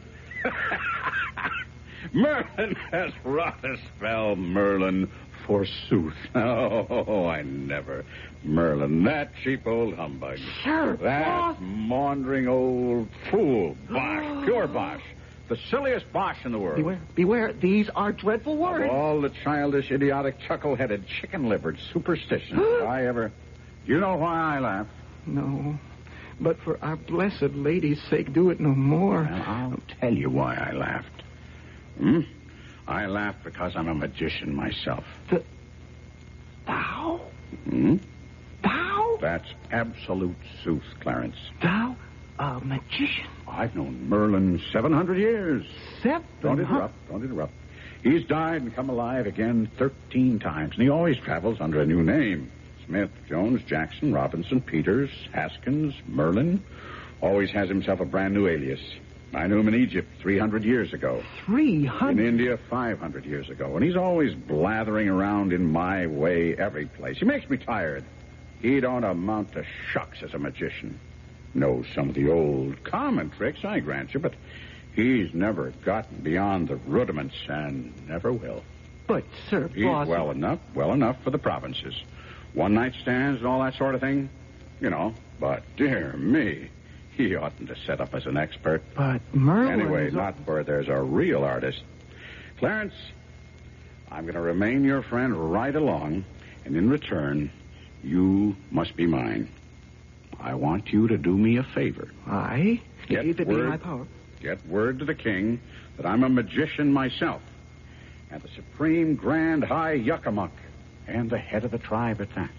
Merlin has wrought a spell, Merlin, forsooth. Oh, I never. Merlin, that cheap old humbug. Sir That Boss. maundering old fool. Bosh, pure bosh. The silliest bosh in the world. Beware. These are dreadful words. Of all the childish, idiotic, chuckle-headed, chicken-livered superstitions I ever... Do you know why I laugh? No. But for our blessed lady's sake, do it no more. Well, I'll tell you why I laughed. I laughed because I'm a magician myself. Thou? Thou? That's absolute sooth, Clarence. Thou? A magician? I've known Merlin 700 years. Don't interrupt. He's died and come alive again 13 times, and he always travels under a new name. Smith, Jones, Jackson, Robinson, Peters, Haskins, Merlin. Always has himself a brand new alias. I knew him in Egypt 300 years ago. 300? In India 500 years ago. And he's always blathering around in my way every place. He makes me tired. He don't amount to shucks as a magician. Knows some of the old common tricks, I grant you, but he's never gotten beyond the rudiments and never will. But, Sir Boss... He's well enough for the provinces. One-night stands and all that sort of thing, you know. But, dear me, he oughtn't to set up as an expert. But Merlin... Anyway, not where there's a real artist. Clarence, I'm going to remain your friend right along, and in return, you must be mine. I want you to do me a favor. Aye? If it be in my power. Get word to the king that I'm a magician myself, and the supreme grand high yuckamuck, and the head of the tribe at that.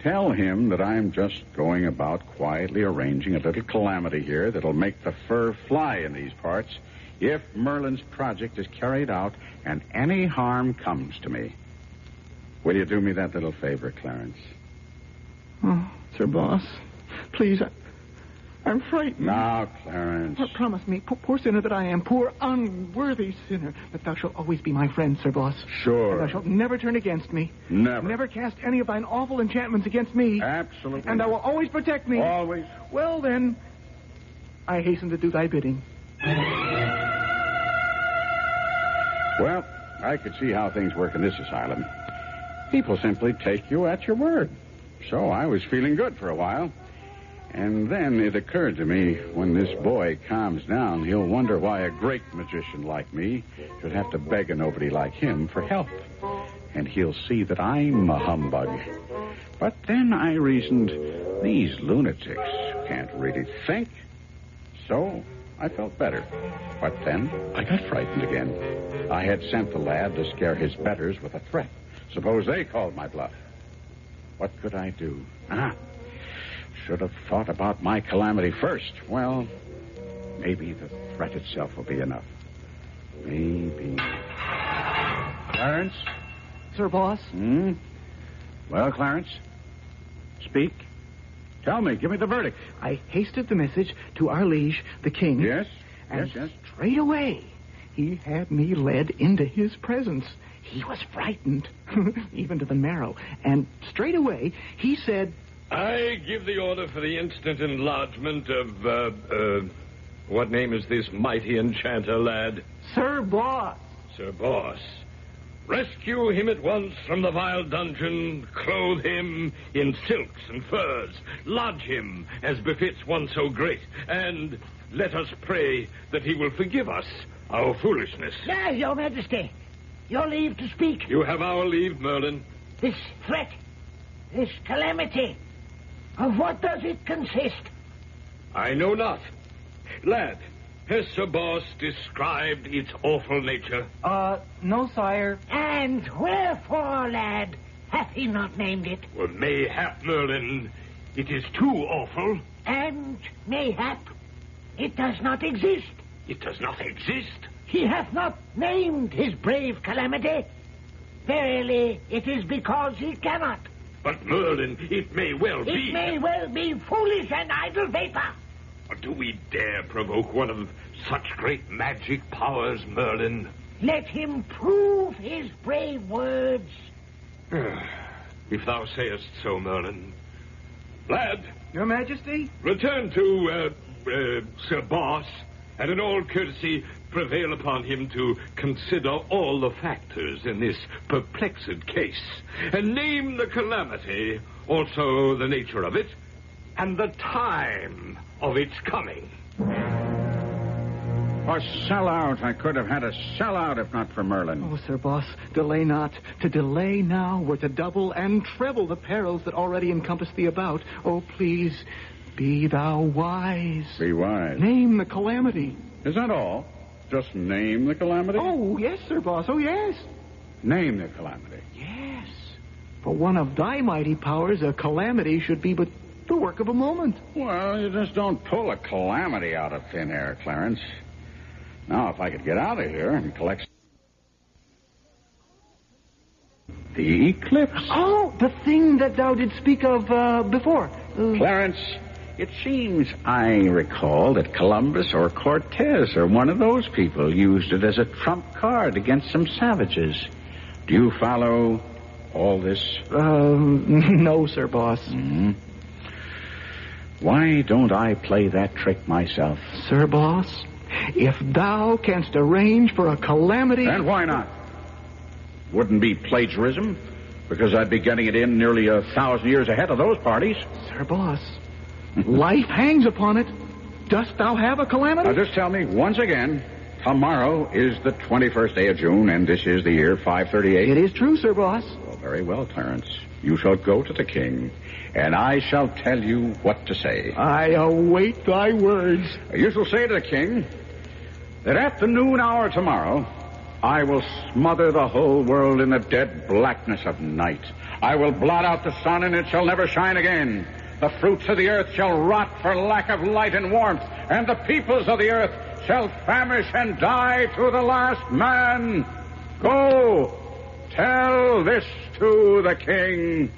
Tell him that I'm just going about quietly arranging a little calamity here that'll make the fur fly in these parts if Merlin's project is carried out and any harm comes to me. Will you do me that little favor, Clarence? Oh, Sir Boss, please, I'm frightened. Now, Clarence. Promise me, poor sinner that I am, poor unworthy sinner, that thou shalt always be my friend, Sir Boss. Sure. And thou shalt never turn against me. Never. Never cast any of thine awful enchantments against me. Absolutely. And thou wilt always protect me. Always. Well, then, I hasten to do thy bidding. Well, I could see how things work in this asylum. People simply take you at your word. So I was feeling good for a while. And then it occurred to me, when this boy calms down, he'll wonder why a great magician like me should have to beg a nobody like him for help. And he'll see that I'm a humbug. But then I reasoned, these lunatics can't really think. So I felt better. But then I got frightened again. I had sent the lad to scare his betters with a threat. Suppose they called my bluff. What could I do? Should have thought about my calamity first. Well, maybe the threat itself will be enough. Maybe. Clarence? Sir Boss? Well, Clarence? Speak. Tell me. Give me the verdict. I hasted the message to our liege, the king. Yes? And Yes. straight away, he had me led into his presence. He was frightened, even to the marrow. And straight away, he said... I give the order for the instant enlargement of, what name is this mighty enchanter, lad? Sir Boss. Sir Boss. Rescue him at once from the vile dungeon, clothe him in silks and furs, lodge him as befits one so great, and let us pray that he will forgive us our foolishness. Yes, Your Majesty. Your leave to speak. You have our leave, Merlin. This threat, this calamity, of what does it consist? I know not. Lad, has Sir Boss described its awful nature? No, sire. And wherefore, lad, hath he not named it? Well, mayhap, Merlin, it is too awful. And mayhap, it does not exist. It does not exist. He hath not named his brave calamity. Verily, it is because he cannot. But, Merlin, it may well be... It may well be foolish and idle vapor. Or do we dare provoke one of such great magic powers, Merlin? Let him prove his brave words. If thou sayest so, Merlin. Lad. Your Majesty? Return to, Sir Boss, and in all courtesy prevail upon him to consider all the factors in this perplexed case, and name the calamity, also the nature of it, and the time of its coming. A sellout. I could have had a sellout if not for Merlin. Oh, Sir Boss, delay not. To delay now were to double and treble the perils that already encompass thee about. Oh, please, be thou wise. Be wise. Name the calamity. Is that all? Just name the calamity? Oh, yes, Sir Boss. Oh, yes. Name the calamity. Yes. For one of thy mighty powers, a calamity should be but the work of a moment. Well, you just don't pull a calamity out of thin air, Clarence. Now, if I could get out of here and collect the eclipse. Oh, the thing that thou did speak of before. Clarence, it seems I recall that Columbus or Cortez or one of those people used it as a trump card against some savages. Do you follow all this? No, Sir Boss. Mm-hmm. Why don't I play that trick myself? Sir Boss, if thou canst arrange for a calamity... And why not? Wouldn't be plagiarism, because I'd be getting it in nearly 1,000 years ahead of those parties. Sir Boss, life hangs upon it. Dost thou have a calamity? Now, just tell me once again, tomorrow is the 21st day of June, and this is the year 538. It is true, Sir Boss. Well, very well, Clarence. You shall go to the king, and I shall tell you what to say. I await thy words. You shall say to the king that at the noon hour tomorrow, I will smother the whole world in the dead blackness of night. I will blot out the sun, and it shall never shine again. The fruits of the earth shall rot for lack of light and warmth, and the peoples of the earth shall famish and die to the last man. Go, tell this to the king.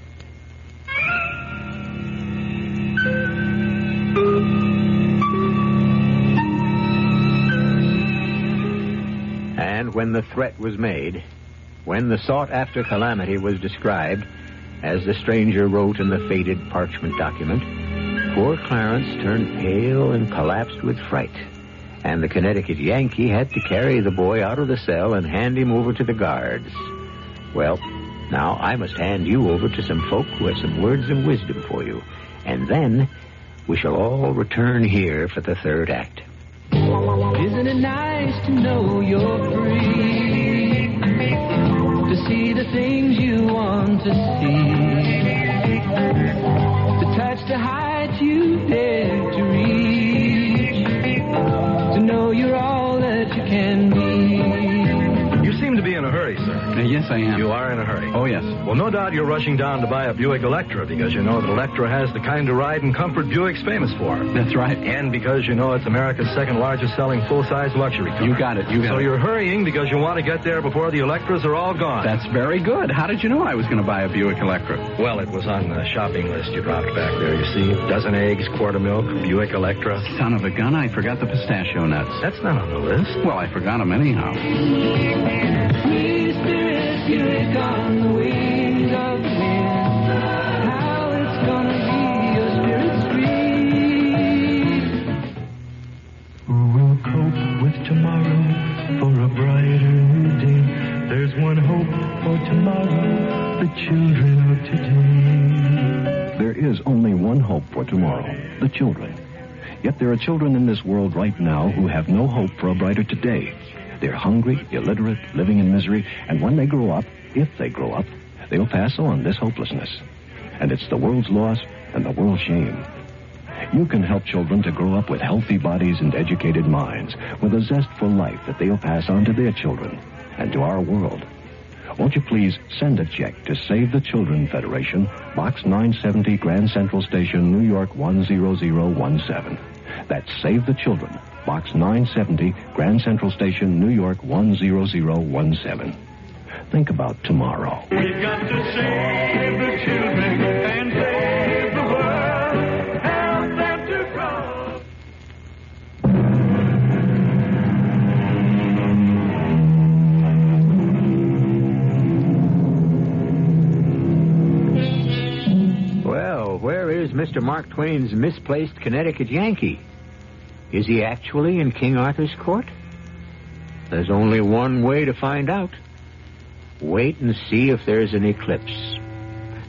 And when the threat was made, when the sought-after calamity was described, as the stranger wrote in the faded parchment document, poor Clarence turned pale and collapsed with fright, and the Connecticut Yankee had to carry the boy out of the cell and hand him over to the guards. Well, now I must hand you over to some folk who have some words of wisdom for you, and then we shall all return here for the third act. Isn't it nice to know you're free? To see the things you want to see. The touch the heights you dare to reach. To know you're all that you can be. You seem to be in a hurry, sir. Yes, I am. You are in a hurry? Oh, yes. Well, no doubt you're rushing down to buy a Buick Electra because you know that Electra has the kind of ride and comfort Buick's famous for. That's right. And because you know it's America's second largest selling full-size luxury car. You got it. So you're hurrying because you want to get there before the Electras are all gone. That's very good. How did you know I was going to buy a Buick Electra? Well, it was on the shopping list you dropped back there, you see. Dozen eggs, quart of milk, Buick Electra. Son of a gun, I forgot the pistachio nuts. That's not on the list. Well, I forgot them anyhow. Buick on the wings of the wind. How it's gonna be your spirit's free. Who will cope with tomorrow for a brighter day? There's one hope for tomorrow, the children of today. There is only one hope for tomorrow, the children. Yet there are children in this world right now who have no hope for a brighter today. They're hungry, illiterate, living in misery, and when they grow up, if they grow up, they'll pass on this hopelessness. And it's the world's loss and the world's shame. You can help children to grow up with healthy bodies and educated minds, with a zest for life that they'll pass on to their children and to our world. Won't you please send a check to Save the Children Federation, Box 970, Grand Central Station, New York 10017. That's Save the Children, Box 970, Grand Central Station, New York 10017. Think about tomorrow. We've got to save the children and save the world. Help them to grow. Well, where is Mr. Mark Twain's misplaced Connecticut Yankee? Is he actually in King Arthur's court? There's only one way to find out. Wait and see if there's an eclipse.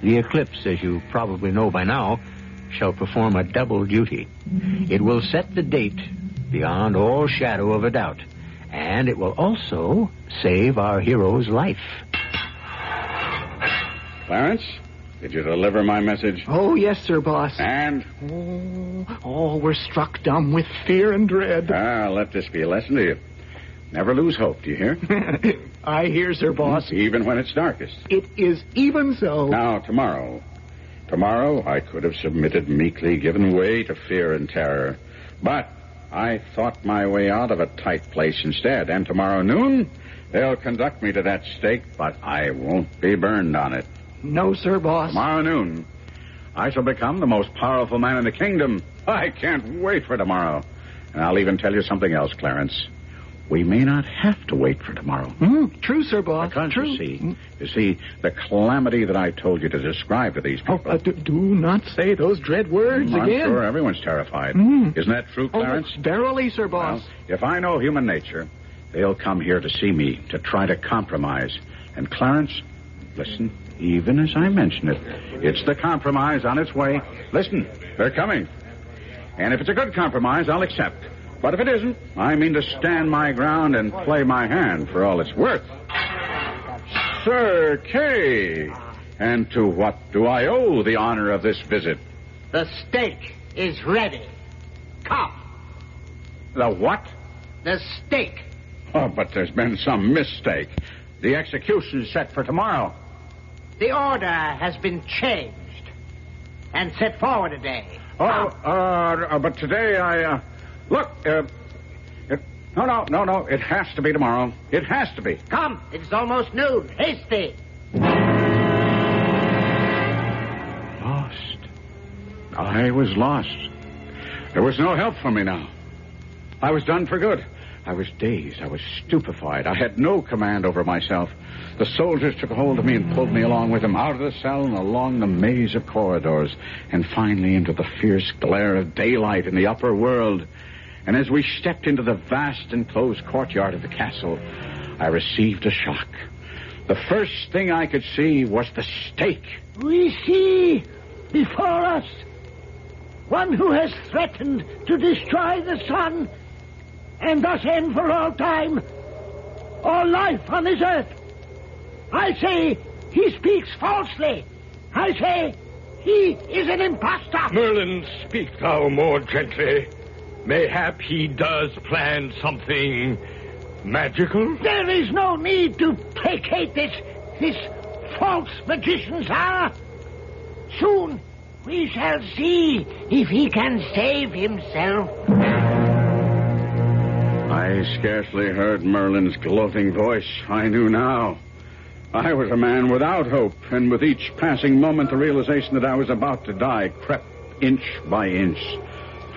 The eclipse, as you probably know by now, shall perform a double duty. It will set the date beyond all shadow of a doubt, and it will also save our hero's life. Clarence, did you deliver my message? Oh, yes, sir, boss. And? Oh, we're struck dumb with fear and dread. Let this be a lesson to you. Never lose hope, do you hear? I hear, sir, boss. Even when it's darkest. It is even so. Now, tomorrow. Tomorrow, I could have submitted meekly, given way to fear and terror. But I thought my way out of a tight place instead. And tomorrow noon, they'll conduct me to that stake, but I won't be burned on it. No, sir, boss. Tomorrow noon, I shall become the most powerful man in the kingdom. I can't wait for tomorrow. And I'll even tell you something else, Clarence. We may not have to wait for tomorrow. True, sir, boss. Because, true. You see, the calamity that I told you to describe to these people. Do not say those dread words I'm again. sure everyone's terrified. Isn't that true, Clarence? Oh, verily, sir, boss. Well, if I know human nature, they'll come here to see me, to try to compromise. And Clarence, listen, even as I mention it, it's the compromise on its way. Listen, they're coming. And if it's a good compromise, I'll accept. But if it isn't, I mean to stand my ground and play my hand for all it's worth. Sir Kay, and to what do I owe the honor of this visit? The steak is ready. Come. The what? The steak. Oh, but there's been some mistake. The execution's set for tomorrow. The order has been changed and set forward a day. But today look, no, it has to be tomorrow. It has to be. Come, it's almost noon. Hasty. Lost. I was lost. There was no help for me now. I was done for good. I was dazed. I was stupefied. I had no command over myself. The soldiers took hold of me and pulled me along with them out of the cell and along the maze of corridors and finally into the fierce glare of daylight in the upper world. And as we stepped into the vast enclosed courtyard of the castle, I received a shock. The first thing I could see was the stake. We see before us one who has threatened to destroy the sun and thus end for all time all life on this earth. I say he speaks falsely. I say he is an impostor. Merlin, speak thou more gently. Mayhap he does plan something magical? There is no need to placate this false magician, sir. Soon we shall see if he can save himself. I scarcely heard Merlin's gloating voice. I knew now. I was a man without hope, and with each passing moment the realization that I was about to die crept inch by inch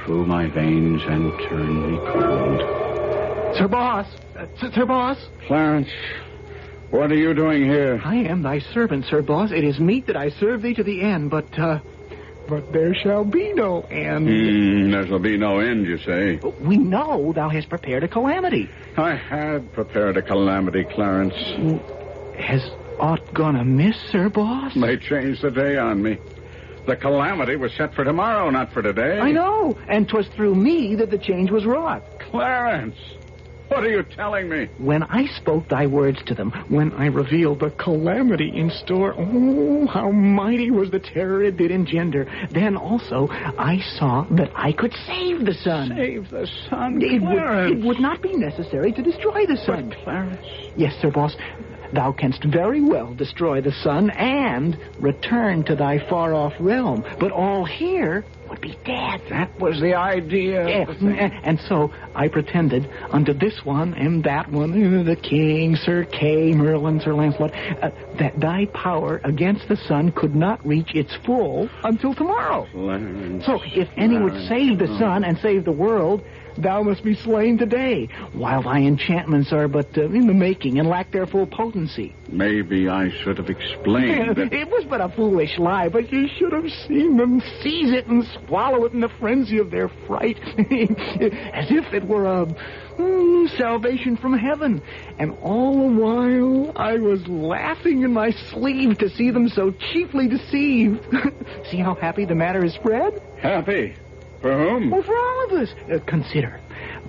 through my veins and turned me cold. Sir Boss! Sir Boss! Clarence, what are you doing here? I am thy servant, Sir Boss. It is meet that I serve thee to the end, but there shall be no end. There shall be no end, you say? We know thou hast prepared a calamity. I had prepared a calamity, Clarence. Has aught gone amiss, Sir Boss? They changed the day on me. The calamity was set for tomorrow, not for today. I know, and 'twas through me that the change was wrought. Clarence, what are you telling me? When I spoke thy words to them, when I revealed the calamity in store, oh, how mighty was the terror it did engender. Then also I saw that I could save the sun. Save the sun, It would not be necessary to destroy the sun. But Clarence... Yes, Sir Boss. Thou canst very well destroy the sun and return to thy far-off realm. But all here would be dead. That was the idea. And so I pretended unto this one and that one, the king, Sir Kay, Merlin, Sir Lancelot, that thy power against the sun could not reach its full until tomorrow. Clarence, so if any would save the sun and save the world, thou must be slain today, while thy enchantments are but in the making and lack their full potency. Maybe I should have explained that... It was but a foolish lie, but you should have seen them seize it and swallow it in the frenzy of their fright, as if it were a salvation from heaven. And all the while I was laughing in my sleeve to see them so cheaply deceived. See how happy the matter is spread? Happy? For whom? Well, for all of us. Consider,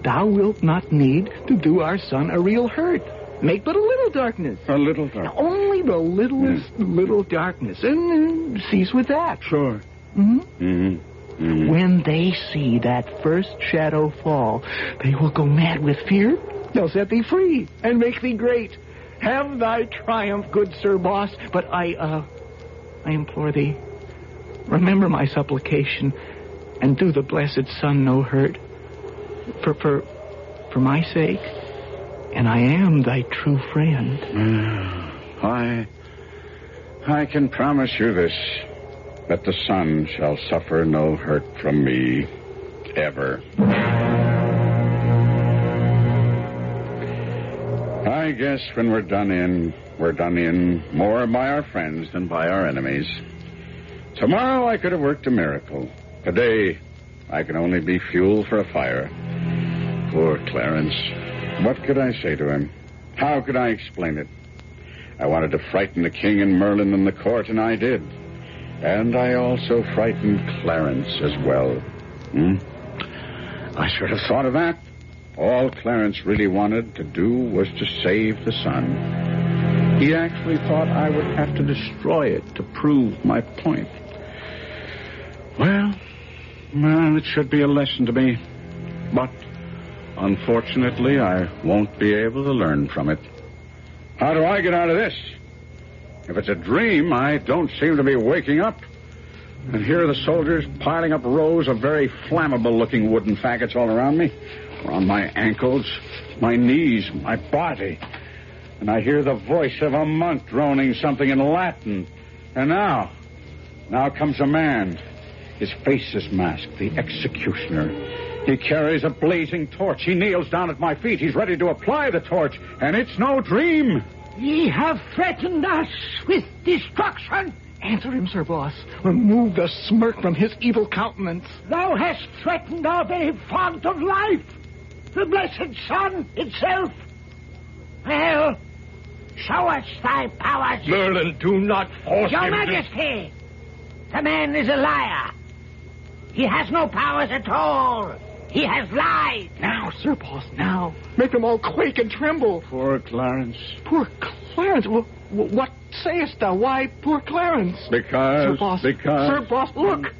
thou wilt not need to do our son a real hurt. Make but a little darkness. A little darkness. Only the littlest little darkness. And cease with that. Sure. When they see that first shadow fall, they will go mad with fear. They'll set thee free and make thee great. Have thy triumph, good Sir Boss. But I implore thee, remember my supplication and do the blessed sun no hurt. For my sake, and I am thy true friend. I can promise you this, that the sun shall suffer no hurt from me, ever. I guess when we're done in more by our friends than by our enemies. Tomorrow I could have worked a miracle. Today, I can only be fuel for a fire. Poor Clarence. What could I say to him? How could I explain it? I wanted to frighten the king and Merlin in the court, and I did. And I also frightened Clarence as well. I should have thought of that. All Clarence really wanted to do was to save the sun. He actually thought I would have to destroy it to prove my point. Well, it should be a lesson to me. But, unfortunately, I won't be able to learn from it. How do I get out of this? If it's a dream, I don't seem to be waking up. And here are the soldiers piling up rows of very flammable-looking wooden faggots all around me. Around my ankles, my knees, my body. And I hear the voice of a monk droning something in Latin. And now comes a man. His face is masked, the executioner. He carries a blazing torch. He kneels down at my feet. He's ready to apply the torch. And it's no dream. Ye have threatened us with destruction. Answer him, Sir Boss. Remove the smirk from his evil countenance. Thou hast threatened our very fount of life, the blessed sun itself. Well, show us thy powers. Merlin, do not force Your him Majesty, the man is a liar. He has no powers at all. He has lied. Now, Sir Boss, now. Make them all quake and tremble. Poor Clarence. Poor Clarence? What sayest thou? Why poor Clarence? Because... Sir Boss, look.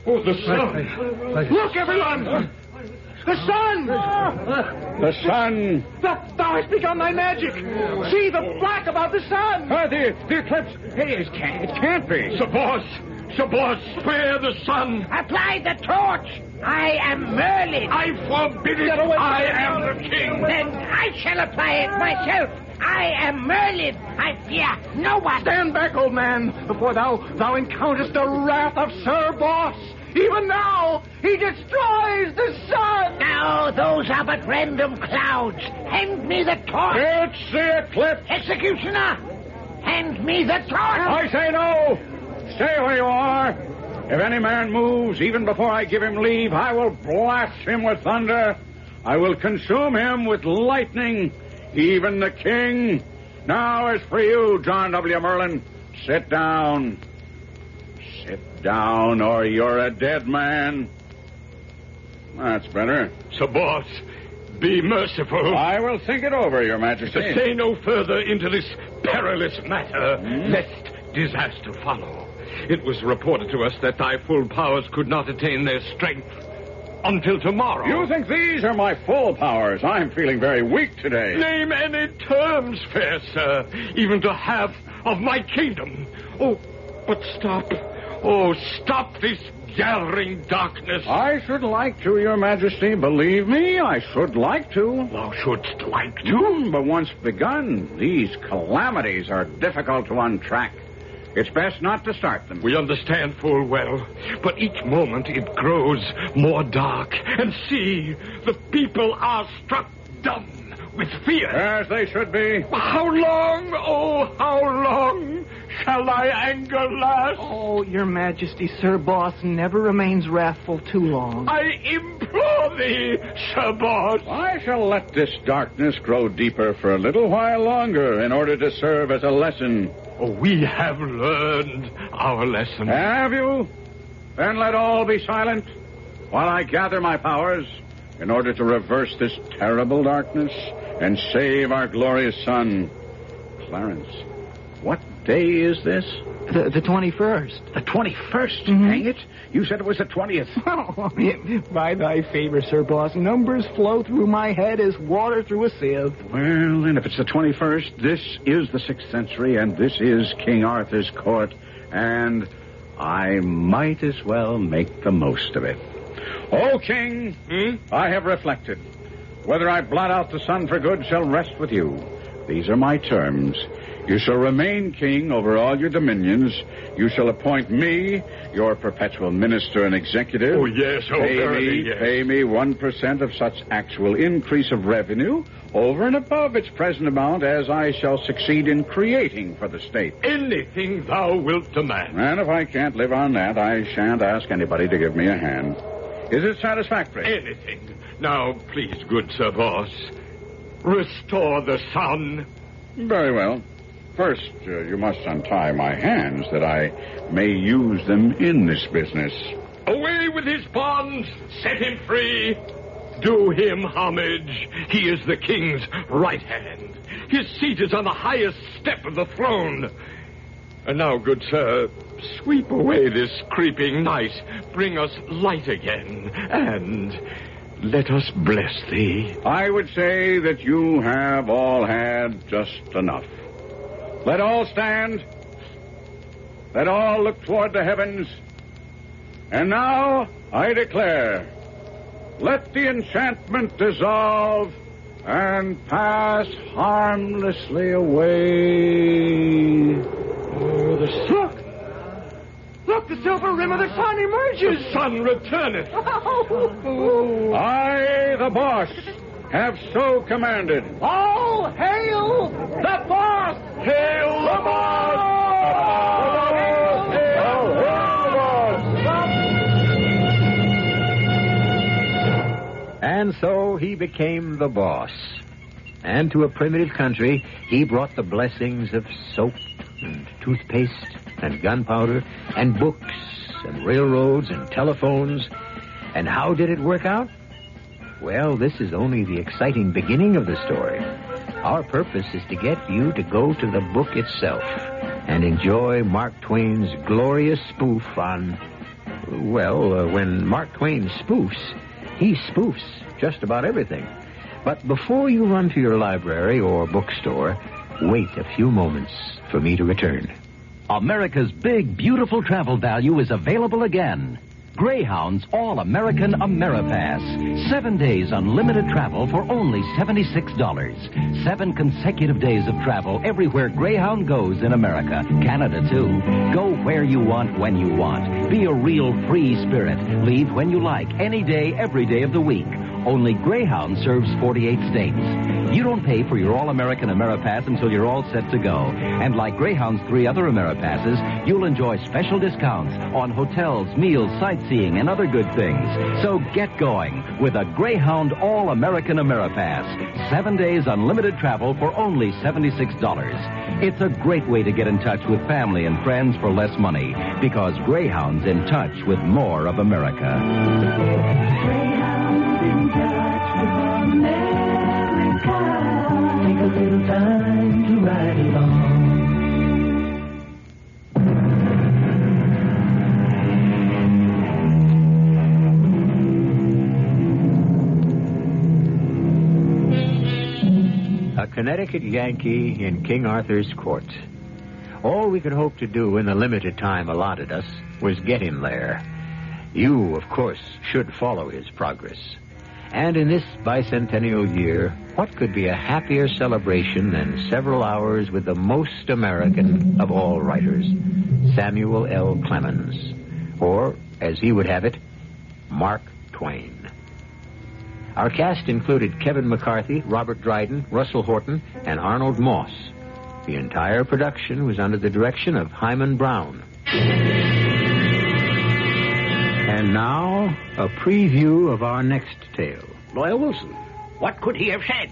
Oh, the sun. Look, everyone. The sun. The sun. Thou hast begun thy magic. See the black about the sun. The eclipse. Hey, it can't be. Sir Boss, spare the sun. Apply the torch. I am Merlin. I forbid it. I am the king. Then I shall apply it myself. I am Merlin. I fear no one. Stand back, old man, before thou encounterest the wrath of Sir Boss. Even now, he destroys the sun. Now, those are but random clouds. Hand me the torch. It's the eclipse. Executioner, hand me the torch. I say no. Stay where you are. If any man moves, even before I give him leave, I will blast him with thunder. I will consume him with lightning, even the king. Now as for you, John W. Merlin, sit down. Sit down, or you're a dead man. That's better. Sir Boss, be merciful. I will think it over, Your Majesty. Say no further into this perilous matter, lest disaster follow. It was reported to us that thy full powers could not attain their strength until tomorrow. You think these are my full powers? I'm feeling very weak today. Name any terms, fair sir, even to half of my kingdom. Oh, but stop. Oh, stop this gathering darkness. I should like to, Your Majesty. Believe me, I should like to. Thou shouldst like to? But once begun, these calamities are difficult to untrack. It's best not to start them. We understand full well, but each moment it grows more dark. And see, the people are struck dumb with fear. As they should be. How long, oh, how long shall thy anger last? Oh, Your Majesty, Sir Boss never remains wrathful too long. I implore thee, Sir Boss. I shall let this darkness grow deeper for a little while longer in order to serve as a lesson. Oh, we have learned our lesson. Have you? Then let all be silent while I gather my powers in order to reverse this terrible darkness and save our glorious sun. Clarence, what day is this? The 21st. The 21st? Hang it. You said it was the 20th. Oh, by thy favor, Sir Boss, numbers flow through my head as water through a sieve. Well, then, if it's the 21st, this is the 6th century, and this is King Arthur's court, and I might as well make the most of it. O King, I have reflected. Whether I blot out the sun for good shall rest with you. These are my terms. You shall remain king over all your dominions. You shall appoint me your perpetual minister and executive. Oh, yes. Oh, Pay me 1% of such actual increase of revenue over and above its present amount as I shall succeed in creating for the state. Anything thou wilt demand. And if I can't live on that, I shan't ask anybody to give me a hand. Is it satisfactory? Anything. Now, please, good Sir Boss, restore the sun. Very well. First, you must untie my hands that I may use them in this business. Away with his bonds. Set him free. Do him homage. He is the king's right hand. His seat is on the highest step of the throne. And now, good sir, sweep away this creeping night. Bring us light again. And let us bless thee. I would say that you have all had just enough. Let all stand that all look toward the heavens. And now I declare, let the enchantment dissolve and pass harmlessly away. Oh, Look, the silver rim of the sun emerges. The sun returneth. I, the boss, have so commanded. All hail the boss! Hail the boss! And so he became the boss. And to a primitive country, he brought the blessings of soap and toothpaste and gunpowder and books and railroads and telephones. And how did it work out? Well, this is only the exciting beginning of the story. Our purpose is to get you to go to the book itself and enjoy Mark Twain's glorious spoof on, when Mark Twain spoofs, he spoofs just about everything. But before you run to your library or bookstore, wait a few moments for me to return. America's big, beautiful travel value is available again. Greyhound's All-American Ameripass. 7 days unlimited travel for only $76. 7 consecutive days of travel everywhere Greyhound goes in America. Canada, too. Go where you want, when you want. Be a real free spirit. Leave when you like, any day, every day of the week. Only Greyhound serves 48 states. You don't pay for your All-American Ameripass until you're all set to go. And like Greyhound's 3 other Ameripasses, you'll enjoy special discounts on hotels, meals, sightseeing, and other good things. So get going with a Greyhound All-American Ameripass. 7 days unlimited travel for only $76. It's a great way to get in touch with family and friends for less money, because Greyhound's in touch with more of America. Take a little time to ride along. A Connecticut Yankee in King Arthur's court. All we could hope to do in the limited time allotted us was get him there. You, of course, should follow his progress. And in this bicentennial year, what could be a happier celebration than several hours with the most American of all writers, Samuel L. Clemens, or, as he would have it, Mark Twain. Our cast included Kevin McCarthy, Robert Dryden, Russell Horton, and Arnold Moss. The entire production was under the direction of Hyman Brown. And now, a preview of our next tale. Lawyer Wilson. What could he have said?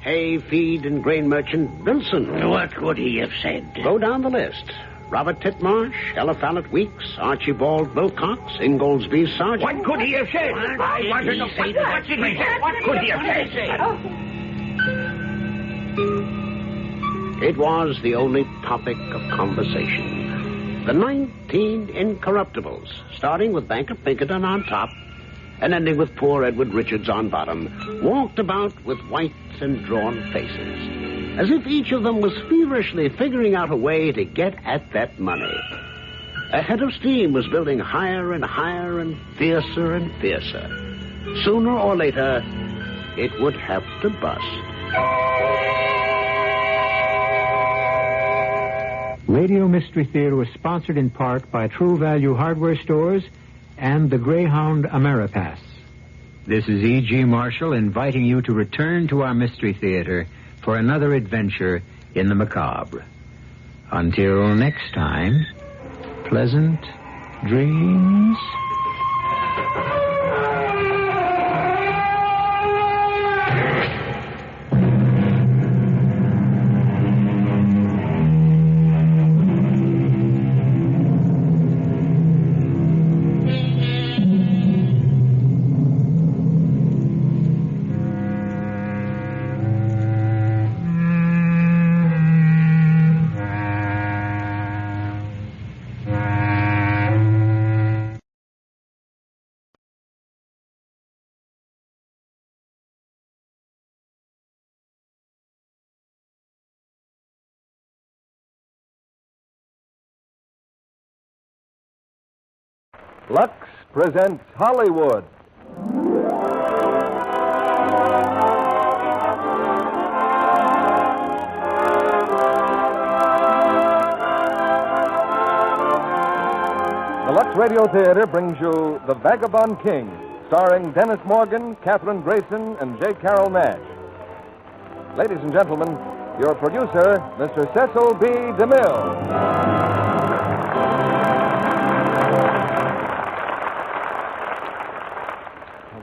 Hay, feed, and grain merchant Wilson. What could he have said? Go down the list. Robert Titmarsh, Eliphalet Weeks, Archibald Wilcox, Ingoldsby Sargent. What could he have said? I want to know. What did he say? What could he have said? It was the only topic of conversation. The 19 Incorruptibles, starting with Banker Pinkerton on top and ending with poor Edward Richards on bottom, walked about with white and drawn faces, as if each of them was feverishly figuring out a way to get at that money. A head of steam was building higher and higher and fiercer. Sooner or later, it would have to bust. Radio Mystery Theater was sponsored in part by True Value Hardware Stores and the Greyhound Ameripass. This is E.G. Marshall inviting you to return to our Mystery Theater for another adventure in the macabre. Until next time, pleasant dreams. Lux presents Hollywood. The Lux Radio Theater brings you The Vagabond King, starring Dennis Morgan, Katherine Grayson, and J. Carroll Nash. Ladies and gentlemen, your producer, Mr. Cecil B. DeMille.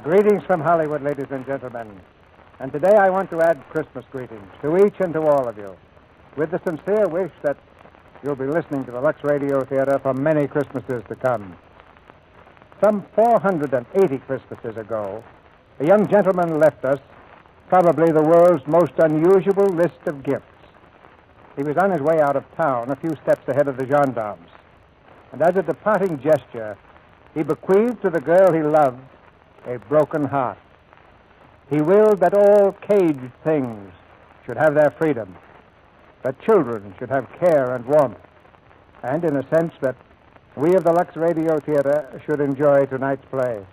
Greetings from Hollywood, ladies and gentlemen. And today I want to add Christmas greetings to each and to all of you, with the sincere wish that you'll be listening to the Lux Radio Theater for many Christmases to come. Some 480 Christmases ago, a young gentleman left us probably the world's most unusual list of gifts. He was on his way out of town, a few steps ahead of the gendarmes. And as a departing gesture, he bequeathed to the girl he loved a broken heart. He willed that all caged things should have their freedom, that children should have care and warmth, and in a sense that we of the Lux Radio Theater should enjoy tonight's play.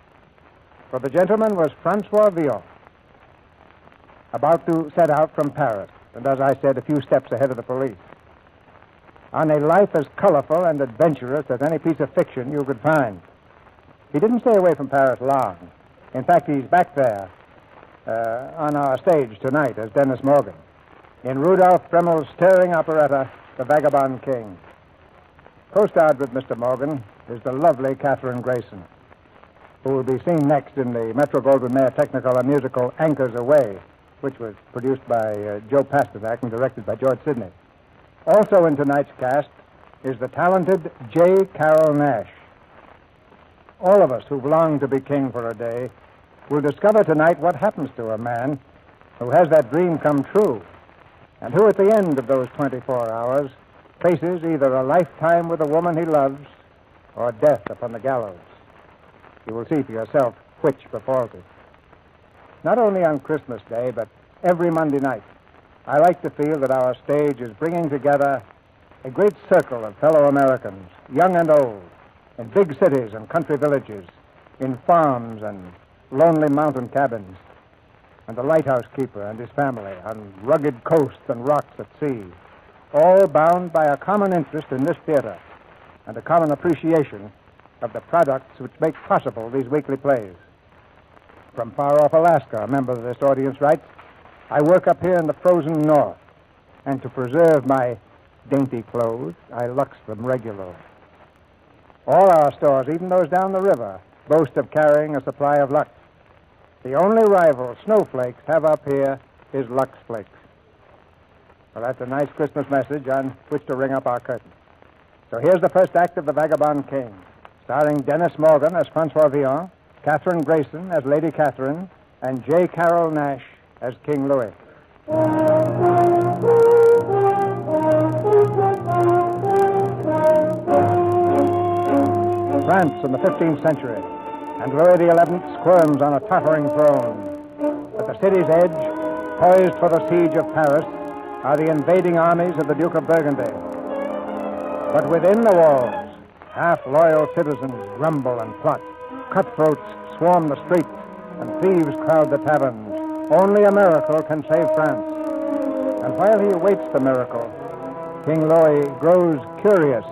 For the gentleman was Francois Villon, about to set out from Paris, and as I said, a few steps ahead of the police, on a life as colorful and adventurous as any piece of fiction you could find. He didn't stay away from Paris long. In fact, he's back there on our stage tonight as Dennis Morgan in Rudolph Dremel's stirring operetta, The Vagabond King. Co-starred with Mr. Morgan is the lovely Katherine Grayson, who will be seen next in the Metro-Goldwyn-Mayer technical and musical Anchors Away, which was produced by Joe Pasternak and directed by George Sidney. Also in tonight's cast is the talented J. Carroll Nash. All of us who've longed to be king for a day will discover tonight what happens to a man who has that dream come true, and who at the end of those 24 hours faces either a lifetime with a woman he loves or death upon the gallows. You will see for yourself which befalls it. Not only on Christmas Day, but every Monday night, I like to feel that our stage is bringing together a great circle of fellow Americans, young and old, in big cities and country villages, in farms and lonely mountain cabins, and the lighthouse keeper and his family on rugged coasts and rocks at sea, all bound by a common interest in this theater and a common appreciation of the products which make possible these weekly plays. From far-off Alaska, a member of this audience writes, I work up here in the frozen north, and to preserve my dainty clothes, I lux them regularly. All our stores, even those down the river, boast of carrying a supply of Lux. The only rival snowflakes have up here is Lux Flakes. Well, that's a nice Christmas message on which to ring up our curtain. So here's the first act of The Vagabond King, starring Dennis Morgan as Francois Villon, Katherine Grayson as Lady Catherine, and J. Carroll Nash as King Louis. France in the 15th century, and Louis XI squirms on a tottering throne. At the city's edge, poised for the siege of Paris, are the invading armies of the Duke of Burgundy. But within the walls, half-loyal citizens grumble and plot. Cutthroats swarm the streets, and thieves crowd the taverns. Only a miracle can save France. And while he awaits the miracle, King Louis grows curious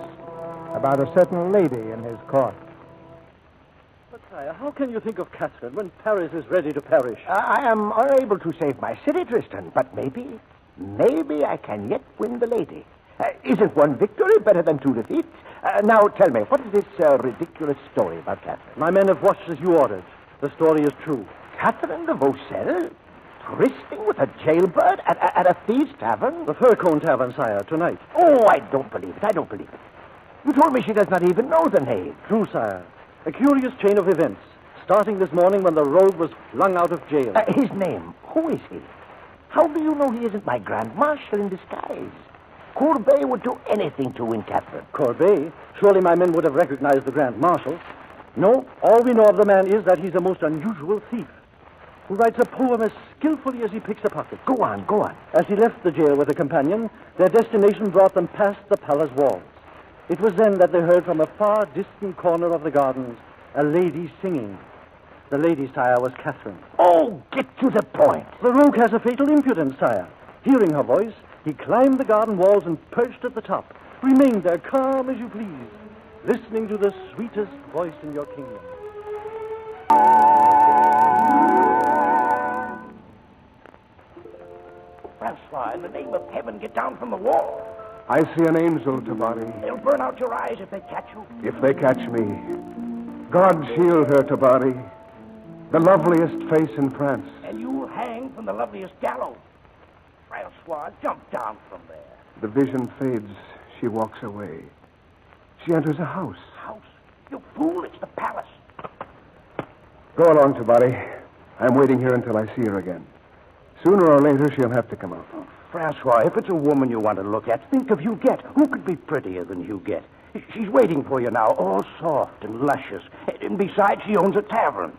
about a certain lady in his court. But, sire, how can you think of Catherine when Paris is ready to perish? I am unable to save my city, Tristan, but maybe I can yet win the lady. Isn't one victory better than two defeats? Now, tell me, what is this ridiculous story about Catherine? My men have watched as you ordered. The story is true. Catherine de Vaucelles? Trysting with a jailbird at a thieves' tavern? The Furcone Tavern, sire, tonight. Oh, I don't believe it. You told me she does not even know the name. True, sire. A curious chain of events, starting this morning when the rogue was flung out of jail. His name, who is he? How do you know he isn't my Grand Marshal in disguise? Courbet would do anything to win Catherine. Courbet? Surely my men would have recognized the Grand Marshal. No, all we know of the man is that he's a most unusual thief who writes a poem as skillfully as he picks a pocket. Go on. As he left the jail with a companion, their destination brought them past the palace walls. It was then that they heard from a far distant corner of the gardens a lady singing. The lady, sire, was Catherine. Oh, get to the point. The rogue has a fatal impudence, sire. Hearing her voice, he climbed the garden walls and perched at the top. Remained there, calm as you please, listening to the sweetest voice in your kingdom. Francois, in the name of heaven, get down from the wall. I see an angel, Tabari. They'll burn out your eyes if they catch you. If they catch me. God shield her, Tabari. The loveliest face in France. And you'll hang from the loveliest gallows. Francois, jump down from there. The vision fades. She walks away. She enters a house. House? You fool, it's the palace. Go along, Tabari. I'm waiting here until I see her again. Sooner or later, she'll have to come out. Oh, Francois, if it's a woman you want to look at, think of Huguette. Who could be prettier than Huguette? She's waiting for you now, all soft and luscious. And besides, she owns a tavern.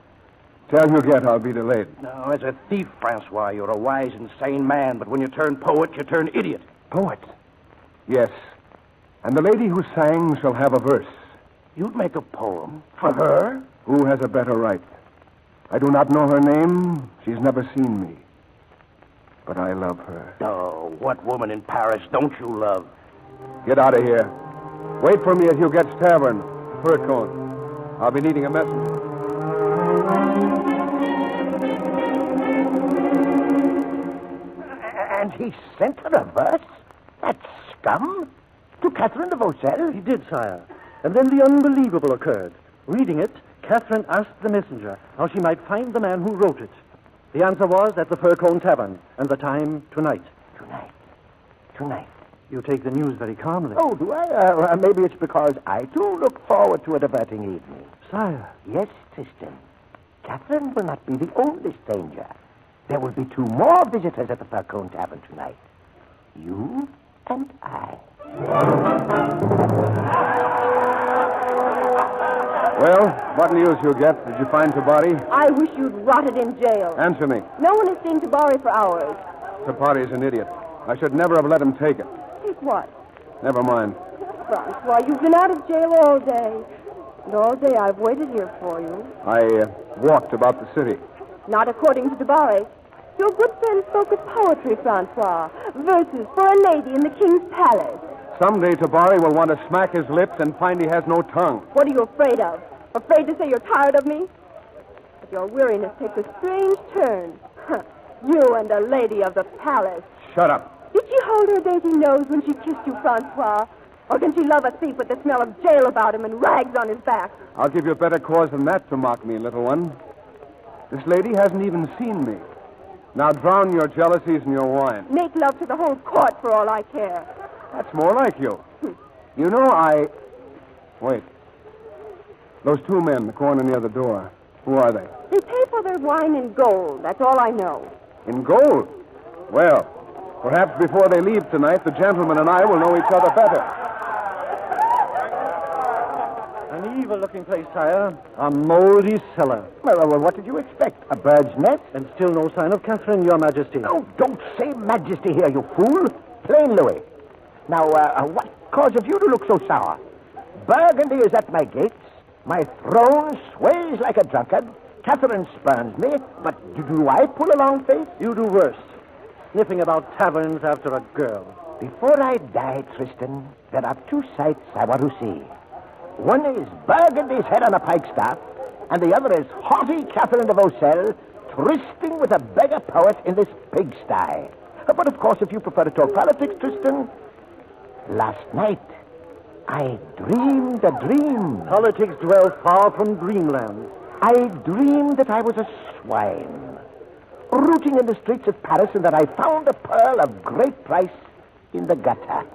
Tell Huguette I'll be delayed. No, as a thief, Francois, you're a wise and sane man, but when you turn poet, you turn idiot. Poet? Yes. And the lady who sang shall have a verse. You'd make a poem for her? Who has a better right? I do not know her name. She's never seen me. But I love her. Oh, what woman in Paris don't you love? Get out of here. Wait for me at Huguette's Tavern, Fur Cone. I'll be needing a messenger. And he sent her a verse? That scum? To Catherine de Vaucelles? He did, sire. And then the unbelievable occurred. Reading it, Catherine asked the messenger how she might find the man who wrote it. The answer was at the Fur Cone Tavern, and the time tonight. Tonight. You take the news very calmly. Oh, do I? Maybe it's because I, too, look forward to a diverting evening. Sire. Yes, Tristan. Catherine will not be the only stranger. There will be 2 more visitors at the Fur Cone Tavern tonight. You and I. Well, what news, Huguette? Did you find Tabari? I wish you'd rotted in jail. Answer me. No one has seen Tabari for hours. Tabari's an idiot. I should never have let him take it. Take what? Never mind. Francois, you've been out of jail all day. And all day I've waited here for you. I walked about the city. Not according to Tabari. Your good friend spoke of poetry, Francois. Verses for a lady in the king's palace. Someday Tabari will want to smack his lips and find he has no tongue. What are you afraid of? Afraid to say you're tired of me? But your weariness takes a strange turn. You and a lady of the palace. Shut up. Did she hold her dainty nose when she kissed you, Francois? Or can she love a thief with the smell of jail about him and rags on his back? I'll give you a better cause than that to mock me, little one. This lady hasn't even seen me. Now drown your jealousies in your wine. Make love to the whole court for all I care. That's more like you. You know, Wait. Those 2 men, the corner near the door. Who are they? They pay for their wine in gold. That's all I know. In gold? Well, perhaps before they leave tonight, the gentleman and I will know each other better. An evil-looking place, sire. A moldy cellar. Well, what did you expect? A bird's nest? And still no sign of Catherine, your majesty. No, don't say majesty here, you fool. Plain Louis. Now, what causes you to look so sour? Burgundy is at my gates. My throne sways like a drunkard. Catherine spurns me, but do I pull a long face? You do worse. Sniffing about taverns after a girl. Before I die, Tristan, there are 2 sights I want to see. One is Burgundy's head on a pikestaff, and the other is haughty Catherine de Vaucelles trysting with a beggar poet in this pigsty. But, of course, if you prefer to talk politics, Tristan, last night I dreamed a dream. Politics dwell far from dreamland. I dreamed that I was a swine, rooting in the streets of Paris, and that I found a pearl of great price in the gutter.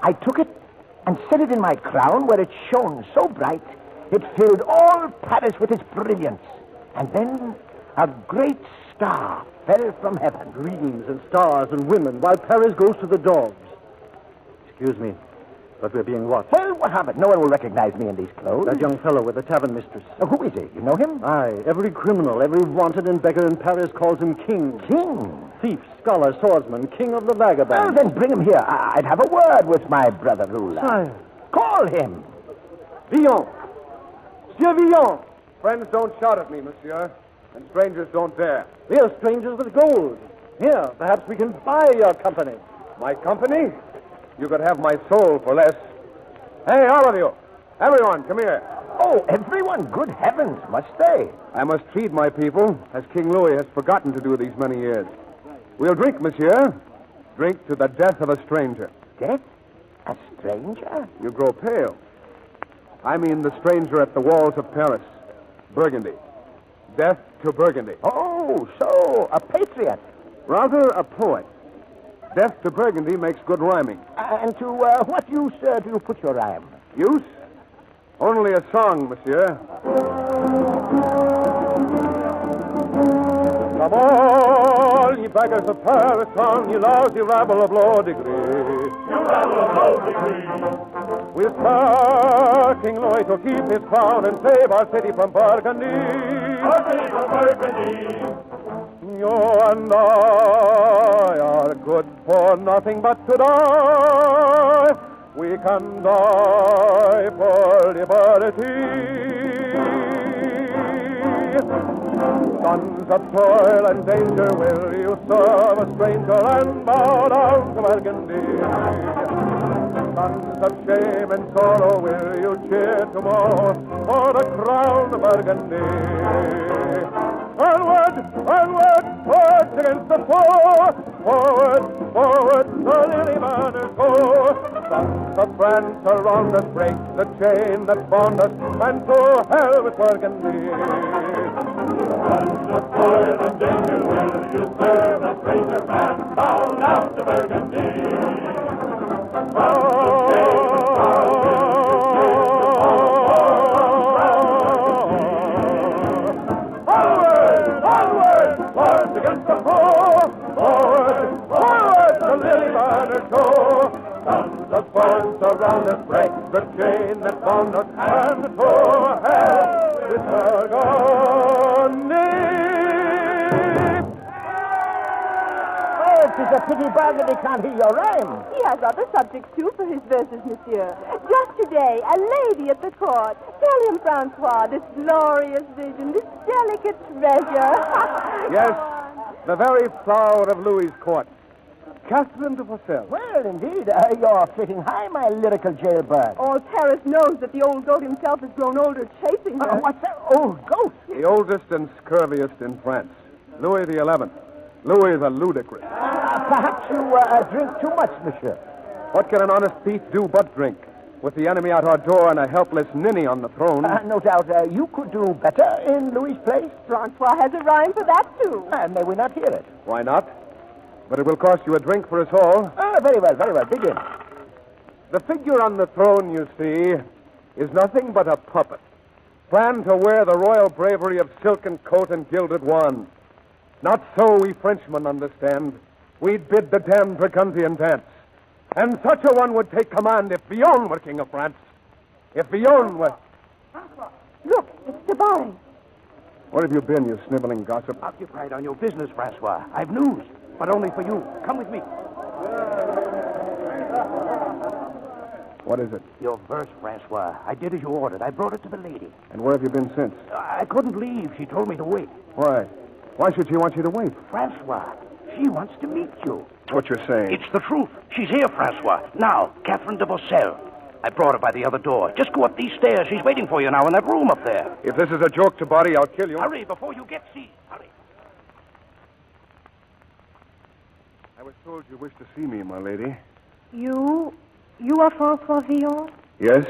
I took it and set it in my crown, where it shone so bright it filled all Paris with its brilliance. And then a great star fell from heaven. Dreams and stars and women, while Paris goes to the dogs. Excuse me, but we're being watched. Well, what of it? No one will recognize me in these clothes. That young fellow with the tavern mistress. Who is he? You know him? Aye, every criminal, every wanted and beggar in Paris calls him king. King? Thief, scholar, swordsman, king of the vagabonds. Well, then bring him here. I'd have a word with my brother ruler. Sire. Call him. Villon. Monsieur Villon. Friends don't shout at me, monsieur, and strangers don't dare. We are strangers with gold. Here, perhaps we can buy your company. My company? You could have my soul for less. Hey, all of you. Everyone, come here. Oh, everyone. Good heavens, must they? I must feed my people, as King Louis has forgotten to do these many years. We'll drink, monsieur. Drink to the death of a stranger. Death? A stranger? You grow pale. I mean the stranger at the walls of Paris. Burgundy. Death to Burgundy. Oh, so a patriot. Rather a poet. Death to Burgundy makes good rhyming. And to what use do you put your rhyme? Use? Only a song, monsieur. Come all, ye beggars of Paris, on, ye lousy rabble of low degree. You rabble of low degree. We'll spur King Louis to keep his crown and save our city from Burgundy. Our city from Burgundy. You and I are good for nothing but to die. We can die for liberty. Sons of toil and danger, will you serve a stranger and bow down to Burgundy? Sons of shame and sorrow, will you cheer tomorrow for the crown of Burgundy? Onward, onward, forwards against the foe. Forward, forward, the lily banners go. Sons of France around us, break the chain that bound us, and to hell with Burgundy. Sons of toil and danger, will you serve a stranger man bound down to Burgundy? Against the foe, forward, forward, the lily banners go. Sons of France around us, break the chain that bound us, and to hell with Burgundy. Oh, it is a pity Burgundy can't hear your rhyme. He has other subjects, too, for his verses, monsieur. Just today, a lady at the court. Tell him, Francois, this glorious vision, this delicate treasure. Yes, the very flower of Louis's court. Catherine de Vaucelles. Well, indeed, you're flitting high, my lyrical jailbird. All Paris knows that the old goat himself has grown older chasing her. What's that? Old goat? The oldest and scurviest in France. Louis the 11th. Louis the ludicrous. Perhaps you drink too much, monsieur. What can an honest thief do but drink? With the enemy at our door and a helpless ninny on the throne. No doubt you could do better in Louis's place. Francois has a rhyme for that, too. May we not hear it? Why not? But it will cost you a drink for us all. Very well, very well. Begin. The figure on the throne, you see, is nothing but a puppet. Planned to wear the royal bravery of silken coat and gilded wand. Not so we Frenchmen understand. We'd bid the damned Burgundian dance. And such a one would take command if Villon were king of France. If Villon were... Look, it's the barring. Where have you been, you sniveling gossip? Occupied on your business, Francois. I've news, but only for you. Come with me. What is it? Your verse, Francois. I did as you ordered. I brought it to the lady. And where have you been since? I couldn't leave. She told me to wait. Why? Why should she want you to wait? Francois, she wants to meet you. What you're saying? It's the truth. She's here, Francois. Now, Catherine de Vaucelles. I brought her by the other door. Just go up these stairs. She's waiting for you now in that room up there. If this is a joke to body, I'll kill you. Hurry before you get seized. Hurry. I was told you wished to see me, my lady. You are Francois Villon? Yes?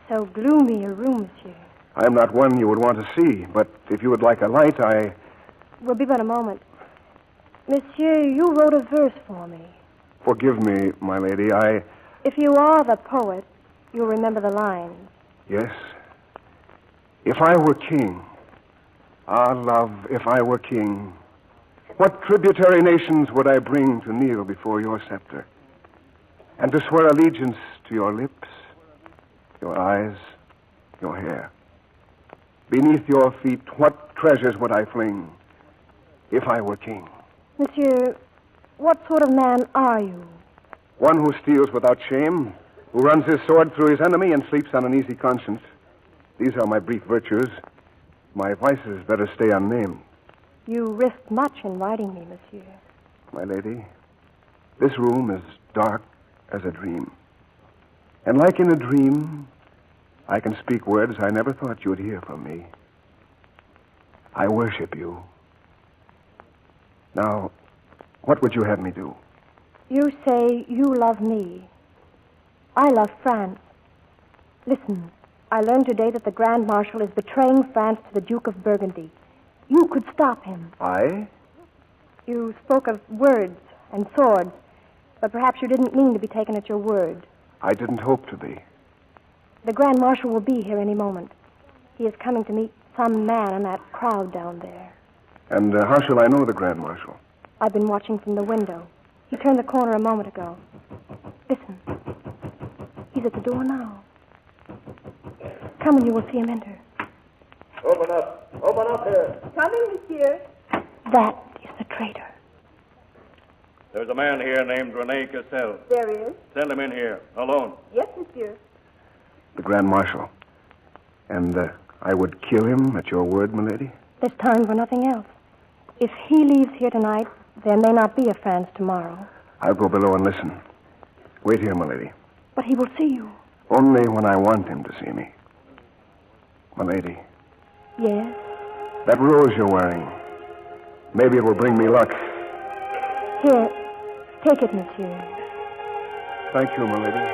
So gloomy a room, monsieur. I am not one you would want to see, but if you would like a light, Will be but a moment. Monsieur, you wrote a verse for me. Forgive me, my lady, If you are the poet, you'll remember the lines. Yes. If I were king, love, if I were king, what tributary nations would I bring to kneel before your scepter, and to swear allegiance to your lips, your eyes, your hair? Beneath your feet, what treasures would I fling if I were king? Monsieur, what sort of man are you? One who steals without shame, who runs his sword through his enemy and sleeps on an easy conscience. These are my brief virtues. My vices better stay unnamed. You risked much in writing me, monsieur. My lady, this room is dark as a dream. And like in a dream, I can speak words I never thought you'd hear from me. I worship you. Now, what would you have me do? You say you love me. I love France. Listen, I learned today that the Grand Marshal is betraying France to the Duke of Burgundy. You could stop him. I? You spoke of words and swords, but perhaps you didn't mean to be taken at your word. I didn't hope to be. The Grand Marshal will be here any moment. He is coming to meet some man in that crowd down there. And how shall I know the Grand Marshal? I've been watching from the window. He turned the corner a moment ago. Listen. He's at the door now. Come and you will see him enter. Open up. Open up here. Coming, monsieur. That is the traitor. There's a man here named Rene Cassel. There he is. Send him in here, alone. Yes, monsieur. The Grand Marshal. And I would kill him at your word, milady? There's time for nothing else. If he leaves here tonight, there may not be a France tomorrow. I'll go below and listen. Wait here, milady. But he will see you. Only when I want him to see me. Milady, Yes? that rose you're wearing. Maybe it will bring me luck. Here, take it, monsieur. Thank you, milady.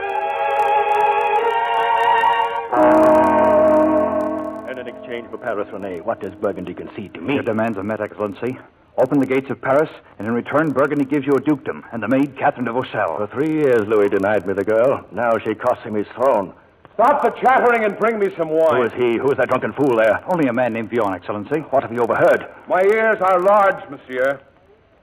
And in exchange for Paris, Rene, what does Burgundy concede to me? Your demands are met, Excellency. Open the gates of Paris, and in return, Burgundy gives you a dukedom and the maid Catherine de Vaucelles. For 3 years, Louis denied me the girl. Now she costs him his throne. Stop the chattering and bring me some wine. Who is he? Who is that drunken fool there? Only a man named Villon, Excellency. What have you overheard? My ears are large, monsieur.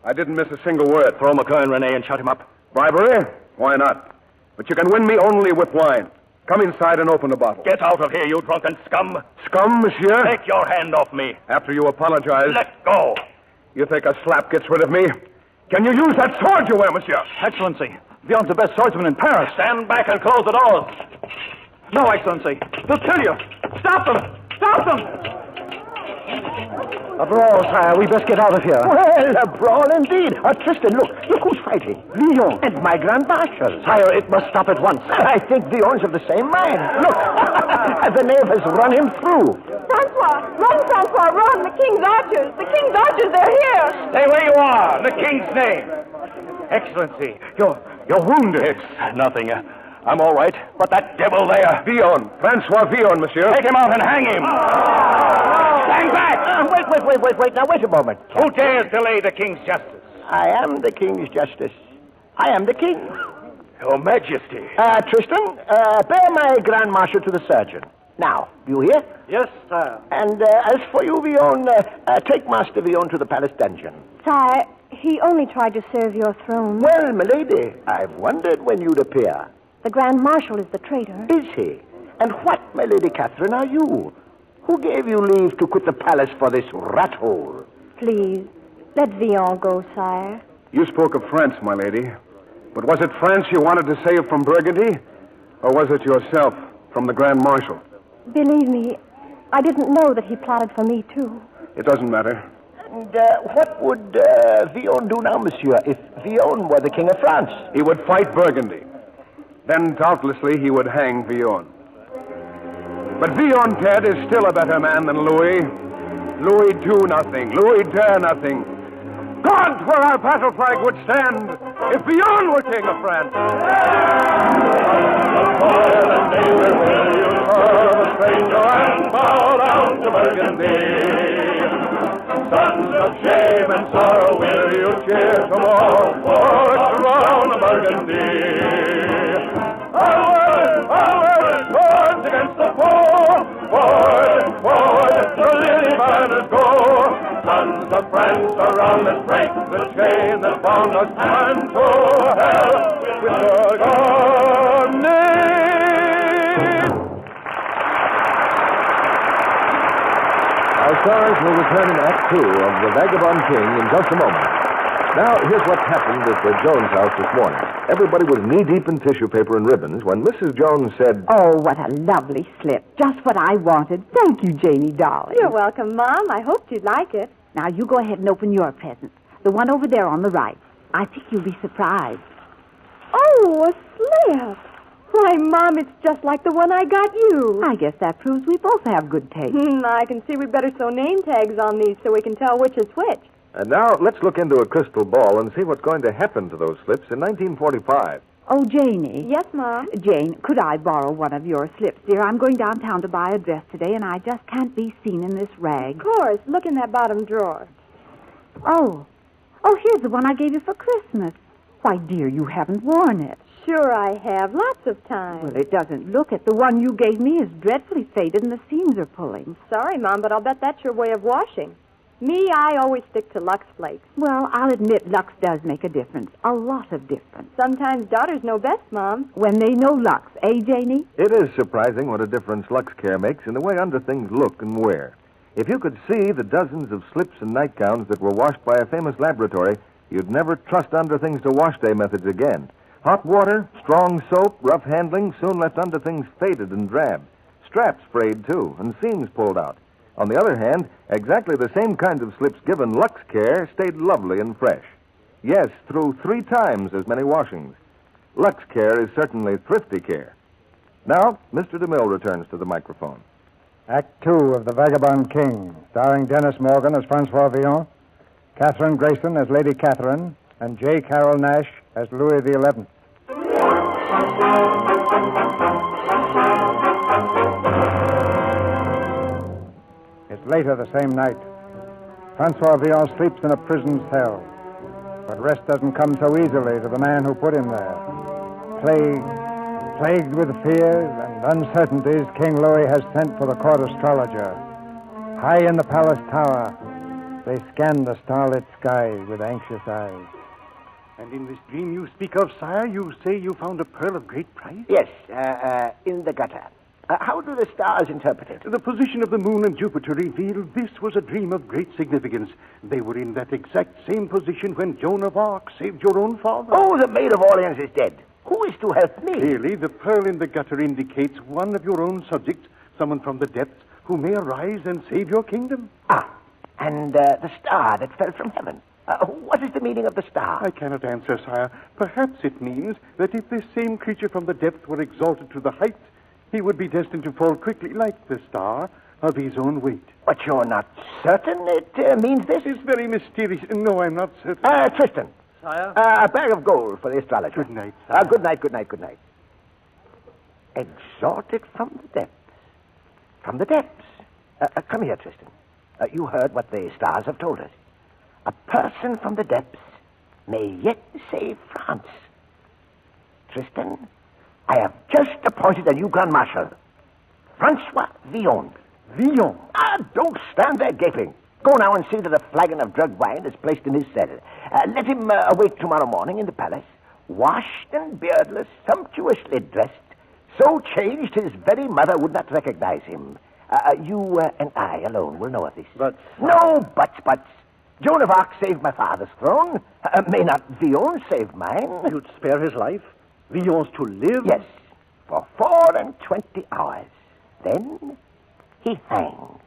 I didn't miss a single word. Throw McCoy and Rene and shut him up. Bribery? Why not? But you can win me only with wine. Come inside and open the bottle. Get out of here, you drunken scum. Scum, monsieur? Take your hand off me. After you apologize. Let go. You think a slap gets rid of me? Can you use that sword you wear, monsieur? Excellency, Villon's the best swordsman in Paris. Stand back and close the doors. No, Excellency. They'll kill you. Stop them! Stop them! A brawl, sire. We best get out of here. Well, a brawl indeed. Tristan, look who's fighting. Villon and my Grand Marshal. Sire, it must stop at once. I think Villon's of the same mind. Look, the knave has run him through. Francois! Run, Francois, run! The King's archers! The King's archers, they're here! Stay where you are. The King's name. Excellency, you're wounded. It's nothing. I'm all right. But that devil there. Villon. Francois Villon, monsieur. Take him out and hang him. Stand back! Wait. Now, wait a moment. Who dares delay the King's justice? I am the King's justice. I am the King. Your Majesty. Tristan, bear my Grand Marshal to the surgeon. Now, you hear? Yes, sir. And as for you, Villon, take Master Villon to the palace dungeon. Sire, he only tried to serve your throne. Well, milady, I've wondered when you'd appear. The Grand Marshal is the traitor. Is he? And what, my Lady Catherine, are you? Who gave you leave to quit the palace for this rat hole? Please, let Villon go, sire. You spoke of France, my lady. But was it France you wanted to save from Burgundy? Or was it yourself from the Grand Marshal? Believe me, I didn't know that he plotted for me, too. It doesn't matter. And what would Villon do now, monsieur, if Villon were the King of France? He would fight Burgundy. Then, doubtlessly, he would hang Villon. But Villon Ted is still a better man than Louis. Louis do nothing. Louis dare nothing. God, where our battle flag would stand if Villon were King of France. And bow down to Burgundy. Sons of shame and sorrow, will you cheer tomorrow for the crown of Burgundy? Onward, swords against the foe. Forward, the lily banners go. Sons of France, around us break the chain that bound us, and to hell with Burgundy. Our stars will return in Act 2 of The Vagabond King in just a moment. Now, here's what happened at the Jones house this morning. Everybody was knee-deep in tissue paper and ribbons when Mrs. Jones said... Oh, what a lovely slip. Just what I wanted. Thank you, Janie, darling. You're welcome, Mom. I hoped you'd like it. Now, you go ahead and open your present. The one over there on the right. I think you'll be surprised. Oh, a slip. Why, Mom, it's just like the one I got you. I guess that proves we both have good taste. I can see we better sew name tags on these so we can tell which is which. And now, let's look into a crystal ball and see what's going to happen to those slips in 1945. Oh, Janie. Yes, Mom? Jane, could I borrow one of your slips, dear? I'm going downtown to buy a dress today, and I just can't be seen in this rag. Of course. Look in that bottom drawer. Oh, here's the one I gave you for Christmas. Why, dear, you haven't worn it. Sure I have. Lots of time. Well, it doesn't look it. The one you gave me is dreadfully faded, and the seams are pulling. Sorry, Mom, but I'll bet that's your way of washing. Me, I always stick to Lux Flakes. Well, I'll admit Lux does make a difference. A lot of difference. Sometimes daughters know best, Mom. When they know Lux, eh, Janie? It is surprising what a difference Lux Care makes in the way underthings look and wear. If you could see the dozens of slips and nightgowns that were washed by a famous laboratory, you'd never trust underthings to wash day methods again. Hot water, strong soap, rough handling soon left underthings faded and drab. Straps frayed, too, and seams pulled out. On the other hand, exactly the same kinds of slips given Lux Care stayed lovely and fresh. Yes, through 3 times as many washings. Lux Care is certainly thrifty care. Now, Mr. DeMille returns to the microphone. Act 2 of The Vagabond King, starring Dennis Morgan as Francois Villon, Catherine Grayson as Lady Catherine, and J. Carroll Nash as Louis XI. It's later the same night. Francois Villon sleeps in a prison cell. But rest doesn't come so easily to the man who put him there. Plagued with fears and uncertainties, King Louis has sent for the court astrologer. High in the palace tower, they scan the starlit sky with anxious eyes. And in this dream you speak of, sire, you say you found a pearl of great price? Yes, in the gutter. How do the stars interpret it? The position of the moon and Jupiter revealed this was a dream of great significance. They were in that exact same position when Joan of Arc saved your own father. Oh, the Maid of Orleans is dead. Who is to help me? Clearly, the pearl in the gutter indicates one of your own subjects, someone from the depths, who may arise and save your kingdom. And the star that fell from heaven. What is the meaning of the star? I cannot answer, sire. Perhaps it means that if this same creature from the depths were exalted to the heights, he would be destined to fall quickly like the star of his own weight. But you're not certain it means this? It's very mysterious. No, I'm not certain. Tristan. Sire? A bag of gold for the astrologer. Good night, sire. Good night. Exalted from the depths. From the depths. Come here, Tristan. You heard what the stars have told us. A person from the depths may yet save France. Tristan, I have just appointed a new Grand Marshal, Francois Villon. Villon? Don't stand there gaping. Go now and see that a flagon of drugged wine is placed in his cell. Let him awake tomorrow morning in the palace, washed and beardless, sumptuously dressed, so changed his very mother would not recognize him. You and I alone will know of this. But... No buts. Joan of Arc saved my father's throne. May not Villon save mine? You'd spare his life? Villon's to live? Yes, for 24 hours. Then he hangs.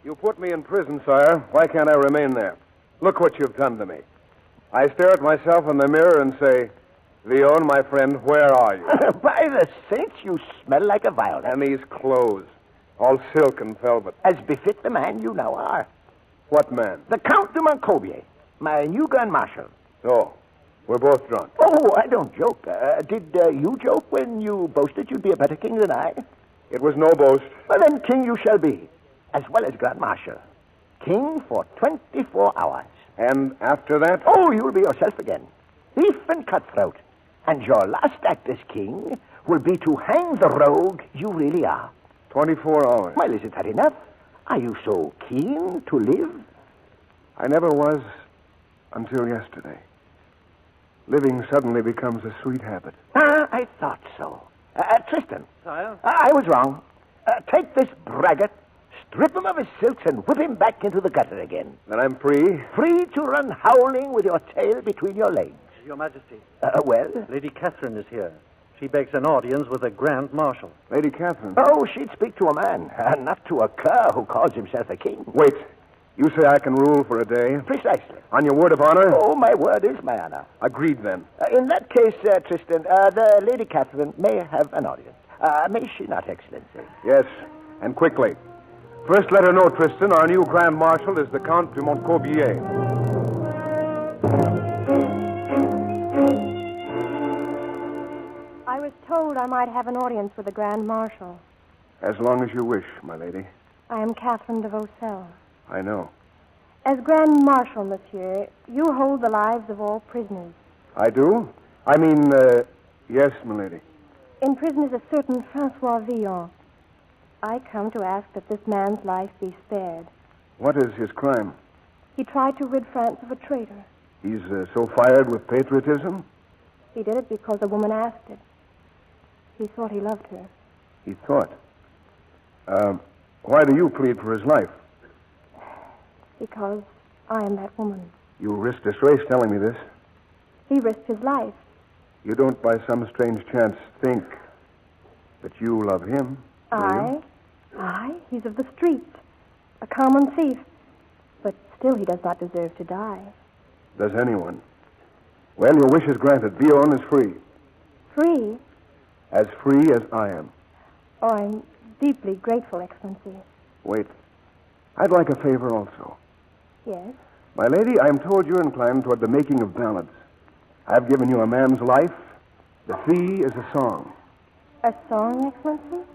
You put me in prison, sire. Why can't I remain there? Look what you've done to me. I stare at myself in the mirror and say, Villon, my friend, where are you? By the saints, you smell like a violet. And these clothes, all silk and velvet. As befit the man you now are. What man? The Count de Montcobier, my new Grand Marshal. Oh, we're both drunk. Oh, I don't joke. Did you joke when you boasted you'd be a better king than I? It was no boast. Well, then king you shall be, as well as Grand Marshal. King for 24 hours. And after that? Oh, you'll be yourself again. Thief and cutthroat. And your last act as king will be to hang the rogue you really are. 24 hours. Well, isn't that enough? Are you so keen to live? I never was until yesterday. Living suddenly becomes a sweet habit. I thought so. Tristan. Sire? I was wrong. Take this braggart, strip him of his silks, and whip him back into the gutter again. Then I'm free? Free to run howling with your tail between your legs. Your Majesty. Well? Lady Catherine is here. She begs an audience with the Grand Marshal. Lady Catherine? Oh, she'd speak to a man, not to a cur who calls himself a king. Wait. You say I can rule for a day? Precisely. On your word of honor? Oh, my word is my honor. Agreed, then. In that case, Tristan, the Lady Catherine may have an audience. May she not, Excellency? Yes, and quickly. First, let her know, Tristan, our new Grand Marshal is the Count de Montcorbier. I was told I might have an audience with the Grand Marshal. As long as you wish, my lady. I am Catherine de Vaucelles. I know. As Grand Marshal, monsieur, you hold the lives of all prisoners. I do? I mean, yes, my lady. In prison is a certain Francois Villon. I come to ask that this man's life be spared. What is his crime? He tried to rid France of a traitor. He's so fired with patriotism? He did it because a woman asked it. He thought he loved her. He thought. Why do you plead for his life? Because I am that woman. You risked disgrace telling me this. He risked his life. You don't, by some strange chance, think that you love him, do you? I? He's of the street. A common thief. But still he does not deserve to die. Does anyone? Well, your wish is granted. Villon is free. Free? As free as I am. Oh, I'm deeply grateful, Excellency. Wait. I'd like a favor also. Yes? My lady, I'm told you're inclined toward the making of ballads. I've given you a man's life. The fee is a song. A song, Excellency?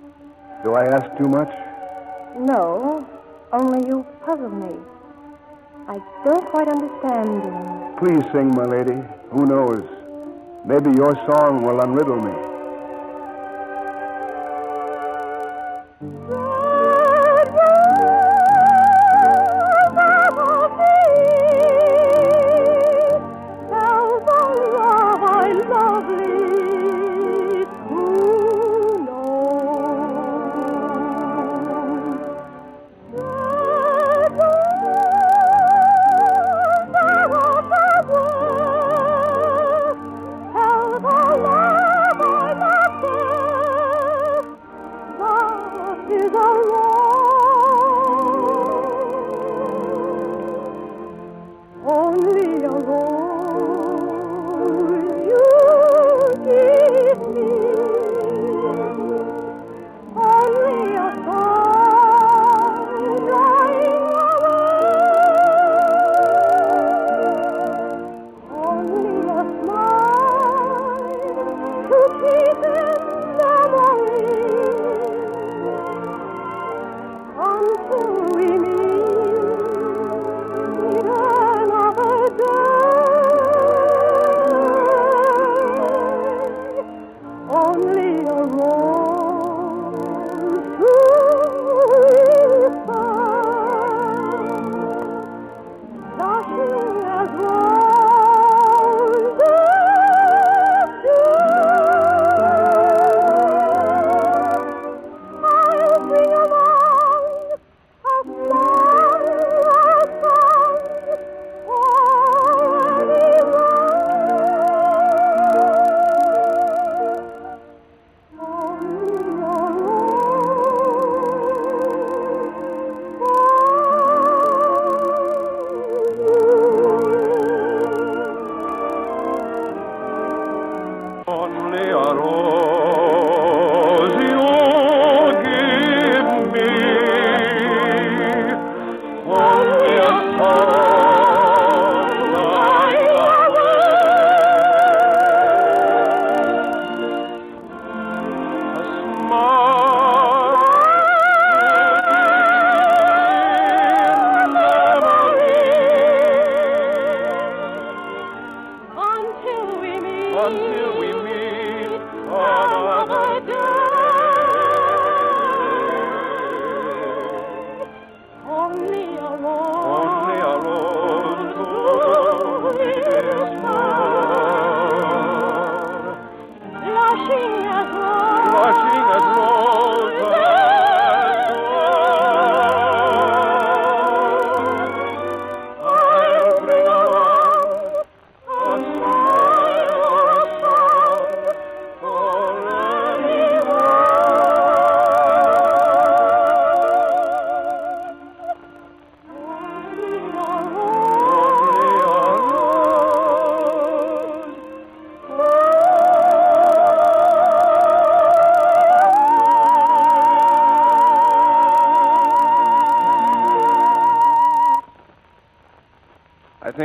Do I ask too much? No, only you puzzle me. I don't quite understand you. Please sing, my lady. Who knows? Maybe your song will unriddle me. Until we meet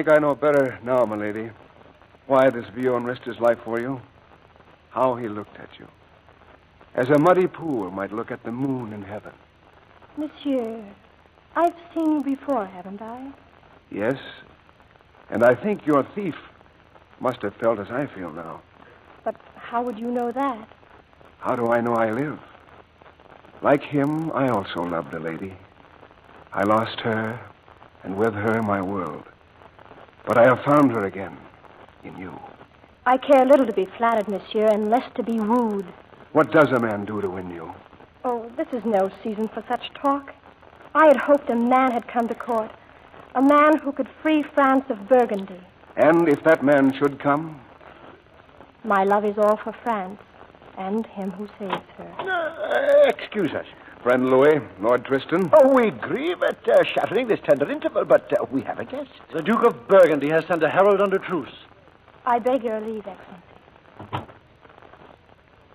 think I know better now, milady, why this Vion risked his life for you. How he looked at you. As a muddy pool might look at the moon in heaven. Monsieur, I've seen you before, haven't I? Yes, and I think your thief must have felt as I feel now. But how would you know that? How do I know I live? Like him, I also loved a lady. I lost her, and with her my world. But I have found her again, in you. I care little to be flattered, monsieur, and less to be wooed. What does a man do to win you? Oh, this is no season for such talk. I had hoped a man had come to court. A man who could free France of Burgundy. And if that man should come? My love is all for France, and him who saves her. Excuse us. Friend Louis, Lord Tristan. Oh, we grieve at shattering this tender interval, but we have a guest. The Duke of Burgundy has sent a herald under truce. I beg your leave, Excellency.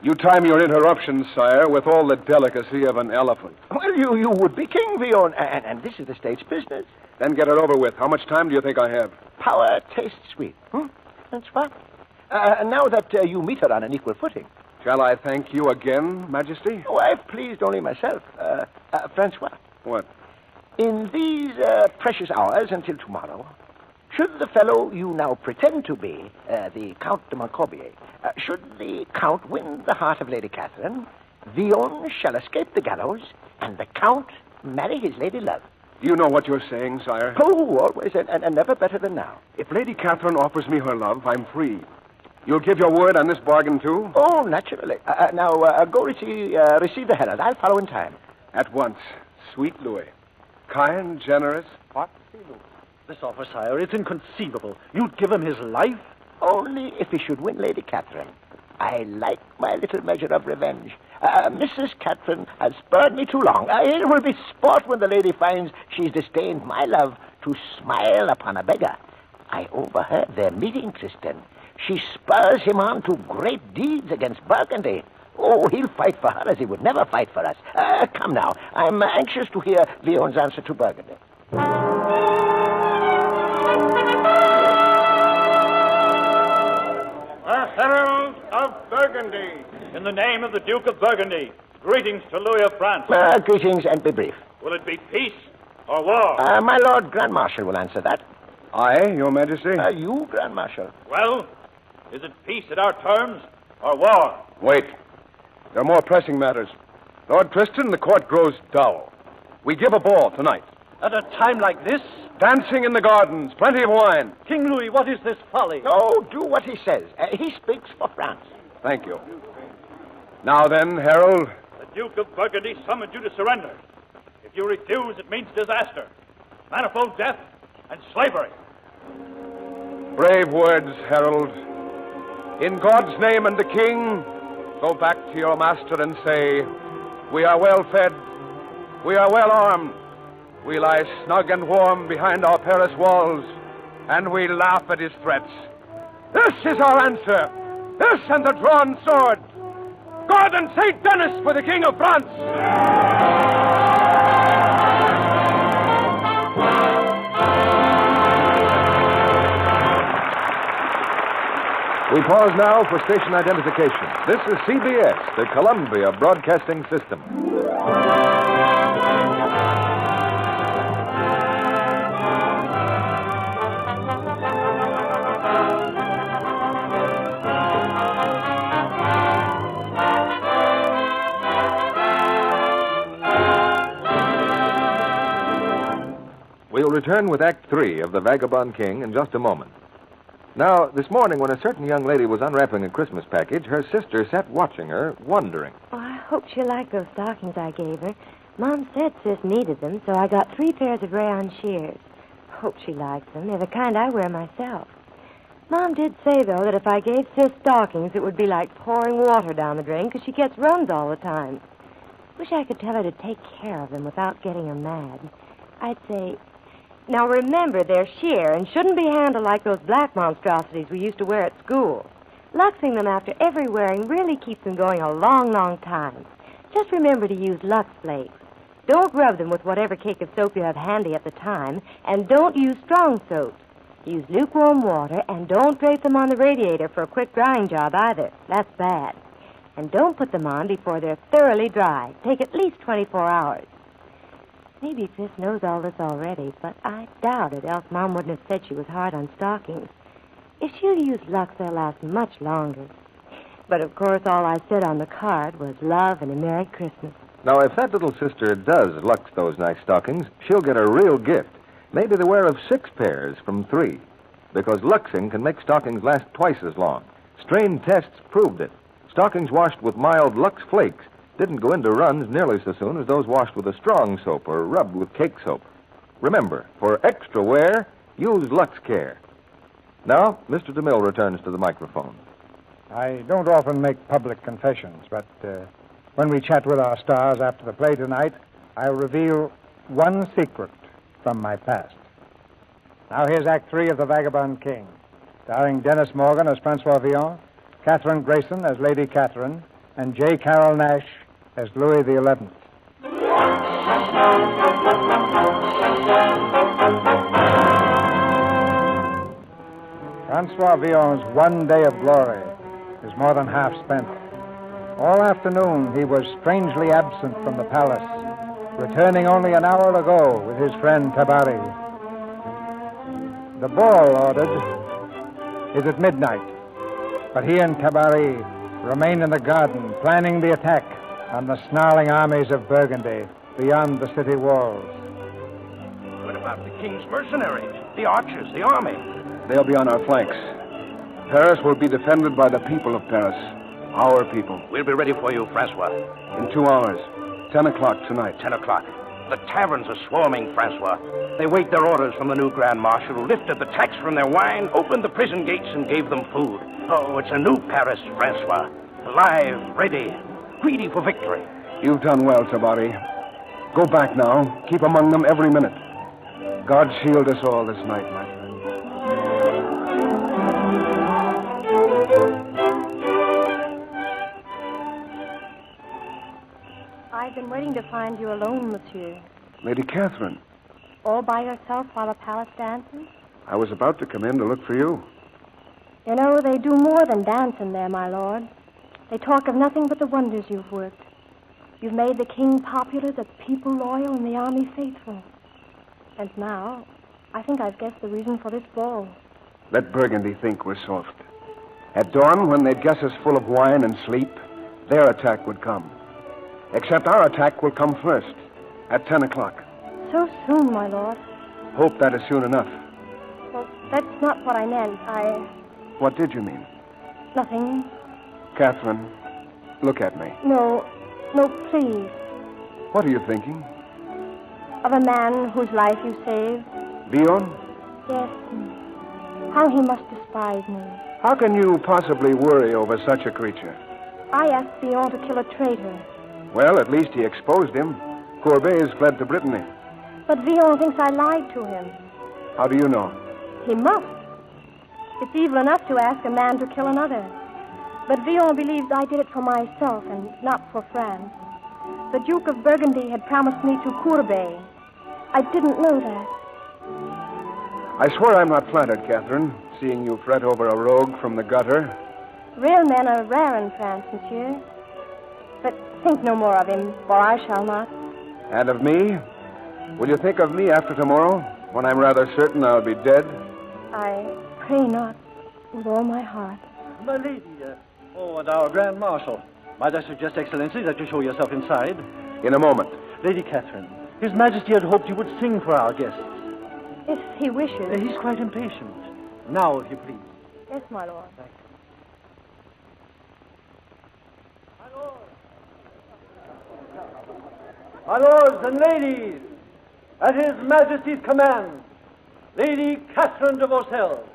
You time your interruptions, sire, with all the delicacy of an elephant. Well, you would be king, Vion, and this is the state's business. Then get it over with. How much time do you think I have? Power tastes sweet. That's what. Now that you meet her on an equal footing. Shall I thank you again, Majesty? Oh, I've pleased only myself. Francois. What? In these precious hours until tomorrow, should the fellow you now pretend to be, the Count de Montcorbier, should the Count win the heart of Lady Catherine, Vion shall escape the gallows, and the Count marry his lady love. You know what you're saying, sire? Oh, always, and never better than now. If Lady Catherine offers me her love, I'm free. You'll give your word on this bargain, too? Oh, naturally. Now, go receive the herald. I'll follow in time. At once. Sweet Louis. Kind, generous, hot. This offer, sire, it's inconceivable. You'd give him his life? Only if he should win Lady Catherine. I like my little measure of revenge. Mrs. Catherine has spurred me too long. It will be sport when the lady finds she's disdained my love to smile upon a beggar. I overheard their meeting, Tristan. She spurs him on to great deeds against Burgundy. Oh, he'll fight for her as he would never fight for us. Come now. I'm anxious to hear Vion's answer to Burgundy. A herald of Burgundy. In the name of the Duke of Burgundy, greetings to Louis of France. Greetings, and be brief. Will it be peace or war? My Lord Grand Marshal will answer that. I, Your Majesty? You, Grand Marshal. Well, is it peace at our terms or war? Wait. There are more pressing matters. Lord Tristan, the court grows dull. We give a ball tonight. At a time like this? Dancing in the gardens, plenty of wine. King Louis, what is this folly? Oh, do what he says. He speaks for France. Thank you. Now then, Harold. The Duke of Burgundy summoned you to surrender. If you refuse, it means disaster, manifold death, and slavery. Brave words, Harold. In God's name and the King, go back to your master and say, we are well fed, we are well armed, we lie snug and warm behind our Paris walls, and we laugh at his threats. This is our answer. This and the drawn sword. God and St. Denis for the King of France. We pause now for station identification. This is CBS, the Columbia Broadcasting System. We'll return with Act 3 of The Vagabond King in just a moment. Now, this morning, when a certain young lady was unwrapping a Christmas package, her sister sat watching her, wondering. Oh, I hope she'll like those stockings I gave her. Mom said Sis needed them, so I got 3 pairs of rayon shears. Hope she likes them. They're the kind I wear myself. Mom did say, though, that if I gave Sis stockings, it would be like pouring water down the drain because she gets runs all the time. Wish I could tell her to take care of them without getting her mad. I'd say, now remember, they're sheer and shouldn't be handled like those black monstrosities we used to wear at school. Luxing them after every wearing really keeps them going a long, long time. Just remember to use Lux Flakes. Don't rub them with whatever cake of soap you have handy at the time, and don't use strong soaps. Use lukewarm water, and don't drape them on the radiator for a quick drying job either. That's bad. And don't put them on before they're thoroughly dry. Take at least 24 hours. Maybe Fis knows all this already, but I doubt it, else Mom wouldn't have said she was hard on stockings. If she'll use Lux, they'll last much longer. But, of course, all I said on the card was love and a Merry Christmas. Now, if that little sister does Lux those nice stockings, she'll get a real gift. Maybe the wear of 6 pairs from 3. Because Luxing can make stockings last twice as long. Strained tests proved it. Stockings washed with mild Lux Flakes didn't go into runs nearly so soon as those washed with a strong soap or rubbed with cake soap. Remember, for extra wear, use Lux Care. Now, Mr. DeMille returns to the microphone. I don't often make public confessions, but when we chat with our stars after the play tonight, I'll reveal one secret from my past. Now here's Act 3 of The Vagabond King, starring Dennis Morgan as Francois Villon, Catherine Grayson as Lady Catherine, and J. Carroll Nash as Louis XI. Francois Villon's one day of glory is more than half spent. All afternoon he was strangely absent from the palace, returning only an hour ago with his friend Tabari. The ball ordered is at midnight, but he and Tabari remain in the garden, planning the attack on the snarling armies of Burgundy beyond the city walls. What about the king's mercenaries, the archers, the army? They'll be on our flanks. Paris will be defended by the people of Paris, our people. We'll be ready for you, Francois. In 2 hours, 10 o'clock tonight. 10 o'clock. The taverns are swarming, Francois. They wait their orders from the new Grand Marshal, who lifted the tax from their wine, opened the prison gates, and gave them food. Oh, it's a new Paris, Francois. Alive, ready, greedy for victory. You've done well, Tabari. Go back now. Keep among them every minute. God shield us all this night, my friend. I've been waiting to find you alone, monsieur. Lady Catherine, All by yourself while the palace dances? I was about to come in to look for you. You know, they do more than dance in there, my lord. They talk of nothing but the wonders you've worked. You've made the king popular, the people loyal, and the army faithful. And now, I think I've guessed the reason for this ball. Let Burgundy think we're soft. At dawn, when they'd guess us full of wine and sleep, their attack would come. Except our attack will come first, at 10 o'clock. So soon, my lord. Hope that is soon enough. Well, that's not what I meant. What did you mean? Nothing. Catherine, look at me. No, please. What are you thinking? Of a man whose life you saved? Villon? Yes. How he must despise me. How can you possibly worry over such a creature? I asked Villon to kill a traitor. Well, at least he exposed him. Courbet is fled to Brittany. But Villon thinks I lied to him. How do you know? He must. It's evil enough to ask a man to kill another. But Villon believes I did it for myself and not for France. The Duke of Burgundy had promised me to Courbet. I didn't know that. I swear I'm not flattered, Catherine, seeing you fret over a rogue from the gutter. Real men are rare in France, monsieur. But think no more of him, for I shall not. And of me? Will you think of me after tomorrow, when I'm rather certain I'll be dead? I pray not, with all my heart. My lady, and our Grand Marshal. Might I suggest, Excellency, that you show yourself inside? In a moment. Lady Catherine, His Majesty had hoped you would sing for our guests. If he wishes. He's quite impatient. Now, if you please. Yes, my lord. My lords and ladies, at His Majesty's command, Lady Catherine de Vaucelles.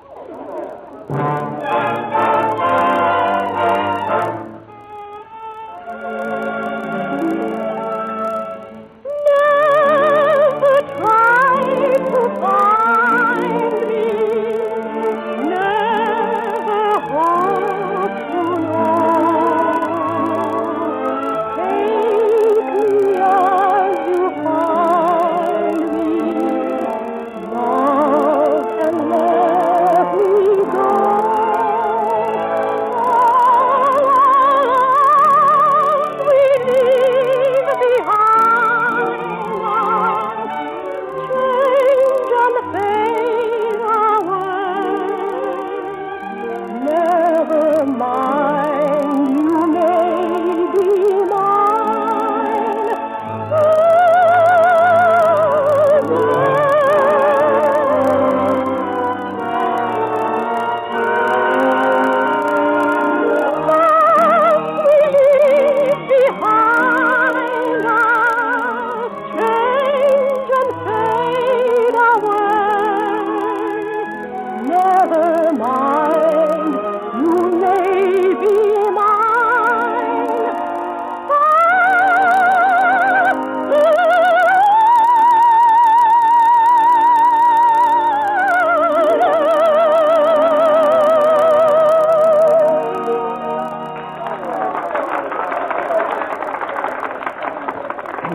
Love and love.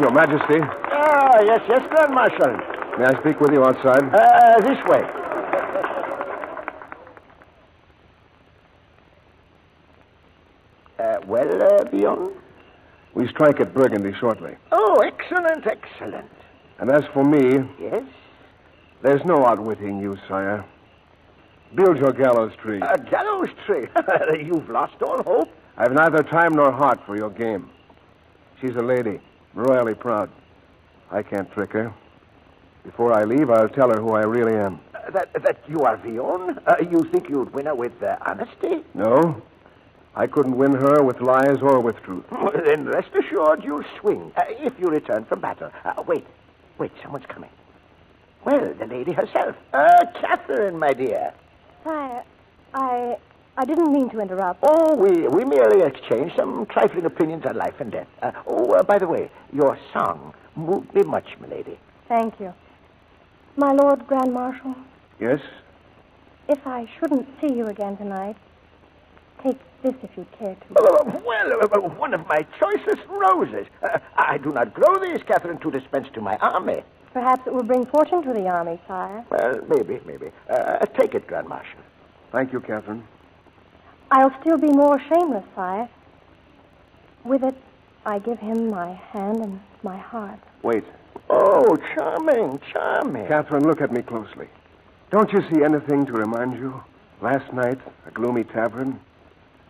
Your Majesty. Ah, yes, Grand Marshal. May I speak with you outside? This way. Beyond? We strike at Burgundy shortly. Oh, excellent. And as for me... Yes? There's no outwitting you, sire. Build your gallows tree. A gallows tree? You've lost all hope. I've neither time nor heart for your game. She's a lady, royally proud. I can't trick her. Before I leave, I'll tell her who I really am. That you are Vion? You think you'd win her with honesty? No. I couldn't win her with lies or with truth. Then rest assured you'll swing if you return from battle. Wait, someone's coming. Well, the lady herself. Catherine, my dear. Sire, I didn't mean to interrupt. Oh, we merely exchanged some trifling opinions on life and death. By the way, your song moved me much, milady. Thank you. My Lord Grand Marshal? Yes? If I shouldn't see you again tonight, take this if you'd care to. Well, one of my choicest roses. I do not grow these, Catherine, to dispense to my army. Perhaps it will bring fortune to the army, sire. Well, maybe. Take it, Grand Marshal. Thank you, Catherine. I'll still be more shameless, sire. With it, I give him my hand and my heart. Wait. Oh, charming. Catherine, look at me closely. Don't you see anything to remind you? Last night, a gloomy tavern,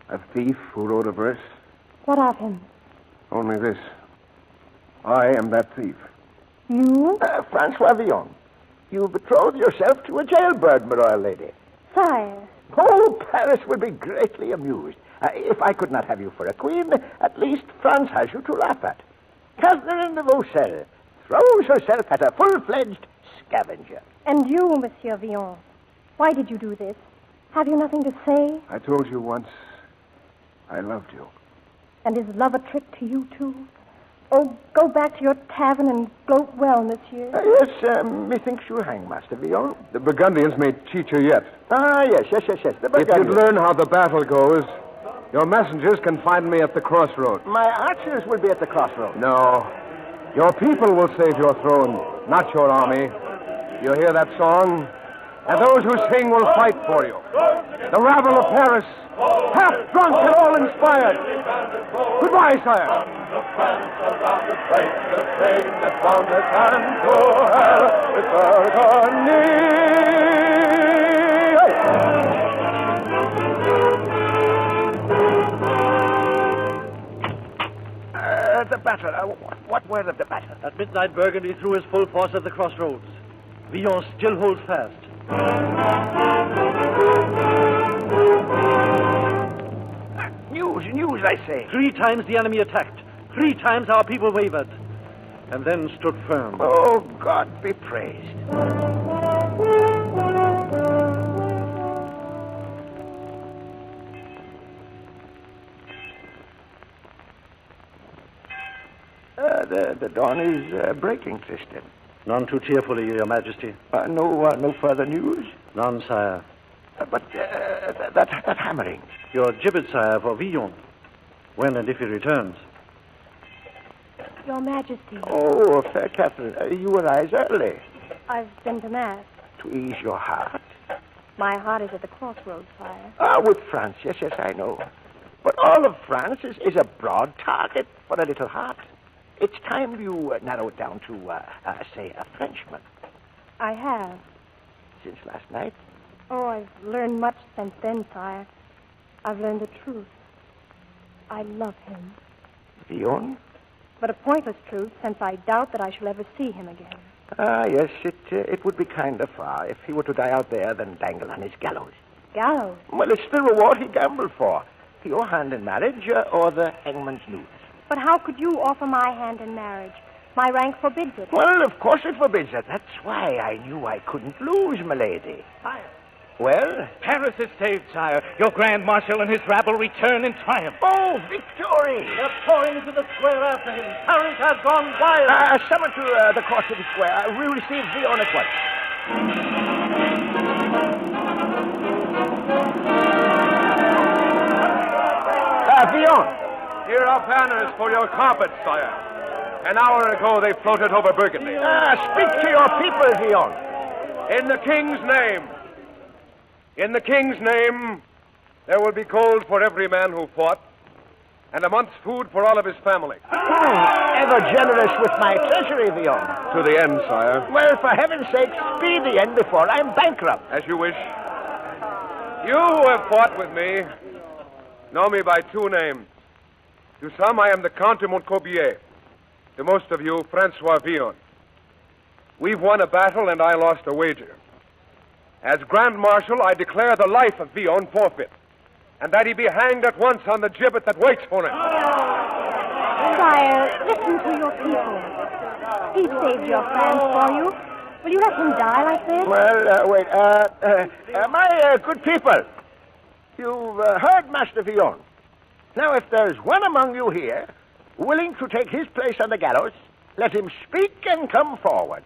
a thief who wrote a verse. What of him? Only this. I am that thief. You? Francois Villon. You betrothed yourself to a jailbird, my royal lady. Sire. Oh, Paris would be greatly amused. If I could not have you for a queen, at least France has you to laugh at. Catherine de Vaucelles throws herself at a full-fledged scavenger. And you, Monsieur Villon, why did you do this? Have you nothing to say? I told you once I loved you. And is love a trick to you, too? Oh, go back to your tavern and gloat well, monsieur. Yes, methinks you hang, Master Villon. The Burgundians may cheat you yet. Yes, the Burgundians. If you'd learn how the battle goes, your messengers can find me at the crossroad. My archers will be at the crossroad. No. Your people will save your throne, not your army. You hear that song? And those who sing will fight for you. The rabble of Paris, half drunk and all inspired. Goodbye, sire. The battle. What word of the battle? At midnight, Burgundy threw his full force at the crossroads. Villon still holds fast. News, I say. 3 times the enemy attacked. 3 times our people wavered. And then stood firm. Oh, God be praised. The dawn is breaking, Tristan. None too cheerfully, Your Majesty. No further news? None, sire. But that hammering. Your gibbet, sire, for Villon. When and if he returns. Your Majesty. Oh, fair Catherine, you arise early. I've been to Mass. To ease your heart? My heart is at the crossroads, sire. With France, yes, I know. But all of France is a broad target for a little heart. It's time you narrow it down to, say, a Frenchman. I have. Since last night? Oh, I've learned much since then, sire. I've learned the truth. I love him. Villon? But a pointless truth, since I doubt that I shall ever see him again. Yes, it would be kinder far if he were to die out there than dangle on his gallows. Gallows? Well, it's the reward he gambled for. Your hand in marriage or the hangman's noose. But how could you offer my hand in marriage? My rank forbids it. Well, of course it forbids it. That's why I knew I couldn't lose, milady. Well? Paris is saved, sire. Your Grand Marshal and his rabble return in triumph. Oh, victory! They're pouring into the square after him. Paris has gone wild. Summon to the court city square. We receive Villon at once. Villon! Here are banners for your carpet, sire. An hour ago they floated over Burgundy. Speak to your people, Vion. In the king's name. In the king's name, there will be gold for every man who fought, and a month's food for all of his family. Ever generous with my treasury, Vion. To the end, sire. Well, for heaven's sake, speed the end before I'm bankrupt. As you wish. You who have fought with me know me by two names. To some, I am the Count de Montcorbier. To most of you, Francois Villon. We've won a battle, and I lost a wager. As Grand Marshal, I declare the life of Villon forfeit, and that he be hanged at once on the gibbet that waits for him. Sire, listen to your people. He saved your France for you. Will you let him die like this? Well, wait. My good people, you've heard Master Villon. Now, if there's one among you here willing to take his place on the gallows, let him speak and come forward.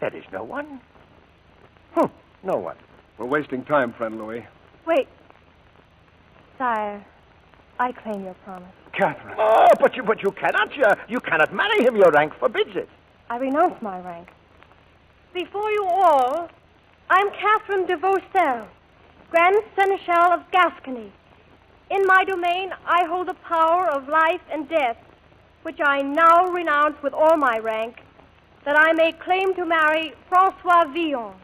There is no one. No one. We're wasting time, friend Louis. Wait. Sire, I claim your promise. Catherine. Oh, but you cannot. You cannot marry him. Your rank forbids it. I renounce my rank. Before you all, I'm Catherine de Vaucel, Grand Seneschal of Gascony. In my domain, I hold the power of life and death, which I now renounce with all my rank, that I may claim to marry Francois Villon.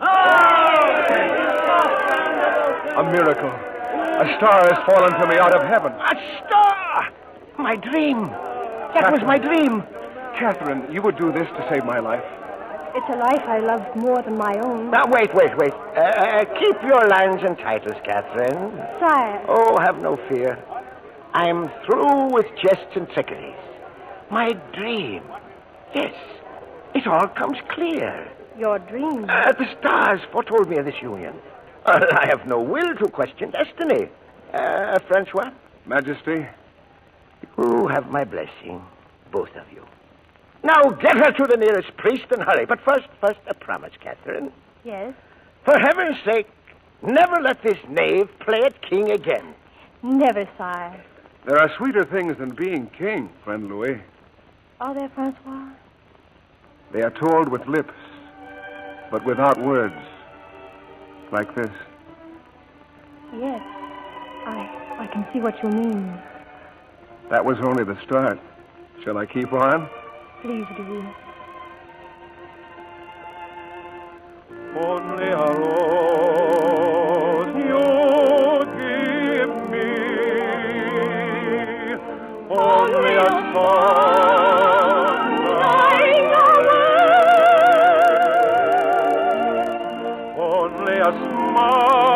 A miracle. A star has fallen to me out of heaven. A star! My dream. That was my dream. Catherine, you would do this to save my life. It's a life I love more than my own. Now, wait. Keep your lands and titles, Catherine. Sire. Oh, have no fear. I'm through with jests and trickeries. My dream. Yes, it all comes clear. Your dream? The stars foretold me of this union. I have no will to question destiny. Francois? Majesty? You have my blessing, both of you. Now get her to the nearest priest and hurry. But first, a promise, Catherine. Yes? For heaven's sake, never let this knave play at king again. Never, sire. There are sweeter things than being king, friend Louis. Are there, Francois? They are told with lips, but without words. Like this. Yes. I can see what you mean. That was only the start. Shall I keep on? Please do. Only a rose you give me, only a song dying away, only a smile.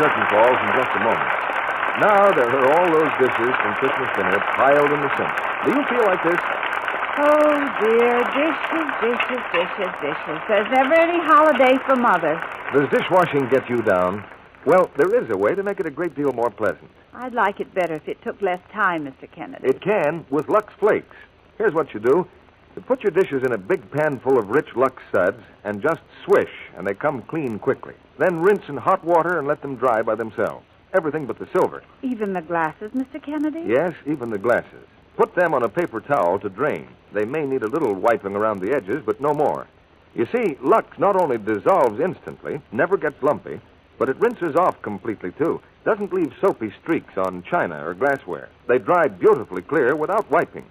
Curtain calls in just a moment. Now there are all those dishes from Christmas dinner piled in the sink. Do you feel like this? Oh, dear. Dishes. There's never any holiday for Mother. Does dishwashing get you down? Well, there is a way to make it a great deal more pleasant. I'd like it better if it took less time, Mr. Kennedy. It can with Lux Flakes. Here's what you do. You put your dishes in a big pan full of rich Lux suds and just swish, and they come clean quickly. Then rinse in hot water and let them dry by themselves. Everything but the silver. Even the glasses, Mr. Kennedy? Yes, even the glasses. Put them on a paper towel to drain. They may need a little wiping around the edges, but no more. You see, Lux not only dissolves instantly, never gets lumpy, but it rinses off completely, too. Doesn't leave soapy streaks on china or glassware. They dry beautifully clear without wiping.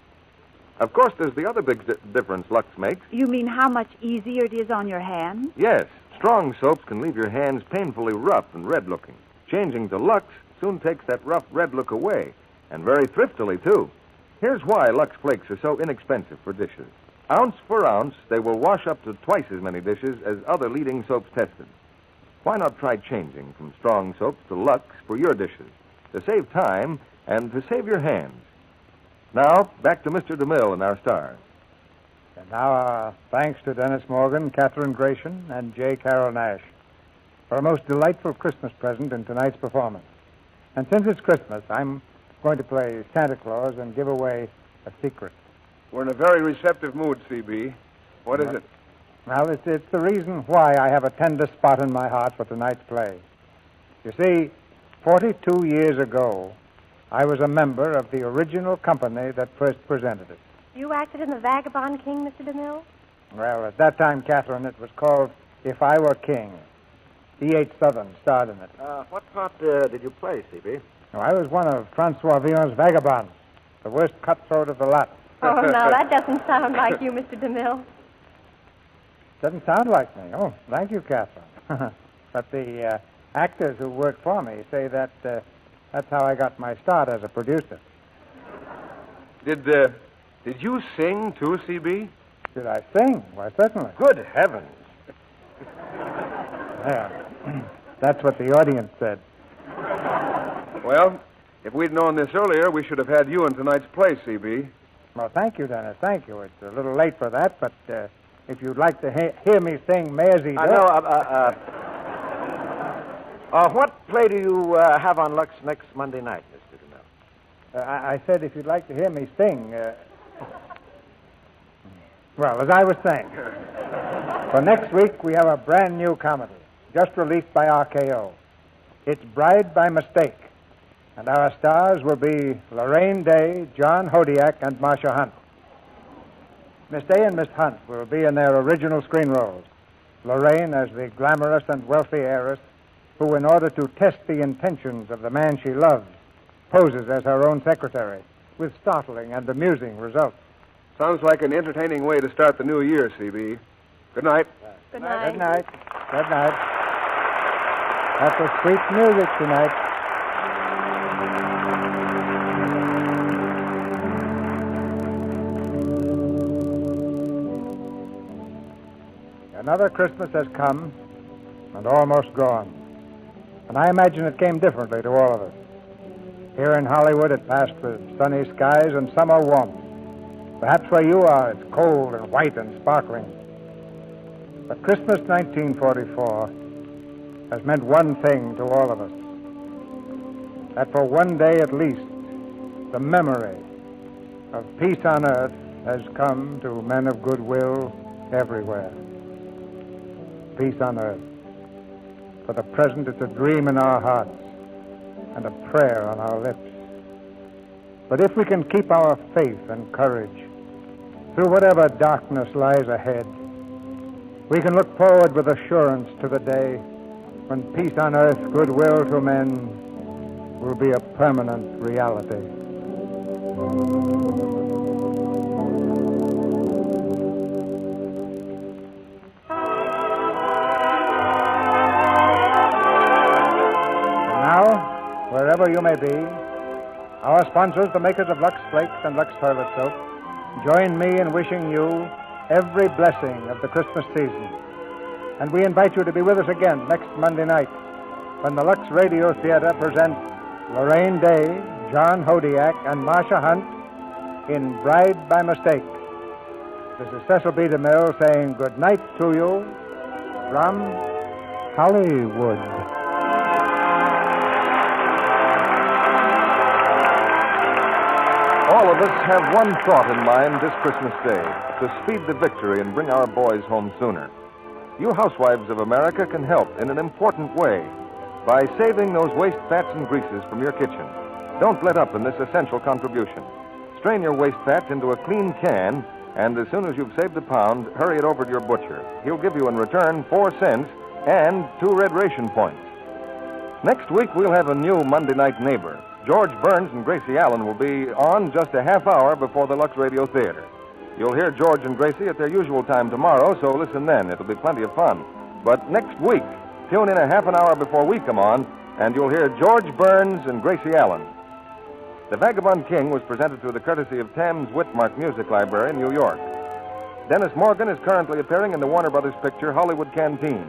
Of course, there's the other big difference Lux makes. You mean how much easier it is on your hands? Yes, strong soaps can leave your hands painfully rough and red-looking. Changing to Lux soon takes that rough red look away, and very thriftily, too. Here's why Lux Flakes are so inexpensive for dishes. Ounce for ounce, they will wash up to twice as many dishes as other leading soaps tested. Why not try changing from strong soaps to Lux for your dishes, to save time and to save your hands? Now, back to Mr. DeMille and our stars. And now, our thanks to Dennis Morgan, Catherine Grayson, and J. Carroll Nash for a most delightful Christmas present in tonight's performance. And since it's Christmas, I'm going to play Santa Claus and give away a secret. We're in a very receptive mood, C.B. What is it? Well, it's the reason why I have a tender spot in my heart for tonight's play. You see, 42 years ago, I was a member of the original company that first presented it. You acted in The Vagabond King, Mr. DeMille? Well, at that time, Catherine, it was called If I Were King. E.H. Southern starred in it. What part did you play, C.B.? Oh, I was one of Francois Villon's vagabonds, the worst cutthroat of the lot. Oh, no, that doesn't sound like you, Mr. DeMille. Doesn't sound like me. Oh, thank you, Catherine. But the actors who work for me say that that's how I got my start as a producer. Did you sing, too, C.B.? Did I sing? Why, certainly. Good heavens. Yeah. That's what the audience said. Well, if we'd known this earlier, we should have had you in tonight's play, C.B. Well, thank you, Dennis. Thank you. It's a little late for that, but if you'd like to hear me sing Mare's Eater... what play do you have on Lux next Monday night, Mr. DeMille? I said if you'd like to hear me sing... Well, as I was saying, for next week we have a brand new comedy, just released by RKO. It's Bride by Mistake, and our stars will be Lorraine Day, John Hodiak, and Marcia Hunt. Miss Day and Miss Hunt will be in their original screen roles. Lorraine as the glamorous and wealthy heiress who, in order to test the intentions of the man she loves, poses as her own secretary, with startling and amusing results. Sounds like an entertaining way to start the new year, C.B. Good night. Good night. Good night. Good night. That's the sweet music tonight. Another Christmas has come and almost gone. And I imagine it came differently to all of us. Here in Hollywood, it passed with sunny skies and summer warmth. Perhaps where you are, it's cold and white and sparkling. But Christmas 1944 has meant one thing to all of us. That for one day at least, the memory of peace on earth has come to men of goodwill everywhere. Peace on earth. For the present, it's a dream in our hearts and a prayer on our lips. But if we can keep our faith and courage through whatever darkness lies ahead, we can look forward with assurance to the day when peace on earth, goodwill to men will be a permanent reality. And now, wherever you may be, our sponsors, the makers of Lux Flakes and Lux Toilet Soap, join me in wishing you every blessing of the Christmas season. And we invite you to be with us again next Monday night when the Lux Radio Theater presents Lorraine Day, John Hodiak, and Marcia Hunt in Bride by Mistake. This is Cecil B. DeMille saying good night to you from Hollywood. All of us have one thought in mind this Christmas Day, to speed the victory and bring our boys home sooner. You housewives of America can help in an important way by saving those waste fats and greases from your kitchen. Don't let up in this essential contribution. Strain your waste fats into a clean can, and as soon as you've saved a pound, hurry it over to your butcher. He'll give you in return 4 cents and 2 red ration points. Next week, we'll have a new Monday night neighbor. George Burns and Gracie Allen will be on just a half hour before the Lux Radio Theater. You'll hear George and Gracie at their usual time tomorrow, so listen then. It'll be plenty of fun. But next week, tune in a half an hour before we come on, and you'll hear George Burns and Gracie Allen. The Vagabond King was presented through the courtesy of Thames Whitmark Music Library in New York. Dennis Morgan is currently appearing in the Warner Brothers picture Hollywood Canteen.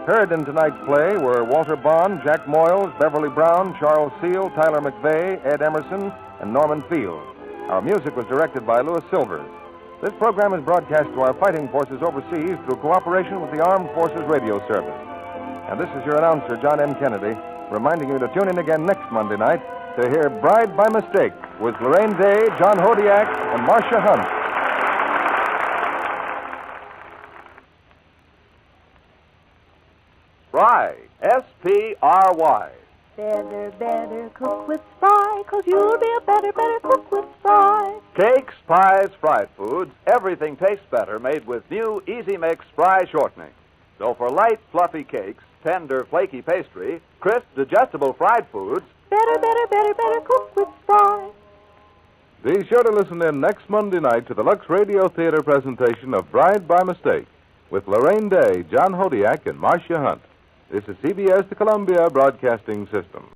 Heard in tonight's play were Walter Bond, Jack Moyles, Beverly Brown, Charles Seal, Tyler McVeigh, Ed Emerson, and Norman Field. Our music was directed by Louis Silvers. This program is broadcast to our fighting forces overseas through cooperation with the Armed Forces Radio Service. And this is your announcer, John M. Kennedy, reminding you to tune in again next Monday night to hear Bride by Mistake with Lorraine Day, John Hodiak, and Marcia Hunt. Spry, S-P-R-Y. Better cook with Spry, 'cause you'll be a better cook with Spry. Cakes, pies, fried foods, everything tastes better made with new Easy Mix Spry shortening. So for light, fluffy cakes, tender, flaky pastry, crisp, digestible fried foods, Better cook with Spry. Be sure to listen in next Monday night to the Lux Radio Theater presentation of Bride by Mistake with Lorraine Day, John Hodiak, and Marcia Hunt. This is CBS, the Columbia Broadcasting System.